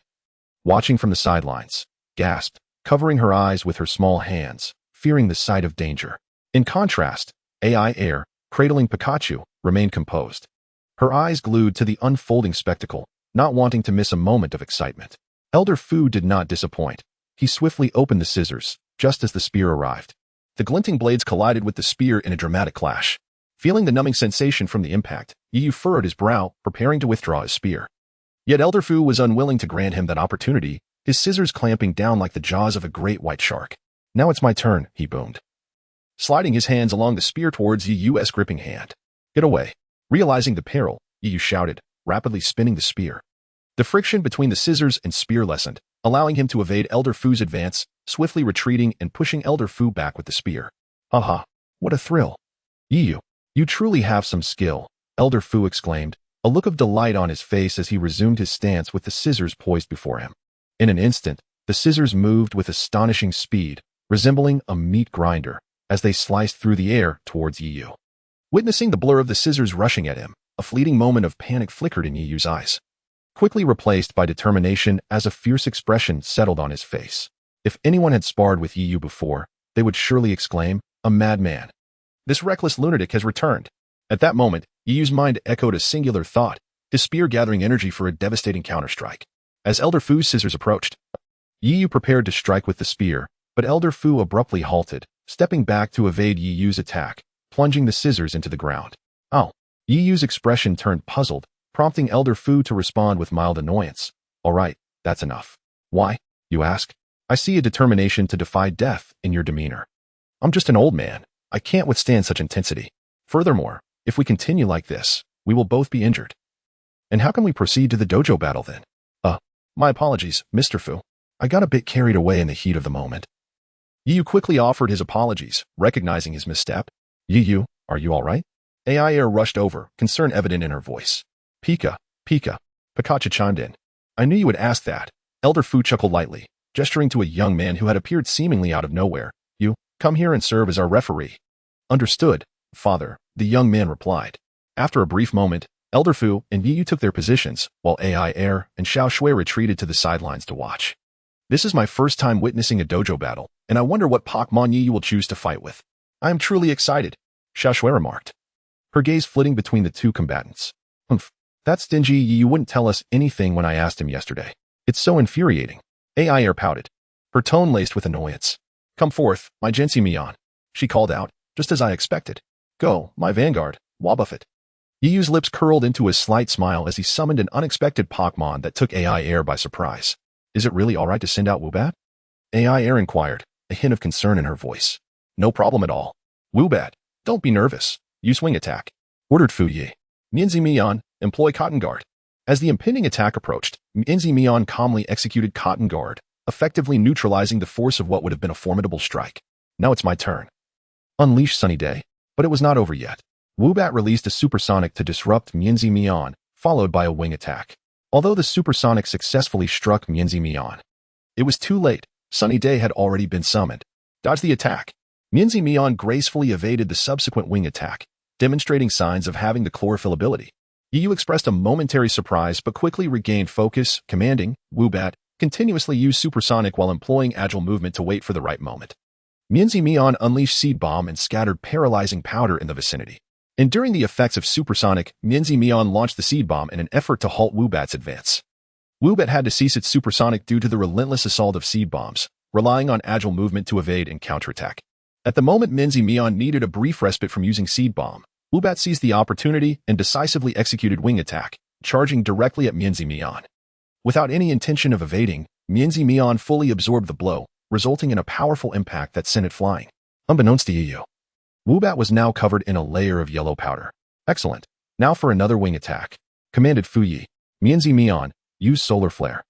watching from the sidelines, gasped, covering her eyes with her small hands, fearing the sight of danger. In contrast, Aiair, cradling Pikachu, remained composed, her eyes glued to the unfolding spectacle, not wanting to miss a moment of excitement. Elder Fu did not disappoint. He swiftly opened the scissors, just as the spear arrived. The glinting blades collided with the spear in a dramatic clash. Feeling the numbing sensation from the impact, Yu furrowed his brow, preparing to withdraw his spear. Yet Elder Fu was unwilling to grant him that opportunity, his scissors clamping down like the jaws of a great white shark. Now it's my turn, he boomed, sliding his hands along the spear towards Yu's gripping hand. Get away. Realizing the peril, Yu shouted, rapidly spinning the spear. The friction between the scissors and spear lessened, allowing him to evade Elder Fu's advance, swiftly retreating and pushing Elder Fu back with the spear. Haha, what a thrill. Yu, you truly have some skill, Elder Fu exclaimed, a look of delight on his face as he resumed his stance with the scissors poised before him. In an instant, the scissors moved with astonishing speed, resembling a meat grinder, as they sliced through the air towards Yu. Witnessing the blur of the scissors rushing at him, a fleeting moment of panic flickered in Yu's eyes, quickly replaced by determination as a fierce expression settled on his face. If anyone had sparred with Yu before, they would surely exclaim, a madman. This reckless lunatic has returned. At that moment, Yu's mind echoed a singular thought, his spear gathering energy for a devastating counterstrike. As Elder Fu's scissors approached, Yu prepared to strike with the spear, but Elder Fu abruptly halted, stepping back to evade Yu's attack, plunging the scissors into the ground. Oh. Yu's expression turned puzzled, prompting Elder Fu to respond with mild annoyance. All right, that's enough. Why, you ask? I see a determination to defy death in your demeanor. I'm just an old man. I can't withstand such intensity. Furthermore, if we continue like this, we will both be injured. And how can we proceed to the dojo battle then? My apologies, Mr. Fu. I got a bit carried away in the heat of the moment. Yu quickly offered his apologies, recognizing his misstep. Yu, are you all right? Aiair rushed over, concern evident in her voice. Pikachu chimed in. I knew you would ask that. Elder Fu chuckled lightly, gesturing to a young man who had appeared seemingly out of nowhere. You, come here and serve as our referee. Understood, father, the young man replied. After a brief moment, Elder Fu and Yu took their positions, while Aiair and Xiao Shui retreated to the sidelines to watch. This is my first time witnessing a dojo battle, and I wonder what Pokémon Yu will choose to fight with. I am truly excited, Xiao Shui remarked, her gaze flitting between the two combatants. That stingy Yu wouldn't tell us anything when I asked him yesterday. It's so infuriating. Aiair pouted, her tone laced with annoyance. Come forth, my Gensi Mion, she called out, just as I expected. Go, my vanguard, Wobbuffet. Yu's lips curled into a slight smile as he summoned an unexpected Pokémon that took Aiair by surprise. Is it really all right to send out Woobat? Aiair inquired, a hint of concern in her voice. No problem at all. Woobat, don't be nervous. Use wing attack, ordered Fu Yi. Mienzi Mion, employ Cotton Guard. As the impending attack approached, Mienzi Mion calmly executed Cotton Guard, effectively neutralizing the force of what would have been a formidable strike. Now it's my turn. Unleash Sunny Day. But it was not over yet. Woobat released a supersonic to disrupt Mienzi Mion, followed by a wing attack. Although the supersonic successfully struck Mienzi Mion, it was too late. Sunny Day had already been summoned. Dodge the attack. Mienzi Mion gracefully evaded the subsequent wing attack, demonstrating signs of having the chlorophyll ability. Yu expressed a momentary surprise but quickly regained focus, commanding, Woobat, continuously use supersonic while employing agile movement to wait for the right moment. Mienzi Mion unleashed Seed Bomb and scattered paralyzing powder in the vicinity. Enduring the effects of supersonic, Mienzi Mion launched the Seed Bomb in an effort to halt Woobat's advance. Woobat had to cease its supersonic due to the relentless assault of Seed Bombs, relying on agile movement to evade and counterattack. At the moment Mienzi Mion needed a brief respite from using Seed Bomb, Woobat seized the opportunity and decisively executed Wing Attack, charging directly at Mienzi Mion. Without any intention of evading, Mienzi Mion fully absorbed the blow, resulting in a powerful impact that sent it flying. Unbeknownst to Yu, Woobat was now covered in a layer of yellow powder. Excellent. Now for another wing attack. Commanded Fuyi. Mienzi Mion, use Solar Flare.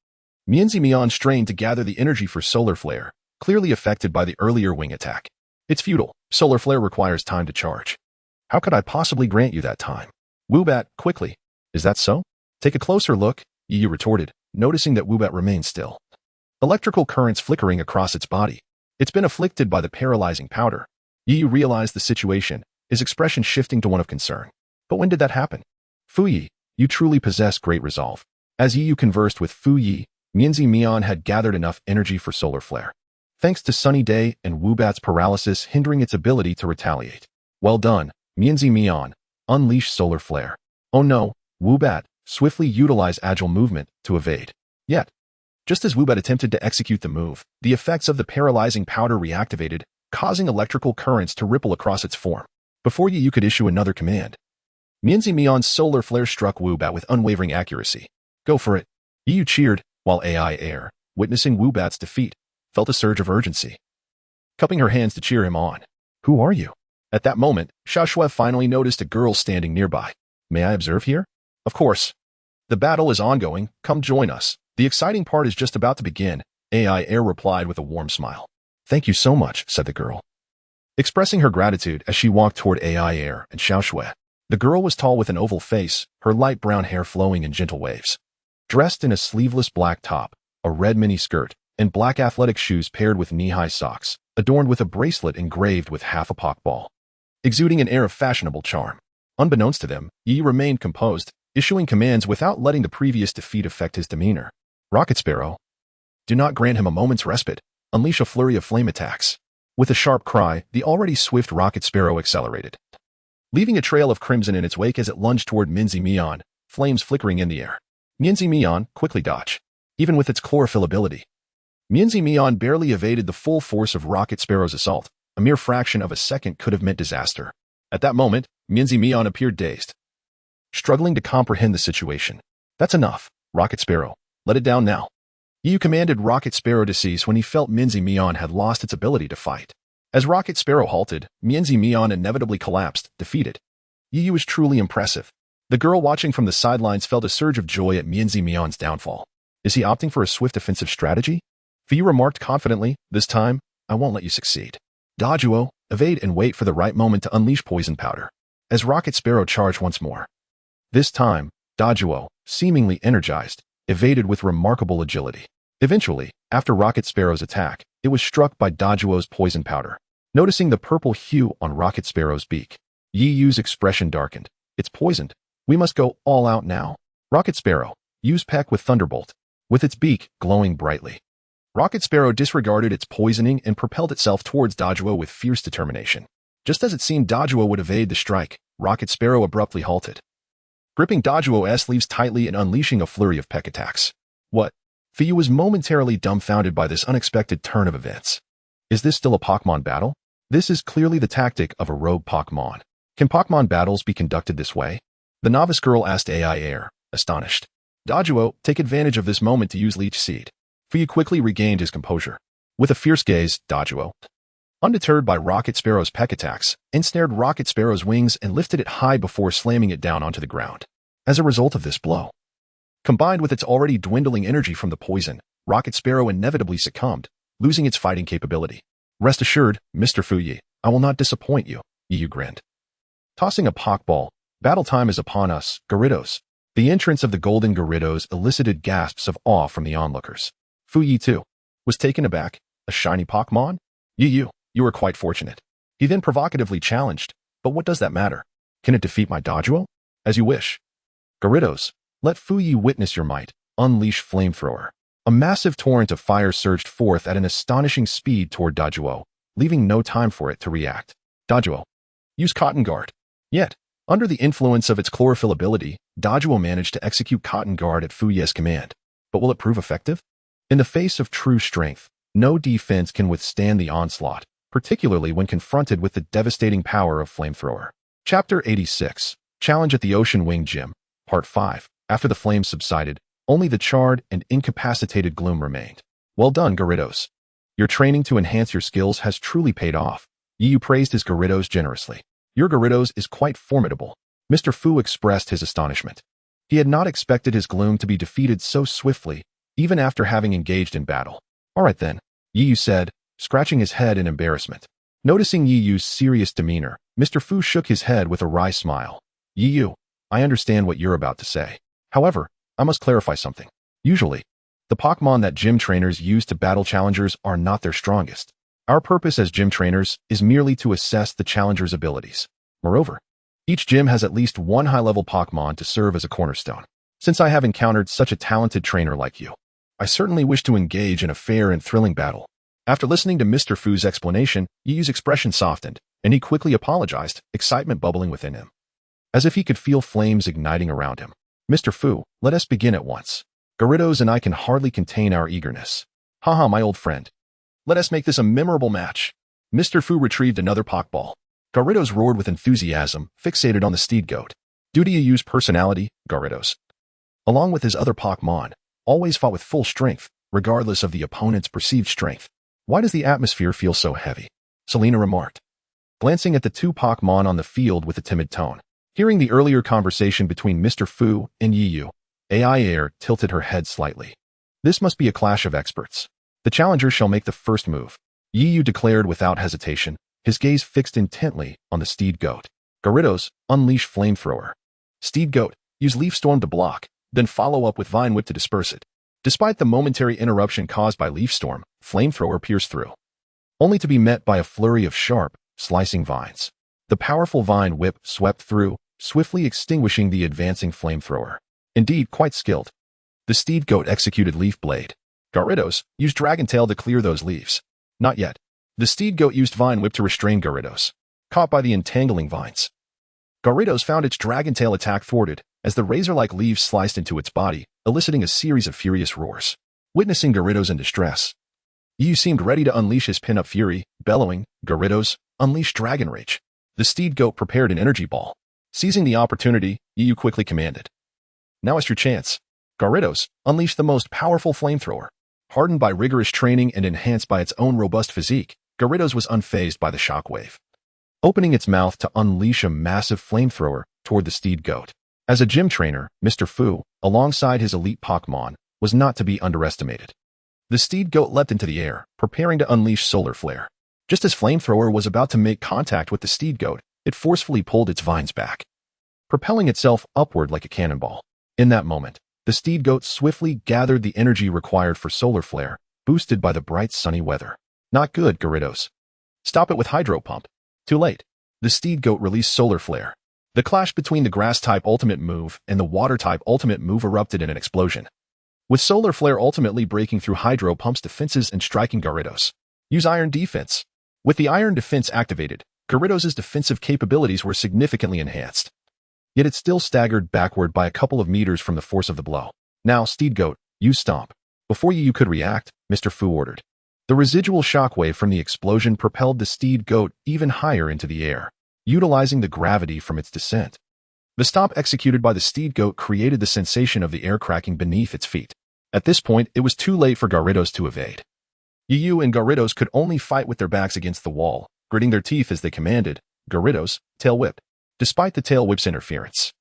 Mienzi Mion strained to gather the energy for Solar Flare, clearly affected by the earlier wing attack. It's futile. Solar Flare requires time to charge. How could I possibly grant you that time? Woobat, quickly. Is that so? Take a closer look, Yu retorted, noticing that Woobat remained still. Electrical currents flickering across its body. It's been afflicted by the paralyzing powder. Yu realized the situation, his expression shifting to one of concern. But when did that happen? Fuyi, you truly possess great resolve. As Yu conversed with Fuyi, Mienzi Mion had gathered enough energy for Solar Flare. Thanks to Sunny Day and Woobat's paralysis hindering its ability to retaliate. Well done, Mienzi Mion. Unleash Solar Flare. Oh no, Woobat, swiftly utilize agile movement to evade. Yet, just as Woobat attempted to execute the move, the effects of the paralyzing powder reactivated, causing electrical currents to ripple across its form. Before Yu could issue another command, Mienzi Mion's Solar Flare struck Woobat with unwavering accuracy. Go for it. Yu cheered, while Aiair, witnessing Woobat's defeat, felt a surge of urgency. Cupping her hands to cheer him on. Who are you? At that moment, Xiaoshui finally noticed a girl standing nearby. May I observe here? Of course. The battle is ongoing, come join us. The exciting part is just about to begin, Aiair replied with a warm smile. Thank you so much, said the girl, expressing her gratitude as she walked toward Aiair and Xiaoshui. The girl was tall with an oval face, her light brown hair flowing in gentle waves. Dressed in a sleeveless black top, a red mini skirt, and black athletic shoes paired with knee-high socks, adorned with a bracelet engraved with half a Pokeball. Exuding an air of fashionable charm. Unbeknownst to them, Yi remained composed, issuing commands without letting the previous defeat affect his demeanor. Rocket Sparrow. Do not grant him a moment's respite. Unleash a flurry of flame attacks. With a sharp cry, the already swift Rocket Sparrow accelerated, leaving a trail of crimson in its wake as it lunged toward Mienzi Mion, flames flickering in the air. Mienzi Mion, quickly dodge. Even with its chlorophyll ability, Mienzi Mion barely evaded the full force of Rocket Sparrow's assault. A mere fraction of a second could have meant disaster. At that moment, Mienzi Mion appeared dazed, struggling to comprehend the situation. That's enough, Rocket Sparrow. Let it down now. Yu commanded Rocket Sparrow to cease when he felt Mienzi Mion had lost its ability to fight. As Rocket Sparrow halted, Mienzi Mion inevitably collapsed, defeated. Yu was truly impressive. The girl watching from the sidelines felt a surge of joy at Mienzi Mion's downfall. Is he opting for a swift offensive strategy? Yu remarked confidently, this time, I won't let you succeed. Dajuo, evade and wait for the right moment to unleash poison powder. As Rocket Sparrow charged once more. This time, Dajuo, seemingly energized, evaded with remarkable agility. Eventually, after Rocket Sparrow's attack, it was struck by Dajuo's poison powder. Noticing the purple hue on Rocket Sparrow's beak, Yi Yu's expression darkened. It's poisoned. We must go all out now. Rocket Sparrow, use Peck with Thunderbolt, with its beak glowing brightly. Rocket Sparrow disregarded its poisoning and propelled itself towards Dajuo with fierce determination. Just as it seemed Dajuo would evade the strike, Rocket Sparrow abruptly halted, gripping Dajuo's sleeves tightly and unleashing a flurry of peck attacks. What? Yu was momentarily dumbfounded by this unexpected turn of events. Is this still a Pokémon battle? This is clearly the tactic of a rogue Pokémon. Can Pokémon battles be conducted this way? The novice girl asked Aiair, astonished. Dajuo, take advantage of this moment to use Leech Seed. Yu quickly regained his composure. With a fierce gaze, Dajuo, undeterred by Rocket Sparrow's peck attacks, ensnared Rocket Sparrow's wings and lifted it high before slamming it down onto the ground. As a result of this blow, combined with its already dwindling energy from the poison, Rocket Sparrow inevitably succumbed, losing its fighting capability. Rest assured, Mr. Fuyi, I will not disappoint you, Yu grinned. Tossing a Pokeball, battle time is upon us, Gyarados. The entrance of the golden Gyarados elicited gasps of awe from the onlookers. Fuyi, too, was taken aback. A shiny Pokémon? Yu, you were quite fortunate. He then provocatively challenged, but what does that matter? Can it defeat my Dajuo? As you wish. Gyarados, let Fuyi witness your might. Unleash Flamethrower. A massive torrent of fire surged forth at an astonishing speed toward Dajuo, leaving no time for it to react. Dajuo, use Cotton Guard. Yet, under the influence of its chlorophyll ability, Dajuo managed to execute Cotton Guard at Fuye's command. But will it prove effective? In the face of true strength, no defense can withstand the onslaught, particularly when confronted with the devastating power of Flamethrower. Chapter 86, Challenge at the Ocean Wing Gym, Part 5. After the flames subsided, only the charred and incapacitated gloom remained. Well done, Gyarados. Your training to enhance your skills has truly paid off. Yu praised his Gyarados generously. Your Gyarados is quite formidable. Mr. Fu expressed his astonishment. He had not expected his gloom to be defeated so swiftly, even after having engaged in battle. All right then, Yu said, scratching his head in embarrassment. Noticing Yu's serious demeanor, Mr. Fu shook his head with a wry smile. Yu, I understand what you're about to say. However, I must clarify something. Usually, the Pokémon that gym trainers use to battle challengers are not their strongest. Our purpose as gym trainers is merely to assess the challenger's abilities. Moreover, each gym has at least one high-level Pokémon to serve as a cornerstone. Since I have encountered such a talented trainer like you, I certainly wish to engage in a fair and thrilling battle. After listening to Mr. Fu's explanation, Yu's expression softened, and he quickly apologized, excitement bubbling within him. As if he could feel flames igniting around him. Mr. Fu, let us begin at once. Gyarados and I can hardly contain our eagerness. Haha, my old friend. Let us make this a memorable match. Mr. Fu retrieved another Pokeball. Gyarados roared with enthusiasm, fixated on the steed goat. Due to Yu's personality, Gyarados, along with his other Pokémon, always fought with full strength, regardless of the opponent's perceived strength. Why does the atmosphere feel so heavy? Selena remarked, glancing at the two Pokémon on the field with a timid tone. Hearing the earlier conversation between Mr. Fu and Yu, Aiair tilted her head slightly. This must be a clash of experts. The challenger shall make the first move. Yu declared without hesitation, his gaze fixed intently on the steed goat. Gyarados, unleash Flamethrower. Steed goat, use Leaf Storm to block, then follow up with Vine Whip to disperse it. Despite the momentary interruption caused by Leaf Storm, Flamethrower pierced through, only to be met by a flurry of sharp, slicing vines. The powerful Vine Whip swept through, swiftly extinguishing the advancing Flamethrower. Indeed, quite skilled. The steed goat executed Leaf Blade. Gyarados used Dragon Tail to clear those leaves. Not yet. The steed goat used Vine Whip to restrain Gyarados, caught by the entangling vines. Gyarados found its Dragon Tail attack thwarted, as the razor-like leaves sliced into its body, eliciting a series of furious roars. Witnessing Gyarados in distress, Yu seemed ready to unleash his pin-up fury, bellowing, Gyarados, unleash Dragon Rage. The steed goat prepared an energy ball. Seizing the opportunity, Yu quickly commanded, now is your chance. Gyarados, unleash the most powerful Flamethrower. Hardened by rigorous training and enhanced by its own robust physique, Gyarados was unfazed by the shockwave, opening its mouth to unleash a massive Flamethrower toward the steed goat. As a gym trainer, Mr. Fu, alongside his elite Pokémon, was not to be underestimated. The steed goat leapt into the air, preparing to unleash Solar Flare. Just as Flamethrower was about to make contact with the steed goat, it forcefully pulled its vines back, propelling itself upward like a cannonball. In that moment, the steed goat swiftly gathered the energy required for Solar Flare, boosted by the bright sunny weather. Not good, Gyarados. Stop it with Hydro Pump. Too late. The steed goat released Solar Flare. The clash between the Grass-type ultimate move and the Water-type ultimate move erupted in an explosion, with Solar Flare ultimately breaking through Hydro Pump's defenses and striking Gyarados. Use Iron Defense. With the Iron Defense activated, Gyarados' defensive capabilities were significantly enhanced. Yet it still staggered backward by a couple of meters from the force of the blow. Now, steed goat, use Stomp. Before Yu could react, Mr. Fu ordered. The residual shockwave from the explosion propelled the steed goat even higher into the air, utilizing the gravity from its descent. The stomp executed by the steed goat created the sensation of the air cracking beneath its feet. At this point, it was too late for Gyarados to evade. Yu and Gyarados could only fight with their backs against the wall, gritting their teeth as they commanded, Gyarados, Tail Whip. Despite the Tail Whip's interference,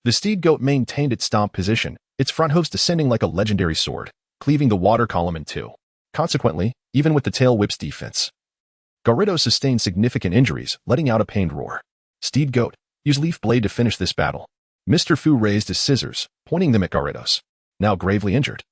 the steed goat maintained its stomp position, its front hooves descending like a legendary sword, cleaving the water column in two. Consequently, even with the Tail Whip's defense, Gyarados sustained significant injuries, letting out a pained roar. Steed goat, use Leaf Blade to finish this battle. Mr. Fu raised his scissors, pointing them at Gyarados, now gravely injured.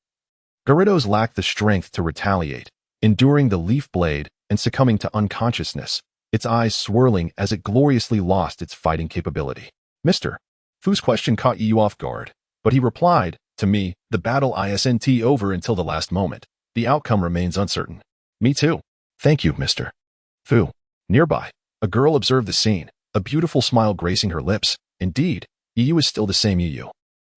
Gyarados lacked the strength to retaliate, enduring the Leaf Blade and succumbing to unconsciousness, its eyes swirling as it gloriously lost its fighting capability. Mr. Fu's question caught Yu off guard, but he replied, To me, the battle isn't over until the last moment. The outcome remains uncertain. Me too. Thank you, Mr. Fu. Nearby, a girl observed the scene, a beautiful smile gracing her lips. Indeed, Yu is still the same Yu.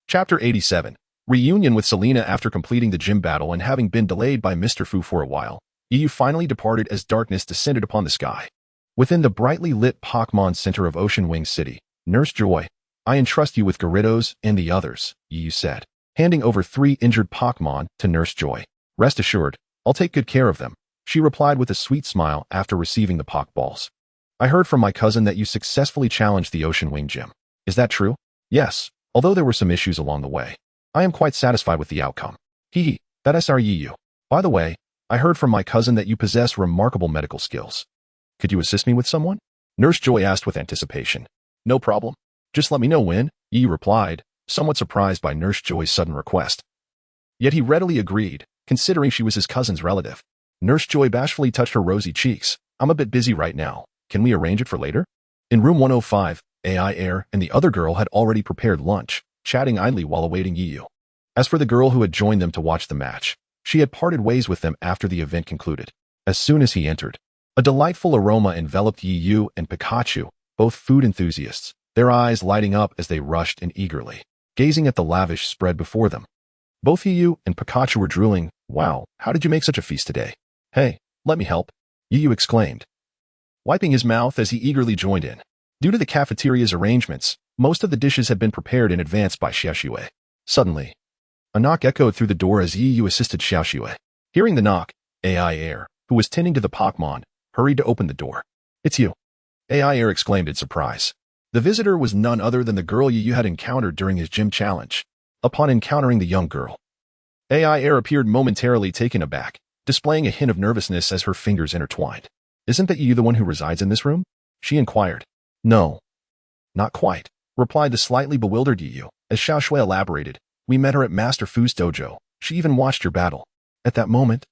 Chapter 87. Reunion with Selena. After completing the gym battle and having been delayed by Mr. Fu for a while, Yu finally departed as darkness descended upon the sky. Within the brightly lit Pokémon Center of Ocean Wing City, Nurse Joy, I entrust you with Gyarados and the others, Yu said, handing over 3 injured Pokémon to Nurse Joy. Rest assured, I'll take good care of them, she replied with a sweet smile after receiving the Pokeballs. I heard from my cousin that you successfully challenged the Ocean Wing Gym. Is that true? Yes, although there were some issues along the way. I am quite satisfied with the outcome. Hee, that's our Yu. By the way, I heard from my cousin that you possess remarkable medical skills. Could you assist me with someone? Nurse Joy asked with anticipation. No problem. Just let me know when, Yu replied, somewhat surprised by Nurse Joy's sudden request. Yet he readily agreed, considering she was his cousin's relative. Nurse Joy bashfully touched her rosy cheeks. I'm a bit busy right now. Can we arrange it for later? In room 105, Aiair and the other girl had already prepared lunch, chatting idly while awaiting Yu. As for the girl who had joined them to watch the match, she had parted ways with them after the event concluded. As soon as he entered, a delightful aroma enveloped Yu and Pikachu, both food enthusiasts, their eyes lighting up as they rushed in eagerly, gazing at the lavish spread before them. Both Yu and Pikachu were drooling. Wow, how did you make such a feast today? Hey, let me help, Yu exclaimed, wiping his mouth as he eagerly joined in. Due to the cafeteria's arrangements, most of the dishes had been prepared in advance by Xiaoxue. Suddenly, a knock echoed through the door as Yu assisted Xiaoxue. Hearing the knock, Aiair, who was tending to the Pokémon, hurried to open the door. It's you, Aiair exclaimed in surprise. The visitor was none other than the girl Yu had encountered during his gym challenge. Upon encountering the young girl, Aiair appeared momentarily taken aback, displaying a hint of nervousness as her fingers intertwined. Isn't that Yu the one who resides in this room? She inquired. No. Not quite, replied the slightly bewildered Yu, as Xiaoxue elaborated. We met her at Master Fu's dojo. She even watched your battle. At that moment,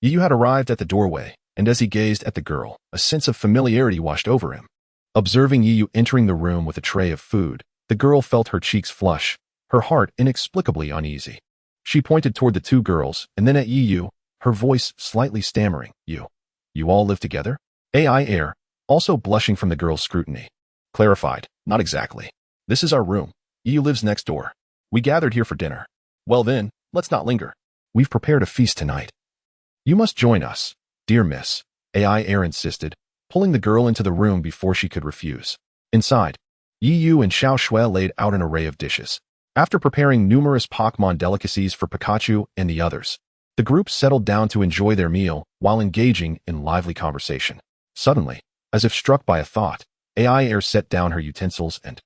Yu had arrived at the doorway, and as he gazed at the girl, a sense of familiarity washed over him. Observing Yu entering the room with a tray of food, the girl felt her cheeks flush, her heart inexplicably uneasy. She pointed toward the 2 girls, and then at Yu, her voice slightly stammering. You all live together? Aiair, also blushing from the girl's scrutiny, clarified. Not exactly. This is our room. Yu lives next door. We gathered here for dinner. Well then, let's not linger. We've prepared a feast tonight. You must join us, dear miss, Aiair insisted, pulling the girl into the room before she could refuse. Inside, Yu and Xiaoxue laid out an array of dishes. After preparing numerous Pokémon delicacies for Pikachu and the others, the group settled down to enjoy their meal while engaging in lively conversation. Suddenly, as if struck by a thought, Aiair set down her utensils and,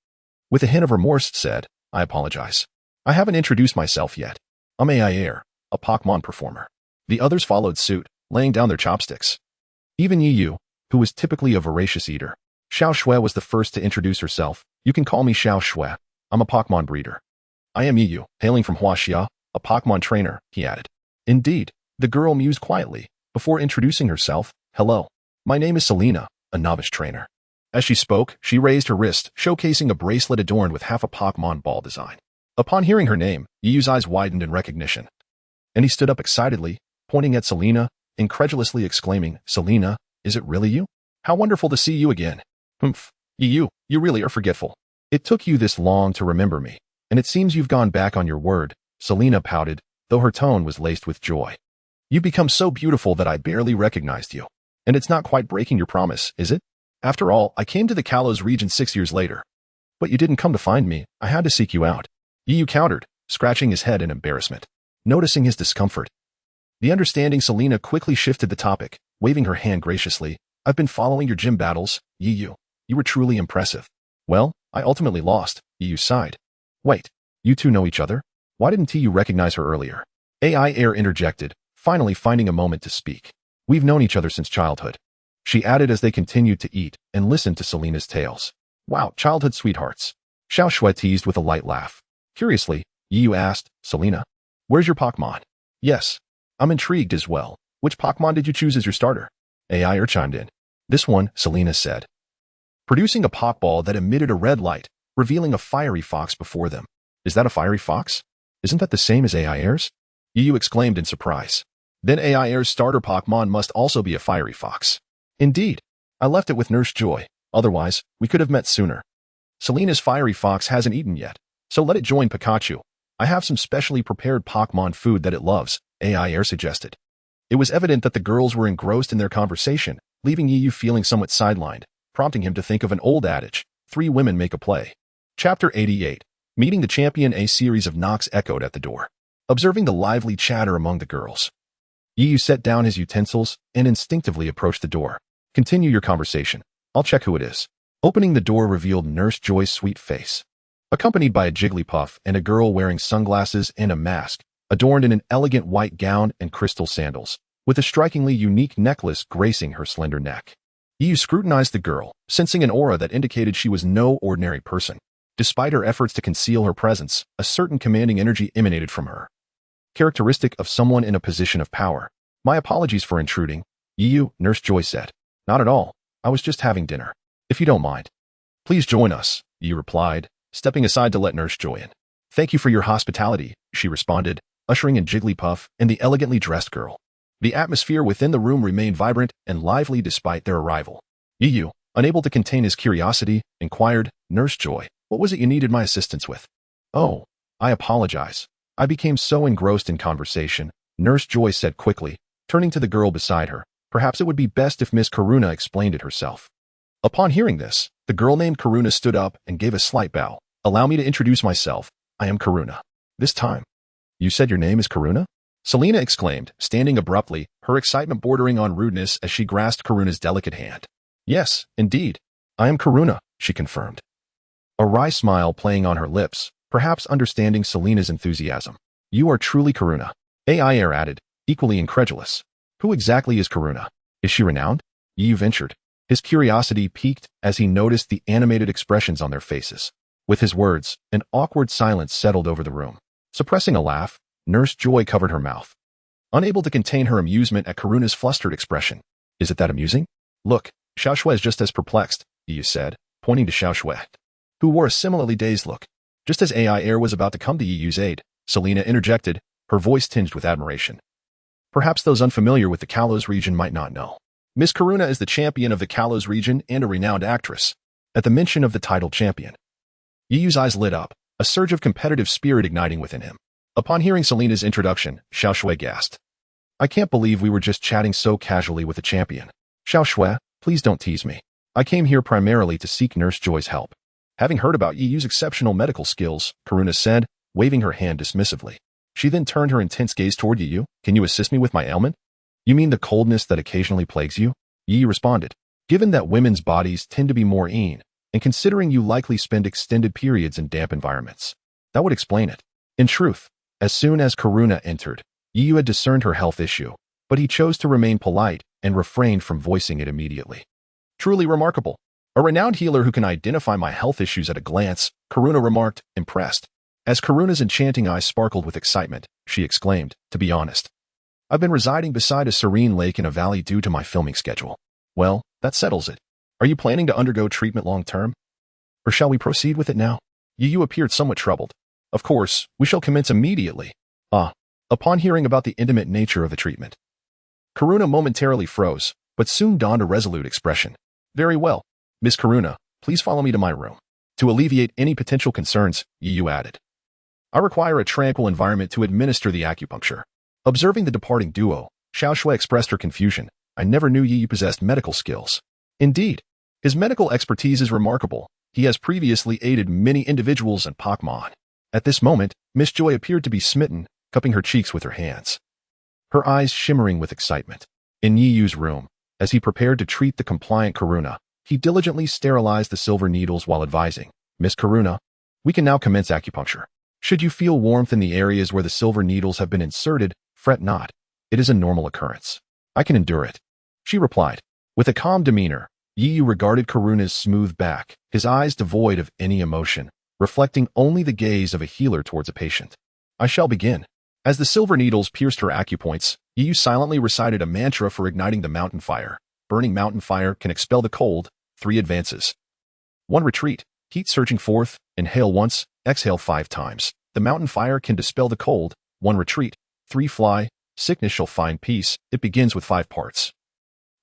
with a hint of remorse, said, I apologize. I haven't introduced myself yet. I'm Aiair, a Pokémon performer. The others followed suit, laying down their chopsticks. Even Yu, who was typically a voracious eater. Xiaoxue was the first to introduce herself. You can call me Xiaoxue. I'm a Pokémon breeder. I am Yu, hailing from Huaxia, a Pokémon trainer, he added. Indeed, the girl mused quietly, before introducing herself. Hello. My name is Selena, a novice trainer. As she spoke, she raised her wrist, showcasing a bracelet adorned with half a Pokémon ball design. Upon hearing her name, Yu's eyes widened in recognition. And he stood up excitedly, pointing at Selena, incredulously exclaiming, Selena, is it really you? How wonderful to see you again. Humph. You really are forgetful. It took you this long to remember me, and it seems you've gone back on your word, Selena pouted, though her tone was laced with joy. You've become so beautiful that I barely recognized you. And it's not quite breaking your promise, is it? After all, I came to the Kalos region 6 years later. But you didn't come to find me, I had to seek you out. Yu countered, scratching his head in embarrassment. Noticing his discomfort, the understanding Selena quickly shifted the topic, waving her hand graciously. I've been following your gym battles, Yu. You were truly impressive. Well, I ultimately lost, Yu sighed. Wait, you two know each other? Why didn't Yu recognize her earlier? Aiair interjected, finally finding a moment to speak. We've known each other since childhood. She added as they continued to eat and listened to Selena's tales. Wow, childhood sweethearts. Xiaoxue teased with a light laugh. Curiously, Yu asked, Selena, where's your Pokémon? Yes. I'm intrigued as well. Which Pokémon did you choose as your starter? Aiair chimed in. This one, Selena said, producing a Pokeball that emitted a red light, revealing a fiery fox before them. Is that a fiery fox? Isn't that the same as Aiair's? Yu exclaimed in surprise. Then Aiair's starter Pokémon must also be a fiery fox. Indeed. I left it with Nurse Joy. Otherwise, we could have met sooner. Selena's fiery fox hasn't eaten yet, so let it join Pikachu. I have some specially prepared Pokémon food that it loves, Aiair suggested. It was evident that the girls were engrossed in their conversation, leaving Yu feeling somewhat sidelined, prompting him to think of an old adage, 3 women make a play. Chapter 88. Meeting the champion. A series of knocks echoed at the door. Observing the lively chatter among the girls, Yu set down his utensils and instinctively approached the door. Continue your conversation. I'll check who it is. Opening the door revealed Nurse Joy's sweet face, accompanied by a Jigglypuff and a girl wearing sunglasses and a mask, adorned in an elegant white gown and crystal sandals, with a strikingly unique necklace gracing her slender neck. Yu scrutinized the girl, sensing an aura that indicated she was no ordinary person. Despite her efforts to conceal her presence, a certain commanding energy emanated from her, characteristic of someone in a position of power. My apologies for intruding, Yu, Nurse Joy said. Not at all. I was just having dinner. If you don't mind. Please join us, Yu replied, stepping aside to let Nurse Joy in. Thank you for your hospitality, she responded, ushering in Jigglypuff and the elegantly dressed girl. The atmosphere within the room remained vibrant and lively despite their arrival. Yu, unable to contain his curiosity, inquired, Nurse Joy, what was it you needed my assistance with? Oh, I apologize. I became so engrossed in conversation, Nurse Joy said quickly, turning to the girl beside her. Perhaps it would be best if Miss Karuna explained it herself. Upon hearing this, the girl named Karuna stood up and gave a slight bow. Allow me to introduce myself. I am Karuna. This time. You said your name is Karuna? Selena exclaimed, standing abruptly, her excitement bordering on rudeness as she grasped Karuna's delicate hand. Yes, indeed. I am Karuna, she confirmed. A wry smile playing on her lips, perhaps understanding Selena's enthusiasm. You are truly Karuna. Aiair added, equally incredulous. Who exactly is Karuna? Is she renowned? Yu ventured. His curiosity piqued as he noticed the animated expressions on their faces. With his words, an awkward silence settled over the room. Suppressing a laugh, Nurse Joy covered her mouth, unable to contain her amusement at Karuna's flustered expression. Is it that amusing? Look, Xiaoshui is just as perplexed, Yu said, pointing to Xiaoshui, who wore a similarly dazed look. Just as Aiair was about to come to Yu's aid, Selena interjected, her voice tinged with admiration. Perhaps those unfamiliar with the Kalos region might not know. Miss Karuna is the champion of the Kalos region and a renowned actress. At the mention of the titled champion, Yu's eyes lit up, a surge of competitive spirit igniting within him. Upon hearing Selena's introduction, Xiaoshui gasped. I can't believe we were just chatting so casually with a champion. Xiaoshui, please don't tease me. I came here primarily to seek Nurse Joy's help. Having heard about Yu's exceptional medical skills, Karuna said, waving her hand dismissively. She then turned her intense gaze toward Yu. Can you assist me with my ailment? You mean the coldness that occasionally plagues you? Yu responded. Given that women's bodies tend to be more and considering you likely spend extended periods in damp environments, that would explain it. In truth, as soon as Karuna entered, Yu had discerned her health issue, but he chose to remain polite and refrained from voicing it immediately. Truly remarkable. A renowned healer who can identify my health issues at a glance, Karuna remarked, impressed. As Karuna's enchanting eyes sparkled with excitement, she exclaimed, to be honest, I've been residing beside a serene lake in a valley due to my filming schedule. Well, that settles it. Are you planning to undergo treatment long-term? Or shall we proceed with it now? Yu appeared somewhat troubled. Of course, we shall commence immediately. Upon hearing about the intimate nature of the treatment, Karuna momentarily froze, but soon donned a resolute expression. Very well. Miss Karuna, please follow me to my room. To alleviate any potential concerns, Yu added. I require a tranquil environment to administer the acupuncture. Observing the departing duo, Xiaoshui expressed her confusion. I never knew Yu possessed medical skills. Indeed, his medical expertise is remarkable. He has previously aided many individuals in Pokémon. At this moment, Miss Joy appeared to be smitten, cupping her cheeks with her hands, her eyes shimmering with excitement. In Yu's room, as he prepared to treat the compliant Karuna, he diligently sterilized the silver needles while advising, Miss Karuna, we can now commence acupuncture. Should you feel warmth in the areas where the silver needles have been inserted, fret not. It is a normal occurrence. I can endure it. She replied. With a calm demeanor, Yu regarded Karuna's smooth back, his eyes devoid of any emotion, reflecting only the gaze of a healer towards a patient. I shall begin. As the silver needles pierced her acupoints, Yu silently recited a mantra for igniting the mountain fire. Burning mountain fire can expel the cold. 3 advances. 1 retreat. Heat surging forth. Inhale once, exhale 5 times. The mountain fire can dispel the cold. 1 retreat. 3 fly. Sickness shall find peace. It begins with 5 parts.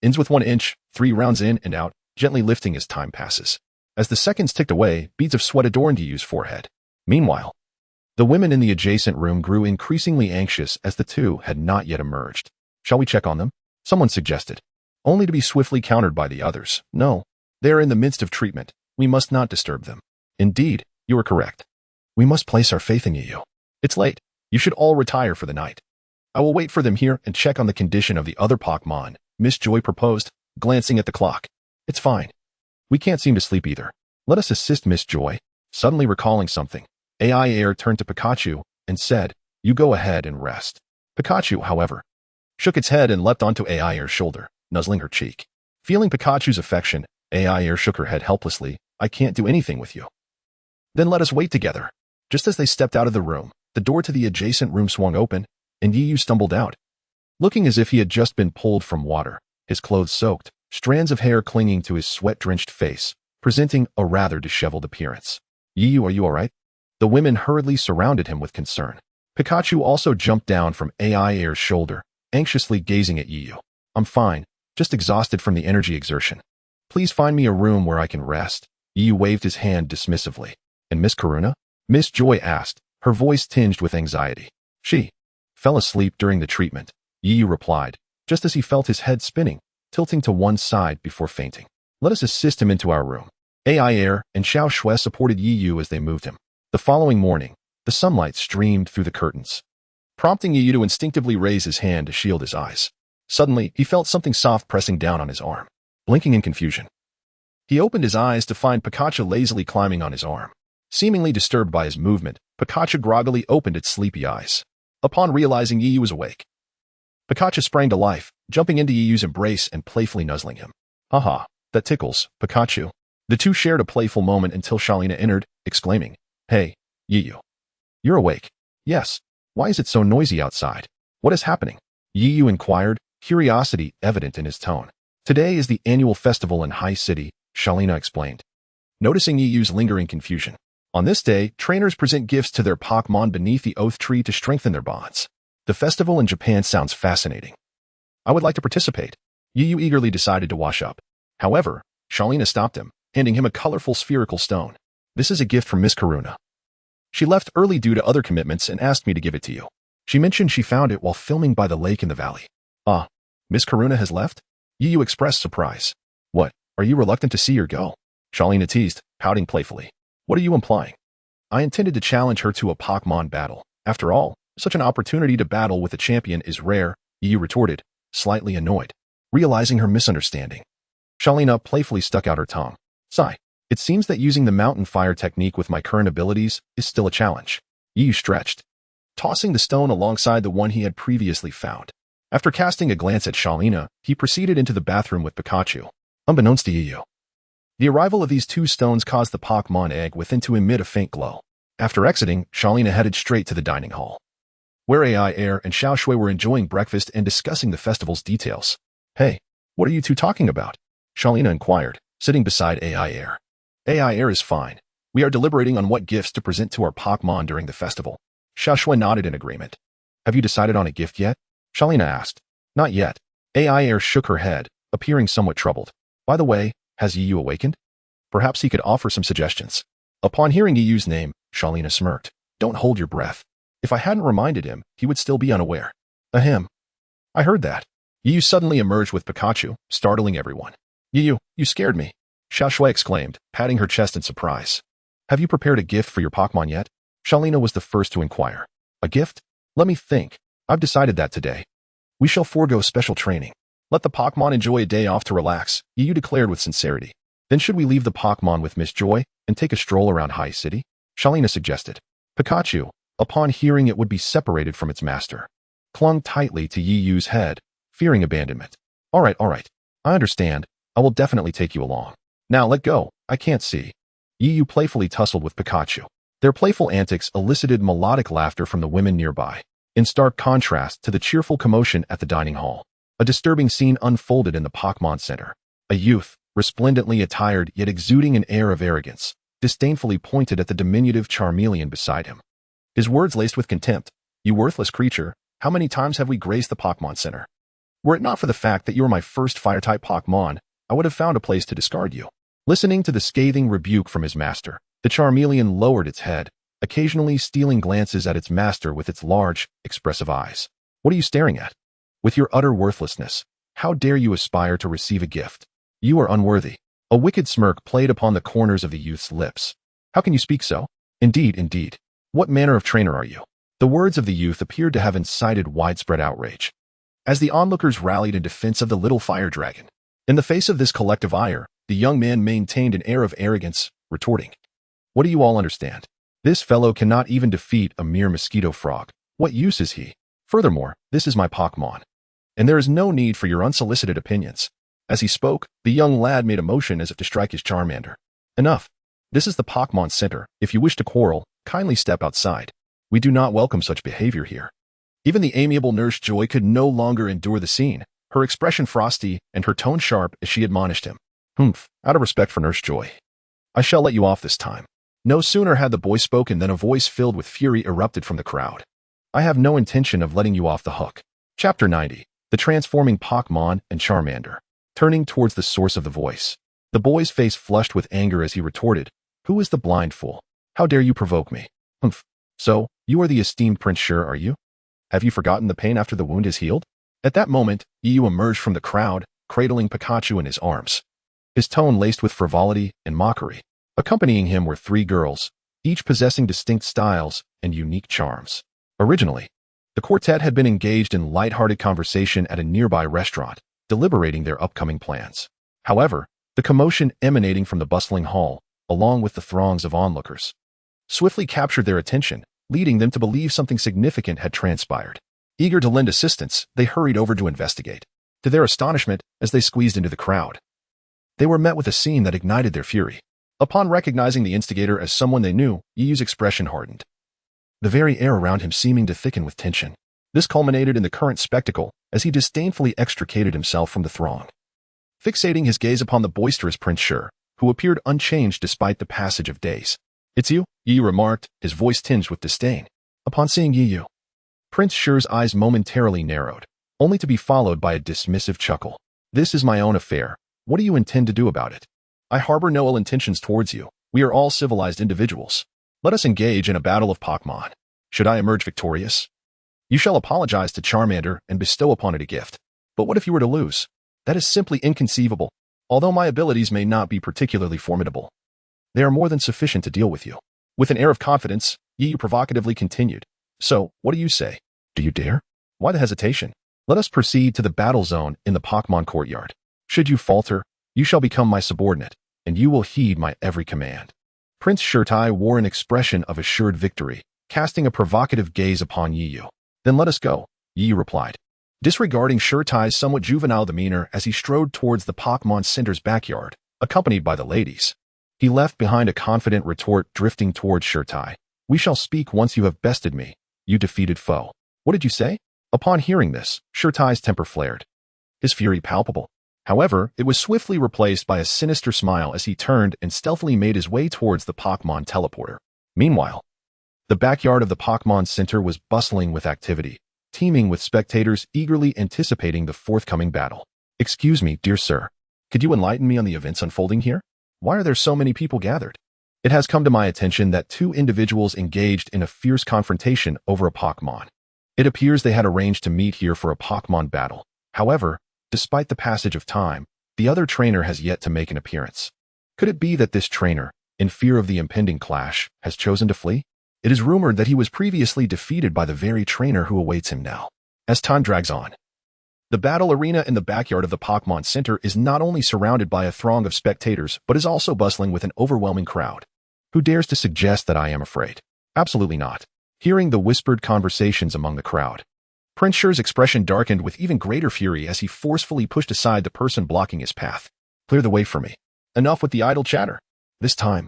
Ends with 1 inch. 3 rounds in and out, gently lifting as time passes. As the seconds ticked away, beads of sweat adorned Yiyu's forehead. Meanwhile, the women in the adjacent room grew increasingly anxious as the two had not yet emerged. Shall we check on them? Someone suggested, only to be swiftly countered by the others. No, they are in the midst of treatment. We must not disturb them. Indeed, you are correct. We must place our faith in Yiyu. It's late. You should all retire for the night. I will wait for them here and check on the condition of the other Pokémon, Miss Joy proposed, glancing at the clock. It's fine. We can't seem to sleep either. Let us assist Miss Joy. Suddenly recalling something, Aiair turned to Pikachu and said, you go ahead and rest. Pikachu, however, shook its head and leapt onto Aiair's shoulder, nuzzling her cheek. Feeling Pikachu's affection, Aiair shook her head helplessly. I can't do anything with you. Then let us wait together. Just as they stepped out of the room, the door to the adjacent room swung open, and Yiyu stumbled out. Looking as if he had just been pulled from water, his clothes soaked, strands of hair clinging to his sweat-drenched face, presenting a rather disheveled appearance. Yiyu, are you all right? The women hurriedly surrounded him with concern. Pikachu also jumped down from Aiair's shoulder, anxiously gazing at Yiyu. I'm fine, just exhausted from the energy exertion. Please find me a room where I can rest. Yiyu waved his hand dismissively. And Miss Karuna? Miss Joy asked, her voice tinged with anxiety. She fell asleep during the treatment, Yiyu replied, just as he felt his head spinning, tilting to one side before fainting. Let us assist him into our room. Aiair and Xiao Shui supported Yiyu as they moved him. The following morning, the sunlight streamed through the curtains, prompting Yiyu to instinctively raise his hand to shield his eyes. Suddenly, he felt something soft pressing down on his arm. Blinking in confusion, he opened his eyes to find Pikachu lazily climbing on his arm. Seemingly disturbed by his movement, Pikachu groggily opened its sleepy eyes. Upon realizing Yiyu was awake, Pikachu sprang to life, jumping into Yiyu's embrace and playfully nuzzling him. Haha, that tickles, Pikachu. The two shared a playful moment until Shalina entered, exclaiming, Hey, Yiyu. You're awake. Yes. Why is it so noisy outside? What is happening? Yiyu inquired, curiosity evident in his tone. Today is the annual festival in High City, Shalina explained, noticing Yiyu's lingering confusion. On this day, trainers present gifts to their Pokémon beneath the oath tree to strengthen their bonds. The festival in Japan sounds fascinating. I would like to participate. Yiyu eagerly decided to wash up. However, Shalina stopped him, handing him a colorful spherical stone. This is a gift from Miss Karuna. She left early due to other commitments and asked me to give it to you. She mentioned she found it while filming by the lake in the valley. Ah, Miss Karuna has left? Yiyu expressed surprise. What, are you reluctant to see her go? Shalina teased, pouting playfully. What are you implying? I intended to challenge her to a Pokémon battle. After all, such an opportunity to battle with a champion is rare, Yiyu retorted, slightly annoyed, realizing her misunderstanding. Shalina playfully stuck out her tongue. Sigh. It seems that using the mountain fire technique with my current abilities is still a challenge. Yiyu stretched, tossing the stone alongside the one he had previously found. After casting a glance at Shalina, he proceeded into the bathroom with Pikachu. Unbeknownst to Yiyu, the arrival of these two stones caused the Pokémon egg within to emit a faint glow. After exiting, Shalina headed straight to the dining hall, where Aiair and Xiao Shui were enjoying breakfast and discussing the festival's details. Hey, what are you two talking about? Shalina inquired, sitting beside Aiair. Aiair is fine. We are deliberating on what gifts to present to our Pokémon during the festival. Xiao Shui nodded in agreement. Have you decided on a gift yet? Shalina asked. Not yet. Aiair shook her head, appearing somewhat troubled. By the way, has Yiyu awakened? Perhaps he could offer some suggestions. Upon hearing Yiyu's name, Shalina smirked. Don't hold your breath. If I hadn't reminded him, he would still be unaware. Ahem. I heard that. Yiyu suddenly emerged with Pikachu, startling everyone. Yiyu, you scared me. Xiao Shui exclaimed, patting her chest in surprise. Have you prepared a gift for your Pokémon yet? Shalina was the first to inquire. A gift? Let me think. I've decided that today. We shall forego special training. Let the Pokémon enjoy a day off to relax, Yiyu declared with sincerity. Then should we leave the Pokémon with Miss Joy and take a stroll around High City? Shalina suggested. Pikachu, upon hearing it would be separated from its master, clung tightly to Yiyu's head, fearing abandonment. All right. I understand. I will definitely take you along. Now let go. I can't see. Yiyu playfully tussled with Pikachu. Their playful antics elicited melodic laughter from the women nearby, in stark contrast to the cheerful commotion at the dining hall. A disturbing scene unfolded in the Pokémon Center. A youth, resplendently attired yet exuding an air of arrogance, disdainfully pointed at the diminutive Charmeleon beside him. his words laced with contempt. You worthless creature, how many times have we graced the Pokémon Center? Were it not for the fact that you were my first Fire-type Pokémon, I would have found a place to discard you. Listening to the scathing rebuke from his master, the Charmeleon lowered its head, occasionally stealing glances at its master with its large, expressive eyes. What are you staring at? With your utter worthlessness, how dare you aspire to receive a gift? You are unworthy. A wicked smirk played upon the corners of the youth's lips. How can you speak so? Indeed, indeed. What manner of trainer are you? The words of the youth appeared to have incited widespread outrage. As the onlookers rallied in defense of the little fire dragon, in the face of this collective ire, the young man maintained an air of arrogance, retorting, What do you all understand? This fellow cannot even defeat a mere mosquito frog. What use is he? Furthermore, this is my Pokémon, and there is no need for your unsolicited opinions. As he spoke, the young lad made a motion as if to strike his Charmander. Enough. This is the Pokémon Center. If you wish to quarrel, kindly step outside. We do not welcome such behavior here. Even the amiable Nurse Joy could no longer endure the scene, her expression frosty and her tone sharp as she admonished him. Humph, out of respect for Nurse Joy, I shall let you off this time. No sooner had the boy spoken than a voice filled with fury erupted from the crowd. I have no intention of letting you off the hook. Chapter 90. The Transforming Pokémon and Charmander. Turning towards the source of the voice, the boy's face flushed with anger as he retorted, Who is the blind fool? How dare you provoke me? Humph. So, you are the esteemed Prince Shir, are you? Have you forgotten the pain after the wound is healed? At that moment, Yu emerged from the crowd, cradling Pikachu in his arms. His tone laced with frivolity and mockery. Accompanying him were 3 girls, each possessing distinct styles and unique charms. Originally, the quartet had been engaged in light-hearted conversation at a nearby restaurant, deliberating their upcoming plans. However, the commotion emanating from the bustling hall, along with the throngs of onlookers, swiftly captured their attention, leading them to believe something significant had transpired. Eager to lend assistance, they hurried over to investigate. To their astonishment, as they squeezed into the crowd, they were met with a scene that ignited their fury. Upon recognizing the instigator as someone they knew, Yu's expression hardened, the very air around him seeming to thicken with tension. This culminated in the current spectacle as he disdainfully extricated himself from the throng, fixating his gaze upon the boisterous Prince Shir, who appeared unchanged despite the passage of days. It's you, Yu remarked, his voice tinged with disdain. Upon seeing Yu, Prince Shir's eyes momentarily narrowed, only to be followed by a dismissive chuckle. This is my own affair. What do you intend to do about it? I harbor no ill intentions towards you. We are all civilized individuals. Let us engage in a battle of Pokémon. Should I emerge victorious, you shall apologize to Charmander and bestow upon it a gift. But what if you were to lose? That is simply inconceivable. Although my abilities may not be particularly formidable, they are more than sufficient to deal with you. With an air of confidence, Yu provocatively continued. So, what do you say? Do you dare? Why the hesitation? Let us proceed to the battle zone in the Pokémon courtyard. Should you falter, you shall become my subordinate, and you will heed my every command. Prince Shirtai wore an expression of assured victory, casting a provocative gaze upon Yu. Then let us go, Yu replied, disregarding Shirtai's somewhat juvenile demeanor as he strode towards the Pokémon Center's backyard, accompanied by the ladies. He left behind a confident retort drifting towards Shirtai. We shall speak once you have bested me, you defeated foe. What did you say? Upon hearing this, Shirtai's temper flared, his fury palpable. However, it was swiftly replaced by a sinister smile as he turned and stealthily made his way towards the Pokémon teleporter. Meanwhile, the backyard of the Pokémon Center was bustling with activity, teeming with spectators eagerly anticipating the forthcoming battle. Excuse me, dear sir. Could you enlighten me on the events unfolding here? Why are there so many people gathered? It has come to my attention that 2 individuals engaged in a fierce confrontation over a Pokémon. It appears they had arranged to meet here for a Pokémon battle. However, despite the passage of time, the other trainer has yet to make an appearance. Could it be that this trainer, in fear of the impending clash, has chosen to flee? It is rumored that he was previously defeated by the very trainer who awaits him now. As time drags on, the battle arena in the backyard of the Pokémon Center is not only surrounded by a throng of spectators, but is also bustling with an overwhelming crowd. Who dares to suggest that I am afraid? Absolutely not. Hearing the whispered conversations among the crowd, Prince Shir's expression darkened with even greater fury as he forcefully pushed aside the person blocking his path. Clear the way for me. Enough with the idle chatter. This time,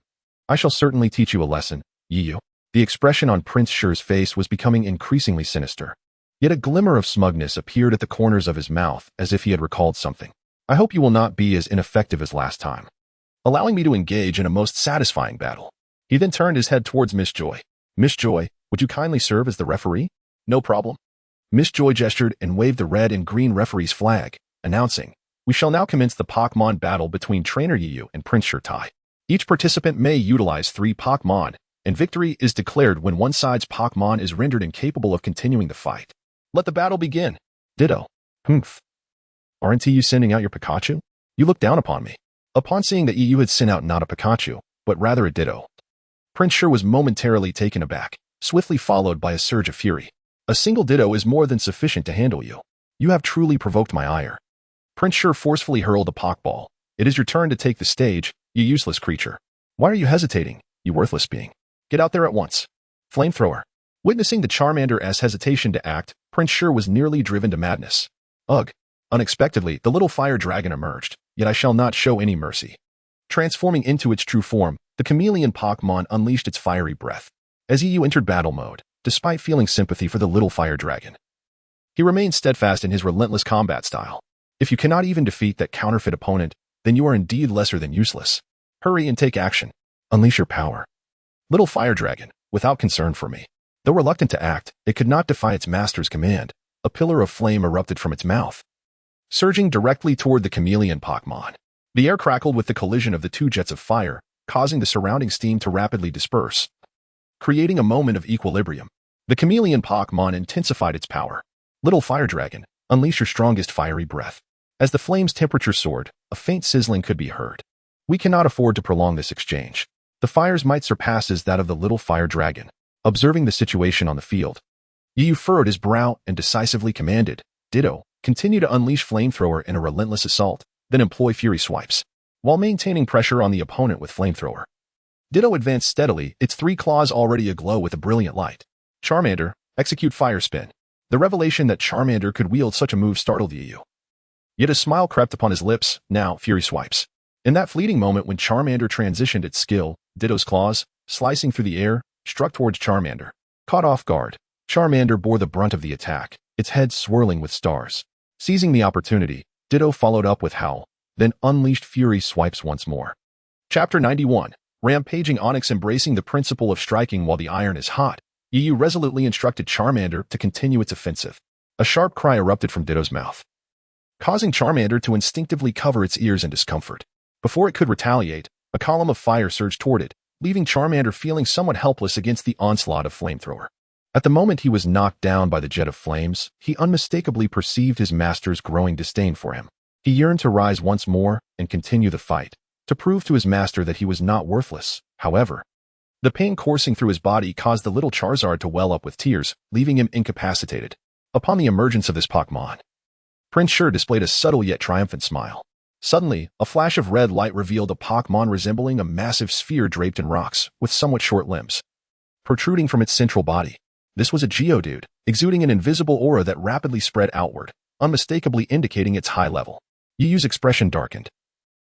I shall certainly teach you a lesson, Yu. The expression on Prince Shir's face was becoming increasingly sinister. Yet a glimmer of smugness appeared at the corners of his mouth as if he had recalled something. I hope you will not be as ineffective as last time, allowing me to engage in a most satisfying battle. He then turned his head towards Miss Joy. Miss Joy, Would you kindly serve as the referee? No problem. Miss Joy gestured and waved the red and green referee's flag, announcing, "We shall now commence the Pokémon battle between Trainer Yu and Prince Shir. Each participant may utilize 3 Pokémon, and victory is declared when one side's Pokémon is rendered incapable of continuing the fight. Let the battle begin." Ditto. Humph. Aren't you sending out your Pikachu? You look down upon me. Upon seeing that you had sent out not a Pikachu, but rather a Ditto, Prince Shir was momentarily taken aback, swiftly followed by a surge of fury. A single Ditto is more than sufficient to handle you. You have truly provoked my ire. Prince Shir forcefully hurled a Pokeball. It is your turn to take the stage, you useless creature. Why are you hesitating, you worthless being? Get out there at once. Flamethrower. Witnessing the Charmander's hesitation to act, Prince Shir was nearly driven to madness. Ugh. Unexpectedly, the little fire dragon emerged, yet I shall not show any mercy. Transforming into its true form, the chameleon Pokémon unleashed its fiery breath. As Yu entered battle mode, despite feeling sympathy for the little fire dragon, he remained steadfast in his relentless combat style. If you cannot even defeat that counterfeit opponent, then you are indeed lesser than useless. Hurry and take action. Unleash your power. Little fire dragon, without concern for me. Though reluctant to act, it could not defy its master's command. A pillar of flame erupted from its mouth, surging directly toward the chameleon Pokémon. The air crackled with the collision of the 2 jets of fire, causing the surrounding steam to rapidly disperse, creating a moment of equilibrium. The chameleon Pokémon intensified its power. Little fire dragon, unleash your strongest fiery breath. As the flame's temperature soared, a faint sizzling could be heard. We cannot afford to prolong this exchange. The fire's might surpasses that of the little fire dragon. Observing the situation on the field, Yu furrowed his brow and decisively commanded, Ditto, continue to unleash Flamethrower in a relentless assault, then employ Fury Swipes, while maintaining pressure on the opponent with Flamethrower. Ditto advanced steadily, its 3 claws already aglow with a brilliant light. Charmander, execute Fire Spin. The revelation that Charmander could wield such a move startled Yu. Yet a smile crept upon his lips. Now, Fury Swipes. In that fleeting moment when Charmander transitioned its skill, Ditto's claws, slicing through the air, struck towards Charmander. Caught off guard, Charmander bore the brunt of the attack, its head swirling with stars. Seizing the opportunity, Ditto followed up with Howl, then unleashed Fury Swipes once more. Chapter 91. Rampaging Onyx. Embracing the principle of striking while the iron is hot, Yu resolutely instructed Charmander to continue its offensive. A sharp cry erupted from Ditto's mouth, causing Charmander to instinctively cover its ears in discomfort. Before it could retaliate, a column of fire surged toward it, leaving Charmander feeling somewhat helpless against the onslaught of Flamethrower. At the moment he was knocked down by the jet of flames, he unmistakably perceived his master's growing disdain for him. He yearned to rise once more and continue the fight, to prove to his master that he was not worthless. However, the pain coursing through his body caused the little Charizard to well up with tears, leaving him incapacitated. Upon the emergence of this Pokémon, Prince Shir displayed a subtle yet triumphant smile. Suddenly, a flash of red light revealed a Pokémon resembling a massive sphere draped in rocks, with somewhat short limbs protruding from its central body. This was a Geodude, exuding an invisible aura that rapidly spread outward, unmistakably indicating its high level. Yu's expression darkened.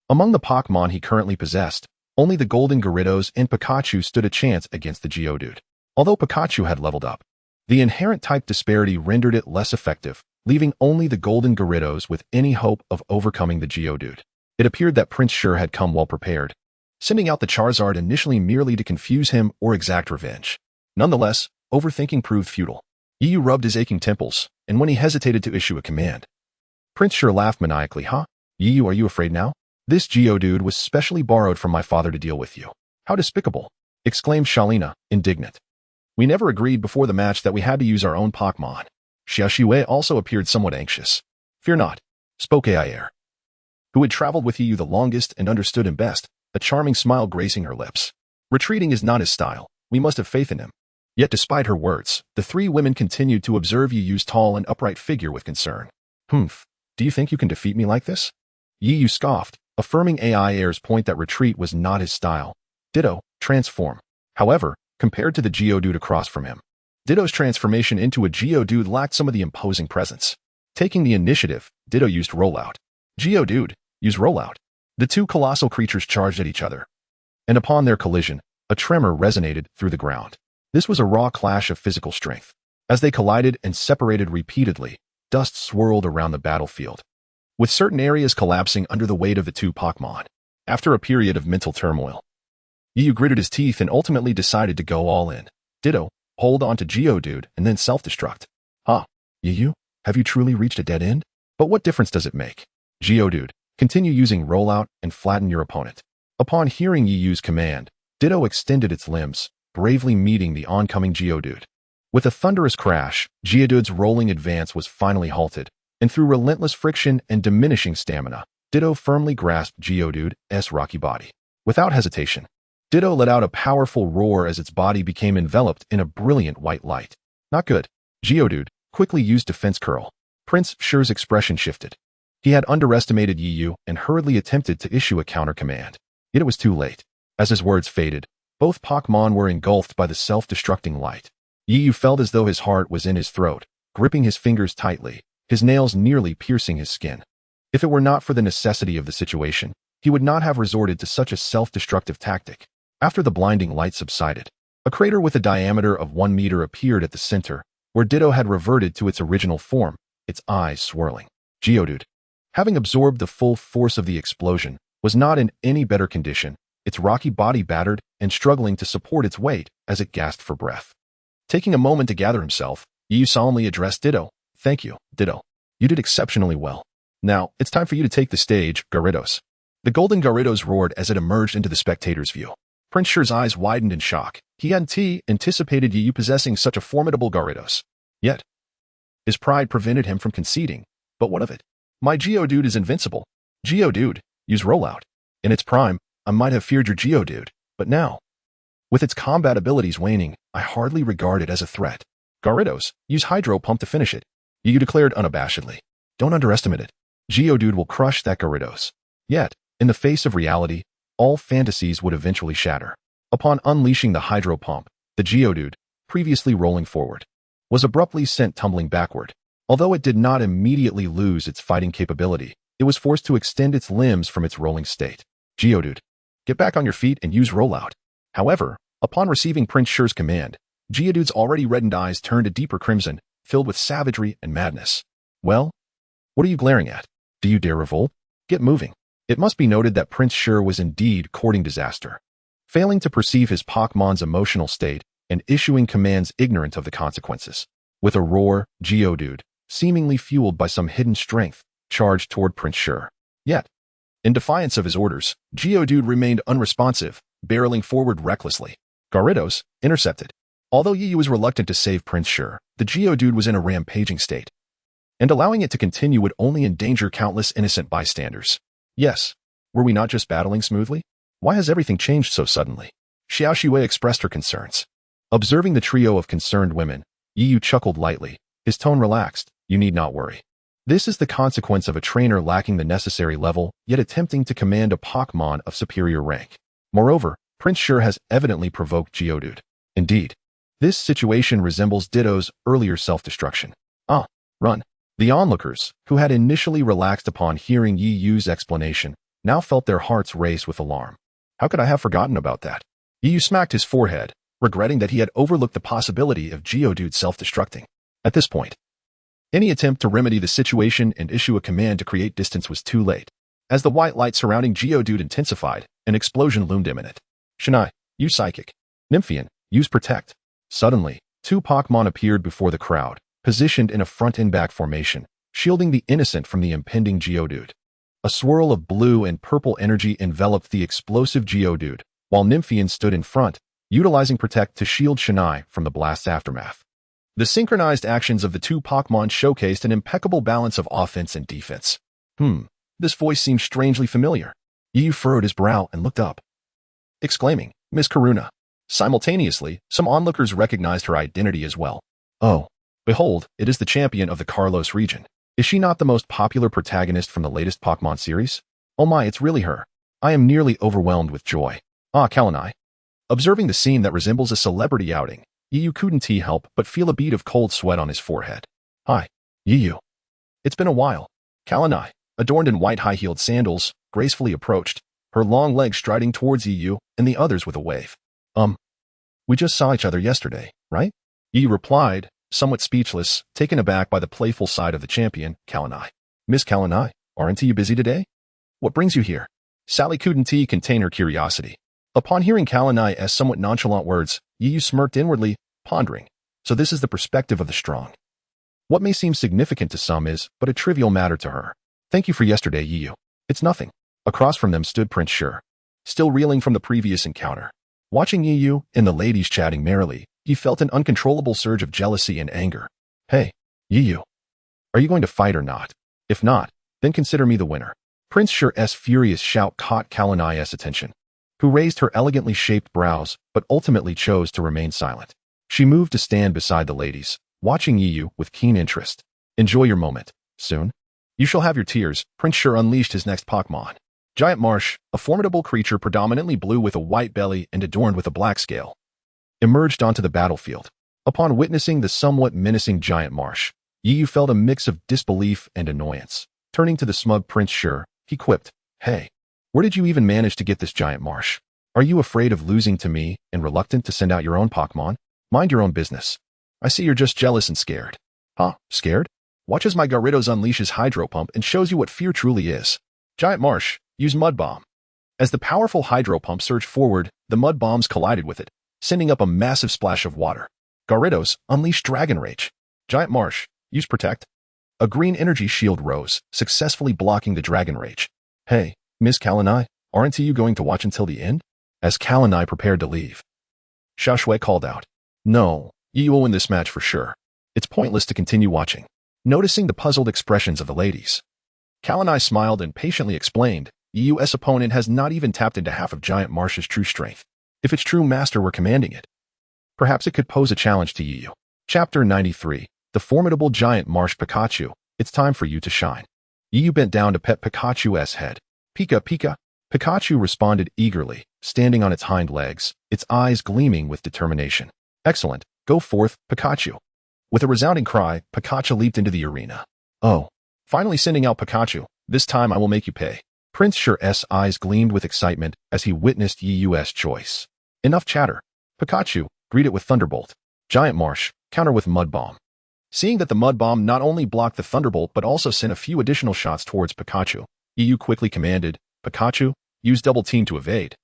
Among the Pokémon he currently possessed, only the Golden Gyarados and Pikachu stood a chance against the Geodude. Although Pikachu had leveled up, the inherent type disparity rendered it less effective, leaving only the Golden Gyarados with any hope of overcoming the Geodude. It appeared that Prince Shir had come well prepared, sending out the Charizard initially merely to confuse him or exact revenge. Nonetheless, overthinking proved futile. Yu rubbed his aching temples, and when he hesitated to issue a command, Prince Shir laughed maniacally. Huh? Yu, are you afraid now? This Geodude was specially borrowed from my father to deal with you. How despicable! Exclaimed Shalina, indignant. We never agreed before the match that we had to use our own Pokémon. Xiaoxiwei also appeared somewhat anxious. Fear not, spoke Aiair, who had traveled with Yu the longest and understood him best, a charming smile gracing her lips. Retreating is not his style. We must have faith in him. Yet despite her words, the 3 women continued to observe Yu's tall and upright figure with concern. Humph, do you think you can defeat me like this? Yu scoffed, affirming Aiair's point that retreat was not his style. Ditto, transform. However, compared to the Geodude across from him, Ditto's transformation into a Geodude lacked some of the imposing presence. Taking the initiative, Ditto used Rollout. Geodude, use Rollout. The 2 colossal creatures charged at each other, and upon their collision, a tremor resonated through the ground. This was a raw clash of physical strength. As they collided and separated repeatedly, dust swirled around the battlefield, with certain areas collapsing under the weight of the 2 Pokémon. After a period of mental turmoil, Yu gritted his teeth and ultimately decided to go all in. Ditto, hold on to Geodude, and then self-destruct. Huh, Yu, have you truly reached a dead end? But what difference does it make? Geodude, continue using rollout and flatten your opponent. Upon hearing Yu's command, Ditto extended its limbs, bravely meeting the oncoming Geodude. With a thunderous crash, Geodude's rolling advance was finally halted, and through relentless friction and diminishing stamina, Ditto firmly grasped Geodude's rocky body. Without hesitation, Ditto let out a powerful roar as its body became enveloped in a brilliant white light. Not good. Geodude quickly used Defense Curl. Prince Shir's expression shifted. He had underestimated Yu and hurriedly attempted to issue a counter command. Yet it was too late. As his words faded, both Pokémon were engulfed by the self-destructing light. Yu felt as though his heart was in his throat, gripping his fingers tightly, his nails nearly piercing his skin. If it were not for the necessity of the situation, he would not have resorted to such a self-destructive tactic. After the blinding light subsided, a crater with a diameter of 1 meter appeared at the center, where Ditto had reverted to its original form, its eyes swirling. Geodude, having absorbed the full force of the explosion, was not in any better condition, its rocky body battered and struggling to support its weight as it gasped for breath. Taking a moment to gather himself, Yu solemnly addressed Ditto. Thank you, Ditto. You did exceptionally well. Now, it's time for you to take the stage, Gyarados. The golden Gyarados roared as it emerged into the spectator's view. Prince Shir's eyes widened in shock. He hadn't anticipated Yu possessing such a formidable Gyarados. Yet, his pride prevented him from conceding. But what of it? My Geodude is invincible. Geodude, use rollout. In its prime, I might have feared your Geodude, but now, with its combat abilities waning, I hardly regard it as a threat. Gyarados, use Hydro Pump to finish it. Yu declared unabashedly. Don't underestimate it. Geodude will crush that Gyarados. Yet, in the face of reality, all fantasies would eventually shatter. Upon unleashing the Hydro Pump, the Geodude, previously rolling forward, was abruptly sent tumbling backward. Although it did not immediately lose its fighting capability, it was forced to extend its limbs from its rolling state. Geodude, get back on your feet and use rollout. However, upon receiving Prince Shir's command, Geodude's already reddened eyes turned a deeper crimson, filled with savagery and madness. Well, what are you glaring at? Do you dare revolt? Get moving. It must be noted that Prince Shir was indeed courting disaster, failing to perceive his Pokémon's emotional state and issuing commands ignorant of the consequences. With a roar, Geodude, seemingly fueled by some hidden strength, charged toward Prince Shir. Yet, in defiance of his orders, Geodude remained unresponsive, barreling forward recklessly. Gyarados, intercepted. Although Yu was reluctant to save Prince Shir, the Geodude was in a rampaging state, and allowing it to continue would only endanger countless innocent bystanders. Yes, were we not just battling smoothly? Why has everything changed so suddenly? Xiao Shui expressed her concerns. Observing the trio of concerned women, Yu chuckled lightly, his tone relaxed. You need not worry. This is the consequence of a trainer lacking the necessary level, yet attempting to command a Pokémon of superior rank. Moreover, Prince Shir has evidently provoked Geodude. Indeed, this situation resembles Ditto's earlier self-destruction. Run. The onlookers, who had initially relaxed upon hearing Yu's explanation, now felt their hearts race with alarm. How could I have forgotten about that? Yu smacked his forehead, regretting that he had overlooked the possibility of Geodude self-destructing. At this point, any attempt to remedy the situation and issue a command to create distance was too late. As the white light surrounding Geodude intensified, an explosion loomed imminent. Shinai, use Psychic. Nymphian, use Protect. Suddenly, 2 Pokémon appeared before the crowd, positioned in a front-and-back formation, shielding the innocent from the impending Geodude. A swirl of blue and purple energy enveloped the explosive Geodude, while Nymphian stood in front, utilizing Protect to shield Shinai from the blast's aftermath. The synchronized actions of the 2 Pokémon showcased an impeccable balance of offense and defense. This voice seemed strangely familiar. Yu furrowed his brow and looked up, exclaiming, Miss Karuna. Simultaneously, some onlookers recognized her identity as well. Oh, behold, it is the champion of the Carlos region. Is she not the most popular protagonist from the latest Pokémon series? Oh my, it's really her. I am nearly overwhelmed with joy. Kalanai. Observing the scene that resembles a celebrity outing, Yu couldn't help but feel a bead of cold sweat on his forehead. Hi, Yu. It's been a while. Kalanai, adorned in white high-heeled sandals, gracefully approached, her long legs striding towards Yu and the others with a wave. We just saw each other yesterday, right? Yu replied, somewhat speechless, taken aback by the playful side of the champion, Kalanai. Miss Kalanai, aren't you busy today? What brings you here? Sally couldn't contain her curiosity. Upon hearing Kalanai's somewhat nonchalant words, Yu smirked inwardly, pondering. So this is the perspective of the strong. What may seem significant to some is but a trivial matter to her. Thank you for yesterday, Yiyu. It's nothing. Across from them stood Prince Shir, still reeling from the previous encounter. Watching Yiyu and the ladies chatting merrily, he felt an uncontrollable surge of jealousy and anger. Hey, Yiyu. Are you going to fight or not? If not, then consider me the winner. Prince Shir's furious shout caught Kalanai's attention, who raised her elegantly shaped brows but ultimately chose to remain silent. She moved to stand beside the ladies, watching Yiyu with keen interest. Enjoy your moment. Soon, you shall have your tears. Prince Shir unleashed his next Pokémon. Giant Marsh, a formidable creature predominantly blue with a white belly and adorned with a black scale, emerged onto the battlefield. Upon witnessing the somewhat menacing Giant Marsh, Yiyu felt a mix of disbelief and annoyance. Turning to the smug Prince Shir, he quipped, "Hey, where did you even manage to get this Giant Marsh? Are you afraid of losing to me and reluctant to send out your own Pokémon? Mind your own business. I see you're just jealous and scared." Huh, scared? Watch as my Gyarados unleashes Hydro Pump and shows you what fear truly is. Giant Marsh, use Mud Bomb. As the powerful Hydro Pump surged forward, the Mud Bombs collided with it, sending up a massive splash of water. Gyarados, unleash Dragon Rage. Giant Marsh, use Protect. A green energy shield rose, successfully blocking the Dragon Rage. Hey, Miss Kalanai, aren't you going to watch until the end? As Kalanai prepared to leave, Xiaoshui called out, "No, you will win this match for sure. It's pointless to continue watching." Noticing the puzzled expressions of the ladies, Kalanai smiled and patiently explained, Yiyu's opponent has not even tapped into half of Giant Marsh's true strength. If its true master were commanding it, perhaps it could pose a challenge to Yiyu. Chapter 93. The formidable Giant Marsh. Pikachu, it's time for you to shine. Yiyu bent down to pet Pikachu's head. Pika Pika. Pikachu responded eagerly, standing on its hind legs, its eyes gleaming with determination. Excellent, go forth, Pikachu. With a resounding cry, Pikachu leaped into the arena. Oh, finally sending out Pikachu, this time I will make you pay. Prince Shir's eyes gleamed with excitement as he witnessed Yiyu's choice. Enough chatter. Pikachu, greet it with Thunderbolt. Giant Marsh, counter with Mud Bomb. Seeing that the Mud Bomb not only blocked the Thunderbolt but also sent a few additional shots towards Pikachu, Yiyu quickly commanded, Pikachu, use Double Team to evade.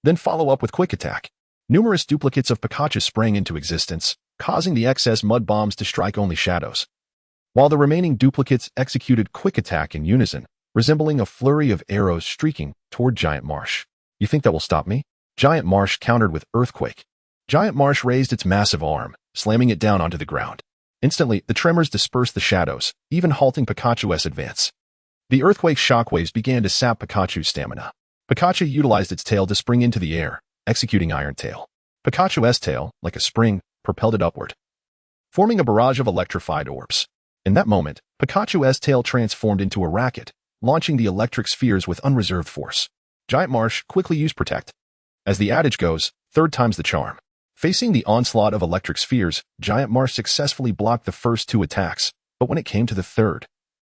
Then follow up with Quick Attack. Numerous duplicates of Pikachu sprang into existence, causing the excess Mud Bombs to strike only shadows, while the remaining duplicates executed Quick Attack in unison, resembling a flurry of arrows streaking toward Giant Marsh. You think that will stop me? Giant Marsh countered with Earthquake. Giant Marsh raised its massive arm, slamming it down onto the ground. Instantly, the tremors dispersed the shadows, even halting Pikachu's advance. The Earthquake shockwaves began to sap Pikachu's stamina. Pikachu utilized its tail to spring into the air, executing Iron Tail. Pikachu's tail, like a spring, propelled it upward, forming a barrage of electrified orbs. In that moment, Pikachu's tail transformed into a racket, launching the electric spheres with unreserved force. Giant Marsh quickly used Protect. As the adage goes, third time's the charm. Facing the onslaught of electric spheres, Giant Marsh successfully blocked the first two attacks, but when it came to the third,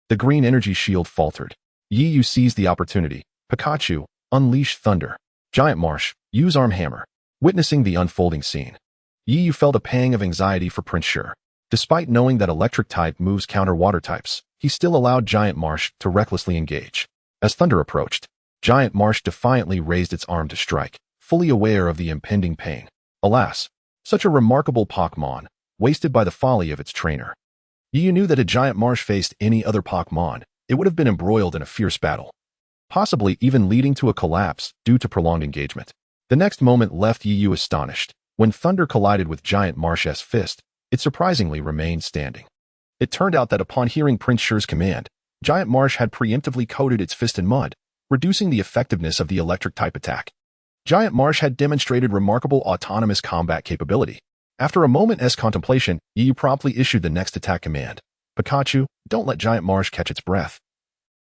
the green energy shield faltered. Yiyu seized the opportunity. Pikachu, unleash Thunder. Giant Marsh, use Arm Hammer. Witnessing the unfolding scene, Yiyu felt a pang of anxiety for Prince Shir. Despite knowing that electric type moves counter water types, he still allowed Giant Marsh to recklessly engage. As Thunder approached, Giant Marsh defiantly raised its arm to strike, fully aware of the impending pain. Alas, such a remarkable Pokémon, wasted by the folly of its trainer. Yiyu knew that if Giant Marsh faced any other Pokémon, it would have been embroiled in a fierce battle, possibly even leading to a collapse due to prolonged engagement. The next moment left Yiyu astonished. When Thunder collided with Giant Marsh's fist, it surprisingly remained standing. It turned out that upon hearing Prince Shir's command, Giant Marsh had preemptively coated its fist in mud, reducing the effectiveness of the electric-type attack. Giant Marsh had demonstrated remarkable autonomous combat capability. After a moment's contemplation, Yiyu promptly issued the next attack command. Pikachu, don't let Giant Marsh catch its breath.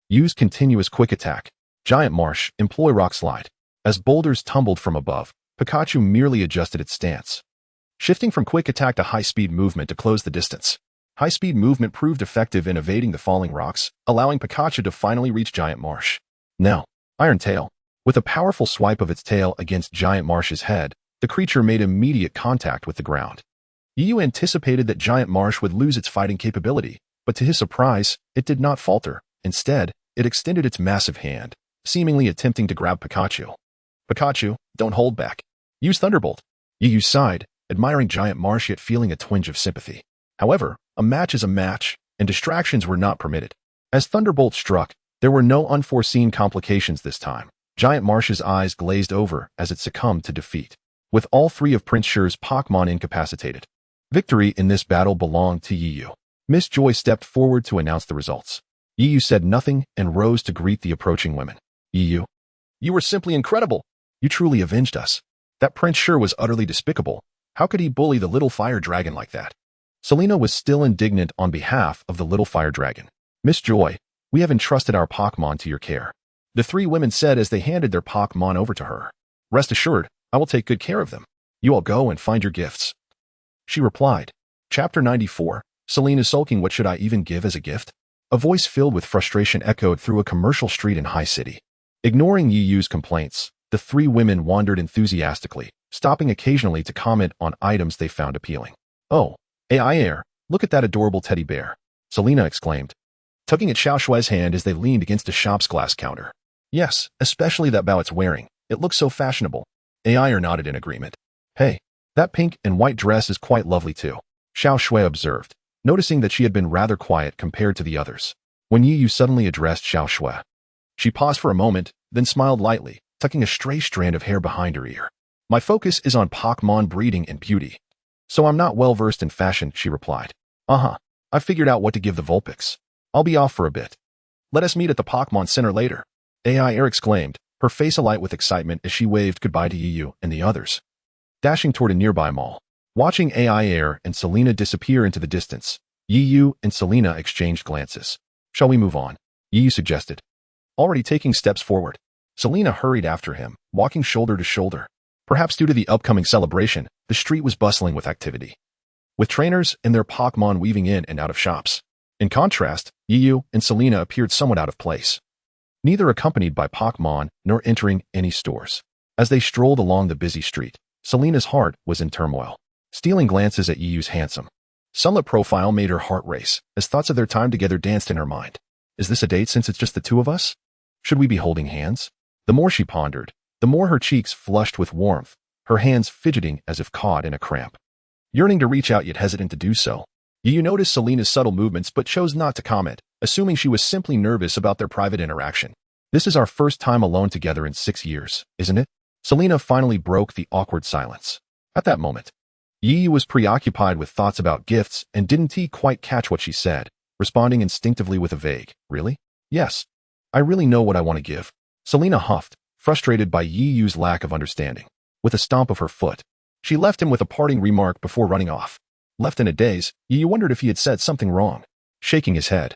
Use continuous Quick Attack. Giant Marsh, employ Rock Slide. As boulders tumbled from above, Pikachu merely adjusted its stance, shifting from Quick Attack to high-speed movement to close the distance. High-speed movement proved effective in evading the falling rocks, allowing Pikachu to finally reach Giant Marsh. Now, Iron Tail. With a powerful swipe of its tail against Giant Marsh's head, the creature made immediate contact with the ground. Yiyu anticipated that Giant Marsh would lose its fighting capability, but to his surprise, it did not falter. Instead, it extended its massive hand, seemingly attempting to grab Pikachu. Pikachu, don't hold back. Use Thunderbolt. Yiyu sighed, admiring Giant Marsh yet feeling a twinge of sympathy. However, a match is a match, and distractions were not permitted. As Thunderbolt struck, there were no unforeseen complications this time. Giant Marsh's eyes glazed over as it succumbed to defeat, with all three of Prince Shir's Pokémon incapacitated. Victory in this battle belonged to Yiyu. Miss Joy stepped forward to announce the results. Yiyu said nothing and rose to greet the approaching women. Yiyu, you were simply incredible. You truly avenged us. That Prince Shir was utterly despicable. How could he bully the little fire dragon like that? Selena was still indignant on behalf of the little fire dragon. Miss Joy, we have entrusted our Pokémon to your care, the three women said as they handed their Pokémon over to her. Rest assured, I will take good care of them. You all go and find your gifts. She replied. Chapter 94, Selena sulking. What should I even give as a gift? A voice filled with frustration echoed through a commercial street in High City. Ignoring Yiyu's complaints, the three women wandered enthusiastically, stopping occasionally to comment on items they found appealing. Oh, Aiair, look at that adorable teddy bear, Selena exclaimed, tugging at Xiaoshui's hand as they leaned against a shop's glass counter. Yes, especially that bow it's wearing. It looks so fashionable. Aiair nodded in agreement. Hey, that pink and white dress is quite lovely too, Xiaoshui observed, noticing that she had been rather quiet compared to the others. When Yiyu suddenly addressed Xiaoshui, she paused for a moment, then smiled lightly, tucking a stray strand of hair behind her ear. My focus is on Pokémon breeding and beauty, so I'm not well versed in fashion, she replied. I figured out what to give the Vulpix. I'll be off for a bit. Let us meet at the Pokémon Center later, Aiair exclaimed, her face alight with excitement as she waved goodbye to Yiyu and the others, dashing toward a nearby mall. Watching Aiair and Selena disappear into the distance, Yiyu and Selena exchanged glances. Shall we move on? Yiyu suggested. Already taking steps forward, Selena hurried after him, walking shoulder to shoulder. Perhaps due to the upcoming celebration, the street was bustling with activity, with trainers and their Pokémon weaving in and out of shops. In contrast, Yiyu and Selena appeared somewhat out of place, neither accompanied by Pokémon nor entering any stores. As they strolled along the busy street, Selena's heart was in turmoil. Stealing glances at Yiyu's handsome, sunlit profile made her heart race as thoughts of their time together danced in her mind. Is this a date since it's just the two of us? Should we be holding hands? The more she pondered, the more her cheeks flushed with warmth, her hands fidgeting as if caught in a cramp. Yearning to reach out yet hesitant to do so, Yiyu noticed Selena's subtle movements but chose not to comment, assuming she was simply nervous about their private interaction. This is our first time alone together in 6 years, isn't it? Selena finally broke the awkward silence. At that moment, Yiyu was preoccupied with thoughts about gifts and didn't quite catch what she said, responding instinctively with a vague, really? Yes. I really know what I want to give. Selena huffed, frustrated by Yiyu's lack of understanding. With a stomp of her foot, she left him with a parting remark before running off. Left in a daze, Yiyu wondered if he had said something wrong. Shaking his head,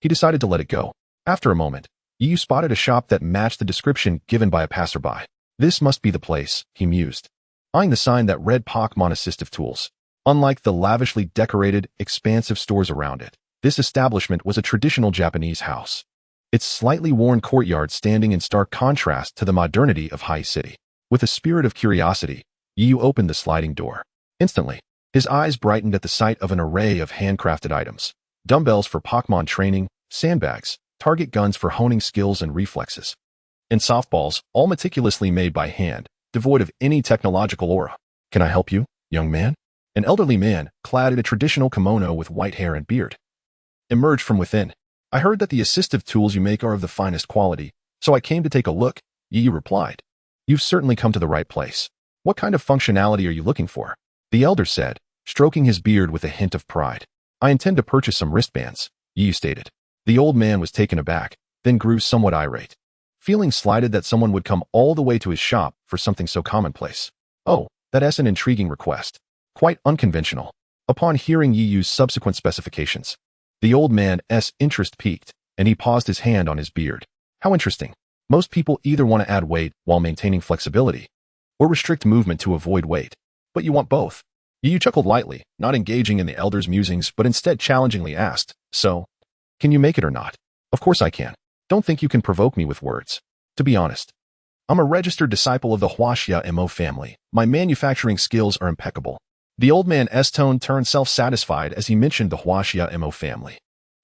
he decided to let it go. After a moment, Yiyu spotted a shop that matched the description given by a passerby. This must be the place, he mused, eyeing the sign that read Pokémon Assistive Tools. Unlike the lavishly decorated, expansive stores around it, this establishment was a traditional Japanese house, its slightly worn courtyard standing in stark contrast to the modernity of High City. With a spirit of curiosity, Yiyu opened the sliding door. Instantly, his eyes brightened at the sight of an array of handcrafted items. Dumbbells for Pokémon training, sandbags, target guns for honing skills and reflexes, and softballs, all meticulously made by hand, devoid of any technological aura. Can I help you, young man? An elderly man, clad in a traditional kimono with white hair and beard, emerged from within. I heard that the assistive tools you make are of the finest quality, so I came to take a look, Yiyu replied. You've certainly come to the right place. What kind of functionality are you looking for? The elder said, stroking his beard with a hint of pride. I intend to purchase some wristbands, Yiyu stated. The old man was taken aback, then grew somewhat irate, feeling slighted that someone would come all the way to his shop for something so commonplace. Oh, that's an intriguing request. Quite unconventional. Upon hearing Yiyu's subsequent specifications, the old man's interest peaked, and he paused his hand on his beard. How interesting. Most people either want to add weight while maintaining flexibility, or restrict movement to avoid weight. But you want both. Yiyu chuckled lightly, not engaging in the elder's musings, but instead challengingly asked, So, can you make it or not? Of course I can. Don't think you can provoke me with words. To be honest, I'm a registered disciple of the WUXIA Pokémon family. My manufacturing skills are impeccable. The old man's tone turned self-satisfied as he mentioned the WUXIA Pokémon family.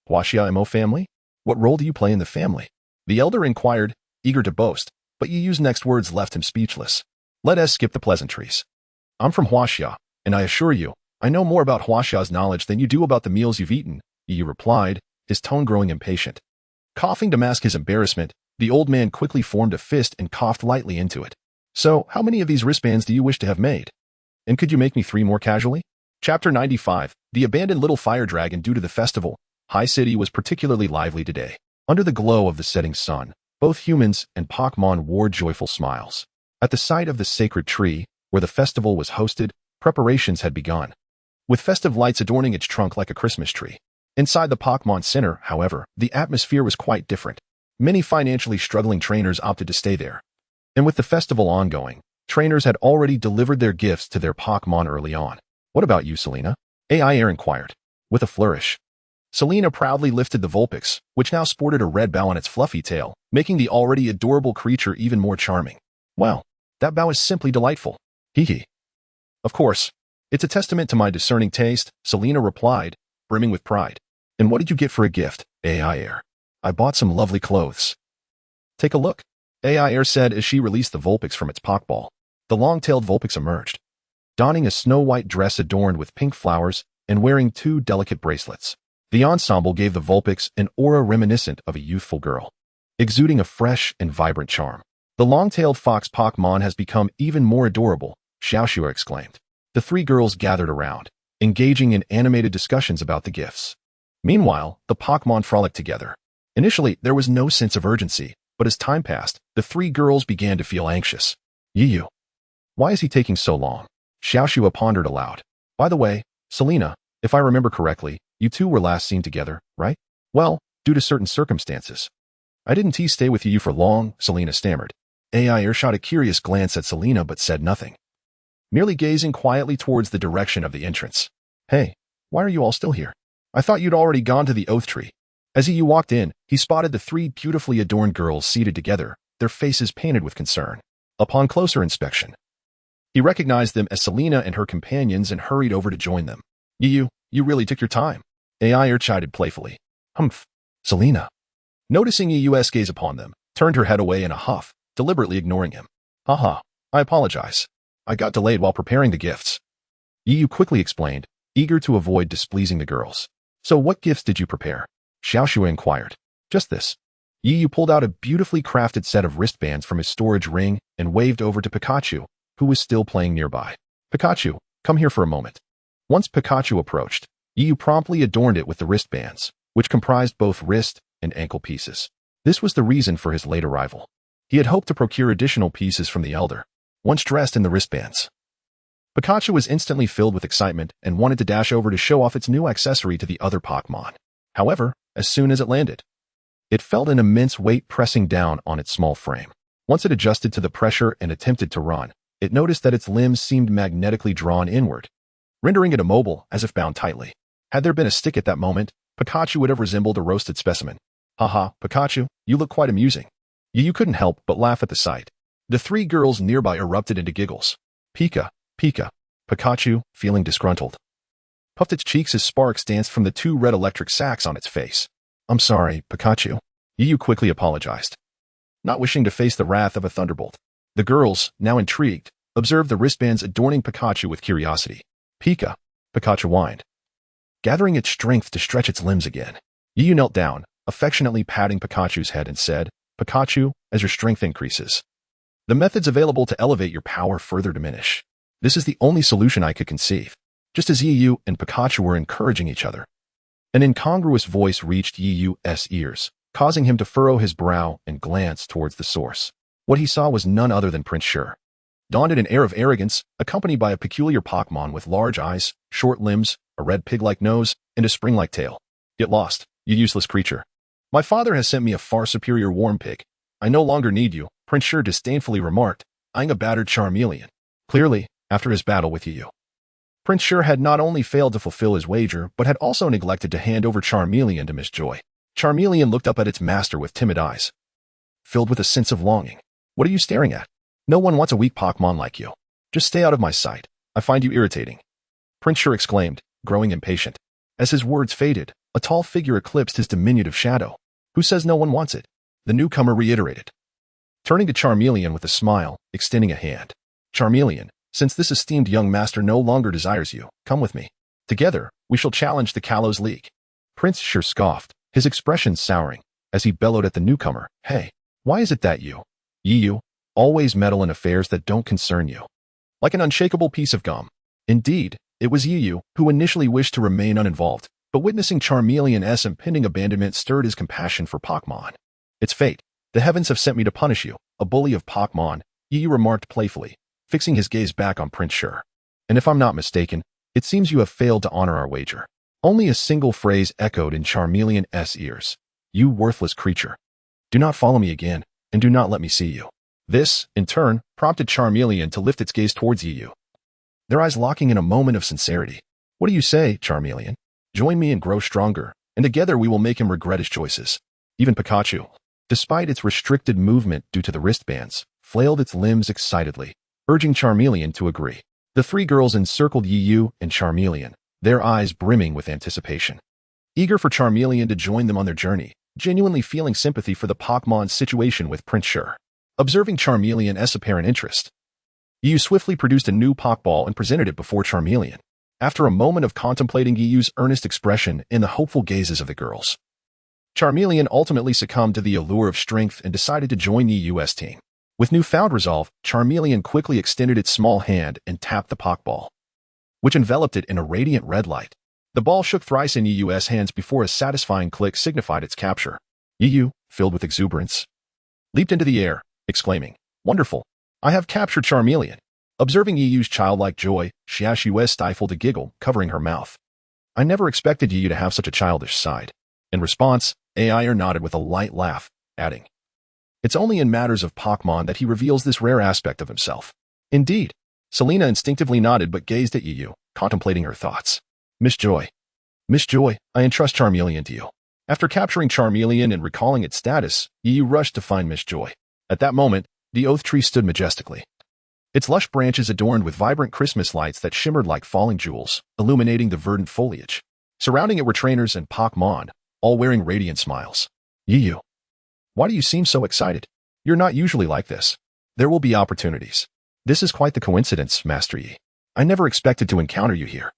WUXIA Pokémon family? What role do you play in the family? The elder inquired, eager to boast, but Yiyu's next words left him speechless. Let us skip the pleasantries. I'm from WUXIA, And I assure you, I know more about Huaxia's knowledge than you do about the meals you've eaten, Yu replied, his tone growing impatient. Coughing to mask his embarrassment, the old man quickly formed a fist and coughed lightly into it. So, how many of these wristbands do you wish to have made? And could you make me 3 more casually? Chapter 95, The Abandoned Little Fire Dragon. Due to the festival, High City was particularly lively today. Under the glow of the setting sun, both humans and Pokémon wore joyful smiles. At the site of the sacred tree, where the festival was hosted, preparations had begun, with festive lights adorning its trunk like a Christmas tree. Inside the Pokémon Center, however, the atmosphere was quite different. Many financially struggling trainers opted to stay there. And with the festival ongoing, trainers had already delivered their gifts to their Pokémon early on. What about you, Selena? Aiair inquired. With a flourish, Selena proudly lifted the Vulpix, which now sported a red bow on its fluffy tail, making the already adorable creature even more charming. Wow, that bow is simply delightful. Hee hee. Of course, it's a testament to my discerning taste, Selena replied, brimming with pride. And what did you get for a gift, Aiair? I bought some lovely clothes. Take a look, Aiair said as she released the Vulpix from its Pokeball. The long-tailed Vulpix emerged, donning a snow-white dress adorned with pink flowers and wearing 2 delicate bracelets. The ensemble gave the Vulpix an aura reminiscent of a youthful girl, exuding a fresh and vibrant charm. The long-tailed fox Pokémon has become even more adorable, Xiaoxua exclaimed. The 3 girls gathered around, engaging in animated discussions about the gifts. Meanwhile, the Pokémon frolicked together. Initially, there was no sense of urgency, but as time passed, the 3 girls began to feel anxious. Yu, why is he taking so long? Xiaoxua pondered aloud. By the way, Selena, if I remember correctly, you 2 were last seen together, right? Well, due to certain circumstances. I didn't stay with you for long, Selena stammered. Aiair shot a curious glance at Selena but said nothing, merely gazing quietly towards the direction of the entrance. Hey, why are you all still here? I thought you'd already gone to the oath tree. As he walked in, he spotted the 3 beautifully adorned girls seated together, their faces painted with concern. Upon closer inspection, he recognized them as Selena and her companions and hurried over to join them. You really took your time, Aiair chided playfully. Humph. Selena, noticing Yu's gaze upon them, turned her head away in a huff, deliberately ignoring him. Haha, I apologize. I got delayed while preparing the gifts. Yu quickly explained, eager to avoid displeasing the girls. So what gifts did you prepare? Xiaoxua inquired. Just this. Yu pulled out a beautifully crafted set of wristbands from his storage ring and waved over to Pikachu, who was still playing nearby. Pikachu, come here for a moment. Once Pikachu approached, Yu promptly adorned it with the wristbands, which comprised both wrist and ankle pieces. This was the reason for his late arrival. He had hoped to procure additional pieces from the elder, once dressed in the wristbands. Pikachu was instantly filled with excitement and wanted to dash over to show off its new accessory to the other Pokémon. However, as soon as it landed, it felt an immense weight pressing down on its small frame. Once it adjusted to the pressure and attempted to run, it noticed that its limbs seemed magnetically drawn inward, rendering it immobile as if bound tightly. Had there been a stick at that moment, Pikachu would have resembled a roasted specimen. Haha, Pikachu, you look quite amusing. Yu couldn't help but laugh at the sight. The 3 girls nearby erupted into giggles. Pika. Pikachu, feeling disgruntled, puffed its cheeks as sparks danced from the 2 red electric sacs on its face. I'm sorry, Pikachu. Yu quickly apologized, not wishing to face the wrath of a thunderbolt. The girls, now intrigued, observed the wristbands adorning Pikachu with curiosity. Pikachu whined, gathering its strength to stretch its limbs again. Yu knelt down, affectionately patting Pikachu's head and said, Pikachu, as your strength increases, the methods available to elevate your power further diminish. This is the only solution I could conceive. Just as Yu and Pikachu were encouraging each other, an incongruous voice reached Yu's ears, causing him to furrow his brow and glance towards the source. What he saw was none other than Prince Shir, donned in an air of arrogance, accompanied by a peculiar Pokémon with large eyes, short limbs, a red pig-like nose, and a spring-like tail. Get lost, you useless creature. My father has sent me a far superior warm pig. I no longer need you, Prince Shir disdainfully remarked, eyeing a battered Charmeleon. Clearly, after his battle with Yu, Prince Shir had not only failed to fulfill his wager, but had also neglected to hand over Charmeleon to Miss Joy. Charmeleon looked up at its master with timid eyes, filled with a sense of longing. What are you staring at? No one wants a weak Pokémon like you. Just stay out of my sight. I find you irritating, Prince Shir exclaimed, growing impatient. As his words faded, a tall figure eclipsed his diminutive shadow. Who says no one wants it? The newcomer reiterated, turning to Charmeleon with a smile, extending a hand. Charmeleon, Since this esteemed young master no longer desires you, come with me. Together, we shall challenge the Kalos League." Prince Shir scoffed, his expression souring, as he bellowed at the newcomer, "Hey, why is it that you always meddle in affairs that don't concern you? Like an unshakable piece of gum." Indeed, it was you who initially wished to remain uninvolved, but witnessing Charmeleon's impending abandonment stirred his compassion for Pokémon. "It's fate. The heavens have sent me to punish you, a bully of Pokémon," Yu remarked playfully, fixing his gaze back on Prince Shir. "And if I'm not mistaken, it seems you have failed to honor our wager." Only a single phrase echoed in Charmeleon's ears. "You worthless creature. Do not follow me again, and do not let me see you." This, in turn, prompted Charmeleon to lift its gaze towards Yu, their eyes locking in a moment of sincerity. "What do you say, Charmeleon? Join me and grow stronger, and together we will make him regret his choices." Even Pikachu, despite its restricted movement due to the wristbands, flailed its limbs excitedly, urging Charmeleon to agree. The three girls encircled Yu and Charmeleon, their eyes brimming with anticipation, eager for Charmeleon to join them on their journey, genuinely feeling sympathy for the Pokémon's situation with Prince Shir. Observing Charmeleon's apparent interest, Yu swiftly produced a new Pokeball and presented it before Charmeleon. After a moment of contemplating Yu's earnest expression in the hopeful gazes of the girls, Charmeleon ultimately succumbed to the allure of strength and decided to join Yu's team. With newfound resolve, Charmeleon quickly extended its small hand and tapped the Pokeball, which enveloped it in a radiant red light. The ball shook thrice in Yu's hands before a satisfying click signified its capture. Yu, filled with exuberance, leaped into the air, exclaiming, "Wonderful! I have captured Charmeleon." Observing Yu's childlike joy, Xiaoxue stifled a giggle, covering her mouth. "I never expected Yu to have such a childish side." In response, Aiair nodded with a light laugh, adding, "It's only in matters of Pokémon that he reveals this rare aspect of himself." Indeed, Selena instinctively nodded but gazed at Yu, contemplating her thoughts. Miss Joy, I entrust Charmeleon to you." After capturing Charmeleon and recalling its status, Yu rushed to find Miss Joy. At that moment, the oath tree stood majestically, its lush branches adorned with vibrant Christmas lights that shimmered like falling jewels, illuminating the verdant foliage. Surrounding it were trainers and Pokémon, all wearing radiant smiles. "Yu, why do you seem so excited? You're not usually like this." "There will be opportunities. This is quite the coincidence, Master Yi. I never expected to encounter you here."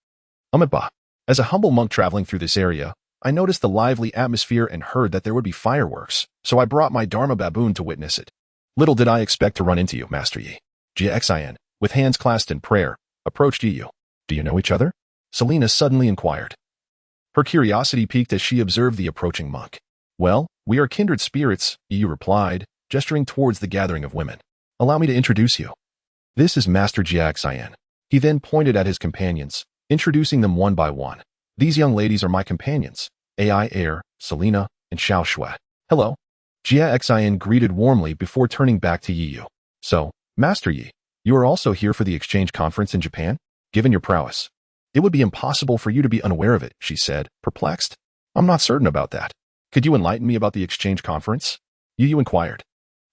"Amiba, as a humble monk traveling through this area, I noticed the lively atmosphere and heard that there would be fireworks, so I brought my Dharma baboon to witness it. Little did I expect to run into you, Master Yi." Xin, with hands clasped in prayer, approached Yu. "Do you know each other?" Selena suddenly inquired. Her curiosity piqued as she observed the approaching monk. "Well, we are kindred spirits," Yu replied, gesturing towards the gathering of women. "Allow me to introduce you. This is Master Xin." He then pointed at his companions, introducing them one by one. "These young ladies are my companions, Aiair, Selena, and Xiaoxue." "Hello." Xin greeted warmly before turning back to Yu. "So, Master Yi, you are also here for the exchange conference in Japan? Given your prowess, it would be impossible for you to be unaware of it," she said, perplexed. "I'm not certain about that. Could you enlighten me about the exchange conference?" Yu inquired.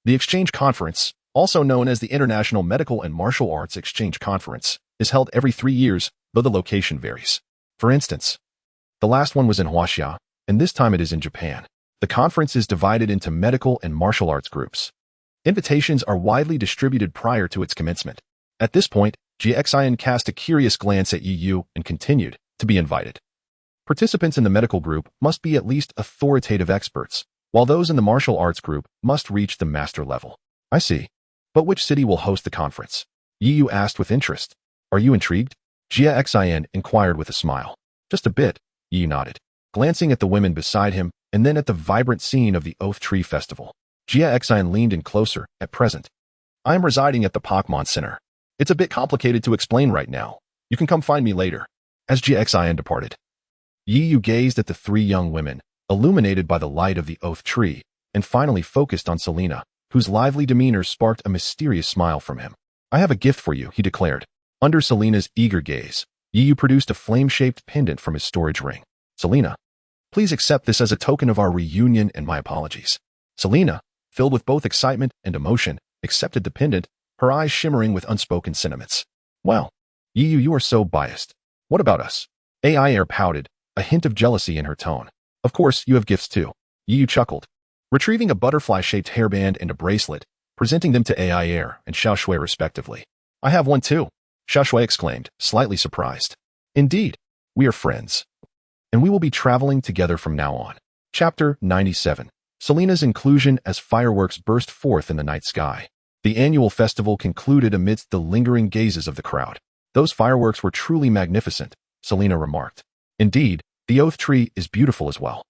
The exchange conference, also known as the International Medical and Martial Arts Exchange Conference, is held every 3 years, though the location varies. For instance, the last one was in Huaxia, and this time it is in Japan. The conference is divided into medical and martial arts groups. Invitations are widely distributed prior to its commencement. At this point, Xin cast a curious glance at Yu and continued, "To be invited. Participants in the medical group must be at least authoritative experts, while those in the martial arts group must reach the master level." "I see. But which city will host the conference?" Yu asked with interest. "Are you intrigued?" Xin inquired with a smile. "Just a bit," Yu nodded, glancing at the women beside him and then at the vibrant scene of the Oath Tree Festival. Xin leaned in closer. "At present, I am residing at the Pokémon Center. It's a bit complicated to explain right now. You can come find me later." As Xin departed, Yu gazed at the three young women, illuminated by the light of the Oath Tree, and finally focused on Selena, whose lively demeanor sparked a mysterious smile from him. "I have a gift for you," he declared. Under Selena's eager gaze, Yu produced a flame-shaped pendant from his storage ring. "Selena, please accept this as a token of our reunion and my apologies." Selena, filled with both excitement and emotion, accepted the pendant, her eyes shimmering with unspoken sentiments. "Well, Yu, you are so biased. What about us?" Aiair pouted, a hint of jealousy in her tone. "Of course, you have gifts too." Yu chuckled, retrieving a butterfly-shaped hairband and a bracelet, presenting them to Aiair and Xiaoxue respectively. "I have one too." Shui exclaimed, slightly surprised. Indeed, we are friends. And we will be traveling together from now on. Chapter 97. Selena's inclusion as fireworks burst forth in the night sky. The annual festival concluded amidst the lingering gazes of the crowd. Those fireworks were truly magnificent, Selena remarked. Indeed, the oath tree is beautiful as well.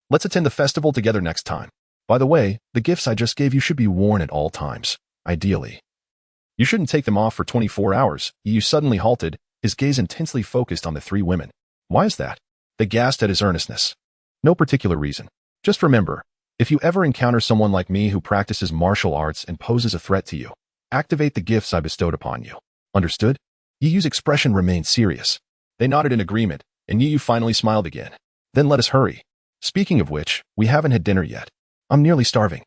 Let's attend the festival together next time. By the way, the gifts I just gave you should be worn at all times, ideally. You shouldn't take them off for 24 hours. Yu suddenly halted, his gaze intensely focused on the three women. Why is that? They gasped at his earnestness. No particular reason. Just remember, if you ever encounter someone like me who practices martial arts and poses a threat to you, activate the gifts I bestowed upon you. Understood? Yu's expression remained serious. They nodded in agreement, and Yu finally smiled again. Then let us hurry. Speaking of which, we haven't had dinner yet. I'm nearly starving.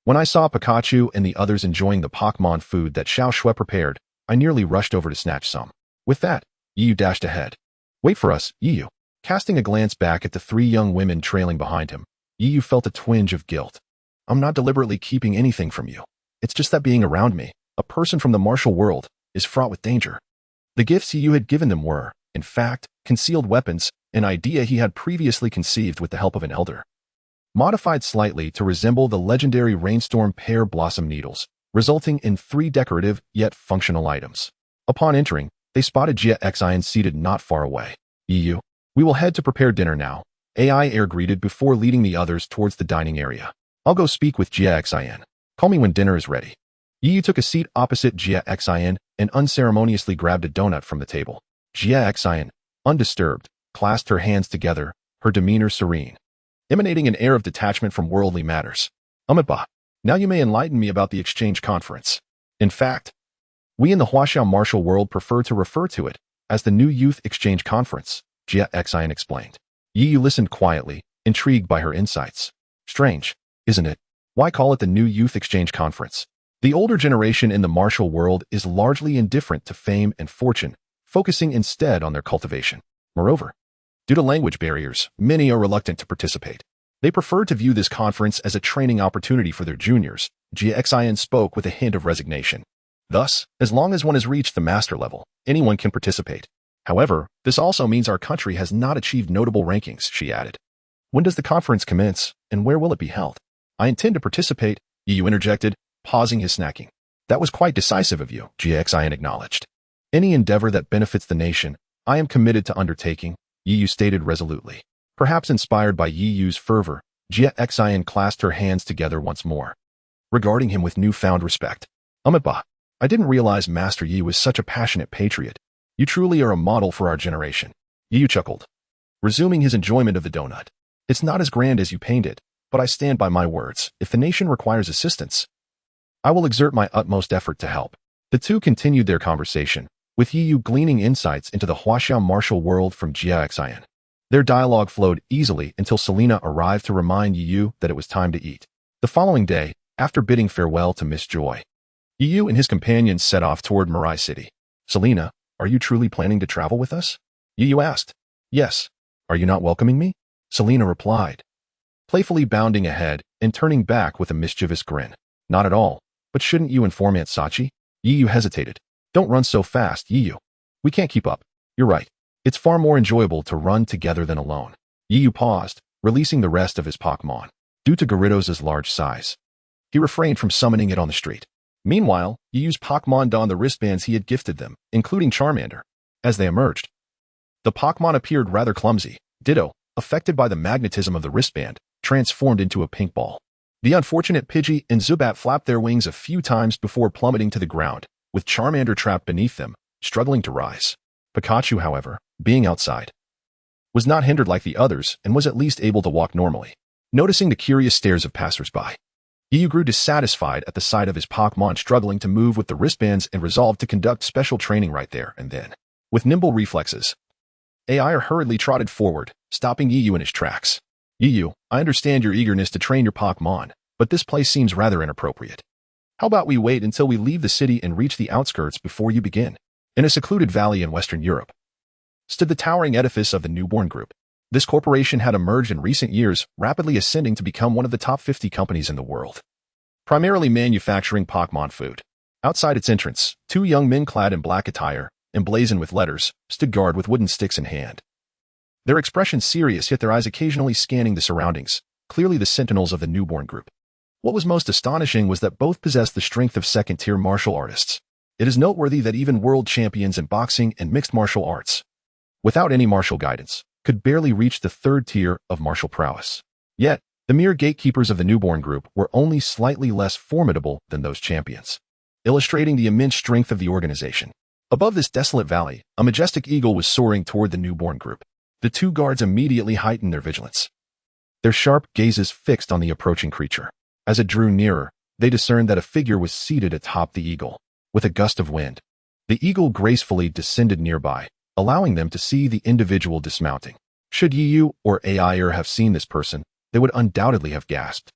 When I saw Pikachu and the others enjoying the Pokémon food that Shui prepared, I nearly rushed over to snatch some. With that, Yu dashed ahead. Wait for us, Yu. Casting a glance back at the three young women trailing behind him, Yu felt a twinge of guilt. I'm not deliberately keeping anything from you. It's just that being around me, a person from the martial world, is fraught with danger. The gifts Yu had given them were, in fact, concealed weapons, an idea he had previously conceived with the help of an elder. Modified slightly to resemble the legendary Rainstorm Pear Blossom Needles, resulting in 3 decorative yet functional items. Upon entering, they spotted Aiair seated not far away. Yu, we will head to prepare dinner now, Aiair greeted before leading the others towards the dining area. I'll go speak with Aiair. Call me when dinner is ready. Yu took a seat opposite Aiair and unceremoniously grabbed a donut from the table. Aiair, undisturbed, clasped her hands together, her demeanor serene, emanating an air of detachment from worldly matters. Amiba, now you may enlighten me about the exchange conference. In fact, we in the WUXIA martial world prefer to refer to it as the New Youth Exchange Conference, Aiair explained. Yu listened quietly, intrigued by her insights. Strange, isn't it? Why call it the New Youth Exchange Conference? The older generation in the martial world is largely indifferent to fame and fortune, focusing instead on their cultivation. Moreover, due to language barriers, many are reluctant to participate. They prefer to view this conference as a training opportunity for their juniors. Aiair spoke with a hint of resignation. Thus, as long as one has reached the master level, anyone can participate. However, this also means our country has not achieved notable rankings, she added. When does the conference commence, and where will it be held? I intend to participate, Yu interjected, pausing his snacking. That was quite decisive of you, Aiair acknowledged. Any endeavor that benefits the nation, I am committed to undertaking, Yu stated resolutely. Perhaps inspired by Yu's fervor, Aiair clasped her hands together once more, regarding him with newfound respect. Amiba, I didn't realize Master Yu was such a passionate patriot. You truly are a model for our generation. Yu chuckled, resuming his enjoyment of the donut. It's not as grand as you paint it, but I stand by my words. If the nation requires assistance, I will exert my utmost effort to help. The two continued their conversation, with Yu gleaning insights into the WUXIA martial world from Aiair. Their dialogue flowed easily until Selena arrived to remind Yu that it was time to eat. The following day, after bidding farewell to Miss Joy, Yu and his companions set off toward Mirai City. Selena, are you truly planning to travel with us? Yu asked. Yes. Are you not welcoming me? Selena replied, playfully bounding ahead and turning back with a mischievous grin. Not at all, but shouldn't you inform Aunt Sachi? Yu hesitated. Don't run so fast, Yu. We can't keep up. You're right. It's far more enjoyable to run together than alone. Yu paused, releasing the rest of his Pokémon. Due to Gyarados' large size, he refrained from summoning it on the street. Meanwhile, Yu's Pokémon donned the wristbands he had gifted them, including Charmander. As they emerged, the Pokémon appeared rather clumsy. Ditto, affected by the magnetism of the wristband, transformed into a pink ball. The unfortunate Pidgey and Zubat flapped their wings a few times before plummeting to the ground, with Charmander trapped beneath them, struggling to rise. Pikachu, however, being outside, was not hindered like the others and was at least able to walk normally. Noticing the curious stares of passersby, Yu grew dissatisfied at the sight of his Pokémon struggling to move with the wristbands and resolved to conduct special training right there and then. With nimble reflexes, Aiair hurriedly trotted forward, stopping Yu in his tracks. Yu, I understand your eagerness to train your Pokémon, but this place seems rather inappropriate. How about we wait until we leave the city and reach the outskirts before you begin? In a secluded valley in Western Europe stood the towering edifice of the Newborn Group. This corporation had emerged in recent years, rapidly ascending to become one of the top 50 companies in the world, primarily manufacturing Pokémon food. Outside its entrance, 2 young men clad in black attire, emblazoned with letters, stood guard with wooden sticks in hand. Their expression serious, yet their eyes occasionally scanning the surroundings, clearly the sentinels of the newborn group. What was most astonishing was that both possessed the strength of second-tier martial artists. It is noteworthy that even world champions in boxing and mixed martial arts, without any martial guidance, could barely reach the third tier of martial prowess. Yet, the mere gatekeepers of the newborn group were only slightly less formidable than those champions, illustrating the immense strength of the organization. Above this desolate valley, a majestic eagle was soaring toward the newborn group. The two guards immediately heightened their vigilance, their sharp gazes fixed on the approaching creature. As it drew nearer, they discerned that a figure was seated atop the eagle. With a gust of wind, the eagle gracefully descended nearby, allowing them to see the individual dismounting. Should Yu or Aiair have seen this person, they would undoubtedly have gasped.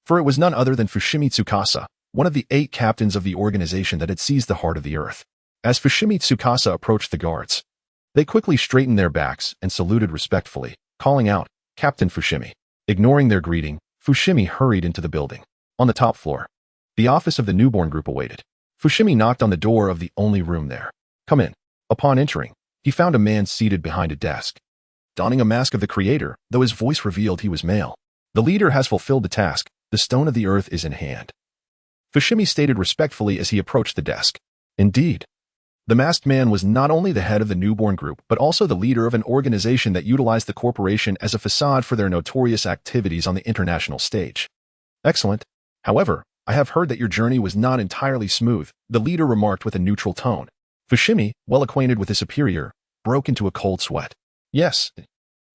For it was none other than Fushimi Tsukasa, one of the 8 captains of the organization that had seized the heart of the earth. As Fushimi Tsukasa approached the guards, they quickly straightened their backs and saluted respectfully, calling out, "Captain Fushimi." Ignoring their greeting, Fushimi hurried into the building. On the top floor, the office of the newborn group awaited. Fushimi knocked on the door of the only room there. "Come in." Upon entering, he found a man seated behind a desk, donning a mask of the creator, though his voice revealed he was male. "The leader has fulfilled the task. The stone of the earth is in hand," Fushimi stated respectfully as he approached the desk. Indeed, the masked man was not only the head of the newborn group, but also the leader of an organization that utilized the corporation as a facade for their notorious activities on the international stage. "Excellent. However, I have heard that your journey was not entirely smooth," the leader remarked with a neutral tone. Fushimi, well acquainted with his superior, broke into a cold sweat. "Yes.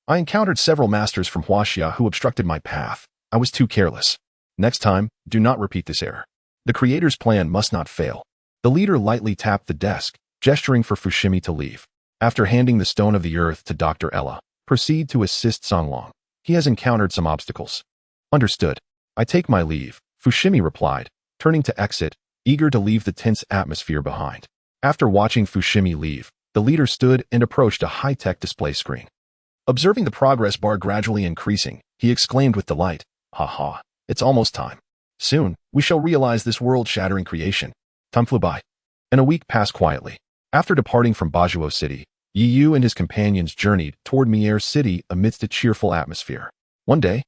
I encountered several masters from WUXIA who obstructed my path. I was too careless. Next time, do not repeat this error. The creator's plan must not fail." The leader lightly tapped the desk, gesturing for Fushimi to leave. After handing the stone of the earth to Dr. Ella, proceed to assist Songlong. He has encountered some obstacles. "Understood. I take my leave," Fushimi replied, turning to exit, eager to leave the tense atmosphere behind. After watching Fushimi leave, the leader stood and approached a high-tech display screen. Observing the progress bar gradually increasing, he exclaimed with delight, "Ha, it's almost time. Soon, we shall realize this world-shattering creation." Time flew by, and a week passed quietly. After departing from Bajuo City, Yu and his companions journeyed toward Aiair City amidst a cheerful atmosphere. One day,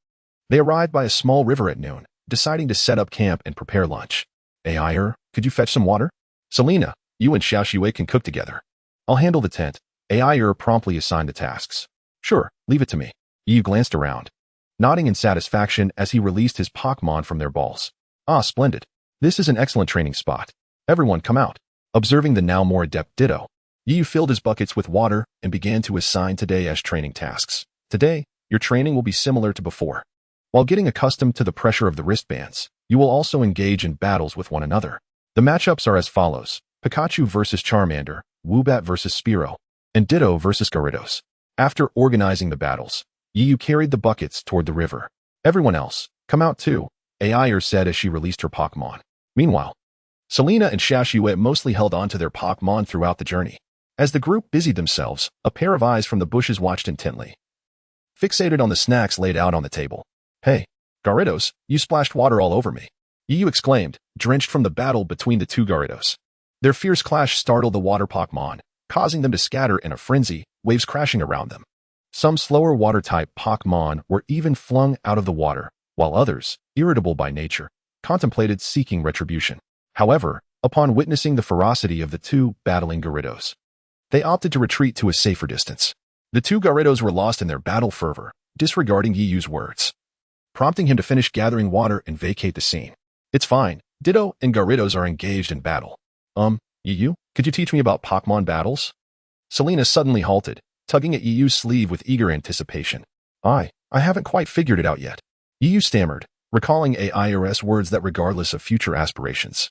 they arrived by a small river at noon, deciding to set up camp and prepare lunch. "Aiair, could you fetch some water?" "Selena, you and Xiaoxue can cook together. I'll handle the tent." Aiair promptly assigned the tasks. "Sure, leave it to me." Yu glanced around, nodding in satisfaction as he released his Pokémon from their balls. "Ah, splendid. This is an excellent training spot. Everyone come out." Observing the now more adept Ditto, Yu filled his buckets with water and began to assign today as training tasks. "Today, your training will be similar to before. While getting accustomed to the pressure of the wristbands, you will also engage in battles with one another. The matchups are as follows: Pikachu versus Charmander, Woobat versus Spearow, and Ditto versus Gyarados." After organizing the battles, Yu carried the buckets toward the river. "Everyone else, come out too," Aiair said as she released her Pokémon. Meanwhile, Selena and Xiaoxue mostly held on to their Pokémon throughout the journey. As the group busied themselves, a pair of eyes from the bushes watched intently, fixated on the snacks laid out on the table. "Hey, Gyarados, you splashed water all over me," Yu exclaimed, drenched from the battle between the two Gyarados. Their fierce clash startled the water Pokémon, causing them to scatter in a frenzy, waves crashing around them. Some slower water-type Pokémon were even flung out of the water, while others, irritable by nature, contemplated seeking retribution. However, upon witnessing the ferocity of the two battling Gyarados, they opted to retreat to a safer distance. The two Gyarados were lost in their battle fervor, disregarding Yu's words, prompting him to finish gathering water and vacate the scene. "It's fine. Ditto and Gyarados are engaged in battle. Yu, could you teach me about Pokémon battles?" Selena suddenly halted, tugging at Yu's sleeve with eager anticipation. I haven't quite figured it out yet," Yu stammered, recalling Aiair's words that regardless of future aspirations,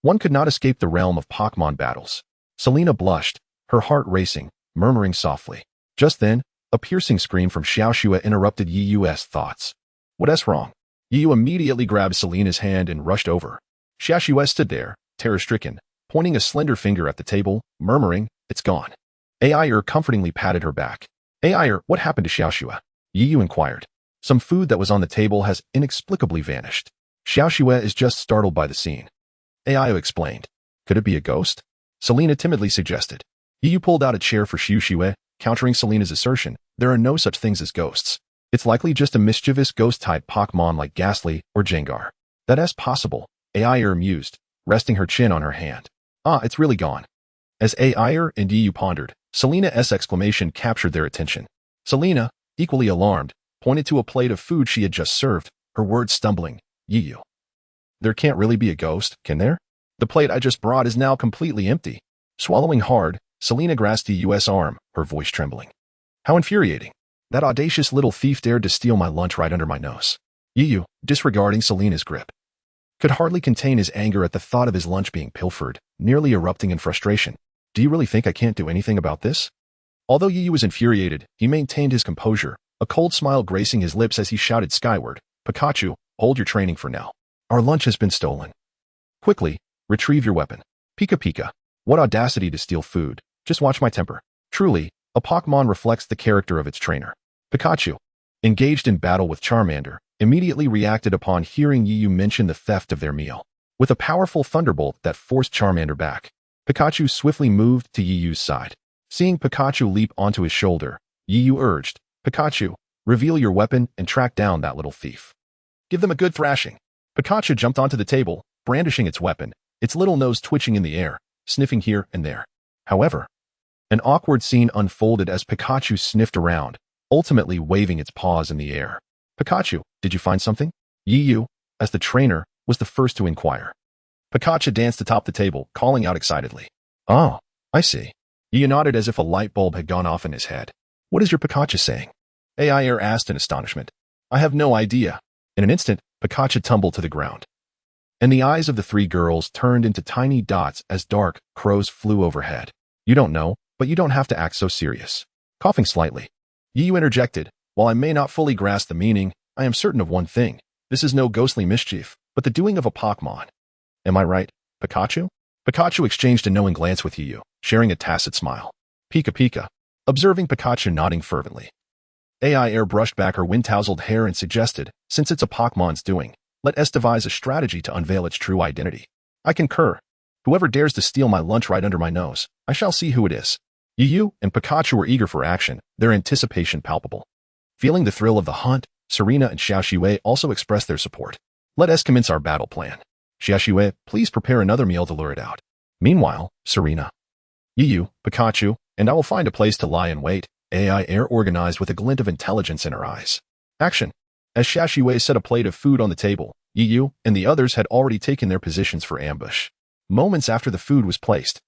one could not escape the realm of Pokémon battles. Selena blushed, her heart racing, murmuring softly. Just then, a piercing scream from Xiaoxue interrupted Yu's thoughts. "What's wrong?" Yu immediately grabbed Selena's hand and rushed over. Xiaoxue stood there, terror-stricken, pointing a slender finger at the table, murmuring, "It's gone." Aiair comfortingly patted her back. "Aiair, what happened to Xiaoxue?" Yu inquired. "Some food that was on the table has inexplicably vanished. Xiaoxue is just startled by the scene," Aiair explained. "Could it be a ghost?" Selena timidly suggested. Yu pulled out a chair for Xiu, countering Selena's assertion. There are no such things as ghosts. It's likely just a mischievous ghost-type Pokémon like Ghastly or Jengar. That's possible, Aiair mused, resting her chin on her hand. Ah, it's really gone. As Aiair and Yu pondered, Selena's exclamation captured their attention. Selena, equally alarmed, pointed to a plate of food she had just served, her words stumbling. Yu. There can't really be a ghost, can there? The plate I just brought is now completely empty. Swallowing hard, Selena grasped Yu's arm, her voice trembling. How infuriating. That audacious little thief dared to steal my lunch right under my nose. Yu, disregarding Selena's grip, could hardly contain his anger at the thought of his lunch being pilfered, nearly erupting in frustration. Do you really think I can't do anything about this? Although Yu was infuriated, he maintained his composure, a cold smile gracing his lips as he shouted skyward, Pikachu, hold your training for now. Our lunch has been stolen. Quickly, retrieve your weapon. Pika. What audacity to steal food. Just watch my temper. Truly, a Pokémon reflects the character of its trainer. Pikachu, engaged in battle with Charmander, immediately reacted upon hearing Yu mention the theft of their meal. With a powerful thunderbolt that forced Charmander back, Pikachu swiftly moved to Yu's side. Seeing Pikachu leap onto his shoulder, Yu urged, Pikachu, reveal your weapon and track down that little thief. Give them a good thrashing. Pikachu jumped onto the table, brandishing its weapon, its little nose twitching in the air, sniffing here and there. However, an awkward scene unfolded as Pikachu sniffed around, ultimately waving its paws in the air. Pikachu, did you find something? Yu, as the trainer, was the first to inquire. Pikachu danced atop the table, calling out excitedly. Oh, I see. Yu nodded as if a light bulb had gone off in his head. What is your Pikachu saying? Aiair asked in astonishment. I have no idea. In an instant, Pikachu tumbled to the ground. And the eyes of the three girls turned into tiny dots as dark crows flew overhead. You don't know, but you don't have to act so serious. Coughing slightly, Yu interjected, while I may not fully grasp the meaning, I am certain of one thing. This is no ghostly mischief, but the doing of a Pokémon. Am I right, Pikachu? Pikachu exchanged a knowing glance with Yu, sharing a tacit smile. Pika, observing Pikachu nodding fervently. Aiair brushed back her wind-tousled hair and suggested, since it's a Pokémon's doing, let us devise a strategy to unveil its true identity. I concur. Whoever dares to steal my lunch right under my nose, I shall see who it is. Yu and Pikachu were eager for action, their anticipation palpable. Feeling the thrill of the hunt, Serena and Xiaoxue also expressed their support. Let us commence our battle plan. Xiaoxue, please prepare another meal to lure it out. Meanwhile, Serena, Yu, Pikachu, and I will find a place to lie in wait. Aiair organized with a glint of intelligence in her eyes. Action. As Xiaoxue set a plate of food on the table, Yu and the others had already taken their positions for ambush. Moments after the food was placed,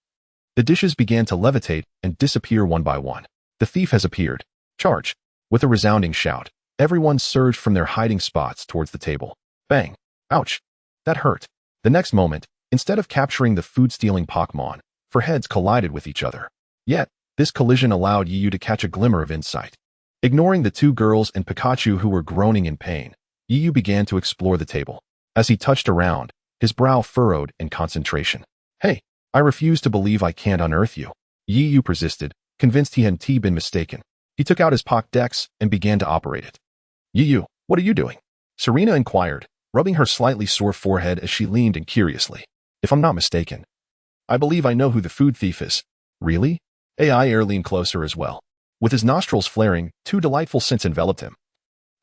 the dishes began to levitate and disappear one by one. The thief has appeared. Charge. With a resounding shout, everyone surged from their hiding spots towards the table. Bang. Ouch. That hurt. The next moment, instead of capturing the food-stealing Pokémon, their heads collided with each other. Yet, this collision allowed Yu to catch a glimmer of insight. Ignoring the two girls and Pikachu who were groaning in pain, Yu began to explore the table. As he touched around, his brow furrowed in concentration. Hey, I refuse to believe I can't unearth you. Yu persisted, convinced he hadn't been mistaken. He took out his Pokédex and began to operate it. Yu, what are you doing? Serena inquired, rubbing her slightly sore forehead as she leaned in curiously. If I'm not mistaken, I believe I know who the food thief is. Really? Aiair leaned closer as well. With his nostrils flaring, two delightful scents enveloped him,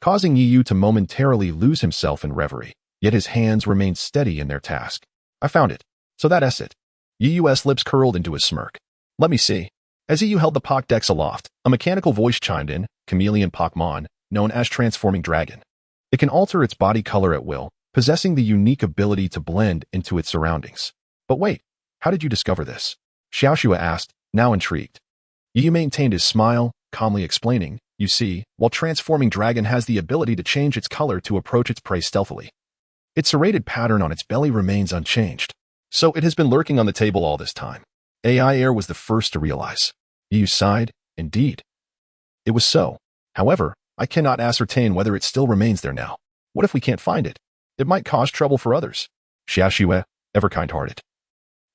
causing Yu to momentarily lose himself in reverie, yet his hands remained steady in their task. I found it. So that's it. Yu's lips curled into a smirk. Let me see. As Yu held the Pokédex aloft, a mechanical voice chimed in, chameleon Pokémon, known as Transforming Dragon. It can alter its body color at will, possessing the unique ability to blend into its surroundings. But wait, how did you discover this? Xiaoxue asked, now intrigued. Yu maintained his smile, calmly explaining, you see, while Transforming Dragon has the ability to change its color to approach its prey stealthily, its serrated pattern on its belly remains unchanged. So it has been lurking on the table all this time. Aiair was the first to realize. Yu sighed, indeed. It was so. However, I cannot ascertain whether it still remains there now. What if we can't find it? It might cause trouble for others. Xiaoxue, ever kind-hearted,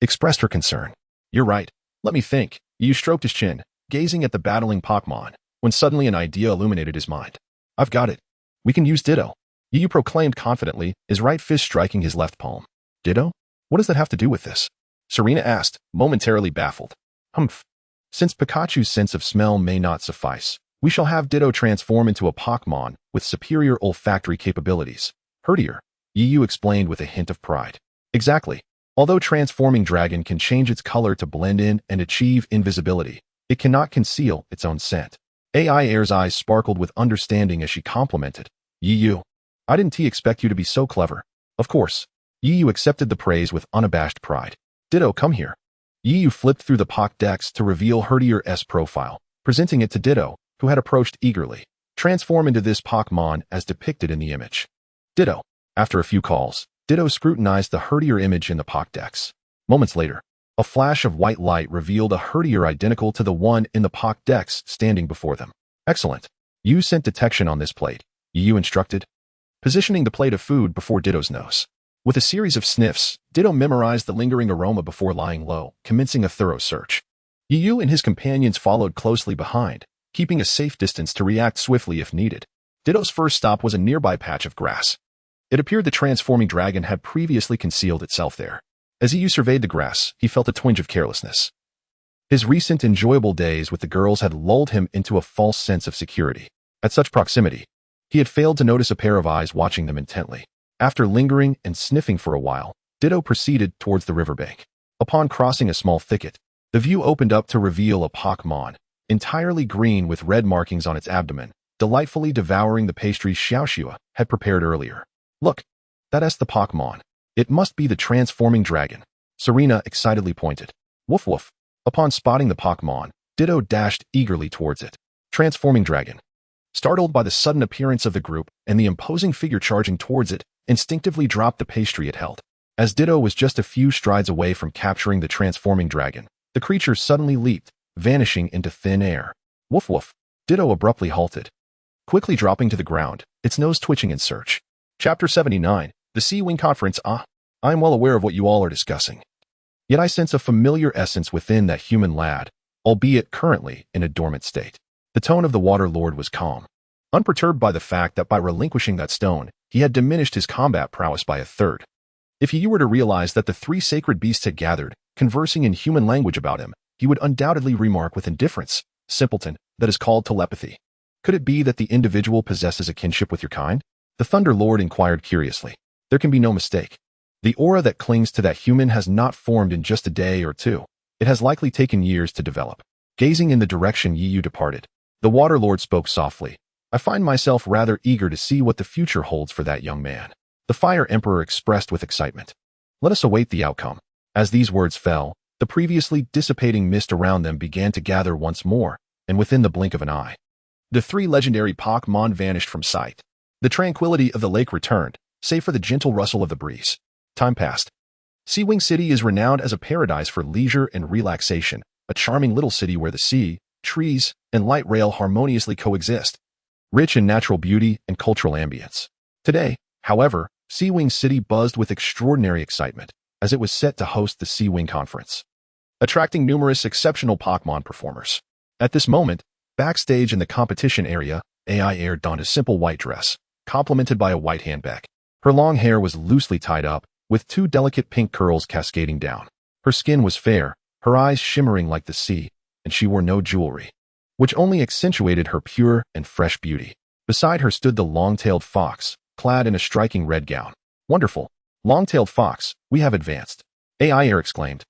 expressed her concern. You're right. Let me think. Yu stroked his chin, gazing at the battling Pokémon, when suddenly an idea illuminated his mind. I've got it. We can use Ditto. Yu proclaimed confidently, his right fist striking his left palm. Ditto? What does that have to do with this? Serena asked, momentarily baffled. Humph. Since Pikachu's sense of smell may not suffice, we shall have Ditto transform into a Pokémon with superior olfactory capabilities. Herdier, Yu explained with a hint of pride. Exactly. Although transforming dragon can change its color to blend in and achieve invisibility, it cannot conceal its own scent. Aiair's eyes sparkled with understanding as she complimented. Yu, I didn't expect you to be so clever. Of course. Yu accepted the praise with unabashed pride. Ditto, come here. Yu flipped through the Pokédex to reveal Herdier's profile, presenting it to Ditto, who had approached eagerly. Transform into this Pokémon as depicted in the image. Ditto. After a few calls, Ditto scrutinized the Herdier image in the Pokédex. Moments later, a flash of white light revealed a Herdier identical to the one in the Pokédex standing before them. Excellent. Yu sent detection on this plate. Yu instructed, positioning the plate of food before Ditto's nose. With a series of sniffs, Ditto memorized the lingering aroma before lying low, commencing a thorough search. Yu and his companions followed closely behind, keeping a safe distance to react swiftly if needed. Ditto's first stop was a nearby patch of grass. It appeared the transforming dragon had previously concealed itself there. As Yu surveyed the grass, he felt a twinge of carelessness. His recent enjoyable days with the girls had lulled him into a false sense of security. At such proximity, he had failed to notice a pair of eyes watching them intently. After lingering and sniffing for a while, Ditto proceeded towards the riverbank. Upon crossing a small thicket, the view opened up to reveal a Pokémon, entirely green with red markings on its abdomen, delightfully devouring the pastries Xiaoxua had prepared earlier. Look, that's the Pokémon. It must be the transforming dragon. Serena excitedly pointed. Woof woof. Upon spotting the Pokémon, Ditto dashed eagerly towards it. Transforming dragon. Startled by the sudden appearance of the group and the imposing figure charging towards it, instinctively dropped the pastry it held. As Ditto was just a few strides away from capturing the transforming dragon, the creature suddenly leaped, vanishing into thin air. Woof woof. Ditto abruptly halted, quickly dropping to the ground, its nose twitching in search. Chapter 79, The Sea Wing Conference. I am well aware of what you all are discussing. Yet I sense a familiar essence within that human lad, albeit currently in a dormant state. The tone of the Water Lord was calm, unperturbed by the fact that by relinquishing that stone, he had diminished his combat prowess by a third. If you were to realize that the three sacred beasts had gathered, conversing in human language about him, he would undoubtedly remark with indifference, simpleton, that is called telepathy. Could it be that the individual possesses a kinship with your kind? The Thunder Lord inquired curiously. There can be no mistake. The aura that clings to that human has not formed in just a day or two. It has likely taken years to develop. Gazing in the direction Yu departed, the Water Lord spoke softly. I find myself rather eager to see what the future holds for that young man. The Fire Emperor expressed with excitement. Let us await the outcome. As these words fell, the previously dissipating mist around them began to gather once more, and within the blink of an eye, the three legendary Pokémon vanished from sight. The tranquility of the lake returned, save for the gentle rustle of the breeze. Time passed. Seawing City is renowned as a paradise for leisure and relaxation, a charming little city where the sea, trees, and light rail harmoniously coexist, rich in natural beauty and cultural ambience. Today, however, Seawing City buzzed with extraordinary excitement, as it was set to host the Seawing Conference, attracting numerous exceptional Pokémon performers. At this moment, backstage in the competition area, Aiair donned a simple white dress, complemented by a white handbag. Her long hair was loosely tied up, with two delicate pink curls cascading down. Her skin was fair, her eyes shimmering like the sea, and she wore no jewelry, which only accentuated her pure and fresh beauty. Beside her stood the long-tailed fox, clad in a striking red gown. Wonderful. Long-tailed fox, we have advanced. Aiair exclaimed,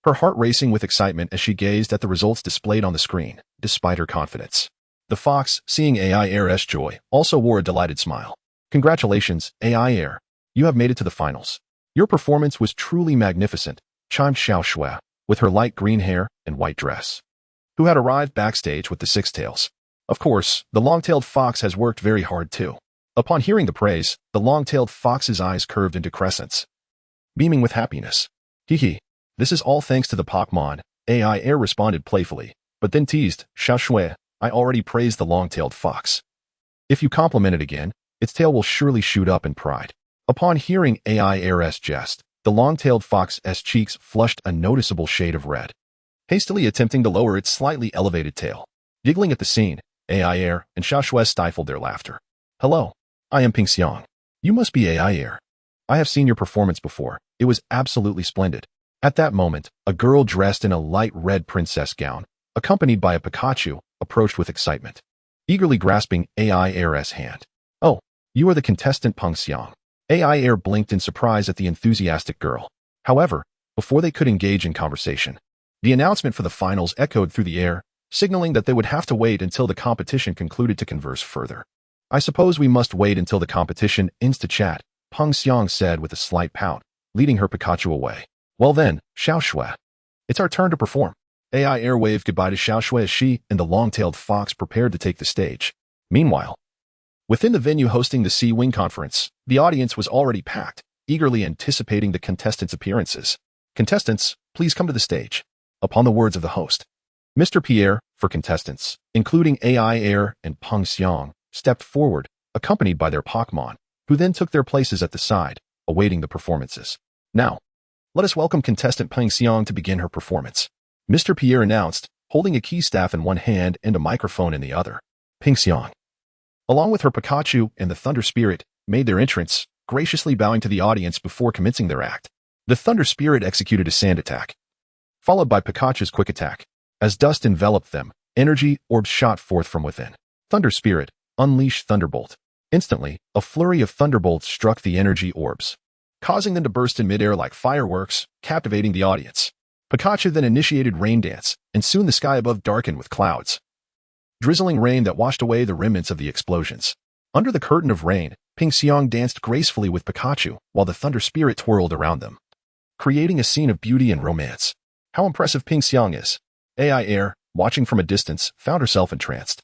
her heart racing with excitement as she gazed at the results displayed on the screen, despite her confidence. The fox, seeing Aiair's joy, also wore a delighted smile. Congratulations, Aiair. You have made it to the finals. Your performance was truly magnificent, chimed Xiaoxua, with her light green hair and white dress, who had arrived backstage with the six tails. Of course, the long-tailed fox has worked very hard too. Upon hearing the praise, the long-tailed fox's eyes curved into crescents, beaming with happiness. Hee. This is all thanks to the Pokémon, Aiair responded playfully, but then teased, Xiaoxua, I already praised the long-tailed fox. If you compliment it again, its tail will surely shoot up in pride. Upon hearing Aiair's jest, the long-tailed fox's cheeks flushed a noticeable shade of red, hastily attempting to lower its slightly elevated tail. Giggling at the scene, Aiair and Xiaoxua stifled their laughter. Hello, I am Ping Xiang. You must be Aiair. I have seen your performance before. It was absolutely splendid. At that moment, a girl dressed in a light red princess gown, accompanied by a Pikachu, approached with excitement, eagerly grasping Aiair's hand. "Oh, you are the contestant Peng Xiang." Aiair blinked in surprise at the enthusiastic girl. However, before they could engage in conversation, the announcement for the finals echoed through the air, signaling that they would have to wait until the competition concluded to converse further. "I suppose we must wait until the competition ends to chat," Peng Xiang said with a slight pout, leading her Pikachu away. "Well then, Xiao Shui, it's our turn to perform." Aiair waved goodbye to Xiao Shui as she and the long-tailed fox prepared to take the stage. Meanwhile, within the venue hosting the C-Wing conference, the audience was already packed, eagerly anticipating the contestants' appearances. "Contestants, please come to the stage." Upon the words of the host, Mr. Pierre, for contestants, including Aiair and Peng Xiang, stepped forward, accompanied by their Pokémon, who then took their places at the side, awaiting the performances. "Now, let us welcome contestant Peng Xiang to begin her performance," Mr. Pierre announced, holding a key staff in one hand and a microphone in the other. Peng Xiang, along with her Pikachu and the Thunder Spirit, made their entrance, graciously bowing to the audience before commencing their act. The Thunder Spirit executed a sand attack, followed by Pikachu's quick attack. As dust enveloped them, energy orbs shot forth from within. Thunder Spirit, unleash Thunderbolt. Instantly, a flurry of thunderbolts struck the energy orbs, causing them to burst in midair like fireworks, captivating the audience. Pikachu then initiated Rain Dance, and soon the sky above darkened with clouds, drizzling rain that washed away the remnants of the explosions. Under the curtain of rain, Peng Xiang danced gracefully with Pikachu, while the Thunder Spirit twirled around them, creating a scene of beauty and romance. How impressive Peng Xiang is! Aiair, watching from a distance, found herself entranced.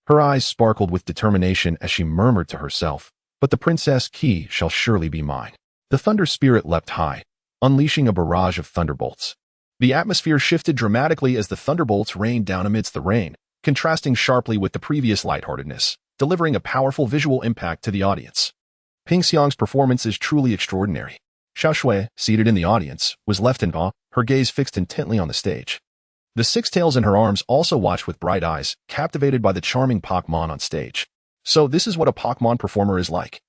Her eyes sparkled with determination as she murmured to herself, "But the princess key shall surely be mine." The Thunder Spirit leapt high, unleashing a barrage of thunderbolts. The atmosphere shifted dramatically as the thunderbolts rained down amidst the rain, contrasting sharply with the previous lightheartedness, delivering a powerful visual impact to the audience. Peng Xiang's performance is truly extraordinary. Xiao Shui, seated in the audience, was left in awe, her gaze fixed intently on the stage. The six tails in her arms also watched with bright eyes, captivated by the charming Pokémon on stage. "So this is what a Pokémon performer is like."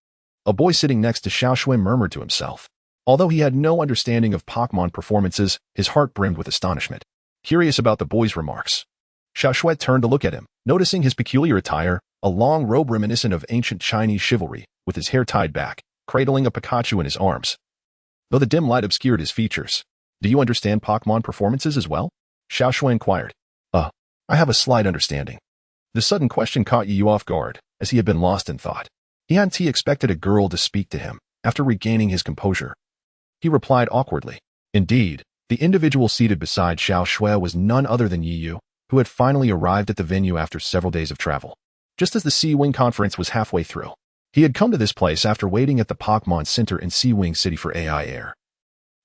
A boy sitting next to Xiao Shui murmured to himself. Although he had no understanding of Pokémon performances, his heart brimmed with astonishment. Curious about the boy's remarks, Xiao Shui turned to look at him, noticing his peculiar attire, a long robe reminiscent of ancient Chinese chivalry, with his hair tied back, cradling a Pikachu in his arms, though the dim light obscured his features. "Do you understand Pokémon performances as well?" Xiao Shui inquired. I have a slight understanding." The sudden question caught Yu off guard, as he had been lost in thought. He hadn't expected a girl to speak to him. After regaining his composure, he replied awkwardly. Indeed, the individual seated beside Xiao Shui was none other than Yu, who had finally arrived at the venue after several days of travel. Just as the C-Wing conference was halfway through, he had come to this place after waiting at the Pokémon Center in C-Wing City for Aiair.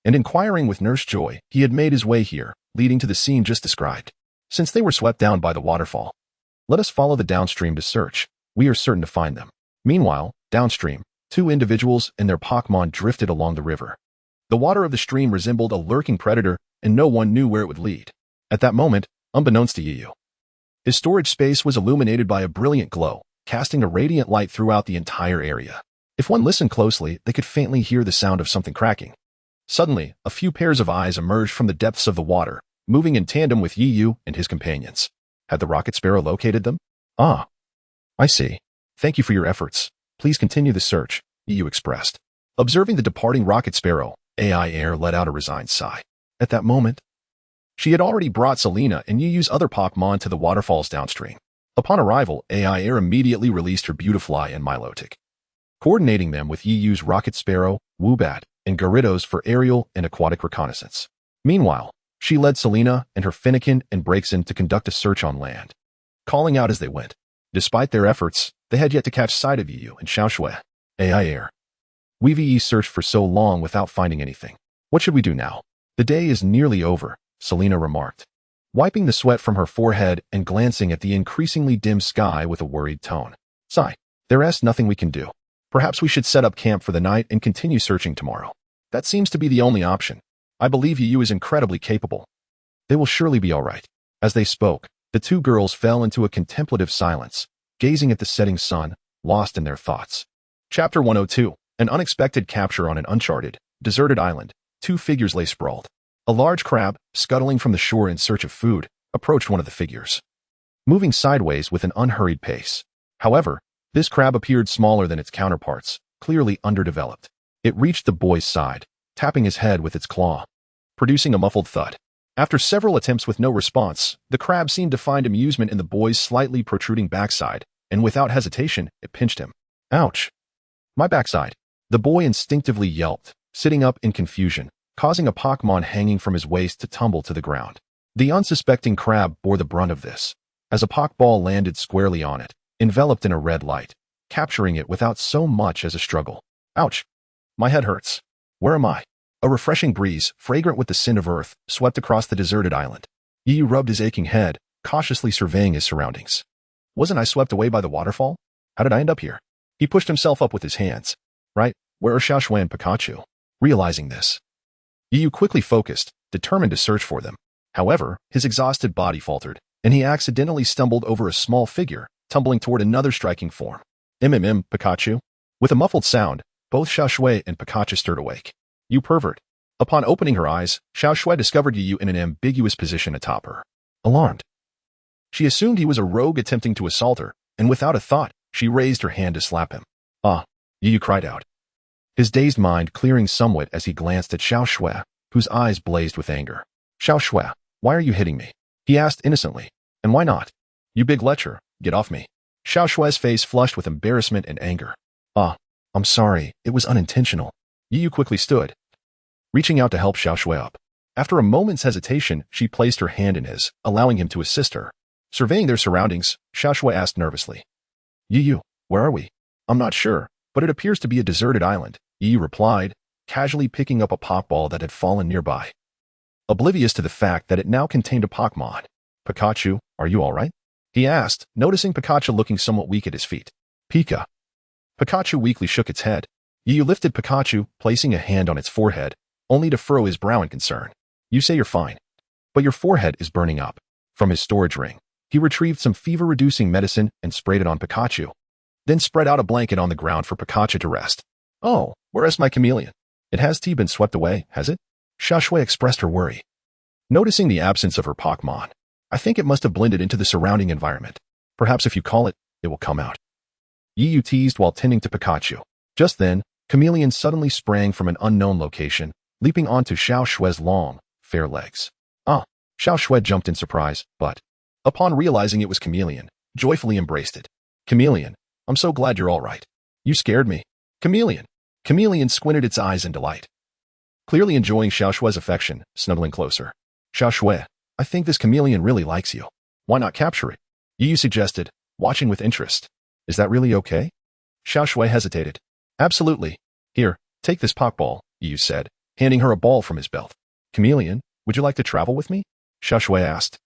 And inquiring with Nurse Joy, he had made his way here, leading to the scene just described. Since they were swept down by the waterfall, let us follow the downstream to search. We are certain to find them. Meanwhile, downstream, two individuals and their Pokémon drifted along the river. The water of the stream resembled a lurking predator, and no one knew where it would lead. At that moment, unbeknownst to Yu, his storage space was illuminated by a brilliant glow, casting a radiant light throughout the entire area. If one listened closely, they could faintly hear the sound of something cracking. Suddenly, a few pairs of eyes emerged from the depths of the water, moving in tandem with Yu and his companions. Had the rocket sparrow located them? Ah, I see. Thank you for your efforts. Please continue the search, Yu expressed. Observing the departing rocket sparrow, Aiair let out a resigned sigh. At that moment, she had already brought Selena and Yu's other Pokémon to the waterfalls downstream. Upon arrival, Aiair immediately released her Beautifly and Milotic, coordinating them with Yu's rocket sparrow, Woobat, and Gyarados for aerial and aquatic reconnaissance. Meanwhile, she led Selena and her Fennekin and Braixen to conduct a search on land, calling out as they went. Despite their efforts, they had yet to catch sight of Yu and Xiao Shui. Aiair, we've searched for so long without finding anything. What should we do now? The day is nearly over, Selena remarked, wiping the sweat from her forehead and glancing at the increasingly dim sky with a worried tone. Sigh, there's nothing we can do. Perhaps we should set up camp for the night and continue searching tomorrow. That seems to be the only option. I believe Yu is incredibly capable. They will surely be all right. As they spoke, the two girls fell into a contemplative silence, gazing at the setting sun, lost in their thoughts. Chapter 102. An unexpected capture on an uncharted, deserted island. Two figures lay sprawled. A large crab, scuttling from the shore in search of food, approached one of the figures, moving sideways with an unhurried pace. However, this crab appeared smaller than its counterparts, clearly underdeveloped. It reached the boy's side, tapping his head with its claw, producing a muffled thud. After several attempts with no response, the crab seemed to find amusement in the boy's slightly protruding backside, and without hesitation, it pinched him. Ouch! My backside. The boy instinctively yelped, sitting up in confusion, causing a Pokémon hanging from his waist to tumble to the ground. The unsuspecting crab bore the brunt of this, as a Pokeball landed squarely on it, enveloped in a red light, capturing it without so much as a struggle. Ouch! My head hurts. Where am I? A refreshing breeze, fragrant with the scent of earth, swept across the deserted island. Yi rubbed his aching head, cautiously surveying his surroundings. Wasn't I swept away by the waterfall? How did I end up here? He pushed himself up with his hands. Right, where are Xiaoshui and Pikachu? Realizing this, Yi quickly focused, determined to search for them. However, his exhausted body faltered, and he accidentally stumbled over a small figure, tumbling toward another striking form. Pikachu? With a muffled sound, both Xiaoshui and Pikachu stirred awake. You pervert. Upon opening her eyes, Xiaoshui discovered Yu in an ambiguous position atop her. Alarmed, she assumed he was a rogue attempting to assault her, and without a thought, she raised her hand to slap him. Ah! Yu cried out, his dazed mind clearing somewhat as he glanced at Xiaoshui, whose eyes blazed with anger. Xiaoshui, why are you hitting me? He asked innocently. And why not? You big lecher, get off me. Xiaoshui's face flushed with embarrassment and anger. Ah, I'm sorry, it was unintentional. Yu quickly stood, reaching out to help Xiaoshui up. After a moment's hesitation, she placed her hand in his, allowing him to assist her. Surveying their surroundings, Xiaoshui asked nervously, Yu, where are we? I'm not sure, but it appears to be a deserted island, Yu replied, casually picking up a Pokeball that had fallen nearby, oblivious to the fact that it now contained a Pokémon. Pikachu, are you alright? He asked, noticing Pikachu looking somewhat weak at his feet. Pika. Pikachu weakly shook its head. Yu lifted Pikachu, placing a hand on its forehead, only to furrow his brow in concern. You say you're fine, but your forehead is burning up. From his storage ring, he retrieved some fever-reducing medicine and sprayed it on Pikachu, then spread out a blanket on the ground for Pikachu to rest. Oh, where is my chameleon? It has been swept away, has it? Xiaoshui expressed her worry, noticing the absence of her Pokémon. I think it must have blended into the surrounding environment. Perhaps if you call it, it will come out. Yu teased while tending to Pikachu. Just then, Chameleon suddenly sprang from an unknown location, leaping onto Xiaoshui's long, fair legs. Ah! Xiaoshui jumped in surprise, but, upon realizing it was Chameleon, joyfully embraced it. Chameleon, I'm so glad you're all right. You scared me. Chameleon. Chameleon squinted its eyes in delight, clearly enjoying Xiaoshui's affection, snuggling closer. Xiaoshui, I think this Chameleon really likes you. Why not capture it? Yu suggested, watching with interest. Is that really okay? Xiaoshui hesitated. Absolutely. Here, take this Pokeball, Yu said, handing her a ball from his belt. Chameleon, would you like to travel with me? Xiaoshui asked,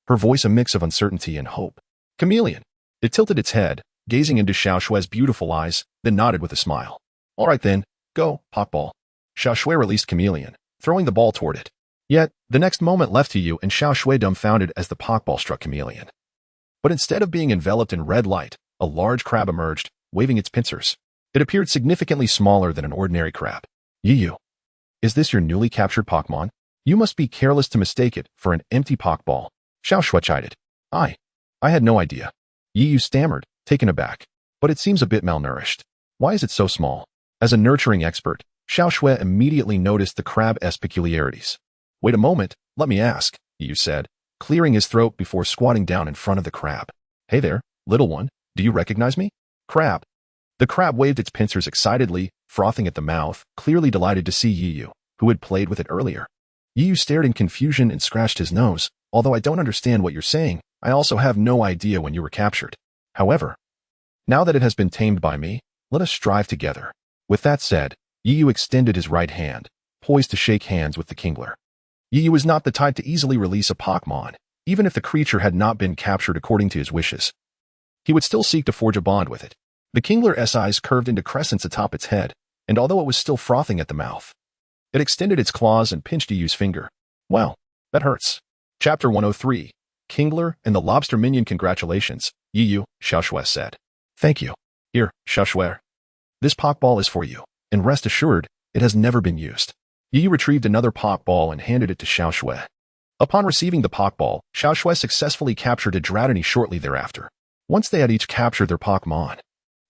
her voice a mix of uncertainty and hope. Chameleon. It tilted its head, gazing into Xiaoshui's beautiful eyes, then nodded with a smile. All right then, go, Pokeball. Xiaoshui released Chameleon, throwing the ball toward it. Yet, the next moment left Yu and Xiaoshui dumbfounded as the Pokeball struck Chameleon. But instead of being enveloped in red light, a large crab emerged, waving its pincers. It appeared significantly smaller than an ordinary crab. Yu, is this your newly captured Pokémon? You must be careless to mistake it for an empty Pokeball. Xiaoshui chided. I had no idea. Yu stammered, taken aback. But it seems a bit malnourished. Why is it so small? As a nurturing expert, Xiaoshui immediately noticed the crab's peculiarities. Wait a moment, let me ask, Yu said, clearing his throat before squatting down in front of the crab. Hey there, little one, do you recognize me? Crab. The crab waved its pincers excitedly, frothing at the mouth, clearly delighted to see Yu, who had played with it earlier. Yu stared in confusion and scratched his nose. Although I don't understand what you're saying, I also have no idea when you were captured. However, now that it has been tamed by me, let us strive together. With that said, Yu extended his right hand, poised to shake hands with the Kingler. Yu was not the type to easily release a Pokémon, even if the creature had not been captured according to his wishes. He would still seek to forge a bond with it. The Kingler's eyes curved into crescents atop its head, and although it was still frothing at the mouth, it extended its claws and pinched Yu's finger. Well, that hurts. Chapter 103, Kingler and the Lobster Minion. Congratulations, Yu, Xiaoshui said. Thank you. Here, Xiaoshui. This Pokeball is for you, and rest assured, it has never been used. Yu retrieved another Pokeball and handed it to Xiaoshui. Upon receiving the Pokeball, Xiaoshui successfully captured a Dragonite shortly thereafter. Once they had each captured their Pokémon,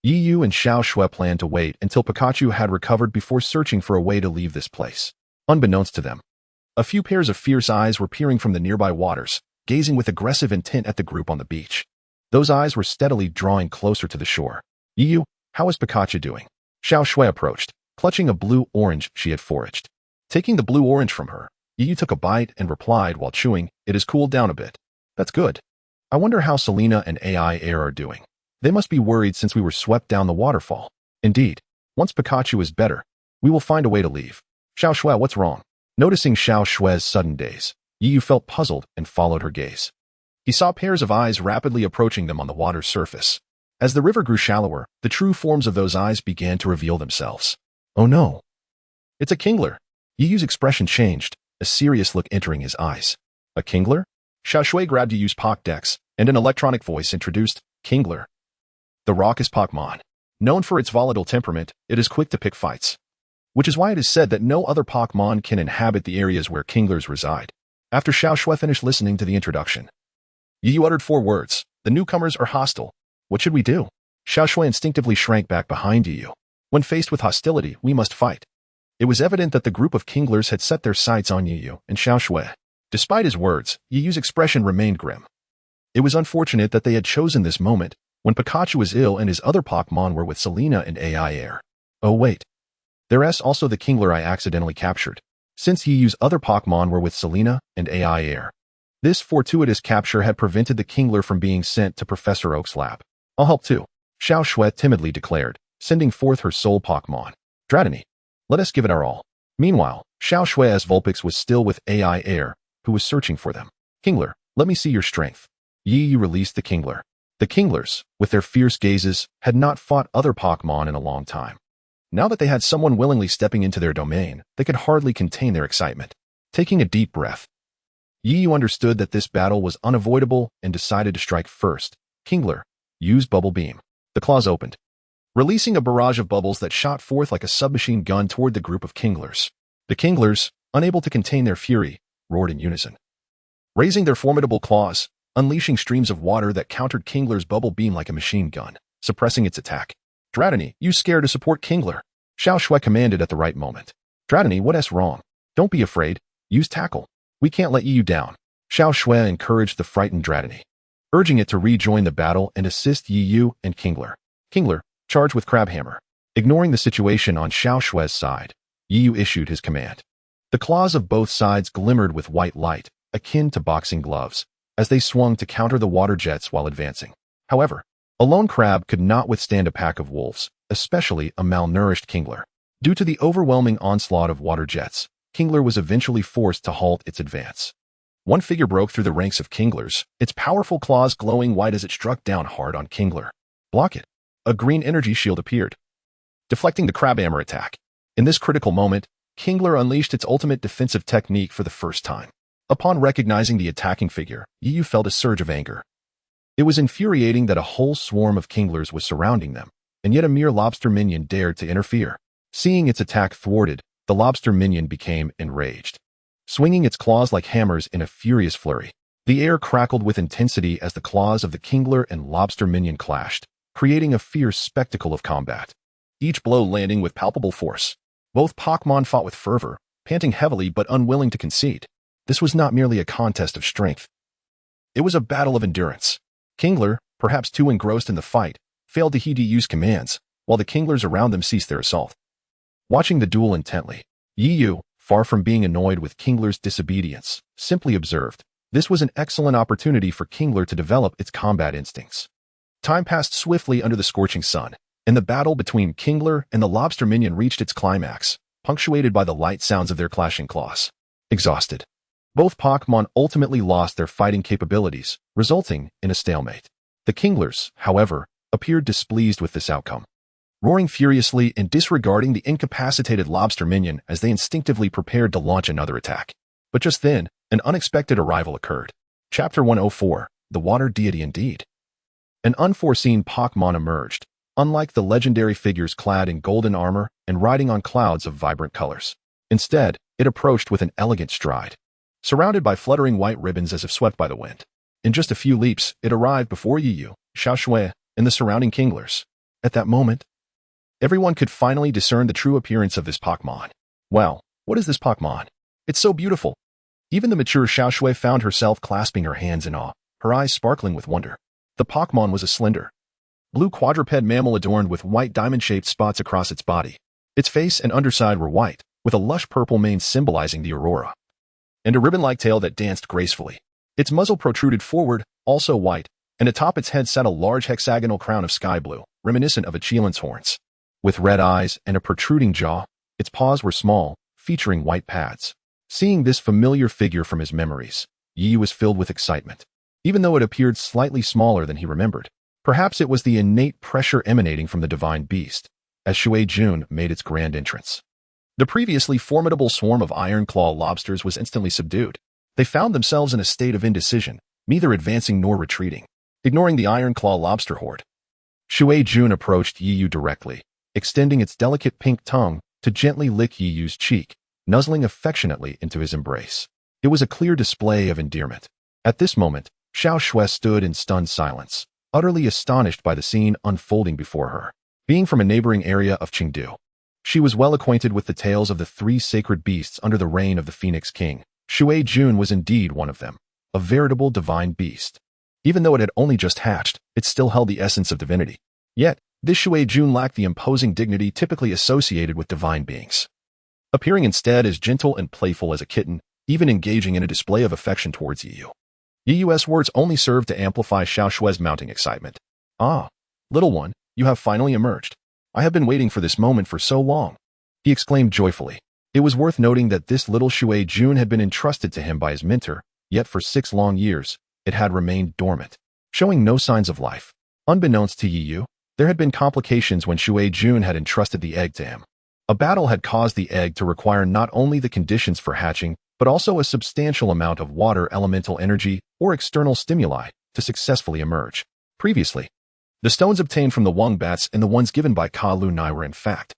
Yiyu and Xiaoshui planned to wait until Pikachu had recovered before searching for a way to leave this place. Unbeknownst to them, a few pairs of fierce eyes were peering from the nearby waters, gazing with aggressive intent at the group on the beach. Those eyes were steadily drawing closer to the shore. Yiyu, how is Pikachu doing? Xiaoshui approached, clutching a blue orange she had foraged. Taking the blue orange from her, Yiyu took a bite and replied while chewing, "It has cooled down a bit." "That's good. I wonder how Selena and Aiair are doing. They must be worried since we were swept down the waterfall." "Indeed. Once Pikachu is better, we will find a way to leave." "Xiaoshui, what's wrong?" Noticing Xiaoshui's sudden daze, Yiyu felt puzzled and followed her gaze. He saw pairs of eyes rapidly approaching them on the water's surface. As the river grew shallower, the true forms of those eyes began to reveal themselves. "Oh no. It's a Kingler." Yiyu's expression changed, a serious look entering his eyes. "A Kingler?" Xiaoshui grabbed Yiyu's Pokédex, and an electronic voice introduced, "Kingler. The raucous Pokémon. Known for its volatile temperament, it is quick to pick fights. Which is why it is said that no other Pokémon can inhabit the areas where Kinglers reside." After Xiaoshui finished listening to the introduction, Yiyu uttered 4 words. "The newcomers are hostile. What should we do?" Xiaoshui instinctively shrank back behind Yiyu. When faced with hostility, we must fight. It was evident that the group of Kinglers had set their sights on Yiyu and Xiaoshui. Despite his words, Yiyu's expression remained grim. It was unfortunate that they had chosen this moment, when Pikachu was ill and his other Pokémon were with Selena and Aiair. Oh wait. There's also the Kingler I accidentally captured. Since Yiyu's other Pokémon were with Selena and Aiair, this fortuitous capture had prevented the Kingler from being sent to Professor Oak's lab. "I'll help too," Xiaoshui timidly declared, sending forth her sole Pokémon. "Dragonite, let us give it our all." Meanwhile, Xiaoshui's Vulpix was still with Aiair, who was searching for them. "Kingler, let me see your strength." Yiyu released the Kingler. The Kinglers, with their fierce gazes, had not fought other Pokémon in a long time. Now that they had someone willingly stepping into their domain, they could hardly contain their excitement. Taking a deep breath, Yiyu understood that this battle was unavoidable and decided to strike first. "Kingler, use Bubble Beam." The claws opened, releasing a barrage of bubbles that shot forth like a submachine gun toward the group of Kinglers. The Kinglers, unable to contain their fury, roared in unison, raising their formidable claws, unleashing streams of water that countered Kingler's Bubble Beam like a machine gun, suppressing its attack. "Dragonite, use Scare to support Kingler," Xiaoshui commanded at the right moment. "Dragonite, what's wrong? Don't be afraid. Use Tackle. We can't let Yiyu down." Xiaoshui encouraged the frightened Dragonite, urging it to rejoin the battle and assist Yiyu and Kingler. "Kingler, charge with Crabhammer." Ignoring the situation on Xiaoshui's side, Yiyu issued his command. The claws of both sides glimmered with white light, akin to boxing gloves, as they swung to counter the water jets while advancing. However, a lone crab could not withstand a pack of wolves, especially a malnourished Kingler. Due to the overwhelming onslaught of water jets, Kingler was eventually forced to halt its advance. One figure broke through the ranks of Kinglers, its powerful claws glowing white as it struck down hard on Kingler. "Block it." A green energy shield appeared, deflecting the Crabhammer attack. In this critical moment, Kingler unleashed its ultimate defensive technique for the first time. Upon recognizing the attacking figure, Yiyu felt a surge of anger. It was infuriating that a whole swarm of Kinglers was surrounding them, and yet a mere lobster minion dared to interfere. Seeing its attack thwarted, the lobster minion became enraged. Swinging its claws like hammers in a furious flurry, the air crackled with intensity as the claws of the Kingler and lobster minion clashed, creating a fierce spectacle of combat. Each blow landing with palpable force. Both Pokémon fought with fervor, panting heavily but unwilling to concede. This was not merely a contest of strength. It was a battle of endurance. Kingler, perhaps too engrossed in the fight, failed to heed Yiyu's commands, while the Kinglers around them ceased their assault. Watching the duel intently, Yiyu, far from being annoyed with Kingler's disobedience, simply observed. This was an excellent opportunity for Kingler to develop its combat instincts. Time passed swiftly under the scorching sun, and the battle between Kingler and the lobster minion reached its climax, punctuated by the light sounds of their clashing claws. Exhausted, both Pokémon ultimately lost their fighting capabilities, resulting in a stalemate. The Kinglers, however, appeared displeased with this outcome, roaring furiously and disregarding the incapacitated lobster minion as they instinctively prepared to launch another attack. But just then, an unexpected arrival occurred. Chapter 104, The Water Deity Indeed. An unforeseen Pokémon emerged, unlike the legendary figures clad in golden armor and riding on clouds of vibrant colors. Instead, it approached with an elegant stride, surrounded by fluttering white ribbons as if swept by the wind. In just a few leaps, it arrived before Yiyu, Xiaoshui, and the surrounding Kinglers. At that moment, everyone could finally discern the true appearance of this Pokémon. Wow, what is this Pokémon? It's so beautiful. Even the mature Xiaoshui found herself clasping her hands in awe, her eyes sparkling with wonder. The Pokémon was a slender, blue quadruped mammal adorned with white diamond-shaped spots across its body. Its face and underside were white, with a lush purple mane symbolizing the aurora, and a ribbon-like tail that danced gracefully. Its muzzle protruded forward, also white, and atop its head sat a large hexagonal crown of sky blue, reminiscent of a chelan's horns. With red eyes and a protruding jaw, its paws were small, featuring white pads. Seeing this familiar figure from his memories, Yi was filled with excitement. Even though it appeared slightly smaller than he remembered, perhaps it was the innate pressure emanating from the divine beast, as Shui Jun made its grand entrance. The previously formidable swarm of iron claw lobsters was instantly subdued. They found themselves in a state of indecision, neither advancing nor retreating, ignoring the iron claw lobster horde. Shui Jun approached Yiyu directly, extending its delicate pink tongue to gently lick Yiyu's cheek, nuzzling affectionately into his embrace. It was a clear display of endearment. At this moment, Xiaoshui stood in stunned silence, utterly astonished by the scene unfolding before her. Being from a neighboring area of Chengdu, she was well acquainted with the tales of the three sacred beasts under the reign of the Phoenix King. Shui Jun was indeed one of them, a veritable divine beast. Even though it had only just hatched, it still held the essence of divinity. Yet, this Shui Jun lacked the imposing dignity typically associated with divine beings, appearing instead as gentle and playful as a kitten, even engaging in a display of affection towards Yiyu. Yiyu's words only served to amplify Xiaoshui's mounting excitement. Ah, little one, you have finally emerged. I have been waiting for this moment for so long, he exclaimed joyfully. It was worth noting that this little Shui Jun had been entrusted to him by his mentor, yet for 6 long years, it had remained dormant, showing no signs of life. Unbeknownst to Yiyu, there had been complications when Shui Jun had entrusted the egg to him. A battle had caused the egg to require not only the conditions for hatching, but also a substantial amount of water elemental energy or external stimuli to successfully emerge. Previously, the stones obtained from the Wongbats and the ones given by Ka Lunai were in fact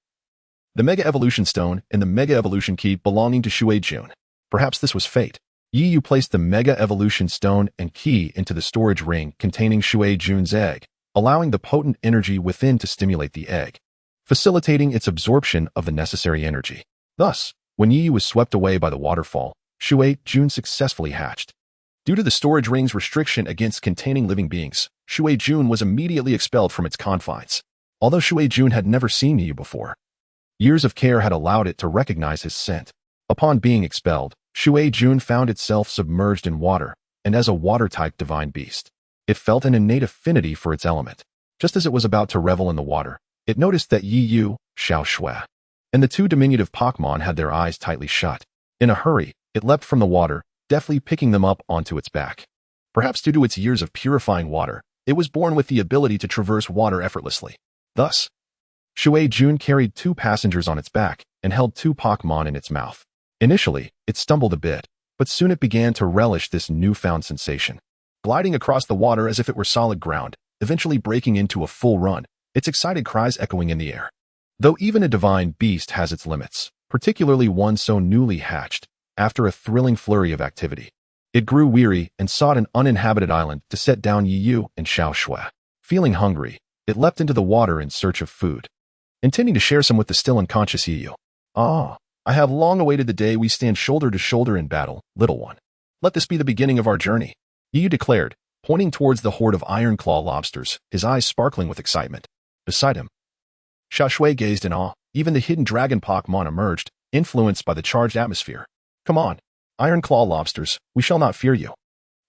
the Mega Evolution Stone and the Mega Evolution Key belonging to Shui Jun. Perhaps this was fate. Yiyu placed the Mega Evolution Stone and Key into the storage ring containing Shui Jun's egg, allowing the potent energy within to stimulate the egg, facilitating its absorption of the necessary energy. Thus, when Yiyu was swept away by the waterfall, Shui Jun successfully hatched. Due to the storage ring's restriction against containing living beings, Shui Jun was immediately expelled from its confines. Although Shui Jun had never seen Yiyu before, years of care had allowed it to recognize his scent. Upon being expelled, Shui Jun found itself submerged in water, and as a water-type divine beast, it felt an innate affinity for its element. Just as it was about to revel in the water, it noticed that Yiyu, Xiaoshui, and the 2 diminutive Pokémon had their eyes tightly shut. In a hurry, it leapt from the water, deftly picking them up onto its back. Perhaps due to its years of purifying water, it was born with the ability to traverse water effortlessly. Thus, Shui Jun carried 2 passengers on its back and held 2 Pokémon in its mouth. Initially, it stumbled a bit, but soon it began to relish this newfound sensation. Gliding across the water as if it were solid ground, eventually breaking into a full run, its excited cries echoing in the air. Though even a divine beast has its limits, particularly one so newly hatched, after a thrilling flurry of activity, it grew weary and sought an uninhabited island to set down Yiyu and Xiaoshui. Feeling hungry, it leapt into the water in search of food, intending to share some with the still unconscious Yiyu. Ah, I have long awaited the day we stand shoulder to shoulder in battle, little one. Let this be the beginning of our journey, Yiyu declared, pointing towards the horde of iron claw lobsters, his eyes sparkling with excitement. Beside him, Xiaoshui gazed in awe. Even the hidden dragon Pokémon emerged, influenced by the charged atmosphere. Come on, iron claw lobsters, we shall not fear you.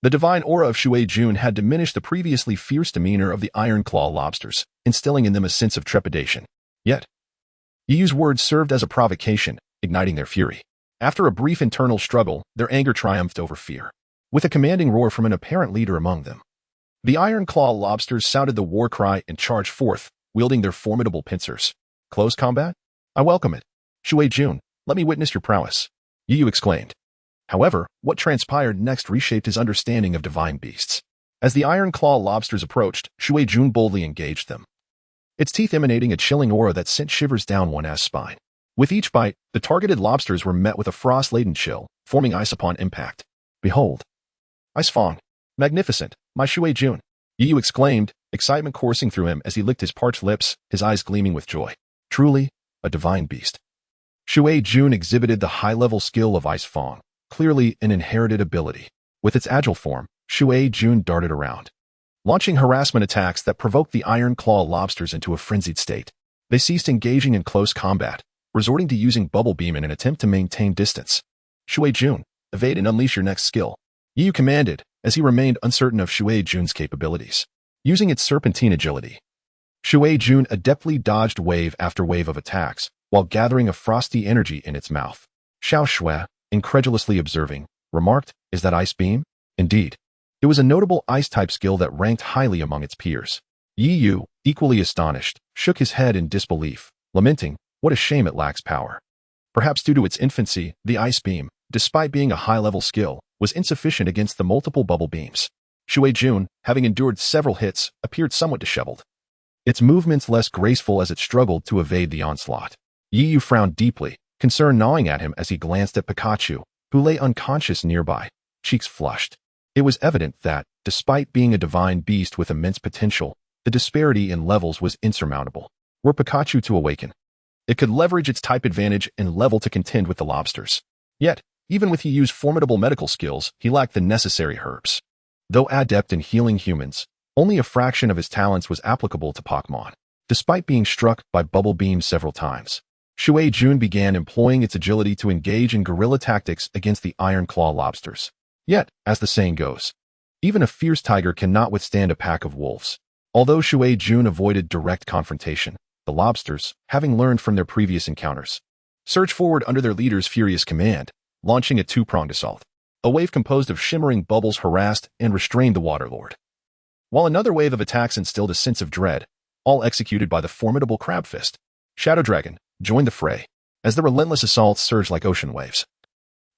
The divine aura of Shui Jun had diminished the previously fierce demeanor of the iron claw lobsters, instilling in them a sense of trepidation. Yet, Yiyu's words served as a provocation, igniting their fury. After a brief internal struggle, their anger triumphed over fear. With a commanding roar from an apparent leader among them, the iron claw lobsters sounded the war cry and charged forth, wielding their formidable pincers. Close combat? I welcome it. Shui Jun, let me witness your prowess, Yiyu exclaimed. However, what transpired next reshaped his understanding of divine beasts. As the iron claw lobsters approached, Shui Jun boldly engaged them, its teeth emanating a chilling aura that sent shivers down one's spine. With each bite, the targeted lobsters were met with a frost-laden chill, forming ice upon impact. Behold! Ice Fong! Magnificent! My Shui Jun! Yu exclaimed, excitement coursing through him as he licked his parched lips, his eyes gleaming with joy. Truly, a divine beast. Shui Jun exhibited the high-level skill of Ice Fong, clearly an inherited ability. With its agile form, Shui Jun darted around, launching harassment attacks that provoked the iron claw lobsters into a frenzied state. They ceased engaging in close combat, resorting to using Bubble Beam in an attempt to maintain distance. Shui Jun, evade and unleash your next skill, Yu commanded, as he remained uncertain of Shui Jun's capabilities. Using its serpentine agility, Shui Jun adeptly dodged wave after wave of attacks, while gathering a frosty energy in its mouth. Xiao Shui, incredulously observing, remarked, "Is that Ice Beam?" Indeed. It was a notable ice-type skill that ranked highly among its peers. Yi Yu, equally astonished, shook his head in disbelief, lamenting, "What a shame it lacks power." Perhaps due to its infancy, the Ice Beam, despite being a high-level skill, was insufficient against the multiple bubble beams. Shui Jun, having endured several hits, appeared somewhat disheveled, its movements less graceful as it struggled to evade the onslaught. Yi Yu frowned deeply, concern gnawing at him as he glanced at Pikachu, who lay unconscious nearby, cheeks flushed. It was evident that, despite being a divine beast with immense potential, the disparity in levels was insurmountable. Were Pikachu to awaken, it could leverage its type advantage and level to contend with the lobsters. Yet, even with Yi Yu's formidable medical skills, he lacked the necessary herbs. Though adept in healing humans, only a fraction of his talents was applicable to Pokémon. Despite being struck by Bubble Beam several times, Shui Jun began employing its agility to engage in guerrilla tactics against the Iron Claw lobsters. Yet, as the saying goes, even a fierce tiger cannot withstand a pack of wolves. Although Shui Jun avoided direct confrontation, the lobsters, having learned from their previous encounters, surged forward under their leader's furious command, launching a two-pronged assault. A wave composed of shimmering bubbles harassed and restrained the Water Lord, while another wave of attacks instilled a sense of dread, all executed by the formidable Crab Fist. Shadow Dragon joined the fray, as the relentless assaults surged like ocean waves.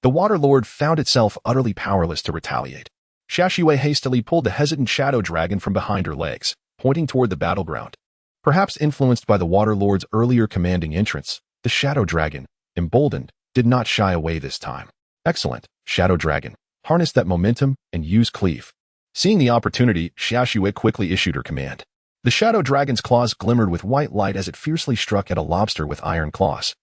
The Water Lord found itself utterly powerless to retaliate. Xiaoxue hastily pulled the hesitant Shadow Dragon from behind her legs, pointing toward the battleground. Perhaps influenced by the Water Lord's earlier commanding entrance, the Shadow Dragon, emboldened, did not shy away this time. Excellent, Shadow Dragon. Harness that momentum and use Cleave. Seeing the opportunity, Xiaoxue quickly issued her command. The Shadow Dragon's claws glimmered with white light as it fiercely struck at a lobster with iron claws,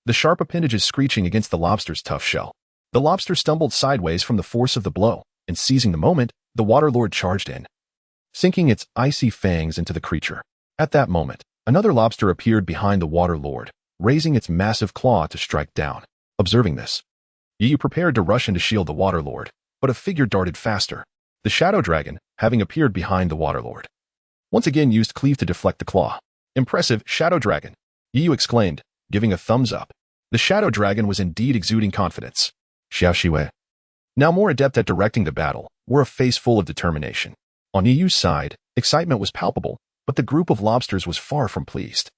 the sharp appendages screeching against the lobster's tough shell. The lobster stumbled sideways from the force of the blow, and seizing the moment, the Water Lord charged in, sinking its icy fangs into the creature. At that moment, another lobster appeared behind the Water Lord, raising its massive claw to strike down. Observing this, Yi Yu prepared to rush in to shield the Water Lord, but a figure darted faster. The Shadow Dragon, having appeared behind the Water Lord, once again used Cleave to deflect the claw. Impressive, Shadow Dragon! Yi Yu exclaimed, giving a thumbs up. The Shadow Dragon was indeed exuding confidence. Xiaoxue, now more adept at directing the battle, wore a face full of determination. On Yi Yu's side, excitement was palpable, but the group of lobsters was far from pleased.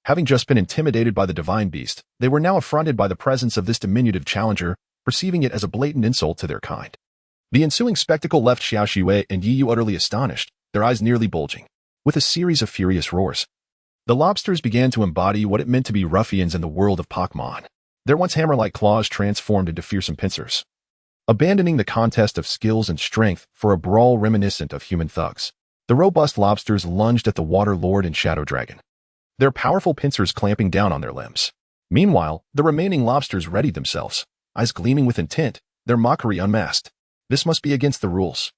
Having just been intimidated by the divine beast, they were now affronted by the presence of this diminutive challenger, perceiving it as a blatant insult to their kind. The ensuing spectacle left Xiaoxue and Yi Yu utterly astonished, their eyes nearly bulging. With a series of furious roars, the lobsters began to embody what it meant to be ruffians in the world of Pokémon. Their once hammer-like claws transformed into fearsome pincers, abandoning the contest of skills and strength for a brawl reminiscent of human thugs. The robust lobsters lunged at the Water Lord and Shadow Dragon, their powerful pincers clamping down on their limbs. Meanwhile, the remaining lobsters readied themselves, eyes gleaming with intent, their mockery unmasked. This must be against the rules.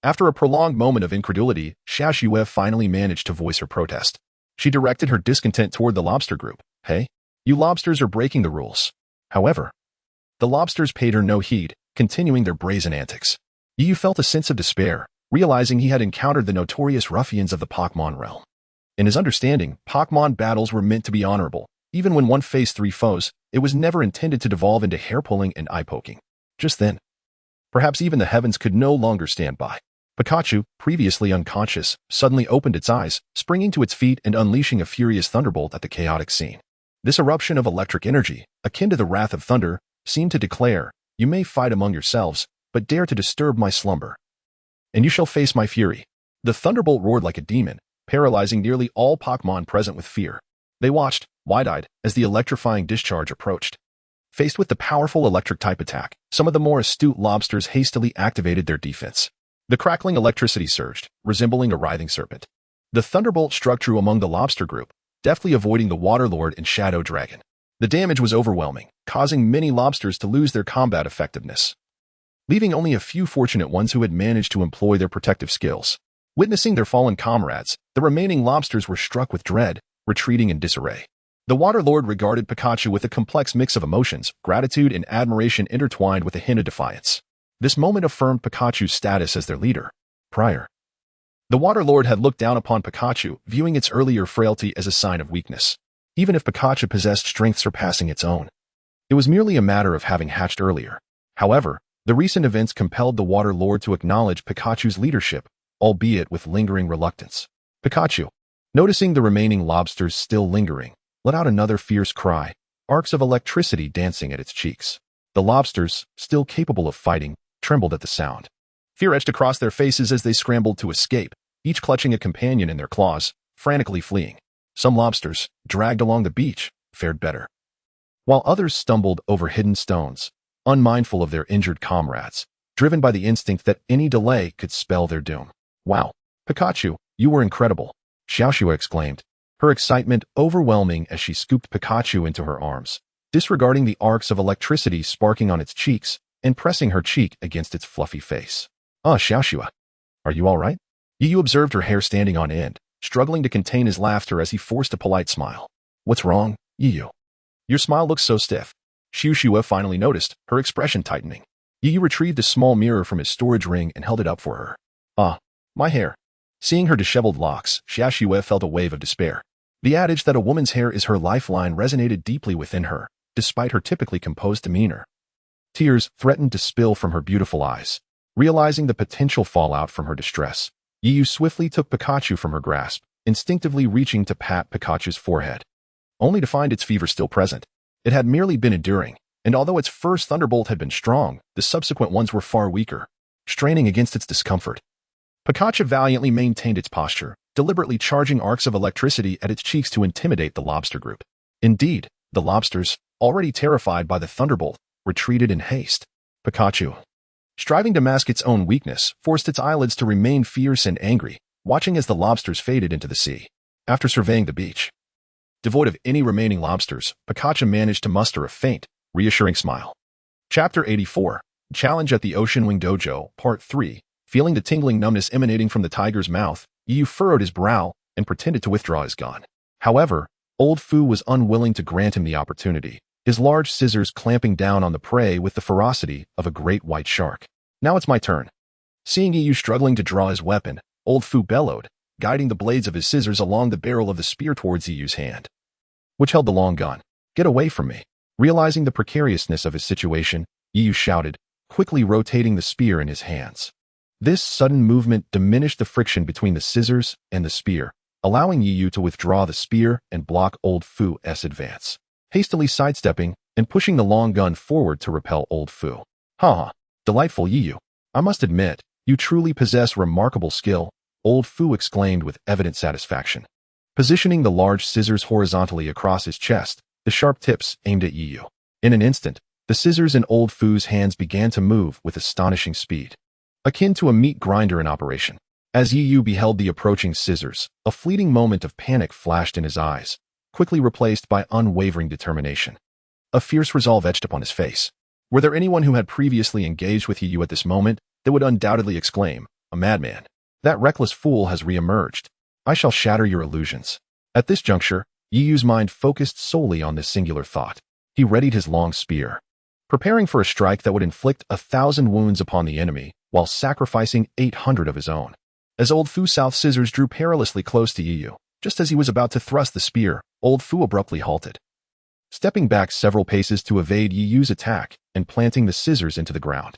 After a prolonged moment of incredulity, Xiaoxue finally managed to voice her protest. She directed her discontent toward the lobster group. Hey, you lobsters are breaking the rules. However, the lobsters paid her no heed, continuing their brazen antics. Yi Yu felt a sense of despair, realizing he had encountered the notorious ruffians of the Pokémon realm. In his understanding, Pokémon battles were meant to be honorable. Even when one faced three foes, it was never intended to devolve into hair-pulling and eye-poking. Just then, perhaps even the heavens could no longer stand by. Pikachu, previously unconscious, suddenly opened its eyes, springing to its feet and unleashing a furious thunderbolt at the chaotic scene. This eruption of electric energy, akin to the wrath of thunder, seemed to declare, "You may fight among yourselves, but dare to disturb my slumber, and you shall face my fury." The thunderbolt roared like a demon, paralyzing nearly all Pokémon present with fear. They watched, wide-eyed, as the electrifying discharge approached. Faced with the powerful electric-type attack, some of the more astute lobsters hastily activated their defense. The crackling electricity surged, resembling a writhing serpent. The thunderbolt struck true among the lobster group, deftly avoiding the water lord and shadow dragon. The damage was overwhelming, causing many lobsters to lose their combat effectiveness, leaving only a few fortunate ones who had managed to employ their protective skills. Witnessing their fallen comrades, the remaining lobsters were struck with dread, retreating in disarray. The water lord regarded Pikachu with a complex mix of emotions, gratitude and admiration intertwined with a hint of defiance. This moment affirmed Pikachu's status as their leader. Prior, the water lord had looked down upon Pikachu, viewing its earlier frailty as a sign of weakness. Even if Pikachu possessed strength surpassing its own, it was merely a matter of having hatched earlier. However, the recent events compelled the water lord to acknowledge Pikachu's leadership, albeit with lingering reluctance. Pikachu, noticing the remaining lobsters still lingering, let out another fierce cry, arcs of electricity dancing at its cheeks. The lobsters, still capable of fighting, trembled at the sound. Fear etched across their faces as they scrambled to escape, each clutching a companion in their claws, frantically fleeing. Some lobsters, dragged along the beach, fared better, while others stumbled over hidden stones, unmindful of their injured comrades, driven by the instinct that any delay could spell their doom. Wow, Pikachu, you were incredible, Xiaoxua exclaimed, her excitement overwhelming as she scooped Pikachu into her arms, disregarding the arcs of electricity sparking on its cheeks and pressing her cheek against its fluffy face. Xiaoxua, are you all right? Yu observed her hair standing on end, struggling to contain his laughter as he forced a polite smile. What's wrong, Yu? Your smile looks so stiff. Xiaoxua finally noticed, her expression tightening. Yu retrieved a small mirror from his storage ring and held it up for her. My hair. Seeing her disheveled locks, Xiaoxua felt a wave of despair. The adage that a woman's hair is her lifeline resonated deeply within her, despite her typically composed demeanor. Tears threatened to spill from her beautiful eyes. Realizing the potential fallout from her distress, Yu swiftly took Pikachu from her grasp, instinctively reaching to pat Pikachu's forehead, only to find its fever still present. It had merely been enduring, and although its first thunderbolt had been strong, the subsequent ones were far weaker, straining against its discomfort. Pikachu valiantly maintained its posture, deliberately charging arcs of electricity at its cheeks to intimidate the lobster group. Indeed, the lobsters, already terrified by the thunderbolt, retreated in haste. Pikachu, striving to mask its own weakness, forced its eyelids to remain fierce and angry, watching as the lobsters faded into the sea. After surveying the beach, devoid of any remaining lobsters, Pikachu managed to muster a faint, reassuring smile. Chapter 84, Challenge at the Ocean Wing Dojo, Part 3. Feeling the tingling numbness emanating from the tiger's mouth, Yu furrowed his brow and pretended to withdraw his gun. However, Old Fu was unwilling to grant him the opportunity, his large scissors clamping down on the prey with the ferocity of a great white shark. Now it's my turn. Seeing Yu struggling to draw his weapon, Old Fu bellowed, guiding the blades of his scissors along the barrel of the spear towards Yu's hand, which held the long gun. Get away from me. Realizing the precariousness of his situation, Yu shouted, quickly rotating the spear in his hands. This sudden movement diminished the friction between the scissors and the spear, allowing Yu to withdraw the spear and block Old Fu's advance, hastily sidestepping and pushing the long gun forward to repel Old Fu. Delightful Yu. I must admit, you truly possess remarkable skill, Old Fu exclaimed with evident satisfaction. Positioning the large scissors horizontally across his chest, the sharp tips aimed at Yu. In an instant, the scissors in Old Fu's hands began to move with astonishing speed, akin to a meat grinder in operation. As Yu beheld the approaching scissors, a fleeting moment of panic flashed in his eyes, quickly replaced by unwavering determination. A fierce resolve etched upon his face. Were there anyone who had previously engaged with Yu at this moment, they would undoubtedly exclaim, a madman. That reckless fool has re-emerged. I shall shatter your illusions. At this juncture, Yu's mind focused solely on this singular thought. He readied his long spear, preparing for a strike that would inflict 1,000 wounds upon the enemy, while sacrificing 800 of his own. As Old Fu's scissors drew perilously close to Yu, just as he was about to thrust the spear, Old Fu abruptly halted, stepping back several paces to evade Yu's attack and planting the scissors into the ground.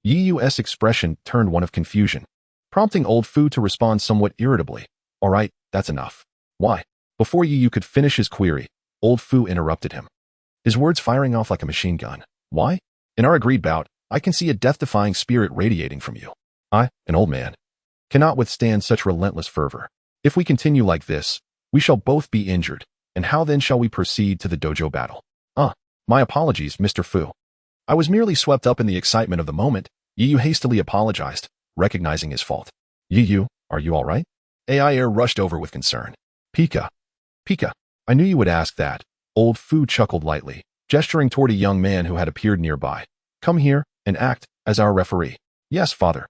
Yu's expression turned one of confusion, prompting Old Fu to respond somewhat irritably. All right, that's enough. Why? Before Yu could finish his query, Old Fu interrupted him, his words firing off like a machine gun. Why? In our agreed bout, I can see a death-defying spirit radiating from you. I, an old man, cannot withstand such relentless fervor. If we continue like this, we shall both be injured, And how then shall we proceed to the dojo battle? My apologies, Mr. Fu. I was merely swept up in the excitement of the moment. Yu hastily apologized, recognizing his fault. Yu, are you all right? Aiair rushed over with concern. Pika, I knew you would ask that. Old Fu chuckled lightly, gesturing toward a young man who had appeared nearby. Come here and act as our referee. Yes, father.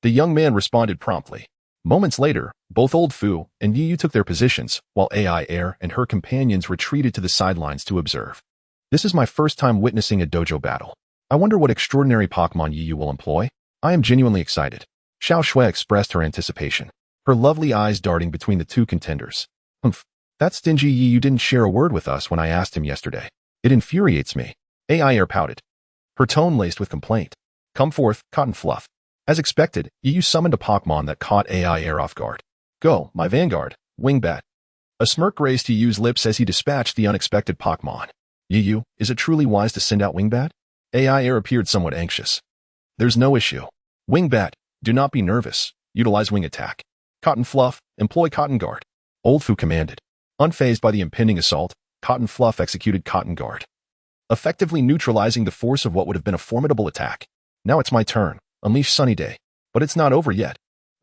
The young man responded promptly. Moments later, both Old Fu and Yu took their positions, while Aiair and her companions retreated to the sidelines to observe. This is my first time witnessing a dojo battle. I wonder what extraordinary Pokémon Yu will employ. I am genuinely excited. Xiao Shui expressed her anticipation, her lovely eyes darting between the two contenders. That stingy Yu didn't share a word with us when I asked him yesterday. It infuriates me. Aiair pouted, her tone laced with complaint. Come forth, Cotton Fluff. As expected, Yu summoned a Pokémon that caught Aiair off guard. Go, my vanguard, Wingbat. A smirk graced Yu's lips as he dispatched the unexpected Pokémon. Yu, is it truly wise to send out Wingbat? Aiair appeared somewhat anxious. There's no issue. Wingbat, do not be nervous. Utilize Wing Attack. Cotton Fluff, employ Cotton Guard. Old Fu commanded. Unfazed by the impending assault, Cotton Fluff executed Cotton Guard, effectively neutralizing the force of what would have been a formidable attack. Now it's my turn. Unleash Sunny Day. But it's not over yet.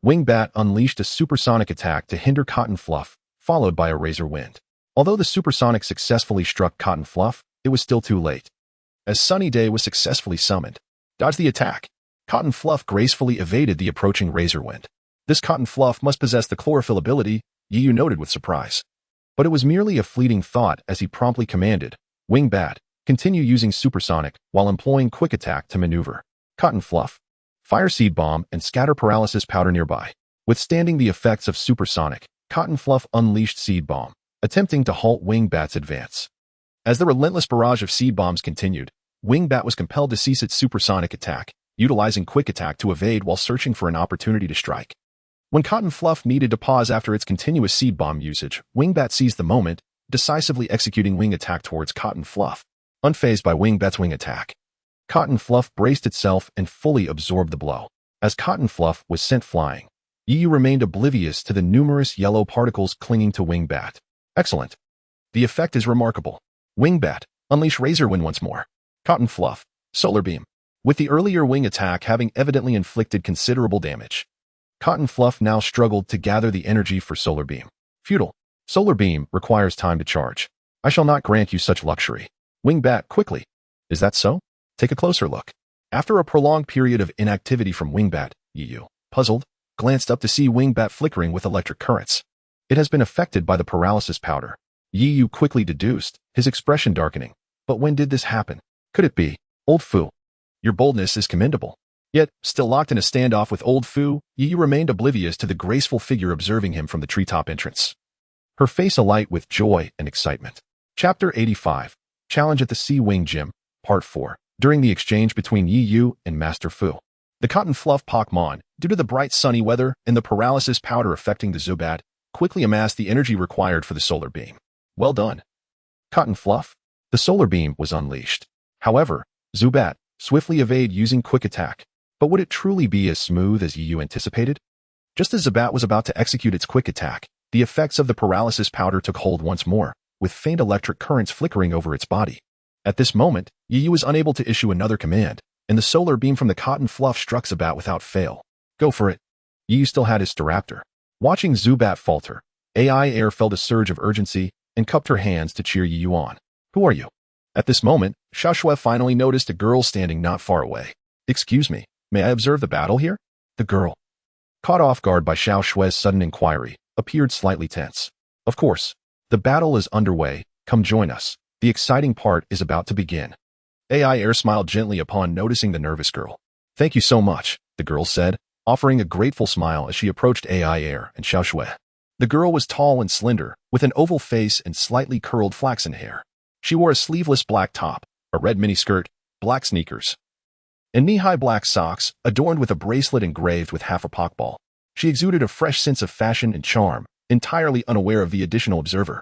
Wingbat unleashed a supersonic attack to hinder Cotton Fluff, followed by a Razor Wind. Although the supersonic successfully struck Cotton Fluff, it was still too late. As Sunny Day was successfully summoned, dodge the attack. Cotton Fluff gracefully evaded the approaching Razor Wind. This Cotton Fluff must possess the chlorophyll ability, Yu noted with surprise. But it was merely a fleeting thought as he promptly commanded, Wingbat, continue using supersonic while employing quick attack to maneuver. Cotton Fluff, fire Seed Bomb and scatter paralysis powder nearby. Withstanding the effects of supersonic, Cotton Fluff unleashed Seed Bomb, attempting to halt Wingbat's advance. As the relentless barrage of Seed Bombs continued, Wingbat was compelled to cease its supersonic attack, utilizing quick attack to evade while searching for an opportunity to strike. When Cotton Fluff needed to pause after its continuous Seed Bomb usage, Wingbat seized the moment, decisively executing Wing Attack towards Cotton Fluff. Unfazed by Wingbat's Wing Attack, Cotton Fluff braced itself and fully absorbed the blow. As Cotton Fluff was sent flying, Yu remained oblivious to the numerous yellow particles clinging to Wingbat. Excellent. The effect is remarkable. Wingbat, unleash Razor Wind once more. Cotton Fluff, Solar Beam. With the earlier Wing Attack having evidently inflicted considerable damage, Cotton Fluff now struggled to gather the energy for Solar Beam. Futile. Solar Beam requires time to charge. I shall not grant you such luxury. Wingbat, quickly. Is that so? Take a closer look. After a prolonged period of inactivity from Wingbat, Yu, puzzled, glanced up to see Wingbat flickering with electric currents. It has been affected by the paralysis powder. Yu quickly deduced, his expression darkening. But when did this happen? Could it be? Old Fu. Your boldness is commendable. Yet, still locked in a standoff with Old Fu, Yu remained oblivious to the graceful figure observing him from the treetop entrance, her face alight with joy and excitement. Chapter 85. Challenge at the Sea Wing Gym, Part 4. During the exchange between Yu and Master Fu, the Cotton Fluff Pokémon, due to the bright sunny weather and the paralysis powder affecting the Zubat, quickly amassed the energy required for the Solar Beam. Well done, Cotton Fluff. The Solar Beam was unleashed. However, Zubat swiftly evaded using Quick Attack. But would it truly be as smooth as Yu anticipated? Just as Zubat was about to execute its Quick Attack, the effects of the paralysis powder took hold once more, with faint electric currents flickering over its body. At this moment, Yu was unable to issue another command, and the Solar Beam from the Cotton Fluff struck Zubat without fail. Go for it. Yu still had his Staraptor. Watching Zubat falter, Aiair felt a surge of urgency and cupped her hands to cheer Yu on. Who are you? At this moment, Xiao Shui finally noticed a girl standing not far away. Excuse me, may I observe the battle here? The girl, caught off guard by Xiao Shui's sudden inquiry, appeared slightly tense. Of course, the battle is underway. Come join us. The exciting part is about to begin. Aiair smiled gently upon noticing the nervous girl. Thank you so much, the girl said, offering a grateful smile as she approached Aiair and Xiao Shui. The girl was tall and slender, with an oval face and slightly curled flaxen hair. She wore a sleeveless black top, a red miniskirt, black sneakers, and knee-high black socks, adorned with a bracelet engraved with half a Pokeball. She exuded a fresh sense of fashion and charm, entirely unaware of the additional observer.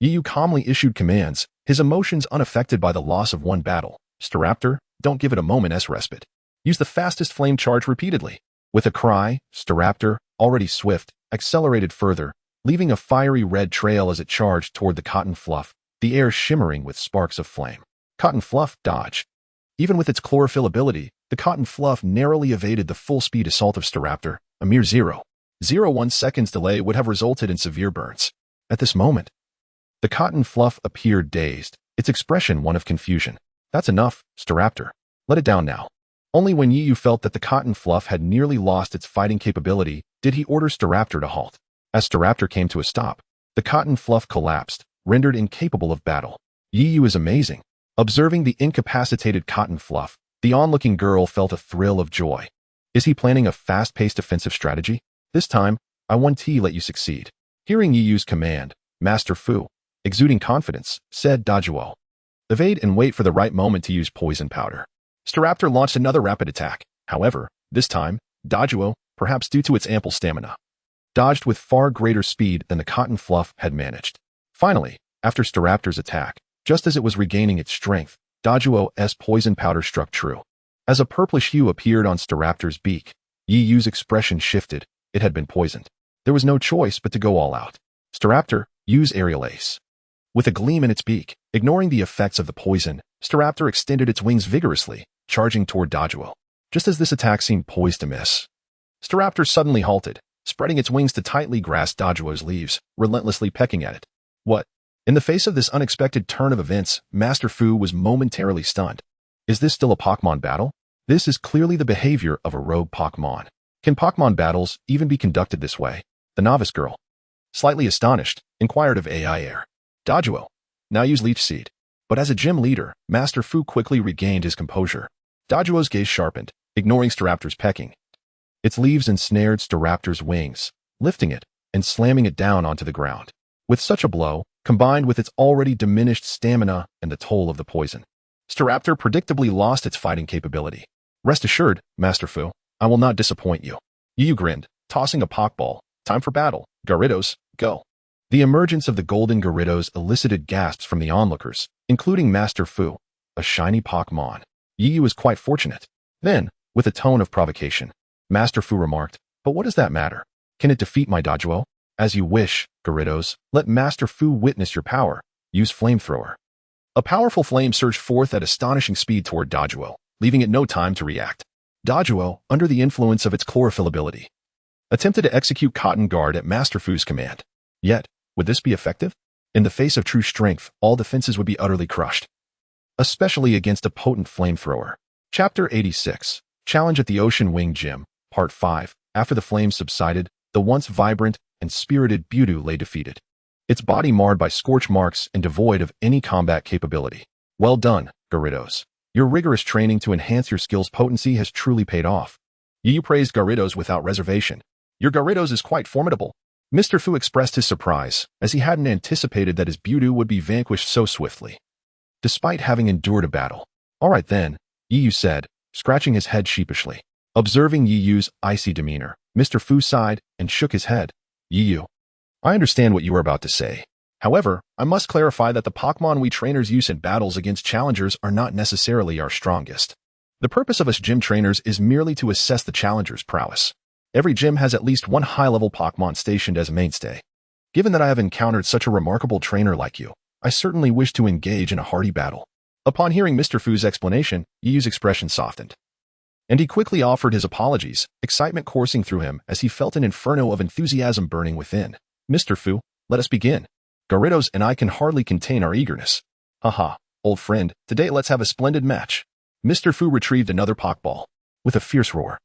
Yu calmly issued commands, his emotions unaffected by the loss of one battle. Staraptor, don't give it a moment's respite. Use the fastest flame charge repeatedly. With a cry, Staraptor, already swift, accelerated further, leaving a fiery red trail as it charged toward the cotton fluff, the air shimmering with sparks of flame. Cotton fluff dodge. Even with its chlorophyll ability, the cotton fluff narrowly evaded the full-speed assault of Staraptor. A mere 0.01 seconds delay would have resulted in severe burns. At this moment, the cotton fluff appeared dazed, its expression one of confusion. That's enough, Staraptor. Let it down now. Only when Yu felt that the cotton fluff had nearly lost its fighting capability did he order Staraptor to halt. As Staraptor came to a stop, the cotton fluff collapsed, rendered incapable of battle. Yu is amazing. Observing the incapacitated cotton fluff, the onlooking girl felt a thrill of joy. Is he planning a fast-paced offensive strategy? This time, I won't let you succeed. Hearing Yu's command, Master Fu, exuding confidence, said Dajuo. Evade and wait for the right moment to use poison powder. Staraptor launched another rapid attack. However, this time, Dajuo, perhaps due to its ample stamina, dodged with far greater speed than the cotton fluff had managed. Finally, after Staraptor's attack, just as it was regaining its strength, Dajuo's poison powder struck true. As a purplish hue appeared on Staraptor's beak, Yu's expression shifted. It had been poisoned. There was no choice but to go all out. Staraptor, use aerial ace. With a gleam in its beak, ignoring the effects of the poison, Staraptor extended its wings vigorously, charging toward Dajuo. Just as this attack seemed poised to miss, Staraptor suddenly halted, spreading its wings to tightly grasp Dajuo's leaves, relentlessly pecking at it. What? In the face of this unexpected turn of events, Master Fu was momentarily stunned. Is this still a Pokémon battle? This is clearly the behavior of a rogue Pokémon. Can Pokémon battles even be conducted this way? The novice girl, slightly astonished, inquired of Aiair. Dajuo, now use Leech Seed. But as a gym leader, Master Fu quickly regained his composure. Dajuo's gaze sharpened, ignoring Staraptor's pecking. Its leaves ensnared Staraptor's wings, lifting it and slamming it down onto the ground. With such a blow, combined with its already diminished stamina and the toll of the poison, Staraptor predictably lost its fighting capability. Rest assured, Master Fu, I will not disappoint you. Yu grinned, tossing a Pokeball. Time for battle. Gyarados, go. The emergence of the golden Gyarados elicited gasps from the onlookers, including Master Fu, a shiny Pokémon. Yu was quite fortunate. Then, with a tone of provocation, Master Fu remarked, but what does that matter? Can it defeat my Dajuo? As you wish, Gyarados. Let Master Fu witness your power. Use Flamethrower. A powerful flame surged forth at astonishing speed toward Dajuo, leaving it no time to react. Dajuo, under the influence of its chlorophyll ability, attempted to execute Cotton Guard at Master Fu's command. Yet, would this be effective? In the face of true strength, all defenses would be utterly crushed, especially against a potent flamethrower. Chapter 86, Challenge at the Ocean Wing Gym, Part 5. After the flames subsided, the once vibrant and spirited Beauty lay defeated, its body marred by scorch marks and devoid of any combat capability. Well done, Gyarados. Your rigorous training to enhance your skill's potency has truly paid off. Yu praised Gyarados without reservation. Your Gyarados is quite formidable. Mr. Fu expressed his surprise, as he hadn't anticipated that his Beauty would be vanquished so swiftly, despite having endured a battle. All right then, Yu said, scratching his head sheepishly. Observing Yu's icy demeanor, Mr. Fu sighed and shook his head. Yu, I understand what you are about to say. However, I must clarify that the Pokémon we trainers use in battles against challengers are not necessarily our strongest. The purpose of us gym trainers is merely to assess the challenger's prowess. Every gym has at least one high-level Pokémon stationed as a mainstay. Given that I have encountered such a remarkable trainer like you, I certainly wish to engage in a hearty battle. Upon hearing Mr. Fu's explanation, Yu's expression softened, and he quickly offered his apologies, excitement coursing through him as he felt an inferno of enthusiasm burning within. Mr. Fu, let us begin. Gyarados and I can hardly contain our eagerness. Haha, old friend, today let's have a splendid match. Mr. Fu retrieved another Pokeball. With a fierce roar,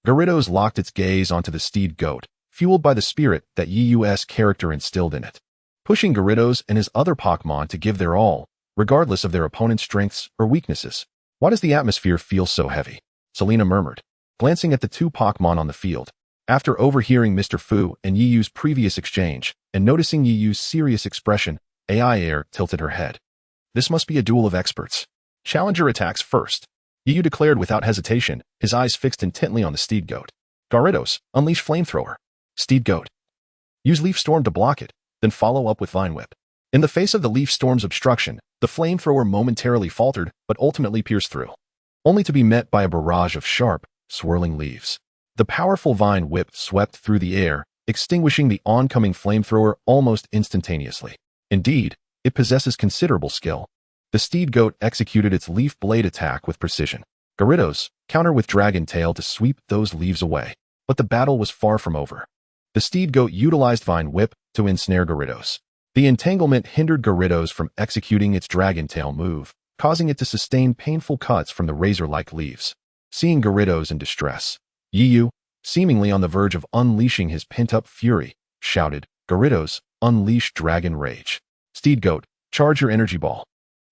Gyarados locked its gaze onto the steed goat, fueled by the spirit that Yu's character instilled in it, pushing Gyarados and his other Pokemon to give their all, regardless of their opponent's strengths or weaknesses. Why does the atmosphere feel so heavy? Selena murmured, glancing at the two Pokemon on the field. After overhearing Mr. Fu and Yu's previous exchange, and noticing Yu's serious expression, Aiair tilted her head. This must be a duel of experts. Challenger attacks first, Yu declared without hesitation, his eyes fixed intently on the steed goat. Gyarados, unleash Flamethrower. Steed goat, use Leaf Storm to block it, then follow up with Vine Whip. In the face of the Leaf Storm's obstruction, the Flamethrower momentarily faltered, but ultimately pierced through, only to be met by a barrage of sharp, swirling leaves. The powerful Vine Whip swept through the air, extinguishing the oncoming flamethrower almost instantaneously. Indeed, it possesses considerable skill. The steed goat executed its leaf blade attack with precision. Gyarados counter with Dragon Tail to sweep those leaves away. But the battle was far from over. The steed goat utilized Vine Whip to ensnare Gyarados. The entanglement hindered Gyarados from executing its Dragon Tail move, causing it to sustain painful cuts from the razor-like leaves. Seeing Gyarados in distress, Yiyu, seemingly on the verge of unleashing his pent-up fury, shouted, "Gyarados, unleash Dragon Rage. Steed Goat, charge your energy ball."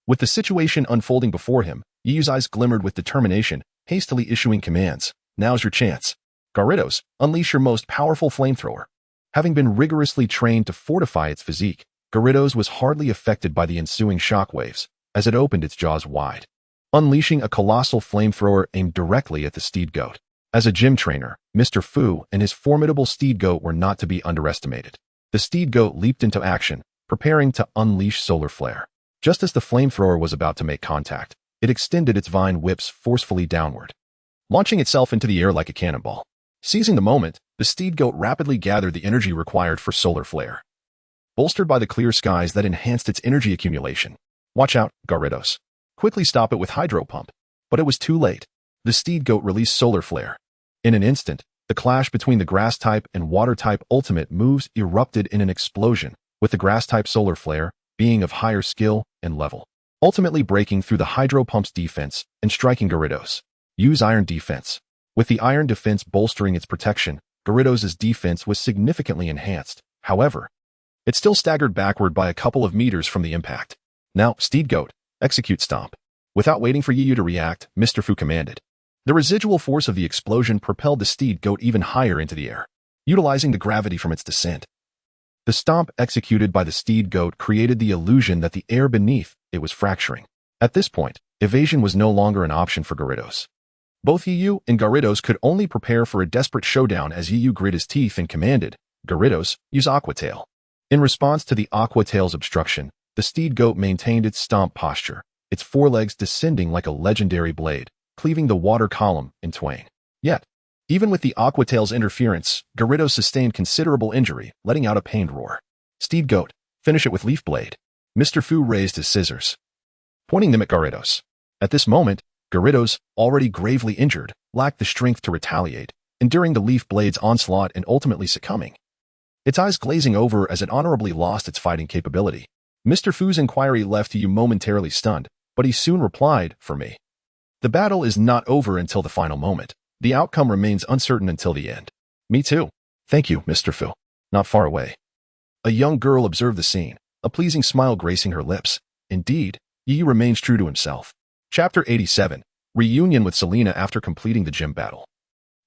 With the situation unfolding before him, Yiyu's eyes glimmered with determination, hastily issuing commands. "Now's your chance. Gyarados, unleash your most powerful flamethrower." Having been rigorously trained to fortify its physique, Gyarados was hardly affected by the ensuing shockwaves, as it opened its jaws wide, unleashing a colossal flamethrower aimed directly at the steed goat. As a gym trainer, Mr. Fu and his formidable steed goat were not to be underestimated. The steed goat leaped into action, preparing to unleash Solar Flare. Just as the flamethrower was about to make contact, it extended its vine whips forcefully downward, launching itself into the air like a cannonball. Seizing the moment, the steed goat rapidly gathered the energy required for Solar Flare, bolstered by the clear skies that enhanced its energy accumulation. "Watch out, Gyarados. Quickly stop it with Hydro Pump." But it was too late. The steed goat released Solar Flare. In an instant, the clash between the Grass-type and Water-type ultimate moves erupted in an explosion, with the Grass-type Solar Flare being of higher skill and level, ultimately breaking through the Hydro Pump's defense and striking Gyarados. Use Iron Defense. With the Iron Defense bolstering its protection, Gyarados' defense was significantly enhanced. However, it still staggered backward by a couple of meters from the impact. "Now, Steed Goat, execute Stomp." Without waiting for Yiyu to react, Mr. Fu commanded. The residual force of the explosion propelled the steed goat even higher into the air, utilizing the gravity from its descent. The stomp executed by the steed goat created the illusion that the air beneath it was fracturing. At this point, evasion was no longer an option for Gyarados. Both Yiyu and Gyarados could only prepare for a desperate showdown as Yiyu grit his teeth and commanded, "Gyarados, use Aqua Tail." In response to the Aqua Tail's obstruction, the steed goat maintained its stomp posture, its forelegs descending like a legendary blade, cleaving the water column in twain. Yet, even with the Aqua Tail's interference, Gyarados sustained considerable injury, letting out a pained roar. "Steed Goat, finish it with Leaf Blade." Mr. Fu raised his scissors, pointing them at Gyarados. At this moment, Gyarados, already gravely injured, lacked the strength to retaliate, enduring the Leaf Blade's onslaught and ultimately succumbing, its eyes glazing over as it honorably lost its fighting capability. Mr. Fu's inquiry left Yiyu momentarily stunned, but he soon replied, "For me, the battle is not over until the final moment. The outcome remains uncertain until the end." "Me too. Thank you, Mr. Fu." Not far away, a young girl observed the scene, a pleasing smile gracing her lips. Indeed, Yiyu remains true to himself. Chapter 87, Reunion with Selena after completing the gym battle.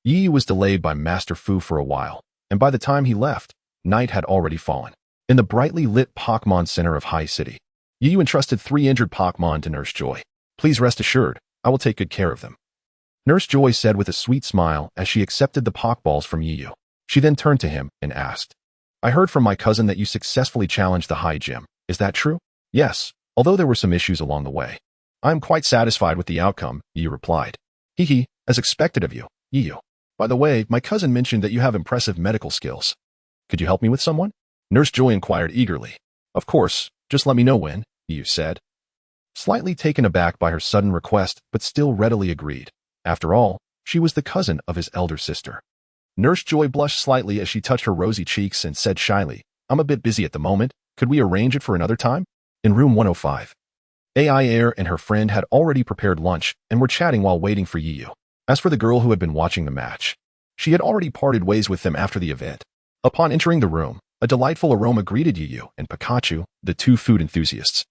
Yiyu was delayed by Master Fu for a while, and by the time he left, night had already fallen. In the brightly lit Pokémon Center of High City, Yiyu entrusted 3 injured Pokémon to Nurse Joy. "Please rest assured, I will take good care of them," Nurse Joy said with a sweet smile as she accepted the Pokeballs from Yiyu. She then turned to him and asked, "I heard from my cousin that you successfully challenged the High Gym. Is that true?" "Yes, although there were some issues along the way. I am quite satisfied with the outcome," Yiyu replied. "Hee, as expected of you, Yiyu. By the way, my cousin mentioned that you have impressive medical skills. Could you help me with someone?" Nurse Joy inquired eagerly. "Of course, just let me know when," Yiyu said, slightly taken aback by her sudden request, but still readily agreed. After all, she was the cousin of his elder sister. Nurse Joy blushed slightly as she touched her rosy cheeks and said shyly, "I'm a bit busy at the moment. Could we arrange it for another time?" In room 105, Aiair and her friend had already prepared lunch and were chatting while waiting for Yiyu. As for the girl who had been watching the match, she had already parted ways with them after the event. Upon entering the room, a delightful aroma greeted Yiyu and Pikachu, the 2 food enthusiasts,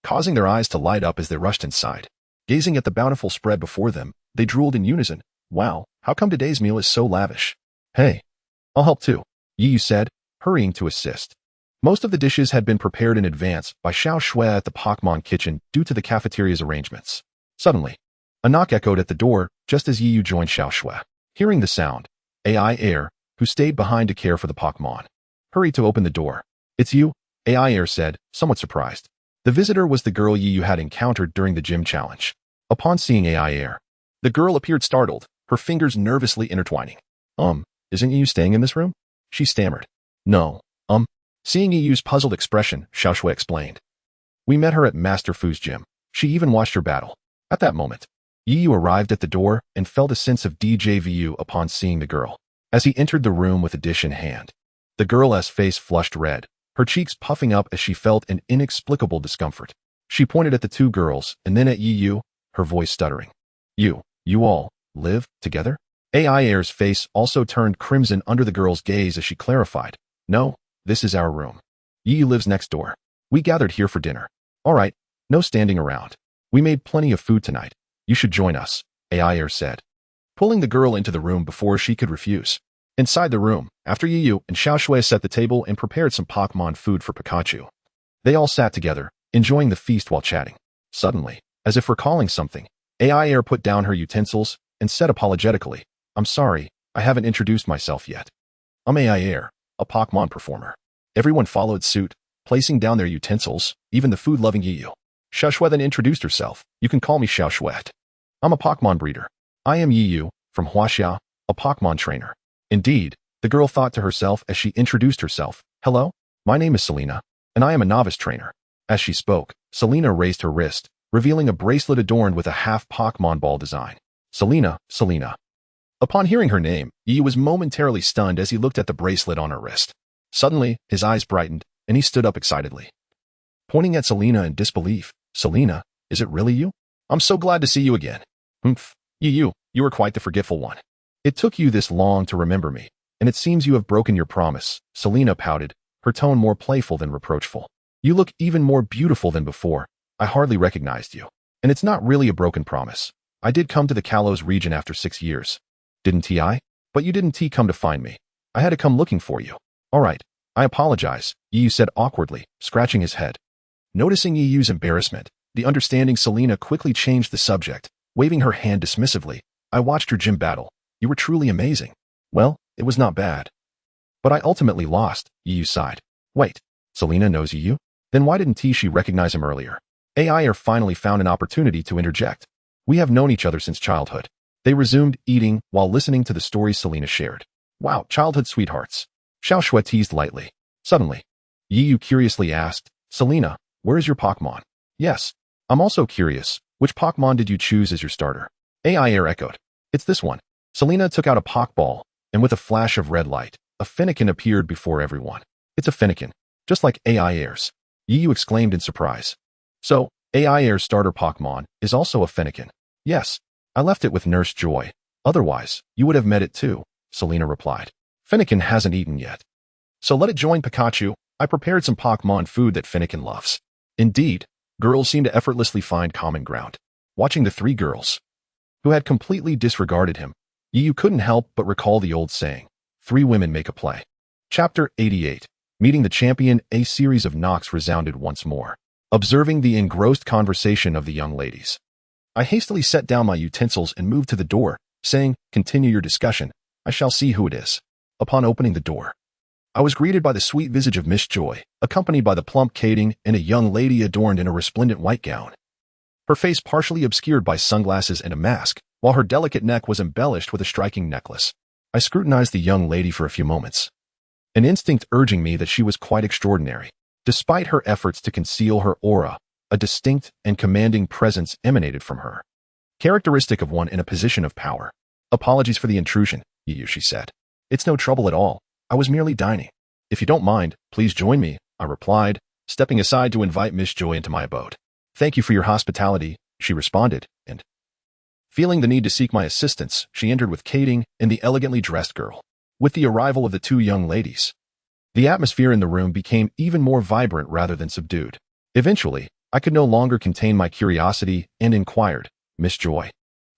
causing their eyes to light up as they rushed inside. Gazing at the bountiful spread before them, they drooled in unison. "Wow, how come today's meal is so lavish?" "Hey, I'll help too," Yiyu said, hurrying to assist. Most of the dishes had been prepared in advance by Xiao Shui at the Pokémon kitchen due to the cafeteria's arrangements. Suddenly, a knock echoed at the door just as Yiyu joined Xiao Shui. Hearing the sound, Aiair, who stayed behind to care for the Pokémon, hurried to open the door. "It's you," Aiair said, somewhat surprised. The visitor was the girl Yiyu had encountered during the gym challenge. Upon seeing Aiair, the girl appeared startled, her fingers nervously intertwining. Isn't Yiyu staying in this room?" She stammered. No, Seeing Yiyu's puzzled expression, Xiaoshui explained. We met her at Master Fu's gym. She even watched her battle. At that moment, Yiyu arrived at the door and felt a sense of déjà vu upon seeing the girl. As he entered the room with a dish in hand, the girl's face flushed red, her cheeks puffing up as she felt an inexplicable discomfort. She pointed at the two girls and then at Yiyu, her voice stuttering. You all live together? Aiair's face also turned crimson under the girl's gaze as she clarified. No, this is our room. Yiyu lives next door. We gathered here for dinner. All right, no standing around. We made plenty of food tonight. You should join us, Aiair said, pulling the girl into the room before she could refuse. Inside the room, after Yiyu and Xiaoshui set the table and prepared some Pokémon food for Pikachu, they all sat together, enjoying the feast while chatting. Suddenly, as if recalling something, Aiair put down her utensils and said apologetically, I'm sorry, I haven't introduced myself yet. I'm Aiair, a Pokémon performer. Everyone followed suit, placing down their utensils, even the food-loving Yiyu. Xiaoshui then introduced herself. You can call me Xiaoshui. I'm a Pokémon breeder. I am Yiyu, from WUXIA, a Pokémon trainer. Indeed, the girl thought to herself as she introduced herself. Hello, my name is Selena, and I am a novice trainer. As she spoke, Selena raised her wrist, revealing a bracelet adorned with a half Pokémon ball design. Selena. Upon hearing her name, Yiyu was momentarily stunned as he looked at the bracelet on her wrist. Suddenly, his eyes brightened, and he stood up excitedly. Pointing at Selena in disbelief, Selena, is it really you? I'm so glad to see you again. Yiyu, you are quite the forgetful one. It took you this long to remember me, and it seems you have broken your promise. Selena pouted, her tone more playful than reproachful. You look even more beautiful than before. I hardly recognized you. And it's not really a broken promise. I did come to the Kalos region after 6 years. Didn't I? But you didn't come to find me. I had to come looking for you. All right, I apologize, Yiyu said awkwardly, scratching his head. Noticing Yiyu's embarrassment, the understanding Selena quickly changed the subject, waving her hand dismissively. I watched your gym battle. You were truly amazing. Well, it was not bad. But I ultimately lost, Yiyu sighed. Wait, Selena knows Yiyu? Then why didn't she recognize him earlier? Aiair finally found an opportunity to interject. We have known each other since childhood. They resumed eating while listening to the stories Selena shared. Wow, childhood sweethearts. Xiaoshui teased lightly. Suddenly, Yiyu curiously asked, Selena, where is your Pokémon? Yes, I'm also curious. Which Pokémon did you choose as your starter? Aiair echoed. It's this one. Selena took out a Pokeball, and with a flash of red light, a Fennekin appeared before everyone. It's a Fennekin, just like Aiair's. Yiyu exclaimed in surprise. So, Aiair's starter Pokémon is also a Fennekin. Yes, I left it with Nurse Joy. Otherwise, you would have met it too, Selena replied. Fennekin hasn't eaten yet. So let it join Pikachu. I prepared some Pokémon food that Fennekin loves. Indeed, girls seem to effortlessly find common ground. Watching the three girls, who had completely disregarded him, Yiyu couldn't help but recall the old saying, 3 women make a play. Chapter 88. Meeting the Champion. A series of knocks resounded once more, observing the engrossed conversation of the young ladies. I hastily set down my utensils and moved to the door, saying, continue your discussion. I shall see who it is. Upon opening the door, I was greeted by the sweet visage of Miss Joy, accompanied by the plump Kating and a young lady adorned in a resplendent white gown. Her face partially obscured by sunglasses and a mask, while her delicate neck was embellished with a striking necklace. I scrutinized the young lady for a few moments, an instinct urging me that she was quite extraordinary. Despite her efforts to conceal her aura, a distinct and commanding presence emanated from her, characteristic of one in a position of power. Apologies for the intrusion, Yiyu, she said. It's no trouble at all. I was merely dining. If you don't mind, please join me, I replied, stepping aside to invite Miss Joy into my abode. Thank you for your hospitality, she responded, and, feeling the need to seek my assistance, she entered with Kating and the elegantly dressed girl. With the arrival of the 2 young ladies, the atmosphere in the room became even more vibrant rather than subdued. Eventually, I could no longer contain my curiosity and inquired, Miss Joy,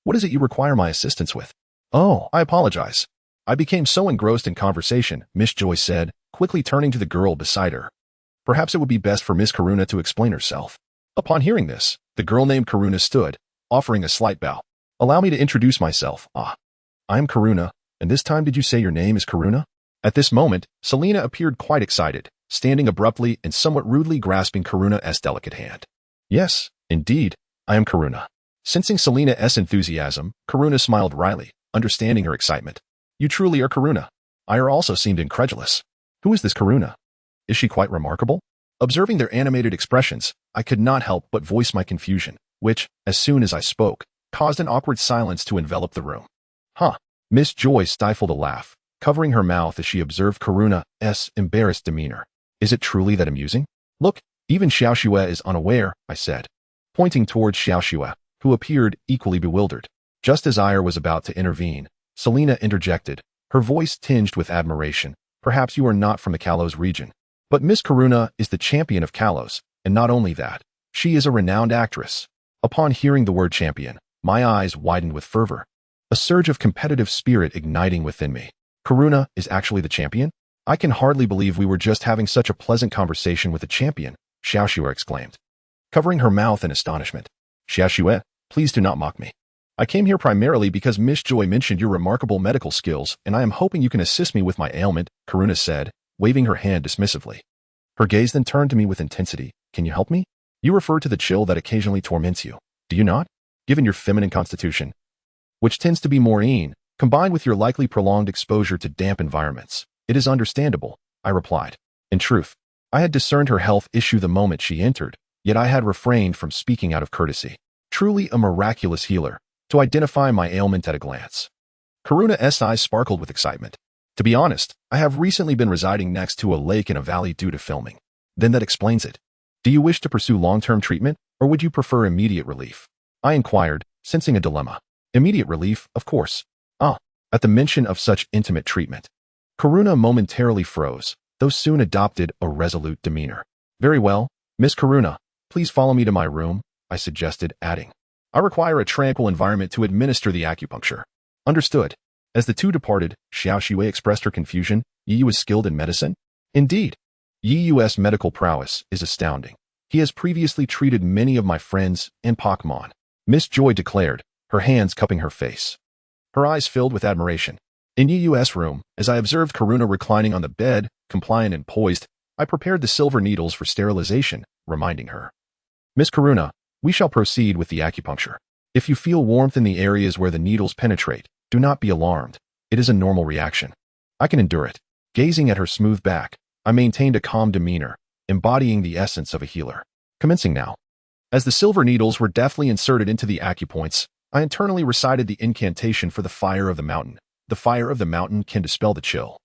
what is it you require my assistance with? Oh, I apologize. I became so engrossed in conversation, Miss Joy said, quickly turning to the girl beside her. Perhaps it would be best for Miss Karuna to explain herself. Upon hearing this, the girl named Karuna stood, offering a slight bow. Allow me to introduce myself. I am Karuna, and this time did you say your name is Karuna? At this moment, Selena appeared quite excited, standing abruptly and somewhat rudely grasping Karuna's delicate hand. Yes, indeed, I am Karuna. Sensing Selena's enthusiasm, Karuna smiled wryly, understanding her excitement. You truly are Karuna. Aiair also seemed incredulous. Who is this Karuna? Is she quite remarkable? Observing their animated expressions, I could not help but voice my confusion, which, as soon as I spoke, caused an awkward silence to envelop the room. Huh. Miss Joy stifled a laugh, covering her mouth as she observed Karuna's embarrassed demeanor. Is it truly that amusing? Look, even Xiaoxue is unaware, I said, pointing towards Xiaoxue, who appeared equally bewildered. Just as Aiair was about to intervene, Selena interjected, her voice tinged with admiration. Perhaps you are not from the Kalos region. But Miss Karuna is the champion of Kalos, and not only that, she is a renowned actress. Upon hearing the word champion, my eyes widened with fervor, a surge of competitive spirit igniting within me. Karuna is actually the champion? I can hardly believe we were just having such a pleasant conversation with the champion, Xiaoxue exclaimed, covering her mouth in astonishment. Xiaoxue, please do not mock me. I came here primarily because Miss Joy mentioned your remarkable medical skills, and I am hoping you can assist me with my ailment, Karuna said, waving her hand dismissively. Her gaze then turned to me with intensity. Can you help me? You refer to the chill that occasionally torments you, do you not? Given your feminine constitution, which tends to be moraine, combined with your likely prolonged exposure to damp environments, it is understandable, I replied. In truth, I had discerned her health issue the moment she entered, yet I had refrained from speaking out of courtesy. Truly a miraculous healer, to identify my ailment at a glance. Karuna's eyes sparkled with excitement. To be honest, I have recently been residing next to a lake in a valley due to filming. Then that explains it. Do you wish to pursue long-term treatment, or would you prefer immediate relief? I inquired, sensing a dilemma. Immediate relief, of course. At the mention of such intimate treatment, Karuna momentarily froze, though soon adopted a resolute demeanor. Very well, Miss Karuna, please follow me to my room, I suggested, adding, I require a tranquil environment to administer the acupuncture. Understood. As the two departed, Xiaoxue expressed her confusion. Yiyu is skilled in medicine? Indeed. Yiyu's medical prowess is astounding. He has previously treated many of my friends and Pokémon, Miss Joy declared, her hands cupping her face. Her eyes filled with admiration. In Yiyu's room, as I observed Karuna reclining on the bed, compliant and poised, I prepared the silver needles for sterilization, reminding her. Miss Karuna, we shall proceed with the acupuncture. If you feel warmth in the areas where the needles penetrate, do not be alarmed. It is a normal reaction. I can endure it. Gazing at her smooth back, I maintained a calm demeanor, embodying the essence of a healer. Commencing now. As the silver needles were deftly inserted into the acupoints, I internally recited the incantation for the fire of the mountain. The fire of the mountain can dispel the chill.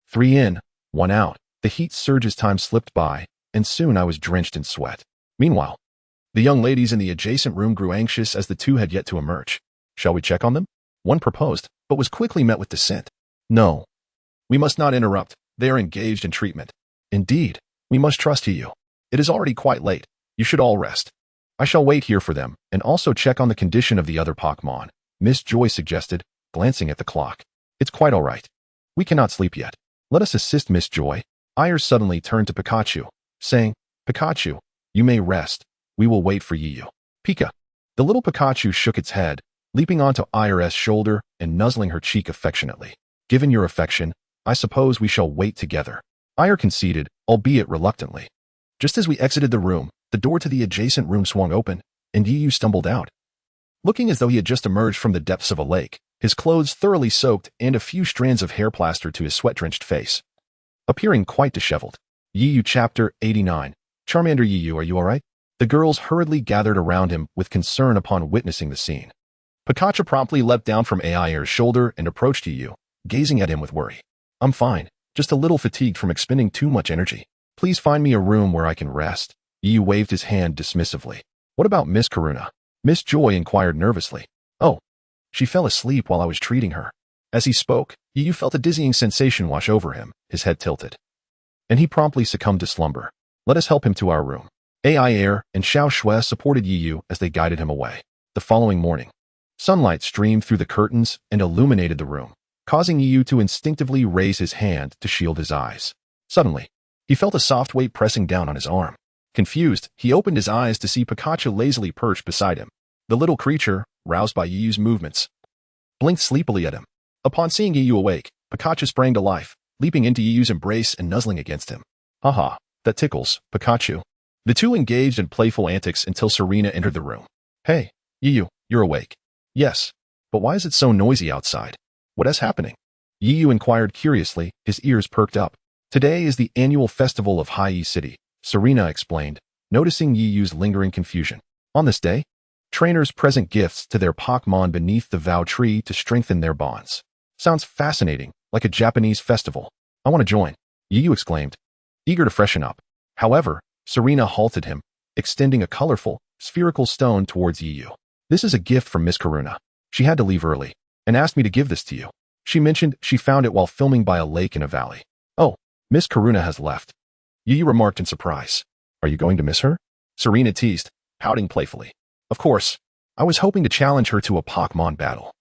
3 in, 1 out. The heat surge as time slipped by, and soon I was drenched in sweat. Meanwhile, the young ladies in the adjacent room grew anxious as the two had yet to emerge. Shall we check on them? One proposed, but was quickly met with dissent. No. We must not interrupt. They are engaged in treatment. Indeed, we must trust you. It is already quite late. You should all rest. I shall wait here for them, and also check on the condition of the other Pokémon, Miss Joy suggested, glancing at the clock. It's quite all right. We cannot sleep yet. Let us assist Miss Joy. Aiair suddenly turned to Pikachu, saying, Pikachu, you may rest. We will wait for Yiyu. Pika. The little Pikachu shook its head, leaping onto Aiair's shoulder and nuzzling her cheek affectionately. Given your affection, I suppose we shall wait together. Aiair conceded, albeit reluctantly. Just as we exited the room, the door to the adjacent room swung open, and Yiyu stumbled out. Looking as though he had just emerged from the depths of a lake, his clothes thoroughly soaked and a few strands of hair plastered to his sweat-drenched face. Appearing quite disheveled. Yiyu Chapter 89. Charmander Yiyu, are you all right? The girls hurriedly gathered around him with concern upon witnessing the scene. Pikachu promptly leapt down from Aiair's shoulder and approached Yiyu, gazing at him with worry. I'm fine, just a little fatigued from expending too much energy. Please find me a room where I can rest. Yiyu waved his hand dismissively. What about Miss Karuna? Miss Joy inquired nervously. Oh, she fell asleep while I was treating her. As he spoke, Yiyu felt a dizzying sensation wash over him, his head tilted. And he promptly succumbed to slumber. Let us help him to our room. Aiair and Xiaoxue supported Yiyu as they guided him away. The following morning, sunlight streamed through the curtains and illuminated the room, causing Yiyu to instinctively raise his hand to shield his eyes. Suddenly, he felt a soft weight pressing down on his arm. Confused, he opened his eyes to see Pikachu lazily perched beside him. The little creature, roused by Yiyu's movements, blinked sleepily at him. Upon seeing Yiyu awake, Pikachu sprang to life, leaping into Yiyu's embrace and nuzzling against him. Haha, that tickles, Pikachu. The two engaged in playful antics until Serena entered the room. Hey, Yiyu, you're awake. Yes, but why is it so noisy outside? What is happening? Yu inquired curiously, his ears perked up. Today is the annual festival of Hai City, Serena explained, noticing Yu's lingering confusion. On this day, trainers present gifts to their Pokémon beneath the vow tree to strengthen their bonds. Sounds fascinating, like a Japanese festival. I want to join, Yu exclaimed, eager to freshen up. However, Serena halted him, extending a colorful, spherical stone towards Yu. This is a gift from Miss Karuna. She had to leave early and asked me to give this to you. She mentioned she found it while filming by a lake in a valley. Oh, Miss Karuna has left, Yu remarked in surprise. Are you going to miss her? Serena teased, pouting playfully. Of course, I was hoping to challenge her to a Pokémon battle.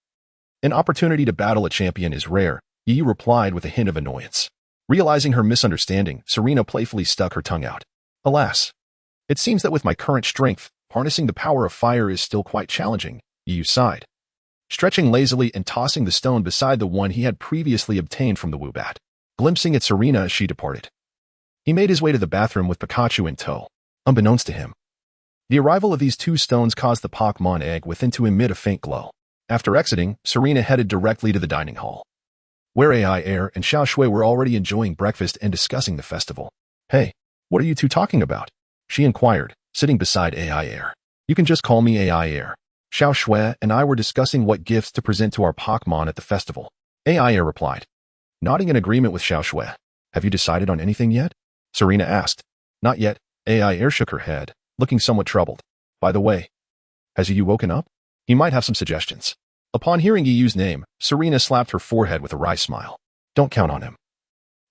An opportunity to battle a champion is rare, Yu replied with a hint of annoyance. Realizing her misunderstanding, Serena playfully stuck her tongue out. Alas, it seems that with my current strength, harnessing the power of fire is still quite challenging, Yu sighed. Stretching lazily and tossing the stone beside the one he had previously obtained from the Woobat, glimpsing at Serena as she departed. He made his way to the bathroom with Pikachu in tow, unbeknownst to him. The arrival of these two stones caused the Pokémon egg within to emit a faint glow. After exiting, Serena headed directly to the dining hall, where Aiair and Xiao Shui were already enjoying breakfast and discussing the festival. Hey, what are you two talking about? She inquired, sitting beside Aiair. You can just call me Aiair. Xiao Shui and I were discussing what gifts to present to our Pokémon at the festival. Aiair replied, nodding in agreement with Xiao Shui. Have you decided on anything yet? Serena asked. Not yet, Aiair shook her head, looking somewhat troubled. By the way, has Yu woken up? He might have some suggestions. Upon hearing Yu's name, Serena slapped her forehead with a wry smile. Don't count on him.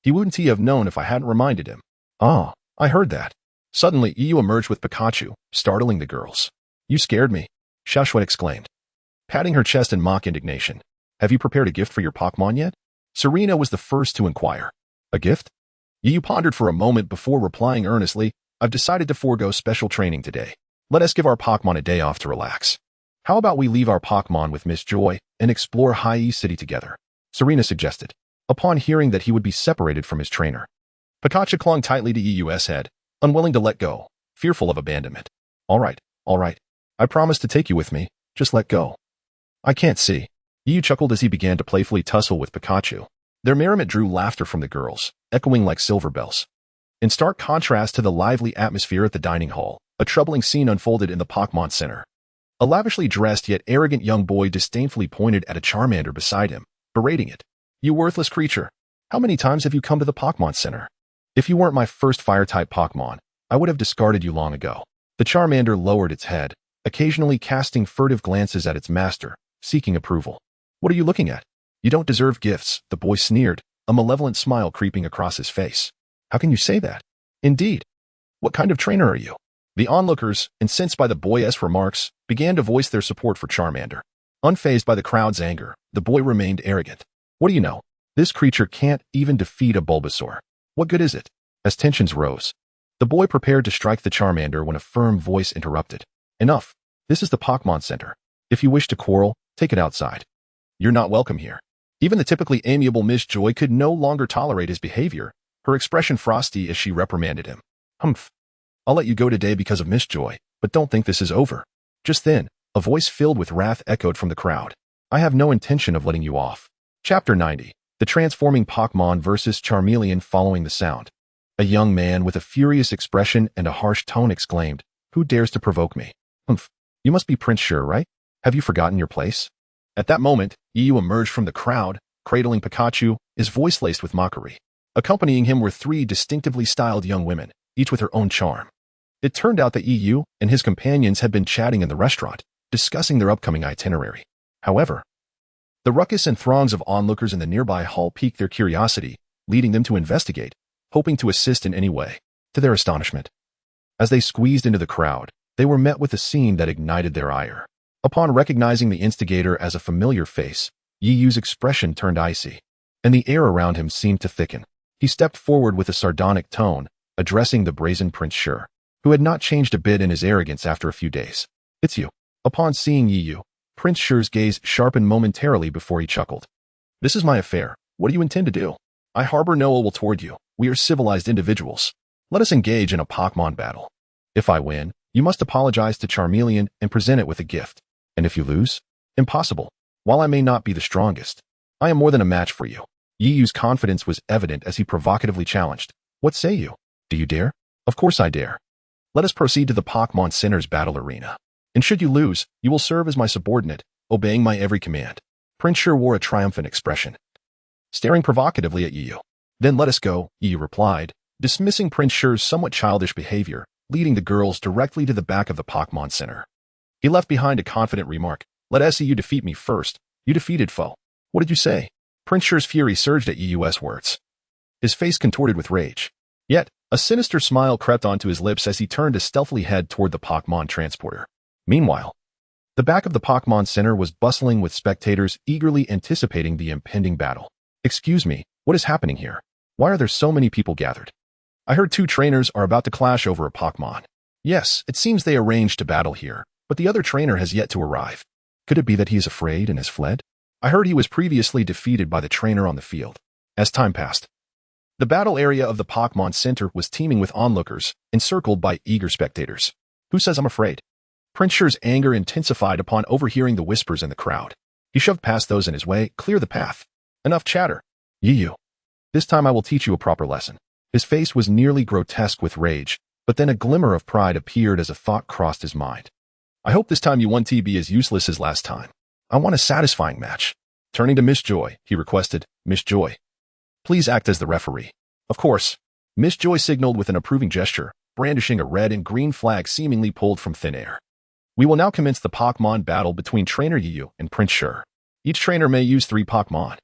He wouldn't he have known if I hadn't reminded him. Ah, I heard that. Suddenly, Yu emerged with Pikachu, startling the girls. You scared me, Xiao Shui exclaimed, patting her chest in mock indignation. Have you prepared a gift for your Pokémon yet? Serena was the first to inquire. A gift? Yu pondered for a moment before replying earnestly, I've decided to forego special training today. Let us give our Pokémon a day off to relax. How about we leave our Pokémon with Miss Joy and explore Hai City together? Serena suggested, upon hearing that he would be separated from his trainer. Pikachu clung tightly to Yu's head, unwilling to let go, fearful of abandonment. All right. I promise to take you with me, just let go. I can't see. Yu chuckled as he began to playfully tussle with Pikachu. Their merriment drew laughter from the girls, echoing like silver bells. In stark contrast to the lively atmosphere at the dining hall, a troubling scene unfolded in the Pokémon Center. A lavishly dressed yet arrogant young boy disdainfully pointed at a Charmander beside him, berating it. You worthless creature. How many times have you come to the Pokémon Center? If you weren't my first fire-type Pokémon, I would have discarded you long ago. The Charmander lowered its head, occasionally casting furtive glances at its master, seeking approval. What are you looking at? You don't deserve gifts, the boy sneered, a malevolent smile creeping across his face. How can you say that? Indeed. What kind of trainer are you? The onlookers, incensed by the boy's remarks, began to voice their support for Charmander. Unfazed by the crowd's anger, the boy remained arrogant. What do you know? This creature can't even defeat a Bulbasaur. What good is it? As tensions rose, the boy prepared to strike the Charmander when a firm voice interrupted. Enough. This is the Pokémon Center. If you wish to quarrel, take it outside. You're not welcome here. Even the typically amiable Miss Joy could no longer tolerate his behavior, her expression frosty as she reprimanded him. Humph. I'll let you go today because of Miss Joy, but don't think this is over. Just then, a voice filled with wrath echoed from the crowd. I have no intention of letting you off. Chapter 90. The Transforming Pokémon vs. Charmeleon. Following the sound, a young man with a furious expression and a harsh tone exclaimed, Who dares to provoke me? Humph. You must be Prince Shir, right? Have you forgotten your place? At that moment, Yu emerged from the crowd, cradling Pikachu, his voice laced with mockery. Accompanying him were three distinctively styled young women, each with her own charm. It turned out that Yu and his companions had been chatting in the restaurant, discussing their upcoming itinerary. However, the ruckus and throngs of onlookers in the nearby hall piqued their curiosity, leading them to investigate, hoping to assist in any way. To their astonishment, as they squeezed into the crowd, they were met with a scene that ignited their ire. Upon recognizing the instigator as a familiar face, Yu's expression turned icy, and the air around him seemed to thicken. He stepped forward with a sardonic tone, addressing the brazen Prince Shir, who had not changed a bit in his arrogance after a few days. It's you. Upon seeing Yu, Prince Shir's gaze sharpened momentarily before he chuckled. This is my affair. What do you intend to do? I harbor no ill will toward you. We are civilized individuals. Let us engage in a Pokémon battle. If I win, you must apologize to Charmeleon and present it with a gift. And if you lose? Impossible. While I may not be the strongest, I am more than a match for you. Yi Yu's confidence was evident as he provocatively challenged. What say you? Do you dare? Of course I dare. Let us proceed to the Pokémon Center's battle arena. And should you lose, you will serve as my subordinate, obeying my every command. Prince Shir wore a triumphant expression, staring provocatively at Yi Yu. Then let us go, Yi Yu replied, dismissing Prince Shir's somewhat childish behavior, leading the girls directly to the back of the Pokémon Center. He left behind a confident remark. Let SEU defeat me first, you defeated foe. What did you say? Prince Shir's fury surged at Yi Yu's words. His face contorted with rage. Yet, a sinister smile crept onto his lips as he turned to stealthily head toward the Pokémon transporter. Meanwhile, the back of the Pokémon Center was bustling with spectators eagerly anticipating the impending battle. Excuse me, what is happening here? Why are there so many people gathered? I heard 2 trainers are about to clash over a Pokémon. Yes, it seems they arranged to battle here, but the other trainer has yet to arrive. Could it be that he is afraid and has fled? I heard he was previously defeated by the trainer on the field. As time passed, the battle area of the Pokémon Center was teeming with onlookers, encircled by eager spectators. Who says I'm afraid? Prince Shir's anger intensified upon overhearing the whispers in the crowd. He shoved past those in his way, clear the path. Enough chatter. Yi Yu. This time I will teach you a proper lesson. His face was nearly grotesque with rage, but then a glimmer of pride appeared as a thought crossed his mind. I hope this time you won't be as useless as last time. I want a satisfying match. Turning to Miss Joy, he requested, Miss Joy, please act as the referee. Of course. Miss Joy signaled with an approving gesture, brandishing a red and green flag seemingly pulled from thin air. We will now commence the Pokémon battle between Trainer Yi Yu and Prince Shir. Each trainer may use 3 Pokémon.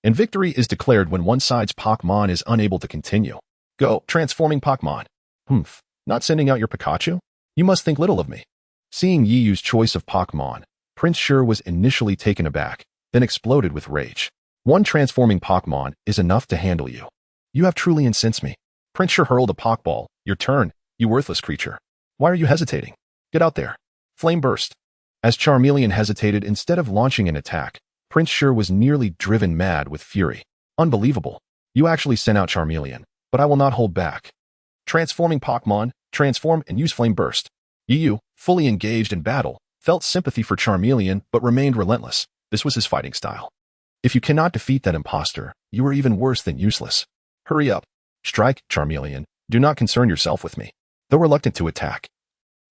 And victory is declared when one side's Pokémon is unable to continue. Go, transforming Pokémon. Not sending out your Pikachu? You must think little of me. Seeing Yi Yu's choice of Pokémon, Prince Shir was initially taken aback, then exploded with rage. 1 transforming Pokémon is enough to handle you. You have truly incensed me. Prince Shir hurled a Pokeball. Your turn, you worthless creature. Why are you hesitating? Get out there. Flame burst. As Charmeleon hesitated instead of launching an attack, Prince Shir was nearly driven mad with fury. Unbelievable. You actually sent out Charmeleon, but I will not hold back. Transforming Pokémon, transform and use Flame Burst. Yi Yu, fully engaged in battle, felt sympathy for Charmeleon but remained relentless. This was his fighting style. If you cannot defeat that imposter, you are even worse than useless. Hurry up. Strike, Charmeleon. Do not concern yourself with me. Though reluctant to attack,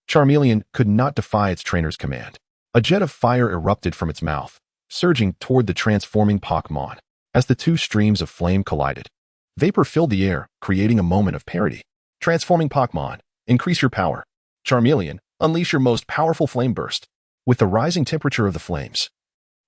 Charmeleon could not defy its trainer's command. A jet of fire erupted from its mouth, surging toward the transforming Pokémon. As the 2 streams of flame collided, vapor filled the air, creating a moment of parody. Transforming Pokémon, increase your power. Charmeleon, unleash your most powerful flame burst. With the rising temperature of the flames,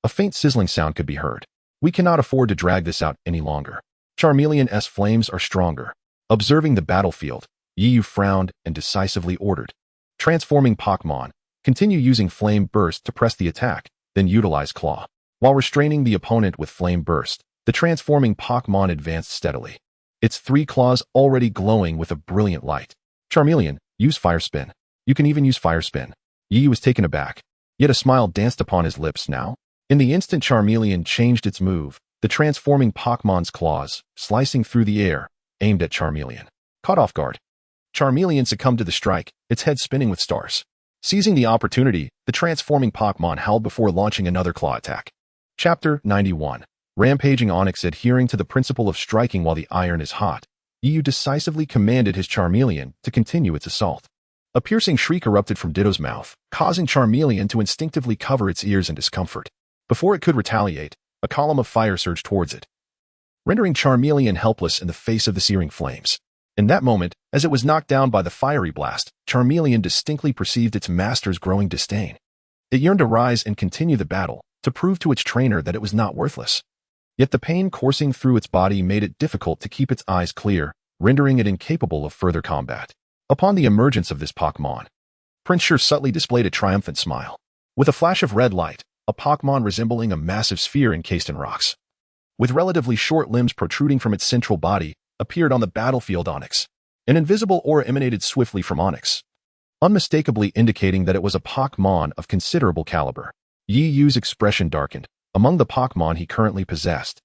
a faint sizzling sound could be heard. We cannot afford to drag this out any longer. Charmeleon's flames are stronger. Observing the battlefield, Yi Yu frowned and decisively ordered. Transforming Pokémon, continue using Flame Burst to press the attack, then utilize Claw. While restraining the opponent with Flame Burst, the transforming Pokémon advanced steadily, its 3 claws already glowing with a brilliant light. Charmeleon, use Fire Spin. You can even use Fire Spin. Yi Yu was taken aback, yet a smile danced upon his lips now. In the instant Charmeleon changed its move, the transforming Pokémon's claws, slicing through the air, aimed at Charmeleon. Caught off guard, Charmeleon succumbed to the strike, its head spinning with stars. Seizing the opportunity, the transforming Pokémon howled before launching another claw attack. Chapter 91. Rampaging Onix. Adhering to the principle of striking while the iron is hot, Yi Yu decisively commanded his Charmeleon to continue its assault. A piercing shriek erupted from Ditto's mouth, causing Charmeleon to instinctively cover its ears in discomfort. Before it could retaliate, a column of fire surged towards it, rendering Charmeleon helpless in the face of the searing flames. In that moment, as it was knocked down by the fiery blast, Charmeleon distinctly perceived its master's growing disdain. It yearned to rise and continue the battle, to prove to its trainer that it was not worthless. Yet the pain coursing through its body made it difficult to keep its eyes clear, rendering it incapable of further combat. Upon the emergence of this Pokémon, Prince Shir subtly displayed a triumphant smile. With a flash of red light, a Pokémon resembling a massive sphere encased in rocks, with relatively short limbs protruding from its central body, appeared on the battlefield. Onix. An invisible aura emanated swiftly from Onix, unmistakably indicating that it was a Pokémon of considerable caliber. Yi Yu's expression darkened. Among the Pokémon he currently possessed,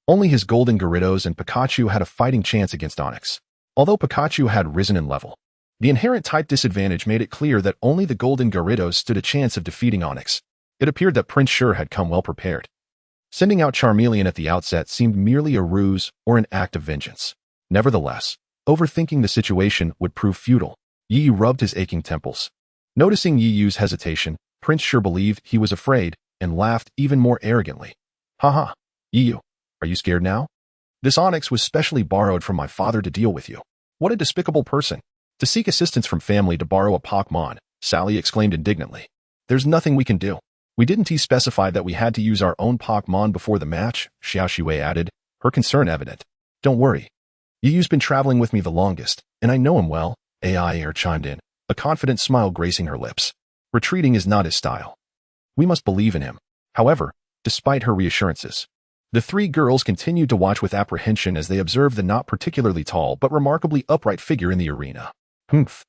only his golden Gyarados and Pikachu had a fighting chance against Onix. Although Pikachu had risen in level, the inherent type disadvantage made it clear that only the golden Gyarados stood a chance of defeating Onix. It appeared that Prince Shir had come well prepared. Sending out Charmeleon at the outset seemed merely a ruse or an act of vengeance. Nevertheless, overthinking the situation would prove futile. Yi Yu rubbed his aching temples. Noticing Yi Yu's hesitation, Prince Shir believed he was afraid and laughed even more arrogantly. Haha, Yi Yu, are you scared now? This onyx was specially borrowed from my father to deal with you. What a despicable person. To seek assistance from family to borrow a Pokémon, Sally exclaimed indignantly. There's nothing we can do. We didn't specify that we had to use our own Pokémon before the match, Xiao Shui added, her concern evident. Don't worry. Yi Yu's been traveling with me the longest, and I know him well, Aiair chimed in, a confident smile gracing her lips. Retreating is not his style. We must believe in him. However, despite her reassurances, the three girls continued to watch with apprehension as they observed the not particularly tall but remarkably upright figure in the arena. Humph.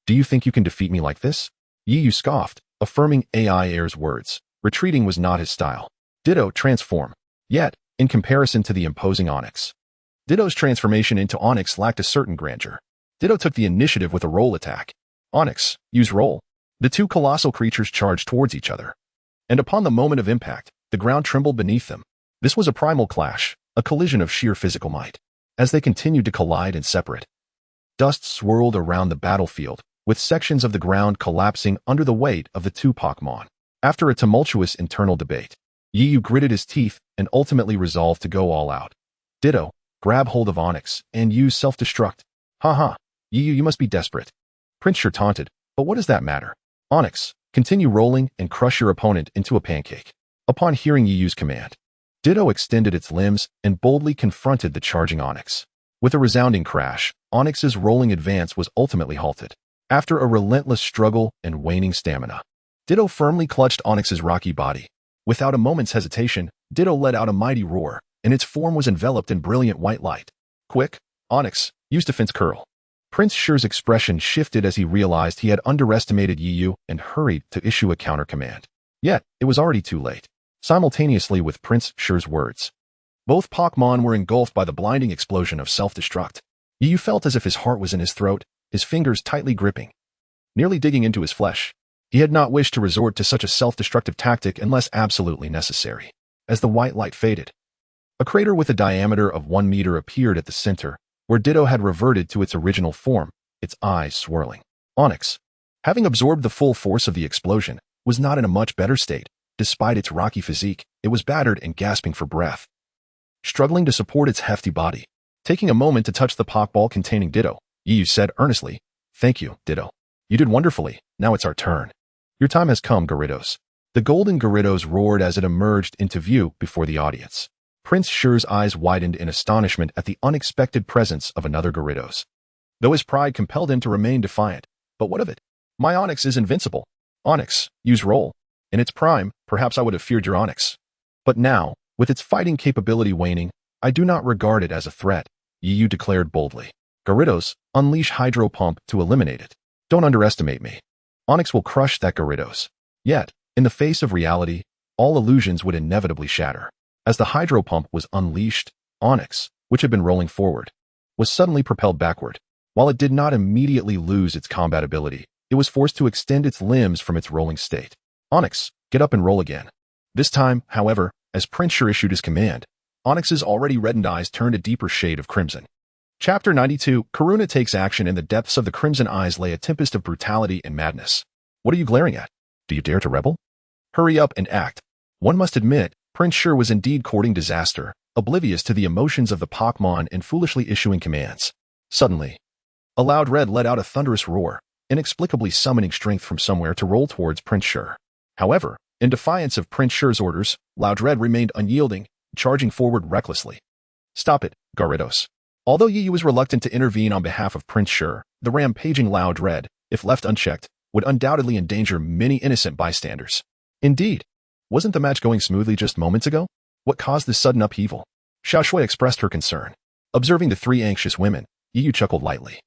Do you think you can defeat me like this? Yi Yu scoffed, affirming Aiair's words. Retreating was not his style. Ditto transform. Yet, in comparison to the imposing Onyx, Ditto's transformation into Onyx lacked a certain grandeur. Ditto took the initiative with a roll attack. Onyx, use roll. The two colossal creatures charged towards each other. And upon the moment of impact, the ground trembled beneath them. This was a primal clash, a collision of sheer physical might. As they continued to collide and separate, dust swirled around the battlefield, with sections of the ground collapsing under the weight of the two Pokémon. After a tumultuous internal debate, Yi Yu gritted his teeth and ultimately resolved to go all out. Ditto, grab hold of Onyx and use self-destruct. Haha, Yi Yu, you must be desperate. Prince Shir taunted, but what does that matter? Onyx, continue rolling and crush your opponent into a pancake. Upon hearing Yi Yu's command, Ditto extended its limbs and boldly confronted the charging Onyx. With a resounding crash, Onyx's rolling advance was ultimately halted. After a relentless struggle and waning stamina, Ditto firmly clutched Onyx's rocky body. Without a moment's hesitation, Ditto let out a mighty roar, and its form was enveloped in brilliant white light. Quick, Onyx, use defense curl. Prince Shir's expression shifted as he realized he had underestimated Yi Yu and hurried to issue a counter command. Yet, it was already too late. Simultaneously with Prince Shir's words, both Pokémon were engulfed by the blinding explosion of self-destruct. Yi Yu felt as if his heart was in his throat, his fingers tightly gripping, nearly digging into his flesh. He had not wished to resort to such a self-destructive tactic unless absolutely necessary. As the white light faded, a crater with a diameter of 1 meter appeared at the center, where Ditto had reverted to its original form, its eyes swirling. Onyx, having absorbed the full force of the explosion, was not in a much better state. Despite its rocky physique, it was battered and gasping for breath, struggling to support its hefty body. Taking a moment to touch the Pokeball containing Ditto, Yi Yu said earnestly, "Thank you, Ditto. You did wonderfully. Now it's our turn. Your time has come, Gyarados." The golden Gyarados roared as it emerged into view before the audience. Prince Shir's eyes widened in astonishment at the unexpected presence of another Gyarados, though his pride compelled him to remain defiant. But what of it? My Onyx is invincible. Onyx, use roll. In its prime, perhaps I would have feared your Onyx. But now, with its fighting capability waning, I do not regard it as a threat, Yi Yu declared boldly. Gyarados, unleash Hydro Pump to eliminate it. Don't underestimate me. Onyx will crush that Gyarados. Yet, in the face of reality, all illusions would inevitably shatter. As the Hydro Pump was unleashed, Onyx, which had been rolling forward, was suddenly propelled backward. While it did not immediately lose its combat ability, it was forced to extend its limbs from its rolling state. Onyx, get up and roll again. This time, however, as Prince Shir issued his command, Onyx's already reddened eyes turned a deeper shade of crimson. Chapter 92, Karuna takes action. In the depths of the crimson eyes lay a tempest of brutality and madness. What are you glaring at? Do you dare to rebel? Hurry up and act. One must admit, Prince Shir was indeed courting disaster, oblivious to the emotions of the Pokémon and foolishly issuing commands. Suddenly, a Loud Red let out a thunderous roar, inexplicably summoning strength from somewhere to roll towards Prince Shir. However, in defiance of Prince Shir's orders, Loud Red remained unyielding, charging forward recklessly. Stop it, Gyarados. Although Yi Yu was reluctant to intervene on behalf of Prince Shir, the rampaging Loud Red, if left unchecked, would undoubtedly endanger many innocent bystanders. Indeed, wasn't the match going smoothly just moments ago? What caused this sudden upheaval? Xiao Shui expressed her concern. Observing the three anxious women, Yi Yu chuckled lightly.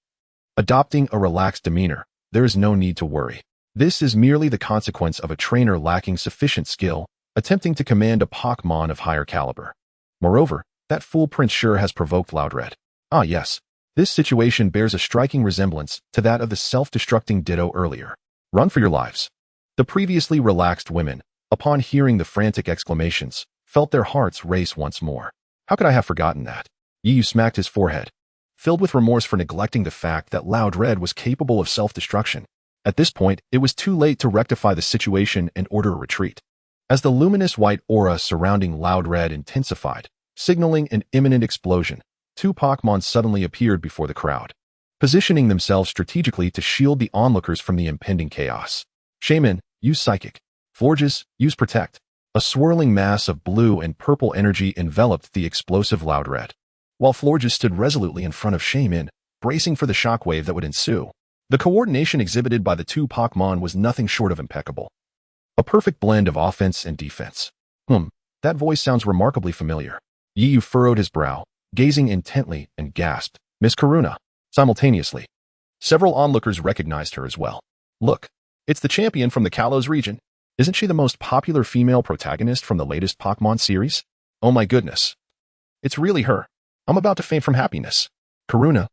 Adopting a relaxed demeanor, there is no need to worry. This is merely the consequence of a trainer lacking sufficient skill, attempting to command a Pokémon of higher caliber. Moreover, that fool Prince Shir has provoked Loud Red. Ah yes, this situation bears a striking resemblance to that of the self-destructing Ditto earlier. Run for your lives. The previously relaxed women, upon hearing the frantic exclamations, felt their hearts race once more. How could I have forgotten that? Yu smacked his forehead, filled with remorse for neglecting the fact that Loud Red was capable of self-destruction. At this point, it was too late to rectify the situation and order a retreat. As the luminous white aura surrounding Loud Red intensified, signaling an imminent explosion, two Pokémon suddenly appeared before the crowd, positioning themselves strategically to shield the onlookers from the impending chaos. Shaman, use Psychic. Florges, use Protect. A swirling mass of blue and purple energy enveloped the explosive Loud Red, while Florges stood resolutely in front of Shaman, bracing for the shockwave that would ensue. The coordination exhibited by the two Pokémon was nothing short of impeccable. A perfect blend of offense and defense. That voice sounds remarkably familiar. Yu furrowed his brow, gazing intently, and gasped, Miss Karuna. Simultaneously, several onlookers recognized her as well. Look, it's the champion from the Kalos region. Isn't she the most popular female protagonist from the latest Pokémon series? Oh my goodness. It's really her. I'm about to faint from happiness. Karuna.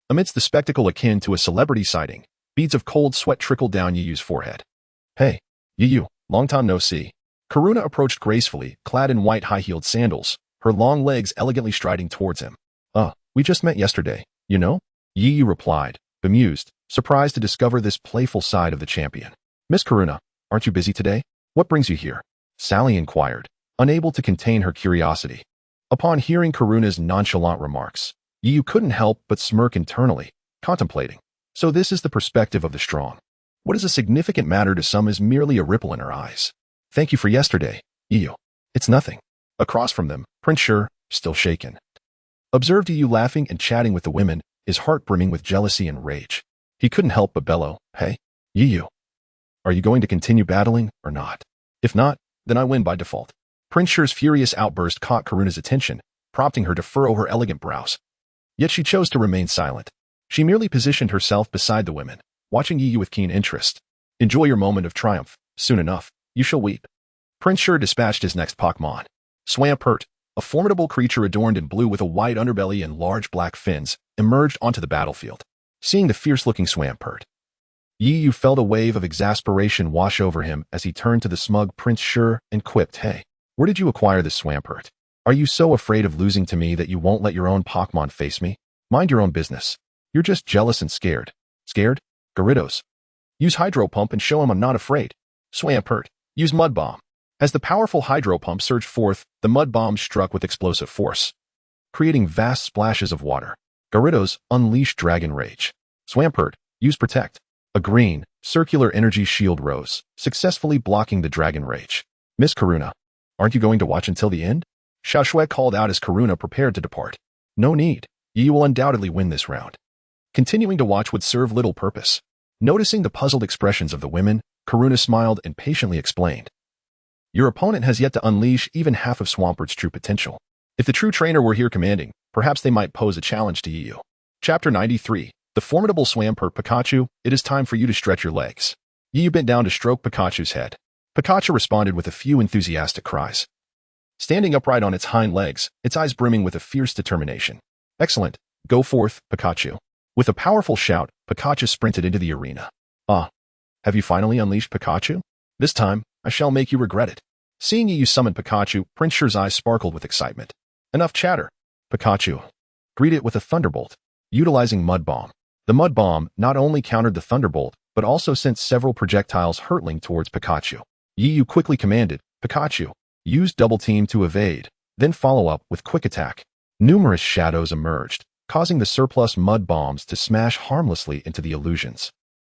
Amidst the spectacle akin to a celebrity sighting, beads of cold sweat trickled down Yu's forehead. Hey, Yu, long time no see. Karuna approached gracefully, clad in white high-heeled sandals, her long legs elegantly striding towards him. We just met yesterday, you know? Yu replied, bemused, surprised to discover this playful side of the champion. Miss Karuna, aren't you busy today? What brings you here? Sally inquired, unable to contain her curiosity. Upon hearing Karuna's nonchalant remarks, Yu couldn't help but smirk internally, contemplating. So this is the perspective of the strong. What is a significant matter to some is merely a ripple in her eyes. Thank you for yesterday, Yu. It's nothing. Across from them, Prince Shir, still shaken, observed Yu laughing and chatting with the women, his heart brimming with jealousy and rage. He couldn't help but bellow, Hey, Yu. Are you going to continue battling or not? If not, then I win by default. Prince Shir's furious outburst caught Karuna's attention, prompting her to furrow her elegant brows. Yet she chose to remain silent. She merely positioned herself beside the women, watching Yu with keen interest. Enjoy your moment of triumph. Soon enough, you shall weep. Prince Shir dispatched his next Pokémon. Swampert, a formidable creature adorned in blue with a white underbelly and large black fins, emerged onto the battlefield. Seeing the fierce-looking Swampert, Yu felt a wave of exasperation wash over him as he turned to the smug Prince Shir and quipped, Hey, where did you acquire this Swampert? Are you so afraid of losing to me that you won't let your own Pokémon face me? Mind your own business. You're just jealous and scared. Scared? Gyarados. Use Hydro Pump and show him I'm not afraid. Swampert, use Mud Bomb. As the powerful Hydro Pump surged forth, the Mud Bomb struck with explosive force, creating vast splashes of water. Gyarados unleashed Dragon Rage. Swampert, use Protect. A green, circular energy shield rose, successfully blocking the Dragon Rage. Miss Karuna, aren't you going to watch until the end? Xiaoshui called out as Karuna prepared to depart. No need. You will undoubtedly win this round. Continuing to watch would serve little purpose. Noticing the puzzled expressions of the women, Karuna smiled and patiently explained. Your opponent has yet to unleash even half of Swampert's true potential. If the true trainer were here commanding, perhaps they might pose a challenge to Yu. Chapter 93. The formidable Swampert Pikachu, it is time for you to stretch your legs. Yu bent down to stroke Pikachu's head. Pikachu responded with a few enthusiastic cries. Standing upright on its hind legs, its eyes brimming with a fierce determination. Excellent. Go forth, Pikachu. With a powerful shout, Pikachu sprinted into the arena. Have you finally unleashed Pikachu? This time, I shall make you regret it. Seeing Yu summon Pikachu, Prince Shir's eyes sparkled with excitement. Enough chatter. Pikachu. Greet it with a Thunderbolt. Utilizing Mud Bomb. The Mud Bomb not only countered the Thunderbolt, but also sent several projectiles hurtling towards Pikachu. Yu quickly commanded, Pikachu, use Double Team to evade, then follow up with Quick Attack. Numerous shadows emerged, causing the surplus Mud Bombs to smash harmlessly into the illusions,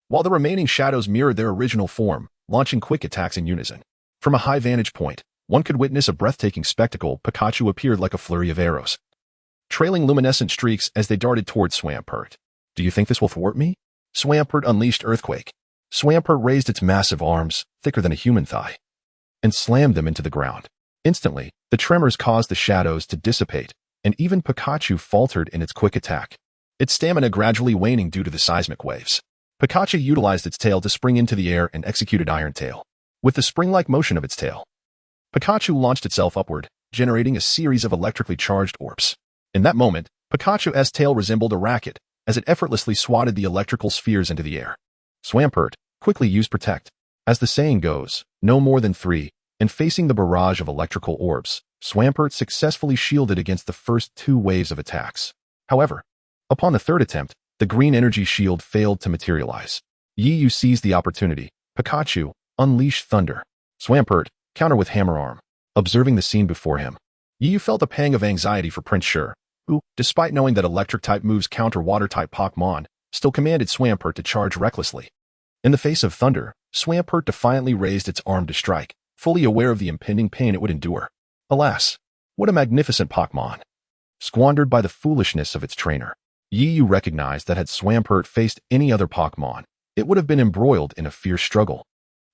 while the remaining shadows mirrored their original form, launching quick attacks in unison. From a high vantage point, one could witness a breathtaking spectacle. Pikachu appeared like a flurry of arrows, trailing luminescent streaks as they darted towards Swampert. Do you think this will thwart me? Swampert unleashed Earthquake. Swampert raised its massive arms, thicker than a human thigh, and slammed them into the ground. Instantly, the tremors caused the shadows to dissipate, and even Pikachu faltered in its quick attack, its stamina gradually waning due to the seismic waves. Pikachu utilized its tail to spring into the air and executed Iron Tail. With the spring-like motion of its tail, Pikachu launched itself upward, generating a series of electrically charged orbs. In that moment, Pikachu's tail resembled a racket, as it effortlessly swatted the electrical spheres into the air. Swampert quickly used Protect. As the saying goes, no more than 3, and facing the barrage of electrical orbs, Swampert successfully shielded against the first 2 waves of attacks. However, upon the 3rd attempt, the green energy shield failed to materialize. Yiyu seized the opportunity. Pikachu, unleash thunder. Swampert, counter with hammer arm. Observing the scene before him, Yiyu felt a pang of anxiety for Prince Shir, who, despite knowing that electric-type moves counter water-type Pokémon, still commanded Swampert to charge recklessly. In the face of thunder, Swampert defiantly raised its arm to strike, fully aware of the impending pain it would endure. Alas, what a magnificent Pokémon! Squandered by the foolishness of its trainer, Yiyu recognized that had Swampert faced any other Pokémon, it would have been embroiled in a fierce struggle,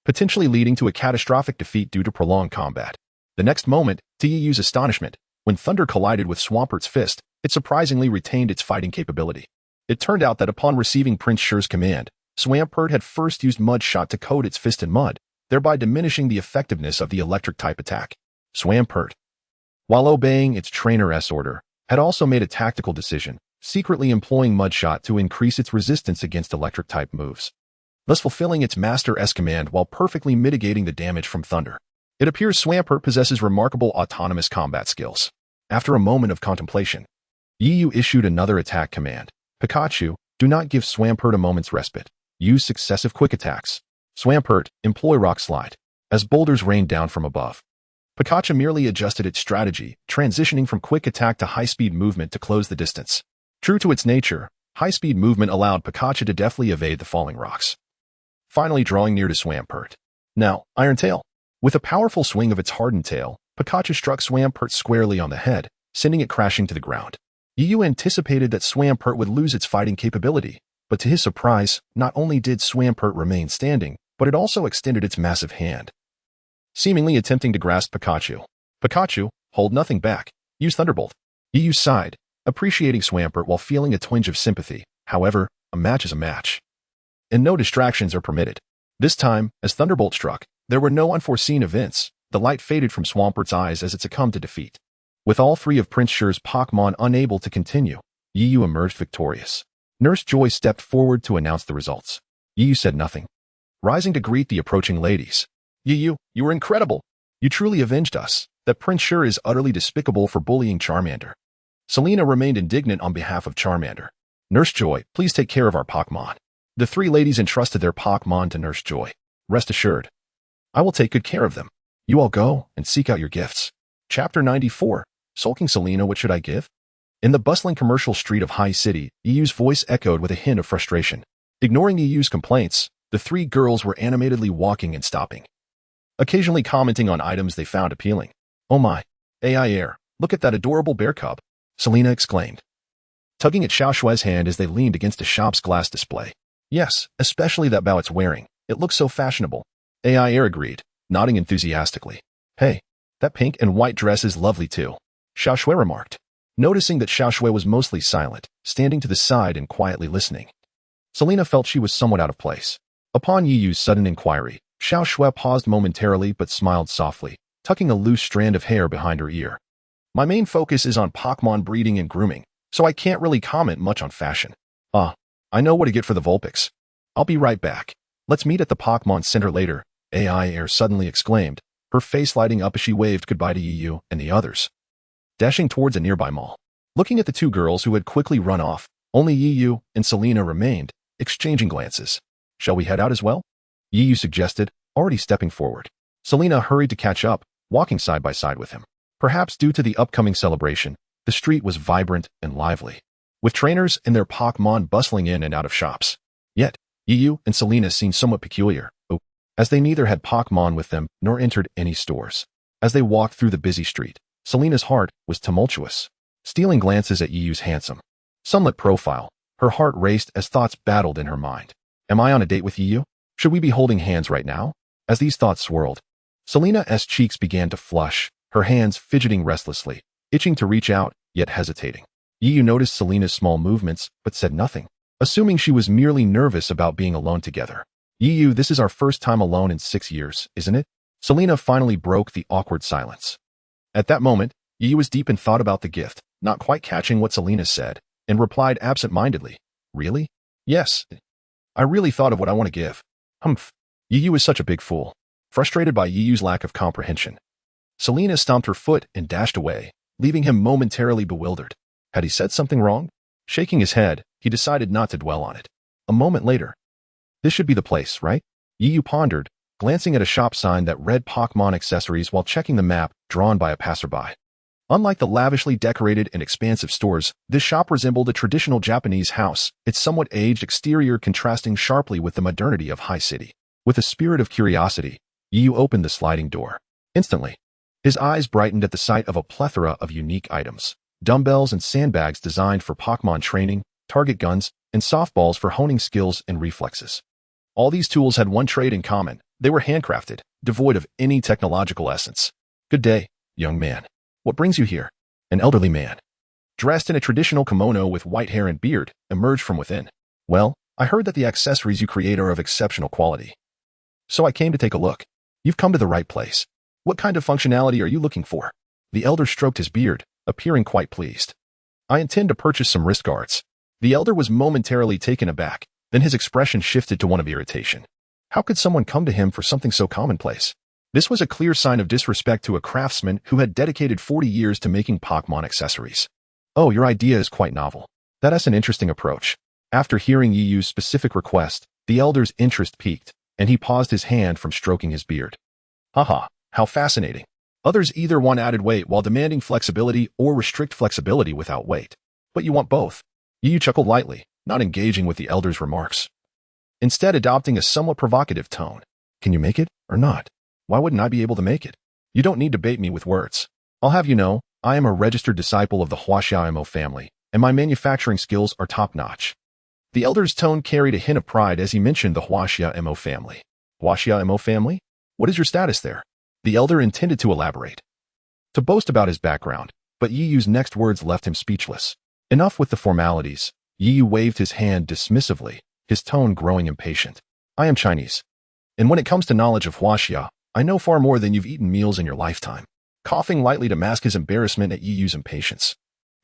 potentially leading to a catastrophic defeat due to prolonged combat. The next moment, to Yiyu's astonishment, when thunder collided with Swampert's fist, it surprisingly retained its fighting capability. It turned out that upon receiving Prince Shir's command, Swampert had first used Mud Shot to coat its fist in mud, thereby diminishing the effectiveness of the electric-type attack. Swampert, while obeying its trainer's order, had also made a tactical decision, secretly employing Mud Shot to increase its resistance against electric-type moves, thus fulfilling its master's command while perfectly mitigating the damage from thunder. It appears Swampert possesses remarkable autonomous combat skills. After a moment of contemplation, Yiyu issued another attack command. Pikachu, do not give Swampert a moment's respite. Use successive quick attacks. Swampert, employ Rock Slide. As boulders rained down from above, Pikachu merely adjusted its strategy, transitioning from quick attack to high-speed movement to close the distance. True to its nature, high-speed movement allowed Pikachu to deftly evade the falling rocks, finally drawing near to Swampert. Now, Iron Tail. With a powerful swing of its hardened tail, Pikachu struck Swampert squarely on the head, sending it crashing to the ground. Yiyu anticipated that Swampert would lose its fighting capability, but to his surprise, not only did Swampert remain standing, but it also extended its massive hand, seemingly attempting to grasp Pikachu. Pikachu, hold nothing back. Use Thunderbolt. Yiyu sighed, appreciating Swampert while feeling a twinge of sympathy. However, a match is a match, and no distractions are permitted. This time, as Thunderbolt struck, there were no unforeseen events. The light faded from Swampert's eyes as it succumbed to defeat. With all 3 of Prince Shir's Pokémon unable to continue, Yiyu emerged victorious. Nurse Joy stepped forward to announce the results. Yiyu said nothing, rising to greet the approaching ladies. Yiyu, you were incredible. You truly avenged us. That Prince Shir is utterly despicable for bullying Charmander. Selena remained indignant on behalf of Charmander. Nurse Joy, please take care of our Pokémon. The 3 ladies entrusted their Pokémon to Nurse Joy. Rest assured, I will take good care of them. You all go and seek out your gifts. Chapter 94. Sulking Selena, what should I give? In the bustling commercial street of High City, Yiyu's voice echoed with a hint of frustration. Ignoring Yiyu's complaints, the 3 girls were animatedly walking and stopping, occasionally commenting on items they found appealing. Oh my, Aiair, look at that adorable bear cub, Selena exclaimed, tugging at Xiaoshui's hand as they leaned against a shop's glass display. Yes, especially that bow it's wearing. It looks so fashionable. Aiair agreed, nodding enthusiastically. Hey, that pink and white dress is lovely too, Xiaoshui remarked, noticing that Xiaoshui was mostly silent, standing to the side and quietly listening. Selena felt she was somewhat out of place. Upon Yiyu's sudden inquiry, Xiaoshui paused momentarily but smiled softly, tucking a loose strand of hair behind her ear. My main focus is on Pokémon breeding and grooming, so I can't really comment much on fashion. I know what to get for the Vulpix. I'll be right back. Let's meet at the Pokémon Center later, Aiair suddenly exclaimed, her face lighting up as she waved goodbye to Yiyu and the others, dashing towards a nearby mall. Looking at the 2 girls who had quickly run off, only Yiyu and Selena remained, exchanging glances. Shall we head out as well? Yiyu suggested, already stepping forward. Selena hurried to catch up, walking side by side with him. Perhaps due to the upcoming celebration, the street was vibrant and lively, with trainers and their Pokémon bustling in and out of shops. Yet, Yiyu and Selena seemed somewhat peculiar, as they neither had Pokémon with them nor entered any stores. As they walked through the busy street, Selena's heart was tumultuous. Stealing glances at Yiyu's handsome, sunlit profile, her heart raced as thoughts battled in her mind. Am I on a date with Yiyu? Should we be holding hands right now? As these thoughts swirled, Selena's cheeks began to flush, her hands fidgeting restlessly, itching to reach out, yet hesitating. Yiyu noticed Selena's small movements, but said nothing, assuming she was merely nervous about being alone together. Yiyu, this is our first time alone in 6 years, isn't it? Selena finally broke the awkward silence. At that moment, Yiyu was deep in thought about the gift, not quite catching what Selena said, and replied absent-mindedly, Really? Yes. I really thought of what I want to give. Humph. Yiyu is such a big fool. Frustrated by Yiyu's lack of comprehension, Selena stomped her foot and dashed away, leaving him momentarily bewildered. Had he said something wrong? Shaking his head, he decided not to dwell on it. A moment later, this should be the place, right? Yiyu pondered, glancing at a shop sign that read Pokémon accessories while checking the map drawn by a passerby. Unlike the lavishly decorated and expansive stores, this shop resembled a traditional Japanese house, its somewhat aged exterior contrasting sharply with the modernity of High City. With a spirit of curiosity, Yiyu opened the sliding door. Instantly, his eyes brightened at the sight of a plethora of unique items. Dumbbells and sandbags designed for Pokémon training, target guns, and softballs for honing skills and reflexes. All these tools had one trait in common. They were handcrafted, devoid of any technological essence. Good day, young man. What brings you here? An elderly man, dressed in a traditional kimono with white hair and beard, emerged from within. Well, I heard that the accessories you create are of exceptional quality, so I came to take a look. You've come to the right place. What kind of functionality are you looking for? The elder stroked his beard, appearing quite pleased. I intend to purchase some wrist guards. The elder was momentarily taken aback, then his expression shifted to one of irritation. How could someone come to him for something so commonplace? This was a clear sign of disrespect to a craftsman who had dedicated 40 years to making Pokémon accessories. Oh, your idea is quite novel. That's an interesting approach. After hearing Yiyu's specific request, the elder's interest piqued, and he paused his hand from stroking his beard. Haha, how fascinating. Others either want added weight while demanding flexibility or restrict flexibility without weight. But you want both. Yiyu chuckled lightly, not engaging with the elder's remarks. Instead adopting a somewhat provocative tone. Can you make it or not? Why wouldn't I be able to make it? You don't need to bait me with words. I'll have you know, I am a registered disciple of the WUXIA family, and my manufacturing skills are top-notch. The elder's tone carried a hint of pride as he mentioned the WUXIA family. WUXIA family? What is your status there? The elder intended to elaborate, to boast about his background, but Yiyu's next words left him speechless. Enough with the formalities. Yiyu waved his hand dismissively, his tone growing impatient. I am Chinese, and when it comes to knowledge of WUXIA, I know far more than you've eaten meals in your lifetime. Coughing lightly to mask his embarrassment at Yiyu's impatience,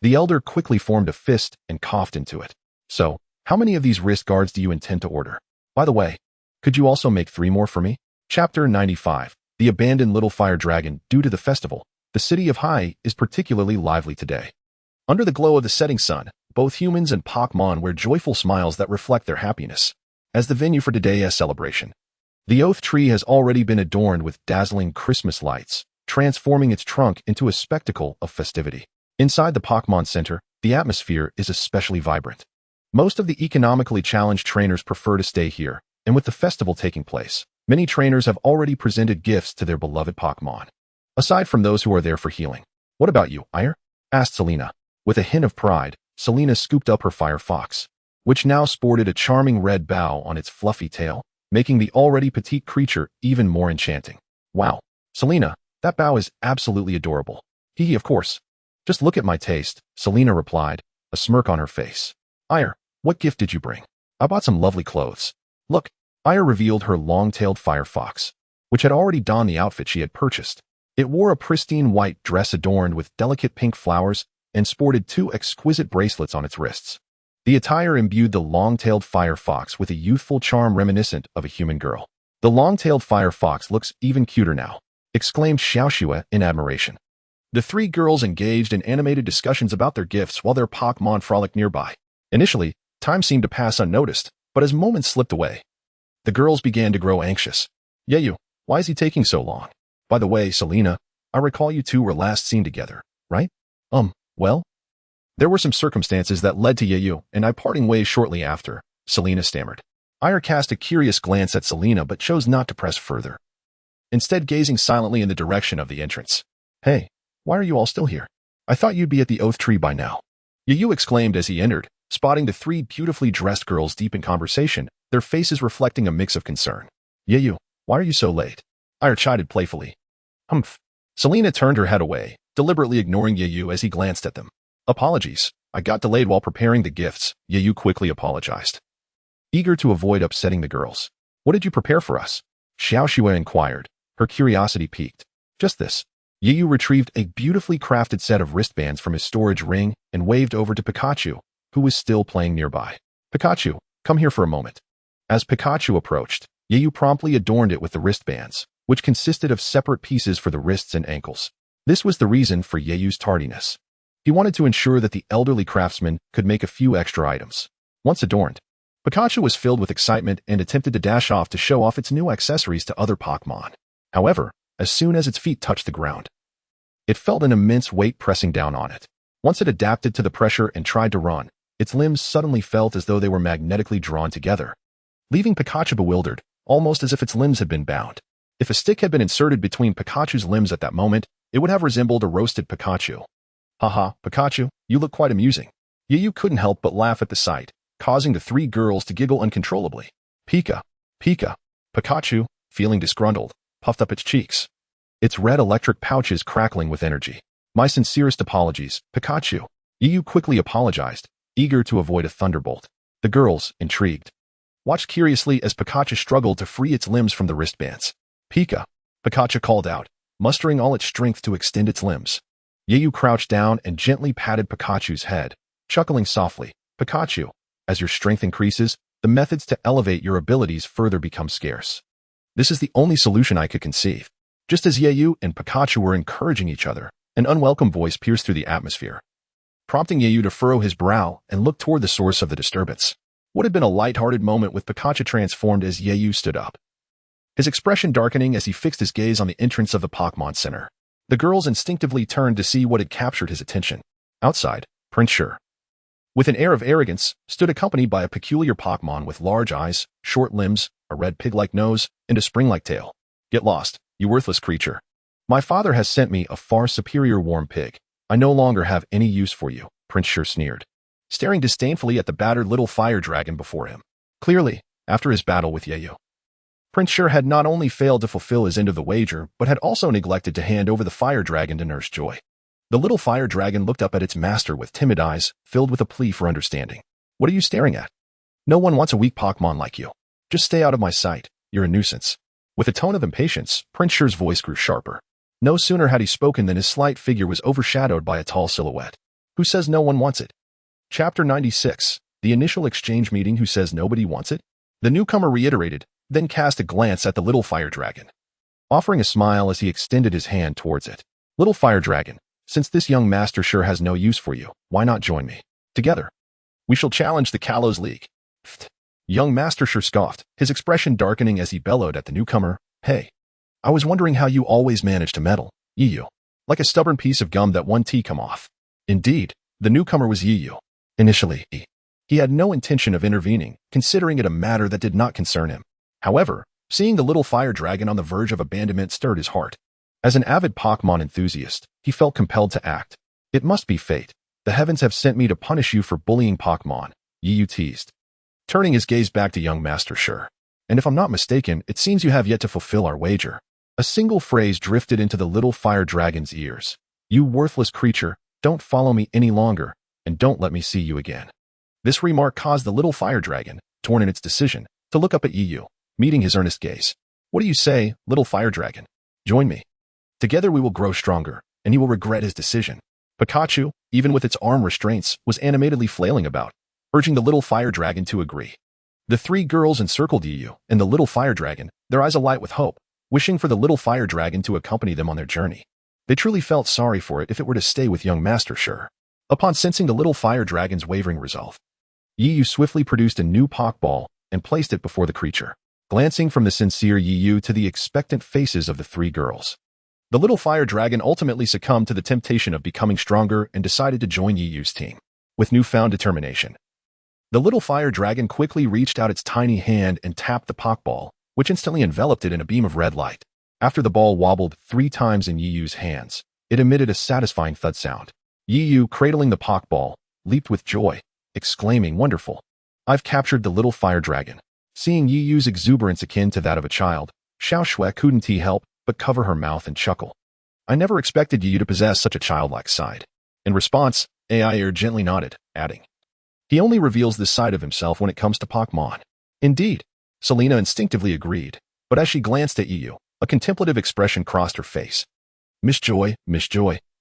the elder quickly formed a fist and coughed into it. So, how many of these wrist guards do you intend to order? By the way, could you also make 3 more for me? Chapter 95. The Abandoned Little Fire Dragon. Due to the festival, the city of Hai is particularly lively today. Under the glow of the setting sun, both humans and Pokémon wear joyful smiles that reflect their happiness. As the venue for today's celebration, the oak tree has already been adorned with dazzling Christmas lights, transforming its trunk into a spectacle of festivity. Inside the Pokémon Center, the atmosphere is especially vibrant. Most of the economically challenged trainers prefer to stay here, and with the festival taking place, many trainers have already presented gifts to their beloved Pokémon. Aside from those who are there for healing. What about you, Aiair? Asked Selena. With a hint of pride, Selena scooped up her fire fox, which now sported a charming red bow on its fluffy tail, making the already petite creature even more enchanting. Wow, Selena, that bow is absolutely adorable. Hee, of course. Just look at my taste, Selena replied, a smirk on her face. Aiair, what gift did you bring? I bought some lovely clothes. Look, Aiair revealed her long-tailed fire fox, which had already donned the outfit she had purchased. It wore a pristine white dress adorned with delicate pink flowers and sported 2 exquisite bracelets on its wrists. The attire imbued the long-tailed fire fox with a youthful charm reminiscent of a human girl. The long-tailed fire fox looks even cuter now, exclaimed Xiaoxue in admiration. The 3 girls engaged in animated discussions about their gifts while their Pokémon frolicked nearby. Initially, time seemed to pass unnoticed, but as moments slipped away, the girls began to grow anxious. Yiyu, why is he taking so long? By the way, Selena, I recall you 2 were last seen together, right? Well? There were some circumstances that led to Yiyu and I parting ways shortly after, Selena stammered. Aiair cast a curious glance at Selena but chose not to press further, instead gazing silently in the direction of the entrance. Hey, why are you all still here? I thought you'd be at the oath tree by now. Yiyu exclaimed as he entered, spotting the 3 beautifully dressed girls deep in conversation, their faces reflecting a mix of concern. Yiyu, why are you so late? Aiair chided playfully. Humph. Selena turned her head away, deliberately ignoring Yiyu as he glanced at them. Apologies, I got delayed while preparing the gifts, Yiyu quickly apologized, eager to avoid upsetting the girls. What did you prepare for us? Xiaoxue inquired, her curiosity piqued. Just this. Yiyu retrieved a beautifully crafted set of wristbands from his storage ring and waved over to Pikachu, who was still playing nearby. Pikachu, come here for a moment. As Pikachu approached, Yiyu promptly adorned it with the wristbands, which consisted of separate pieces for the wrists and ankles. This was the reason for Yeuyu's tardiness. He wanted to ensure that the elderly craftsman could make a few extra items. Once adorned, Pikachu was filled with excitement and attempted to dash off to show off its new accessories to other Pokémon. However, as soon as its feet touched the ground, it felt an immense weight pressing down on it. Once it adapted to the pressure and tried to run, its limbs suddenly felt as though they were magnetically drawn together, leaving Pikachu bewildered, almost as if its limbs had been bound. If a stick had been inserted between Pikachu's limbs at that moment, it would have resembled a roasted Pikachu. Haha, Pikachu, you look quite amusing. Yeiu couldn't help but laugh at the sight, causing the three girls to giggle uncontrollably. Pika. Pikachu, feeling disgruntled, puffed up its cheeks, its red electric pouches crackling with energy. My sincerest apologies, Pikachu. Yeiu quickly apologized, eager to avoid a thunderbolt. The girls, intrigued, watched curiously as Pikachu struggled to free its limbs from the wristbands. Pikachu called out, mustering all its strength to extend its limbs. Yeiu crouched down and gently patted Pikachu's head, chuckling softly. Pikachu, as your strength increases, the methods to elevate your abilities further become scarce. This is the only solution I could conceive. Just as Yeiu and Pikachu were encouraging each other, an unwelcome voice pierced through the atmosphere, prompting Yeiu to furrow his brow and look toward the source of the disturbance. What had been a light-hearted moment with Pikachu transformed as Yeiu stood up, his expression darkening as he fixed his gaze on the entrance of the Pokémon Center. The girls instinctively turned to see what had captured his attention. Outside, Prince Shir, with an air of arrogance, stood accompanied by a peculiar Pokémon with large eyes, short limbs, a red pig-like nose, and a spring-like tail. Get lost, you worthless creature. My father has sent me a far superior warm pig. I no longer have any use for you, Prince Shir sneered, staring disdainfully at the battered little fire dragon before him. Clearly, after his battle with Yeiu, Prince Shir had not only failed to fulfill his end of the wager, but had also neglected to hand over the fire dragon to Nurse Joy. The little fire dragon looked up at its master with timid eyes, filled with a plea for understanding. What are you staring at? No one wants a weak Pokémon like you. Just stay out of my sight. You're a nuisance. With a tone of impatience, Prince Shir's voice grew sharper. No sooner had he spoken than his slight figure was overshadowed by a tall silhouette. Who says no one wants it? Chapter 96. The initial exchange meeting. Who says nobody wants it? The newcomer reiterated, then cast a glance at the little fire dragon, offering a smile as he extended his hand towards it. Little fire dragon, since this young master sure has no use for you, why not join me? Together, we shall challenge the Kalos League. Pfft. Young master sure scoffed, his expression darkening as he bellowed at the newcomer. Hey, I was wondering how you always manage to meddle, Yeiu. Like a stubborn piece of gum that one teeth come off. Indeed, the newcomer was Yeiu. Initially, he had no intention of intervening, considering it a matter that did not concern him. However, seeing the little fire dragon on the verge of abandonment stirred his heart. As an avid Pokémon enthusiast, he felt compelled to act. It must be fate. The heavens have sent me to punish you for bullying Pokémon, Yeiu teased, turning his gaze back to young Master Shir. And if I'm not mistaken, it seems you have yet to fulfill our wager. A single phrase drifted into the little fire dragon's ears. You worthless creature, don't follow me any longer, and don't let me see you again. This remark caused the little fire dragon, torn in its decision, to look up at Yeiu, meeting his earnest gaze. What do you say, little fire dragon? Join me. Together we will grow stronger, and he will regret his decision. Pikachu, even with its arm restraints, was animatedly flailing about, urging the little fire dragon to agree. The three girls encircled Yeiu and the little fire dragon, their eyes alight with hope, wishing for the little fire dragon to accompany them on their journey. They truly felt sorry for it if it were to stay with young Master Shir. Upon sensing the little fire dragon's wavering resolve, Yeiu swiftly produced a new Pokeball and placed it before the creature. Glancing from the sincere Yeiu to the expectant faces of the three girls, the little fire dragon ultimately succumbed to the temptation of becoming stronger and decided to join Yeiyu's team. With newfound determination, the little fire dragon quickly reached out its tiny hand and tapped the Pokeball, which instantly enveloped it in a beam of red light. After the ball wobbled 3 times in Yeiyu's hands, it emitted a satisfying thud sound. Yeiu, cradling the Pokeball, leaped with joy, exclaiming, "Wonderful! I've captured the little fire dragon." Seeing Yeiyu's exuberance akin to that of a child, Xiao Shui couldn't help but cover her mouth and chuckle. I never expected Yeiu to possess such a childlike side. In response, Aiair gently nodded, adding, he only reveals this side of himself when it comes to Pokémon. Indeed, Selena instinctively agreed, but as she glanced at Yeiu, a contemplative expression crossed her face. Miss Joy,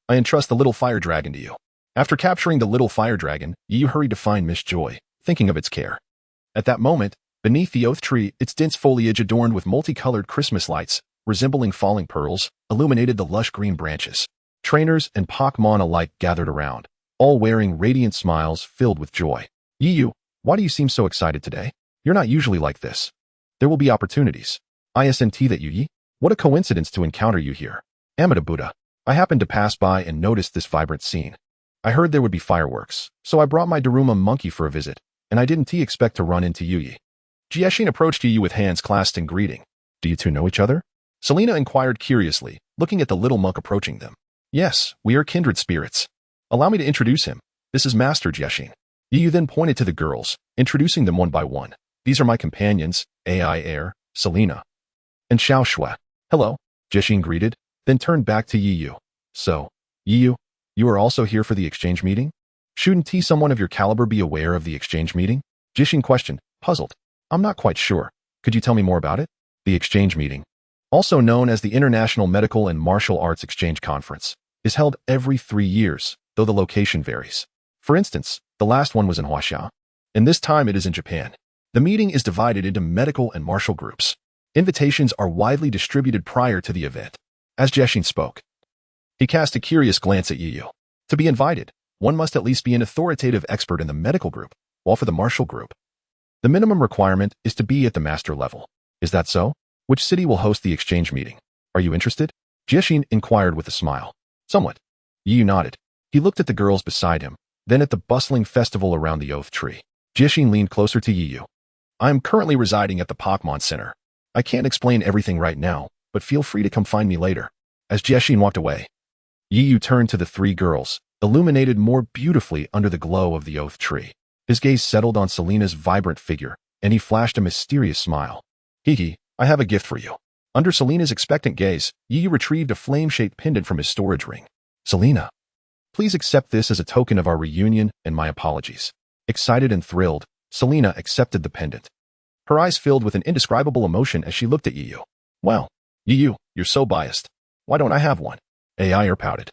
I entrust the little fire dragon to you. After capturing the little fire dragon, Yeiu hurried to find Miss Joy, thinking of its care. At that moment, beneath the oak tree, its dense foliage adorned with multicolored Christmas lights, resembling falling pearls, illuminated the lush green branches. Trainers and Pokémon alike gathered around, all wearing radiant smiles filled with joy. Yiyu, why do you seem so excited today? You're not usually like this. There will be opportunities. ISNT that Yiyu? What a coincidence to encounter you here. Amida Buddha, I happened to pass by and noticed this vibrant scene. I heard there would be fireworks, so I brought my Daruma monkey for a visit, and I didn't expect to run into Yuyi. Jieshin approached Yiyu with hands clasped in greeting. Do you two know each other? Selena inquired curiously, looking at the little monk approaching them. Yes, we are kindred spirits. Allow me to introduce him. This is Master Jieshin. Yiyu then pointed to the girls, introducing them one by one. These are my companions, Aiair, Selena, and Xiao Shui. Hello, Jieshin greeted, then turned back to Yiyu. So, Yiyu, you are also here for the exchange meeting? Shouldn't someone of your caliber be aware of the exchange meeting? Jieshin questioned, puzzled. I'm not quite sure. Could you tell me more about it? The exchange meeting, also known as the International Medical and Martial Arts Exchange Conference, is held every 3 years, though the location varies. For instance, the last one was in Huaxia, and this time it is in Japan. The meeting is divided into medical and martial groups. Invitations are widely distributed prior to the event. As Jieshin spoke, he cast a curious glance at Yiyu. To be invited, one must at least be an authoritative expert in the medical group, while for the martial group, the minimum requirement is to be at the master level. Is that so? Which city will host the exchange meeting? Are you interested? Jieshin inquired with a smile. Somewhat. Yiyu nodded. He looked at the girls beside him, then at the bustling festival around the oath tree. Jieshin leaned closer to Yiyu. I am currently residing at the Pokémon Center. I can't explain everything right now, but feel free to come find me later. As Jieshin walked away, Yiyu turned to the 3 girls, illuminated more beautifully under the glow of the oath tree. His gaze settled on Selena's vibrant figure, and he flashed a mysterious smile. Hiki, I have a gift for you. Under Selena's expectant gaze, Yiyu retrieved a flame-shaped pendant from his storage ring. Selena, please accept this as a token of our reunion and my apologies. Excited and thrilled, Selena accepted the pendant. Her eyes filled with an indescribable emotion as she looked at Yiyu. Well, Yiyu, you're so biased. Why don't I have one? Aiair pouted,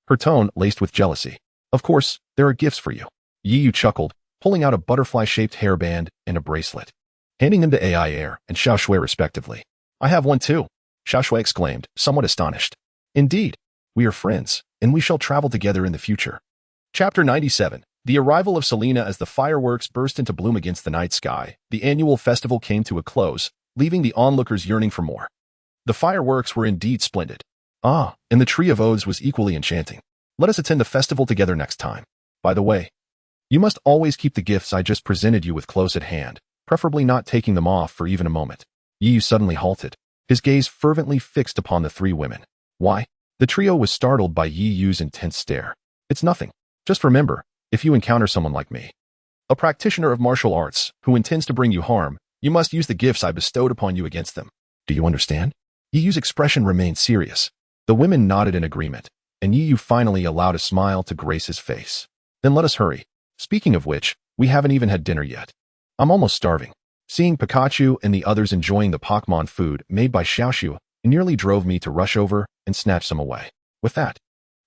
her tone laced with jealousy. Of course, there are gifts for you. Yiyu chuckled, pulling out a butterfly-shaped hairband and a bracelet, handing them to Aiair and Xiao Shui respectively. I have one too, Xiao Shui exclaimed, somewhat astonished. Indeed, we are friends, and we shall travel together in the future. Chapter 97. The arrival of Selena. As the fireworks burst into bloom against the night sky, the annual festival came to a close, leaving the onlookers yearning for more. The fireworks were indeed splendid. Ah, and the Tree of Oaths was equally enchanting. Let us attend the festival together next time. By the way, you must always keep the gifts I just presented you with close at hand, preferably not taking them off for even a moment. Yiyu suddenly halted, his gaze fervently fixed upon the 3 women. Why? The trio was startled by Yiyu's intense stare. It's nothing. Just remember, if you encounter someone like me, a practitioner of martial arts, who intends to bring you harm, you must use the gifts I bestowed upon you against them. Do you understand? Yiyu's expression remained serious. The women nodded in agreement, and Yiyu finally allowed a smile to grace his face. Then let us hurry. Speaking of which, we haven't even had dinner yet. I'm almost starving. Seeing Pikachu and the others enjoying the Pokémon food made by Xiaoshu nearly drove me to rush over and snatch some away. With that,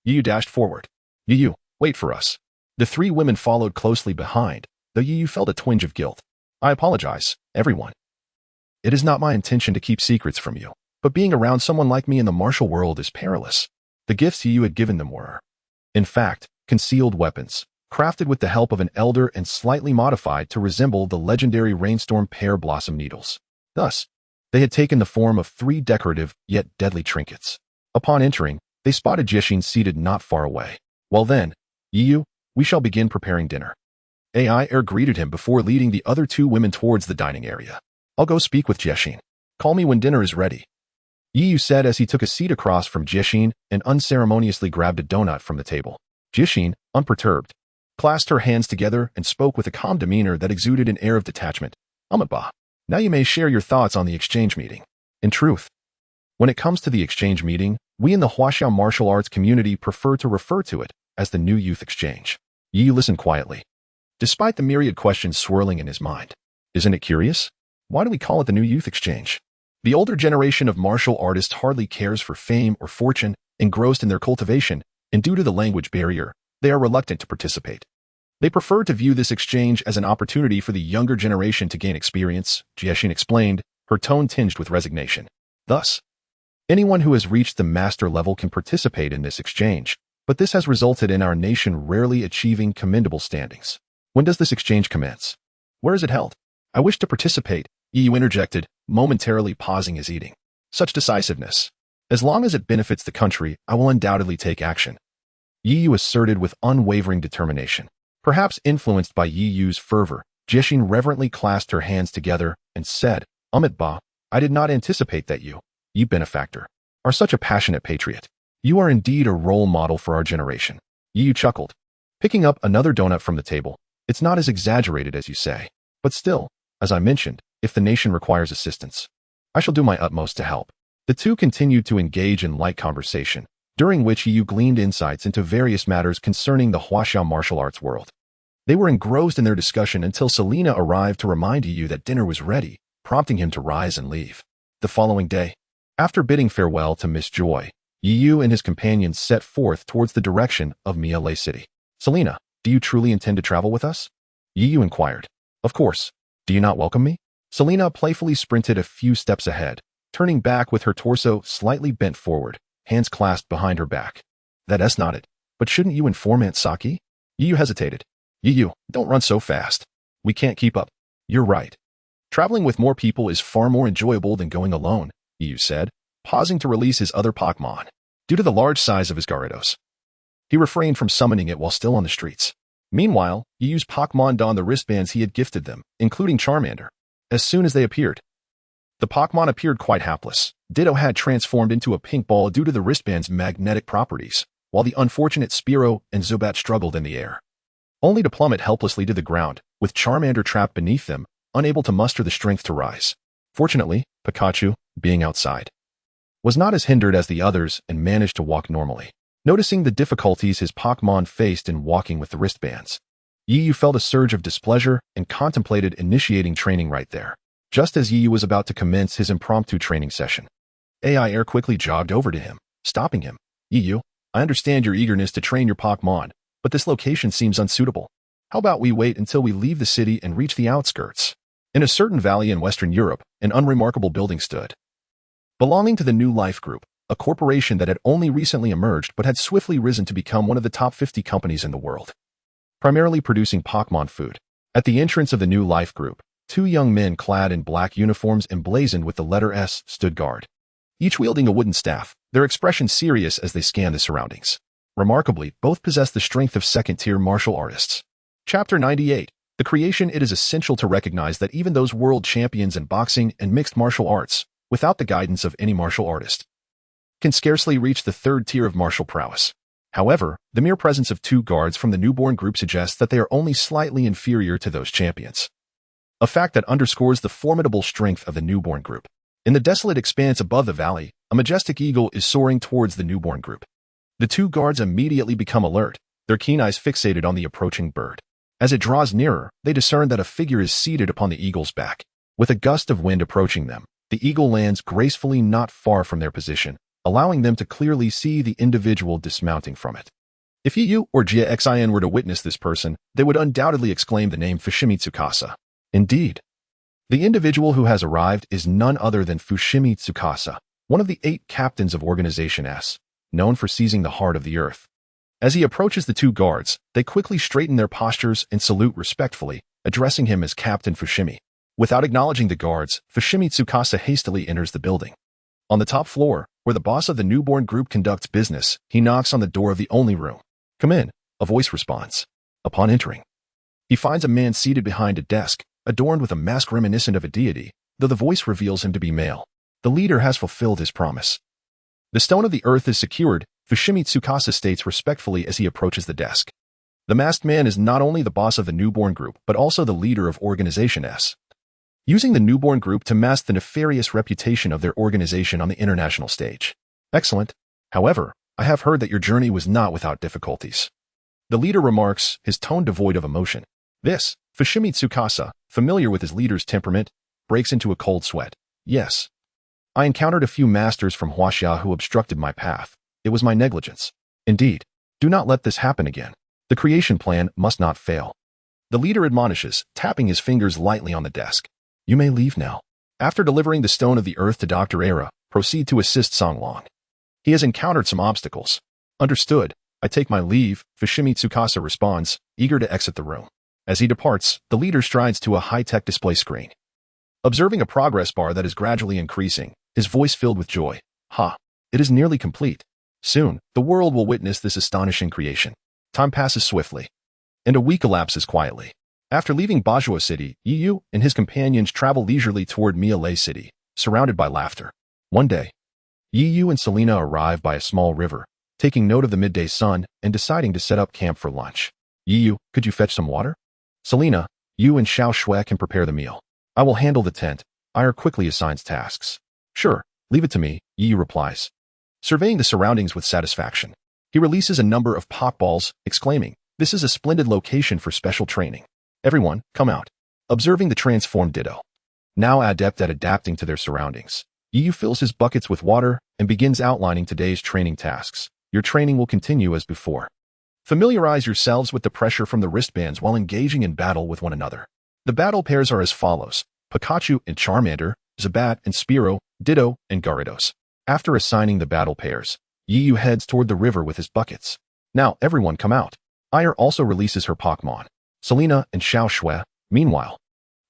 Yiyu dashed forward. Yiyu, wait for us. The 3 women followed closely behind, though Yiyu felt a twinge of guilt. I apologize, everyone. It is not my intention to keep secrets from you, but being around someone like me in the martial world is perilous. The gifts Yiyu had given them were, in fact, concealed weapons, crafted with the help of an elder and slightly modified to resemble the legendary rainstorm pear blossom needles. Thus, they had taken the form of 3 decorative yet deadly trinkets. Upon entering, they spotted Jieshin seated not far away. Well then, Yiyu, we shall begin preparing dinner. Aiair greeted him before leading the other 2 women towards the dining area. I'll go speak with Jieshin. Call me when dinner is ready. Yiyu said as he took a seat across from Jieshin and unceremoniously grabbed a donut from the table. Jieshin, unperturbed, clasped her hands together and spoke with a calm demeanor that exuded an air of detachment. Amatba, now you may share your thoughts on the exchange meeting. In truth, when it comes to the exchange meeting, we in the Huaxia martial arts community prefer to refer to it as the New Youth Exchange. Yiyu listened quietly, despite the myriad questions swirling in his mind. Isn't it curious? Why do we call it the New Youth Exchange? The older generation of martial artists hardly cares for fame or fortune, engrossed in their cultivation, and due to the language barrier, they are reluctant to participate. They prefer to view this exchange as an opportunity for the younger generation to gain experience, Jieshin explained, her tone tinged with resignation. Thus, Anyone who has reached the master level can participate in this exchange, but this has resulted in our nation rarely achieving commendable standings. When does this exchange commence? Where is it held? I wish to participate, Yu interjected, momentarily pausing his eating. Such decisiveness. As long as it benefits the country, I will undoubtedly take action. Yu asserted with unwavering determination. Perhaps influenced by Yu's fervor, Jixin reverently clasped her hands together and said, Amit Ba, I did not anticipate that you benefactor, are such a passionate patriot. You are indeed a role model for our generation. Yu chuckled, picking up another donut from the table. It's not as exaggerated as you say, but still, as I mentioned, if the nation requires assistance, I shall do my utmost to help. The two continued to engage in light conversation, during which Yu gleaned insights into various matters concerning the Huaxia martial arts world. They were engrossed in their discussion until Selena arrived to remind Yu that dinner was ready, prompting him to rise and leave. The following day, after bidding farewell to Miss Joy, Yu and his companions set forth towards the direction of Miele City. Selena, do you truly intend to travel with us? Yu inquired. Of course. Do you not welcome me? Selena playfully sprinted a few steps ahead, turning back with her torso slightly bent forward, hands clasped behind her back. That's not it. But shouldn't you inform Aunt Saki? Yu hesitated. Yu, don't run so fast. We can't keep up. You're right. Traveling with more people is far more enjoyable than going alone, Yu said, pausing to release his other Pokémon. Due to the large size of his Gyarados, he refrained from summoning it while still on the streets. Meanwhile, Yu's Pokémon donned the wristbands he had gifted them, including Charmander. As soon as they appeared, the Pokémon appeared quite hapless. Ditto had transformed into a pink ball due to the wristband's magnetic properties, while the unfortunate Spearow and Zubat struggled in the air, only to plummet helplessly to the ground, with Charmander trapped beneath them, unable to muster the strength to rise. Fortunately, Pikachu, being outside, was not as hindered as the others and managed to walk normally. Noticing the difficulties his Pokémon faced in walking with the wristbands, Yu felt a surge of displeasure and contemplated initiating training right there. Just as Yu was about to commence his impromptu training session, Aiair quickly jogged over to him, stopping him. Yu, I understand your eagerness to train your Pokémon, but this location seems unsuitable. How about we wait until we leave the city and reach the outskirts? In a certain valley in Western Europe, an unremarkable building stood, belonging to the New Life Group, a corporation that had only recently emerged but had swiftly risen to become one of the top 50 companies in the world, primarily producing Pokémon food. At the entrance of the New Life Group, two young men clad in black uniforms emblazoned with the letter S stood guard, each wielding a wooden staff, their expression serious as they scanned the surroundings. Remarkably, both possessed the strength of second-tier martial artists. Chapter 98. The creation. It is essential to recognize that even those world champions in boxing and mixed martial arts, without the guidance of any martial artist, can scarcely reach the third tier of martial prowess. However, the mere presence of two guards from the newborn group suggests that they are only slightly inferior to those champions, a fact that underscores the formidable strength of the newborn group. In the desolate expanse above the valley, a majestic eagle is soaring towards the newborn group. The two guards immediately become alert, their keen eyes fixated on the approaching bird. As it draws nearer, they discern that a figure is seated upon the eagle's back. With a gust of wind approaching them, the eagle lands gracefully not far from their position, allowing them to clearly see the individual dismounting from it. If Yu or Jixin were to witness this person, they would undoubtedly exclaim the name Fushimi Tsukasa. Indeed, the individual who has arrived is none other than Fushimi Tsukasa, one of the 8 captains of Organization S, known for seizing the heart of the earth. As he approaches the two guards, they quickly straighten their postures and salute respectfully, addressing him as Captain Fushimi. Without acknowledging the guards, Fushimi Tsukasa hastily enters the building. On the top floor, where the boss of the newborn group conducts business, he knocks on the door of the only room. Come in, a voice responds. Upon entering, he finds a man seated behind a desk, adorned with a mask reminiscent of a deity, though the voice reveals him to be male. The leader has fulfilled his promise. The stone of the earth is secured, Fushimi Tsukasa states respectfully as he approaches the desk. The masked man is not only the boss of the newborn group, but also the leader of Organization S, using the newborn group to mask the nefarious reputation of their organization on the international stage. Excellent. However, I have heard that your journey was not without difficulties. The leader remarks, his tone devoid of emotion. This, Fushimi Tsukasa, familiar with his leader's temperament, breaks into a cold sweat. Yes. I encountered a few masters from Huaxia who obstructed my path. It was my negligence. Indeed. Do not let this happen again. The creation plan must not fail. The leader admonishes, tapping his fingers lightly on the desk. You may leave now. After delivering the stone of the earth to Dr. Era, proceed to assist Songlong. He has encountered some obstacles. Understood. I take my leave, Fushimi Tsukasa responds, eager to exit the room. As he departs, the leader strides to a high-tech display screen. Observing a progress bar that is gradually increasing, his voice filled with joy. Ha! It is nearly complete. Soon, the world will witness this astonishing creation. Time passes swiftly, and a week elapses quietly. After leaving Bajua City, Yu and his companions travel leisurely toward Miele City, surrounded by laughter. One day, Yu and Selena arrive by a small river, taking note of the midday sun and deciding to set up camp for lunch. Yu, could you fetch some water? Selena, you and Xiao Shui can prepare the meal. I will handle the tent. Aiair quickly assigns tasks. Sure, leave it to me, Yu replies. Surveying the surroundings with satisfaction, he releases a number of Pokeballs, exclaiming, this is a splendid location for special training. Everyone, come out. Observing the transformed Ditto. Now adept at adapting to their surroundings, Yu fills his buckets with water and begins outlining today's training tasks. Your training will continue as before. Familiarize yourselves with the pressure from the wristbands while engaging in battle with one another. The battle pairs are as follows: Pikachu and Charmander, Zubat and Spearow, Ditto and Gyarados. After assigning the battle pairs, Yu heads toward the river with his buckets. Now everyone come out. Aiair also releases her Pokémon. Selena and Xiao Shui, meanwhile,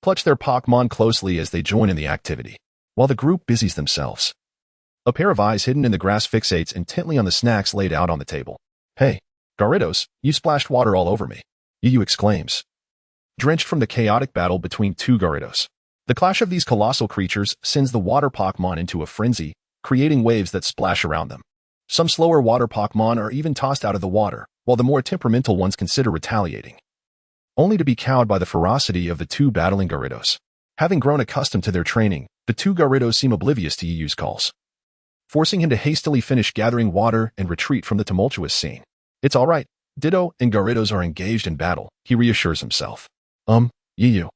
clutch their Pokémon closely as they join in the activity, while the group busies themselves. A pair of eyes hidden in the grass fixates intently on the snacks laid out on the table. Hey, Gyarados, you splashed water all over me, Yu exclaims, drenched from the chaotic battle between two Gyarados. The clash of these colossal creatures sends the water Pokémon into a frenzy, creating waves that splash around them. Some slower water Pokémon are even tossed out of the water, while the more temperamental ones consider retaliating, only to be cowed by the ferocity of the two battling Gyarados. Having grown accustomed to their training, the two Gyarados seem oblivious to Yu's calls, forcing him to hastily finish gathering water and retreat from the tumultuous scene. It's all right. Ditto and Gyarados are engaged in battle, he reassures himself. Yu,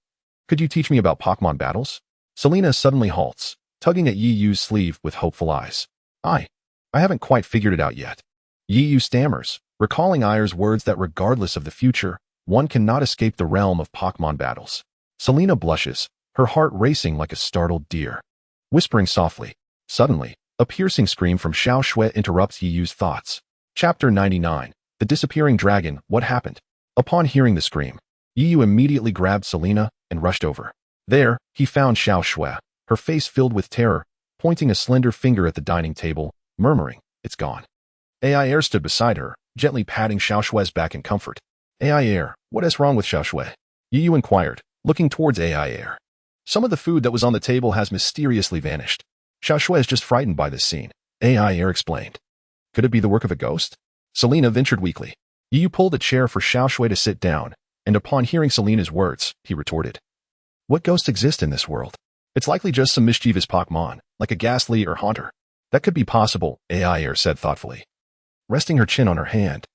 could you teach me about Pokémon battles? Selena suddenly halts, tugging at Yu's sleeve with hopeful eyes. I haven't quite figured it out yet. Yu stammers, recalling Aiair's words that regardless of the future, one cannot escape the realm of Pokémon battles. Selena blushes, her heart racing like a startled deer. Whispering softly, suddenly, a piercing scream from Xiao Shui interrupts Yu's thoughts. Chapter 99, The Disappearing Dragon, What Happened? Upon hearing the scream, Yu immediately grabbed Selena and rushed over. There, he found Xiao Shui, her face filled with terror, pointing a slender finger at the dining table, murmuring, it's gone. Aiair stood beside her, gently patting Xiao Shui's back in comfort. Aiair, what is wrong with Xiao Shui? Yu inquired, looking towards Aiair. Some of the food that was on the table has mysteriously vanished. Xiao Shui is just frightened by this scene, Aiair explained. Could it be the work of a ghost? Selena ventured weakly. Yu pulled a chair for Xiao Shui to sit down, and upon hearing Selena's words, he retorted. What ghosts exist in this world? It's likely just some mischievous Pokémon, like a Ghastly or Haunter. That could be possible, Aiair said thoughtfully, resting her chin on her hand.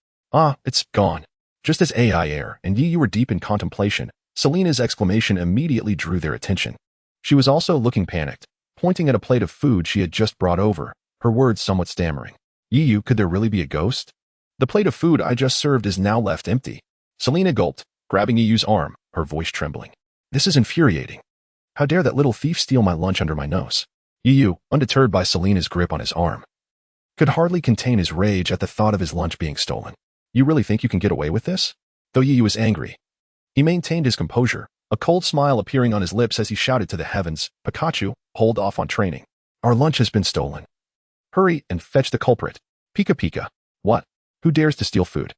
It's gone. Just as Aiair and Yu were deep in contemplation, Selena's exclamation immediately drew their attention. She was also looking panicked, pointing at a plate of food she had just brought over, her words somewhat stammering. Yu, could there really be a ghost? The plate of food I just served is now left empty. Selena gulped, grabbing Yu's arm, her voice trembling. This is infuriating. How dare that little thief steal my lunch under my nose? Yu, undeterred by Selena's grip on his arm, could hardly contain his rage at the thought of his lunch being stolen. You really think you can get away with this? Though Yu was angry, he maintained his composure, a cold smile appearing on his lips as he shouted to the heavens, Pikachu, hold off on training. Our lunch has been stolen. Hurry and fetch the culprit. Pika Pika. What? Who dares to steal food?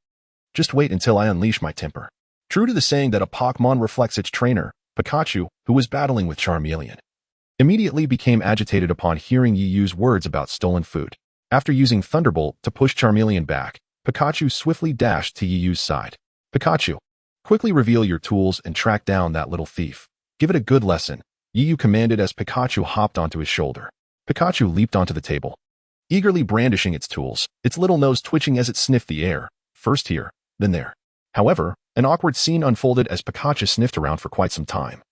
Just wait until I unleash my temper. True to the saying that a Pokémon reflects its trainer, Pikachu, who was battling with Charmeleon, immediately became agitated upon hearing Yu's words about stolen food. After using Thunderbolt to push Charmeleon back, Pikachu swiftly dashed to Yu's side. Pikachu, quickly reveal your tools and track down that little thief. Give it a good lesson, Yu commanded as Pikachu hopped onto his shoulder. Pikachu leaped onto the table, eagerly brandishing its tools, its little nose twitching as it sniffed the air, first here, then there. However, an awkward scene unfolded as Pikachu sniffed around for quite some time,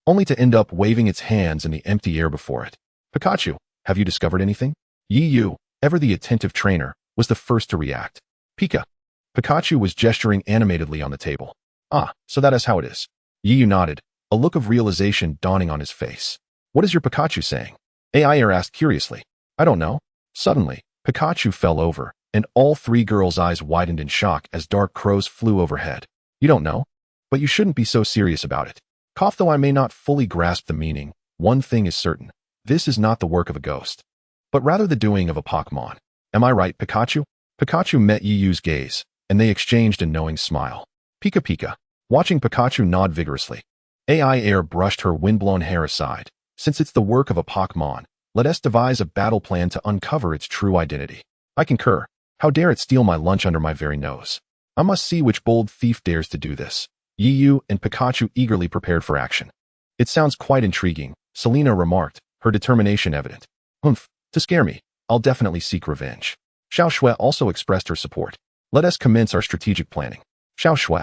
only to end up waving its hands in the empty air before it. Pikachu, have you discovered anything? Yu, ever the attentive trainer, was the first to react. Pika. Pikachu was gesturing animatedly on the table. So that is how it is. Yu nodded, a look of realization dawning on his face. What is your Pikachu saying? Aiair asked curiously. I don't know. Suddenly, Pikachu fell over, and all three girls' eyes widened in shock as dark crows flew overhead. You don't know? But you shouldn't be so serious about it. Though I may not fully grasp the meaning, one thing is certain. This is not the work of a ghost, but rather the doing of a Pokémon. Am I right, Pikachu? Pikachu met Yiyu's gaze, and they exchanged a knowing smile. Pika Pika. Watching Pikachu nod vigorously, Aiair brushed her windblown hair aside. Since it's the work of a Pokémon, let us devise a battle plan to uncover its true identity. I concur. How dare it steal my lunch under my very nose? I must see which bold thief dares to do this. Yiyu and Pikachu eagerly prepared for action. It sounds quite intriguing, Selena remarked, her determination evident. Humph, to scare me, I'll definitely seek revenge. Xiao Shui also expressed her support. Let us commence our strategic planning. Xiao Shui,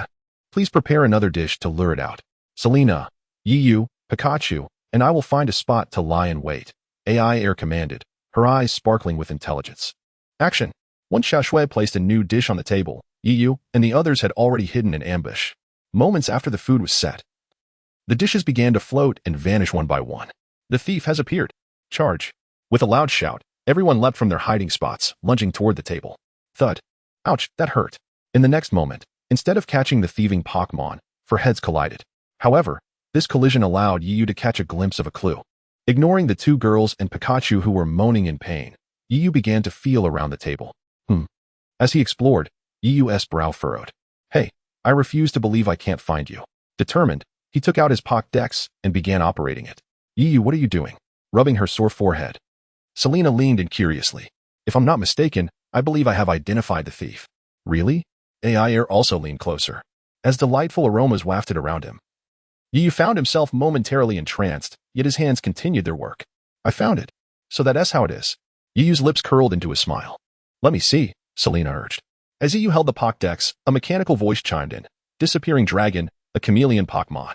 please prepare another dish to lure it out. Selena, Yiyu, Pikachu, and I will find a spot to lie in wait. Aiair commanded, her eyes sparkling with intelligence. Action. Once Xiao Shui placed a new dish on the table, Yiyu and the others had already hidden an ambush. Moments after the food was set, the dishes began to float and vanish one by one. The thief has appeared. Charge. With a loud shout, everyone leapt from their hiding spots, lunging toward the table. Thud. Ouch, that hurt. In the next moment, instead of catching the thieving Pokémon, their heads collided. However, this collision allowed Yiyu to catch a glimpse of a clue. Ignoring the two girls and Pikachu who were moaning in pain, Yiyu began to feel around the table. As he explored, Yiyu's brow furrowed. Hey, I refuse to believe I can't find you. Determined, he took out his Pokédex and began operating it. Yiyu, what are you doing? Rubbing her sore forehead. Selena leaned in curiously. If I'm not mistaken, I believe I have identified the thief. Really? Aiair also leaned closer. As delightful aromas wafted around him, Yiyu found himself momentarily entranced, yet his hands continued their work. I found it. So that's how it is. Yiyu's lips curled into a smile. Let me see, Selena urged. As Yiyu held the Pokédex, a mechanical voice chimed in. Disappearing Dragon, a chameleon Pokémon.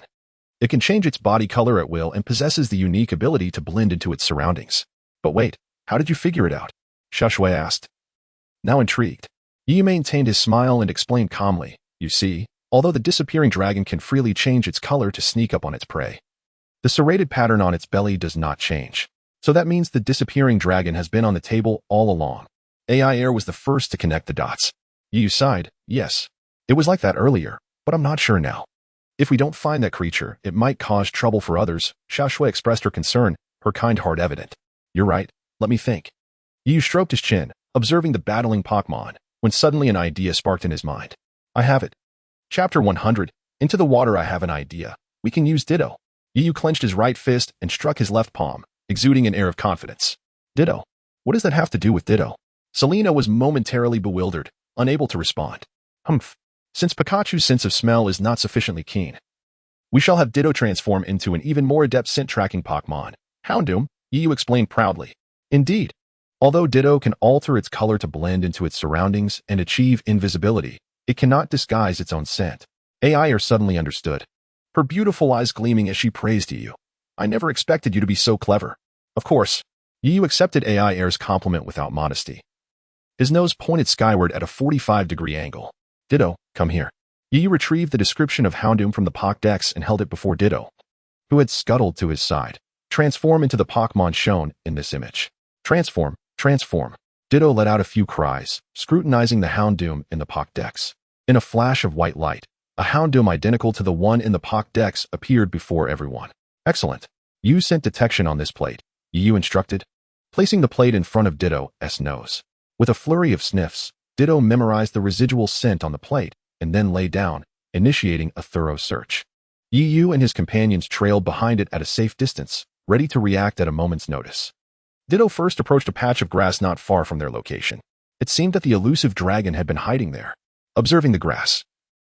It can change its body color at will and possesses the unique ability to blend into its surroundings. But wait, how did you figure it out? Xiao Shui asked. Now intrigued, Yiyu maintained his smile and explained calmly. You see, although the disappearing dragon can freely change its color to sneak up on its prey, the serrated pattern on its belly does not change. So that means the disappearing dragon has been on the table all along. Aiair was the first to connect the dots. Yiyu sighed. Yes, it was like that earlier, but I'm not sure now. If we don't find that creature, it might cause trouble for others. Xiao Shui expressed her concern, her kind heart evident. You're right, let me think. Yiyu stroked his chin, observing the battling Pokémon, when suddenly an idea sparked in his mind. I have it. Chapter 100, Into the Water. I have an idea. We can use Ditto. Yiyu clenched his right fist and struck his left palm, exuding an air of confidence. Ditto? What does that have to do with Ditto? Selena was momentarily bewildered, unable to respond. Humph. Since Pikachu's sense of smell is not sufficiently keen, we shall have Ditto transform into an even more adept scent-tracking Pokémon. Houndoom, Yiyu explained proudly. Indeed. Although Ditto can alter its color to blend into its surroundings and achieve invisibility, it cannot disguise its own scent. Aiair suddenly understood, her beautiful eyes gleaming as she praised Yiyu. I never expected you to be so clever. Of course, Yiyu accepted Aiair's compliment without modesty. His nose pointed skyward at a 45-degree angle. Ditto, come here. Yiyu retrieved the description of Houndoom from the Pokédex and held it before Ditto, who had scuttled to his side. Transform into the Pokémon shown in this image. Transform, transform. Ditto let out a few cries, scrutinizing the Houndoom in the Pokédex. In a flash of white light, a Houndoom identical to the one in the Pokédex appeared before everyone. Excellent. Use scent detection on this plate, Yiyu instructed, placing the plate in front of Ditto's nose. With a flurry of sniffs, Ditto memorized the residual scent on the plate and then lay down, initiating a thorough search. Yiyu and his companions trailed behind it at a safe distance, ready to react at a moment's notice. Ditto first approached a patch of grass not far from their location. It seemed that the elusive dragon had been hiding there. Observing the grass,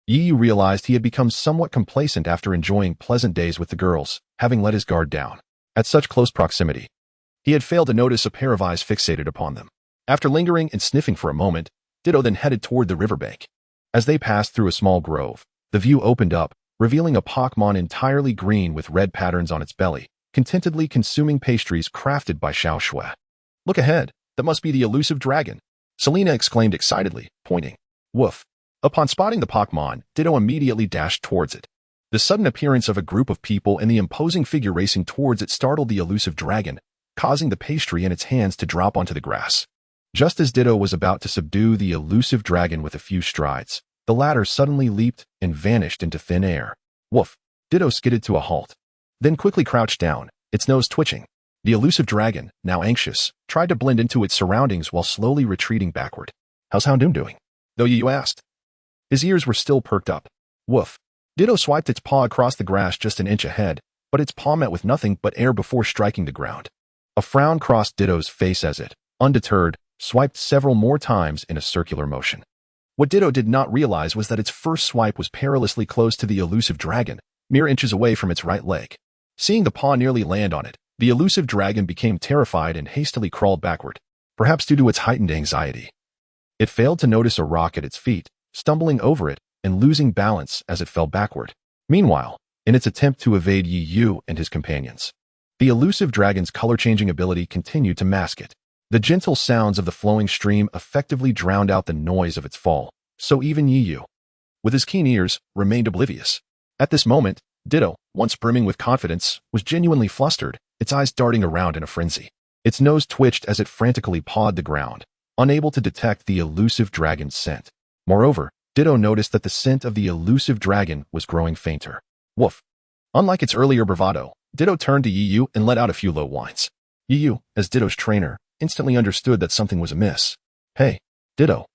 Yiyu realized he had become somewhat complacent after enjoying pleasant days with the girls, having let his guard down. At such close proximity, he had failed to notice a pair of eyes fixated upon them. After lingering and sniffing for a moment, Ditto then headed toward the riverbank. As they passed through a small grove, the view opened up, revealing a Pokémon entirely green with red patterns on its belly, contentedly consuming pastries crafted by Xiao Shui. Look ahead, that must be the elusive dragon, Selena exclaimed excitedly, pointing. Woof. Upon spotting the Pokémon, Ditto immediately dashed towards it. The sudden appearance of a group of people and the imposing figure racing towards it startled the elusive dragon, causing the pastry in its hands to drop onto the grass. Just as Ditto was about to subdue the elusive dragon with a few strides, the latter suddenly leaped and vanished into thin air. Woof! Ditto skidded to a halt, then quickly crouched down, its nose twitching. The elusive dragon, now anxious, tried to blend into its surroundings while slowly retreating backward. How's Houndoom doing? Though you asked. His ears were still perked up. Woof! Ditto swiped its paw across the grass just an inch ahead, but its paw met with nothing but air before striking the ground. A frown crossed Ditto's face as it, undeterred, swiped several more times in a circular motion. What Ditto did not realize was that its first swipe was perilously close to the elusive dragon, mere inches away from its right leg. Seeing the paw nearly land on it, the elusive dragon became terrified and hastily crawled backward, perhaps due to its heightened anxiety. It failed to notice a rock at its feet, stumbling over it and losing balance as it fell backward. Meanwhile, in its attempt to evade Yi Yu and his companions, the elusive dragon's color-changing ability continued to mask it. The gentle sounds of the flowing stream effectively drowned out the noise of its fall, so even Yi Yu, with his keen ears, remained oblivious. At this moment, Ditto, once brimming with confidence, was genuinely flustered, its eyes darting around in a frenzy. Its nose twitched as it frantically pawed the ground, unable to detect the elusive dragon's scent. Moreover, Ditto noticed that the scent of the elusive dragon was growing fainter. Woof! Unlike its earlier bravado, Ditto turned to Yi Yu and let out a few low whines. Yi Yu, as Ditto's trainer, instantly understood that something was amiss. Hey, Ditto.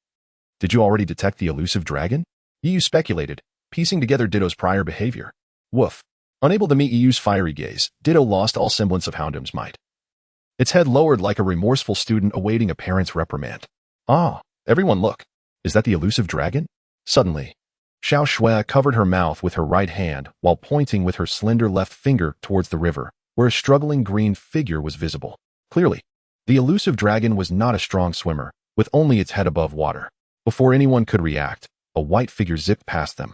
Did you already detect the elusive dragon? Yi Yu speculated, piecing together Ditto's prior behavior. Woof! Unable to meet Yi Yu's fiery gaze, Ditto lost all semblance of Houndoom's might. Its head lowered like a remorseful student awaiting a parent's reprimand. Ah, everyone look. Is that the elusive dragon? Suddenly, Xiao Shui covered her mouth with her right hand while pointing with her slender left finger towards the river, where a struggling green figure was visible. Clearly, the elusive dragon was not a strong swimmer, with only its head above water. Before anyone could react, a white figure zipped past them,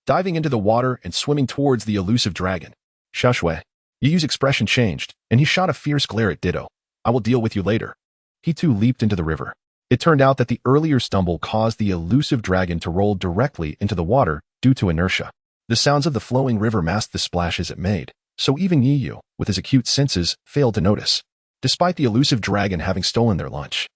diving into the water and swimming towards the elusive dragon. Xiao Shui. Yi Yu's expression changed, and he shot a fierce glare at Ditto. I will deal with you later. He too leaped into the river. It turned out that the earlier stumble caused the elusive dragon to roll directly into the water due to inertia. The sounds of the flowing river masked the splashes it made, so even Yi Yu, with his acute senses, failed to notice. Despite the elusive dragon having stolen their lunch,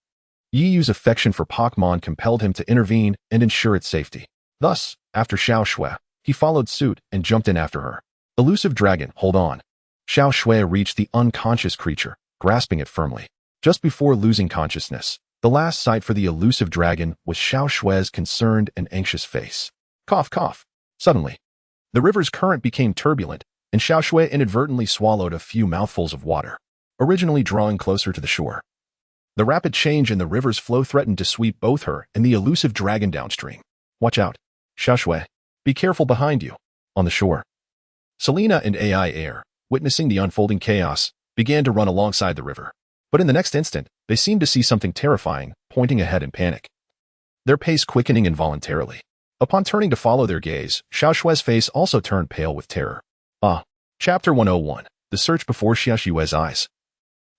Yi Yu's affection for Pokémon compelled him to intervene and ensure its safety. Thus, after Xiao Shui, he followed suit and jumped in after her. Elusive dragon, hold on. Xiao Shui reached the unconscious creature, grasping it firmly. Just before losing consciousness, the last sight for the elusive dragon was Xiao Shui's concerned and anxious face. Cough, cough. Suddenly, the river's current became turbulent, and Xiao Shui inadvertently swallowed a few mouthfuls of water, originally drawing closer to the shore. The rapid change in the river's flow threatened to sweep both her and the elusive dragon downstream. Watch out, Xiao Shui. Be careful behind you. On the shore, Selena and Aiair, witnessing the unfolding chaos, began to run alongside the river. But in the next instant, they seemed to see something terrifying, pointing ahead in panic, their pace quickening involuntarily. Upon turning to follow their gaze, Xiao Shui's face also turned pale with terror. Chapter 101, The Search Before Xiao Shui's Eyes.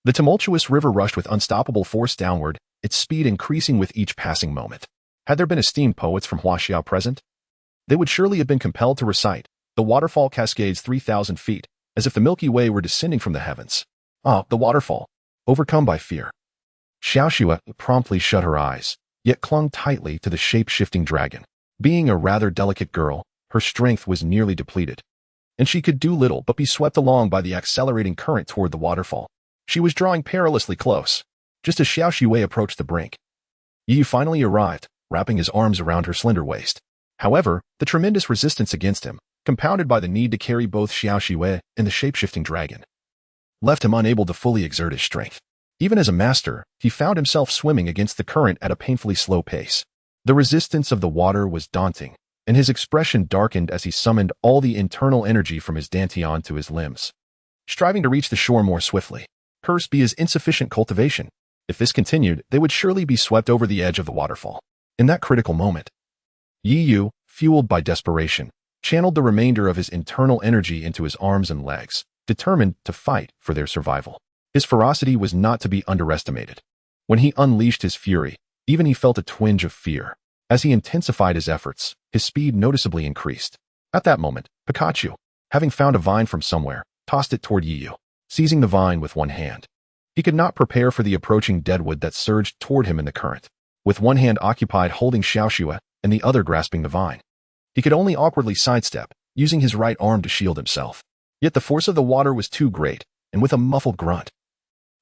The tumultuous river rushed with unstoppable force downward, its speed increasing with each passing moment. Had there been esteemed poets from Huaxiao present, they would surely have been compelled to recite, the waterfall cascades 3,000 feet, as if the Milky Way were descending from the heavens. The waterfall. Overcome by fear, Xiao Shui promptly shut her eyes, yet clung tightly to the shape-shifting dragon. Being a rather delicate girl, her strength was nearly depleted, and she could do little but be swept along by the accelerating current toward the waterfall. She was drawing perilously close. Just as Xiao Shui approached the brink, Yi Yu finally arrived, wrapping his arms around her slender waist. However, the tremendous resistance against him, compounded by the need to carry both Xiao Shui and the shape-shifting dragon, left him unable to fully exert his strength. Even as a master, he found himself swimming against the current at a painfully slow pace. The resistance of the water was daunting, and his expression darkened as he summoned all the internal energy from his dantian to his limbs, striving to reach the shore more swiftly. Cursed be his insufficient cultivation. If this continued, they would surely be swept over the edge of the waterfall. In that critical moment, Yi Yu, fueled by desperation, channeled the remainder of his internal energy into his arms and legs, determined to fight for their survival. His ferocity was not to be underestimated. When he unleashed his fury, even he felt a twinge of fear. As he intensified his efforts, his speed noticeably increased. At that moment, Pikachu, having found a vine from somewhere, tossed it toward Yi Yu. Seizing the vine with one hand, He could not prepare for the approaching deadwood that surged toward him in the current, with one hand occupied holding Xiaoxue and the other grasping the vine. He could only awkwardly sidestep, using his right arm to shield himself. Yet the force of the water was too great, and with a muffled grunt,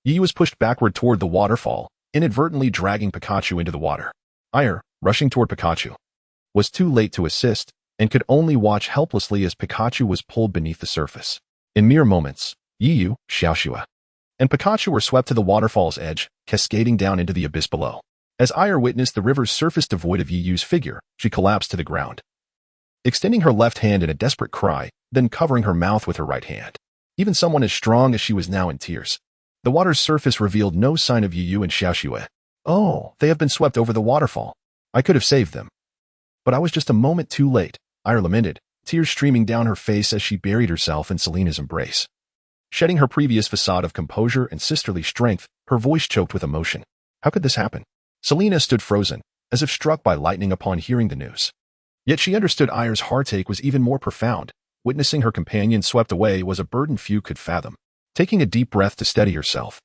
Yi was pushed backward toward the waterfall, inadvertently dragging Pikachu into the water. Aiair, rushing toward Pikachu, was too late to assist, and could only watch helplessly as Pikachu was pulled beneath the surface. In mere moments, Yi, Xiaoxue, and Pikachu were swept to the waterfall's edge, cascading down into the abyss below. As Aiair witnessed the river's surface devoid of Yi's figure, she collapsed to the ground, extending her left hand in a desperate cry, then covering her mouth with her right hand. Even someone as strong as she was now in tears. The water's surface revealed no sign of Yi and Xiaoxue. Oh, they have been swept over the waterfall. I could have saved them. But I was just a moment too late, Aiair lamented, tears streaming down her face as she buried herself in Selena's embrace. Shedding her previous facade of composure and sisterly strength, her voice choked with emotion. How could this happen? Selena stood frozen, as if struck by lightning upon hearing the news. Yet she understood Aiair's heartache was even more profound. Witnessing her companion swept away was a burden few could fathom. Taking a deep breath to steady herself,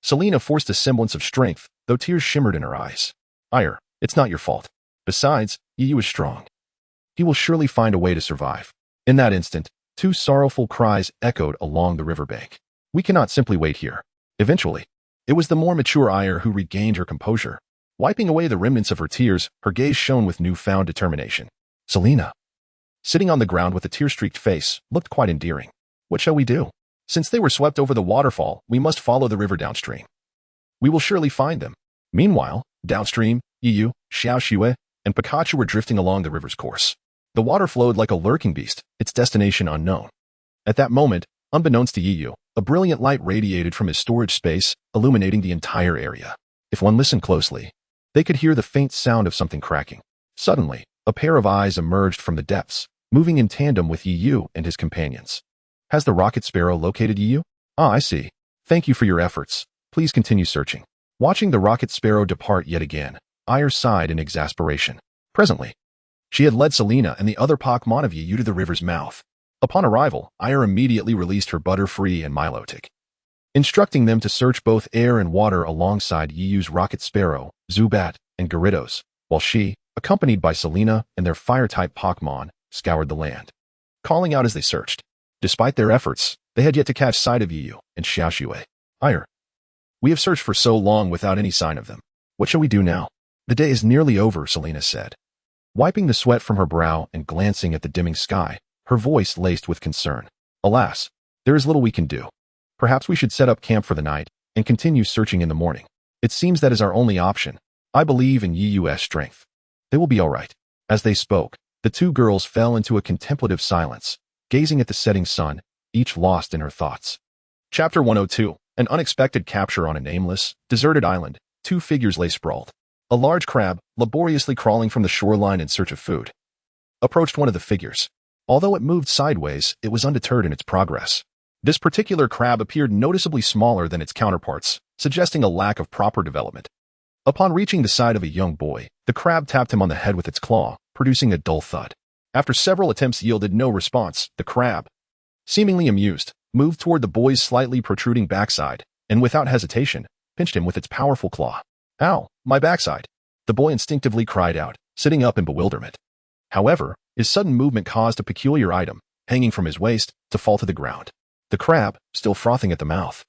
Selena forced a semblance of strength, though tears shimmered in her eyes. Aiair, it's not your fault. Besides, Yi is strong. He will surely find a way to survive. In that instant, two sorrowful cries echoed along the riverbank. We cannot simply wait here. Eventually, it was the more mature Aiair who regained her composure. Wiping away the remnants of her tears, her gaze shone with newfound determination. Selena, sitting on the ground with a tear-streaked face, looked quite endearing. What shall we do? Since they were swept over the waterfall, we must follow the river downstream. We will surely find them. Meanwhile, downstream, Yi, Xiaoxue, and Pikachu were drifting along the river's course. The water flowed like a lurking beast, its destination unknown. At that moment, unbeknownst to Yi, a brilliant light radiated from his storage space, illuminating the entire area. If one listened closely, they could hear the faint sound of something cracking. Suddenly, a pair of eyes emerged from the depths, moving in tandem with Yi and his companions. Has the rocket sparrow located Yi? Ah, I see. Thank you for your efforts. Please continue searching. Watching the rocket sparrow depart yet again, Aiair sighed in exasperation. Presently, she had led Selena and the other Pokémon of Yi to the river's mouth. Upon arrival, Aiair immediately released her Butterfree and Milotic, instructing them to search both air and water alongside Yi's rocket sparrow, Zubat, and Gyarados, while she, accompanied by Selena and their fire-type Pokémon, scoured the land, calling out as they searched. Despite their efforts, they had yet to catch sight of Yi and Xiaoxue. Aiair, we have searched for so long without any sign of them. What shall we do now? The day is nearly over, Selena said. Wiping the sweat from her brow and glancing at the dimming sky, her voice laced with concern. Alas, there is little we can do. Perhaps we should set up camp for the night and continue searching in the morning. It seems that is our only option. I believe in Yi's strength. They will be all right. As they spoke, the two girls fell into a contemplative silence, gazing at the setting sun, each lost in her thoughts. Chapter 102. An unexpected capture on a nameless, deserted island. Two figures lay sprawled. A large crab, laboriously crawling from the shoreline in search of food, approached one of the figures. Although it moved sideways, it was undeterred in its progress. This particular crab appeared noticeably smaller than its counterparts, suggesting a lack of proper development. Upon reaching the side of a young boy, the crab tapped him on the head with its claw, producing a dull thud. After several attempts yielded no response, the crab, seemingly amused, moved toward the boy's slightly protruding backside, and without hesitation, pinched him with its powerful claw. Ow, my backside! The boy instinctively cried out, sitting up in bewilderment. However, his sudden movement caused a peculiar item, hanging from his waist, to fall to the ground. The crab, still frothing at the mouth,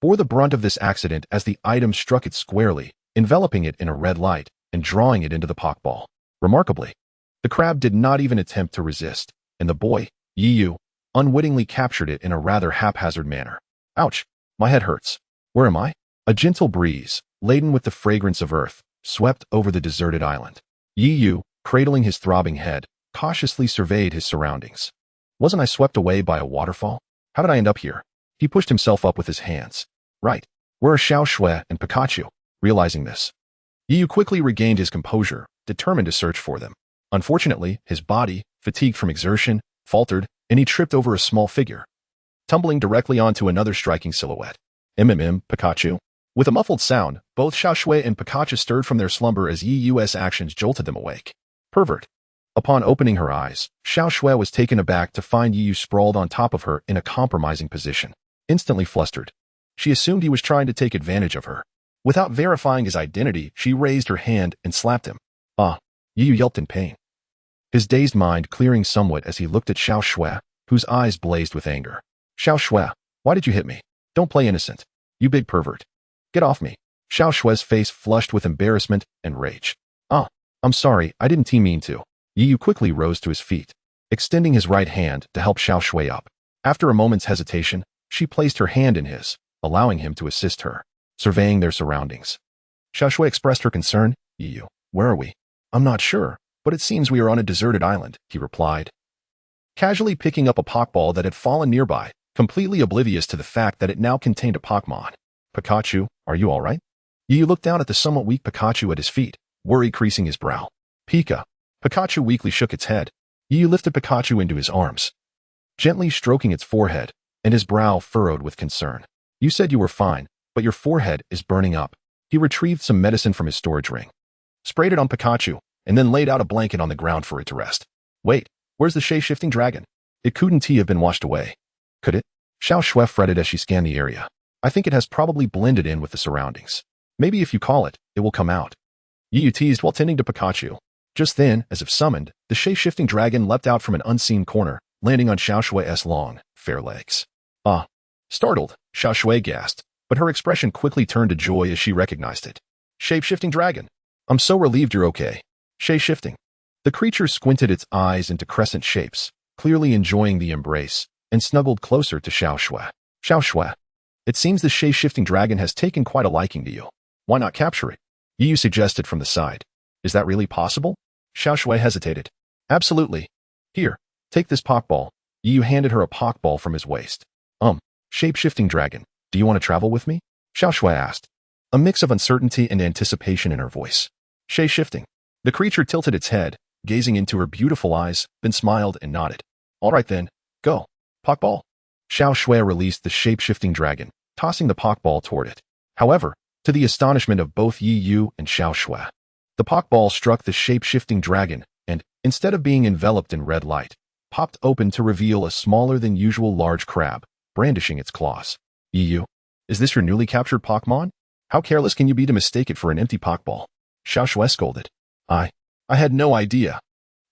bore the brunt of this accident as the item struck it squarely, enveloping it in a red light and drawing it into the Pokeball. Remarkably, the crab did not even attempt to resist, and the boy, Yi, unwittingly captured it in a rather haphazard manner. Ouch, my head hurts. Where am I? A gentle breeze, laden with the fragrance of earth, swept over the deserted island. Yi, cradling his throbbing head, cautiously surveyed his surroundings. Wasn't I swept away by a waterfall? How did I end up here? He pushed himself up with his hands. Right, where are Xiaoxue and Pikachu? Realizing this, Yi quickly regained his composure, determined to search for them. Unfortunately, his body, fatigued from exertion, faltered, and he tripped over a small figure, tumbling directly onto another striking silhouette. Pikachu. With a muffled sound, both Xiaoxue and Pikachu stirred from their slumber as Yi's actions jolted them awake. Pervert. Upon opening her eyes, Xiaoxue was taken aback to find Yi sprawled on top of her in a compromising position. Instantly flustered, She assumed he was trying to take advantage of her. Without verifying his identity, she raised her hand and slapped him. Ah, Yu yelped in pain, his dazed mind clearing somewhat as he looked at Xiao Shui, whose eyes blazed with anger. Xiao Shui, why did you hit me? Don't play innocent. You big pervert. Get off me. Xiao Shui's face flushed with embarrassment and rage. Ah, I'm sorry, I didn't mean to. Yu quickly rose to his feet, extending his right hand to help Xiao Shui up. After a moment's hesitation, she placed her hand in his, allowing him to assist her, surveying their surroundings. Xiao Shui expressed her concern. Yu, where are we? I'm not sure, but it seems we are on a deserted island, he replied, casually picking up a Pokeball that had fallen nearby, completely oblivious to the fact that it now contained a Pokemon. Pikachu, are you all right? Yu looked down at the somewhat weak Pikachu at his feet, worry creasing his brow. Pikachu weakly shook its head. Yu lifted Pikachu into his arms, gently stroking its forehead, and his brow furrowed with concern. You said you were fine, but your forehead is burning up. He retrieved some medicine from his storage ring, sprayed it on Pikachu, and then laid out a blanket on the ground for it to rest. Wait, where's the shape-shifting dragon? It couldn't have been washed away. Could it? Xiao Shui fretted as she scanned the area. I think it has probably blended in with the surroundings. Maybe if you call it, it will come out. Yu teased while tending to Pikachu. Just then, as if summoned, the shape-shifting dragon leapt out from an unseen corner, landing on Xiao Shui's long, fair legs. Ah. Startled, Xiao Shui gasped, but her expression quickly turned to joy as she recognized it. Shape-shifting dragon. I'm so relieved you're okay. Shape-shifting. The creature squinted its eyes into crescent shapes, clearly enjoying the embrace, and snuggled closer to Xiao Shui. Xiao Shui. It seems the shape-shifting dragon has taken quite a liking to you. Why not capture it? Yu suggested from the side. Is that really possible? Xiao Shui hesitated. Absolutely. Here, take this Pokeball. Yu handed her a Pokeball from his waist. Shape-shifting dragon, do you want to travel with me? Xiao Shui asked, a mix of uncertainty and anticipation in her voice. Shape-shifting. The creature tilted its head, gazing into her beautiful eyes, then smiled and nodded. All right then, go. Pokeball. Xiao Shui released the shape-shifting dragon, tossing the Pokeball toward it. However, to the astonishment of both Yu and Xiao Shui, the Pokeball struck the shape-shifting dragon and, instead of being enveloped in red light, popped open to reveal a smaller than usual large crab, brandishing its claws. Yu, is this your newly captured Pokemon? How careless can you be to mistake it for an empty Pokeball? Xiao Shui scolded. I had no idea.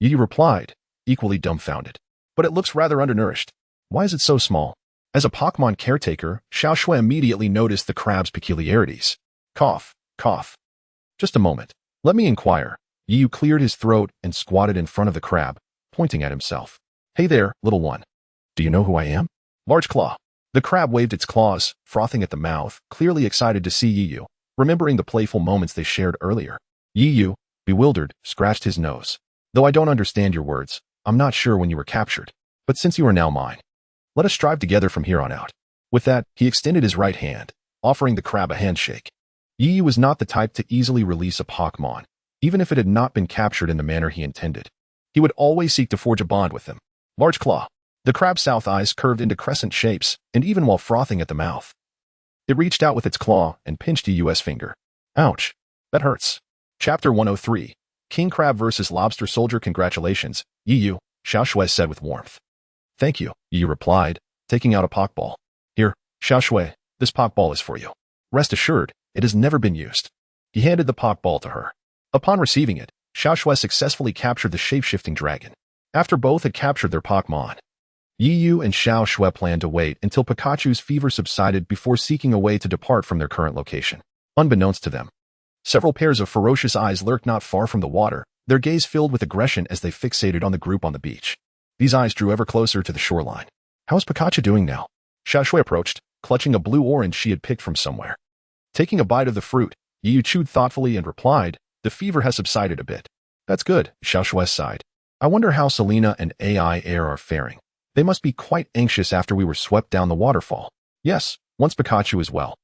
Yu replied, equally dumbfounded. But it looks rather undernourished. Why is it so small? As a Pokemon caretaker, Xiao Shui immediately noticed the crab's peculiarities. Cough, cough. Just a moment. Let me inquire. Yu cleared his throat and squatted in front of the crab, pointing at himself. Hey there, little one. Do you know who I am? Large Claw. The crab waved its claws, frothing at the mouth, clearly excited to see Yu, remembering the playful moments they shared earlier. Yu, bewildered, scratched his nose. Though I don't understand your words, I'm not sure when you were captured. But since you are now mine, let us strive together from here on out. With that, he extended his right hand, offering the crab a handshake. Yu was not the type to easily release a Pokemon, even if it had not been captured in the manner he intended. He would always seek to forge a bond with them. Large Claw. The crab's south eyes curved into crescent shapes, and even while frothing at the mouth, it reached out with its claw and pinched Yu's finger. Ouch. That hurts. Chapter 103. King Crab vs. Lobster Soldier. Congratulations, Yu, Xiao Shui said with warmth. Thank you, Yu replied, taking out a Pokeball. Here, Xiao Shui, this Pokeball is for you. Rest assured, it has never been used. He handed the Pokeball to her. Upon receiving it, Xiao Shui successfully captured the shape-shifting dragon. After both had captured their Pokemon, Yu and Xiao Shui planned to wait until Pikachu's fever subsided before seeking a way to depart from their current location. Unbeknownst to them, several pairs of ferocious eyes lurked not far from the water, their gaze filled with aggression as they fixated on the group on the beach. These eyes drew ever closer to the shoreline. How's Pikachu doing now? Xiao Shui approached, clutching a blue orange she had picked from somewhere. Taking a bite of the fruit, Yu chewed thoughtfully and replied, the fever has subsided a bit. That's good, Xiao Shui sighed. I wonder how Selena and Aiair are faring. They must be quite anxious after we were swept down the waterfall. Yes, once Pikachu is well,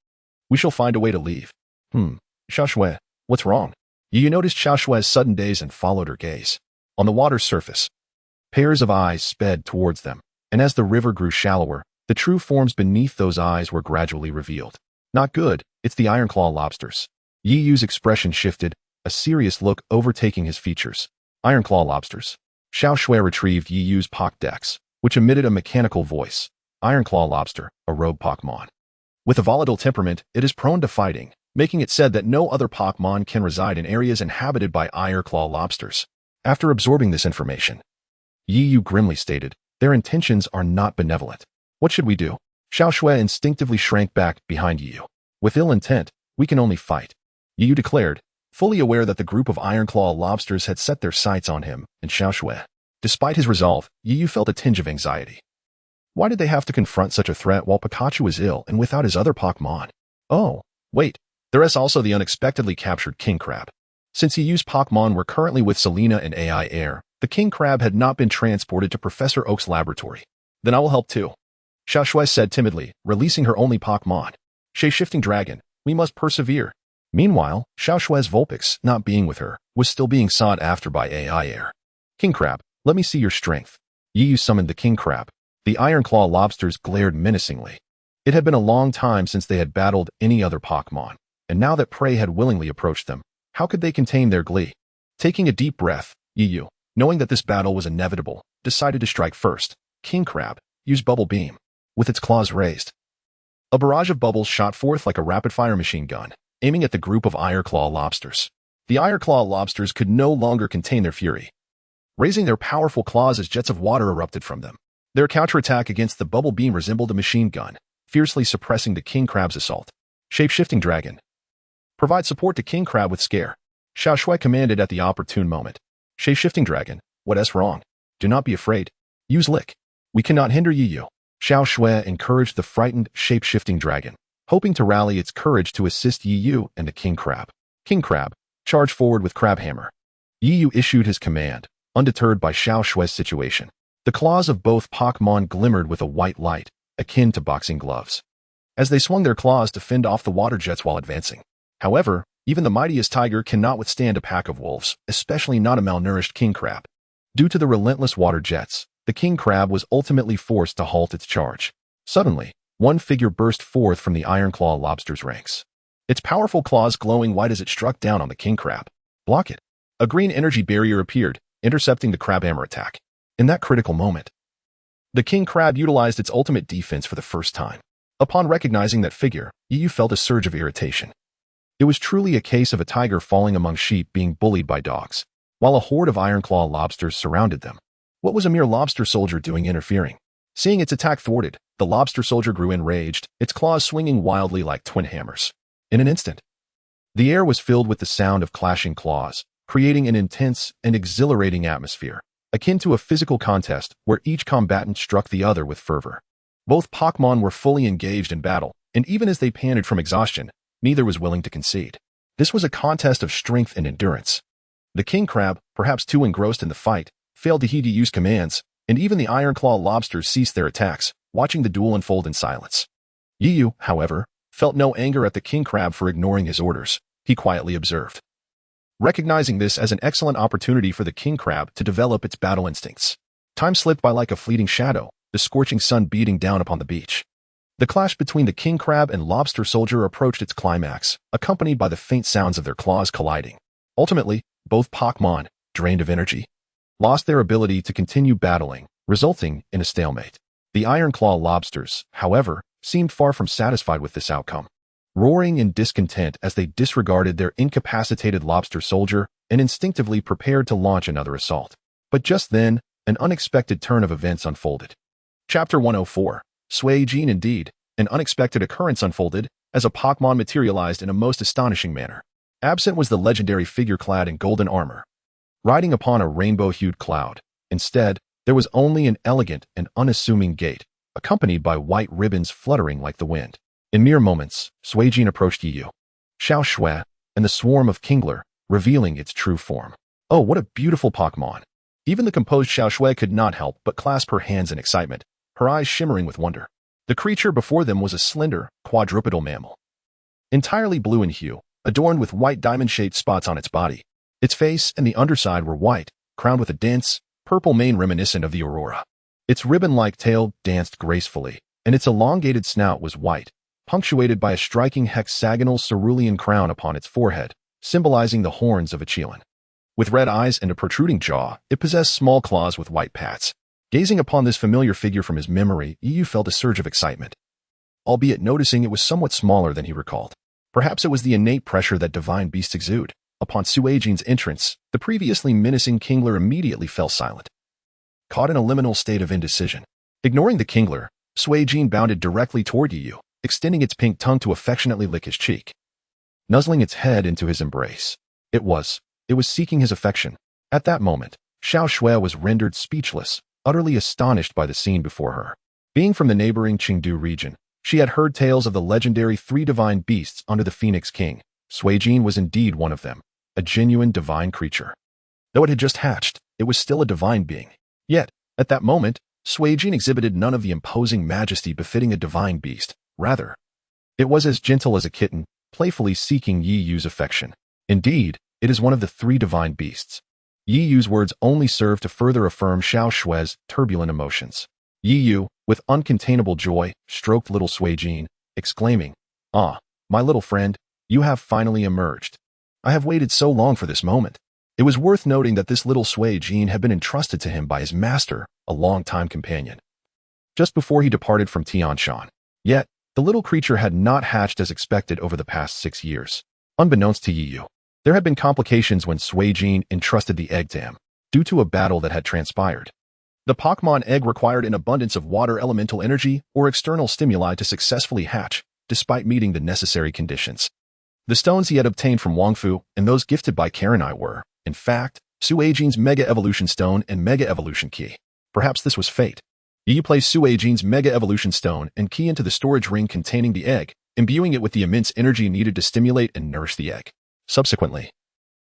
we shall find a way to leave. Xiao Shui, what's wrong? Yu noticed Xiao Shui's sudden daze and followed her gaze. On the water's surface, pairs of eyes sped towards them, and as the river grew shallower, the true forms beneath those eyes were gradually revealed. Not good, it's the Ironclaw lobsters. Yu's expression shifted, a serious look overtaking his features. Ironclaw lobsters. Xiao Shui retrieved Yu's Pokédex, which emitted a mechanical voice. Ironclaw lobster, a rogue Pokémon. With a volatile temperament, it is prone to fighting, making it said that no other Pokémon can reside in areas inhabited by Aiair claw lobsters. After absorbing this information, Yiyu grimly stated, "Their intentions are not benevolent. What should we do?" Xiao Shui instinctively shrank back behind Yiyu. "With ill intent, we can only fight," Yiyu declared, fully aware that the group of Iron Claw lobsters had set their sights on him and Xiao Shui. Despite his resolve, Yiyu felt a tinge of anxiety. Why did they have to confront such a threat while Pikachu is ill and without his other Pokémon? Oh, wait, there is also the unexpectedly captured King Crab. Since Yiyu's Pokémon were currently with Selena and Aiair, the King Crab had not been transported to Professor Oak's laboratory. "Then I will help too," Xiao Shui said timidly, releasing her only Pokémon. "Shape-shifting dragon, we must persevere." Meanwhile, Xiao Shui's Vulpix, not being with her, was still being sought after by Aiair. "King Crab, let me see your strength." Yiyu summoned the King Crab. The Iron Claw lobsters glared menacingly. It had been a long time since they had battled any other Pokémon, and now that prey had willingly approached them, how could they contain their glee? Taking a deep breath, Yiyu, knowing that this battle was inevitable, decided to strike first. King Crab used Bubble Beam. With its claws raised, a barrage of bubbles shot forth like a rapid-fire machine gun, aiming at the group of Aiair Claw lobsters. The Aiair Claw lobsters could no longer contain their fury, raising their powerful claws as jets of water erupted from them. Their counterattack against the bubble beam resembled a machine gun, fiercely suppressing the King Crab's assault. Shape-shifting dragon. Provide support to King Crab with Scare. Xiao Shui commanded at the opportune moment. Shape-shifting dragon, what's wrong? Do not be afraid. Use Lick. We cannot hinder Yiyu. Xiao Shui encouraged the frightened shape-shifting dragon, hoping to rally its courage to assist Yiyu and the King Crab. King Crab, charge forward with Crab Hammer. Yiyu issued his command, undeterred by Xiao Shui's situation. The claws of both Pokémon glimmered with a white light, akin to boxing gloves, as they swung their claws to fend off the water jets while advancing. However, even the mightiest tiger cannot withstand a pack of wolves, especially not a malnourished King Crab. Due to the relentless water jets, the King Crab was ultimately forced to halt its charge. Suddenly, one figure burst forth from the Iron Claw lobster's ranks, its powerful claws glowing white as it struck down on the King Crab. Block it. A green energy barrier appeared, intercepting the Crab Hammer attack. In that critical moment, the King Crab utilized its ultimate defense for the first time. Upon recognizing that figure, Yiyu felt a surge of irritation. It was truly a case of a tiger falling among sheep being bullied by dogs, while a horde of Iron Claw lobsters surrounded them. What was a mere lobster soldier doing interfering? Seeing its attack thwarted, the lobster soldier grew enraged, its claws swinging wildly like twin hammers. In an instant, the air was filled with the sound of clashing claws, creating an intense and exhilarating atmosphere, akin to a physical contest where each combatant struck the other with fervor. Both Pokémon were fully engaged in battle, and even as they panted from exhaustion, neither was willing to concede. This was a contest of strength and endurance. The King Crab, perhaps too engrossed in the fight, failed to heed Yiyu's commands, and even the Iron Claw lobsters ceased their attacks, watching the duel unfold in silence. Yiyu, however, felt no anger at the King Crab for ignoring his orders. He quietly observed, recognizing this as an excellent opportunity for the King Crab to develop its battle instincts. Time slipped by like a fleeting shadow, the scorching sun beating down upon the beach. The clash between the King Crab and Lobster Soldier approached its climax, accompanied by the faint sounds of their claws colliding. Ultimately, both Pokémon, drained of energy, lost their ability to continue battling, resulting in a stalemate. The Iron Claw lobsters, however, seemed far from satisfied with this outcome, roaring in discontent as they disregarded their incapacitated lobster soldier and instinctively prepared to launch another assault. But just then, an unexpected turn of events unfolded. Chapter 104. Sui Jin. Indeed, an unexpected occurrence unfolded as a Pokémon materialized in a most astonishing manner. Absent was the legendary figure clad in golden armor, riding upon a rainbow-hued cloud. Instead, there was only an elegant and unassuming gait, accompanied by white ribbons fluttering like the wind. In mere moments, Sui Jin approached Yiyu, Xiao Shui, and the swarm of Kingler, revealing its true form. Oh, what a beautiful Pokémon! Even the composed Xiao Shui could not help but clasp her hands in excitement, her eyes shimmering with wonder. The creature before them was a slender, quadrupedal mammal, entirely blue in hue, adorned with white diamond-shaped spots on its body. Its face and the underside were white, crowned with a dense, purple mane reminiscent of the aurora. Its ribbon-like tail danced gracefully, and its elongated snout was white, punctuated by a striking hexagonal cerulean crown upon its forehead, symbolizing the horns of a Chelan. With red eyes and a protruding jaw, it possessed small claws with white pads. Gazing upon this familiar figure from his memory, Yiyu felt a surge of excitement. albeit noticing it was somewhat smaller than he recalled. Perhaps it was the innate pressure that divine beasts exude. Upon Suijin's entrance, the previously menacing Kingler immediately fell silent, caught in a liminal state of indecision. Ignoring the Kingler, Suijin bounded directly toward Yu, extending its pink tongue to affectionately lick his cheek, nuzzling its head into his embrace. It was seeking his affection. At that moment, Xiao Shui was rendered speechless, utterly astonished by the scene before her. Being from the neighboring Qingdu region, she had heard tales of the legendary 3 divine beasts under the Phoenix King. Suijin was indeed one of them, a genuine divine creature. Though it had just hatched, it was still a divine being. Yet, at that moment, Suijin exhibited none of the imposing majesty befitting a divine beast. Rather, it was as gentle as a kitten, playfully seeking Yi Yu's affection. Indeed, it is one of the 3 divine beasts. Yi Yu's words only served to further affirm Xiao Shui's turbulent emotions. Yi Yu, with uncontainable joy, stroked little Suijin, exclaiming, "Ah, my little friend, you have finally emerged. I have waited so long for this moment." It was worth noting that this little Suijin had been entrusted to him by his master, a long-time companion, just before he departed from Tianshan. Yet, the little creature had not hatched as expected over the past 6 years. Unbeknownst to Yi Yu, there had been complications when Suijin entrusted the egg to him, due to a battle that had transpired. The Pokémon egg required an abundance of water elemental energy or external stimuli to successfully hatch, despite meeting the necessary conditions. The stones he had obtained from Wangfu and those gifted by Karenai were, in fact, Suijin's Mega Evolution Stone and Mega Evolution Key. Perhaps this was fate. Yi Yu placed Suijin's Mega Evolution Stone and Key into the storage ring containing the egg, imbuing it with the immense energy needed to stimulate and nourish the egg. Subsequently,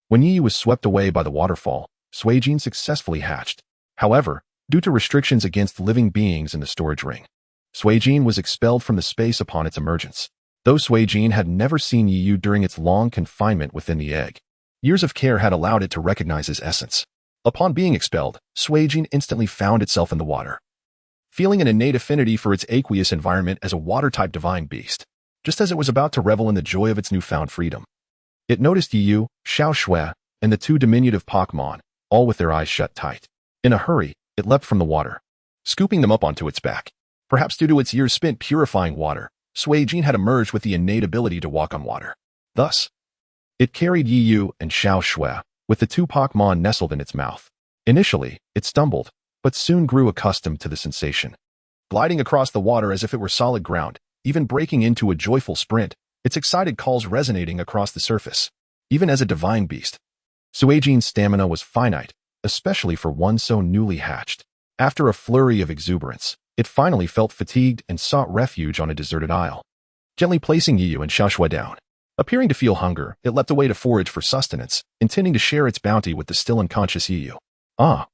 when Yi Yu was swept away by the waterfall, Suijin successfully hatched. However, due to restrictions against living beings in the storage ring, Suijin was expelled from the space upon its emergence. Though Suijin had never seen Yi Yu during its long confinement within the egg, years of care had allowed it to recognize his essence. Upon being expelled, Suijin instantly found itself in the water, feeling an innate affinity for its aqueous environment as a water-type divine beast. Just as it was about to revel in the joy of its newfound freedom, it noticed Yi Yu, Xiao Shui, and the 2 diminutive Pokémon, all with their eyes shut tight. In a hurry, it leapt from the water, scooping them up onto its back. Perhaps due to its years spent purifying water, Suijin had emerged with the innate ability to walk on water. Thus, it carried Yi Yu and Xiao Shui, with the 2 Pokémon nestled in its mouth. Initially, it stumbled, but soon grew accustomed to the sensation. Gliding across the water as if it were solid ground, even breaking into a joyful sprint, its excited calls resonating across the surface. Even as a divine beast, Suijin's stamina was finite, especially for one so newly hatched. After a flurry of exuberance, it finally felt fatigued and sought refuge on a deserted isle. Gently placing Yi Yu and Xiao Shui down, appearing to feel hunger, it leapt away to forage for sustenance, intending to share its bounty with the still unconscious Yi Yu. "Ah,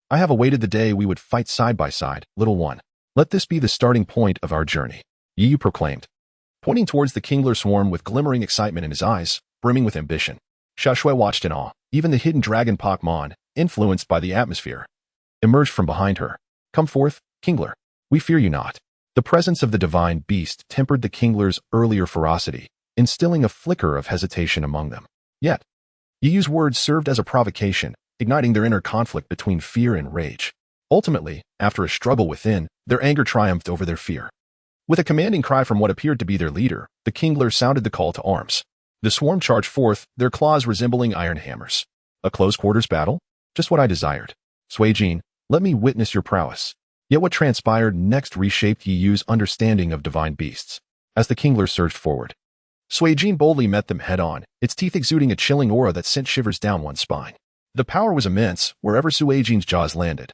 I have awaited the day we would fight side by side, little one. Let this be the starting point of our journey," Yi Yu proclaimed, pointing towards the Kingler swarm with glimmering excitement in his eyes, brimming with ambition. Xiao Shui watched in awe. Even the hidden dragon Pokémon, influenced by the atmosphere, emerged from behind her. "Come forth, Kingler. We fear you not." The presence of the divine beast tempered the Kingler's earlier ferocity, instilling a flicker of hesitation among them. Yet, Yi Yu's words served as a provocation, igniting their inner conflict between fear and rage. Ultimately, after a struggle within, their anger triumphed over their fear. With a commanding cry from what appeared to be their leader, the Kingler sounded the call to arms. The swarm charged forth, their claws resembling iron hammers. A close-quarters battle? Just what I desired. Suijin, let me witness your prowess. Yet what transpired next reshaped Yi Yu's understanding of divine beasts. As the Kingler surged forward, Suijin boldly met them head-on, its teeth exuding a chilling aura that sent shivers down one's spine. The power was immense, wherever Suijin's jaws landed.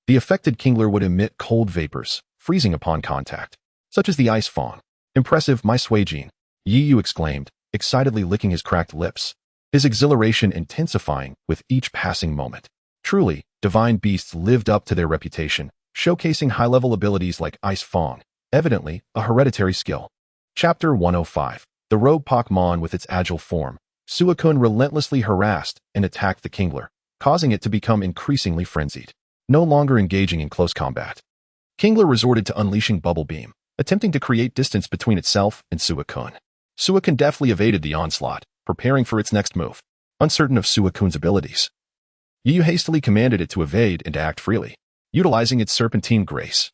The affected Kingler would emit cold vapors, freezing upon contact, such as the ice fong. "Impressive, my Suijin," Yi Yu exclaimed, excitedly licking his cracked lips, his exhilaration intensifying with each passing moment. Truly, divine beasts lived up to their reputation, showcasing high-level abilities like Ice Fong, evidently a hereditary skill. Chapter 105. The rogue Pokémon with its agile form, Suicune relentlessly harassed and attacked the Kingler, causing it to become increasingly frenzied. No longer engaging in close combat, Kingler resorted to unleashing Bubble Beam, attempting to create distance between itself and Suicune. Suicune deftly evaded the onslaught, preparing for its next move. Uncertain of Suicune's abilities, Yi Yu hastily commanded it to evade and to act freely, utilizing its serpentine grace.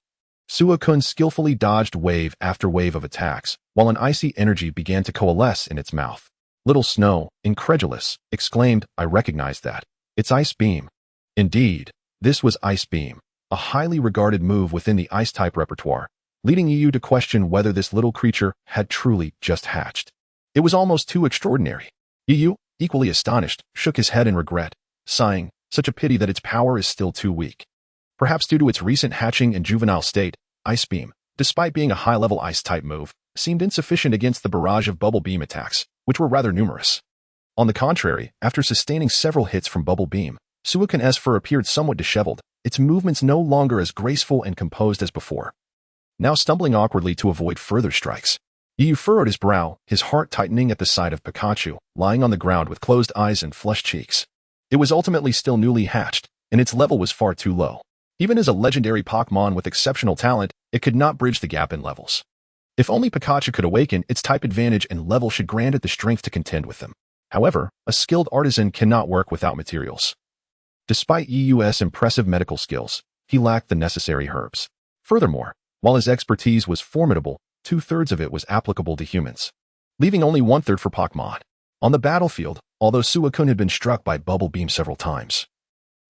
Suicune skillfully dodged wave after wave of attacks, while an icy energy began to coalesce in its mouth. Little Snow, incredulous, exclaimed, "I recognize that. It's Ice Beam." Indeed, this was Ice Beam, a highly regarded move within the Ice-type repertoire, leading Yu to question whether this little creature had truly just hatched. It was almost too extraordinary. Yu, equally astonished, shook his head in regret, sighing, "Such a pity that its power is still too weak." Perhaps due to its recent hatching and juvenile state, Ice Beam, despite being a high-level Ice-type move, seemed insufficient against the barrage of Bubble Beam attacks, which were rather numerous. On the contrary, after sustaining several hits from Bubble Beam, Suicune's fur appeared somewhat disheveled, its movements no longer as graceful and composed as before. Now stumbling awkwardly to avoid further strikes, Yu furrowed his brow, his heart tightening at the sight of Pikachu, lying on the ground with closed eyes and flushed cheeks. It was ultimately still newly hatched, and its level was far too low. Even as a legendary Pokémon with exceptional talent, it could not bridge the gap in levels. If only Pikachu could awaken, its type advantage and level should grant it the strength to contend with them. However, a skilled artisan cannot work without materials. Despite Yu's impressive medical skills, he lacked the necessary herbs. Furthermore, while his expertise was formidable, 2/3 of it was applicable to humans, leaving only 1/3 for Pokémon. On the battlefield, although Suicune had been struck by Bubble Beam several times,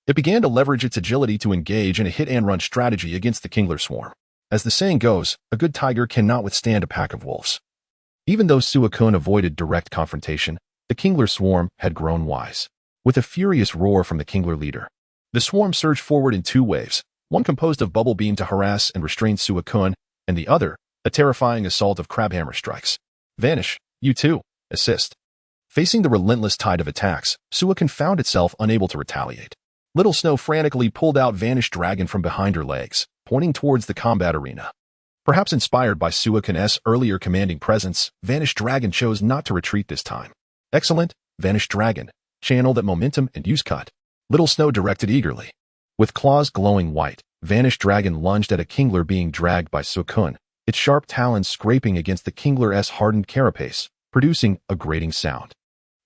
it began to leverage its agility to engage in a hit-and-run strategy against the Kingler Swarm. As the saying goes, a good tiger cannot withstand a pack of wolves. Even though Suicune avoided direct confrontation, the Kingler Swarm had grown wise. With a furious roar from the Kingler leader, the swarm surged forward in 2 waves, one composed of Bubble Beam to harass and restrain Suicune, and the other, a terrifying assault of Crabhammer strikes. Vanish, you too, assist. Facing the relentless tide of attacks, Suicune found itself unable to retaliate. Little Snow frantically pulled out Vanish Dragon from behind her legs, pointing towards the combat arena. Perhaps inspired by Suicune's earlier commanding presence, Vanish Dragon chose not to retreat this time. Excellent, Vanish Dragon. Channel that momentum and use cut. Little Snow directed eagerly. With claws glowing white, Vanish Dragon lunged at a Kingler being dragged by Suicune, its sharp talons scraping against the Kingler's hardened carapace, producing a grating sound.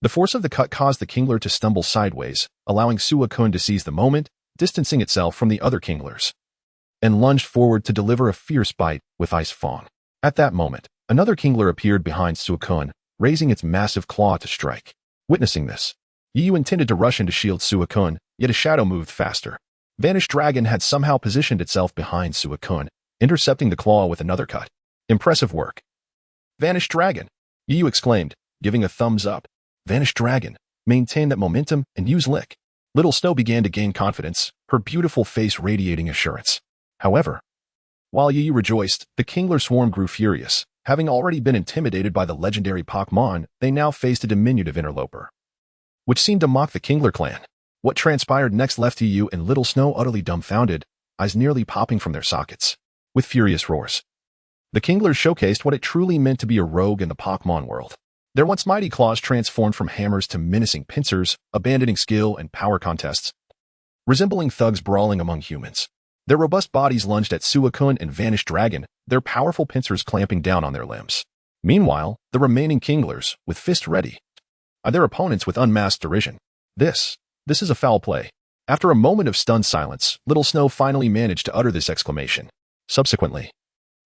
The force of the cut caused the Kingler to stumble sideways, allowing Suicune to seize the moment, distancing itself from the other Kinglers, and lunged forward to deliver a fierce bite with Ice Fang. At that moment, another Kingler appeared behind Suicune, raising its massive claw to strike. Witnessing this, Yu intended to rush in to shield Suicune, yet a shadow moved faster. Vanish Dragon had somehow positioned itself behind Suicune, intercepting the claw with another cut. Impressive work. Vanish Dragon, Yu exclaimed, giving a thumbs up. Vanish Dragon, maintain that momentum and use lick. Little Snow began to gain confidence, her beautiful face radiating assurance. However, while Yu rejoiced, the Kingler Swarm grew furious. Having already been intimidated by the legendary Pokémon, they now faced a diminutive interloper, which seemed to mock the Kingler clan. What transpired next left Yu and Little Snow utterly dumbfounded, eyes nearly popping from their sockets. With furious roars, the Kinglers showcased what it truly meant to be a rogue in the Pokémon world. Their once mighty claws transformed from hammers to menacing pincers, abandoning skill and power contests, resembling thugs brawling among humans. Their robust bodies lunged at Suicune and Vanish Dragon, their powerful pincers clamping down on their limbs. Meanwhile, the remaining Kinglers, with fists ready, eyed their opponents with unmasked derision. This is a foul play. After a moment of stunned silence, Little Snow finally managed to utter this exclamation. Subsequently,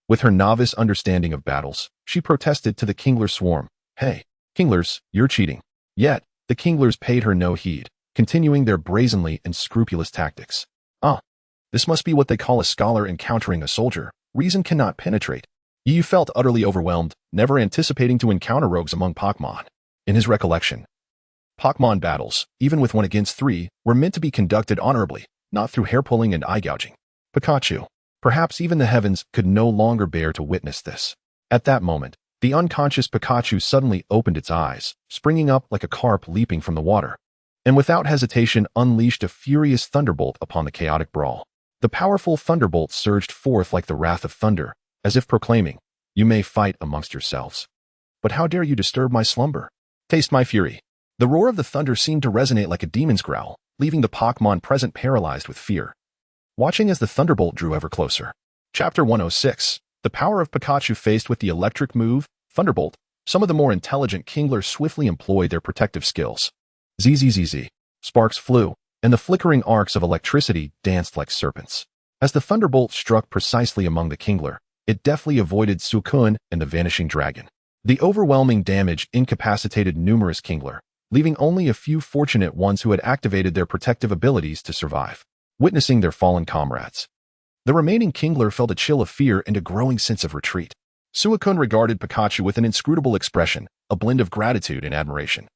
with her novice understanding of battles, she protested to the Kingler Swarm. Hey, Kinglers, you're cheating. Yet, the Kinglers paid her no heed, continuing their brazenly and scrupulous tactics. This must be what they call a scholar encountering a soldier. Reason cannot penetrate. Yu felt utterly overwhelmed, never anticipating to encounter rogues among Pokémon. In his recollection, Pokémon battles, even with 1 against 3, were meant to be conducted honorably, not through hair-pulling and eye-gouging. Pikachu. Perhaps even the heavens could no longer bear to witness this. At that moment, the unconscious Pikachu suddenly opened its eyes, springing up like a carp leaping from the water, and without hesitation unleashed a furious thunderbolt upon the chaotic brawl. The powerful thunderbolt surged forth like the wrath of thunder, as if proclaiming, "You may fight amongst yourselves, but how dare you disturb my slumber? Taste my fury." The roar of the thunder seemed to resonate like a demon's growl, leaving the Pokémon present paralyzed with fear, watching as the thunderbolt drew ever closer. Chapter 106. The power of Pikachu. Faced with the electric move, Thunderbolt, some of the more intelligent Kinglers swiftly employed their protective skills. Zzz. Sparks flew, and the flickering arcs of electricity danced like serpents. As the thunderbolt struck precisely among the Kingler, it deftly avoided Suicune and the vanishing dragon. The overwhelming damage incapacitated numerous Kingler, leaving only a few fortunate ones who had activated their protective abilities to survive, witnessing their fallen comrades. The remaining Kingler felt a chill of fear and a growing sense of retreat. Suicune regarded Pikachu with an inscrutable expression, a blend of gratitude and admiration,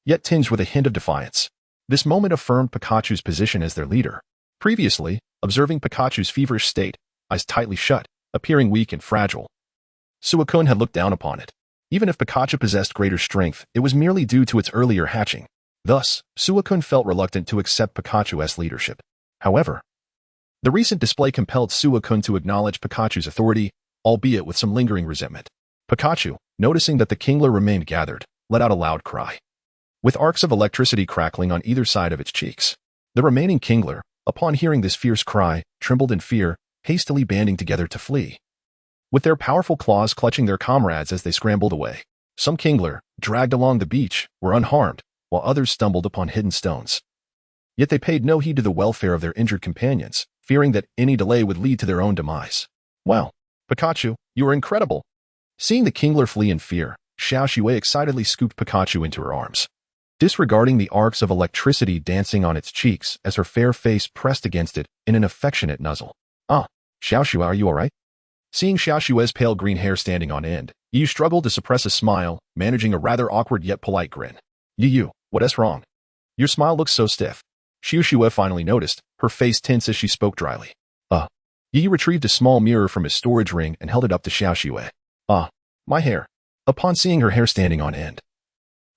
yet tinged with a hint of defiance. This moment affirmed Pikachu's position as their leader. Previously, observing Pikachu's feverish state, eyes tightly shut, appearing weak and fragile, Suicune had looked down upon it. Even if Pikachu possessed greater strength, it was merely due to its earlier hatching. Thus, Suicune felt reluctant to accept Pikachu's leadership. However, the recent display compelled Suicune to acknowledge Pikachu's authority, albeit with some lingering resentment. Pikachu, noticing that the Kingler remained gathered, let out a loud cry, with arcs of electricity crackling on either side of its cheeks. The remaining Kingler, upon hearing this fierce cry, trembled in fear, hastily banding together to flee, with their powerful claws clutching their comrades as they scrambled away. Some Kingler, dragged along the beach, were unharmed, while others stumbled upon hidden stones. Yet they paid no heed to the welfare of their injured companions, fearing that any delay would lead to their own demise. Wow, Pikachu, you are incredible! Seeing the Kingler flee in fear, Xiaoxue excitedly scooped Pikachu into her arms, disregarding the arcs of electricity dancing on its cheeks as her fair face pressed against it in an affectionate nuzzle. Ah, Xiaoxue, are you alright? Seeing Xiaoxue's pale green hair standing on end, Yu struggled to suppress a smile, managing a rather awkward yet polite grin. Yu, what's wrong? Your smile looks so stiff. Xiaoxue finally noticed, her face tense as she spoke dryly. Yu retrieved a small mirror from his storage ring and held it up to Xiaoxue. My hair. Upon seeing her hair standing on end,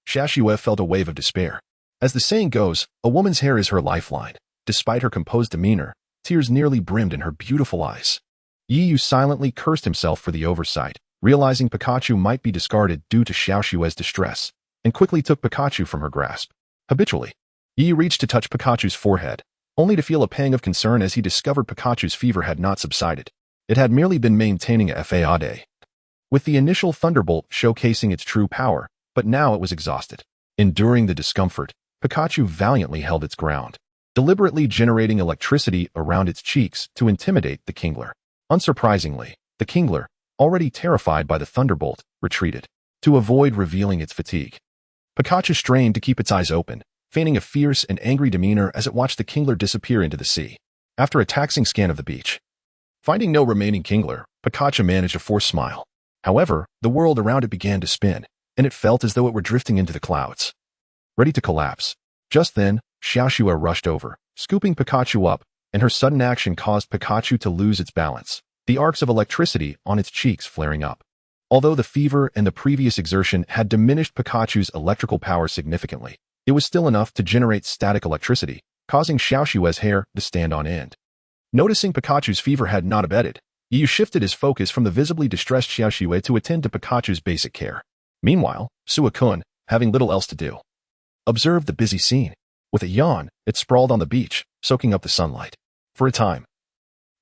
Xiaoxue felt a wave of despair. As the saying goes, a woman's hair is her lifeline. Despite her composed demeanor, tears nearly brimmed in her beautiful eyes. Yu silently cursed himself for the oversight, realizing Pikachu might be discarded due to Xiaoxue's distress, and quickly took Pikachu from her grasp. Habitually, Yu reached to touch Pikachu's forehead, only to feel a pang of concern as he discovered Pikachu's fever had not subsided. It had merely been maintaining a fade, with the initial thunderbolt showcasing its true power, but now it was exhausted. Enduring the discomfort, Pikachu valiantly held its ground, deliberately generating electricity around its cheeks to intimidate the Kingler. Unsurprisingly, the Kingler, already terrified by the thunderbolt, retreated, to avoid revealing its fatigue. Pikachu strained to keep its eyes open, feigning a fierce and angry demeanor as it watched the Kingler disappear into the sea. After a taxing scan of the beach, finding no remaining Kingler, Pikachu managed a forced smile. However, the world around it began to spin, and it felt as though it were drifting into the clouds, ready to collapse. Just then, Xiaoxue rushed over, scooping Pikachu up, and her sudden action caused Pikachu to lose its balance, the arcs of electricity on its cheeks flaring up. Although the fever and the previous exertion had diminished Pikachu's electrical power significantly, it was still enough to generate static electricity, causing Xiaoxue's hair to stand on end. Noticing Pikachu's fever had not abated, Yu shifted his focus from the visibly distressed Xiaoxue to attend to Pikachu's basic care. Meanwhile, Suicune, having little else to do, observed the busy scene. With a yawn, it sprawled on the beach, soaking up the sunlight. For a time,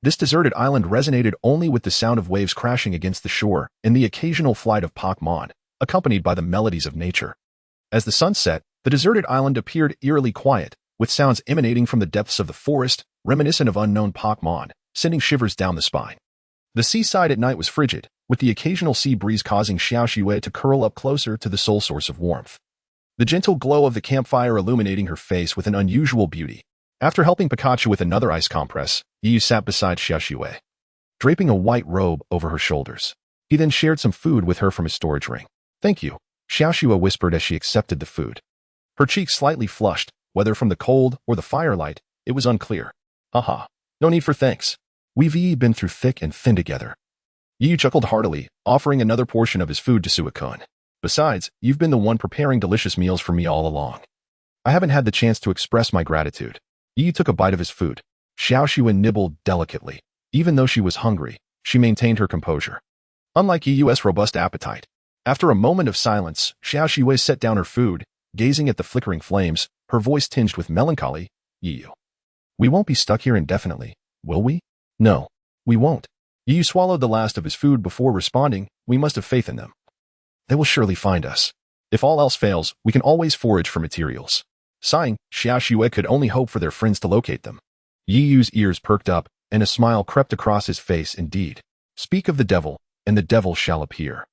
this deserted island resonated only with the sound of waves crashing against the shore and the occasional flight of Pokémon, accompanied by the melodies of nature. As the sun set, the deserted island appeared eerily quiet, with sounds emanating from the depths of the forest, reminiscent of unknown Pokémon, sending shivers down the spine. The seaside at night was frigid, with the occasional sea breeze causing Xiaoxue to curl up closer to the sole source of warmth, the gentle glow of the campfire illuminating her face with an unusual beauty. After helping Pikachu with another ice compress, Yu sat beside Xiaoxue, draping a white robe over her shoulders. He then shared some food with her from his storage ring. Thank you, Xiaoxue whispered as she accepted the food. Her cheeks slightly flushed, whether from the cold or the firelight, it was unclear. Haha, no need for thanks. We've been through thick and thin together. Yu chuckled heartily, offering another portion of his food to Suicune. Besides, you've been the one preparing delicious meals for me all along. I haven't had the chance to express my gratitude. Yu took a bite of his food. Xiaoxue nibbled delicately. Even though she was hungry, she maintained her composure. Unlike Yu's robust appetite, after a moment of silence, Xiaoxue set down her food, gazing at the flickering flames, her voice tinged with melancholy. Yu, we won't be stuck here indefinitely, will we? No, we won't. Yu swallowed the last of his food before responding, we must have faith in them. They will surely find us. If all else fails, we can always forage for materials. Sighing, Xiaoxue could only hope for their friends to locate them. Yu's ears perked up, and a smile crept across his face indeed. Speak of the devil, and the devil shall appear.